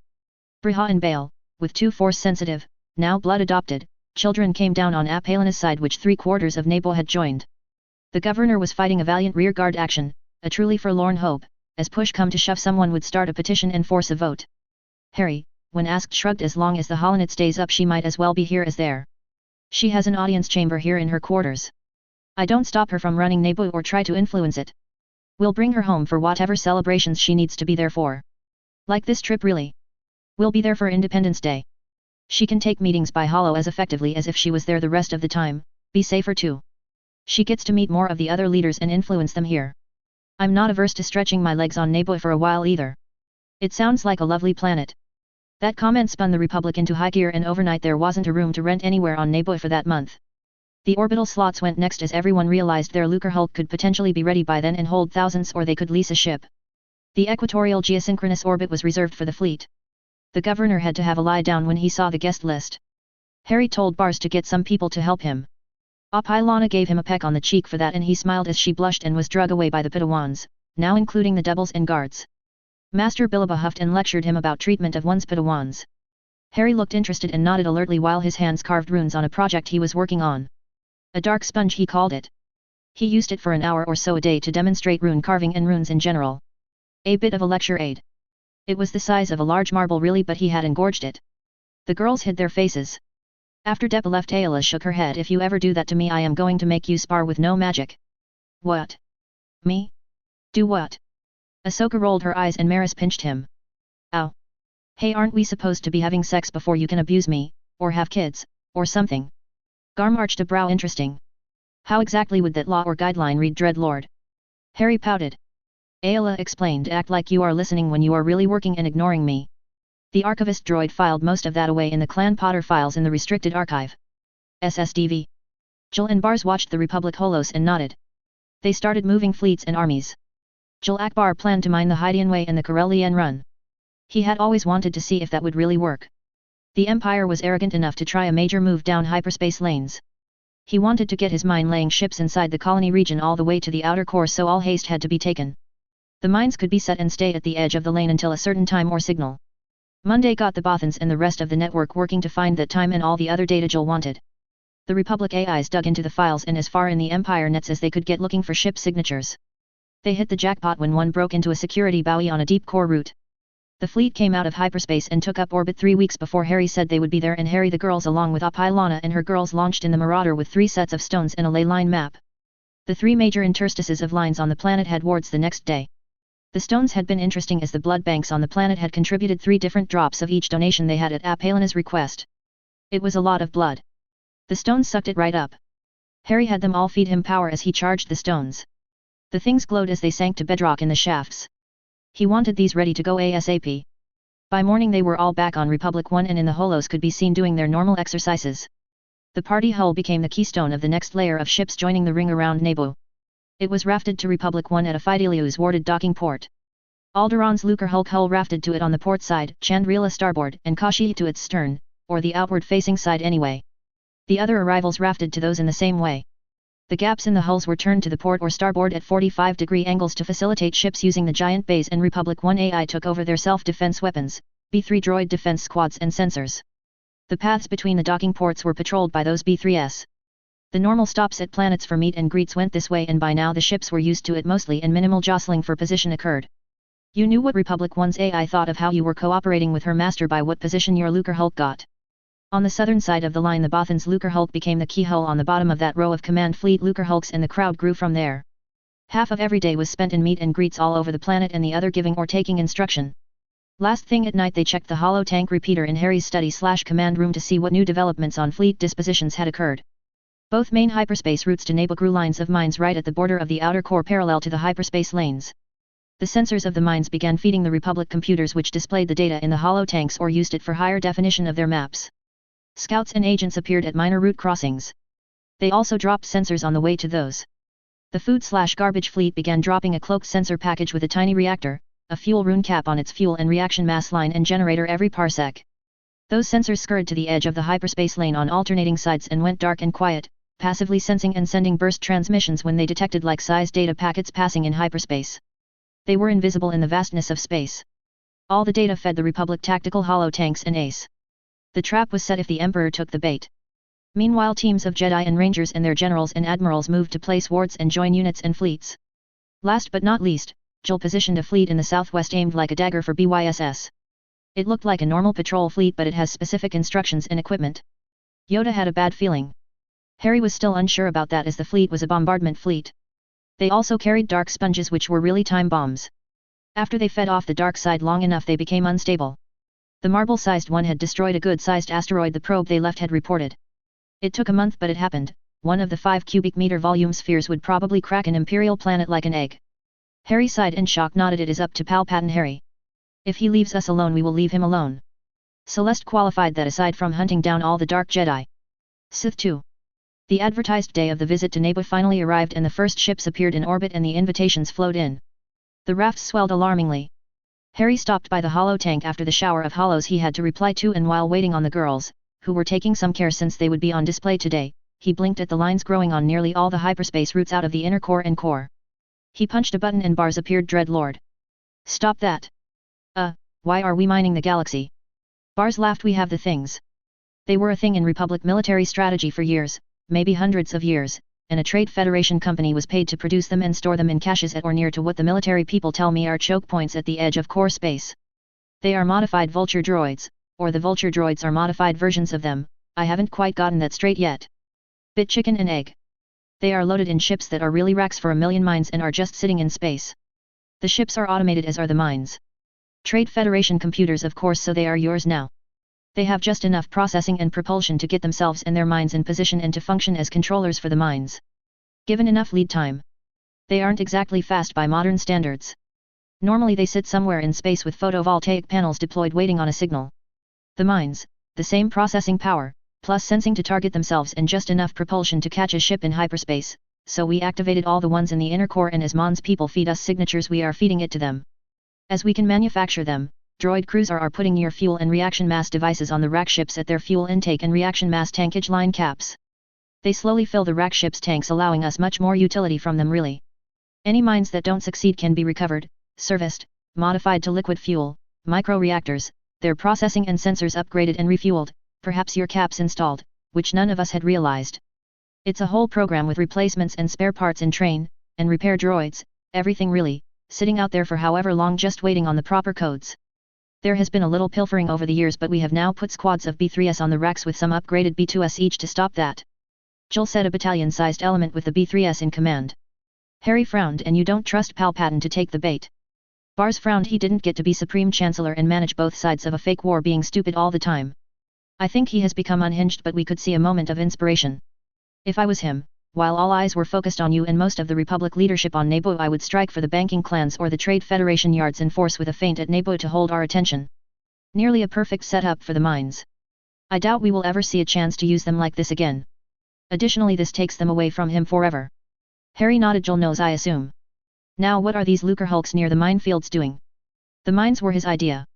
Briha and Bail, with two Force-sensitive, now blood-adopted, children came down on Apilana's side, which 3/4 of Naboo had joined. The governor was fighting a valiant rearguard action, a truly forlorn hope, as push come to shove someone would start a petition and force a vote. Harry, when asked, shrugged. As long as the Holonet stays up, she might as well be here as there. She has an audience chamber here in her quarters. I don't stop her from running Naboo or try to influence it. We'll bring her home for whatever celebrations she needs to be there for. Like this trip really. We'll be there for Independence Day. She can take meetings by holo as effectively as if she was there the rest of the time, be safer too. She gets to meet more of the other leaders and influence them here. I'm not averse to stretching my legs on Naboo for a while either. It sounds like a lovely planet. That comment spun the Republic into high gear, and overnight there wasn't a room to rent anywhere on Naboo for that month. The orbital slots went next as everyone realized their Lucre Hulk could potentially be ready by then and hold thousands, or they could lease a ship. The equatorial geosynchronous orbit was reserved for the fleet. The governor had to have a lie down when he saw the guest list. Harry told Bars to get some people to help him. Apilana gave him a peck on the cheek for that, and he smiled as she blushed and was dragged away by the Padawans, now including the doubles and guards. Master Bilaba huffed and lectured him about treatment of one's Padawans. Harry looked interested and nodded alertly while his hands carved runes on a project he was working on. A dark sponge, he called it. He used it for an hour or so a day to demonstrate rune carving and runes in general. A bit of a lecture aid. It was the size of a large marble really, but he had engorged it. The girls hid their faces. After Depa left, Ayla shook her head. If you ever do that to me, I am going to make you spar with no magic. What? Me? Do what? Ahsoka rolled her eyes and Maris pinched him. Ow. Hey, aren't we supposed to be having sex before you can abuse me, or have kids, or something? Garm arched a brow. Interesting. How exactly would that law or guideline read, Dreadlord? Harry pouted. Ayla explained. Act like you are listening when you are really working and ignoring me. The archivist droid filed most of that away in the Clan Potter files in the restricted archive. SSDV. Jill and Bars watched the Republic holos and nodded. They started moving fleets and armies. Jill Akbar planned to mine the Hydian Way and the Corellian Run. He had always wanted to see if that would really work. The Empire was arrogant enough to try a major move down hyperspace lanes. He wanted to get his mine-laying ships inside the colony region all the way to the outer core, so all haste had to be taken. The mines could be set and stay at the edge of the lane until a certain time or signal. Monday got the Bothans and the rest of the network working to find that time and all the other data Jill wanted. The Republic AIs dug into the files and as far in the Empire nets as they could get looking for ship signatures. They hit the jackpot when one broke into a security buoy on a deep core route. The fleet came out of hyperspace and took up orbit 3 weeks before Harry said they would be there, and Harry the girls along with Apilana and her girls launched in the Marauder with 3 sets of stones and a ley line map. The 3 major interstices of lines on the planet had wards the next day. The stones had been interesting as the blood banks on the planet had contributed 3 different drops of each donation they had at Apilana's request. It was a lot of blood. The stones sucked it right up. Harry had them all feed him power as he charged the stones. The things glowed as they sank to bedrock in the shafts. He wanted these ready to go ASAP. By morning they were all back on Republic 1 and in the holos could be seen doing their normal exercises. The party hull became the keystone of the next layer of ships joining the ring around Naboo. It was rafted to Republic 1 at a Fidelius warded docking port. Alderaan's Lucre Hulk hull rafted to it on the port side, Chandrila starboard, and Kashi to its stern, or the outward-facing side anyway. The other arrivals rafted to those in the same way. The gaps in the hulls were turned to the port or starboard at 45-degree angles to facilitate ships using the giant bays, and Republic 1 AI took over their self-defense weapons, B3 droid defense squads and sensors. The paths between the docking ports were patrolled by those B3s. The normal stops at planets for meet and greets went this way, and by now the ships were used to it mostly, and minimal jostling for position occurred. You knew what Republic 1's AI thought of how you were cooperating with her master by what position your Lucre Hulk got. On the southern side of the line, the Bothan's Lucre Hulk became the keyhole on the bottom of that row of command fleet Lucre Hulks, and the crowd grew from there. Half of every day was spent in meet and greets all over the planet, and the other giving or taking instruction. Last thing at night they checked the holo tank repeater in Harry's study/command room to see what new developments on fleet dispositions had occurred. Both main hyperspace routes to Naboo grew lines of mines right at the border of the outer core parallel to the hyperspace lanes. The sensors of the mines began feeding the Republic computers, which displayed the data in the holo tanks or used it for higher definition of their maps. Scouts and agents appeared at minor route crossings. They also dropped sensors on the way to those. The food/garbage fleet began dropping a cloaked sensor package with a tiny reactor, a fuel rune cap on its fuel and reaction mass line and generator every parsec. Those sensors scurried to the edge of the hyperspace lane on alternating sides and went dark and quiet, passively sensing and sending burst transmissions when they detected like-sized data packets passing in hyperspace. They were invisible in the vastness of space. All the data fed the Republic tactical holo tanks and Ace. The trap was set if the Emperor took the bait. Meanwhile, teams of Jedi and Rangers and their generals and admirals moved to place wards and join units and fleets. Last but not least, Jill positioned a fleet in the southwest aimed like a dagger for BYSS. It looked like a normal patrol fleet, but it has specific instructions and equipment. Yoda had a bad feeling. Harry was still unsure about that, as the fleet was a bombardment fleet. They also carried dark sponges, which were really time bombs. After they fed off the dark side long enough, they became unstable. The marble-sized one had destroyed a good-sized asteroid the probe they left had reported. It took a month, but it happened. One of the 5 cubic meter volume spheres would probably crack an Imperial planet like an egg. Harry sighed in shock, nodded. It is up to Palpatine, Harry. If he leaves us alone, we will leave him alone. Celeste qualified that aside from hunting down all the Dark Jedi, Sith too. The advertised day of the visit to Naboo finally arrived, and the first ships appeared in orbit and the invitations flowed in. The rafts swelled alarmingly. Harry stopped by the holo tank after the shower of holos he had to reply to, and while waiting on the girls, who were taking some care since they would be on display today, he blinked at the lines growing on nearly all the hyperspace routes out of the inner core and core. He punched a button and bars appeared. Dreadlord. Stop that. Why are we mining the galaxy? Bars laughed. We have the things. They were a thing in Republic military strategy for years, maybe hundreds of years, and a Trade Federation company was paid to produce them and store them in caches at or near to what the military people tell me are choke points at the edge of core space. They are modified vulture droids, or the vulture droids are modified versions of them. I haven't quite gotten that straight yet. Bit chicken and egg. They are loaded in ships that are really racks for 1,000,000 mines and are just sitting in space. The ships are automated, as are the mines. Trade Federation computers, of course, so they are yours now. They have just enough processing and propulsion to get themselves and their mines in position and to function as controllers for the mines. Given enough lead time. They aren't exactly fast by modern standards. Normally they sit somewhere in space with photovoltaic panels deployed waiting on a signal. The mines, the same processing power, plus sensing to target themselves and just enough propulsion to catch a ship in hyperspace, so we activated all the ones in the inner core, and as Mon's people feed us signatures we are feeding it to them. As we can manufacture them, droid crews are putting near fuel and reaction mass devices on the rack ships at their fuel intake and reaction mass tankage line caps. They slowly fill the rack ships' tanks, allowing us much more utility from them really. Any mines that don't succeed can be recovered, serviced, modified to liquid fuel, micro-reactors, their processing and sensors upgraded and refueled, perhaps your caps installed, which none of us had realized. It's a whole program with replacements and spare parts and train, and repair droids, everything really, sitting out there for however long just waiting on the proper codes. There has been a little pilfering over the years, but we have now put squads of B3S on the racks with some upgraded B2S each to stop that. Jill said, a battalion-sized element with the B3S in command. Harry frowned. And you don't trust Palpatine to take the bait? Bars frowned. He didn't get to be Supreme Chancellor and manage both sides of a fake war being stupid all the time. I think he has become unhinged, but we could see a moment of inspiration. If I was him, while all eyes were focused on you and most of the Republic leadership on Naboo, I would strike for the banking clans or the Trade Federation yards in force with a feint at Naboo to hold our attention. Nearly a perfect setup for the mines. I doubt we will ever see a chance to use them like this again. Additionally, this takes them away from him forever. Harry nodded. Jill knows, I assume. Now what are these Lucre Hulks near the minefields doing? The mines were his idea.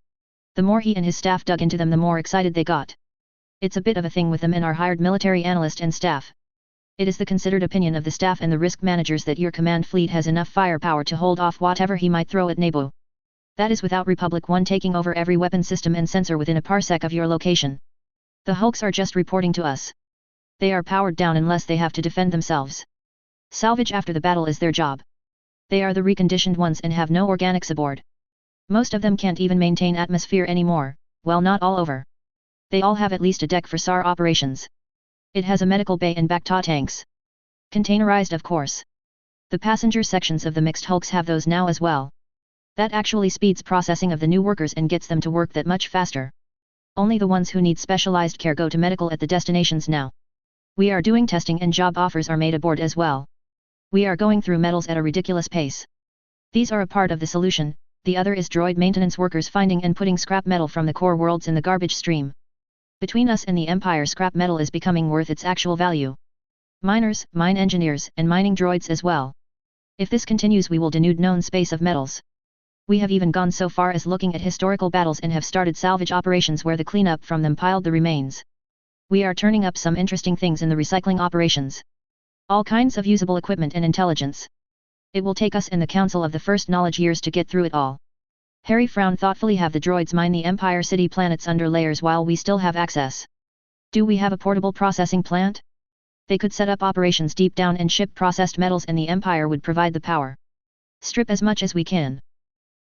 The more he and his staff dug into them, the more excited they got. It's a bit of a thing with them and our hired military analyst and staff. It is the considered opinion of the staff and the risk managers that your command fleet has enough firepower to hold off whatever he might throw at Naboo. That is without Republic 1 taking over every weapon system and sensor within a parsec of your location. The Hulks are just reporting to us. They are powered down unless they have to defend themselves. Salvage after the battle is their job. They are the reconditioned ones and have no organics aboard. Most of them can't even maintain atmosphere anymore, well, not all over. They all have at least a deck for SAR operations. It has a medical bay and Bacta tanks. Containerized of course. The passenger sections of the mixed hulks have those now as well. That actually speeds processing of the new workers and gets them to work that much faster. Only the ones who need specialized care go to medical at the destinations now. We are doing testing and job offers are made aboard as well. We are going through metals at a ridiculous pace. These are a part of the solution, the other is droid maintenance workers finding and putting scrap metal from the core worlds in the garbage stream. Between us and the Empire, scrap metal is becoming worth its actual value. Miners, mine engineers, and mining droids as well. If this continues, we will denude known space of metals. We have even gone so far as looking at historical battles and have started salvage operations where the cleanup from them piled the remains. We are turning up some interesting things in the recycling operations. All kinds of usable equipment and intelligence. It will take us in the Council of the First Knowledge years to get through it all. Harry frowned thoughtfully. Have the droids mine the Empire City planets under layers while we still have access. Do we have a portable processing plant? They could set up operations deep down and ship processed metals and the Empire would provide the power. Strip as much as we can.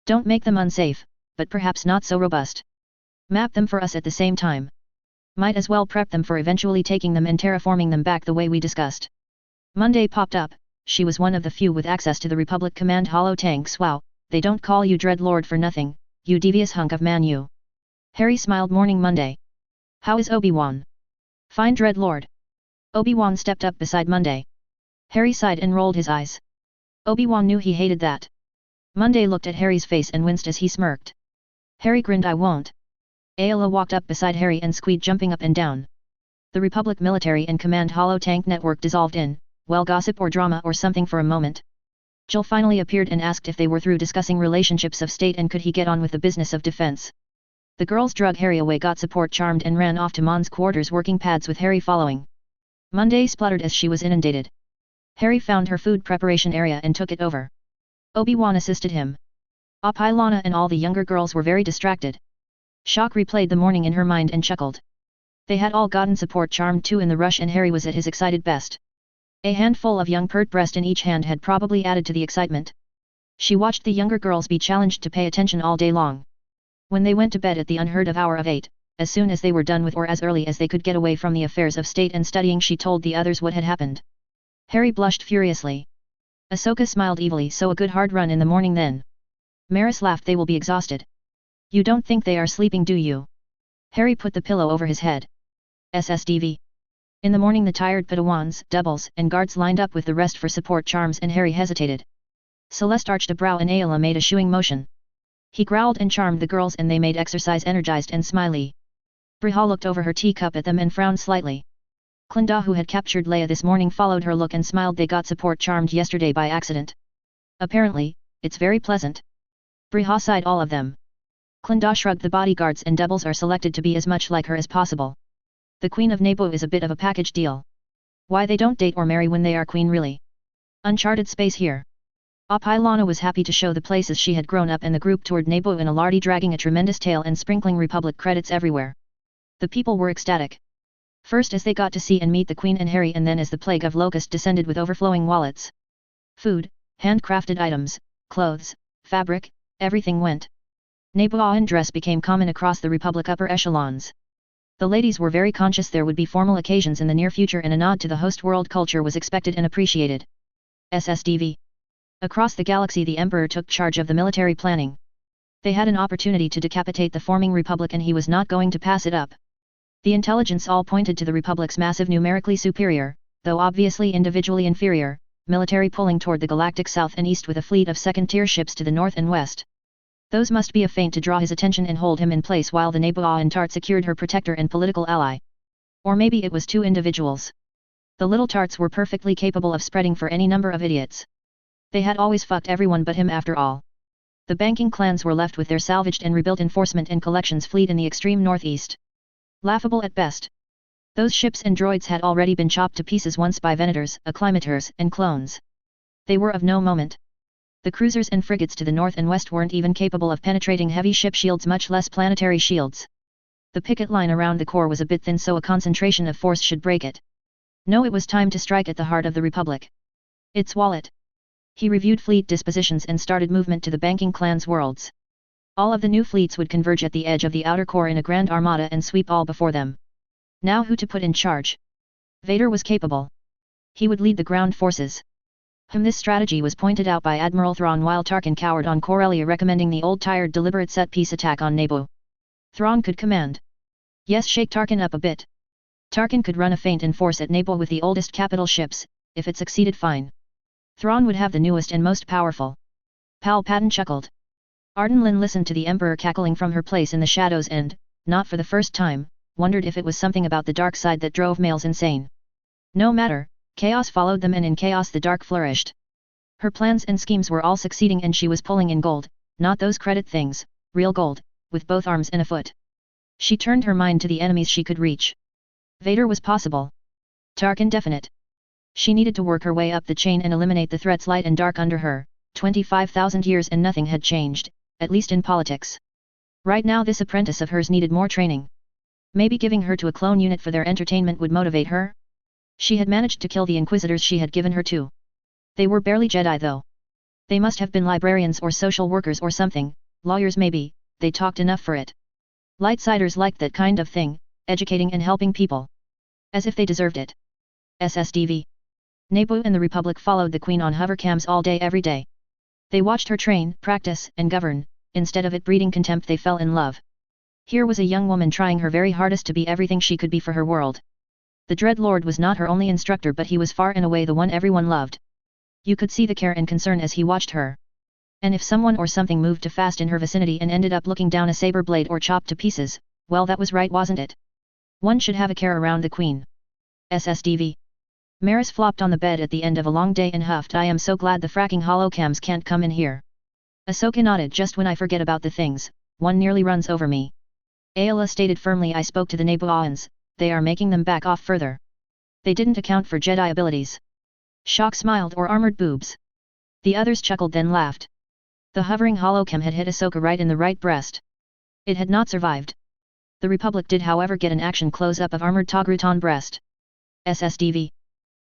Don't make them unsafe, but perhaps not so robust. Map them for us at the same time. Might as well prep them for eventually taking them and terraforming them back the way we discussed. Monday popped up. She was one of the few with access to the Republic Command holo tanks. Wow, they don't call you Dreadlord for nothing, you devious hunk of man you. Harry smiled. Morning Monday. How is Obi-Wan? Fine Dreadlord. Obi-Wan stepped up beside Monday. Harry sighed and rolled his eyes. Obi-Wan knew he hated that. Monday looked at Harry's face and winced as he smirked. Harry grinned. I won't. Ayla walked up beside Harry and squeaked, jumping up and down. The Republic military and command holo tank network dissolved in, well, gossip or drama or something for a moment. Jill finally appeared and asked if they were through discussing relationships of state and could he get on with the business of defense. The girls drug Harry away, got support charmed and ran off to Mon's quarters, working pads with Harry following. Monday spluttered as she was inundated. Harry found her food preparation area and took it over. Obi-Wan assisted him. Lana and all the younger girls were very distracted. Shock replayed the morning in her mind and chuckled. They had all gotten support charmed too in the rush and Harry was at his excited best. A handful of young pert breast in each hand had probably added to the excitement. She watched the younger girls be challenged to pay attention all day long. When they went to bed at the unheard of hour of 8, as soon as they were done with or as early as they could get away from the affairs of state and studying, she told the others what had happened. Harry blushed furiously. Ahsoka smiled evilly. So a good hard run in the morning then. Maris laughed. They will be exhausted. You don't think they are sleeping, do you? Harry put the pillow over his head. SSDV. In the morning the tired Padawans, doubles, and guards lined up with the rest for support charms and Harry hesitated. Celeste arched a brow and Ayla made a shooing motion. He growled and charmed the girls and they made exercise energized and smiley. Briha looked over her teacup at them and frowned slightly. Clinda, who had captured Leia this morning, followed her look and smiled. They got support charmed yesterday by accident. Apparently, it's very pleasant. Briha sighed. All of them. Clinda shrugged. The bodyguards and doubles are selected to be as much like her as possible. The Queen of Naboo is a bit of a package deal. Why they don't date or marry when they are queen really? Uncharted space here. Lana was happy to show the places she had grown up and the group toured Naboo in a lardy, dragging a tremendous tail and sprinkling Republic credits everywhere. The people were ecstatic. First as they got to see and meet the Queen and Harry, and then as the plague of locust descended with overflowing wallets. Food, handcrafted items, clothes, fabric, everything went. Nabooan dress became common across the Republic upper echelons. The ladies were very conscious there would be formal occasions in the near future and a nod to the host world culture was expected and appreciated. SSDV. Across the galaxy the Emperor took charge of the military planning. They had an opportunity to decapitate the forming Republic and he was not going to pass it up. The intelligence all pointed to the Republic's massive, numerically superior, though obviously individually inferior, military pulling toward the galactic south and east with a fleet of second-tier ships to the north and west. Those must be a feint to draw his attention and hold him in place while the Nabooan Tart secured her protector and political ally. Or maybe it was two individuals. The little tarts were perfectly capable of spreading for any number of idiots. They had always fucked everyone but him after all. The banking clans were left with their salvaged and rebuilt enforcement and collections fleet in the extreme northeast. Laughable at best. Those ships and droids had already been chopped to pieces once by venators, acclimators, and clones. They were of no moment. The cruisers and frigates to the north and west weren't even capable of penetrating heavy ship shields, much less planetary shields. The picket line around the core was a bit thin, so a concentration of force should break it. No, it was time to strike at the heart of the Republic. Its wallet. He reviewed fleet dispositions and started movement to the banking clan's worlds. All of the new fleets would converge at the edge of the outer core in a grand armada and sweep all before them. Now who to put in charge? Vader was capable. He would lead the ground forces. This strategy was pointed out by Admiral Thrawn while Tarkin cowered on Corellia, recommending the old tired deliberate set-piece attack on Naboo. Thrawn could command. Yes, shake Tarkin up a bit. Tarkin could run a feint in force at Naboo with the oldest capital ships, if it succeeded fine. Thrawn would have the newest and most powerful. Palpatine chuckled. Arden Lin listened to the Emperor cackling from her place in the shadows and, not for the first time, wondered if it was something about the dark side that drove males insane. No matter, chaos followed them, and in chaos the dark flourished. Her plans and schemes were all succeeding, and she was pulling in gold, not those credit things, real gold, with both arms and a foot. She turned her mind to the enemies she could reach. Vader was possible. Tarkin definite. She needed to work her way up the chain and eliminate the threats light and dark under her. 25,000 years and nothing had changed, at least in politics. Right now this apprentice of hers needed more training. Maybe giving her to a clone unit for their entertainment would motivate her? She had managed to kill the Inquisitors she had given her to. They were barely Jedi though. They must have been librarians or social workers or something, lawyers maybe, they talked enough for it. Lightsiders liked that kind of thing, educating and helping people. As if they deserved it. SSDV. Naboo and the Republic followed the Queen on hovercams all day every day. They watched her train, practice, and govern. Instead of it breeding contempt, they fell in love. Here was a young woman trying her very hardest to be everything she could be for her world. The Dreadlord was not her only instructor, but he was far and away the one everyone loved. You could see the care and concern as he watched her. And if someone or something moved too fast in her vicinity and ended up looking down a saber blade or chopped to pieces, well, that was right, wasn't it? One should have a care around the Queen. SSDV. Maris flopped on the bed at the end of a long day and huffed, I am so glad the fracking holocams can't come in here. Ahsoka nodded, just when I forget about the things, one nearly runs over me. Ayla stated firmly, I spoke to the Nabooans, they are making them back off further. They didn't account for Jedi abilities. Shock smiled, or armored boobs. The others chuckled then laughed. The hovering holocam had hit Ahsoka right in the right breast. It had not survived. The Republic did however get an action close-up of armored Togrutan breast. SSDV.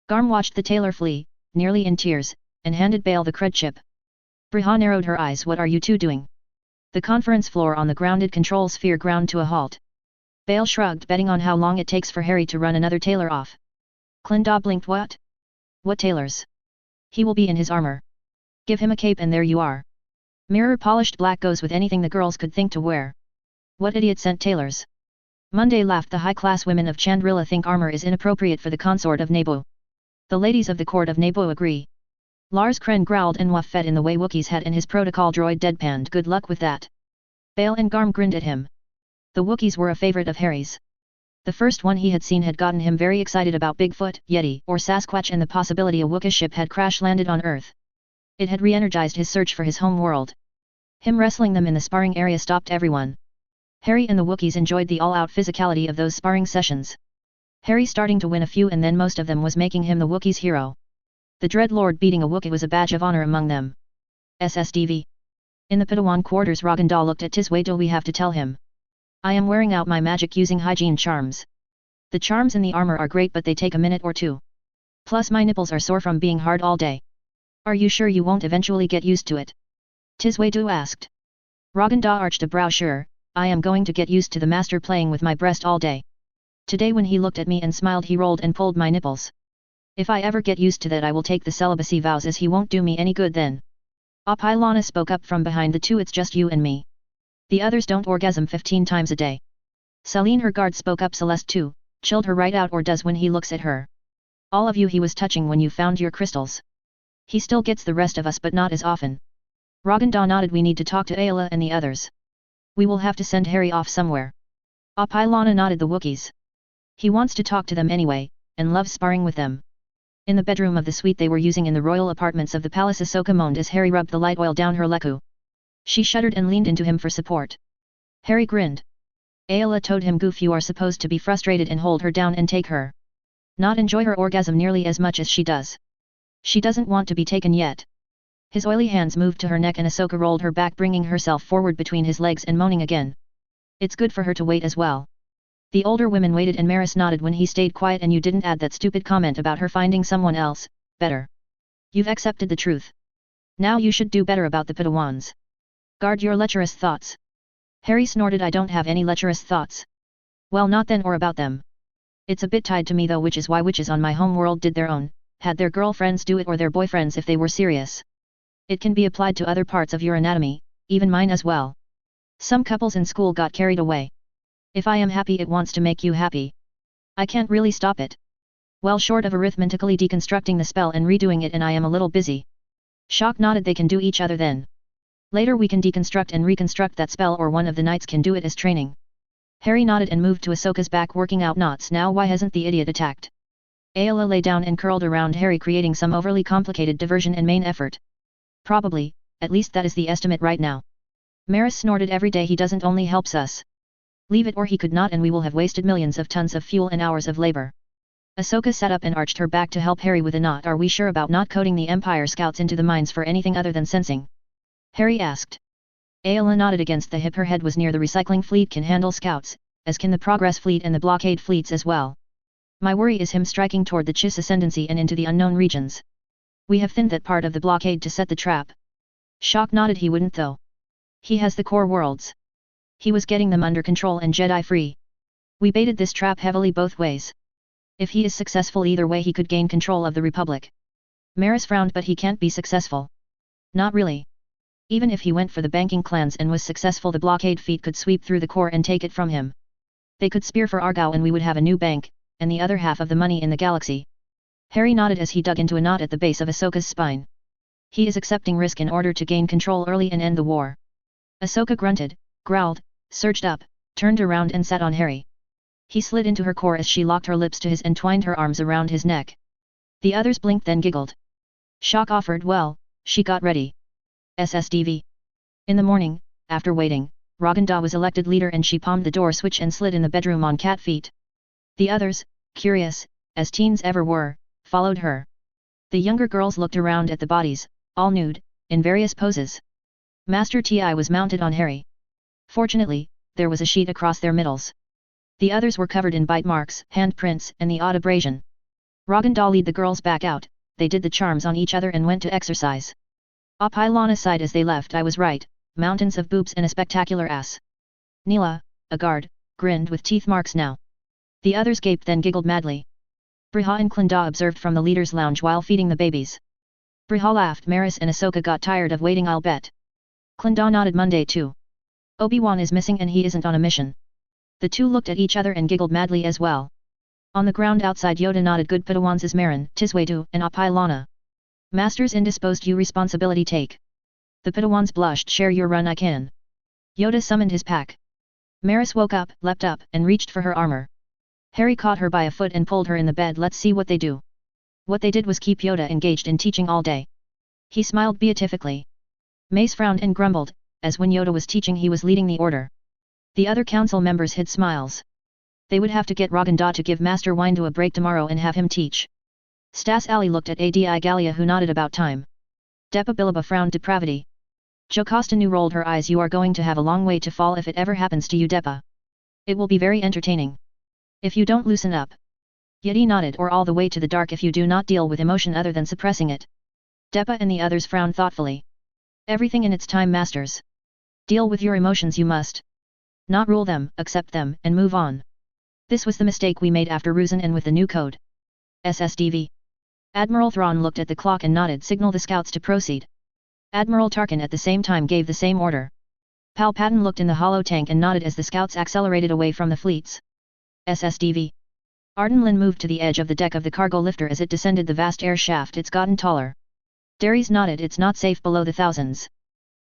Garm watched the tailor flee, nearly in tears, and handed Bail the cred chip. Briha narrowed her eyes. What are you two doing? The conference floor on the grounded control sphere ground to a halt. Bail shrugged, betting on how long it takes for Harry to run another tailor off. Clinda blinked. What? What tailors? He will be in his armor. Give him a cape and there you are. Mirror polished black goes with anything the girls could think to wear. What idiot sent tailors? Monday laughed. The high-class women of Chandrila think armor is inappropriate for the consort of Naboo. The ladies of the court of Naboo agree. Lars Kren growled and waffed in the way Wookiees had, and his protocol droid deadpanned. Good luck with that. Bail and Garm grinned at him. The Wookiees were a favorite of Harry's. The first one he had seen had gotten him very excited about Bigfoot, Yeti, or Sasquatch, and the possibility a Wookiee ship had crash-landed on Earth. It had re-energized his search for his home world. Him wrestling them in the sparring area stopped everyone. Harry and the Wookiees enjoyed the all-out physicality of those sparring sessions. Harry starting to win a few, and then most of them was making him the Wookiees' hero. The Dreadlord beating a Wookiee was a badge of honor among them. SSDV. In the Padawan quarters, Raganda looked at Tisway. Do we have to tell him? I am wearing out my magic using hygiene charms. The charms in the armor are great, but they take a minute or two. Plus my nipples are sore from being hard all day. Are you sure you won't eventually get used to it? Tisway asked. Raganda arched a brow. Sure, I am going to get used to the master playing with my breast all day. Today when he looked at me and smiled, he rolled and pulled my nipples. If I ever get used to that, I will take the celibacy vows, as he won't do me any good then. Apilana spoke up from behind the two. It's just you and me. The others don't orgasm 15 times a day. Celine, her guard, spoke up. Celeste too, chilled her right out, or does when he looks at her. All of you he was touching when you found your crystals. He still gets the rest of us, but not as often. Raganda nodded. We need to talk to Ayla and the others. We will have to send Harry off somewhere. Apilana nodded. The Wookiees. He wants to talk to them anyway, and loves sparring with them. In the bedroom of the suite they were using in the royal apartments of the palace, Ahsoka moaned as Harry rubbed the light oil down her leku. She shuddered and leaned into him for support. Harry grinned. Ayla told him, Goof, you are supposed to be frustrated and hold her down and take her. Not enjoy her orgasm nearly as much as she does. She doesn't want to be taken yet. His oily hands moved to her neck and Ahsoka rolled her back, bringing herself forward between his legs and moaning again. It's good for her to wait as well. The older women waited and Maris nodded when he stayed quiet. And you didn't add that stupid comment about her finding someone else, better. You've accepted the truth. Now you should do better about the Padawans. Guard your lecherous thoughts. Harry snorted. I don't have any lecherous thoughts. Well, not then or about them. It's a bit tied to me though, which is why witches on my home world did their own, had their girlfriends do it or their boyfriends if they were serious. It can be applied to other parts of your anatomy, even mine as well. Some couples in school got carried away. If I am happy, it wants to make you happy. I can't really stop it. Well, short of arithmetically deconstructing the spell and redoing it, and I am a little busy. Shock nodded. They can do each other then. Later we can deconstruct and reconstruct that spell, or one of the knights can do it as training. Harry nodded and moved to Ahsoka's back, working out knots. Now why hasn't the idiot attacked? Ayla lay down and curled around Harry, creating some overly complicated diversion and main effort. Probably, at least that is the estimate right now. Maris snorted. Every day he doesn't only helps us. Leave it or he could not, and we will have wasted millions of tons of fuel and hours of labor. Ahsoka sat up and arched her back to help Harry with a knot. Are we sure about not coding the Empire scouts into the mines for anything other than sensing? Harry asked. Ayla nodded against the hip. Her head was near. The recycling fleet can handle scouts, as can the Progress fleet and the blockade fleets as well. My worry is him striking toward the Chiss Ascendancy and into the unknown regions. We have thinned that part of the blockade to set the trap. Shock nodded. He wouldn't though. He has the core worlds. He was getting them under control and Jedi free. We baited this trap heavily both ways. If he is successful either way, he could gain control of the Republic. Maris frowned. But he can't be successful. Not really. Even if he went for the banking clans and was successful, the blockade fleet could sweep through the core and take it from him. They could spear for Argao and we would have a new bank, and the other half of the money in the galaxy. Harry nodded as he dug into a knot at the base of Ahsoka's spine. He is accepting risk in order to gain control early and end the war. Ahsoka grunted, growled, surged up, turned around and sat on Harry. He slid into her core as she locked her lips to his and twined her arms around his neck. The others blinked then giggled. Shock offered. Well, she got ready. SSDV. In the morning, after waiting, Raganda was elected leader and she palmed the door switch and slid in the bedroom on cat feet. The others, curious, as teens ever were, followed her. The younger girls looked around at the bodies, all nude, in various poses. Master Ti was mounted on Harry. Fortunately, there was a sheet across their middles. The others were covered in bite marks, handprints, and the odd abrasion. Raganda led the girls back out. They did the charms on each other and went to exercise. Apilana sighed as they left. I was right, mountains of boobs and a spectacular ass. Neela, a guard, grinned with teeth marks now. The others gaped then giggled madly. Briha and Klinda observed from the leader's lounge while feeding the babies. Briha laughed. Maris and Ahsoka got tired of waiting, I'll bet. Klinda nodded. Monday too. Obi-Wan is missing and he isn't on a mission. The two looked at each other and giggled madly as well. On the ground outside, Yoda nodded. Good Padawans is Marin, Tiswedu, and Apilana. Masters indisposed, you responsibility take. The Padawans blushed. Share your run, I can. Yoda summoned his pack. Maris woke up, leapt up, and reached for her armor. Harry caught her by a foot and pulled her in the bed. Let's see what they do. What they did was keep Yoda engaged in teaching all day. He smiled beatifically. Mace frowned and grumbled, as when Yoda was teaching he was leading the order. The other council members hid smiles. They would have to get Raganda to give Master Windu a break tomorrow and have him teach. Stas Ali looked at Adi Galia, who nodded. About time. Depa Bilaba frowned. Depravity. Jocasta Nu rolled her eyes. You are going to have a long way to fall if it ever happens to you, Depa. It will be very entertaining. If you don't loosen up. Yeti nodded. Or all the way to the dark if you do not deal with emotion other than suppressing it. Depa and the others frowned thoughtfully. Everything in its time, masters. Deal with your emotions you must. Not rule them, accept them, and move on. This was the mistake we made after Ruzan and with the new code. SSDV. Admiral Thrawn looked at the clock and nodded. Signal the scouts to proceed. Admiral Tarkin at the same time gave the same order. Palpatine looked in the hollow tank and nodded as the scouts accelerated away from the fleets. SSDV. Ardenlin moved to the edge of the deck of the cargo lifter as it descended the vast air shaft. It's gotten taller. Darius nodded. It's not safe below the thousands.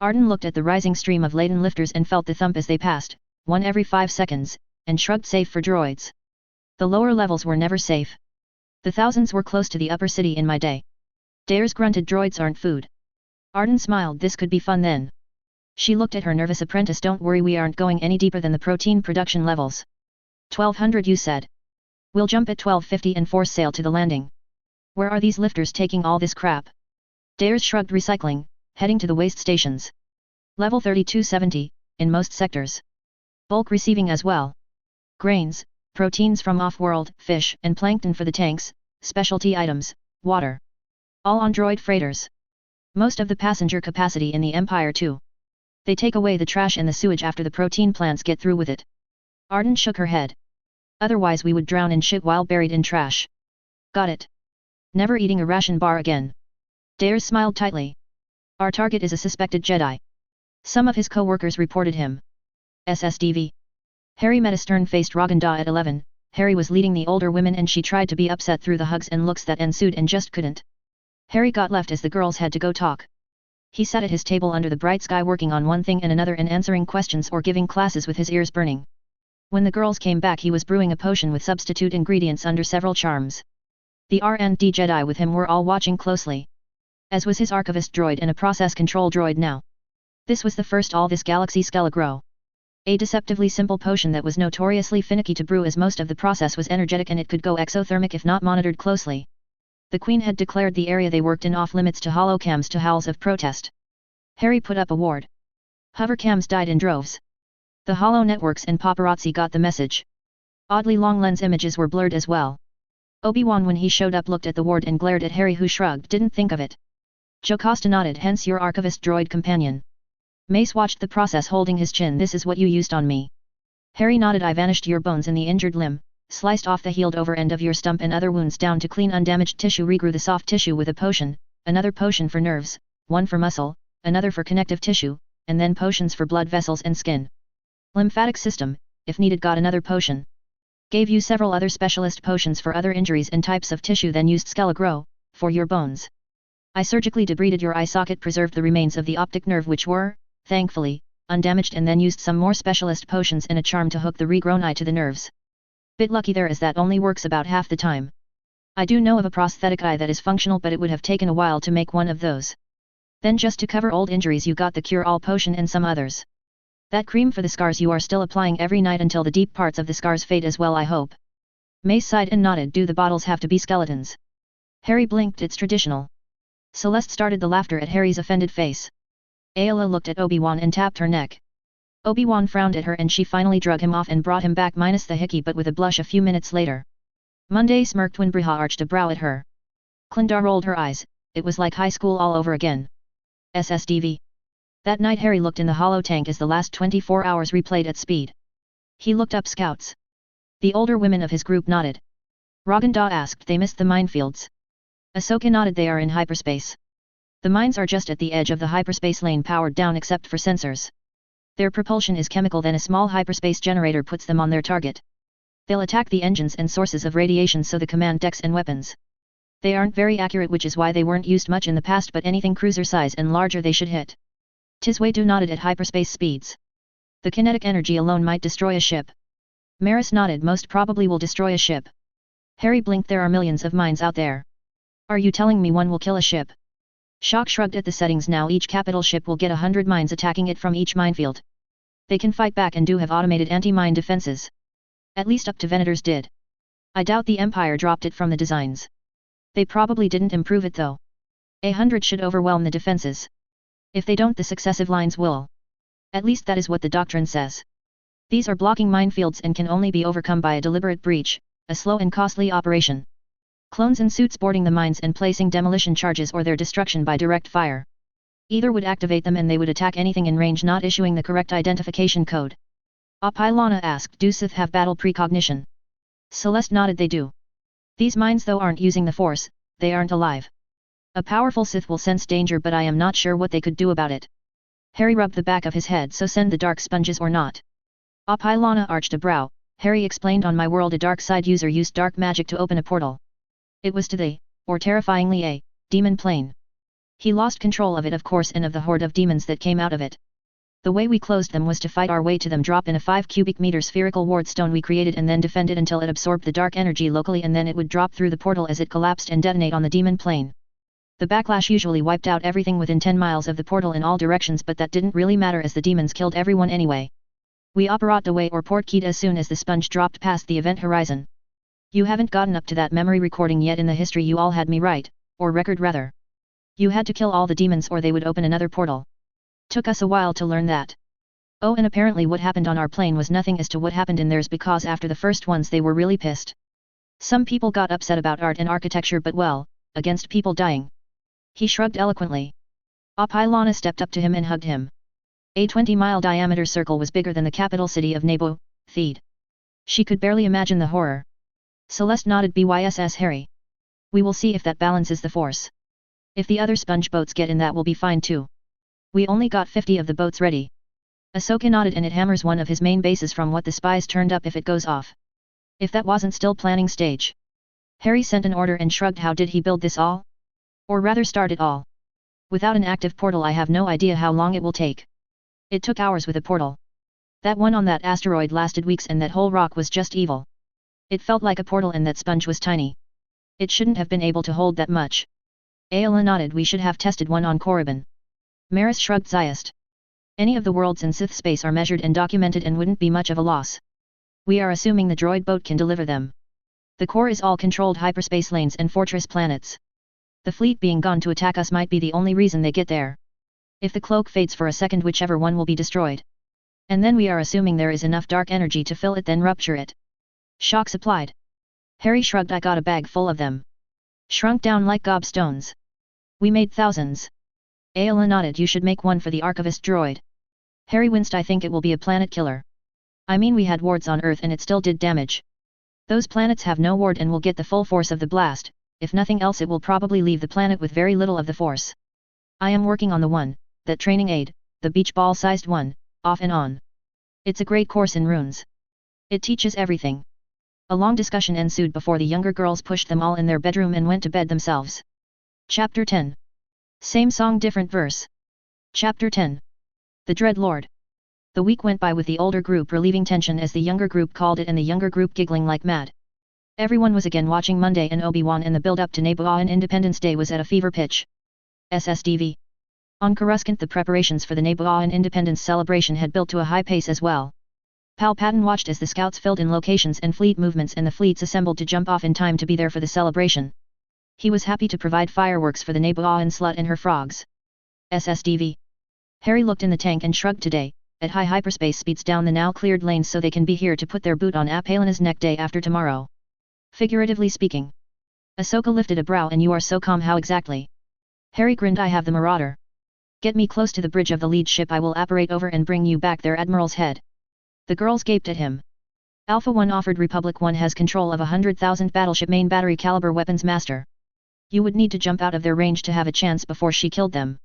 Arden looked at the rising stream of laden lifters and felt the thump as they passed, one every 5 seconds, and shrugged. Safe for droids. The lower levels were never safe. The thousands were close to the upper city in my day. Dares grunted. Droids aren't food. Arden smiled. This could be fun then. She looked at her nervous apprentice. Don't worry, we aren't going any deeper than the protein production levels. 1200 you said. We'll jump at 1250 and force sail to the landing. Where are these lifters taking all this crap? Dares shrugged. Recycling, heading to the waste stations. Level 3270, in most sectors. Bulk receiving as well. Grains, proteins from off-world, fish and plankton for the tanks, specialty items, water. All on droid freighters. Most of the passenger capacity in the Empire too. They take away the trash and the sewage after the protein plants get through with it. Arden shook her head. Otherwise we would drown in shit while buried in trash. Got it. Never eating a ration bar again. Dares smiled tightly. Our target is a suspected Jedi. Some of his co-workers reported him. SSDV. Harry met a stern-faced Raganda at 11, Harry was leading the older women and she tried to be upset through the hugs and looks that ensued and just couldn't. Harry got left as the girls had to go talk. He sat at his table under the bright sky working on one thing and another and answering questions or giving classes with his ears burning. When the girls came back he was brewing a potion with substitute ingredients under several charms. The R&D Jedi with him were all watching closely. As was his archivist droid and a process control droid now. This was the first all this galaxy Skelegro. A deceptively simple potion that was notoriously finicky to brew as most of the process was energetic and it could go exothermic if not monitored closely. The Queen had declared the area they worked in off-limits to holocams to howls of protest. Harry put up a ward. Hovercams died in droves. The holo networks and paparazzi got the message. Oddly long lens images were blurred as well. Obi-Wan when he showed up looked at the ward and glared at Harry who shrugged didn't think of it. Jocasta nodded hence your archivist droid companion. Mace watched the process holding his chin this is what you used on me. Harry nodded I vanished your bones in the injured limb, sliced off the healed over end of your stump and other wounds down to clean undamaged tissue regrew the soft tissue with a potion, another potion for nerves, one for muscle, another for connective tissue, and then potions for blood vessels and skin. Lymphatic system, if needed got another potion. Gave you several other specialist potions for other injuries and types of tissue then used Skelegro, for your bones. I surgically debrided your eye socket preserved the remains of the optic nerve which were, thankfully, undamaged and then used some more specialist potions and a charm to hook the regrown eye to the nerves. Bit lucky there as that only works about half the time. I do know of a prosthetic eye that is functional but it would have taken a while to make one of those. Then just to cover old injuries you got the cure-all potion and some others. That cream for the scars you are still applying every night until the deep parts of the scars fade as well I hope. Mace sighed and nodded do the bottles have to be skeletons? Harry blinked it's traditional. Celeste started the laughter at Harry's offended face. Ayla looked at Obi-Wan and tapped her neck. Obi-Wan frowned at her and she finally drug him off and brought him back minus the hickey but with a blush a few minutes later. Monday smirked when Briha arched a brow at her. Clendar rolled her eyes, it was like high school all over again. SSDV. That night Harry looked in the holo tank as the last 24 hours replayed at speed. He looked up scouts. The older women of his group nodded. Raganda asked they missed the minefields. Ahsoka nodded they are in hyperspace. The mines are just at the edge of the hyperspace lane powered down except for sensors. Their propulsion is chemical then a small hyperspace generator puts them on their target. They'll attack the engines and sources of radiation so the command decks and weapons. They aren't very accurate which is why they weren't used much in the past but anything cruiser size and larger they should hit. Tiswaydu nodded at hyperspace speeds. The kinetic energy alone might destroy a ship. Maris nodded most probably will destroy a ship. Harry blinked there are millions of mines out there. Are you telling me one will kill a ship? Shock shrugged at the settings now each capital ship will get 100 mines attacking it from each minefield. They can fight back and do have automated anti-mine defenses. At least up to Venators did. I doubt the Empire dropped it from the designs. They probably didn't improve it though. 100 should overwhelm the defenses. If they don't the successive lines will. At least that is what the doctrine says. These are blocking minefields and can only be overcome by a deliberate breach, a slow and costly operation. Clones in suits boarding the mines and placing demolition charges or their destruction by direct fire. Either would activate them and they would attack anything in range not issuing the correct identification code. Apilana asked do Sith have battle precognition? Celeste nodded they do. These mines though aren't using the Force, they aren't alive. A powerful Sith will sense danger but I am not sure what they could do about it. Harry rubbed the back of his head so send the dark sponges or not. Apilana arched a brow, Harry explained on my world a dark side user used dark magic to open a portal. It was to the, or terrifyingly a, demon plane. He lost control of it of course and of the horde of demons that came out of it. The way we closed them was to fight our way to them drop in a 5 cubic meter spherical ward stone we created and then defend it until it absorbed the dark energy locally and then it would drop through the portal as it collapsed and detonate on the demon plane. The backlash usually wiped out everything within 10 miles of the portal in all directions but that didn't really matter as the demons killed everyone anyway. We operate away or port keyed as soon as the sponge dropped past the event horizon. You haven't gotten up to that memory recording yet in the history you all had me right, or record rather. You had to kill all the demons or they would open another portal. Took us a while to learn that. Oh and apparently what happened on our plane was nothing as to what happened in theirs because after the first ones they were really pissed. Some people got upset about art and architecture but well, against people dying. He shrugged eloquently. Apilana stepped up to him and hugged him. A 20-mile diameter circle was bigger than the capital city of Naboo, Theed. She could barely imagine the horror. Celeste nodded. Byss Harry. We will see if that balances the force. If the other sponge boats get in, that will be fine too. We only got 50 of the boats ready. Ahsoka nodded. And it hammers one of his main bases from what the spies turned up if it goes off. If that wasn't still planning stage. Harry sent an order and shrugged. How did he build this all? Or rather start it all? Without an active portal I have no idea how long it will take. It took hours with a portal. That one on that asteroid lasted weeks, and that whole rock was just evil. It felt like a portal, and that sponge was tiny. It shouldn't have been able to hold that much. Ayla nodded. We should have tested one on Korriban. Maris shrugged. Zayist. Any of the worlds in Sith space are measured and documented and wouldn't be much of a loss. We are assuming the droid boat can deliver them. The core is all controlled hyperspace lanes and fortress planets. The fleet being gone to attack us might be the only reason they get there. If the cloak fades for a second, whichever one will be destroyed. And then we are assuming there is enough dark energy to fill it, then rupture it. Shock supplied. Harry shrugged. I got a bag full of them. Shrunk down like gobstones. We made thousands. Ayla nodded. You should make one for the archivist droid. Harry winced. I think it will be a planet killer. I mean, we had wards on Earth and it still did damage. Those planets have no ward and will get the full force of the blast. If nothing else, it will probably leave the planet with very little of the force. I am working on the one, that training aid, the beach ball sized one, off and on. It's a great course in runes. It teaches everything. A long discussion ensued before the younger girls pushed them all in their bedroom and went to bed themselves. Chapter 10. Same song, different verse. Chapter 10. The Dread Lord. The week went by with the older group relieving tension, as the younger group called it, and the younger group giggling like mad. Everyone was again watching Monday and Obi-Wan, and the build-up to Naboo and Independence Day was at a fever pitch. SSDV. On Coruscant, the preparations for the Naboo and Independence celebration had built to a high pace as well. Palpatine watched as the scouts filled in locations and fleet movements, and the fleets assembled to jump off in time to be there for the celebration. He was happy to provide fireworks for the Naboo and Slut and her frogs. SSDV. Harry looked in the tank and shrugged. Today, at high hyperspace speeds down the now cleared lanes so they can be here to put their boot on Apalena's neck day after tomorrow. Figuratively speaking. Ahsoka lifted a brow. And you are so calm, how exactly? Harry grinned. I have the Marauder. Get me close to the bridge of the lead ship. I will apparate over and bring you back there, Admiral's head. The girls gaped at him. Alpha 1 offered. Republic 1 has control of 100,000 battleship main battery caliber weapons, Master. You would need to jump out of their range to have a chance before she killed them.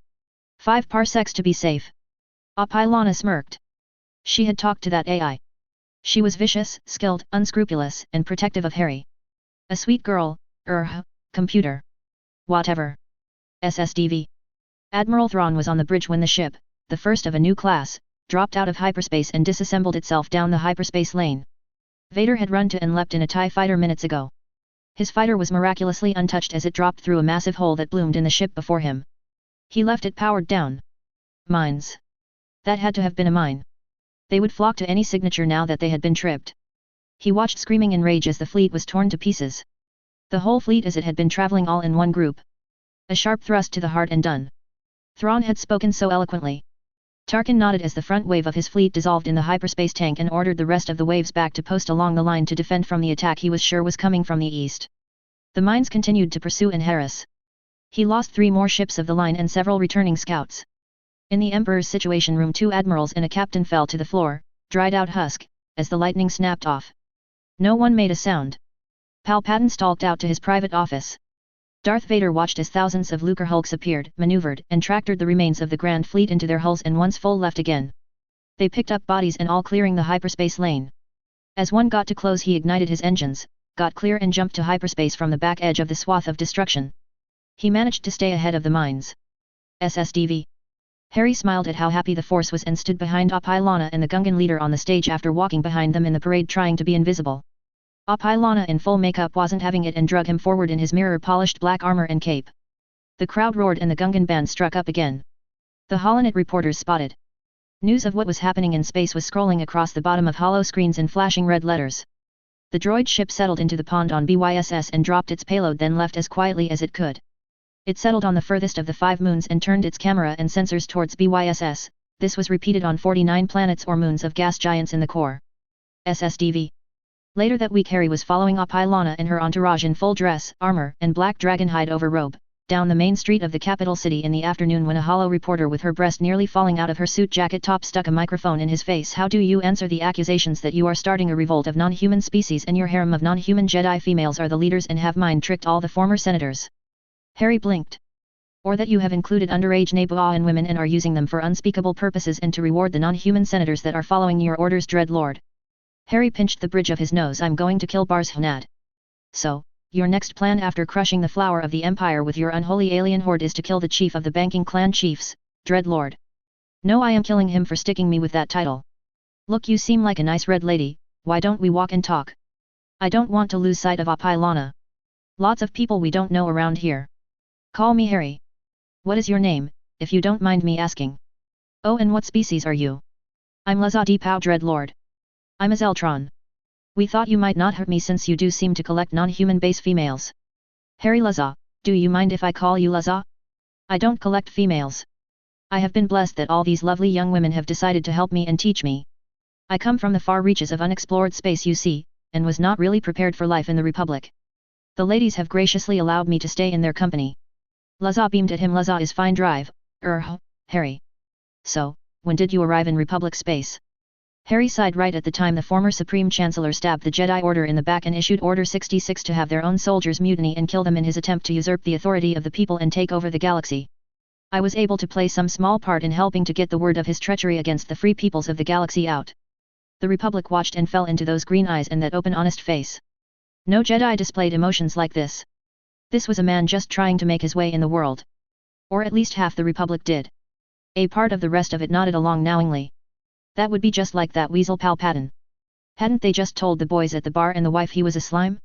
5 parsecs to be safe. Apilana smirked. She had talked to that AI. She was vicious, skilled, unscrupulous, and protective of Harry. A sweet girl, computer. Whatever. SSDV. Admiral Thrawn was on the bridge when the ship, the first of a new class, dropped out of hyperspace and disassembled itself down the hyperspace lane. Vader had run to and leapt in a TIE fighter minutes ago. His fighter was miraculously untouched as it dropped through a massive hole that bloomed in the ship before him. He left it powered down. Mines. That had to have been a mine. They would flock to any signature now that they had been tripped. He watched screaming in rage as the fleet was torn to pieces. The whole fleet as it had been traveling all in one group. A sharp thrust to the heart and done. Thrawn had spoken so eloquently. Tarkin nodded as the front wave of his fleet dissolved in the hyperspace tank and ordered the rest of the waves back to post along the line to defend from the attack he was sure was coming from the east. The mines continued to pursue and harass. He lost 3 more ships of the line and several returning scouts. In the Emperor's Situation Room, 2 admirals and a captain fell to the floor, dried out husk, as the lightning snapped off. No one made a sound. Palpatine stalked out to his private office. Darth Vader watched as thousands of Lucre hulks appeared, maneuvered, and tractored the remains of the Grand Fleet into their hulls, and once full left again. They picked up bodies and all clearing the hyperspace lane. As one got to close, he ignited his engines, got clear and jumped to hyperspace from the back edge of the swath of destruction. He managed to stay ahead of the mines. SSDV. Harry smiled at how happy the Force was and stood behind Apilana and the Gungan leader on the stage after walking behind them in the parade trying to be invisible. Apilana in full makeup wasn't having it and drug him forward in his mirror-polished black armor and cape. The crowd roared and the Gungan band struck up again. The Holonet reporters spotted. News of what was happening in space was scrolling across the bottom of hollow screens in flashing red letters. The droid ship settled into the pond on BYSS and dropped its payload, then left as quietly as it could. It settled on the furthest of the 5 moons and turned its camera and sensors towards BYSS. This was repeated on 49 planets or moons of gas giants in the core. SSDV. Later that week, Harry was following Apilana and her entourage in full dress, armor, and black dragon hide overrobe, down the main street of the capital city in the afternoon when a hollow reporter with her breast nearly falling out of her suit jacket top stuck a microphone in his face. How do you answer the accusations that you are starting a revolt of non-human species and your harem of non-human Jedi females are the leaders and have mind-tricked all the former senators? Harry blinked. Or that you have included underage Naboo and women and are using them for unspeakable purposes and to reward the non-human senators that are following your orders, Dread Lord. Harry pinched the bridge of his nose. I'm going to kill Barz-Hnad. So, your next plan after crushing the flower of the Empire with your unholy alien horde is to kill the chief of the banking clan chiefs, Dread Lord. No, I am killing him for sticking me with that title. Look, you seem like a nice red lady, why don't we walk and talk? I don't want to lose sight of Apilana. Lots of people we don't know around here. Call me Harry. What is your name, if you don't mind me asking? Oh, and what species are you? I'm Laza Di Pao, Dread Lord. I'm a Zeltron. We thought you might not hurt me since you do seem to collect non-human base females. Harry Laza, do you mind if I call you Laza? I don't collect females. I have been blessed that all these lovely young women have decided to help me and teach me. I come from the far reaches of unexplored space, you see, and was not really prepared for life in the Republic. The ladies have graciously allowed me to stay in their company. Laza beamed at him. Laza is fine drive, Harry. So, when did you arrive in Republic space? Harry sighed. Right at the time the former Supreme Chancellor stabbed the Jedi Order in the back and issued Order 66 to have their own soldiers mutiny and kill them in his attempt to usurp the authority of the people and take over the galaxy. I was able to play some small part in helping to get the word of his treachery against the free peoples of the galaxy out. The Republic watched and fell into those green eyes and that open honest face. No Jedi displayed emotions like this. This was a man just trying to make his way in the world. Or at least half the Republic did. A part of the rest of it nodded along knowingly. That would be just like that weasel Palpatine. Hadn't they just told the boys at the bar and the wife he was a slime?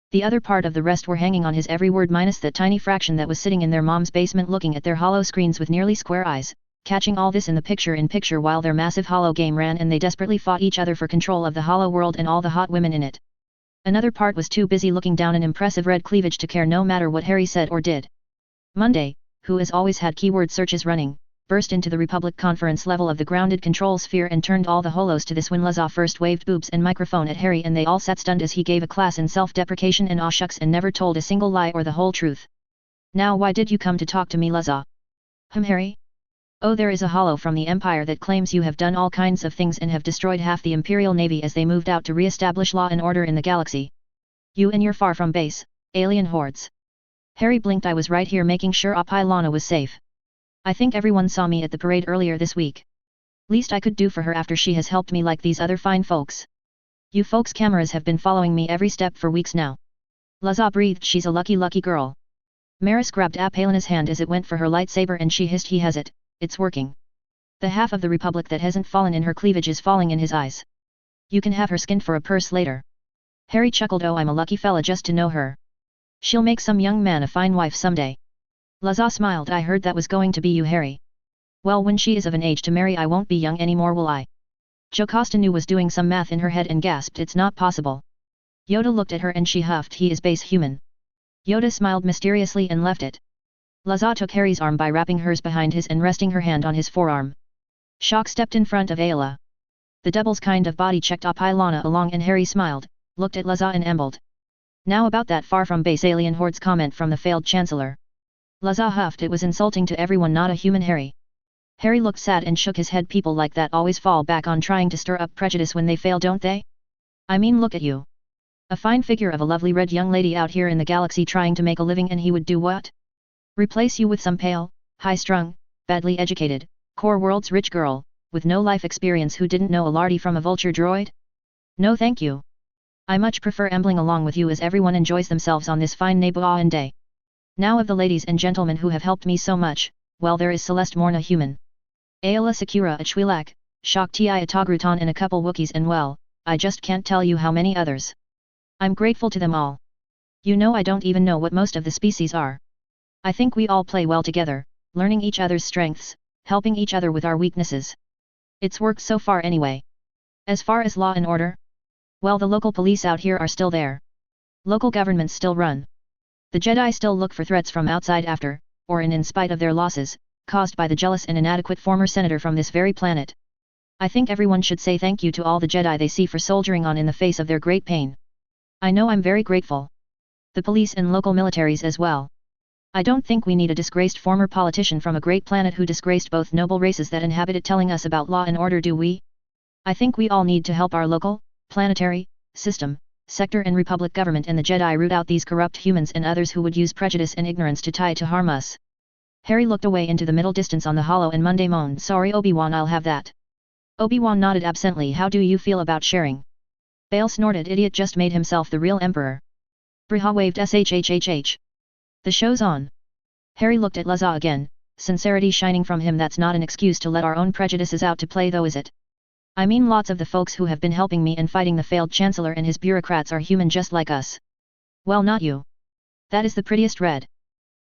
The other part of the rest were hanging on his every word minus that tiny fraction that was sitting in their mom's basement looking at their hollow screens with nearly square eyes, catching all this in the picture-in-picture while their massive hollow game ran and they desperately fought each other for control of the hollow world and all the hot women in it. Another part was too busy looking down an impressive red cleavage to care no matter what Harry said or did. Monday, who has always had keyword searches running, burst into the Republic conference level of the grounded control sphere and turned all the holos to this when Laza first waved boobs and microphone at Harry and they all sat stunned as he gave a class in self-deprecation and aw shucks and never told a single lie or the whole truth. Now why did you come to talk to me, Laza? Harry? Oh, there is a holo from the Empire that claims you have done all kinds of things and have destroyed half the Imperial Navy as they moved out to re-establish law and order in the galaxy. You and your far from base, alien hordes. Harry blinked. I was right here making sure Apilana was safe. I think everyone saw me at the parade earlier this week. Least I could do for her after she has helped me like these other fine folks. You folks' cameras have been following me every step for weeks now. Laza breathed. She's a lucky girl. Maris grabbed Apilana's hand as it went for her lightsaber and she hissed, he has it, it's working. The half of the Republic that hasn't fallen in her cleavage is falling in his eyes. You can have her skinned for a purse later. Harry chuckled. Oh, I'm a lucky fella just to know her. She'll make some young man a fine wife someday. Laza smiled. I heard that was going to be you, Harry. Well, when she is of an age to marry I won't be young anymore, will I? Jocasta knew was doing some math in her head and gasped, it's not possible. Yoda looked at her and she huffed, he is base human. Yoda smiled mysteriously and left it. Laza took Harry's arm by wrapping hers behind his and resting her hand on his forearm. Shock stepped in front of Ayla. The doubles kind of body checked Apilana along and Harry smiled, looked at Laza and ambled. Now about that far from base alien hordes comment from the failed Chancellor. Laza huffed, it was insulting to everyone, not a human. Harry looked sad and shook his head. People like that always fall back on trying to stir up prejudice when they fail, don't they? I mean, look at you. A fine figure of a lovely red young lady out here in the galaxy trying to make a living and he would do what? Replace you with some pale, high-strung, badly educated, core world's rich girl, with no life experience who didn't know a lardy from a vulture droid? No thank you. I much prefer ambling along with you as everyone enjoys themselves on this fine Naboo day. Now of the ladies and gentlemen who have helped me so much, well, there is Celeste Morna human. Ayla Sakura a Twi'lek, Shak Ti a Togrutan and a couple Wookiees and well, I just can't tell you how many others. I'm grateful to them all. You know, I don't even know what most of the species are. I think we all play well together, learning each other's strengths, helping each other with our weaknesses. It's worked so far anyway. As far as law and order? Well, the local police out here are still there. Local governments still run. The Jedi still look for threats from outside after, or in spite of their losses, caused by the jealous and inadequate former senator from this very planet. I think everyone should say thank you to all the Jedi they see for soldiering on in the face of their great pain. I know I'm very grateful. The police and local militaries as well. I don't think we need a disgraced former politician from a great planet who disgraced both noble races that inhabit it telling us about law and order, do we? I think we all need to help our local, planetary, system, sector and republic government and the Jedi root out these corrupt humans and others who would use prejudice and ignorance to try to harm us. Harry looked away into the middle distance on the hollow and Monday moaned, "Sorry Obi-Wan, I'll have that." Obi-Wan nodded absently. "How do you feel about sharing?" Bail snorted. "Idiot just made himself the real emperor." Briha waved shhhh. "The show's on." Harry looked at Laza again, sincerity shining from him. "That's not an excuse to let our own prejudices out to play though, is it? I mean, lots of the folks who have been helping me and fighting the failed Chancellor and his bureaucrats are human just like us." "Well, not you. That is the prettiest red."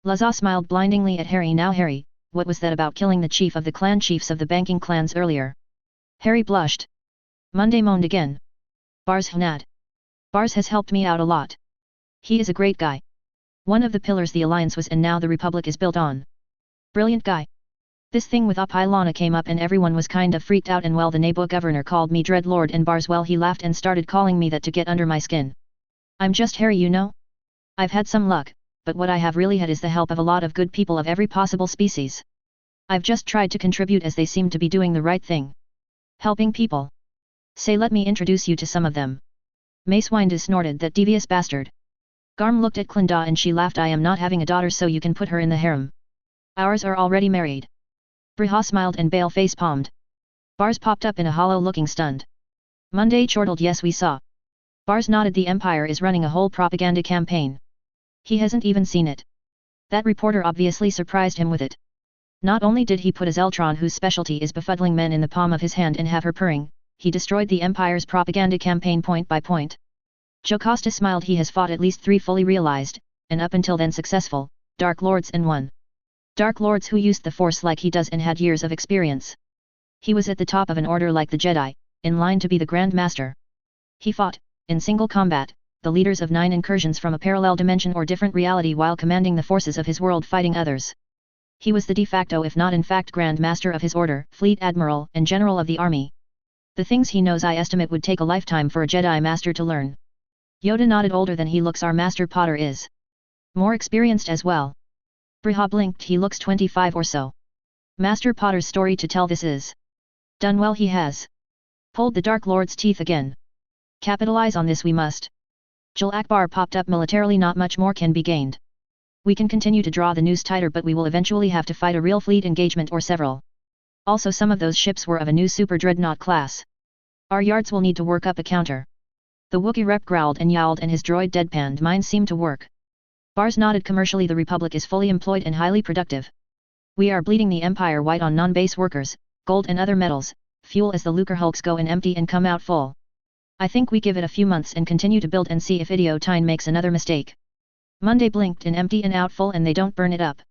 Laza smiled blindingly at Harry. "Now Harry, what was that about killing the chief of the clan chiefs of the banking clans earlier?" Harry blushed. Monday moaned again. "Bars Hnad. Bars has helped me out a lot. He is a great guy. One of the pillars the Alliance was and now the Republic is built on. Brilliant guy. This thing with Apilana came up and everyone was kind of freaked out and well the Naboo governor called me Dreadlord and Bars well he laughed and started calling me that to get under my skin. I'm just Harry, you know. I've had some luck, but what I have really had is the help of a lot of good people of every possible species. I've just tried to contribute as they seem to be doing the right thing. Helping people. Say, let me introduce you to some of them." Mace Windu snorted, "That devious bastard." Garm looked at Clinda and she laughed. "I am not having a daughter so you can put her in the harem. Ours are already married." Briha smiled and Bail face-palmed. Bars popped up in a hollow looking stunned. Monday chortled, "Yes, we saw." Bars nodded. "The Empire is running a whole propaganda campaign. He hasn't even seen it. That reporter obviously surprised him with it. Not only did he put a Zeltron whose specialty is befuddling men in the palm of his hand and have her purring, he destroyed the Empire's propaganda campaign point by point." Jocasta smiled. "He has fought at least 3 fully realized, and up until then successful, Dark Lords and 1. Dark Lords who used the Force like he does and had years of experience. He was at the top of an order like the Jedi, in line to be the Grand Master. He fought, in single combat, the leaders of 9 incursions from a parallel dimension or different reality while commanding the forces of his world fighting others. He was the de facto if not in fact Grand Master of his order, Fleet Admiral and General of the Army. The things he knows I estimate would take a lifetime for a Jedi Master to learn." Yoda nodded. "Older than he looks. Our Master Potter is more experienced as well." Briha blinked. "He looks 25 or so. Master Potter's story to tell this is. Done well he has. Pulled the Dark Lord's teeth again. Capitalize on this we must." Jal Akbar popped up militarily. "Not much more can be gained. We can continue to draw the noose tighter but we will eventually have to fight a real fleet engagement or several. Also some of those ships were of a new super dreadnought class. Our yards will need to work up a counter." The Wookiee rep growled and yowled and his droid deadpanned. "Mine seem to work." Bars nodded. "Commercially the Republic is fully employed and highly productive. We are bleeding the Empire white on non-base workers, gold and other metals, fuel as the Lucre hulks go in empty and come out full. I think we give it a few months and continue to build and see if Idiotine makes another mistake." Monday blinked. "In empty and out full and they don't burn it up."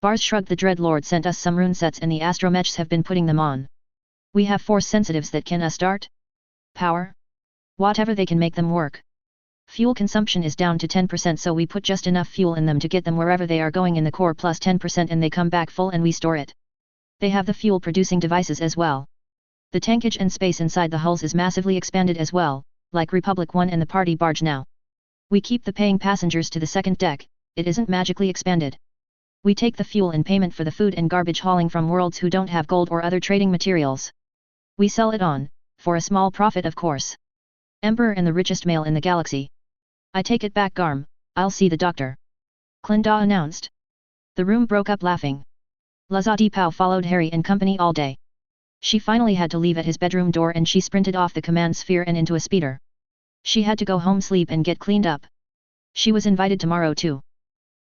Bars shrugged. "The Dreadlord sent us some rune sets and the astromechs have been putting them on. We have force sensitives that can start power? Whatever they can make them work. Fuel consumption is down to 10% so we put just enough fuel in them to get them wherever they are going in the core plus 10% and they come back full and we store it. They have the fuel producing devices as well. The tankage and space inside the hulls is massively expanded as well, like Republic 1 and the party barge now. We keep the paying passengers to the second deck, it isn't magically expanded. We take the fuel in payment for the food and garbage hauling from worlds who don't have gold or other trading materials. We sell it on, for a small profit of course. Emperor and the richest male in the galaxy. I take it back Garm, I'll see the doctor. Clinda announced. The room broke up laughing. Laza Deepao followed Harry and company all day. She finally had to leave at his bedroom door and she sprinted off the command sphere and into a speeder. She had to go home, sleep and get cleaned up. She was invited tomorrow too.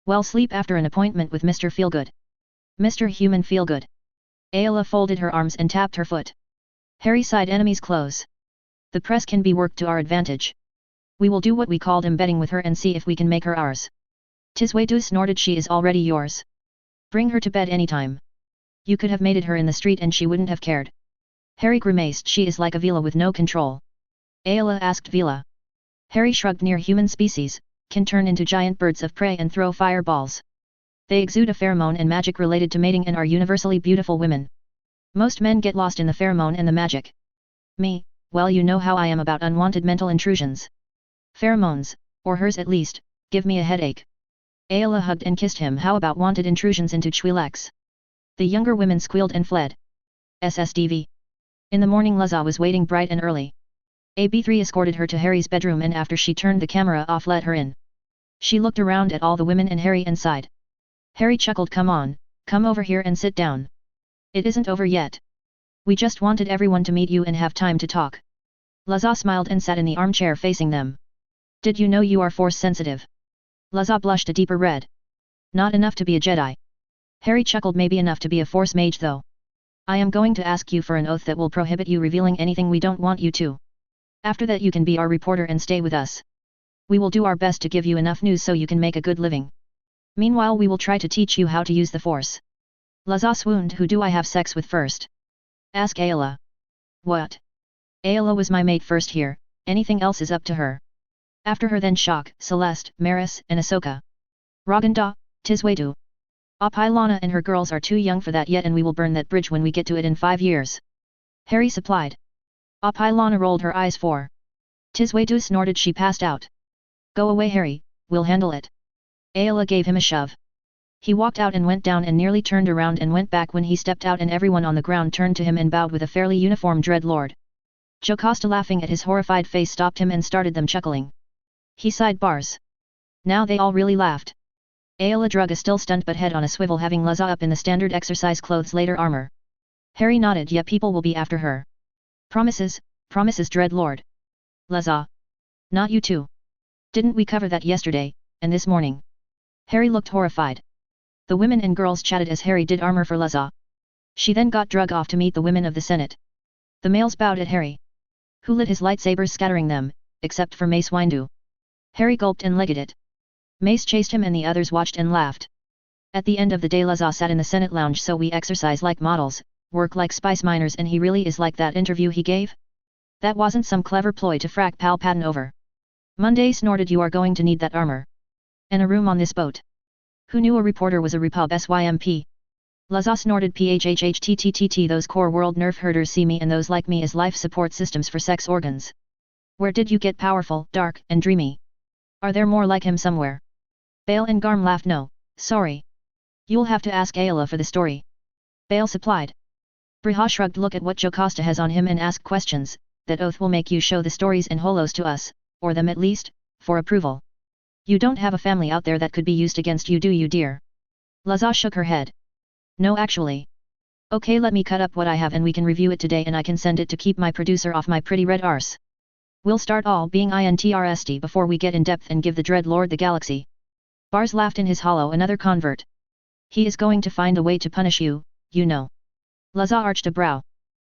Well, sleep after an appointment with Mr. Feelgood. Mr. Human Feelgood. Ayla folded her arms and tapped her foot. Harry sighed. Enemies close. The press can be worked to our advantage. We will do what we called embedding with her and see if we can make her ours. Tiswaydu snorted. She is already yours. Bring her to bed anytime. You could have mated her in the street and she wouldn't have cared. Harry grimaced. She is like a Vila with no control. Ayla asked. Vila. Harry shrugged. Near human species, can turn into giant birds of prey and throw fireballs. They exude a pheromone and magic related to mating and are universally beautiful women. Most men get lost in the pheromone and the magic. Me, well, you know how I am about unwanted mental intrusions. Pheromones, or hers at least, give me a headache. Ayla hugged and kissed him. How about wanted intrusions into Twi'leks? The younger women squealed and fled. SSDV. In the morning Luzza was waiting bright and early. AB3 escorted her to Harry's bedroom and after she turned the camera off let her in. She looked around at all the women and Harry and sighed. Harry chuckled. Come on, come over here and sit down. It isn't over yet. We just wanted everyone to meet you and have time to talk. Luzza smiled and sat in the armchair facing them. Did you know you are force sensitive? Luzza blushed a deeper red. Not enough to be a Jedi. Harry chuckled. Maybe enough to be a force mage though. I am going to ask you for an oath that will prohibit you revealing anything we don't want you to. After that you can be our reporter and stay with us. We will do our best to give you enough news so you can make a good living. Meanwhile we will try to teach you how to use the force. Luzza swooned. Who do I have sex with first? Ask Ayla. What? Ayla was my mate first here, anything else is up to her. After her then Shock, Celeste, Maris, and Ahsoka. Raganda, Tiswedu. Apilana and her girls are too young for that yet and we will burn that bridge when we get to it in 5 years. Harry supplied. Apilana rolled her eyes. For Tiswedu snorted. She passed out. Go away Harry, we'll handle it. Ayla gave him a shove. He walked out and went down and nearly turned around and went back when he stepped out and everyone on the ground turned to him and bowed with a fairly uniformed dreadlord. Jocasta laughing at his horrified face stopped him and started them chuckling. He sighed. Bars. Now they all really laughed. Ayla Druga still stunned but head on a swivel having Luzza up in the standard exercise clothes later armor. Harry nodded. Yeah, people will be after her. Promises, promises dreadlord. Luzza. Not you too. Didn't we cover that yesterday, and this morning? Harry looked horrified. The women and girls chatted as Harry did armor for Luzza. She then got drug off to meet the women of the Senate. The males bowed at Harry, who lit his lightsabers scattering them, except for Mace Windu. Harry gulped and legged it. Mace chased him and the others watched and laughed. At the end of the day Luzza sat in the Senate lounge. So we exercise like models, work like spice miners, and he really is like that interview he gave? That wasn't some clever ploy to frack Palpatine over. Monday snorted. You are going to need that armor. And a room on this boat. Who knew a reporter was a repub SYMP? Luzza snorted. PHHHTTTT. Those core world nerf herders see me and those like me as life support systems for sex organs. Where did you get powerful, dark, and dreamy? Are there more like him somewhere? Bale and Garm laughed. No, sorry. You'll have to ask Ayla for the story. Bale supplied. Briha shrugged. Look at what Jocasta has on him and ask questions. That oath will make you show the stories and holos to us, or them at least, for approval. You don't have a family out there that could be used against you, do you, dear? Luzza shook her head. No, actually. Okay, let me cut up what I have and we can review it today and I can send it to keep my producer off my pretty red arse. We'll start all being interested before we get in depth and give the Dreadlord the galaxy. Bars laughed in his hollow. Another convert. He is going to find a way to punish you, you know. Luzza arched a brow.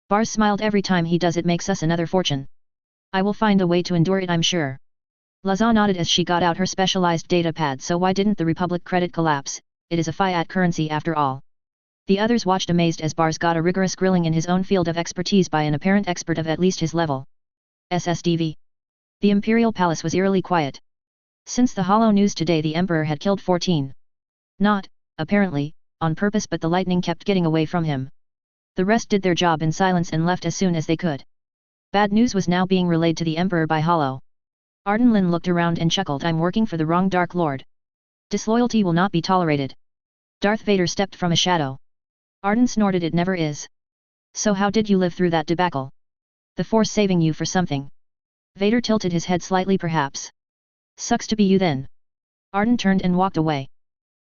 Bars smiled. Every time he does it makes us another fortune. I will find a way to endure it, I'm sure. Luzza nodded as she got out her specialized data pad. So why didn't the Republic credit collapse? It is a fiat currency after all. The others watched amazed as Bars got a rigorous grilling in his own field of expertise by an apparent expert of at least his level. SSDV. The Imperial Palace was eerily quiet. Since the hollow news today the Emperor had killed 14. Not, apparently, on purpose, but the lightning kept getting away from him. The rest did their job in silence and left as soon as they could. Bad news was now being relayed to the Emperor by Hollow. Arden Lin looked around and chuckled. I'm working for the wrong Dark Lord. Disloyalty will not be tolerated. Darth Vader stepped from a shadow. Arden snorted. It never is. So how did you live through that debacle? The Force saving you for something. Vader tilted his head slightly. Perhaps. Sucks to be you then. Arden turned and walked away.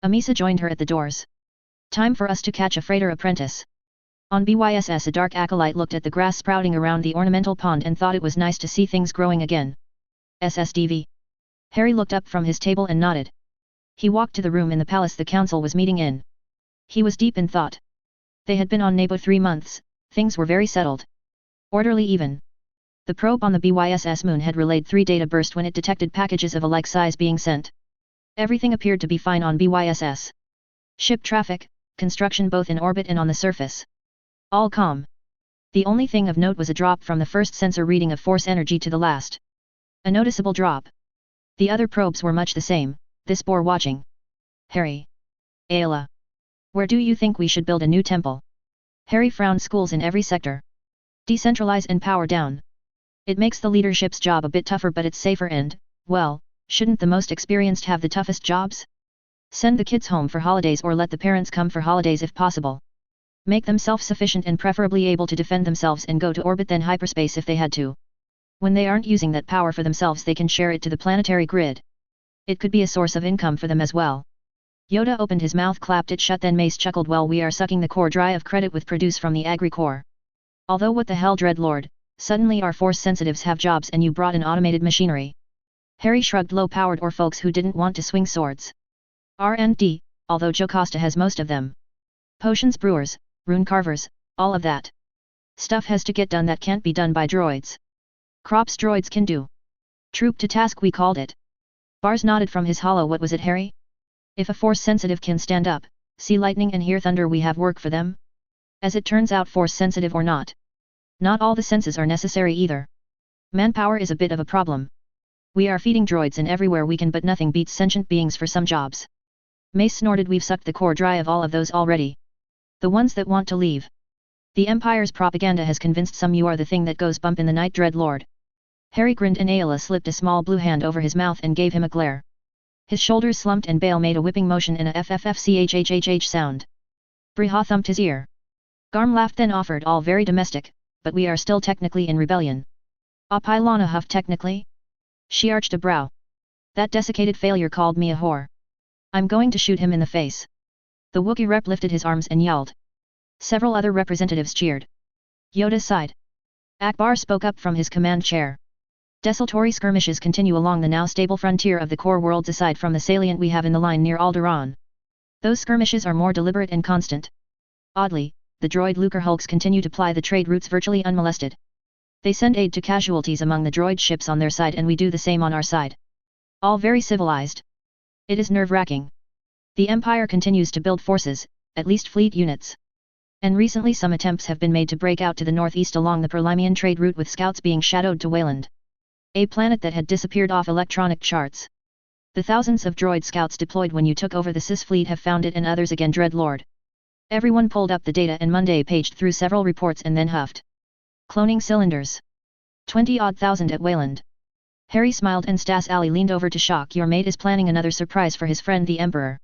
Amisa joined her at the doors. Time for us to catch a freighter apprentice. On BYSS a dark acolyte looked at the grass sprouting around the ornamental pond and thought it was nice to see things growing again. SSDV. Harry looked up from his table and nodded. He walked to the room in the palace the council was meeting in. He was deep in thought. They had been on Nabo 3 months, things were very settled. Orderly even. The probe on the BYSS moon had relayed 3 data bursts when it detected packages of a like size being sent. Everything appeared to be fine on BYSS. Ship traffic, construction both in orbit and on the surface. All calm. The only thing of note was a drop from the first sensor reading of force energy to the last. A noticeable drop. The other probes were much the same, this bore watching. Harry. Ayla. Where do you think we should build a new temple? Harry frowned. Schools in every sector. Decentralize and power down. It makes the leadership's job a bit tougher but it's safer and, well, shouldn't the most experienced have the toughest jobs? Send the kids home for holidays or let the parents come for holidays if possible. Make them self-sufficient and preferably able to defend themselves and go to orbit then hyperspace if they had to. When they aren't using that power for themselves they can share it to the planetary grid. It could be a source of income for them as well. Yoda opened his mouth, clapped it shut, then Mace chuckled. Well, we are sucking the core dry of credit with produce from the agri-core. Although what the hell, Dreadlord, suddenly our force sensitives have jobs and you brought in automated machinery. Harry shrugged. Low-powered or folks who didn't want to swing swords. R&D, although Jocasta has most of them. Potions brewers, rune carvers, all of that stuff has to get done that can't be done by droids. Crops droids can do. Troop to task we called it. Bars nodded from his hollow. What was it, Harry? If a force sensitive can stand up, see lightning and hear thunder, we have work for them. As it turns out, force sensitive or not, not all the senses are necessary either. Manpower is a bit of a problem. We are feeding droids in everywhere we can, but nothing beats sentient beings for some jobs. Mace snorted. We've sucked the core dry of all of those already. The ones that want to leave. The Empire's propaganda has convinced some you are the thing that goes bump in the night, Dreadlord. Harry grinned and Ayla slipped a small blue hand over his mouth and gave him a glare. His shoulders slumped and Bale made a whipping motion in a FFFCHHHH sound. Briha thumped his ear. Garm laughed then offered, all very domestic, but we are still technically in rebellion. Apilana huffed. Technically? She arched a brow. That desiccated failure called me a whore. I'm going to shoot him in the face. The Wookiee rep lifted his arms and yelled. Several other representatives cheered. Yoda sighed. Akbar spoke up from his command chair. Desultory skirmishes continue along the now stable frontier of the core worlds aside from the salient we have in the line near Alderaan. Those skirmishes are more deliberate and constant. Oddly, the droid Lucre hulks continue to ply the trade routes virtually unmolested. They send aid to casualties among the droid ships on their side and we do the same on our side. All very civilized. It is nerve-wracking. The Empire continues to build forces, at least fleet units. And recently some attempts have been made to break out to the northeast along the Perlimian trade route with scouts being shadowed to Wayland, a planet that had disappeared off electronic charts. The thousands of droid scouts deployed when you took over the Cis fleet have found it and others again, Dreadlord. Everyone pulled up the data and Monday paged through several reports and then huffed. Cloning cylinders. 20-odd thousand at Wayland. Harry smiled and Stas Ali leaned over to shock. Your mate is planning another surprise for his friend the Emperor.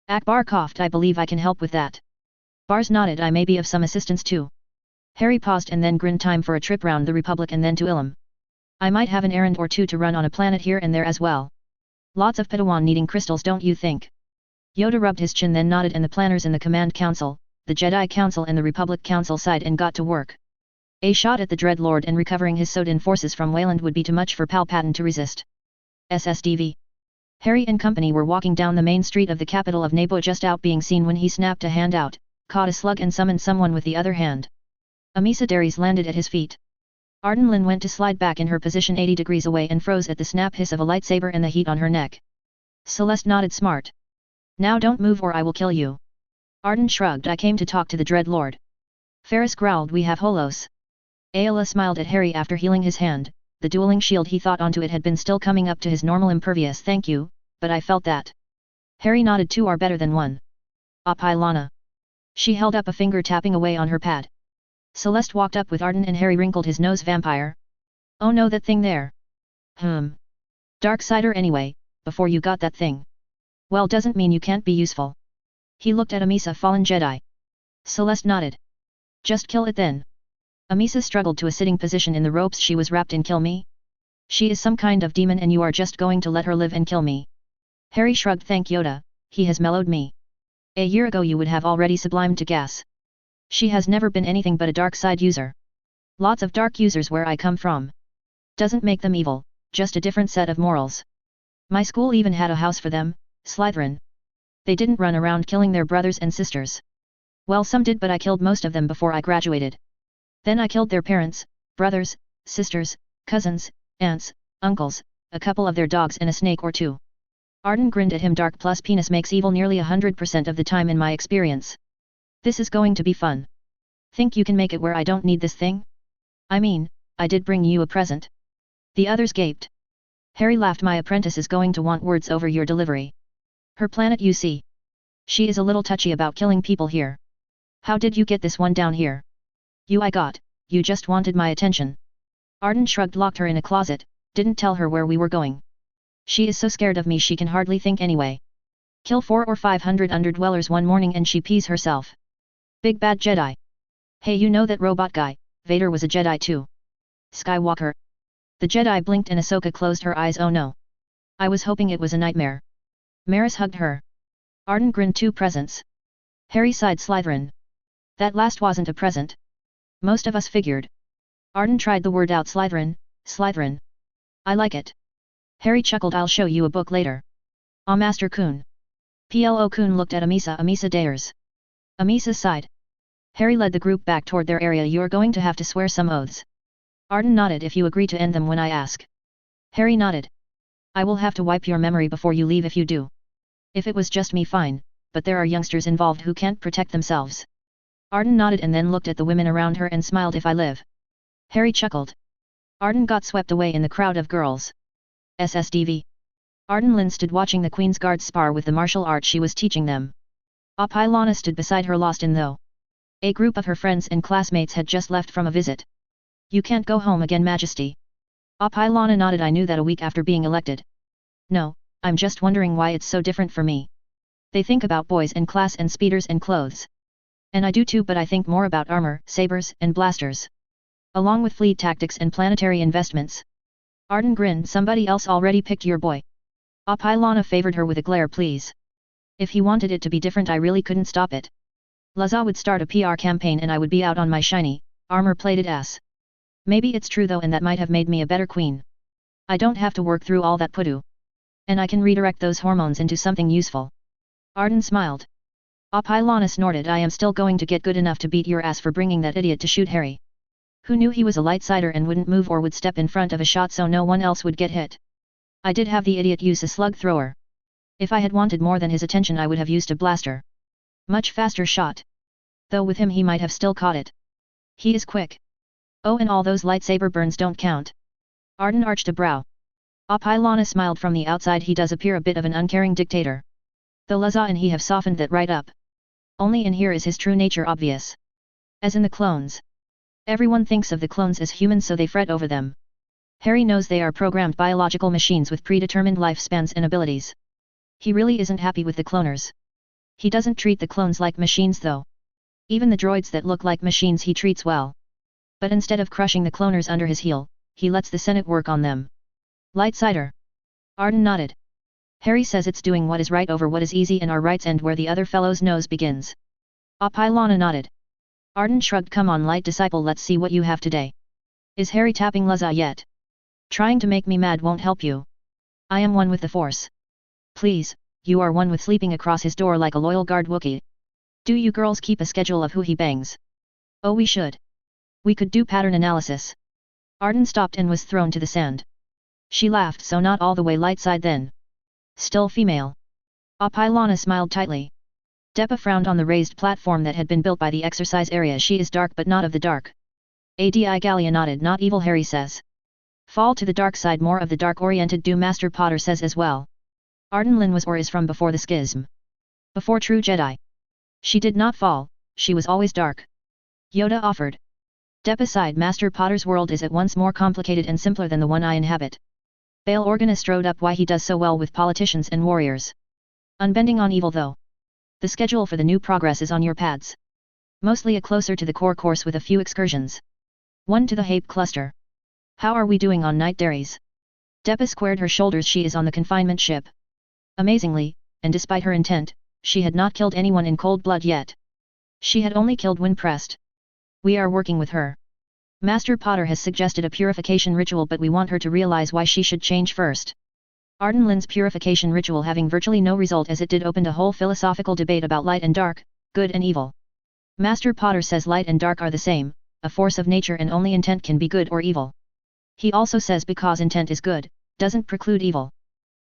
Akbar coughed. I believe I can help with that. Bars nodded. I may be of some assistance too. Harry paused and then grinned. Time for a trip round the Republic and then to Ilum. I might have an errand or two to run on a planet here and there as well. Lots of Padawan needing crystals, don't you think? Yoda rubbed his chin then nodded, and the planners in the Command Council, the Jedi Council and the Republic Council sighed and got to work. A shot at the Dreadlord and recovering his Sodin forces from Wayland would be too much for Palpatine to resist. SSDV. Harry and company were walking down the main street of the capital of Naboo, just out being seen when he snapped a hand out, caught a slug and summoned someone with the other hand. Amisa Darius landed at his feet. Arden Lin went to slide back in her position 80 degrees away and froze at the snap hiss of a lightsaber and the heat on her neck. Celeste nodded. Smart. Now don't move or I will kill you. Arden shrugged. I came to talk to the Dreadlord. Ferris growled. We have holos. Ayla smiled at Harry after healing his hand. The dueling shield he thought onto it had been still coming up to his normal impervious. Thank you, but I felt that. Harry nodded. Two are better than one. Apilana. She held up a finger tapping away on her pad. Celeste walked up with Arden and Harry wrinkled his nose. Vampire? Oh no, that thing there. Darksider anyway, before you got that thing. Well, doesn't mean you can't be useful. He looked at Amisa. Fallen Jedi. Celeste nodded. Just kill it then. Amisa struggled to a sitting position in the ropes she was wrapped in. Kill me? She is some kind of demon and you are just going to let her live and kill me? Harry shrugged. Thank Yoda, he has mellowed me. A year ago you would have already sublimed to gas. She has never been anything but a dark side user. Lots of dark users where I come from. Doesn't make them evil, just a different set of morals. My school even had a house for them, Slytherin. They didn't run around killing their brothers and sisters. Well, some did, but I killed most of them before I graduated. Then I killed their parents, brothers, sisters, cousins, aunts, uncles, a couple of their dogs and a snake or two. Arden grinned at him. Dark plus penis makes evil nearly 100% of the time in my experience. This is going to be fun. Think you can make it where I don't need this thing? I mean, I did bring you a present. The others gaped. Harry laughed. My apprentice is going to want words over your delivery. Her planet, you see. She is a little touchy about killing people here. How did you get this one down here? I got, you just wanted my attention. Arden shrugged. Locked her in a closet, didn't tell her where we were going. She is so scared of me she can hardly think anyway. Kill 4 or 500 underdwellers one morning and she pees herself. Big bad Jedi. Hey, you know that robot guy, Vader was a Jedi too. Skywalker. The Jedi blinked and Ahsoka closed her eyes. Oh no. I was hoping it was a nightmare. Maris hugged her. Arden grinned. 2 presents. Harry sighed. Slytherin. That last wasn't a present. Most of us figured. Arden tried the word out. Slytherin, Slytherin. I like it. Harry chuckled. I'll show you a book later. Ah, Master Kun. Plo Kun looked at Amisa. Amisa dares. Amisa sighed. Harry led the group back toward their area. You're going to have to swear some oaths. Arden nodded. If you agree to end them when I ask. Harry nodded. I will have to wipe your memory before you leave if you do. If it was just me, fine, but there are youngsters involved who can't protect themselves. Arden nodded and then looked at the women around her and smiled. If I live. Harry chuckled. Arden got swept away in the crowd of girls. SSDV. Arden Lynn stood watching the Queen's Guards spar with the martial art she was teaching them. Apilana stood beside her, lost in though. A group of her friends and classmates had just left from a visit. You can't go home again, Majesty. Apilana nodded. I knew that a week after being elected. No, I'm just wondering why it's so different for me. They think about boys and class and speeders and clothes. And I do too, but I think more about armor, sabers, and blasters. Along with fleet tactics and planetary investments. Arden grinned. Somebody else already picked your boy. Apilana favored her with a glare. Please. If he wanted it to be different, I really couldn't stop it. Laza would start a PR campaign and I would be out on my shiny, armor-plated ass. Maybe it's true though, and that might have made me a better queen. I don't have to work through all that pudu. And I can redirect those hormones into something useful. Arden smiled. Apilana snorted. I am still going to get good enough to beat your ass for bringing that idiot to shoot Harry. Who knew he was a lightsider and wouldn't move or would step in front of a shot so no one else would get hit. I did have the idiot use a slug thrower. If I had wanted more than his attention, I would have used a blaster. Much faster shot. Though with him he might have still caught it. He is quick. Oh, and all those lightsaber burns don't count. Arden arched a brow. Apilana smiled. From the outside he does appear a bit of an uncaring dictator. Though Laza and he have softened that right up. Only in here is his true nature obvious. As in the clones. Everyone thinks of the clones as humans, so they fret over them. Harry knows they are programmed biological machines with predetermined lifespans and abilities. He really isn't happy with the cloners. He doesn't treat the clones like machines though. Even the droids that look like machines he treats well. But instead of crushing the cloners under his heel, he lets the Senate work on them. Lightsider. Arden nodded. Harry says it's doing what is right over what is easy, and our rights end where the other fellow's nose begins. Apilana nodded. Arden shrugged. Come on, light disciple, let's see what you have today. Is Harry tapping Laza yet? Trying to make me mad won't help you. I am one with the Force. Please, you are one with sleeping across his door like a loyal guard Wookiee. Do you girls keep a schedule of who he bangs? Oh, we should. We could do pattern analysis. Arden stopped and was thrown to the sand. She laughed. So not all the way light side then. Still female. Apilana smiled tightly. Depa frowned on the raised platform that had been built by the exercise area. She is dark but not of the dark. Adi Gallia nodded. Not evil, Harry says. Fall to the dark side, more of the dark-oriented do, Master Potter says as well. Arden Lynn was or is from before the schism. Before true Jedi. She did not fall, she was always dark. Yoda offered. Depa sighed. Master Potter's world is at once more complicated and simpler than the one I inhabit. Bail Organa strode up. Why he does so well with politicians and warriors. Unbending on evil though. The schedule for the new progress is on your pads. Mostly a closer to the core course with a few excursions. One to the Hape cluster. How are we doing on night dairies? Depa squared her shoulders. She is on the confinement ship. Amazingly, and despite her intent, she had not killed anyone in cold blood yet. She had only killed when pressed. We are working with her. Master Potter has suggested a purification ritual, but we want her to realize why she should change first. Arden Lynn's purification ritual having virtually no result as it did opened a whole philosophical debate about light and dark, good and evil. Master Potter says light and dark are the same, a force of nature, and only intent can be good or evil. He also says because intent is good, doesn't preclude evil.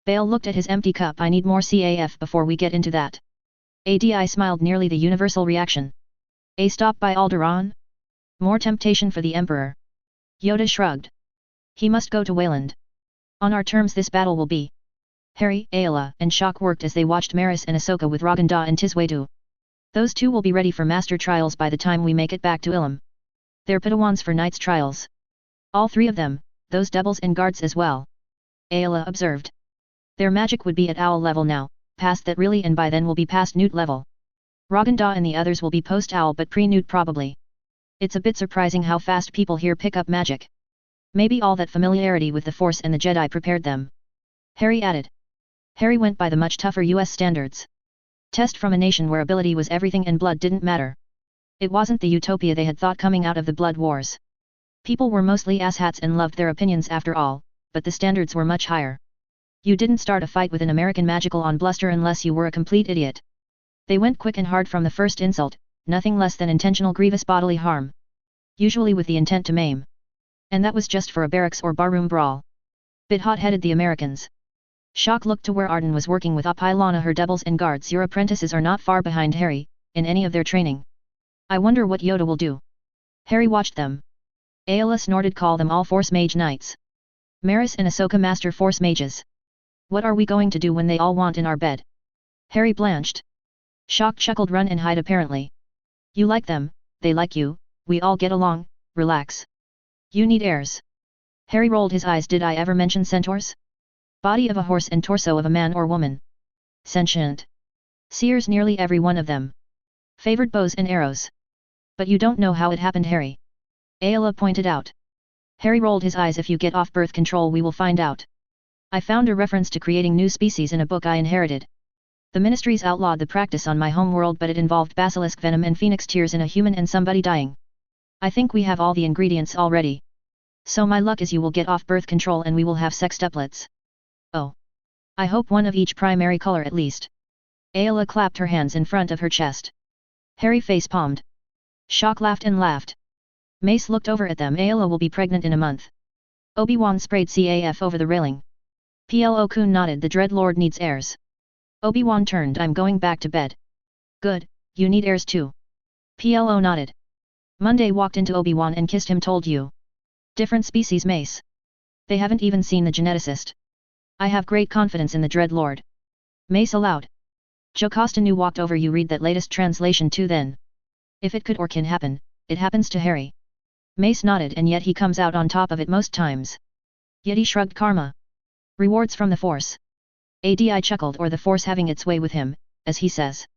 Bale looked at his empty cup. I need more CAF before we get into that. Adi smiled, nearly the universal reaction. A stop by Alderaan? More temptation for the Emperor. Yoda shrugged. He must go to Wayland. On our terms this battle will be. Harry, Ayla, and Shock worked as they watched Maris and Ahsoka with Raganda and Tiswedu. Those two will be ready for master trials by the time we make it back to Ilum. They're Padawans for Knight's trials. All three of them, those doubles and guards as well. Ayla observed. Their magic would be at owl level now, past that really, and by then will be past newt level. Raganda and the others will be post-owl but pre-newt probably. It's a bit surprising how fast people here pick up magic. Maybe all that familiarity with the Force and the Jedi prepared them. Harry added. Harry went by the much tougher US standards. Test from a nation where ability was everything and blood didn't matter. It wasn't the utopia they had thought coming out of the Blood Wars. People were mostly asshats and loved their opinions after all, but the standards were much higher. You didn't start a fight with an American magical on bluster unless you were a complete idiot. They went quick and hard from the first insult, nothing less than intentional grievous bodily harm. Usually with the intent to maim. And that was just for a barracks or barroom brawl. Bit hot-headed the Americans. Shock looked to where Arden was working with Apilana. Her doubles and guards. Your apprentices are not far behind Harry, in any of their training. I wonder what Yoda will do. Harry watched them. Ayla snorted. Call them all Force Mage Knights. Maris and Ahsoka Master Force Mages. What are we going to do when they all want in our bed? Harry blanched. Shock chuckled. Run and hide apparently. You like them, they like you, we all get along, relax. You need heirs. Harry rolled his eyes. Did I ever mention centaurs? Body of a horse and torso of a man or woman. Sentient. Seers nearly every one of them. Favored bows and arrows. But you don't know how it happened, Harry. Ayla pointed out. Harry rolled his eyes. If you get off birth control we will find out. I found a reference to creating new species in a book I inherited. The ministries outlawed the practice on my home world, but it involved basilisk venom and phoenix tears in a human and somebody dying. I think we have all the ingredients already. So my luck is you will get off birth control and we will have sextuplets. Oh. I hope one of each primary color at least. Ayla clapped her hands in front of her chest. Harry face-palmed. Shock laughed and laughed. Mace looked over at them. Ayla will be pregnant in a month. Obi-Wan sprayed CAF over the railing. Plo Koon nodded. The Dreadlord needs heirs. Obi-Wan turned. I'm going back to bed. Good, you need heirs too. Plo nodded. Monday walked into Obi-Wan and kissed him. Told you. Different species, Mace. They haven't even seen the geneticist. I have great confidence in the Dreadlord. Mace aloud. Jocasta knew. Walked over. You read that latest translation too then. If it could or can happen, it happens to Harry. Mace nodded. And yet he comes out on top of it most times. Yeti shrugged. Karma. Rewards from the Force. Adi chuckled. Or the Force having its way with him, as he says.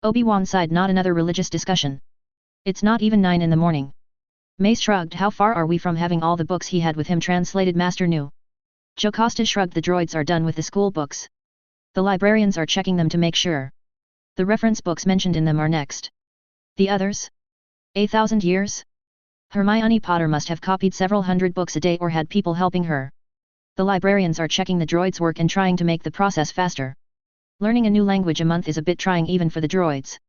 Obi-Wan sighed. Not another religious discussion. It's not even 9 in the morning. Mace shrugged. How far are we from having all the books he had with him translated? Master knew. Jocasta shrugged. The droids are done with the school books. The librarians are checking them to make sure. The reference books mentioned in them are next. The others? 1,000 years? Hermione Potter must have copied several hundred books a day or had people helping her. The librarians are checking the droids' work and trying to make the process faster. Learning a new language a month is a bit trying even for the droids.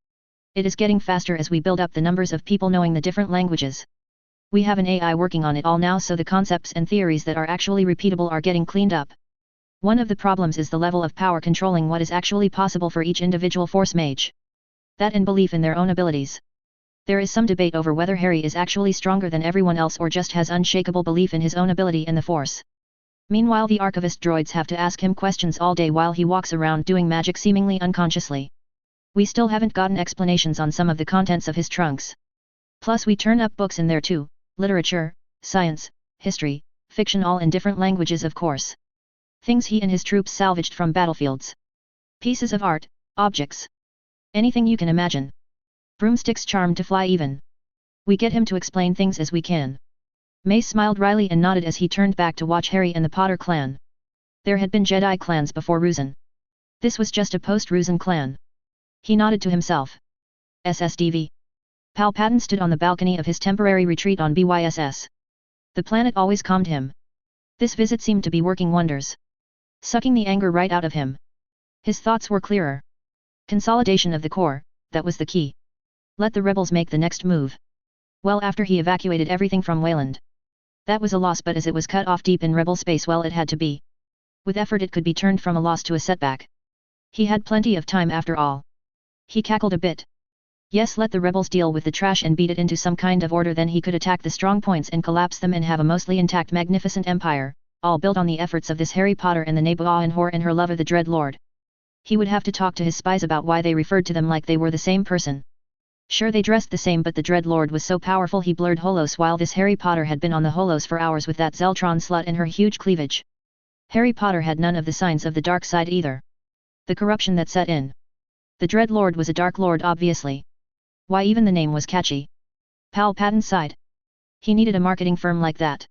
It is getting faster as we build up the numbers of people knowing the different languages. We have an AI working on it all now, so the concepts and theories that are actually repeatable are getting cleaned up. One of the problems is the level of power controlling what is actually possible for each individual Force Mage. That and belief in their own abilities. There is some debate over whether Harry is actually stronger than everyone else or just has unshakable belief in his own ability and the Force. Meanwhile the archivist droids have to ask him questions all day while he walks around doing magic seemingly unconsciously. We still haven't gotten explanations on some of the contents of his trunks. Plus we turn up books in there too, literature, science, history, fiction, all in different languages of course. Things he and his troops salvaged from battlefields. Pieces of art, objects. Anything you can imagine. Broomsticks charmed to fly even. We get him to explain things as we can. Mace smiled wryly and nodded as he turned back to watch Harry and the Potter clan. There had been Jedi clans before Ruzan. This was just a post-Ruzan clan. He nodded to himself. SSDV. Palpatine stood on the balcony of his temporary retreat on BYSS. The planet always calmed him. This visit seemed to be working wonders. Sucking the anger right out of him. His thoughts were clearer. Consolidation of the core, that was the key. Let the rebels make the next move. Well, after he evacuated everything from Wayland. That was a loss, but as it was cut off deep in rebel space, well, it had to be. With effort it could be turned from a loss to a setback. He had plenty of time after all. He cackled a bit. Yes, let the rebels deal with the trash and beat it into some kind of order, then he could attack the strong points and collapse them and have a mostly intact magnificent empire, all built on the efforts of this Harry Potter and the Naboo and whore and her lover the Dreadlord. He would have to talk to his spies about why they referred to them like they were the same person. Sure, they dressed the same, but the Dreadlord was so powerful he blurred Holos, while this Harry Potter had been on the Holos for hours with that Zeltron slut and her huge cleavage. Harry Potter had none of the signs of the dark side either. The corruption that set in. The Dread Lord was a Dark Lord obviously. Why even the name was catchy. Palpatine sighed. He needed a marketing firm like that.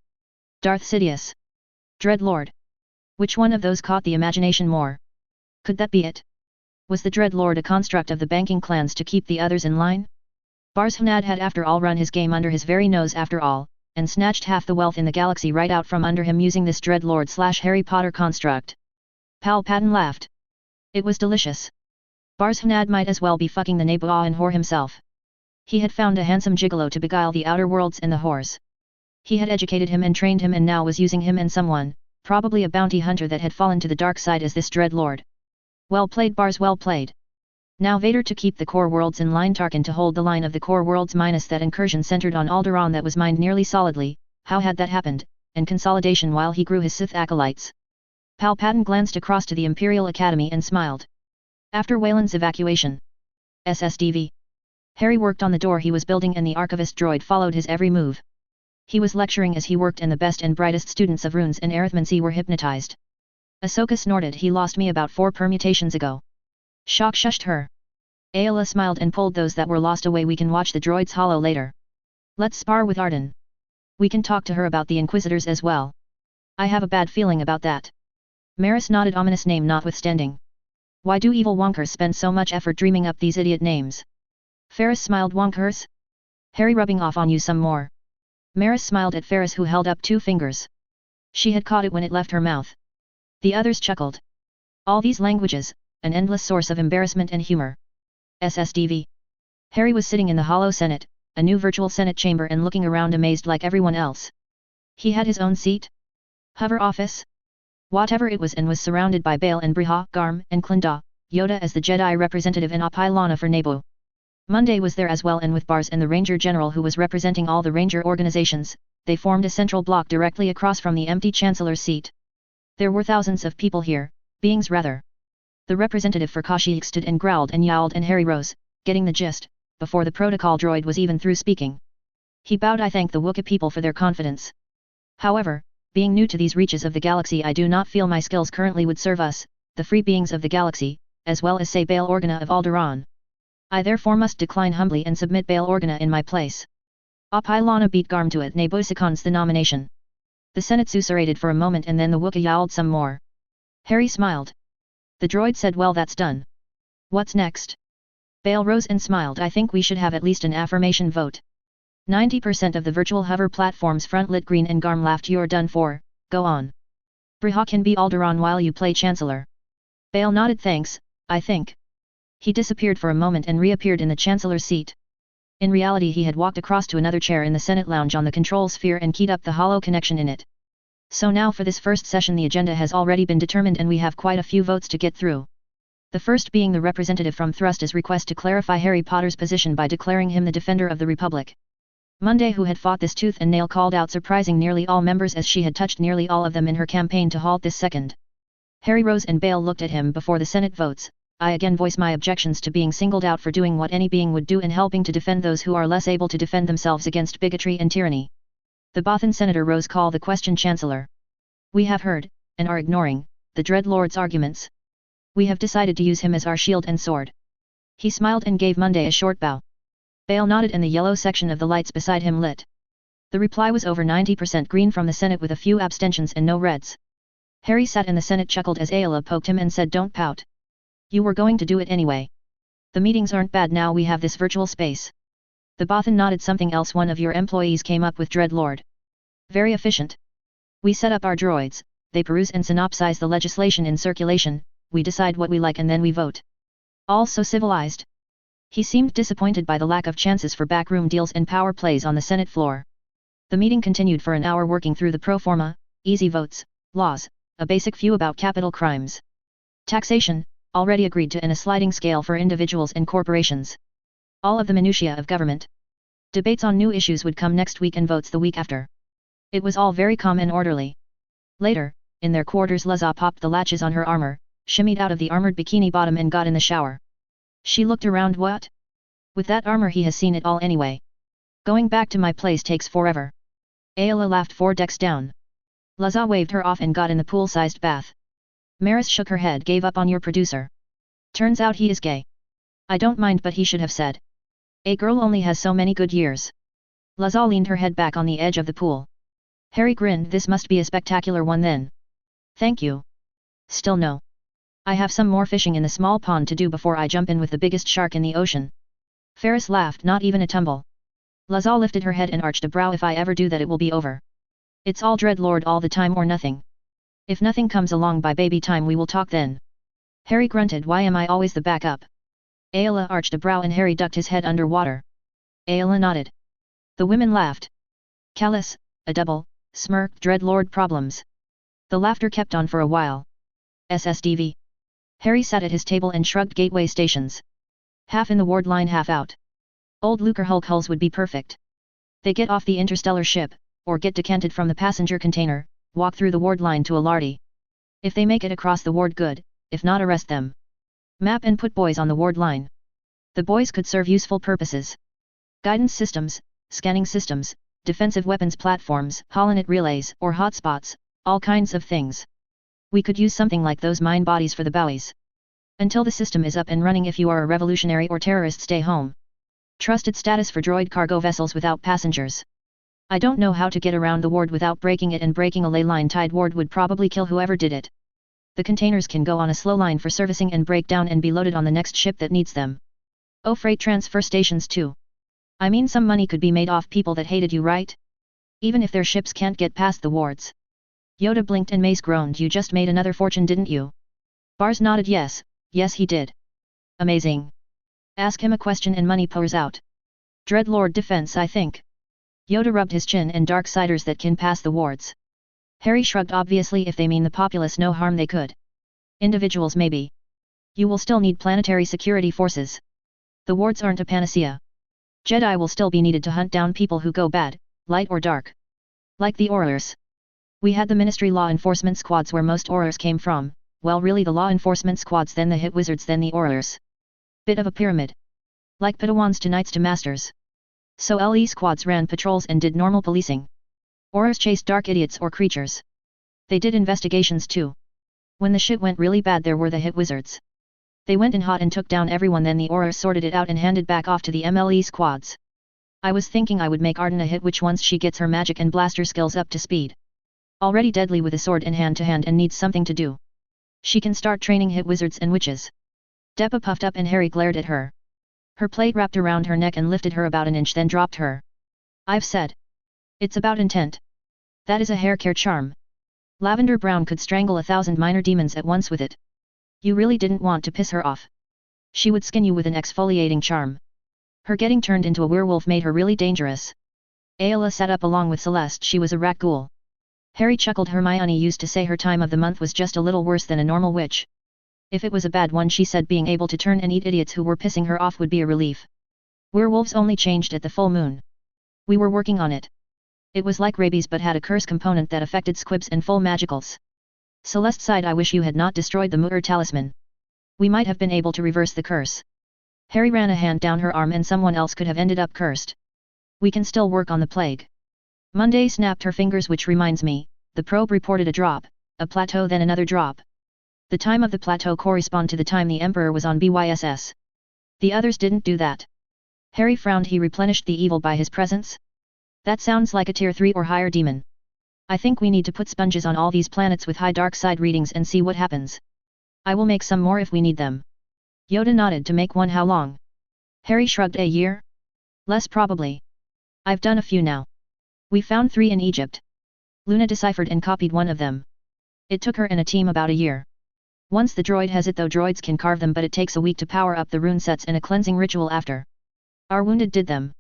Darth Sidious. Dread Lord. Which one of those caught the imagination more? Could that be it? Was the Dread Lord a construct of the banking clans to keep the others in line? Bars Hnad had after all run his game under his very nose after all, and snatched half the wealth in the galaxy right out from under him using this Dread Lord / Harry Potter construct. Palpatine laughed. It was delicious. Bars Hnad might as well be fucking the Naboo whore himself. He had found a handsome gigolo to beguile the outer worlds and the whores. He had educated him and trained him and now was using him and someone, probably a bounty hunter that had fallen to the dark side as this Dread Lord. Well played Bars, well played. Now Vader to keep the core worlds in line, Tarkin to hold the line of the core worlds minus that incursion centered on Alderaan that was mined nearly solidly, how had that happened, and consolidation while he grew his Sith acolytes. Palpatine glanced across to the Imperial Academy and smiled. After Wayland's evacuation. SSDV. Harry worked on the door he was building and the archivist droid followed his every move. He was lecturing as he worked and the best and brightest students of runes and arithmancy were hypnotized. Ahsoka snorted. He lost me about 4 permutations ago. Shock shushed her. Ayla smiled and pulled those that were lost away. We can watch the droid's holo later. Let's spar with Arden. We can talk to her about the Inquisitors as well. I have a bad feeling about that. Maris nodded, ominous name notwithstanding. Why do evil wonkers spend so much effort dreaming up these idiot names? Ferris smiled. Wonkers? Harry rubbing off on you some more. Maris smiled at Ferris who held up 2 fingers. She had caught it when it left her mouth. The others chuckled. All these languages, an endless source of embarrassment and humor. SSDV. Harry was sitting in the Hollow Senate, a new virtual Senate chamber, and looking around amazed like everyone else. He had his own seat? Hover office? Whatever it was, and was surrounded by Bail and Briha, Garm and Klinda, Yoda as the Jedi representative and Apilana for Naboo. Monday was there as well, and with Bars and the Ranger General who was representing all the Ranger organizations, they formed a central block directly across from the empty Chancellor's seat. There were thousands of people here, beings rather. The representative for Kashyyyk stood and growled and yowled, and Harry rose, getting the gist, before the protocol droid was even through speaking. He bowed. I thank the Wookiee people for their confidence. However, being new to these reaches of the galaxy, I do not feel my skills currently would serve us, the free beings of the galaxy, as well as say Bail Organa of Alderaan. I therefore must decline humbly and submit Bail Organa in my place. Apilana beat Garm to it. Naboo the nomination. The Senate susurrated for a moment and then the Wookiee yowled some more. Harry smiled. The droid said, well, that's done. What's next? Bail rose and smiled. I think we should have at least an affirmation vote. 90% of the virtual hover platforms front lit green and Garm laughed. You're done for, go on. Briha can be Alderaan while you play Chancellor. Bail nodded. Thanks, I think. He disappeared for a moment and reappeared in the Chancellor's seat. In reality he had walked across to another chair in the Senate lounge on the control sphere and keyed up the hollow connection in it. So now for this first session the agenda has already been determined and we have quite a few votes to get through. The first being the representative from Thrust's request to clarify Harry Potter's position by declaring him the Defender of the Republic. Monday, who had fought this tooth and nail, called out surprising nearly all members as she had touched nearly all of them in her campaign to halt this second. Harry rose and Bail looked at him before the Senate votes. I again voice my objections to being singled out for doing what any being would do in helping to defend those who are less able to defend themselves against bigotry and tyranny. The Bothan Senator rose. Call the question, Chancellor. We have heard, and are ignoring, the Dread Lord's arguments. We have decided to use him as our shield and sword. He smiled and gave Monday a short bow. Bail nodded and the yellow section of the lights beside him lit. The reply was over 90% green from the Senate with a few abstentions and no reds. Harry sat and the Senate chuckled as Ayla poked him and said, don't pout. You were going to do it anyway. The meetings aren't bad now we have this virtual space. The Bothan nodded. Something else one of your employees came up with, Dread Lord. Very efficient. We set up our droids, they peruse and synopsize the legislation in circulation, we decide what we like and then we vote. All so civilized. He seemed disappointed by the lack of chances for backroom deals and power plays on the Senate floor. The meeting continued for an hour working through the pro forma, easy votes, laws, a basic few about capital crimes. Taxation, already agreed to, and a sliding scale for individuals and corporations. All of the minutiae of government. Debates on new issues would come next week and votes the week after. It was all very calm and orderly. Later, in their quarters, Luzza popped the latches on her armor, shimmied out of the armored bikini bottom and got in the shower. She looked around. What? With that armor he has seen it all anyway. Going back to my place takes forever. Ayla laughed 4 decks down. Luzza waved her off and got in the pool-sized bath. Maris shook her head. Gave up on your producer. Turns out he is gay. I don't mind, but he should have said. A girl only has so many good years. Lazal leaned her head back on the edge of the pool. Harry grinned. This must be a spectacular one then. Thank you. Still no. I have some more fishing in the small pond to do before I jump in with the biggest shark in the ocean. Ferris laughed. Not even a tumble. Lazal lifted her head and arched a brow. If I ever do that, it will be over. It's all Dreadlord all the time or nothing. If nothing comes along by baby time, we will talk then. Harry grunted. Why am I always the backup? Ayla arched a brow and Harry ducked his head under water. Ayla nodded. The women laughed. Callus, a double, smirked. Dreadlord problems. The laughter kept on for a while. SSDV. Harry sat at his table and shrugged. Gateway stations. Half in the ward line, half out. Old Lucre Hulk hulls would be perfect. They get off the interstellar ship, or get decanted from the passenger container, walk through the ward line to a lardy. If they make it across the ward, good, if not, arrest them. Map and put boys on the ward line. The boys could serve useful purposes. Guidance systems, scanning systems, defensive weapons platforms, holonet relays, or hotspots, all kinds of things. We could use something like those mine bodies for the bowies. Until the system is up and running, if you are a revolutionary or terrorist, stay home. Trusted status for droid cargo vessels without passengers. I don't know how to get around the ward without breaking it, and breaking a ley line tied ward would probably kill whoever did it. The containers can go on a slow line for servicing and break down and be loaded on the next ship that needs them. Oh, freight transfer stations too. I mean, some money could be made off people that hated you, right? Even if their ships can't get past the wards. Yoda blinked and Mace groaned. You just made another fortune, didn't you? Bars nodded. Yes he did. Amazing. Ask him a question and money pours out. Dreadlord defense, I think. Yoda rubbed his chin. And Darksiders that can pass the wards. Harry shrugged. Obviously, if they mean the populace no harm, they could. Individuals maybe. You will still need planetary security forces. The wards aren't a panacea. Jedi will still be needed to hunt down people who go bad, light or dark. Like the aurors. We had the Ministry law enforcement squads where most aurors came from. Well, really the law enforcement squads, then the hit wizards, then the aurors. Bit of a pyramid. Like Padawans to knights to masters. So LE squads ran patrols and did normal policing. Aurors chased dark idiots or creatures. They did investigations too. When the shit went really bad, there were the hit wizards. They went in hot and took down everyone, then the aurors sorted it out and handed back off to the MLE squads. I was thinking I would make Arden a hit witch once she gets her magic and blaster skills up to speed. Already deadly with a sword in hand to hand and needs something to do. She can start training hit wizards and witches. Deppa puffed up and Harry glared at her. Her plate wrapped around her neck and lifted her about an inch, then dropped her. I've said. It's about intent. That is a hair care charm. Lavender Brown could strangle 1,000 minor demons at once with it. You really didn't want to piss her off. She would skin you with an exfoliating charm. Her getting turned into a werewolf made her really dangerous. Ayla sat up along with Celeste. She was a rat ghoul. Harry chuckled. Hermione used to say her time of the month was just a little worse than a normal witch. If it was a bad one, she said being able to turn and eat idiots who were pissing her off would be a relief. Werewolves only changed at the full moon. We were working on it. It was like rabies but had a curse component that affected squibs and full magicals. Celeste sighed. I wish you had not destroyed the Mu'ur talisman. We might have been able to reverse the curse. Harry ran a hand down her arm. And someone else could have ended up cursed. We can still work on the plague. Monday snapped her fingers. Which reminds me, the probe reported a drop, a plateau, then another drop. The time of the plateau correspond to the time the Emperor was on BYSS. The others didn't do that. Harry frowned. He replenished the evil by his presence? That sounds like a tier 3 or higher demon. I think we need to put sponges on all these planets with high dark side readings and see what happens. I will make some more if we need them. Yoda nodded. To make one, how long? Harry shrugged. A year? Less probably. I've done a few now. We found 3 in Egypt. Luna deciphered and copied one of them. It took her and a team about a year. Once the droid has it, though, droids can carve them, but it takes a week to power up the rune sets and a cleansing ritual after. Our wounded did them.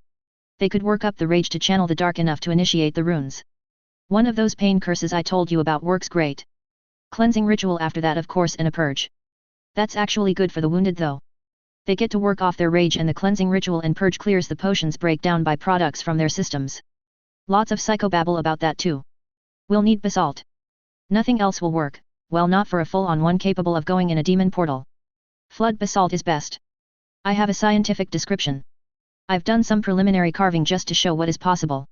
They could work up the rage to channel the dark enough to initiate the runes. One of those pain curses I told you about works great. Cleansing ritual after that, of course, and a purge. That's actually good for the wounded though. They get to work off their rage, and the cleansing ritual and purge clears the potions breakdown byproducts from their systems. Lots of psychobabble about that too. We'll need basalt. Nothing else will work, well, not for a full-on one capable of going in a demon portal. Flood basalt is best. I have a scientific description. I've done some preliminary carving just to show what is possible.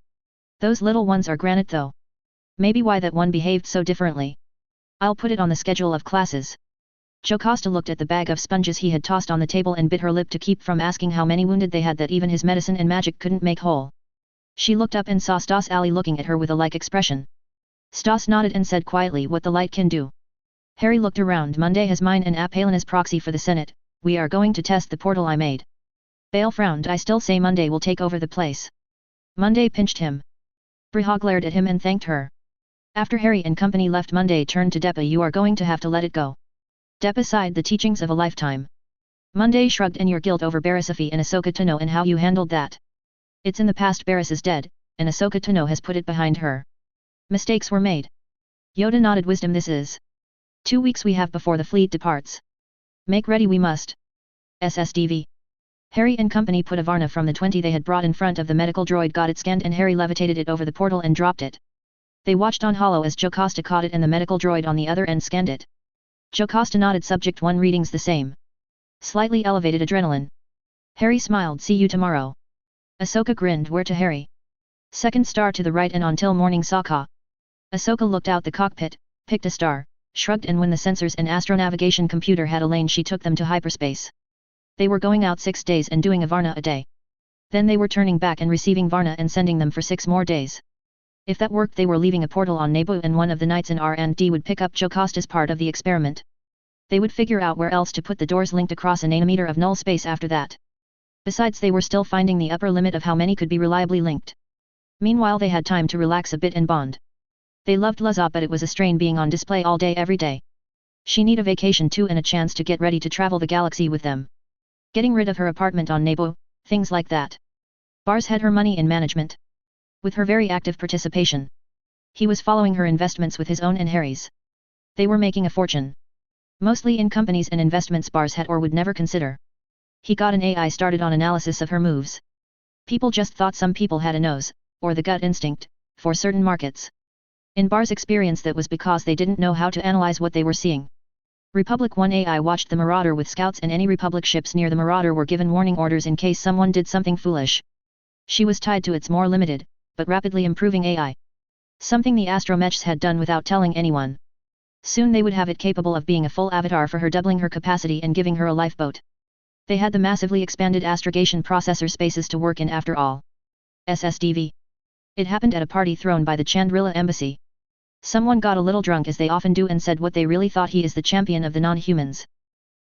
Those little ones are granite though. Maybe why that one behaved so differently. I'll put it on the schedule of classes. Jocasta looked at the bag of sponges he had tossed on the table and bit her lip to keep from asking how many wounded they had that even his medicine and magic couldn't make whole. She looked up and saw Stas Ali looking at her with a like expression. Stas nodded and said quietly what the light can do. Harry looked around. Monday has mine and Apalena's proxy for the Senate, we are going to test the portal I made. Bale frowned. I still say Monday will take over the place. Monday pinched him. Briha glared at him and thanked her. After Harry and company left, Monday turned to Depa. You are going to have to let it go. Depa sighed. The teachings of a lifetime. Monday shrugged. And your guilt over Barisifi and Ahsoka Tano and how you handled that. It's in the past. Barris is dead, and Ahsoka Tano has put it behind her. Mistakes were made. Yoda nodded. Wisdom this is. 2 weeks we have before the fleet departs. Make ready we must. SSDV. Harry and company put a Varna from the 20 they had brought in front of the medical droid, got it scanned, and Harry levitated it over the portal and dropped it. They watched on hollow as Jocasta caught it and the medical droid on the other end scanned it. Jocasta nodded. Subject 1 readings the same. Slightly elevated adrenaline. Harry smiled. See you tomorrow. Ahsoka grinned. Where to, Harry? Second star to the right and until morning, Sokka. Ahsoka looked out the cockpit, picked a star, shrugged, and when the sensors and astronavigation computer had a lane, she took them to hyperspace. They were going out 6 days and doing a Varna a day. Then they were turning back and receiving Varna and sending them for 6 more days. If that worked, they were leaving a portal on Naboo and one of the knights in R&D would pick up Jocasta's part of the experiment. They would figure out where else to put the doors linked across a nanometer of null space after that. Besides, they were still finding the upper limit of how many could be reliably linked. Meanwhile, they had time to relax a bit and bond. They loved Lazza, but it was a strain being on display all day every day. She needed a vacation too and a chance to get ready to travel the galaxy with them. Getting rid of her apartment on Naboo, things like that. Bars had her money in management. With her very active participation. He was following her investments with his own and Harry's. They were making a fortune. Mostly in companies and investments Bars had or would never consider. He got an AI started on analysis of her moves. People just thought some people had a nose, or the gut instinct, for certain markets. In Bar's experience, that was because they didn't know how to analyze what they were seeing. Republic 1 AI watched the Marauder with scouts, and any Republic ships near the Marauder were given warning orders in case someone did something foolish. She was tied to its more limited, but rapidly improving AI. Something the astromechs had done without telling anyone. Soon they would have it capable of being a full avatar for her, doubling her capacity and giving her a lifeboat. They had the massively expanded astrogation processor spaces to work in after all. SSDV. It happened at a party thrown by the Chandrila embassy. Someone got a little drunk, as they often do, and said what they really thought: he is the champion of the non-humans.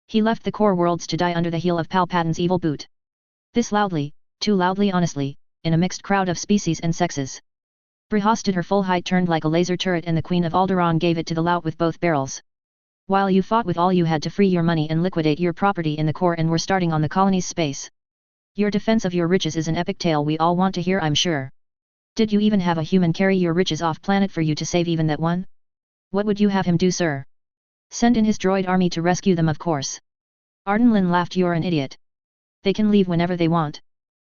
He left the core worlds to die under the heel of Palpatine's evil boot. This loudly, too loudly honestly, in a mixed crowd of species and sexes. Briha stood her full height, turned like a laser turret, and the Queen of Alderaan gave it to the lout with both barrels. While you fought with all you had to free your money and liquidate your property in the core and were starting on the colony's space. Your defense of your riches is an epic tale we all want to hear, I'm sure. Did you even have a human carry your riches off planet for you to save even that one? What would you have him do, sir? Send in his droid army to rescue them, of course. Arden Lin laughed. You're an idiot. They can leave whenever they want.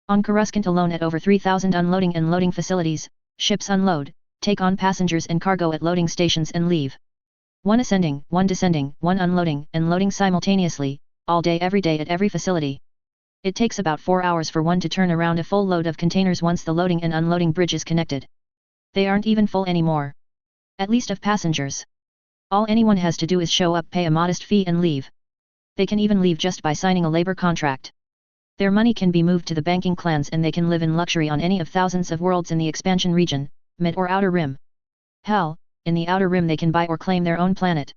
On Coruscant alone, at over 3,000 unloading and loading facilities, ships unload, take on passengers and cargo at loading stations and leave. One ascending, one descending, one unloading and loading simultaneously, all day every day at every facility. It takes about 4 hours for one to turn around a full load of containers once the loading and unloading bridge is connected. They aren't even full anymore. At least of passengers. All anyone has to do is show up, pay a modest fee and leave. They can even leave just by signing a labor contract. Their money can be moved to the banking clans and they can live in luxury on any of thousands of worlds in the expansion region, mid or outer rim. Hell, in the outer rim they can buy or claim their own planet.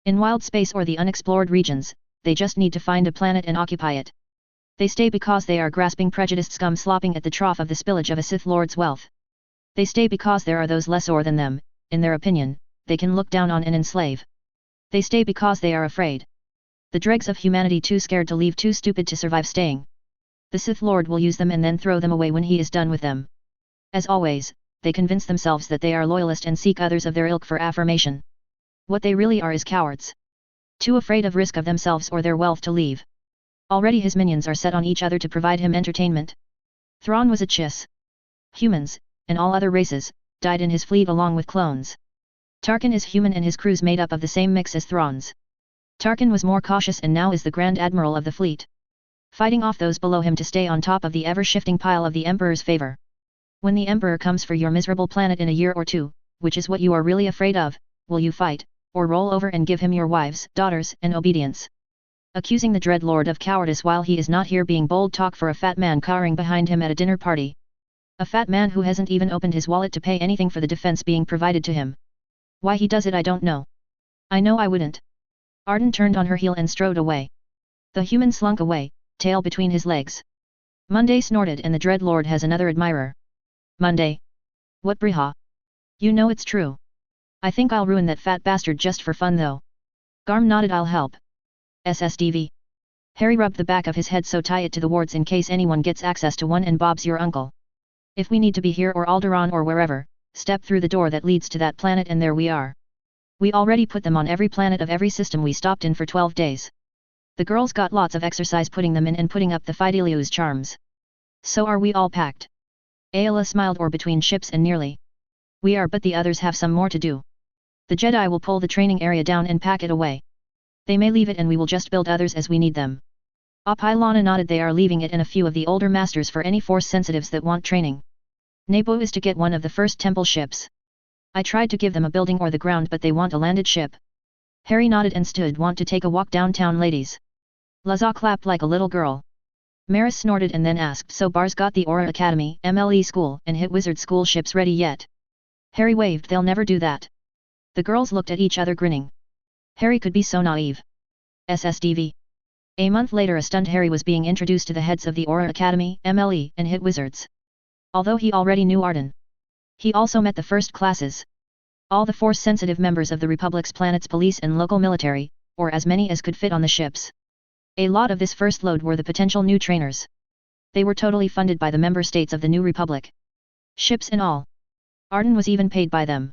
In wild space or the unexplored regions, they just need to find a planet and occupy it. They stay because they are grasping prejudiced scum slopping at the trough of the spillage of a Sith Lord's wealth. They stay because there are those lesser than them, in their opinion, they can look down on and enslave. They stay because they are afraid. The dregs of humanity, too scared to leave, too stupid to survive staying. The Sith Lord will use them and then throw them away when he is done with them. As always, they convince themselves that they are loyalist and seek others of their ilk for affirmation. What they really are is cowards. Too afraid of risk of themselves or their wealth to leave. Already his minions are set on each other to provide him entertainment. Thrawn was a Chiss. Humans, and all other races, died in his fleet along with clones. Tarkin is human and his crew's made up of the same mix as Thrawn's. Tarkin was more cautious and now is the Grand Admiral of the fleet. Fighting off those below him to stay on top of the ever-shifting pile of the Emperor's favor. When the Emperor comes for your miserable planet in a year or two, which is what you are really afraid of, will you fight, or roll over and give him your wives, daughters, and obedience. Accusing the Dreadlord of cowardice while he is not here being bold talk for a fat man cowering behind him at a dinner party. A fat man who hasn't even opened his wallet to pay anything for the defense being provided to him. Why he does it I don't know. I know I wouldn't. Arden turned on her heel and strode away. The human slunk away, tail between his legs. Monday snorted and the Dreadlord has another admirer. Monday. What briha? You know it's true. I think I'll ruin that fat bastard just for fun though. Garm nodded. I'll help. SSDV. Harry rubbed the back of his head. So tie it to the wards in case anyone gets access to one and Bob's your uncle. If we need to be here or Alderaan or wherever, step through the door that leads to that planet and there we are. We already put them on every planet of every system we stopped in for 12 days. The girls got lots of exercise putting them in and putting up the Fidelius charms. So are we all packed? Ayla smiled. Or between ships and nearly. We are, but the others have some more to do. The Jedi will pull the training area down and pack it away. They may leave it and we will just build others as we need them. Apilana nodded. They are leaving it and a few of the older masters for any force sensitives that want training. Nebo is to get one of the first temple ships. I tried to give them a building or the ground but they want a landed ship. Harry nodded and stood. Want to take a walk downtown, ladies? Laza clapped like a little girl. Maris snorted and then asked, so Bar's got the Auror Academy, MLE school, and Hit Wizard school ships ready yet? Harry waved. They'll never do that. The girls looked at each other grinning. Harry could be so naive. SSDV. A month later a stunned Harry was being introduced to the heads of the Auror Academy, MLE, and Hit Wizards. Although he already knew Arden. He also met the first classes. All the force-sensitive members of the Republic's planet's police and local military, or as many as could fit on the ships. A lot of this first load were the potential new trainers. They were totally funded by the member states of the new Republic. Ships and all. Arden was even paid by them.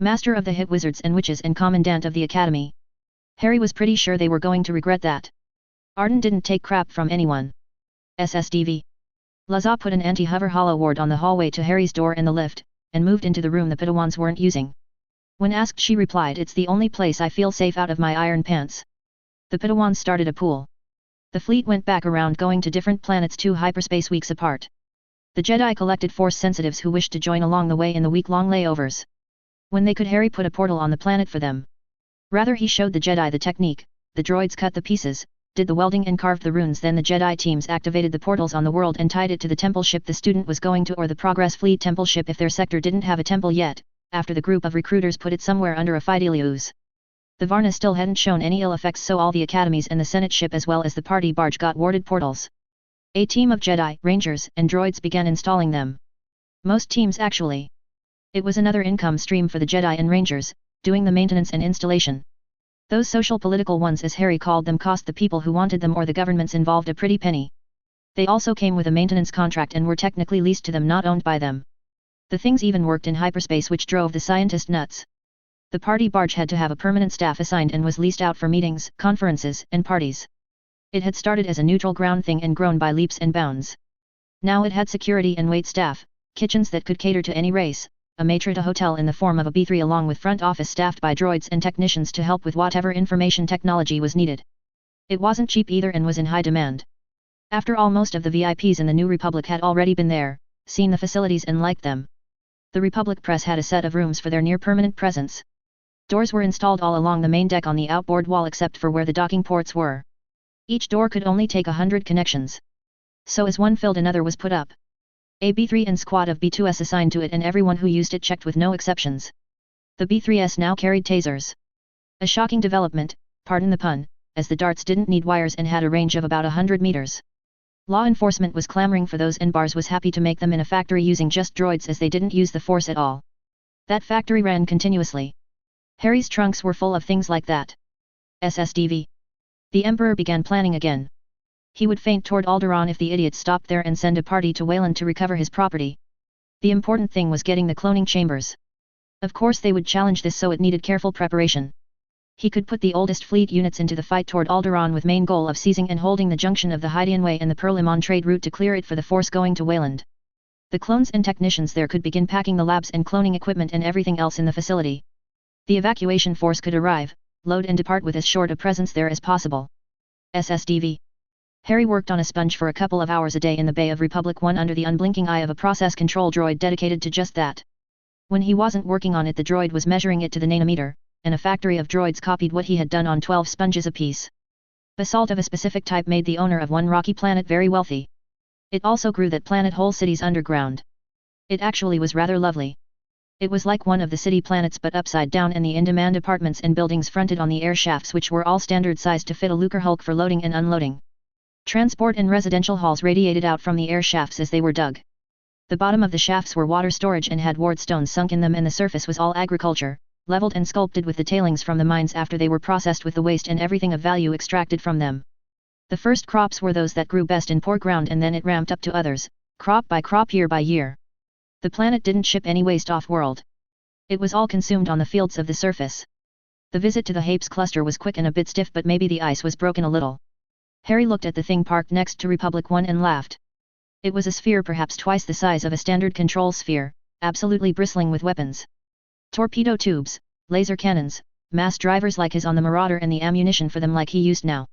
Master of the Hit Wizards and Witches and Commandant of the Academy. Harry was pretty sure they were going to regret that. Arden didn't take crap from anyone. SSDV. Laza put an anti-hover hollow ward on the hallway to Harry's door and the lift, and moved into the room the Padawans weren't using. When asked she replied, it's the only place I feel safe out of my iron pants. The Padawans started a pool. The fleet went back around going to different planets 2 hyperspace weeks apart. The Jedi collected force sensitives who wished to join along the way in the week-long layovers. When they could, Harry put a portal on the planet for them. Rather, he showed the Jedi the technique, the droids cut the pieces, did the welding and carved the runes. Then the Jedi teams activated the portals on the world and tied it to the temple ship the student was going to, or the Progress Fleet temple ship if their sector didn't have a temple yet, after the group of recruiters put it somewhere under a Fidelius. The Varna still hadn't shown any ill effects, so all the academies and the Senate ship as well as the party barge got warded portals. A team of Jedi, Rangers, and droids began installing them. Most teams actually. It was another income stream for the Jedi and Rangers, doing the maintenance and installation. Those social political ones, as Harry called them, cost the people who wanted them or the governments involved a pretty penny. They also came with a maintenance contract and were technically leased to them, not owned by them. The things even worked in hyperspace, which drove the scientist nuts. The party barge had to have a permanent staff assigned and was leased out for meetings, conferences, and parties. It had started as a neutral ground thing and grown by leaps and bounds. Now it had security and wait staff, kitchens that could cater to any race, a maitre d' hotel in the form of a B3 along with front office staffed by droids and technicians to help with whatever information technology was needed. It wasn't cheap either and was in high demand. After all, most of the VIPs in the New Republic had already been there, seen the facilities and liked them. The Republic Press had a set of rooms for their near-permanent presence. Doors were installed all along the main deck on the outboard wall except for where the docking ports were. Each door could only take 100 connections. So as one filled, another was put up. A B3 and squad of B2s assigned to it, and everyone who used it checked with no exceptions. The B3s now carried tasers. A shocking development, pardon the pun, as the darts didn't need wires and had a range of about 100 meters. Law enforcement was clamoring for those, and Bars was happy to make them in a factory using just droids, as they didn't use the Force at all. That factory ran continuously. Harry's trunks were full of things like that. SSDV. The Emperor began planning again. He would feint toward Alderaan if the idiots stopped there and send a party to Wayland to recover his property. The important thing was getting the cloning chambers. Of course they would challenge this, so it needed careful preparation. He could put the oldest fleet units into the fight toward Alderaan with main goal of seizing and holding the junction of the Hydian Way and the Perlimon trade route to clear it for the Force going to Wayland. The clones and technicians there could begin packing the labs and cloning equipment and everything else in the facility. The evacuation force could arrive, load and depart with as short a presence there as possible. SSDV. Harry worked on a sponge for a couple of hours a day in the Bay of Republic 1 under the unblinking eye of a process control droid dedicated to just that. When he wasn't working on it, the droid was measuring it to the nanometer, and a factory of droids copied what he had done on 12 sponges apiece. Basalt of a specific type made the owner of one rocky planet very wealthy. It also grew that planet whole cities underground. It actually was rather lovely. It was like one of the city planets but upside down, and the in-demand apartments and buildings fronted on the air shafts, which were all standard sized to fit a Lucrehulk for loading and unloading. Transport and residential halls radiated out from the air shafts as they were dug. The bottom of the shafts were water storage and had ward stones sunk in them, and the surface was all agriculture, leveled and sculpted with the tailings from the mines after they were processed with the waste and everything of value extracted from them. The first crops were those that grew best in poor ground, and then it ramped up to others, crop by crop, year by year. The planet didn't ship any waste off-world. It was all consumed on the fields of the surface. The visit to the Hapes cluster was quick and a bit stiff, but maybe the ice was broken a little. Harry looked at the thing parked next to Republic 1 and laughed. It was a sphere perhaps twice the size of a standard control sphere, absolutely bristling with weapons. Torpedo tubes, laser cannons, mass drivers like his on the Marauder, and the ammunition for them like he used now.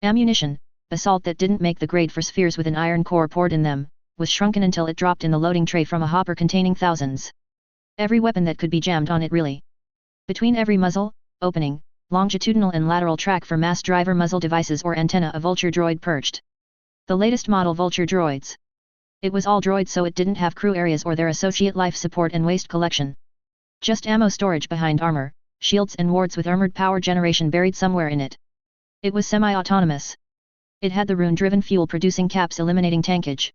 Ammunition, basalt that didn't make the grade for spheres with an iron core poured in them, was shrunken until it dropped in the loading tray from a hopper containing thousands. Every weapon that could be jammed on it, really. Between every muzzle, opening, longitudinal and lateral track for mass driver muzzle devices or antenna, a vulture droid perched. The latest model vulture droids. It was all droids, so it didn't have crew areas or their associate life support and waste collection. Just ammo storage behind armor, shields and wards with armored power generation buried somewhere in it. It was semi-autonomous. It had the rune-driven fuel-producing caps eliminating tankage.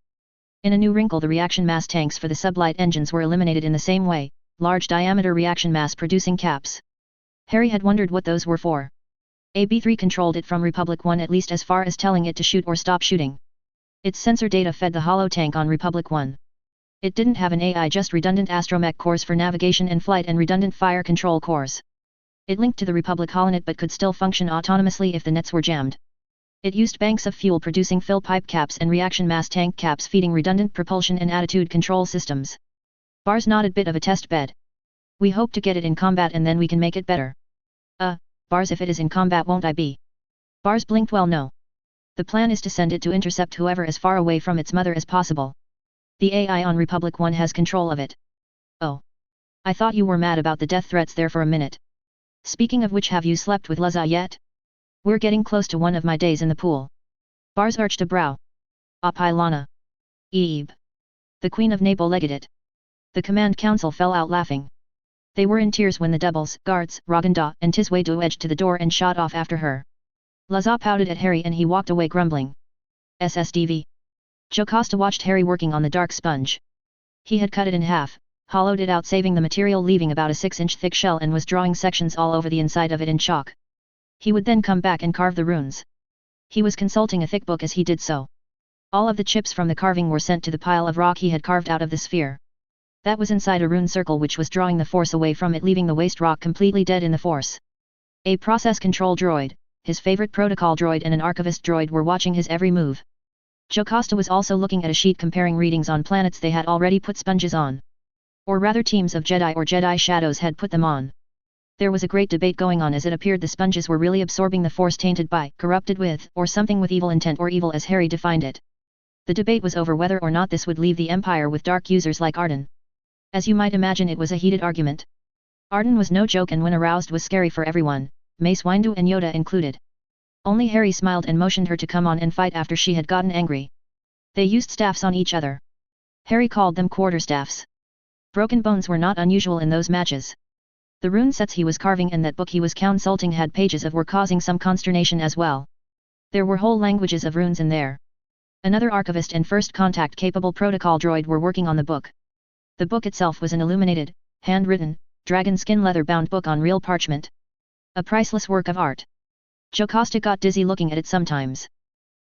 In a new wrinkle, the reaction mass tanks for the sublight engines were eliminated in the same way, large diameter reaction mass producing caps. Harry had wondered what those were for. AB3 controlled it from Republic 1, at least as far as telling it to shoot or stop shooting. Its sensor data fed the holo tank on Republic 1. It didn't have an AI, just redundant astromech cores for navigation and flight and redundant fire control cores. It linked to the Republic holonet but could still function autonomously if the nets were jammed. It used banks of fuel-producing fill pipe caps and reaction mass tank caps feeding redundant propulsion and attitude control systems. Bars nodded. Bit of a test bed. We hope to get it in combat and then we can make it better. Bars, if it is in combat won't I be? Bars blinked. Well, no. The plan is to send it to intercept whoever as far away from its mother as possible. The AI on Republic 1 has control of it. Oh. I thought you were mad about the death threats there for a minute. Speaking of which, have you slept with Luzza yet? We're getting close to one of my days in the pool. Bars arched a brow. Apilana. Ebe. The Queen of Napo legged it. The command council fell out laughing. They were in tears when the doubles, guards, Raganda and Tiswaydo edged to the door and shot off after her. Luzza pouted at Harry and he walked away grumbling. SSDV. Jocasta watched Harry working on the dark sponge. He had cut it in half, hollowed it out, saving the material, leaving about a 6-inch thick shell, and was drawing sections all over the inside of it in chalk. He would then come back and carve the runes. He was consulting a thick book as he did so. All of the chips from the carving were sent to the pile of rock he had carved out of the sphere. That was inside a rune circle which was drawing the force away from it, leaving the waste rock completely dead in the force. A process control droid, his favorite protocol droid, and an archivist droid were watching his every move. Jocasta was also looking at a sheet comparing readings on planets they had already put sponges on. Or rather, teams of Jedi or Jedi shadows had put them on. There was a great debate going on as it appeared the sponges were really absorbing the force, tainted by, corrupted with, or something with evil intent, or evil as Harry defined it. The debate was over whether or not this would leave the Empire with dark users like Arden. As you might imagine, it was a heated argument. Arden was no joke, and when aroused was scary for everyone, Mace Windu and Yoda included. Only Harry smiled and motioned her to come on and fight after she had gotten angry. They used staffs on each other. Harry called them quarterstaffs. Broken bones were not unusual in those matches. The rune sets he was carving and that book he was consulting had pages of were causing some consternation as well. There were whole languages of runes in there. Another archivist and first contact capable protocol droid were working on the book. The book itself was an illuminated, handwritten, dragon skin leather bound book on real parchment. A priceless work of art. Jocasta got dizzy looking at it sometimes.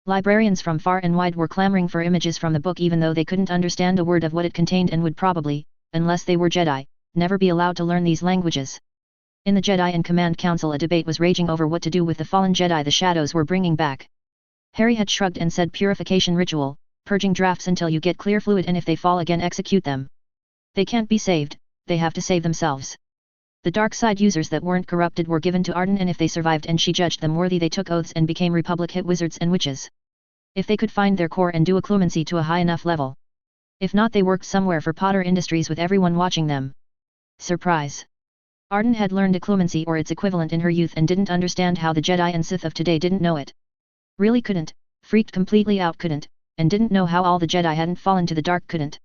Librarians from far and wide were clamoring for images from the book, even though they couldn't understand a word of what it contained and would probably, unless they were Jedi, never be allowed to learn these languages. In the Jedi and Command Council a debate was raging over what to do with the fallen Jedi the shadows were bringing back. Harry had shrugged and said, purification ritual, purging drafts until you get clear fluid, and if they fall again execute them. They can't be saved, they have to save themselves. The dark side users that weren't corrupted were given to Arden, and if they survived and she judged them worthy they took oaths and became Republic hit wizards and witches. If they could find their core and do occlumency to a high enough level. If not, they worked somewhere for Potter Industries with everyone watching them. Surprise! Arden had learned occlumency or its equivalent in her youth and didn't understand how the Jedi and Sith of today didn't know it. Really couldn't, freaked completely out couldn't, and didn't know how all the Jedi hadn't fallen to the dark couldn't.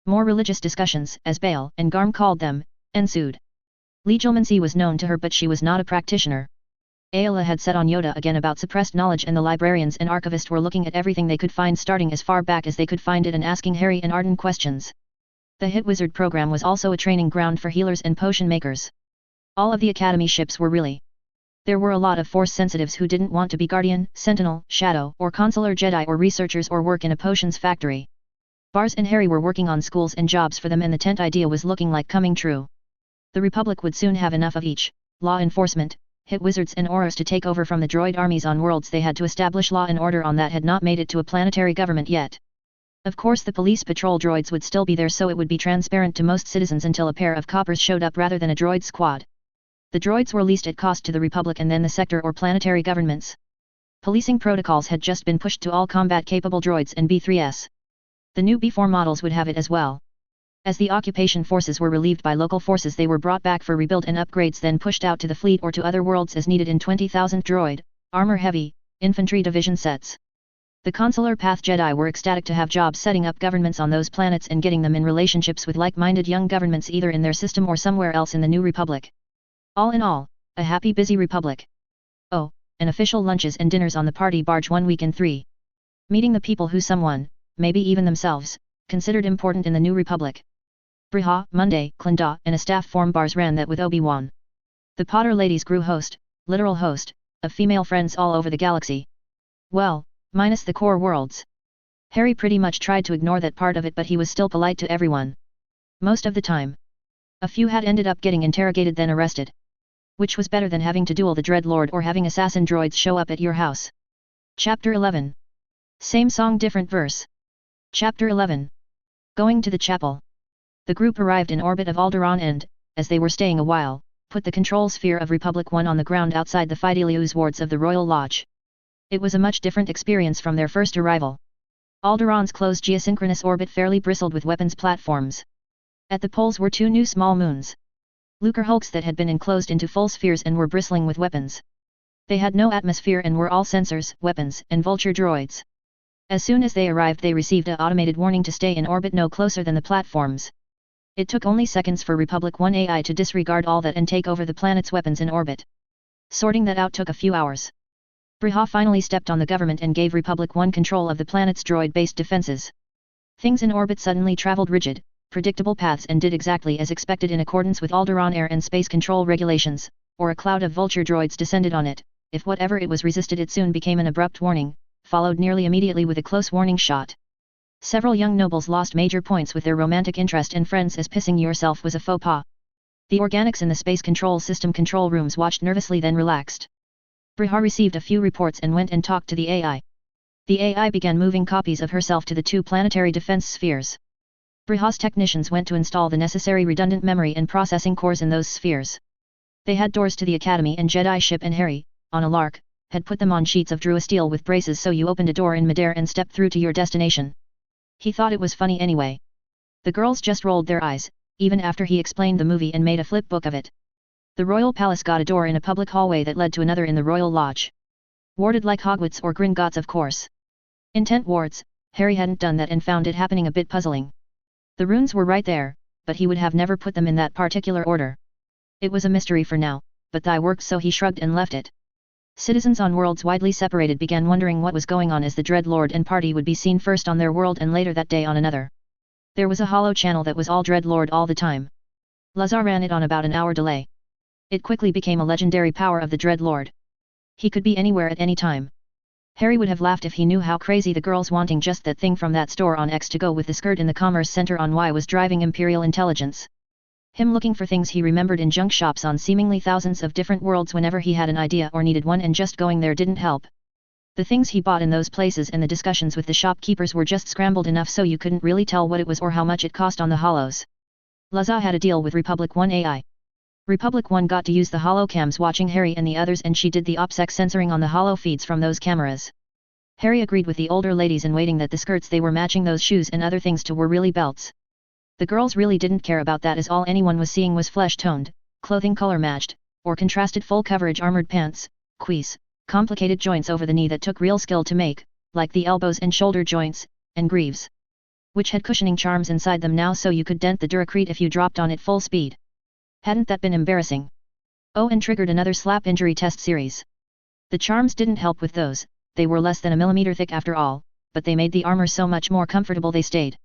More religious discussions, as Bail and Garm called them, ensued. Legilmancy was known to her but she was not a practitioner. Ayla had set on Yoda again about suppressed knowledge and the librarians and archivists were looking at everything they could find starting as far back as they could find it and asking Harry and Arden questions. The Hit Wizard program was also a training ground for healers and potion makers. All of the Academy ships were really. There were a lot of Force sensitives who didn't want to be Guardian, Sentinel, Shadow, or Consular Jedi or researchers or work in a potions factory. Bars and Harry were working on schools and jobs for them and the tent idea was looking like coming true. The Republic would soon have enough of each, law enforcement, Hit Wizards and aurors to take over from the droid armies on worlds they had to establish law and order on that had not made it to a planetary government yet. Of course the police patrol droids would still be there so it would be transparent to most citizens until a pair of coppers showed up rather than a droid squad. The droids were least at cost to the Republic and then the sector or planetary governments. Policing protocols had just been pushed to all combat-capable droids and B3S. The new B4 models would have it as well. As the occupation forces were relieved by local forces they were brought back for rebuild and upgrades then pushed out to the fleet or to other worlds as needed in 20,000 droid, armor-heavy, infantry division sets. The Consular Path Jedi were ecstatic to have jobs setting up governments on those planets and getting them in relationships with like-minded young governments either in their system or somewhere else in the new Republic. All in all, a happy busy Republic. Oh, and official lunches and dinners on the party barge 1 week in 3. Meeting the people who someone, maybe even themselves, considered important in the new Republic. Briha, Monday, Clinda, and a staff form bars ran that with Obi-Wan. The Potter ladies grew host, literal host, of female friends all over the galaxy. Well, minus the core worlds. Harry pretty much tried to ignore that part of it but he was still polite to everyone. Most of the time. A few had ended up getting interrogated then arrested. Which was better than having to duel the Dreadlord or having assassin droids show up at your house. Chapter 11. Same song different verse. Chapter 11. Going to the chapel. The group arrived in orbit of Alderaan and, as they were staying a while, put the control sphere of Republic 1 on the ground outside the Fidelius wards of the Royal Lodge. It was a much different experience from their first arrival. Alderaan's closed geosynchronous orbit fairly bristled with weapons platforms. At the poles were 2 new small moons. Lucre hulks that had been enclosed into full spheres and were bristling with weapons. They had no atmosphere and were all sensors, weapons, and vulture droids. As soon as they arrived they received a automated warning to stay in orbit no closer than the platforms. It took only seconds for Republic 1 AI to disregard all that and take over the planet's weapons in orbit. Sorting that out took a few hours. Briha finally stepped on the government and gave Republic 1 control of the planet's droid-based defenses. Things in orbit suddenly traveled rigid, predictable paths and did exactly as expected in accordance with Alderaan air and space control regulations, or a cloud of vulture droids descended on it. If whatever it was resisted it soon became an abrupt warning, followed nearly immediately with a close warning shot. Several young nobles lost major points with their romantic interest and friends as pissing yourself was a faux pas. The organics in the space control system control rooms watched nervously then relaxed. Briha received a few reports and went and talked to the AI. The AI began moving copies of herself to the 2 planetary defense spheres. Briha's technicians went to install the necessary redundant memory and processing cores in those spheres. They had doors to the Academy and Jedi ship and Harry, on a lark, had put them on sheets of Drua steel with braces so you opened a door in midair and stepped through to your destination. He thought it was funny anyway. The girls just rolled their eyes, even after he explained the movie and made a flip book of it. The royal palace got a door in a public hallway that led to another in the royal lodge. Warded like Hogwarts or Gringotts of course. In tent wards, Harry hadn't done that and found it happening a bit puzzling. The runes were right there, but he would have never put them in that particular order. It was a mystery for now, but thy worked so he shrugged and left it. Citizens on worlds widely separated began wondering what was going on as the Dreadlord and party would be seen first on their world and later that day on another. There was a hollow channel that was all Dreadlord all the time. Lazar ran it on about an hour delay. It quickly became a legendary power of the Dreadlord. He could be anywhere at any time. Harry would have laughed if he knew how crazy the girls wanting just that thing from that store on X to go with the skirt in the Commerce Center on Y was driving Imperial intelligence. Him looking for things he remembered in junk shops on seemingly thousands of different worlds whenever he had an idea or needed one and just going there didn't help. The things he bought in those places and the discussions with the shopkeepers were just scrambled enough so you couldn't really tell what it was or how much it cost on the hollows. Laza had a deal with Republic 1 AI. Republic 1 got to use the holocams watching Harry and the others and she did the OPSEC censoring on the holo feeds from those cameras. Harry agreed with the older ladies in waiting that the skirts they were matching those shoes and other things to were really belts. The girls really didn't care about that as all anyone was seeing was flesh-toned, clothing color matched, or contrasted full coverage armored pants, cuisse, complicated joints over the knee that took real skill to make, like the elbows and shoulder joints, and greaves, which had cushioning charms inside them now so you could dent the duracrete if you dropped on it full speed. Hadn't that been embarrassing? Oh, and triggered another slap injury test series. The charms didn't help with those, they were less than a millimeter thick after all, but they made the armor so much more comfortable they stayed.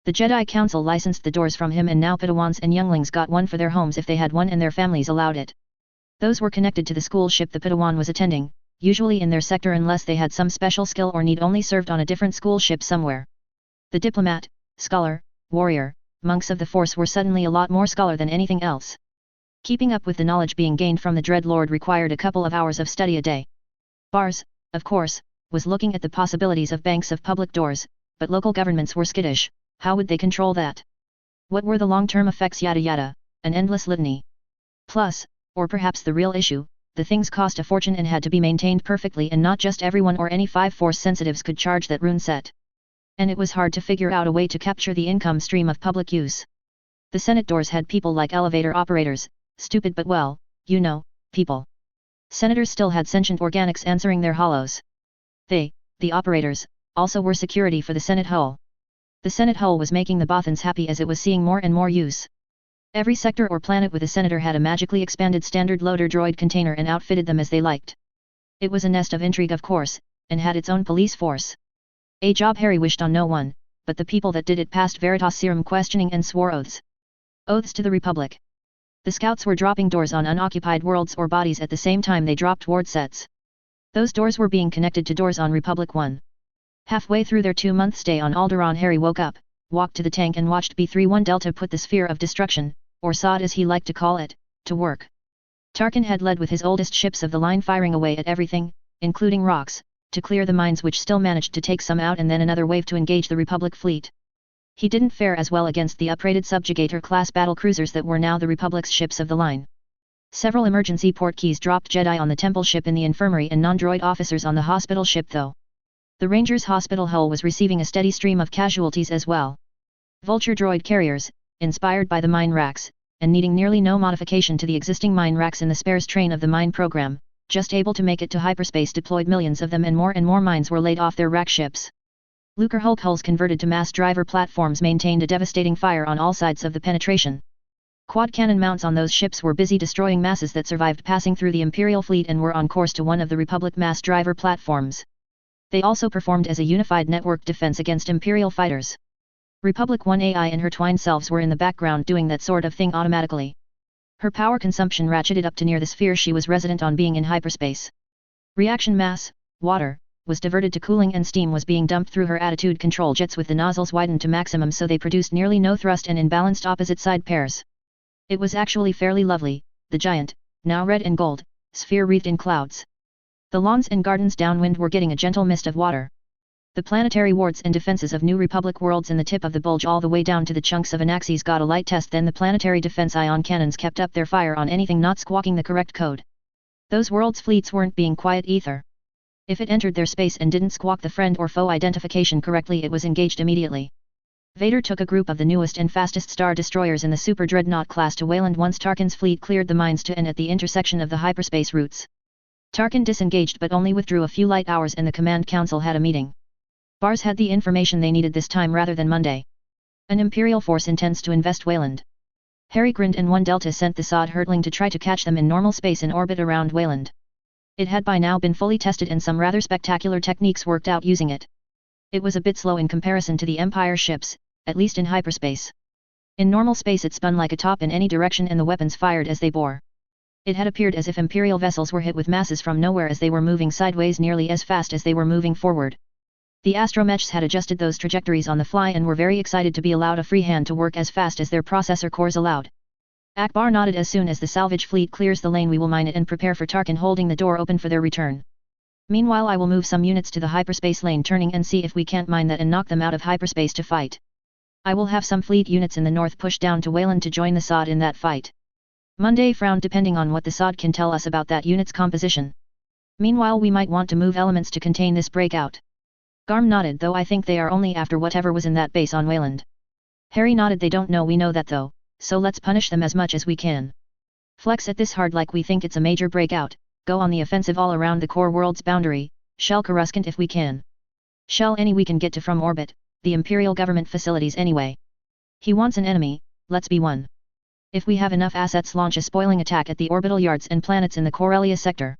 The Jedi Council licensed the doors from him and now Padawans and younglings got one for their homes if they had one and their families allowed it. Those were connected to the school ship the Padawan was attending, usually in their sector unless they had some special skill or need only served on a different school ship somewhere. The diplomat, scholar, warrior, monks of the Force were suddenly a lot more scholar than anything else. Keeping up with the knowledge being gained from the Dread Lord required a couple of hours of study a day. Bars, of course, was looking at the possibilities of banks of public doors, but local governments were skittish. How would they control that? What were the long-term effects, yada yada, an endless litany. Plus, or perhaps the real issue, the things cost a fortune and had to be maintained perfectly and not just everyone or any 5 Force sensitives could charge that rune set. And it was hard to figure out a way to capture the income stream of public use. The Senate doors had people like elevator operators, stupid but well, you know, people. Senators still had sentient organics answering their hollows. They, the operators, also were security for the Senate hull. The Senate hull was making the Bothans happy as it was seeing more and more use. Every sector or planet with a senator had a magically expanded standard loader droid container and outfitted them as they liked. It was a nest of intrigue of course, and had its own police force. A job Harry wished on no one, but the people that did it passed Veritas serum questioning and swore oaths. Oaths to the Republic. The scouts were dropping doors on unoccupied worlds or bodies at the same time they dropped ward sets. Those doors were being connected to doors on Republic 1. Halfway through their 2-month stay on Alderaan, Harry woke up, walked to the tank and watched B-31 Delta put the sphere of destruction, or SOD as he liked to call it, to work. Tarkin had led with his oldest ships of the line firing away at everything, including rocks, to clear the mines which still managed to take some out and then another wave to engage the Republic fleet. He didn't fare as well against the upgraded Subjugator-class battle cruisers that were now the Republic's ships of the line. Several emergency port keys dropped Jedi on the temple ship in the infirmary and non-droid officers on the hospital ship though. The Rangers' hospital hull was receiving a steady stream of casualties as well. Vulture droid carriers, inspired by the mine racks, and needing nearly no modification to the existing mine racks in the spares train of the mine program, just able to make it to hyperspace, deployed millions of them and more mines were laid off their rack ships. Lucre Hulk hulls converted to mass driver platforms maintained a devastating fire on all sides of the penetration. Quad cannon mounts on those ships were busy destroying masses that survived passing through the Imperial fleet and were on course to one of the Republic mass driver platforms. They also performed as a unified network defense against Imperial fighters. Republic 1 AI and her twined selves were in the background doing that sort of thing automatically. Her power consumption ratcheted up to near the sphere she was resident on, being in hyperspace. Reaction mass, water, was diverted to cooling and steam was being dumped through her attitude control jets with the nozzles widened to maximum so they produced nearly no thrust and in balanced opposite side pairs. It was actually fairly lovely, the giant, now red and gold, sphere wreathed in clouds. The lawns and gardens downwind were getting a gentle mist of water. The planetary wards and defenses of New Republic worlds in the tip of the bulge all the way down to the chunks of Anaxes got a light test, then the planetary defense ion cannons kept up their fire on anything not squawking the correct code. Those worlds' fleets weren't being quiet either. If it entered their space and didn't squawk the friend or foe identification correctly, it was engaged immediately. Vader took a group of the newest and fastest star destroyers in the Super Dreadnought class to Wayland once Tarkin's fleet cleared the mines to and at the intersection of the hyperspace routes. Tarkin disengaged but only withdrew a few light hours and the Command Council had a meeting. Bars had the information they needed this time rather than Monday. An Imperial force intends to invest Wayland. Harry grinned and 1 Delta sent the sod hurtling to try to catch them in normal space in orbit around Wayland. It had by now been fully tested and some rather spectacular techniques worked out using it. It was a bit slow in comparison to the Empire ships, at least in hyperspace. In normal space it spun like a top in any direction and the weapons fired as they bore. It had appeared as if Imperial vessels were hit with masses from nowhere as they were moving sideways nearly as fast as they were moving forward. The astromechs had adjusted those trajectories on the fly and were very excited to be allowed a free hand to work as fast as their processor cores allowed. Akbar nodded. As soon as the salvage fleet clears the lane we will mine it and prepare for Tarkin, holding the door open for their return. Meanwhile I will move some units to the hyperspace lane turning and see if we can't mine that and knock them out of hyperspace to fight. I will have some fleet units in the north push down to Wayland to join the SOD in that fight. Monday frowned. Depending on what the SOD can tell us about that unit's composition. Meanwhile we might want to move elements to contain this breakout. Garm nodded. Though I think they are only after whatever was in that base on Wayland. Harry nodded. They don't know we know that though, so let's punish them as much as we can. Flex at this hard like we think it's a major breakout, go on the offensive all around the core world's boundary, shell Coruscant if we can. Shell any we can get to from orbit, the Imperial government facilities anyway. He wants an enemy, let's be one. If we have enough assets, launch a spoiling attack at the orbital yards and planets in the Corellia sector.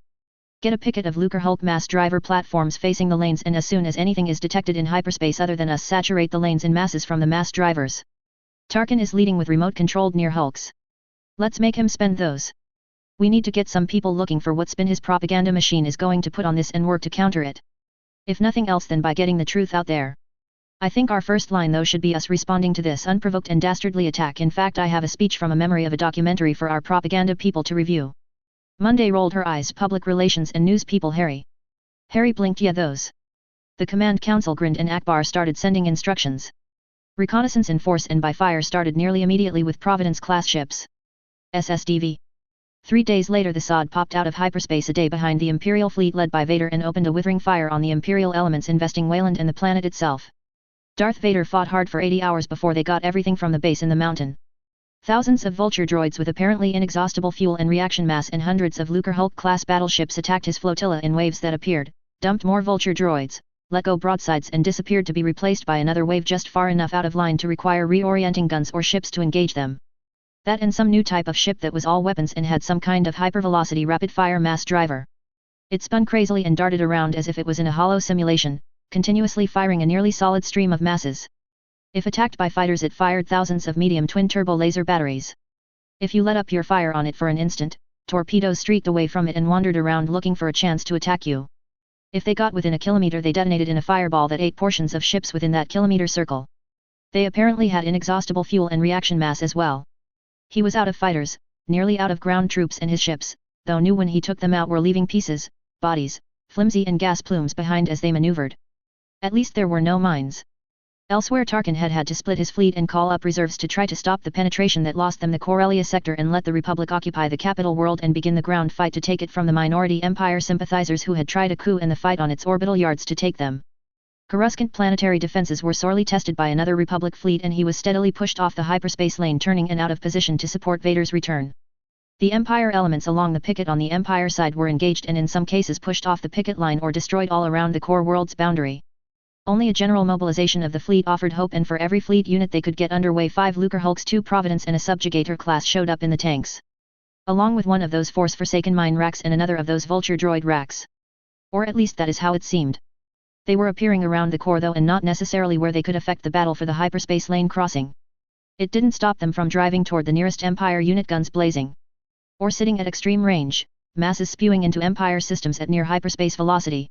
Get a picket of Lucre Hulk mass driver platforms facing the lanes, and as soon as anything is detected in hyperspace other than us, saturate the lanes in masses from the mass drivers. Tarkin is leading with remote-controlled near Hulks. Let's make him spend those. We need to get some people looking for what spin his propaganda machine is going to put on this and work to counter it. If nothing else, then by getting the truth out there. I think our first line though should be us responding to this unprovoked and dastardly attack. In fact, I have a speech from a memory of a documentary for our propaganda people to review. Monday rolled her eyes. Public relations and news people, Harry. Harry blinked. Yeah, those. The command council grinned and Akbar started sending instructions. Reconnaissance in force and by fire started nearly immediately with Providence-class ships. SSDV. 3 days later the Sod popped out of hyperspace a day behind the Imperial fleet led by Vader and opened a withering fire on the Imperial elements investing Wayland and the planet itself. Darth Vader fought hard for 80 hours before they got everything from the base in the mountain. Thousands of Vulture droids with apparently inexhaustible fuel and reaction mass and hundreds of Lucre Hulk-class battleships attacked his flotilla in waves that appeared, dumped more Vulture droids, let go broadsides and disappeared to be replaced by another wave just far enough out of line to require reorienting guns or ships to engage them. That and some new type of ship that was all weapons and had some kind of hypervelocity rapid-fire mass driver. It spun crazily and darted around as if it was in a hollow simulation, continuously firing a nearly solid stream of masses. If attacked by fighters, it fired thousands of medium twin-turbo laser batteries. If you let up your fire on it for an instant, torpedoes streaked away from it and wandered around looking for a chance to attack you. If they got within a kilometer, they detonated in a fireball that ate portions of ships within that kilometer circle. They apparently had inexhaustible fuel and reaction mass as well. He was out of fighters, nearly out of ground troops, and his ships, though new when he took them out, were leaving pieces, bodies, flimsy and gas plumes behind as they maneuvered. At least there were no mines. Elsewhere Tarkin had had to split his fleet and call up reserves to try to stop the penetration that lost them the Corellia sector and let the Republic occupy the capital world and begin the ground fight to take it from the minority Empire sympathizers who had tried a coup and the fight on its orbital yards to take them. Coruscant planetary defenses were sorely tested by another Republic fleet and he was steadily pushed off the hyperspace lane, turning and out of position to support Vader's return. The Empire elements along the picket on the Empire side were engaged and in some cases pushed off the picket line or destroyed all around the core world's boundary. Only a general mobilization of the fleet offered hope, and for every fleet unit they could get underway, 5 Lucre Hulks, 2 Providence and a Subjugator class showed up in the tanks. Along with one of those Force-forsaken mine racks and another of those Vulture droid racks. Or at least that is how it seemed. They were appearing around the core though, and not necessarily where they could affect the battle for the hyperspace lane crossing. It didn't stop them from driving toward the nearest Empire unit, guns blazing. Or sitting at extreme range, masses spewing into Empire systems at near hyperspace velocity.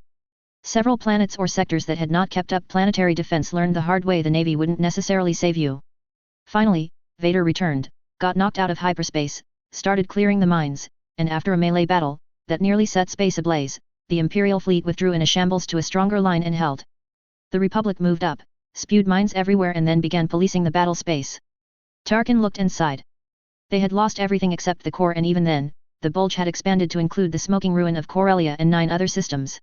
Several planets or sectors that had not kept up planetary defense learned the hard way the Navy wouldn't necessarily save you. Finally, Vader returned, got knocked out of hyperspace, started clearing the mines, and after a melee battle that nearly set space ablaze, the Imperial fleet withdrew in a shambles to a stronger line and held. The Republic moved up, spewed mines everywhere and then began policing the battle space. Tarkin looked and sighed. They had lost everything except the core, and even then, the bulge had expanded to include the smoking ruin of Corellia and 9 other systems.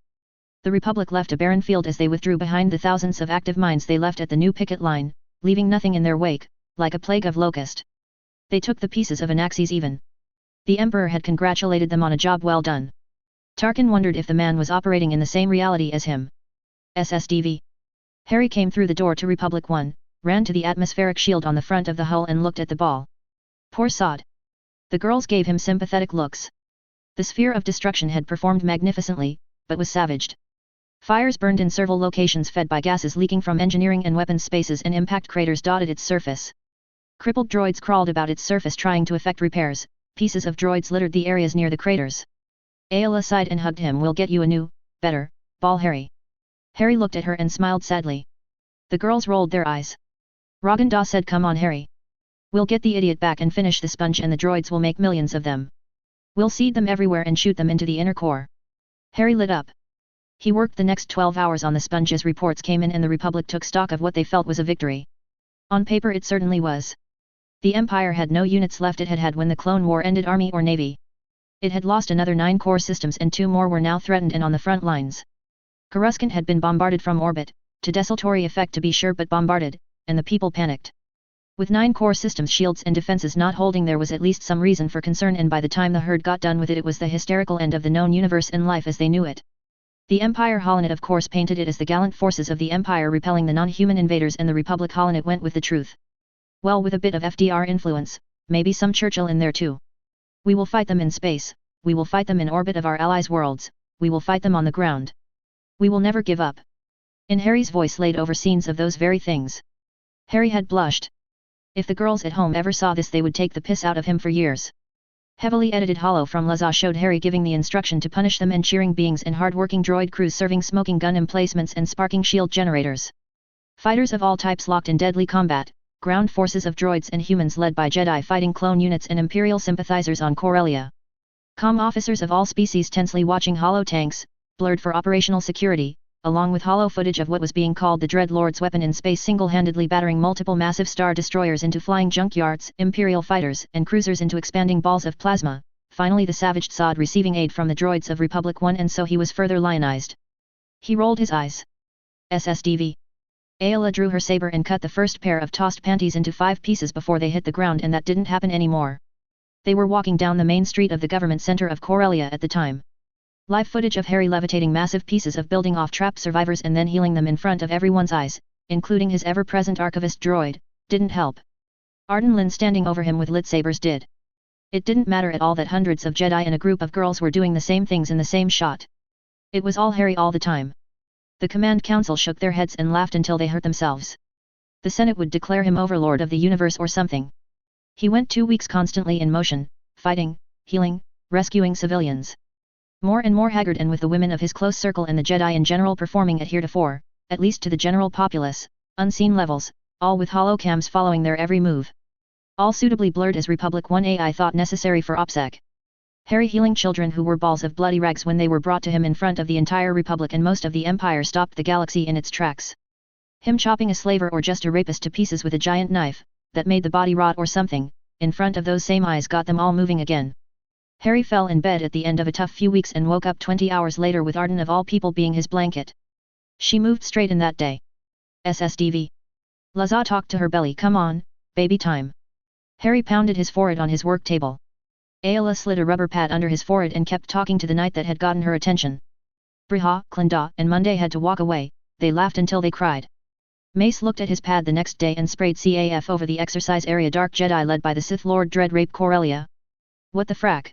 The Republic left a barren field as they withdrew behind the thousands of active mines they left at the new picket line, leaving nothing in their wake, like a plague of locust. They took the pieces of an axis even. The Emperor had congratulated them on a job well done. Tarkin wondered if the man was operating in the same reality as him. SSDV. Harry came through the door to Republic 1, ran to the atmospheric shield on the front of the hull and looked at the ball. Poor sod. The girls gave him sympathetic looks. The sphere of destruction had performed magnificently, but was savaged. Fires burned in several locations fed by gases leaking from engineering and weapons spaces, and impact craters dotted its surface. Crippled droids crawled about its surface trying to effect repairs, pieces of droids littered the areas near the craters. Ayla sighed and hugged him. We'll get you a new, better, ball, Harry. Harry looked at her and smiled sadly. The girls rolled their eyes. Rogan Da said, come on Harry. We'll get the idiot back and finish the sponge, and the droids will make millions of them. We'll seed them everywhere and shoot them into the inner core. Harry lit up. He worked the next 12 hours on the sponge as reports came in and the Republic took stock of what they felt was a victory. On paper it certainly was. The Empire had no units left it had had when the Clone War ended, army or navy. It had lost another 9 core systems and 2 more were now threatened and on the front lines. Coruscant had been bombarded from orbit, to desultory effect to be sure, but bombarded, and the people panicked. With 9 core systems, shields and defenses not holding, there was at least some reason for concern, and by the time the herd got done with it, it was the hysterical end of the known universe and life as they knew it. The Empire Holonet of course painted it as the gallant forces of the Empire repelling the non-human invaders, and the Republic Holonet went with the truth. Well, with a bit of FDR influence, maybe some Churchill in there too. We will fight them in space, we will fight them in orbit of our allies' worlds, we will fight them on the ground. We will never give up. In Harry's voice laid over scenes of those very things. Harry had blushed. If the girls at home ever saw this, they would take the piss out of him for years. Heavily edited holo from Laza showed Harry giving the instruction to punish them and cheering beings and hard-working droid crews serving smoking gun emplacements and sparking shield generators. Fighters of all types locked in deadly combat, ground forces of droids and humans led by Jedi fighting clone units and Imperial sympathizers on Corellia. Comm officers of all species tensely watching holo tanks, blurred for operational security, along with holo footage of what was being called the Dread Lord's weapon in space single-handedly battering multiple massive star destroyers into flying junkyards, Imperial fighters and cruisers into expanding balls of plasma, finally the savaged Sod receiving aid from the droids of Republic 1, and so he was further lionized. He rolled his eyes. SSDV. Ayla drew her saber and cut the first pair of tossed panties into 5 pieces before they hit the ground, and that didn't happen anymore. They were walking down the main street of the government center of Corellia at the time. Live footage of Harry levitating massive pieces of building off trapped survivors and then healing them in front of everyone's eyes, including his ever-present archivist droid, didn't help. Arden Lin standing over him with lightsabers did. It didn't matter at all that hundreds of Jedi and a group of girls were doing the same things in the same shot. It was all Harry all the time. The Command Council shook their heads and laughed until they hurt themselves. The Senate would declare him overlord of the universe or something. He went 2 weeks constantly in motion, fighting, healing, rescuing civilians. More and more haggard, and with the women of his close circle and the Jedi in general performing at heretofore, at least to the general populace, unseen levels, all with holocams following their every move. All suitably blurred as Republic 1 AI thought necessary for OPSEC. Harry healing children who were balls of bloody rags when they were brought to him in front of the entire Republic and most of the Empire stopped the galaxy in its tracks. Him chopping a slaver or just a rapist to pieces with a giant knife, that made the body rot or something, in front of those same eyes got them all moving again. Harry fell in bed at the end of a tough few weeks and woke up 20 hours later with Arden of all people being his blanket. She moved straight in that day. SSDV. Laza talked to her belly. Come on, baby time. Harry pounded his forehead on his work table. Ayla slid a rubber pad under his forehead and kept talking to the knight that had gotten her attention. Briha, Clinda and Monday had to walk away, they laughed until they cried. Mace looked at his pad the next day and sprayed CAF over the exercise area. Dark Jedi led by the Sith Lord Dread rape Corellia. What the frack?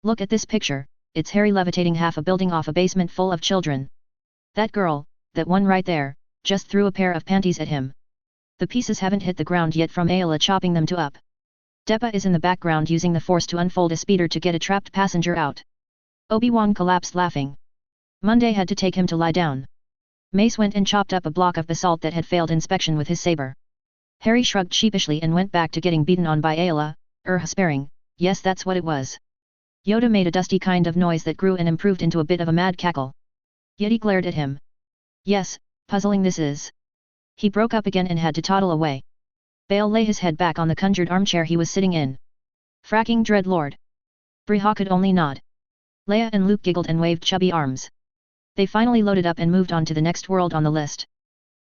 Look at this picture, it's Harry levitating half a building off a basement full of children. That girl, that one right there, just threw a pair of panties at him. The pieces haven't hit the ground yet from Ayla chopping them to up. Depa is in the background using the Force to unfold a speeder to get a trapped passenger out. Obi-Wan collapsed laughing. Monday had to take him to lie down. Mace went and chopped up a block of basalt that had failed inspection with his saber. Harry shrugged sheepishly and went back to getting beaten on by Ayla, sparing, yes that's what it was. Yoda made a dusty kind of noise that grew and improved into a bit of a mad cackle. Yeti glared at him. Yes, puzzling this is. He broke up again and had to toddle away. Bale lay his head back on the conjured armchair he was sitting in. Fracking Dread Lord. Briha could only nod. Leia and Luke giggled and waved chubby arms. They finally loaded up and moved on to the next world on the list.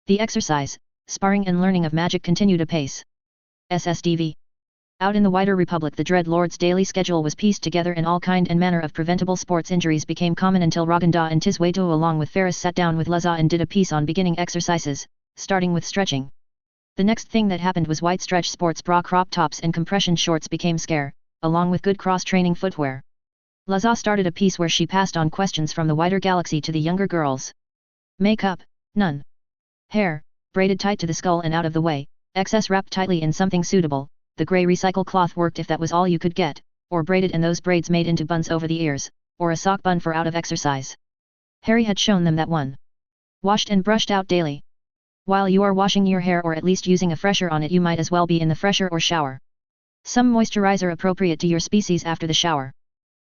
The exercise, sparring and learning of magic continued apace. SSDV. Out in the wider Republic, the Dread Lord's daily schedule was pieced together and all kind and manner of preventable sports injuries became common until Raganda and Tizwetu along with Ferris sat down with Laza and did a piece on beginning exercises, starting with stretching. The next thing that happened was white stretch sports bra crop tops and compression shorts became scarce, along with good cross-training footwear. Laza started a piece where she passed on questions from the wider galaxy to the younger girls. Makeup, none. Hair, braided tight to the skull and out of the way, excess wrapped tightly in something suitable. The grey recycle cloth worked if that was all you could get, or braided and those braids made into buns over the ears, or a sock bun for out of exercise. Harry had shown them that one. Washed and brushed out daily. While you are washing your hair or at least using a fresher on it, you might as well be in the fresher or shower. Some moisturizer appropriate to your species after the shower.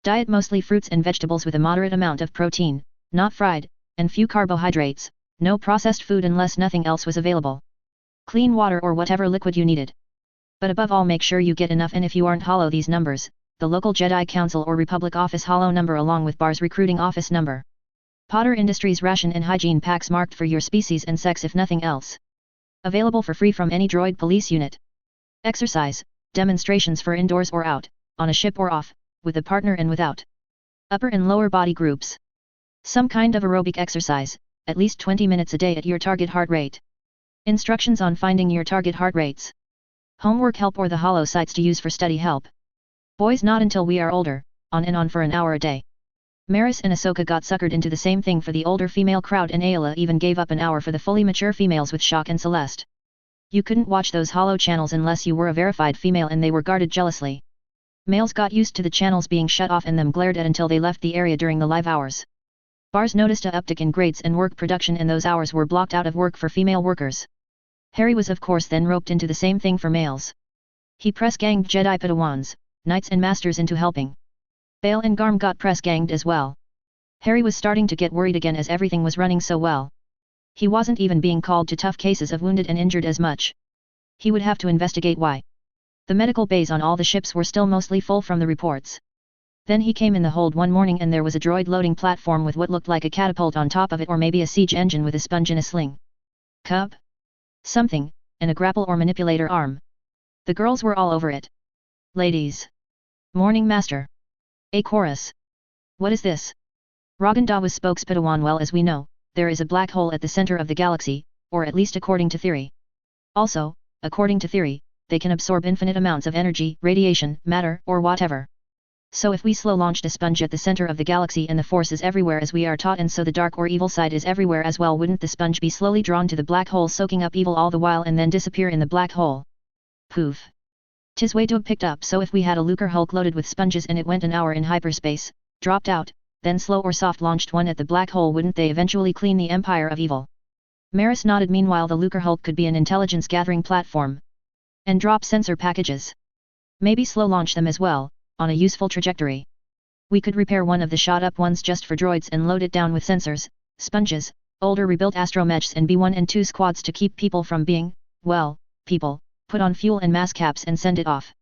Diet mostly fruits and vegetables with a moderate amount of protein, not fried, and few carbohydrates, no processed food unless nothing else was available. Clean water or whatever liquid you needed. But above all, make sure you get enough, and if you aren't, hollow these numbers, the local Jedi Council or Republic office hollow number along with Bar's recruiting office number. Potter Industries ration and hygiene packs marked for your species and sex if nothing else. Available for free from any droid police unit. Exercise, demonstrations for indoors or out, on a ship or off, with a partner and without. Upper and lower body groups. Some kind of aerobic exercise, at least 20 minutes a day at your target heart rate. Instructions on finding your target heart rates. Homework help or the hollow sites to use for study help. Boys, not until we are older, on and on for an hour a day. Maris and Ahsoka got suckered into the same thing for the older female crowd, and Ayla even gave up an hour for the fully mature females with Shock and Celeste. You couldn't watch those hollow channels unless you were a verified female, and they were guarded jealously. Males got used to the channels being shut off and them glared at until they left the area during the live hours. Bars noticed a uptick in grades and work production, and those hours were blocked out of work for female workers. Harry was of course then roped into the same thing for males. He press-ganged Jedi Padawans, Knights and Masters into helping. Bail and Garm got press-ganged as well. Harry was starting to get worried again as everything was running so well. He wasn't even being called to tough cases of wounded and injured as much. He would have to investigate why. The medical bays on all the ships were still mostly full from the reports. Then he came in the hold one morning and there was a droid loading platform with what looked like a catapult on top of it, or maybe a siege engine with a sponge in a sling. Cub? Something, and a grapple or manipulator arm. The girls were all over it. Ladies. Morning, Master. A chorus. What is this? Raganda was spokes Padawan. Well, as we know, there is a black hole at the center of the galaxy, or at least according to theory. Also, according to theory, they can absorb infinite amounts of energy, radiation, matter, or whatever. So if we slow launched a sponge at the center of the galaxy and the force is everywhere as we are taught, and so the dark or evil side is everywhere as well, wouldn't the sponge be slowly drawn to the black hole, soaking up evil all the while and then disappear in the black hole? Poof. 'Tis way to picked up. So if we had a Lucre Hulk loaded with sponges and it went an hour in hyperspace, dropped out, then slow or soft launched one at the black hole, wouldn't they eventually clean the empire of evil? Maris nodded. Meanwhile, the Lucre Hulk could be an intelligence gathering platform. And drop sensor packages. Maybe slow launch them as well, on a useful trajectory. We could repair one of the shot up ones just for droids and load it down with sensors, sponges, older rebuilt astromechs and B1 and 2 squads to keep people from being, well, people, put on fuel and mass caps and send it off.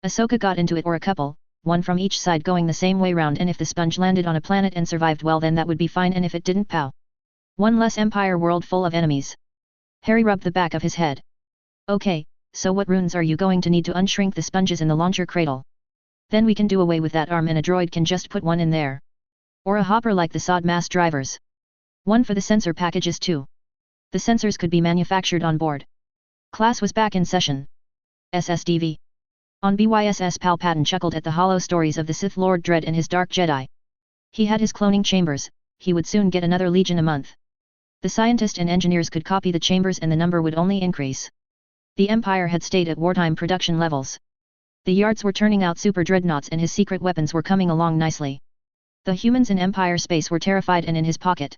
Ahsoka got into it, or a couple, one from each side going the same way round, and if the sponge landed on a planet and survived, well then that would be fine, and if it didn't, pow. One less empire world full of enemies. Harry rubbed the back of his head. Okay, so what runes are you going to need to unshrink the sponges in the launcher cradle? Then we can do away with that arm and a droid can just put one in there. Or a hopper like the SOD mass drivers. One for the sensor packages too. The sensors could be manufactured on board. Class was back in session. SSDV. On BYSS, Palpatine chuckled at the hollow stories of the Sith Lord Dread and his Dark Jedi. He had his cloning chambers, he would soon get another legion a month. The scientists and engineers could copy the chambers and the number would only increase. The Empire had stayed at wartime production levels. The yards were turning out super dreadnoughts and his secret weapons were coming along nicely. The humans in Empire space were terrified and in his pocket.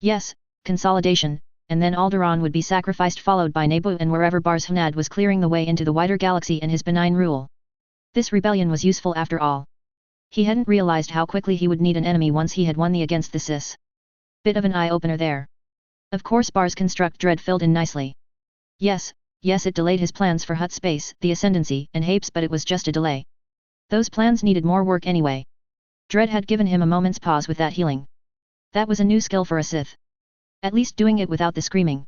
Yes, consolidation, and then Alderaan would be sacrificed, followed by Naboo, and wherever Bars Hanad was clearing the way into the wider galaxy and his benign rule. This rebellion was useful after all. He hadn't realized how quickly he would need an enemy once he had won the against the Sis. Bit of an eye-opener there. Of course Bars' construct Dread filled in nicely. Yes, it delayed his plans for Hutt space, the Ascendancy, and Hapes, but it was just a delay. Those plans needed more work anyway. Dread had given him a moment's pause with that healing. That was a new skill for a Sith. At least doing it without the screaming.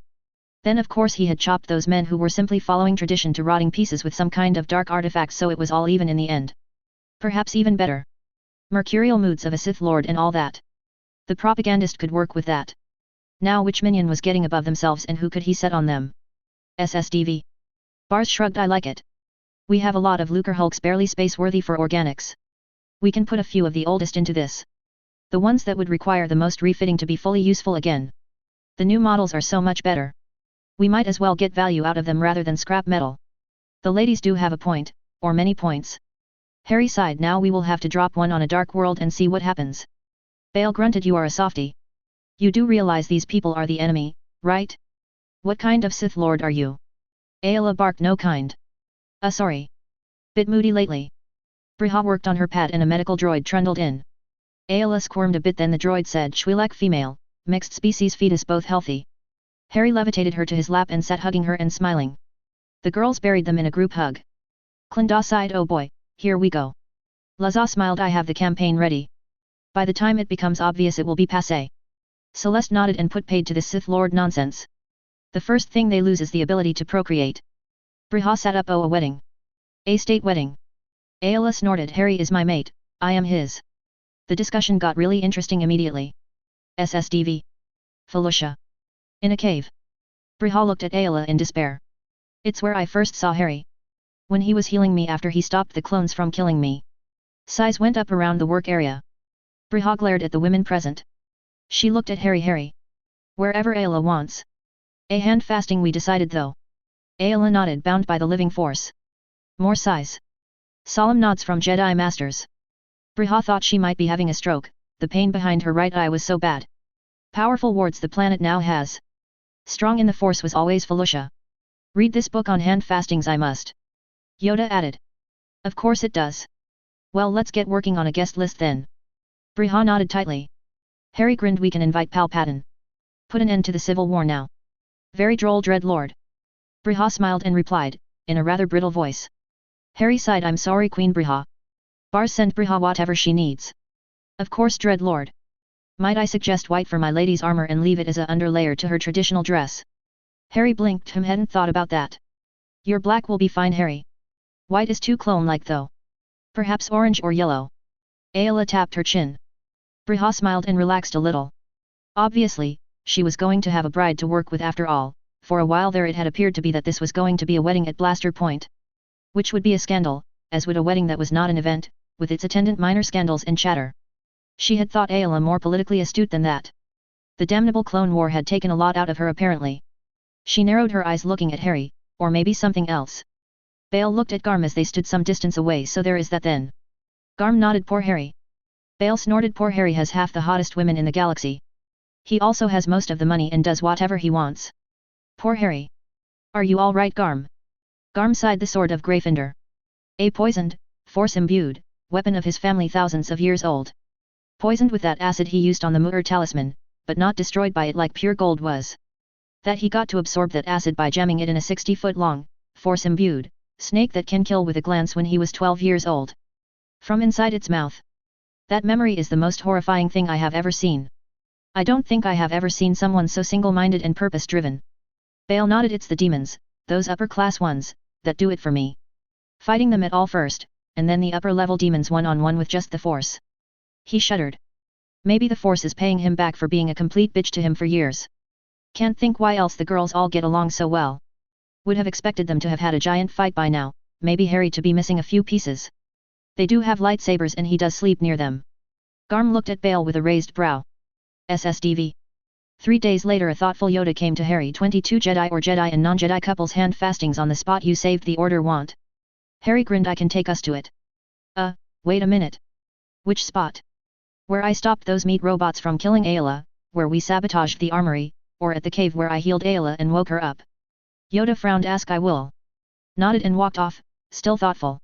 Then of course he had chopped those men who were simply following tradition to rotting pieces with some kind of dark artifact, so it was all even in the end. Perhaps even better. Mercurial moods of a Sith Lord and all that. The propagandist could work with that. Now which minion was getting above themselves and who could he set on them? SSDV. Bars shrugged. I like it. We have a lot of Lucre Hulks barely space-worthy for organics. We can put a few of the oldest into this. The ones that would require the most refitting to be fully useful again. The new models are so much better. We might as well get value out of them rather than scrap metal. The ladies do have a point, or many points. Harry sighed. Now we will have to drop one on a dark world and see what happens. Bail grunted. You are a softie. You do realize these people are the enemy, right? What kind of Sith Lord are you? Ayla barked. No kind. Sorry. Bit moody lately. Briha worked on her pad and a medical droid trundled in. Ayla squirmed a bit, then the droid said, Shwilek female, mixed species fetus, both healthy. Harry levitated her to his lap and sat hugging her and smiling. The girls buried them in a group hug. Clinda sighed. Oh boy, here we go. Laza smiled. I have the campaign ready. By the time it becomes obvious it will be passé. Celeste nodded and put paid to this Sith Lord nonsense. The first thing they lose is the ability to procreate. Briha sat up. Oh, a wedding. A state wedding. Ayla snorted. Harry is my mate, I am his. The discussion got really interesting immediately. SSDV. Felicia. In a cave. Briha looked at Ayla in despair. It's where I first saw Harry. When he was healing me after he stopped the clones from killing me. Sighs went up around the work area. Briha glared at the women present. She looked at Harry. Wherever Ayla wants. A hand fasting we decided though. Ayla nodded, bound by the living force. More sighs. Solemn nods from Jedi Masters. Briha thought she might be having a stroke, the pain behind her right eye was so bad. Powerful wards the planet now has. Strong in the force was always Felicia. Read this book on hand fastings I must. Yoda added. Of course it does. Well, let's get working on a guest list then. Briha nodded tightly. Harry grinned. We can invite Palpatine. Put an end to the civil war now. Very droll, Dread Lord. Briha smiled and replied, in a rather brittle voice. Harry sighed. I'm sorry, Queen Briha. Bars send Briha whatever she needs. Of course, Dread Lord. Might I suggest white for my lady's armor and leave it as a underlayer to her traditional dress? Harry blinked. Hadn't thought about that. Your black will be fine, Harry. White is too clone-like though. Perhaps orange or yellow. Ayla tapped her chin. Briha smiled and relaxed a little. Obviously, she was going to have a bride to work with after all. For a while there it had appeared to be that this was going to be a wedding at Blaster Point. Which would be a scandal, as would a wedding that was not an event, with its attendant minor scandals and chatter. She had thought Ayla more politically astute than that. The damnable clone war had taken a lot out of her apparently. She narrowed her eyes looking at Harry, or maybe something else. Bale looked at Garm as they stood some distance away. So there is that then. Garm nodded. Poor Harry. Bale snorted. Poor Harry has half the hottest women in the galaxy. He also has most of the money and does whatever he wants. Poor Harry. Are you all right, Garm? Garm sighed. The sword of Gryffindor. A poisoned, force-imbued, weapon of his family thousands of years old. Poisoned with that acid he used on the Mu'ur talisman, but not destroyed by it like pure gold was. That he got to absorb that acid by jamming it in a 60-foot-long, force-imbued, snake that can kill with a glance when he was 12 years old. From inside its mouth. That memory is the most horrifying thing I have ever seen. I don't think I have ever seen someone so single-minded and purpose-driven. Bale nodded. It's the demons, those upper-class ones, that do it for me. Fighting them at all first, and then the upper-level demons one-on-one with just the Force. He shuddered. Maybe the Force is paying him back for being a complete bitch to him for years. Can't think why else the girls all get along so well. Would have expected them to have had a giant fight by now, maybe Harry to be missing a few pieces. They do have lightsabers and he does sleep near them. Garm looked at Bale with a raised brow. SSDV. 3 days later a thoughtful Yoda came to Harry. 22 Jedi or Jedi and non-Jedi couples hand fastings on the spot you saved the order want. Harry grinned. I can take us to it. Wait a minute. Which spot? Where I stopped those meat robots from killing Ayla, where we sabotaged the armory, or at the cave where I healed Ayla and woke her up? Yoda frowned. Ask I will. Nodded and walked off, still thoughtful.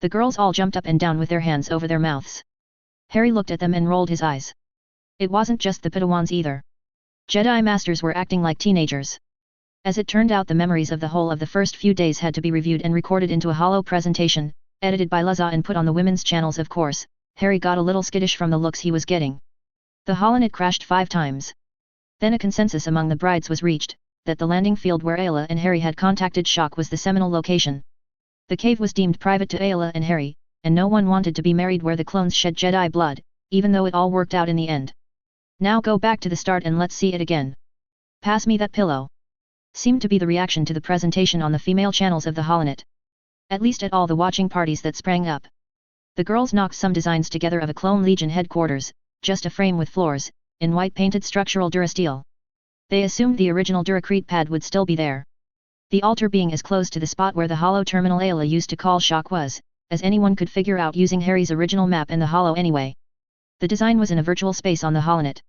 The girls all jumped up and down with their hands over their mouths. Harry looked at them and rolled his eyes. It wasn't just the Padawans either. Jedi Masters were acting like teenagers. As it turned out, the memories of the whole of the first few days had to be reviewed and recorded into a holo presentation, edited by Luzza and put on the women's channels. Of course, Harry got a little skittish from the looks he was getting. The holonet crashed 5 times. Then a consensus among the brides was reached, that the landing field where Ayla and Harry had contacted Shock was the seminal location. The cave was deemed private to Ayla and Harry, and no one wanted to be married where the clones shed Jedi blood, even though it all worked out in the end. Now go back to the start and let's see it again. Pass me that pillow. Seemed to be the reaction to the presentation on the female channels of the holonet. At least at all the watching parties that sprang up. The girls knocked some designs together of a Clone Legion headquarters, just a frame with floors, in white painted structural durasteel. They assumed the original Duracrete pad would still be there. The altar being as close to the spot where the holo terminal Ayla used to call Shock was, as anyone could figure out using Harry's original map and the holo anyway. The design was in a virtual space on the holonet.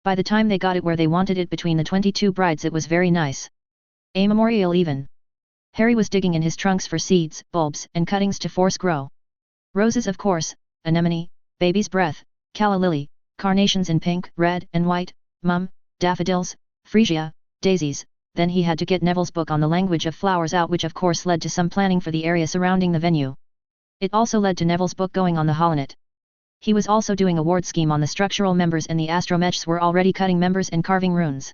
By the time they got it where they wanted it between the 22 brides, it was very nice. A memorial even. Harry was digging in his trunks for seeds, bulbs, and cuttings to force grow. Roses of course, anemone, baby's breath, calla lily, carnations in pink, red, and white, daffodils, freesia, daisies. Then he had to get Neville's book on the language of flowers out, which of course led to some planning for the area surrounding the venue. It also led to Neville's book going on the holonet. He was also doing a ward scheme on the structural members, and the astromechs were already cutting members and carving runes.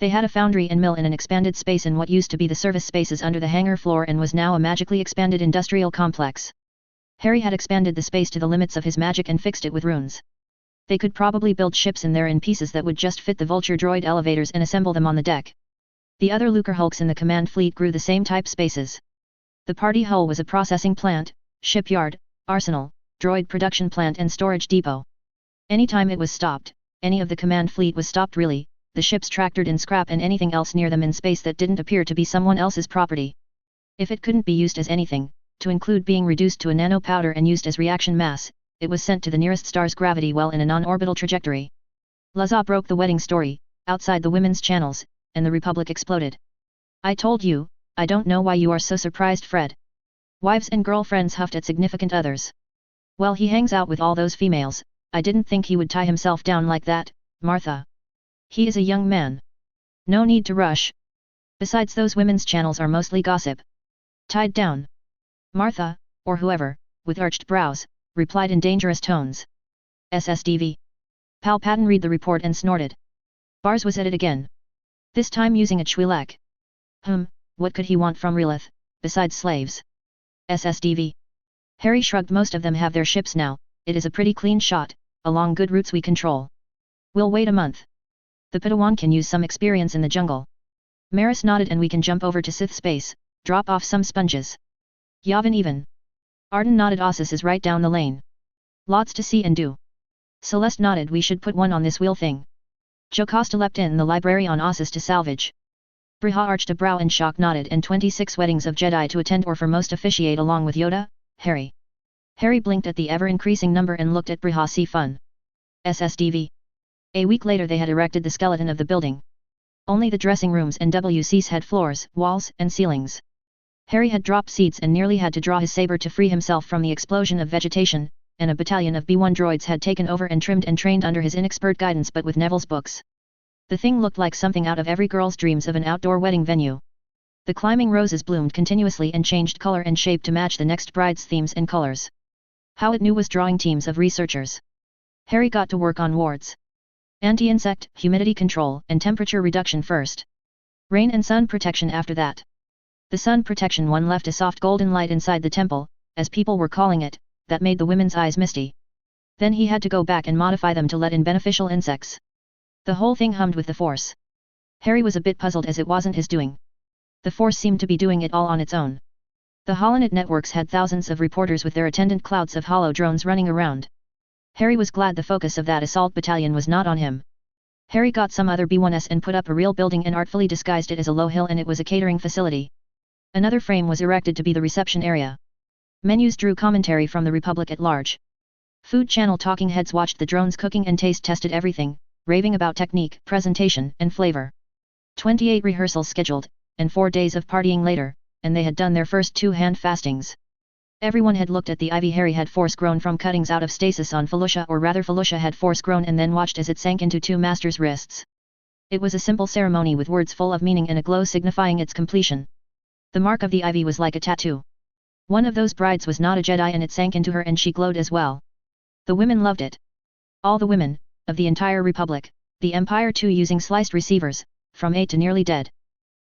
They had a foundry and mill in an expanded space in what used to be the service spaces under the hangar floor and was now a magically expanded industrial complex. Harry had expanded the space to the limits of his magic and fixed it with runes. They could probably build ships in there in pieces that would just fit the Vulture droid elevators and assemble them on the deck. The other Lucre hulks in the command fleet grew the same type spaces. The party hull was a processing plant, shipyard, arsenal, droid production plant and storage depot. Anytime it was stopped, any of the command fleet was stopped really, the ships tractored in scrap and anything else near them in space that didn't appear to be someone else's property. If it couldn't be used as anything, to include being reduced to a nanopowder and used as reaction mass, it was sent to the nearest star's gravity well in a non-orbital trajectory. Laza broke the wedding story, outside the women's channels, and the Republic exploded. I told you, I don't know why you are so surprised, Fred. Wives and girlfriends huffed at significant others. Well, he hangs out with all those females, I didn't think he would tie himself down like that, Martha. He is a young man. No need to rush. Besides, those women's channels are mostly gossip. Tied down. Martha, or whoever, with arched brows, replied in dangerous tones. SSDV. Palpatine read the report and snorted. Bars was at it again. This time using a Twi'lek. What could he want from Relith, besides slaves? SSDV. Harry shrugged. Most of them have their ships now, it is a pretty clean shot, along good routes we control. We'll wait a month. The Padawan can use some experience in the jungle. Maris nodded. And we can jump over to Sith space, drop off some sponges. Yavin even. Arden nodded. Ossus is right down the lane. Lots to see and do. Celeste nodded. We should put one on this wheel thing. Jocasta leapt in the library on Ossus to salvage. Briha arched a brow and shock nodded. And 26 weddings of Jedi to attend or for most officiate along with Yoda, Harry. Harry blinked at the ever-increasing number and looked at Briha. See fun. SSDV. A week later they had erected the skeleton of the building. Only the dressing rooms and WCs had floors, walls, and ceilings. Harry had dropped seats and nearly had to draw his saber to free himself from the explosion of vegetation, and a battalion of B-1 droids had taken over and trimmed and trained under his inexpert guidance but with Neville's books. The thing looked like something out of every girl's dreams of an outdoor wedding venue. The climbing roses bloomed continuously and changed color and shape to match the next bride's themes and colors. How it knew was drawing teams of researchers. Harry got to work on wards. Anti-insect, humidity control, and temperature reduction first. Rain and sun protection after that. The sun protection one left a soft golden light inside the temple, as people were calling it, that made the women's eyes misty. Then he had to go back and modify them to let in beneficial insects. The whole thing hummed with the Force. Harry was a bit puzzled as it wasn't his doing. The Force seemed to be doing it all on its own. The Holonet networks had thousands of reporters with their attendant clouds of holo drones running around. Harry was glad the focus of that assault battalion was not on him. Harry got some other B-1s and put up a real building and artfully disguised it as a low hill, and it was a catering facility. Another frame was erected to be the reception area. Menus drew commentary from the Republic at large. Food Channel talking heads watched the drones cooking and taste tested everything, raving about technique, presentation, and flavor. 28 rehearsals scheduled, and 4 days of partying later, and they had done their first 2 hand fastings. Everyone had looked at the ivy. Harry had force grown from cuttings out of stasis on Felucia, or rather Felucia had force grown and then watched as it sank into 2 masters' wrists. It was a simple ceremony with words full of meaning and a glow signifying its completion. The mark of the ivy was like a tattoo. One of those brides was not a Jedi and it sank into her and she glowed as well. The women loved it. All the women, of the entire Republic, the Empire too, using sliced receivers, from 8 to nearly dead.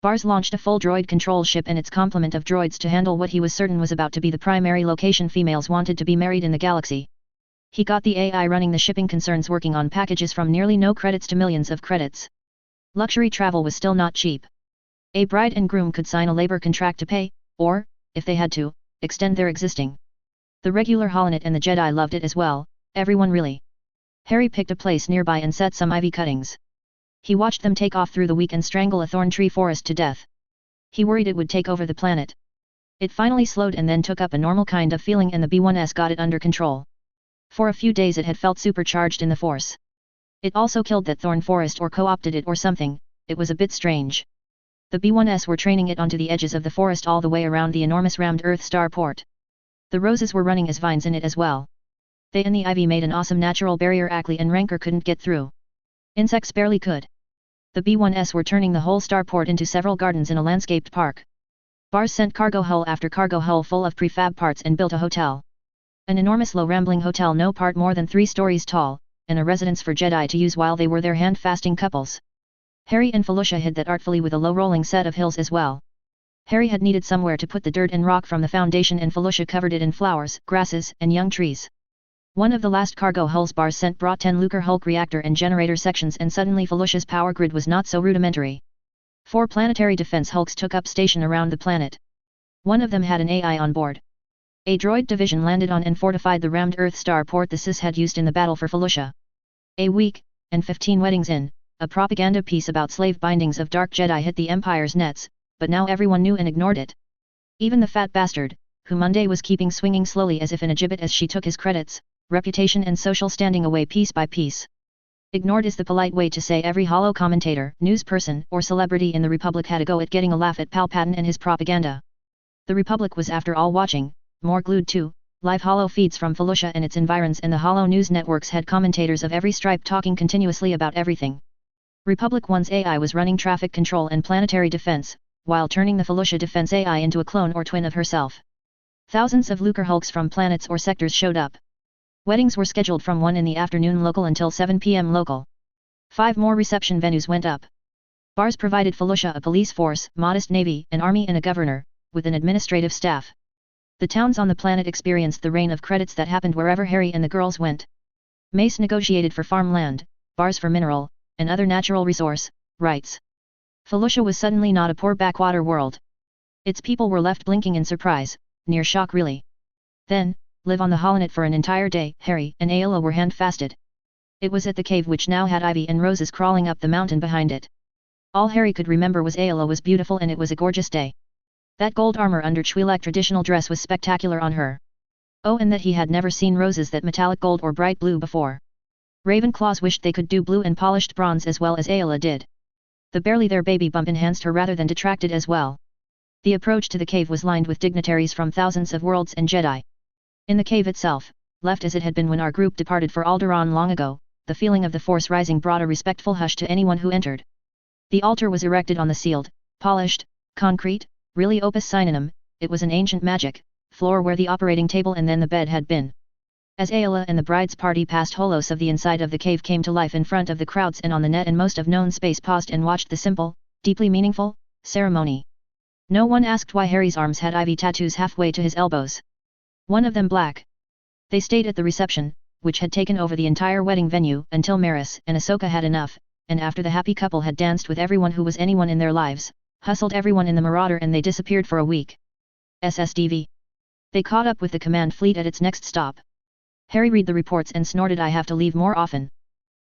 Bars launched a full droid control ship and its complement of droids to handle what he was certain was about to be the primary location females wanted to be married in the galaxy. He got the AI running the shipping concerns working on packages from nearly no credits to millions of credits. Luxury travel was still not cheap. A bride and groom could sign a labor contract to pay, or, if they had to, extend their existing. The regular Holonet and the Jedi loved it as well, everyone really. Harry picked a place nearby and set some ivy cuttings. He watched them take off through the week and strangle a thorn tree forest to death. He worried it would take over the planet. It finally slowed and then took up a normal kind of feeling, and the B-1s got it under control. For a few days it had felt supercharged in the Force. It also killed that thorn forest or co-opted it or something, it was a bit strange. The B-1s were training it onto the edges of the forest all the way around the enormous rammed Earth starport. The roses were running as vines in it as well. They and the ivy made an awesome natural barrier Ackley and Rancor couldn't get through. Insects barely could. The B-1s were turning the whole starport into several gardens in a landscaped park. Bars sent cargo hull after cargo hull full of prefab parts and built a hotel. An enormous low rambling hotel no part more than 3 stories tall, and a residence for Jedi to use while they were there hand-fasting couples. Harry and Felucia hid that artfully with a low-rolling set of hills as well. Harry had needed somewhere to put the dirt and rock from the foundation, and Felucia covered it in flowers, grasses, and young trees. One of the last cargo hulls bars sent brought 10 Lucre Hulk reactor and generator sections, and suddenly Felucia's power grid was not so rudimentary. 4 planetary defense hulks took up station around the planet. One of them had an AI on board. A droid division landed on and fortified the rammed Earth starport the Sis had used in the battle for Felucia. A week, and 15 weddings in, a propaganda piece about slave bindings of dark Jedi hit the Empire's nets, but now everyone knew and ignored it. Even the fat bastard, who Monday was keeping swinging slowly as if in a gibbet as she took his credits, reputation and social standing away piece by piece. Ignored is the polite way to say every hollow commentator, news person, or celebrity in the Republic had a go at getting a laugh at Palpatine and his propaganda. The Republic was after all watching, more glued to, live hollow feeds from Felucia and its environs, and the hollow news networks had commentators of every stripe talking continuously about everything. Republic 1's AI was running traffic control and planetary defense, while turning the Felucia defense AI into a clone or twin of herself. Thousands of Lucre Hulks from planets or sectors showed up. Weddings were scheduled from 1 in the afternoon local until 7 p.m. local. 5 more reception venues went up. Bars provided Felucia a police force, modest navy, an army and a governor, with an administrative staff. The towns on the planet experienced the rain of credits that happened wherever Harry and the girls went. Mace negotiated for farmland, bars for mineral, and other natural resource rights. Felucia was suddenly not a poor backwater world. Its people were left blinking in surprise, near shock really. Then, live on the holonet for an entire day, Harry and Ayla were hand-fasted. It was at the cave which now had ivy and roses crawling up the mountain behind it. All Harry could remember was Ayla was beautiful and it was a gorgeous day. That gold armor under Twi'lek traditional dress was spectacular on her. Oh, and that he had never seen roses that metallic gold or bright blue before. Ravenclaws wished they could do blue and polished bronze as well as Ayla did. The barely there baby bump enhanced her rather than detracted as well. The approach to the cave was lined with dignitaries from thousands of worlds and Jedi. In the cave itself, left as it had been when our group departed for Alderaan long ago, the feeling of the Force rising brought a respectful hush to anyone who entered. The altar was erected on the sealed, polished, concrete, really opus synonym, it was an ancient magic, floor where the operating table and then the bed had been. As Ayla and the bride's party passed holos of the inside of the cave came to life in front of the crowds and on the net and most of known space paused and watched the simple, deeply meaningful, ceremony. No one asked why Harry's arms had ivy tattoos halfway to his elbows. One of them black. They stayed at the reception, which had taken over the entire wedding venue, until Maris and Ahsoka had enough, and after the happy couple had danced with everyone who was anyone in their lives, hustled everyone in the Marauder and they disappeared for a week. SSDV. They caught up with the command fleet at its next stop. Harry read the reports and snorted, I have to leave more often.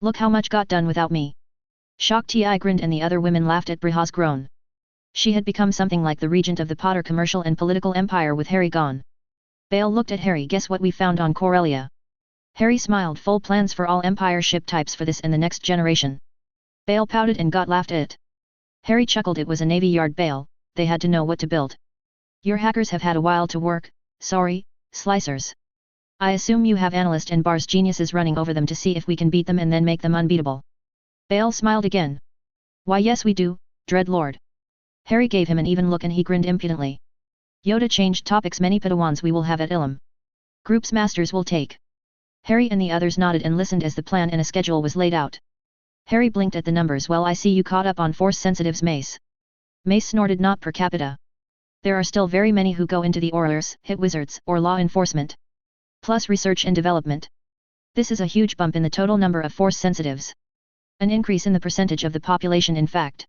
Look how much got done without me. Shocked Ti grinned and the other women laughed at Briha's groan. She had become something like the regent of the Potter commercial and political empire with Harry gone. Bale looked at Harry. Guess what we found on Corellia? Harry smiled. Full plans for all Empire ship types for this and the next generation. Bale pouted and got laughed at. Harry chuckled. It was a Navy yard, Bale, they had to know what to build. Your hackers have had a while to work, sorry, slicers. I assume you have analyst and bars geniuses running over them to see if we can beat them and then make them unbeatable. Bale smiled again. Why yes we do, Dreadlord. Harry gave him an even look and he grinned impudently. Yoda changed topics. Many Padawans we will have at Ilum. Groups masters will take. Harry and the others nodded and listened as the plan and a schedule was laid out. Harry blinked at the numbers. Well, I see you caught up on Force Sensitives, Mace. Mace snorted. Not per capita. There are still very many who go into the aurors, hit wizards, or law enforcement. Plus research and development. This is a huge bump in the total number of Force Sensitives. An increase in the percentage of the population, in fact.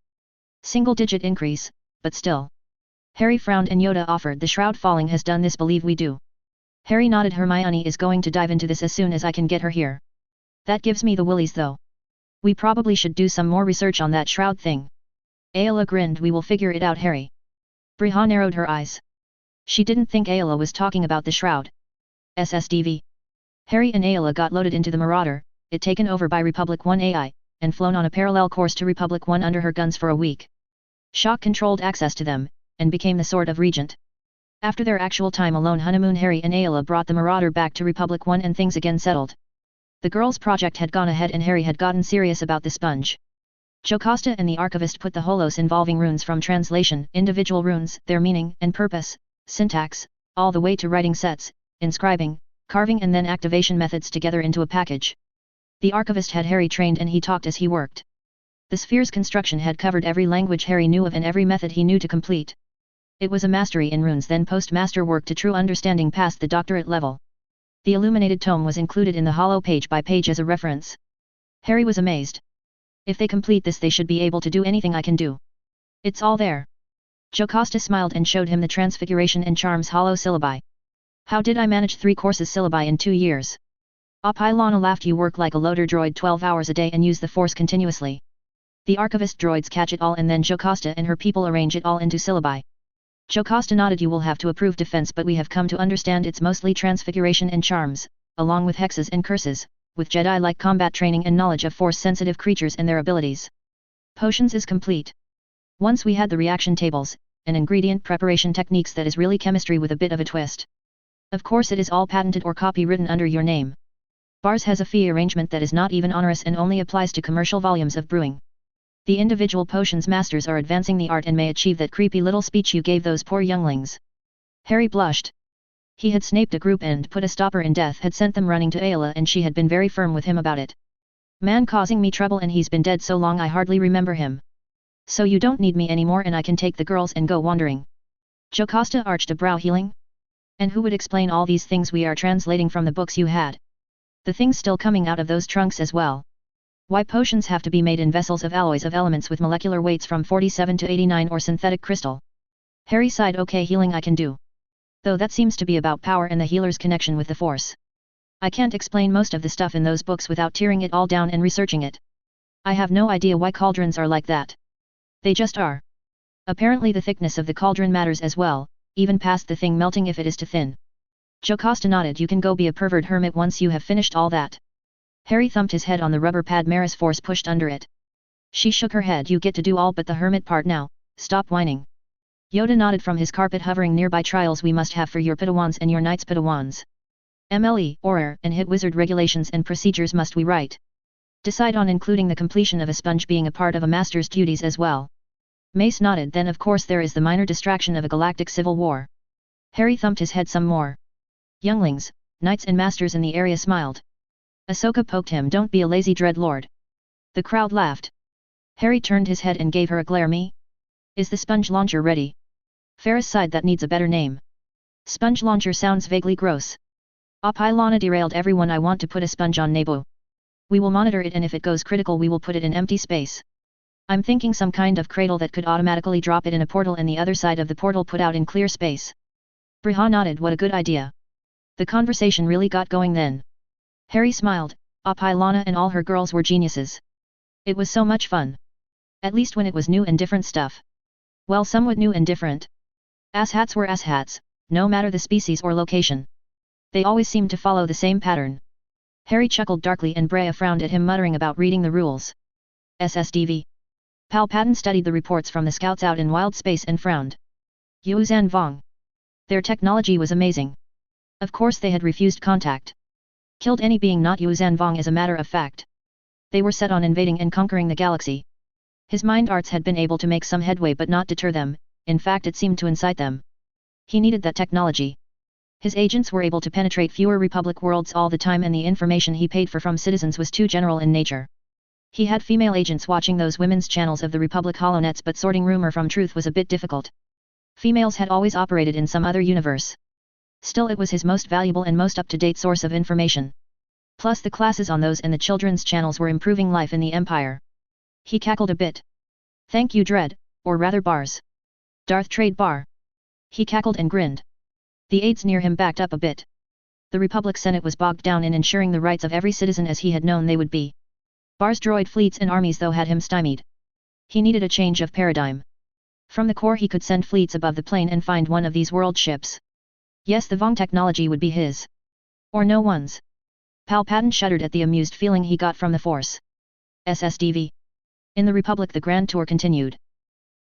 Single-digit increase, but still. Harry frowned and Yoda offered. The shroud falling has done this, believe we do. Harry nodded. Hermione is going to dive into this as soon as I can get her here. That gives me the willies though. We probably should do some more research on that shroud thing. Ayla grinned. We will figure it out, Harry. Briha narrowed her eyes. She didn't think Ayla was talking about the shroud. SSDV. Harry and Ayla got loaded into the Marauder, it taken over by Republic 1 AI, and flown on a parallel course to Republic 1 under her guns for a week. Shock controlled access to them, and became the sort of regent. After their actual time alone honeymoon, Harry and Ayla brought the Marauder back to Republic 1 and things again settled. The girls' project had gone ahead and Harry had gotten serious about the sponge. Jocasta and the archivist put the holos involving runes from translation, individual runes, their meaning and purpose, syntax, all the way to writing sets, inscribing, carving and then activation methods together into a package. The archivist had Harry trained and he talked as he worked. The sphere's construction had covered every language Harry knew of and every method he knew to complete. It was a mastery in runes then post-master work to true understanding past the doctorate level. The illuminated tome was included in the hollow page by page as a reference. Harry was amazed. If they complete this they should be able to do anything I can do. It's all there. Jocasta smiled and showed him the Transfiguration and Charms hollow syllabi. How did I manage 3 courses syllabi in 2 years? Lana laughed. You work like a loader droid 12 hours a day and use the force continuously. The archivist droids catch it all and then Jocasta and her people arrange it all into syllabi. Jocasta nodded. You will have to approve defense but we have come to understand it's mostly transfiguration and charms, along with hexes and curses, with Jedi-like combat training and knowledge of force-sensitive creatures and their abilities. Potions is complete. Once we had the reaction tables, and ingredient preparation techniques that is really chemistry with a bit of a twist. Of course it is all patented or copywritten under your name. Bars has a fee arrangement that is not even onerous and only applies to commercial volumes of brewing. The individual potions masters are advancing the art and may achieve that creepy little speech you gave those poor younglings. Harry blushed. He had sniped a group and put a stopper in death, had sent them running to Ayla and she had been very firm with him about it. Man causing me trouble and he's been dead so long I hardly remember him. So you don't need me anymore and I can take the girls and go wandering. Jocasta arched a brow. Healing? And who would explain all these things we are translating from the books you had? The things still coming out of those trunks as well. Why potions have to be made in vessels of alloys of elements with molecular weights from 47 to 89 or synthetic crystal? Harry sighed. Okay, healing I can do. Though that seems to be about power and the healer's connection with the force. I can't explain most of the stuff in those books without tearing it all down and researching it. I have no idea why cauldrons are like that. They just are. Apparently the thickness of the cauldron matters as well, even past the thing melting if it is too thin. Jocasta nodded. You can go be a pervert hermit once you have finished all that. Harry thumped his head on the rubber pad. Maris force pushed under it. She shook her head. You get to do all but the hermit part now, stop whining. Yoda nodded from his carpet. Hovering nearby. Trials we must have for your Padawans and your Knights Padawans. MLE, auror, and hit wizard regulations and procedures must we write. Decide on including the completion of a sponge being a part of a master's duties as well. Mace nodded. Then of course there is the minor distraction of a galactic civil war. Harry thumped his head some more. Younglings, knights and masters in the area smiled. Ahsoka poked him. Don't be a lazy dread lord. The crowd laughed. Harry turned his head and gave her a glare. Me? Is the sponge launcher ready? Ferris sighed. That needs a better name. Sponge launcher sounds vaguely gross. Lana derailed everyone. I want to put a sponge on Naboo. We will monitor it and if it goes critical we will put it in empty space. I'm thinking some kind of cradle that could automatically drop it in a portal and the other side of the portal put out in clear space. Briha nodded. What a good idea. The conversation really got going then. Harry smiled. Lana and all her girls were geniuses. It was so much fun. At least when it was new and different stuff. Well, somewhat new and different. Asshats were asshats, no matter the species or location. They always seemed to follow the same pattern. Harry chuckled darkly and Brea frowned at him, muttering about reading the rules. SSDV. Palpatine studied the reports from the scouts out in wild space and frowned. Yuuzhan Vong. Their technology was amazing. Of course they had refused contact. Killed any being not Yuuzhan Vong as a matter of fact. They were set on invading and conquering the galaxy. His mind arts had been able to make some headway but not deter them, in fact it seemed to incite them. He needed that technology. His agents were able to penetrate fewer Republic worlds all the time and the information he paid for from citizens was too general in nature. He had female agents watching those women's channels of the Republic holonets but sorting rumor from truth was a bit difficult. Females had always operated in some other universe. Still it was his most valuable and most up-to-date source of information. Plus the classes on those and the children's channels were improving life in the Empire. He cackled a bit. Thank you Dread, or rather Bars. Darth Trade Bar. He cackled and grinned. The aides near him backed up a bit. The Republic Senate was bogged down in ensuring the rights of every citizen as he had known they would be. Bar's droid fleets and armies though had him stymied. He needed a change of paradigm. From the core he could send fleets above the plane and find one of these world ships. Yes, the Vong technology would be his. Or no one's. Palpatine shuddered at the amused feeling he got from the Force. SSDV. In the Republic the Grand Tour continued.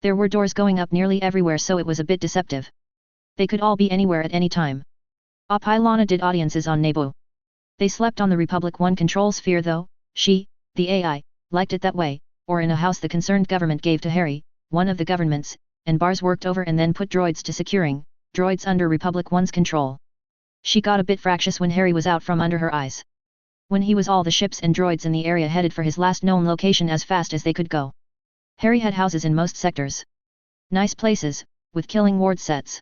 There were doors going up nearly everywhere so it was a bit deceptive. They could all be anywhere at any time. Lana did audiences on Naboo. They slept on the Republic 1 control sphere though, she, the AI, liked it that way, or in a house the concerned government gave to Harry, one of the governments, and Bars worked over and then put droids to securing, droids under Republic 1's control. She got a bit fractious when Harry was out from under her eyes. When he was all the ships and droids in the area headed for his last known location as fast as they could go. Harry had houses in most sectors. Nice places, with killing ward sets.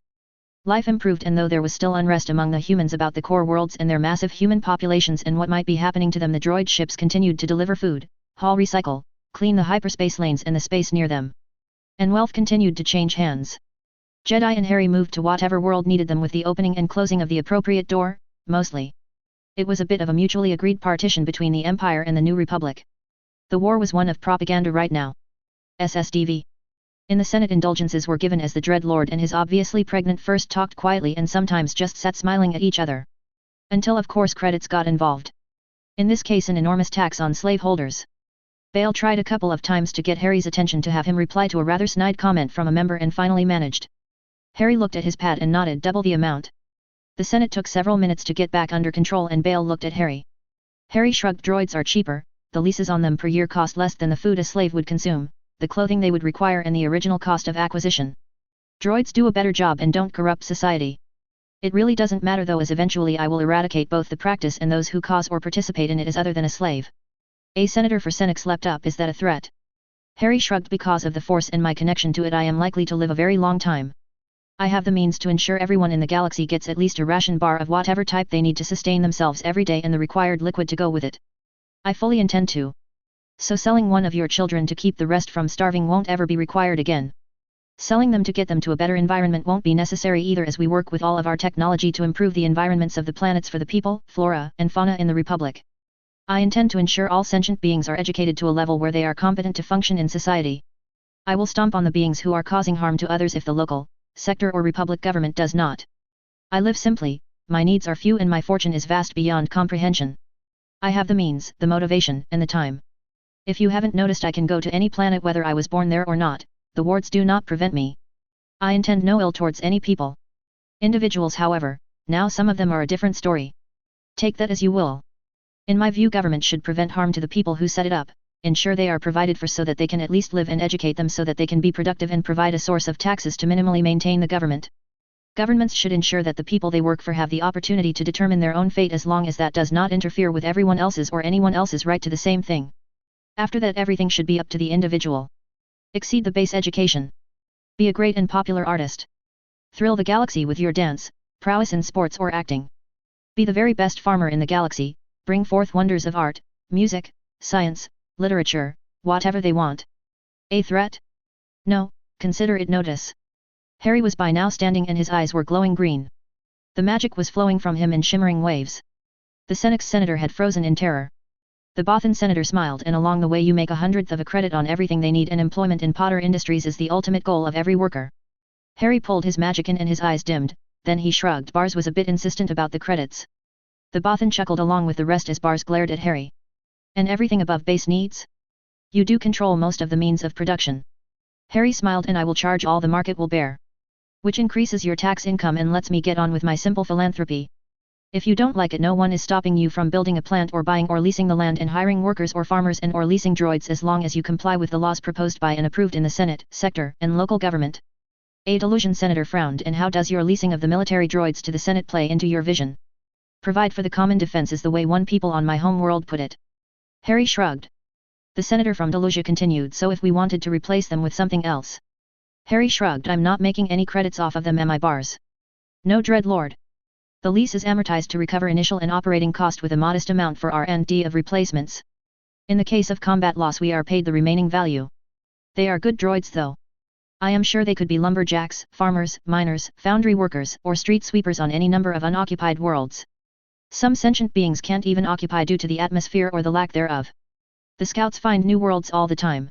Life improved, and though there was still unrest among the humans about the core worlds and their massive human populations and what might be happening to them, the droid ships continued to deliver food, haul recycle, clean the hyperspace lanes and the space near them. And wealth continued to change hands. Jedi and Harry moved to whatever world needed them with the opening and closing of the appropriate door, mostly. It was a bit of a mutually agreed partition between the Empire and the New Republic. The war was one of propaganda right now. SSDV. In the Senate, indulgences were given as the Dread Lord and his obviously pregnant first talked quietly and sometimes just sat smiling at each other. Until of course credits got involved. In this case an enormous tax on slaveholders. Bale tried a couple of times to get Harry's attention to have him reply to a rather snide comment from a member and finally managed. Harry looked at his pad and nodded double the amount. The Senate took several minutes to get back under control and Bale looked at Harry. Harry shrugged. Droids are cheaper, the leases on them per year cost less than the food a slave would consume, the clothing they would require and the original cost of acquisition. Droids do a better job and don't corrupt society. It really doesn't matter though, as eventually I will eradicate both the practice and those who cause or participate in it as other than a slave. A senator for Senex leapt up. Is that a threat? Harry shrugged. Because of the Force and my connection to it I am likely to live a very long time. I have the means to ensure everyone in the galaxy gets at least a ration bar of whatever type they need to sustain themselves every day and the required liquid to go with it. I fully intend to. So selling one of your children to keep the rest from starving won't ever be required again. Selling them to get them to a better environment won't be necessary either, as we work with all of our technology to improve the environments of the planets for the people, flora, and fauna in the Republic. I intend to ensure all sentient beings are educated to a level where they are competent to function in society. I will stomp on the beings who are causing harm to others if the local, sector or Republic government does not. I live simply, my needs are few and my fortune is vast beyond comprehension. I have the means, the motivation, and the time. If you haven't noticed, I can go to any planet whether I was born there or not, the wards do not prevent me. I intend no ill towards any people. Individuals however, now some of them are a different story. Take that as you will. In my view, government should prevent harm to the people who set it up, ensure they are provided for so that they can at least live and educate them so that they can be productive and provide a source of taxes to minimally maintain the government. Governments should ensure that the people they work for have the opportunity to determine their own fate as long as that does not interfere with everyone else's or anyone else's right to the same thing. After that everything should be up to the individual. Exceed the base education. Be a great and popular artist. Thrill the galaxy with your dance, prowess in sports or acting. Be the very best farmer in the galaxy, bring forth wonders of art, music, science, literature, whatever they want. A threat? No, consider it notice. Harry was by now standing and his eyes were glowing green. The magic was flowing from him in shimmering waves. The Senex senator had frozen in terror. The Bothan senator smiled. And along the way you make 1/100th of a credit on everything they need, and employment in Potter Industries is the ultimate goal of every worker. Harry pulled his magic in and his eyes dimmed, then he shrugged. Bars was a bit insistent about the credits. The Bothan chuckled along with the rest as Bars glared at Harry. And everything above base needs? You do control most of the means of production. Harry smiled. And I will charge all the market will bear. Which increases your tax income and lets me get on with my simple philanthropy. If you don't like it, no one is stopping you from building a plant or buying or leasing the land and hiring workers or farmers and or leasing droids as long as you comply with the laws proposed by and approved in the Senate, sector, and local government. A delusion senator frowned. And how does your leasing of the military droids to the Senate play into your vision? Provide for the common defense is the way one people on my home world put it. Harry shrugged. The senator from Delusia continued. So if we wanted to replace them with something else? Harry shrugged. I'm not making any credits off of them, am I, Bars? No, Dread Lord. The lease is amortized to recover initial and operating cost with a modest amount for R&D of replacements. In the case of combat loss we are paid the remaining value. They are good droids though. I am sure they could be lumberjacks, farmers, miners, foundry workers, or street sweepers on any number of unoccupied worlds. Some sentient beings can't even occupy due to the atmosphere or the lack thereof. The scouts find new worlds all the time.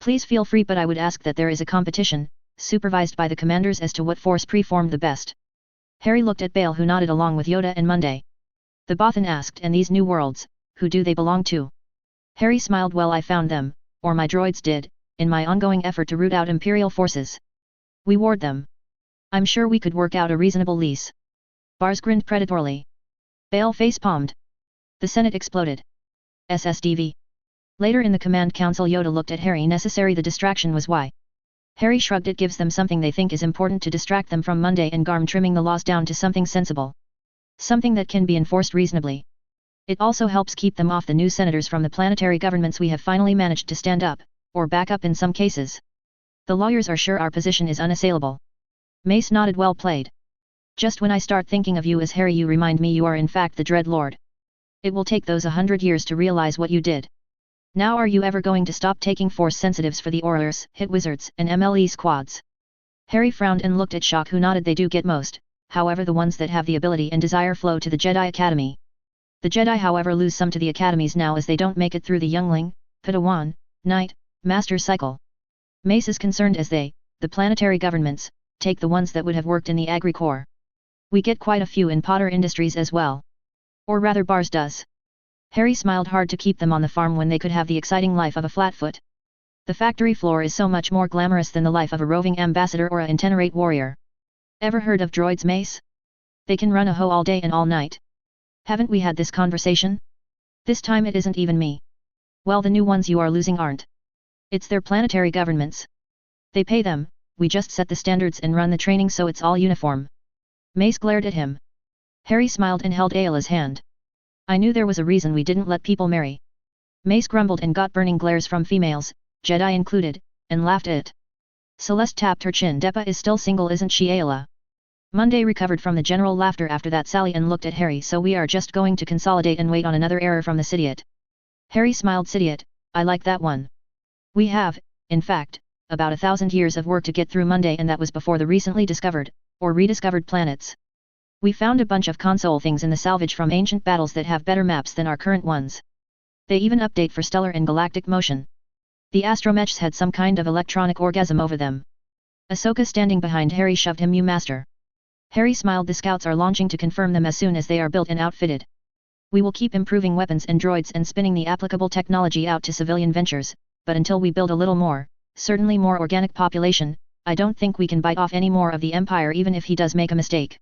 Please feel free, but I would ask that there is a competition, supervised by the commanders as to what force preformed the best. Harry looked at Bale, who nodded along with Yoda and Monday. The Bothan asked, and these new worlds, who do they belong to? Harry smiled. Well, I found them, or my droids did, in my ongoing effort to root out Imperial forces. We ward them. I'm sure we could work out a reasonable lease. Bars grinned predatorily. Bale face-palmed. The Senate exploded. SSDV. Later in the Command Council, Yoda looked at Harry. Necessary the distraction was why. Harry shrugged. It gives them something they think is important to distract them from Monday and Garm, trimming the laws down to something sensible. Something that can be enforced reasonably. It also helps keep them off the new senators from the planetary governments we have finally managed to stand up, or backup in some cases. The lawyers are sure our position is unassailable. Mace nodded. Well played. Just when I start thinking of you as Harry, you remind me you are in fact the Dread Lord. It will take those 100 years to realize what you did. Now are you ever going to stop taking force sensitives for the aurors, hit wizards, and MLE squads? Harry frowned and looked at Shock, who nodded. They do get most, however the ones that have the ability and desire flow to the Jedi Academy. The Jedi however lose some to the academies now as they don't make it through the youngling, Padawan, Knight, Master cycle. Mace is concerned as they, the planetary governments, take the ones that would have worked in the Agri-Corps. We get quite a few in Potter Industries as well. Or rather Bars does. Harry smiled hard to keep them on the farm when they could have the exciting life of a flatfoot. The factory floor is so much more glamorous than the life of a roving ambassador or a itinerant warrior. Ever heard of droids, Mace? They can run a hoe all day and all night. Haven't we had this conversation? This time it isn't even me. Well, the new ones you are losing aren't. It's their planetary governments. They pay them, we just set the standards and run the training so it's all uniform. Mace glared at him. Harry smiled and held Ayla's hand. I knew there was a reason we didn't let people marry. Mace grumbled and got burning glares from females, Jedi included, and laughed at it. Celeste tapped her chin. Depa is still single, isn't she, Ayla? Monday recovered from the general laughter after that sally and looked at Harry. So we are just going to consolidate and wait on another error from the Sidiot. Harry smiled. Sidiot, I like that one. We have, in fact, about 1,000 years of work to get through Monday, and that was before the recently discovered, or rediscovered planets. We found a bunch of console things in the salvage from ancient battles that have better maps than our current ones. They even update for stellar and galactic motion. The astromechs had some kind of electronic orgasm over them. Ahsoka, standing behind Harry, shoved him. You master. Harry smiled. The scouts are launching to confirm them as soon as they are built and outfitted. We will keep improving weapons and droids and spinning the applicable technology out to civilian ventures, but until we build a little more, certainly more organic population, I don't think we can bite off any more of the Empire even if he does make a mistake.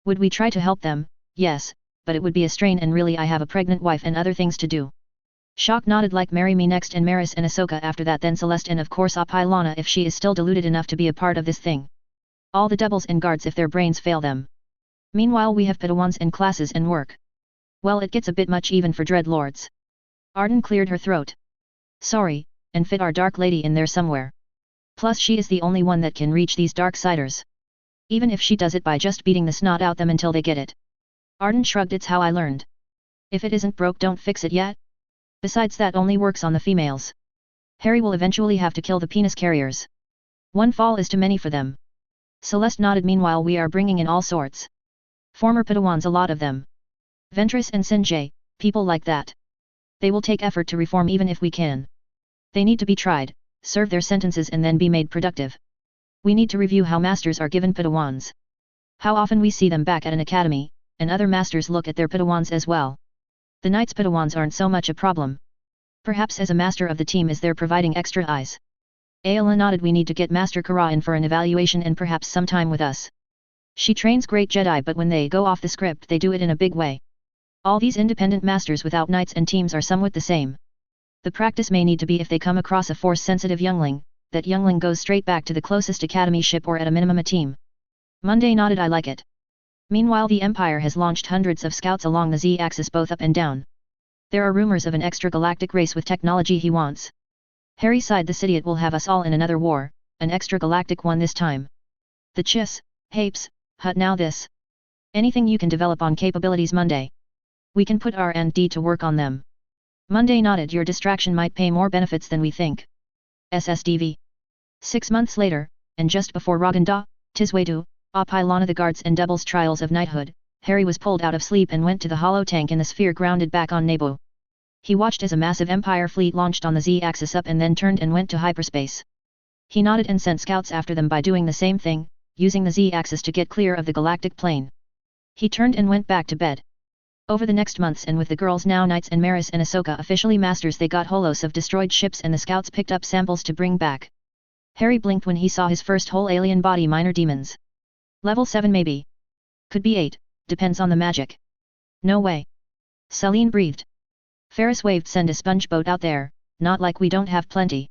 Would we try to help them? Yes, but it would be a strain, and really I have a pregnant wife and other things to do. Shock nodded. Like marry me next and Maris and Ahsoka after that, then Celeste, and of course Apilana if she is still deluded enough to be a part of this thing. All the doubles and guards if their brains fail them. Meanwhile we have Padawans and classes and work. Well, it gets a bit much even for Dread Lords. Arden cleared her throat. Sorry, and fit our Dark Lady in there somewhere. Plus she is the only one that can reach these Darksiders. Even if she does it by just beating the snot out them until they get it. Arden shrugged. It's how I learned. If it isn't broke, don't fix it yet. Besides, that only works on the females. Harry will eventually have to kill the penis carriers. One fall is too many for them. Celeste nodded. Meanwhile we are bringing in all sorts. Former Padawans, a lot of them. Ventress and Sinjay, people like that. They will take effort to reform even if we can. They need to be tried, serve their sentences and then be made productive. We need to review how masters are given Padawans. How often we see them back at an academy, and other masters look at their Padawans as well. The Knights' Padawans aren't so much a problem. Perhaps as a master of the team is there providing extra eyes. Ayla nodded. We need to get Master Kara in for an evaluation and perhaps some time with us. She trains great Jedi, but when they go off the script they do it in a big way. All these independent masters without knights and teams are somewhat the same. The practice may need to be if they come across a force-sensitive youngling, that youngling goes straight back to the closest academy ship or at a minimum a team. Monday nodded. I like it. Meanwhile the Empire has launched hundreds of scouts along the Z-axis both up and down. There are rumors of an extra-galactic race with technology he wants. Harry sighed. The Sidiot will have us all in another war, an extra-galactic one this time. The Chiss, Hapes, Hut now this. Anything you can develop on capabilities, Monday. We can put R&D to work on them. Monday nodded. Your distraction might pay more benefits than we think. SSDV. 6 months later, and just before Raganda, Tiswaydu, Apilana the guards and doubles trials of knighthood, Harry was pulled out of sleep and went to the hollow tank in the sphere grounded back on Naboo. He watched as a massive Empire fleet launched on the Z-axis up and then turned and went to hyperspace. He nodded and sent scouts after them by doing the same thing, using the Z-axis to get clear of the galactic plane. He turned and went back to bed. Over the next months, and with the girls now knights and Maris and Ahsoka officially masters, they got holos of destroyed ships and the scouts picked up samples to bring back. Harry blinked when he saw his first whole alien body minor demons. Level 7 maybe. Could be 8, depends on the magic. No way. Celine breathed. Ferris waved. Send a sponge boat out there, not like we don't have plenty.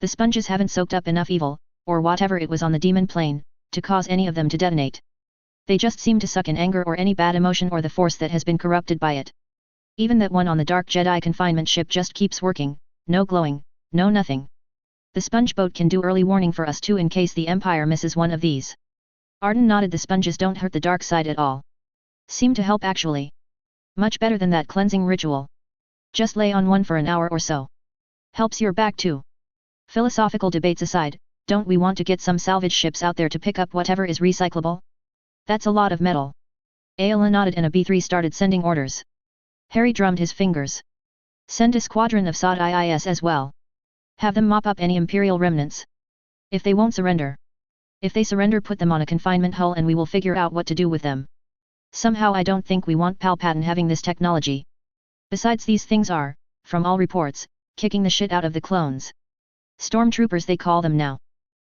The sponges haven't soaked up enough evil, or whatever it was on the demon plane, to cause any of them to detonate. They just seem to suck in anger or any bad emotion or the force that has been corrupted by it. Even that one on the Dark Jedi confinement ship just keeps working, no glowing, no nothing. The sponge boat can do early warning for us too in case the Empire misses one of these. Arden nodded. The sponges don't hurt the dark side at all. Seem to help actually. Much better than that cleansing ritual. Just lay on one for an hour or so. Helps your back too. Philosophical debates aside, don't we want to get some salvage ships out there to pick up whatever is recyclable? That's a lot of metal. Ayla nodded and a B3 started sending orders. Harry drummed his fingers. Send a squadron of SOD IIS as well. Have them mop up any Imperial remnants. If they won't surrender. If they surrender, put them on a confinement hull and we will figure out what to do with them. Somehow I don't think we want Palpatine having this technology. Besides, these things are, from all reports, kicking the shit out of the clones. Stormtroopers they call them now.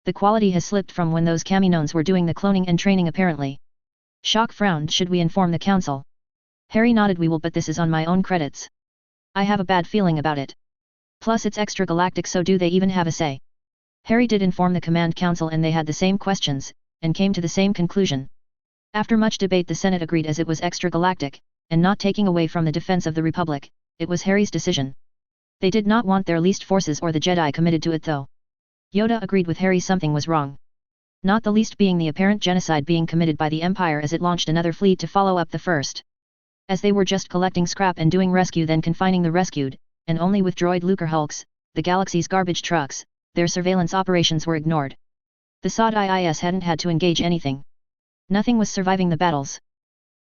The quality has slipped from when those Kaminoans were doing the cloning and training apparently. Shock frowned. Should we inform the council? Harry nodded. We will, but this is on my own credits. I have a bad feeling about it. Plus it's extra galactic, so do they even have a say? Harry did inform the command council and they had the same questions, and came to the same conclusion. After much debate the Senate agreed, as it was extra galactic, and not taking away from the defense of the Republic, it was Harry's decision. They did not want their least forces or the Jedi committed to it though. Yoda agreed with Harry something was wrong. Not the least being the apparent genocide being committed by the Empire as it launched another fleet to follow up the first. As they were just collecting scrap and doing rescue, then confining the rescued, and only with droid Lucrehulks, the galaxy's garbage trucks, their surveillance operations were ignored. The SOD IIS hadn't had to engage anything. Nothing was surviving the battles.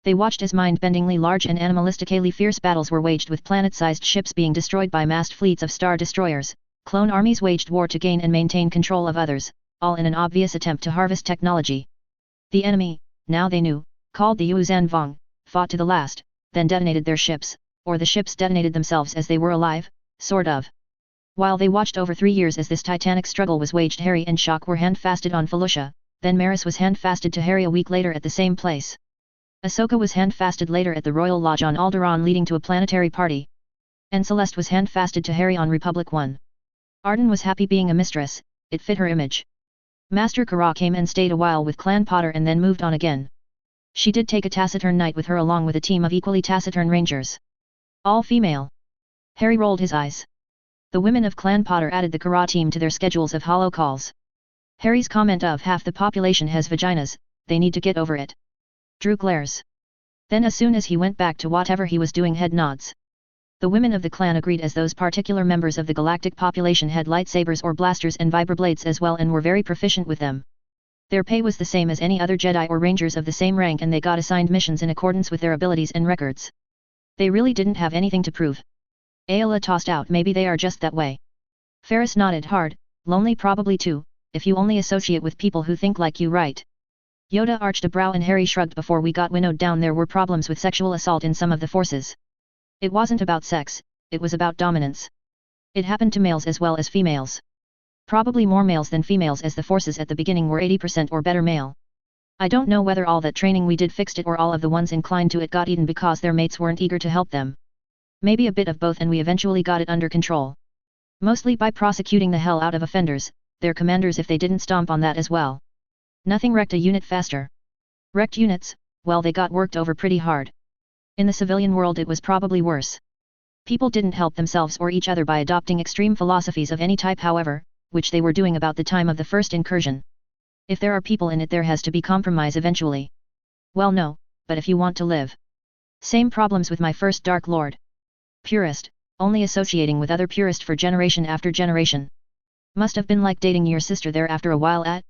They watched as mind-bendingly large and animalistically fierce battles were waged, with planet-sized ships being destroyed by massed fleets of star destroyers. Clone armies waged war to gain and maintain control of others, all in an obvious attempt to harvest technology. The enemy, now they knew, called the Yuuzhan Vong, fought to the last, then detonated their ships, or the ships detonated themselves as they were alive, sort of. While they watched over 3 years as this titanic struggle was waged, Harry and Shock were hand-fasted on Felucia, then Maris was hand-fasted to Harry a week later at the same place. Ahsoka was hand-fasted later at the Royal Lodge on Alderaan, leading to a planetary party. And Celeste was hand-fasted to Harry on Republic 1. Arden was happy being a mistress, it fit her image. Master Kara came and stayed a while with Clan Potter and then moved on again. She did take a taciturn knight with her along with a team of equally taciturn rangers. All female. Harry rolled his eyes. The women of Clan Potter added the Kara team to their schedules of holo calls. Harry's comment of half the population has vaginas, they need to get over it. Drew glares. Then as soon as he went back to whatever he was doing, head nods. The women of the clan agreed, as those particular members of the galactic population had lightsabers or blasters and vibroblades as well and were very proficient with them. Their pay was the same as any other Jedi or Rangers of the same rank, and they got assigned missions in accordance with their abilities and records. They really didn't have anything to prove. Ayla tossed out, maybe they are just that way. Ferris nodded hard, lonely probably too, if you only associate with people who think like you, right? Yoda arched a brow and Harry shrugged. Before we got winnowed down there were problems with sexual assault in some of the forces. It wasn't about sex, it was about dominance. It happened to males as well as females. Probably more males than females, as the forces at the beginning were 80% or better male. I don't know whether all that training we did fixed it or all of the ones inclined to it got eaten because their mates weren't eager to help them. Maybe a bit of both, and we eventually got it under control. Mostly by prosecuting the hell out of offenders, their commanders, if they didn't stomp on that as well. Nothing wrecked a unit faster. Wrecked units, well, they got worked over pretty hard. In the civilian world it was probably worse. People didn't help themselves or each other by adopting extreme philosophies of any type, however, which they were doing about the time of the first incursion. If there are people in it, there has to be compromise eventually. Well, no, but if you want to live. Same problems with my first Dark Lord. Purist, only associating with other purist for generation after generation. Must have been like dating your sister there after a while at.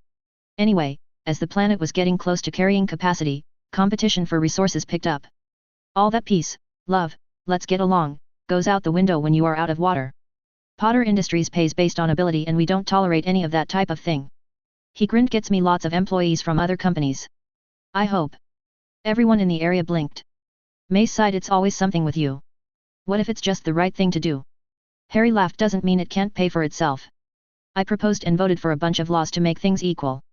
Anyway, as the planet was getting close to carrying capacity, competition for resources picked up. All that peace, love, let's get along, goes out the window when you are out of water. Potter Industries pays based on ability, and we don't tolerate any of that type of thing. He grinned. Gets me lots of employees from other companies. I hope. Everyone in the area blinked. Mace sighed. It's always something with you. What if it's just the right thing to do? Harry laughed. Doesn't mean it can't pay for itself. I proposed and voted for a bunch of laws to make things equal.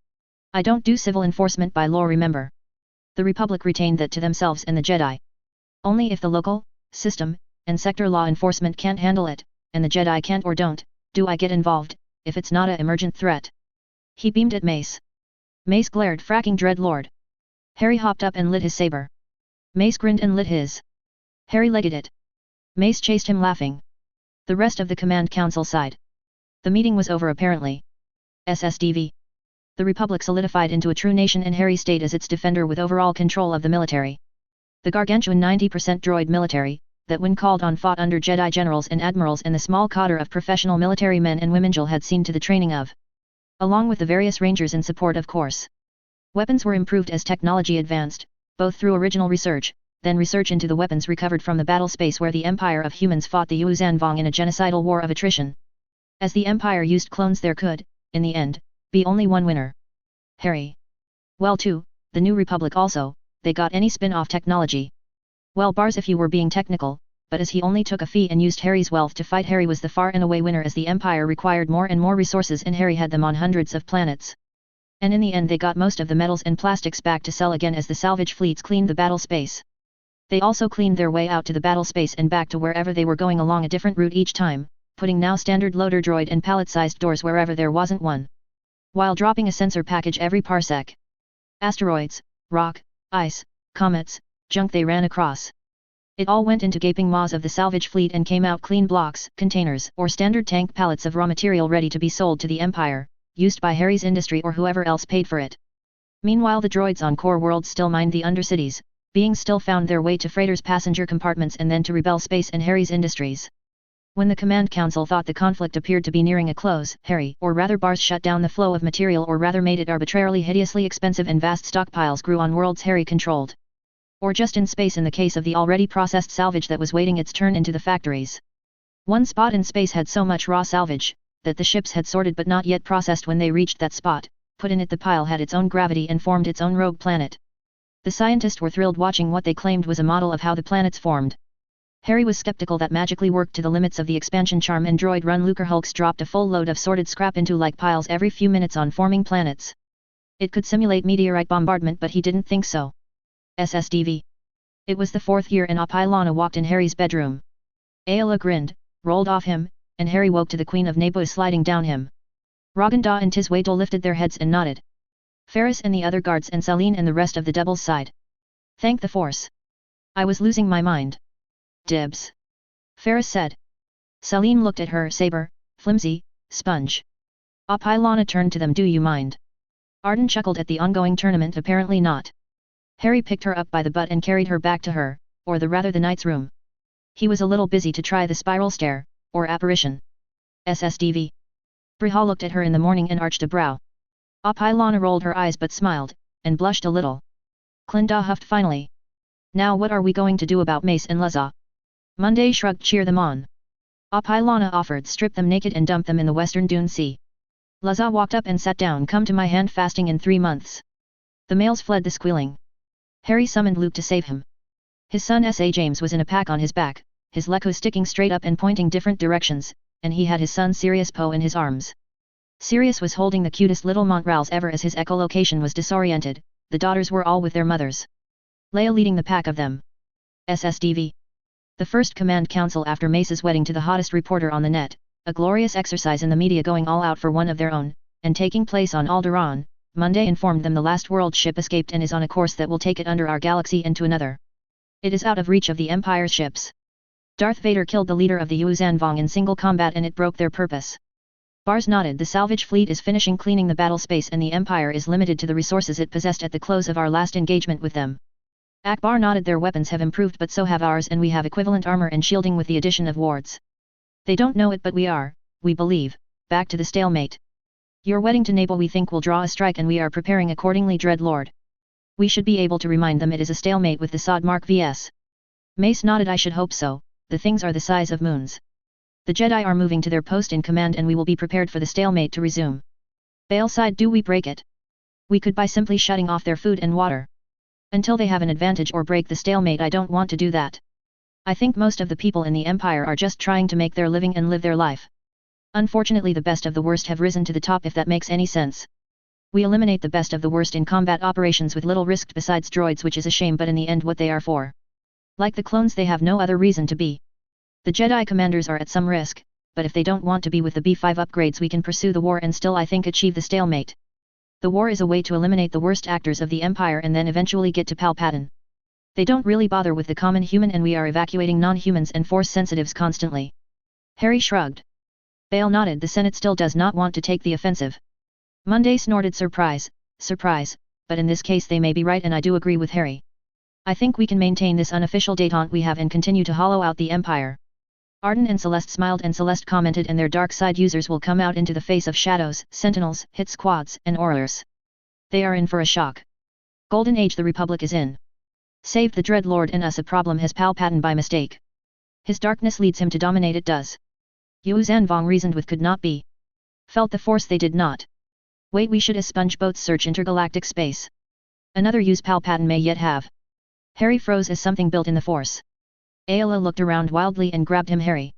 I don't do civil enforcement by law, remember. The Republic retained that to themselves and the Jedi. Only if the local, system, and sector law enforcement can't handle it, and the Jedi can't or don't, do I get involved, if it's not a emergent threat. He beamed at Mace. Mace glared. Fracking Dreadlord. Harry hopped up and lit his saber. Mace grinned and lit his. Harry legged it. Mace chased him laughing. The rest of the command council sighed. The meeting was over apparently. SSDV. The Republic solidified into a true nation and Harry stayed as its defender with overall control of the military. The gargantuan 90% droid military, that when called on fought under Jedi generals and admirals and the small cadre of professional military men and women Jill had seen to the training of. Along with the various rangers in support of course. Weapons were improved as technology advanced, both through original research, then research into the weapons recovered from the battle space where the Empire of Humans fought the Yuuzhan Vong in a genocidal war of attrition. As the Empire used clones there could, in the end, be only one winner. Harry. Well too, the New Republic also, they got any spin-off technology. Well bars if you were being technical, but as he only took a fee and used Harry's wealth to fight Harry was the far and away winner as the Empire required more and more resources and Harry had them on hundreds of planets. And in the end they got most of the metals and plastics back to sell again as the salvage fleets cleaned the battle space. They also cleaned their way out to the battle space and back to wherever they were going along a different route each time, putting now standard loader droid and pallet-sized doors wherever there wasn't one. While dropping a sensor package every parsec. Asteroids, rock, ice, comets, junk they ran across. It all went into gaping maws of the salvage fleet and came out clean blocks, containers, or standard tank pallets of raw material ready to be sold to the Empire, used by Harry's industry or whoever else paid for it. Meanwhile the droids on core worlds still mined the undercities, beings still found their way to freighters' passenger compartments and then to rebel space and Harry's industries. When the Command Council thought the conflict appeared to be nearing a close, Harry, or rather Bars shut down the flow of material or rather made it arbitrarily hideously expensive and vast stockpiles grew on worlds Harry controlled. Or just in space in the case of the already processed salvage that was waiting its turn into the factories. One spot in space had so much raw salvage, that the ships had sorted but not yet processed when they reached that spot, put in it the pile had its own gravity and formed its own rogue planet. The scientists were thrilled watching what they claimed was a model of how the planets formed. Harry was skeptical that magically worked to the limits of the expansion charm and droid-run Lucrehulks dropped a full load of sorted scrap into like piles every few minutes on forming planets. It could simulate meteorite bombardment but he didn't think so. SSDV. It was the fourth year and Apilana walked in Harry's bedroom. Aayla grinned, rolled off him, and Harry woke to the Queen of Naboo sliding down him. Raganda and Tiswaydol lifted their heads and nodded. Ferris and the other guards and Saleen and the rest of the Devils sighed. Thank the Force. I was losing my mind. Dibs. Ferris said. Saleen looked at her saber, flimsy, sponge. Apilana turned to them. Do you mind? Arden chuckled at the ongoing tournament. Apparently not. Harry picked her up by the butt and carried her back to her, or the knight's room. He was a little busy to try the spiral stair, or apparition. SSDV. Brihal looked at her in the morning and arched a brow. Apilana rolled her eyes but smiled, and blushed a little. Clinda huffed finally. Now what are we going to do about Mace and Luzza? Monday shrugged. Cheer them on. Apilana offered. Strip them naked and dump them in the western Dune Sea. Luzza walked up and sat down. Come to my hand. Fasting in 3 months. The males fled the squealing. Harry summoned Luke to save him. His son S.A. James was in a pack on his back, his lekku sticking straight up and pointing different directions, and he had his son Sirius Poe in his arms. Sirius was holding the cutest little Montrals ever as his echolocation was disoriented. The daughters were all with their mothers. Leia leading the pack of them. SSDV. The first command council after Mace's wedding to the hottest reporter on the net, a glorious exercise in the media going all out for one of their own, and taking place on Alderaan. Monday informed them the last world ship escaped and is on a course that will take it under our galaxy and to another. It is out of reach of the Empire's ships. Darth Vader killed the leader of the Yuuzhan Vong in single combat and it broke their purpose. Bars nodded. The salvage fleet is finishing cleaning the battle space and the Empire is limited to the resources it possessed at the close of our last engagement with them. Akbar nodded. Their weapons have improved but so have ours and we have equivalent armor and shielding with the addition of wards. They don't know it but we are, we believe, back to the stalemate. Your wedding to Naboo we think will draw a strike and we are preparing accordingly. Dread Lord. We should be able to remind them it is a stalemate with the Sod Mark vs. Mace nodded. I should hope so, the things are the size of moons. The Jedi are moving to their post in command and we will be prepared for the stalemate to resume. Bail sighed. Do we break it? We could by simply shutting off their food and water. Until they have an advantage or break the stalemate. I don't want to do that. I think most of the people in the Empire are just trying to make their living and live their life. Unfortunately the best of the worst have risen to the top if that makes any sense. We eliminate the best of the worst in combat operations with little risk besides droids, which is a shame but in the end what they are for. Like the clones they have no other reason to be. The Jedi commanders are at some risk, but if they don't want to be with the B5 upgrades we can pursue the war and still I think achieve the stalemate. The war is a way to eliminate the worst actors of the Empire and then eventually get to Palpatine. They don't really bother with the common human and we are evacuating non-humans and force sensitives constantly. Harry shrugged. Bale nodded. The Senate still does not want to take the offensive. Monday snorted. Surprise, surprise, but in this case they may be right and I do agree with Harry. I think we can maintain this unofficial détente we have and continue to hollow out the Empire. Arden and Celeste smiled and Celeste commented and their dark side users will come out into the face of shadows, sentinels, hit squads, and aurors. They are in for a shock. Golden Age the Republic is in. Saved the Dread Lord and us a problem has Palpatine by mistake. His darkness leads him to dominate it does. Yu Zanvong reasoned with could not be. Felt the Force they did not. Wait we should as sponge boats search intergalactic space. Another use Palpatine may yet have. Harry froze as something built in the Force. Ayla looked around wildly and grabbed him. Harry.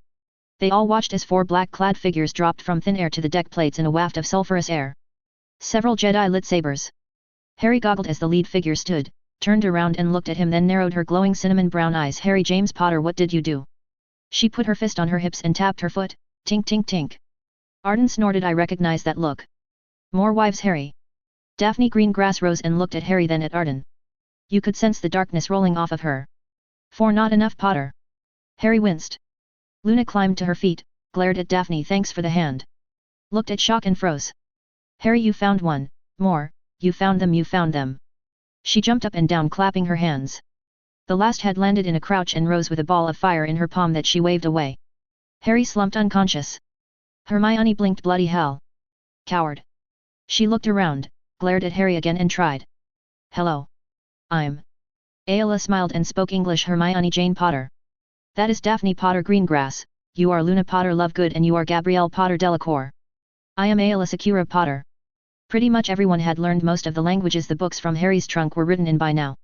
They all watched as 4 black-clad figures dropped from thin air to the deck plates in a waft of sulphurous air. Several Jedi lit sabers. Harry goggled as the lead figure stood, turned around and looked at him then narrowed her glowing cinnamon brown eyes. Harry James Potter, what did you do? She put her fist on her hips and tapped her foot, tink tink tink. Arden snorted. I recognize that look. More wives Harry. Daphne Greengrass rose and looked at Harry then at Arden. You could sense the darkness rolling off of her. For not enough Potter. Harry winced. Luna climbed to her feet, glared at Daphne. Thanks for the hand. Looked at shock and froze. Harry, you found one, more, you found them, you found them. She jumped up and down clapping her hands. The last had landed in a crouch and rose with a ball of fire in her palm that she waved away. Harry slumped unconscious. Hermione blinked. Bloody hell. Coward. She looked around, glared at Harry again and tried. Hello. I'm. Ayla smiled and spoke English. Hermione Jane Potter. That is Daphne Potter Greengrass, you are Luna Potter Lovegood and you are Gabrielle Potter Delacour. I am Ayla Sakura Potter. Pretty much everyone had learned most of the languages the books from Harry's trunk were written in by now.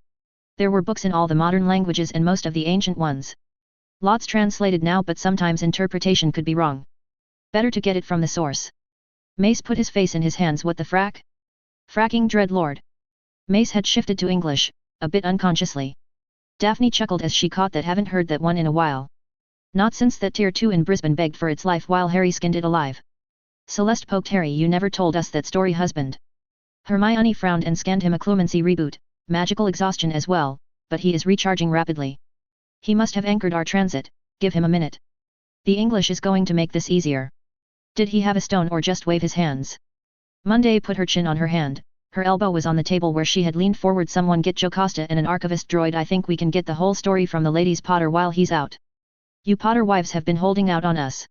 There were books in all the modern languages and most of the ancient ones. Lots translated now but sometimes interpretation could be wrong. Better to get it from the source. Mace put his face in his hands. What the frack? Fracking Dreadlord. Mace had shifted to English, a bit unconsciously. Daphne chuckled as she caught that. Haven't heard that one in a while. Not since that Tier 2 in Brisbane begged for its life while Harry skinned it alive. Celeste poked Harry. You never told us that story, husband. Hermione frowned and scanned him. A Clumancy reboot, magical exhaustion as well, but he is recharging rapidly. He must have anchored our transit, give him a minute. The English is going to make this easier. Did he have a stone or just wave his hands? Monday put her chin on her hand. Her elbow was on the table where she had leaned forward. Someone get Jocasta and an archivist droid. I think we can get the whole story from the ladies Potter while he's out. You Potter wives have been holding out on us.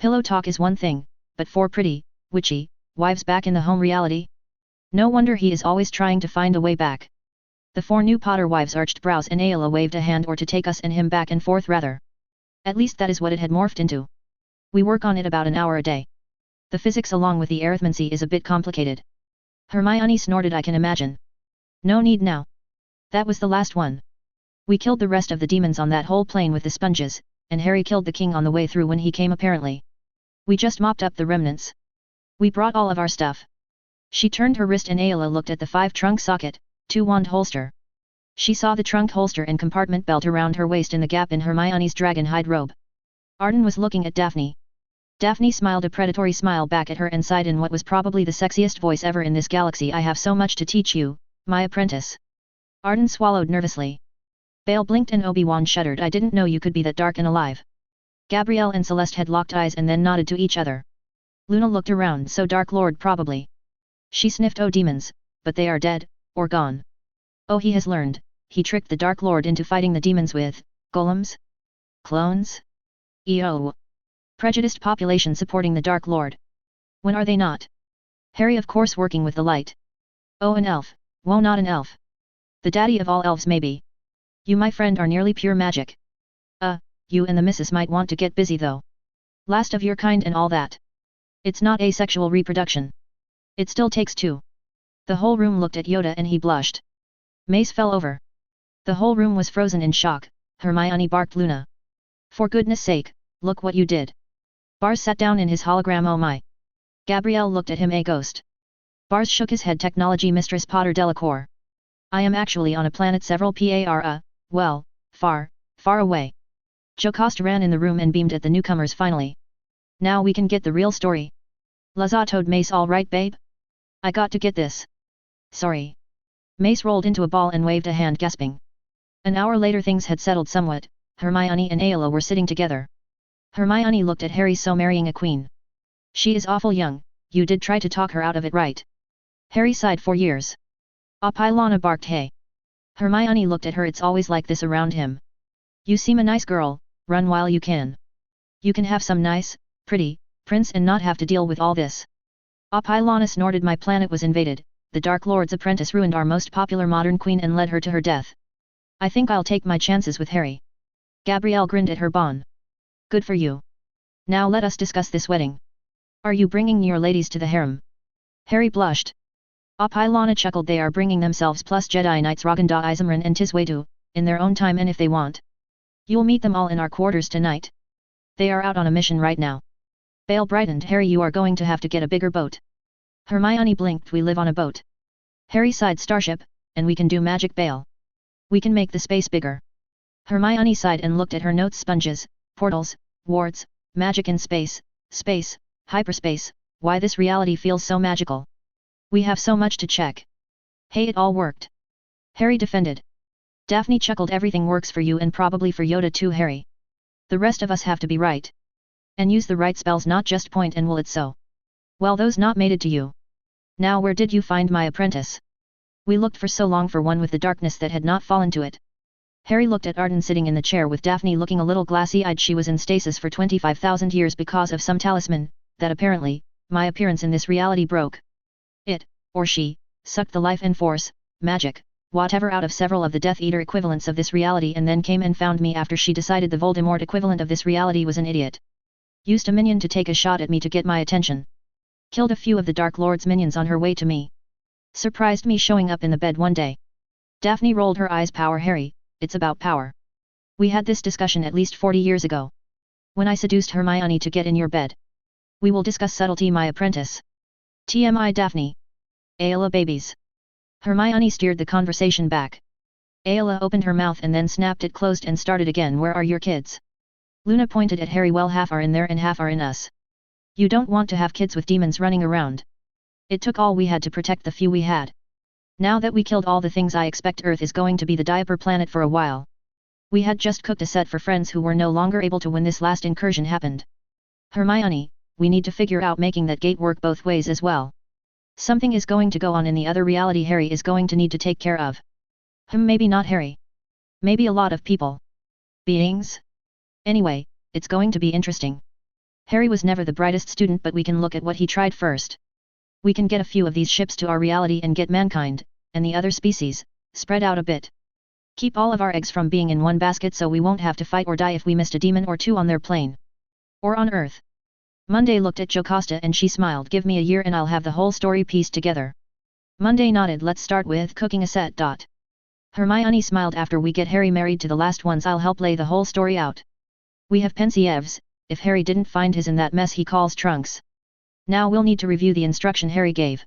Pillow talk is one thing, but 4 pretty, witchy, wives back in the home reality? No wonder he is always trying to find a way back. The 4 new Potter wives arched brows and Ayla waved a hand. Or to take us and him back and forth rather. At least that is what it had morphed into. We work on it about an hour a day. The physics along with the arithmancy is a bit complicated. Hermione snorted. I can imagine. No need now. That was the last one. We killed the rest of the demons on that whole plane with the sponges, and Harry killed the king on the way through when he came apparently. We just mopped up the remnants. We brought all of our stuff. She turned her wrist and Ayla looked at the 5 trunk socket, 2 wand holster. She saw the trunk holster and compartment belt around her waist in the gap in Hermione's dragon hide robe. Arden was looking at Daphne. Daphne smiled a predatory smile back at her and sighed in what was probably the sexiest voice ever in this galaxy. I have so much to teach you, my apprentice. Arden swallowed nervously. Bale blinked and Obi-Wan shuddered. I didn't know you could be that dark and alive. Gabrielle and Celeste had locked eyes and then nodded to each other. Luna looked around. So Dark Lord probably. She sniffed. Oh demons, but they are dead, or gone. Oh he has learned, he tricked the Dark Lord into fighting the demons with, golems? Clones? EO. Prejudiced population supporting the Dark Lord. When are they not? Harry of course working with the light. Oh an elf, woe not an elf. The daddy of all elves maybe. You my friend are nearly pure magic. You and the missus might want to get busy though. Last of your kind and all that. It's not asexual reproduction. It still takes 2. The whole room looked at Yoda and he blushed. Mace fell over. The whole room was frozen in shock. Hermione barked. Luna. For goodness sake, look what you did. Bars sat down in his hologram. Oh my. Gabrielle looked at him. A ghost. Bars shook his head. Technology Mistress Potter Delacour. I am actually on a planet several well, far, far away. Jocasta ran in the room and beamed at the newcomers. Finally. Now we can get the real story. Lazza told Mace. All right babe? I got to get this. Sorry. Mace rolled into a ball and waved a hand gasping. An hour later things had settled somewhat. Hermione and Ayla were sitting together. Hermione looked at Harry. So marrying a queen. She is awful young, you did try to talk her out of it, right? Harry sighed. 4 years. Lana barked. Hey. Hermione looked at her. It's always like this around him. You seem a nice girl, run while you can. You can have some nice, pretty, prince and not have to deal with all this. Lana snorted. My planet was invaded, the Dark Lord's apprentice ruined our most popular modern queen and led her to her death. I think I'll take my chances with Harry. Gabrielle grinned at her. Bon. Good for you. Now let us discuss this wedding. Are you bringing your ladies to the harem? Harry blushed. Lana chuckled. They are bringing themselves plus Jedi Knights Raganda Izamran and Tiswaydu, in their own time and if they want. You'll meet them all in our quarters tonight. They are out on a mission right now. Bale brightened. Harry, you are going to have to get a bigger boat. Hermione blinked. We live on a boat. Harry sighed. Starship, and we can do magic. Bale. We can make the space bigger. Hermione sighed and looked at her notes. Sponges, portals, wards, magic in space, space, hyperspace, why this reality feels so magical. We have so much to check. Hey, it all worked. Harry defended. Daphne chuckled. Everything works for you and probably for Yoda too, Harry. The rest of us have to be right. And use the right spells, not just point and will it so. Well, those not mated to you. Now where did you find my apprentice? We looked for so long for one with the darkness that had not fallen to it. Harry looked at Arden sitting in the chair with Daphne looking a little glassy-eyed. She was in stasis for 25,000 years because of some talisman, that apparently, my appearance in this reality broke. It, or she, sucked the life and force, magic, whatever out of several of the Death Eater equivalents of this reality and then came and found me after she decided the Voldemort equivalent of this reality was an idiot. Used a minion to take a shot at me to get my attention. Killed a few of the Dark Lord's minions on her way to me. Surprised me showing up in the bed one day. Daphne rolled her eyes. Power, Harry, it's about power. We had this discussion at least 40 years ago. When I seduced Hermione to get in your bed. We will discuss subtlety, my apprentice. TMI Daphne. Ayla babies. Hermione steered the conversation back. Ayla opened her mouth and then snapped it closed and started again. Where are your kids? Luna pointed at Harry. Well, half are in there and half are in us. You don't want to have kids with demons running around. It took all we had to protect the few we had. Now that we killed all the things, I expect Earth is going to be the diaper planet for a while. We had just cooked a set for friends who were no longer able to when this last incursion happened. Hermione, we need to figure out making that gate work both ways as well. Something is going to go on in the other reality Harry is going to need to take care of. Maybe not Harry. Maybe a lot of people. Beings? Anyway, it's going to be interesting. Harry was never the brightest student, but we can look at what he tried first. We can get a few of these ships to our reality and get mankind, and the other species, spread out a bit. Keep all of our eggs from being in one basket so we won't have to fight or die if we missed a demon or two on their plane. Or on Earth. Monday looked at Jocasta and she smiled. Give me a year and I'll have the whole story pieced together. Monday nodded. Let's start with cooking a set. Hermione smiled. After we get Harry married to the last ones, I'll help lay the whole story out. We have Pensievs, if Harry didn't find his in that mess he calls trunks. Now we'll need to review the instruction Harry gave.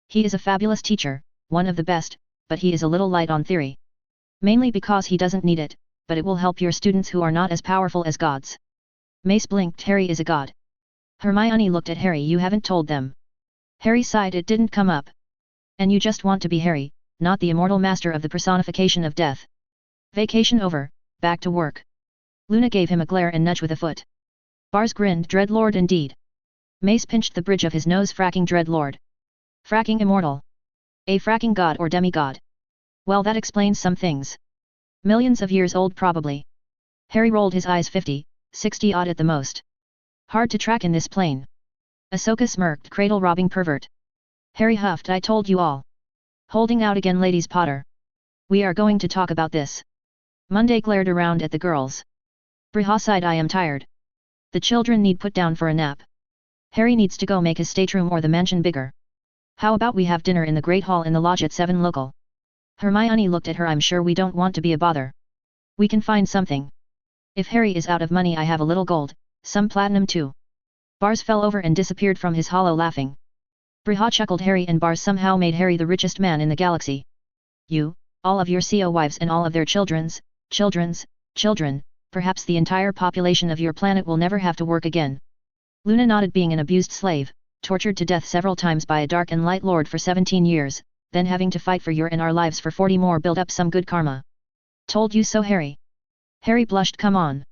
He is a fabulous teacher, one of the best, but he is a little light on theory. Mainly because he doesn't need it, but it will help your students who are not as powerful as gods. Mace blinked. Harry is a god. Hermione looked at Harry. You haven't told them. Harry sighed. It didn't come up. And you just want to be Harry, not the immortal master of the personification of death. Vacation over, back to work. Luna gave him a glare and nudge with a foot. Bars grinned. Dreadlord indeed. Mace pinched the bridge of his nose. Fracking Dreadlord. Fracking immortal. A fracking god or demigod. Well, that explains some things. Millions of years old probably. Harry rolled his eyes. 50, 60 odd at the most. Hard to track in this plane. Ahsoka smirked. Cradle robbing pervert. Harry huffed. I told you all. Holding out again. Ladies Potter. We are going to talk about this. Monday glared around at the girls. Briha sighed. I am tired. The children need put down for a nap. Harry needs to go make his stateroom or the mansion bigger. How about we have dinner in the Great Hall in the lodge at 7 local? Hermione looked at her. I'm sure we don't want to be a bother. We can find something. If Harry is out of money, I have a little gold, some platinum too. Bars fell over and disappeared from his hollow laughing. Briha chuckled. Harry and Bars somehow made Harry the richest man in the galaxy. You, all of your CO wives and all of their children, perhaps the entire population of your planet will never have to work again. Luna nodded. Being an abused slave, tortured to death several times by a dark and light lord for 17 years, then having to fight for your and our lives for 40 more, build up some good karma. Told you so, Harry. Harry blushed. Come on.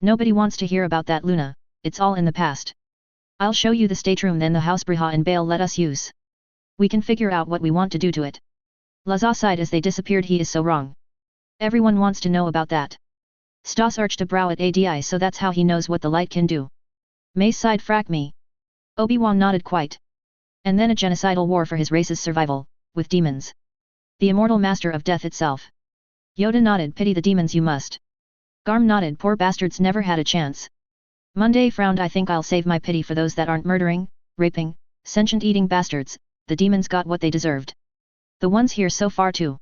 Nobody wants to hear about that, Luna, it's all in the past. I'll show you the stateroom then the house Briha and Bale let us use. We can figure out what we want to do to it. Laza sighed as they disappeared. He is so wrong. Everyone wants to know about that. Stas arched a brow at Adi, so that's how he knows what the light can do. Mace sighed, frack me. Obi-Wan nodded quite. And then a genocidal war for his race's survival, with demons. The immortal master of death itself. Yoda nodded, pity the demons you must. Garm nodded, poor bastards never had a chance. Monday frowned, I think I'll save my pity for those that aren't murdering, raping, sentient eating bastards. The demons got what they deserved. The ones here so far too.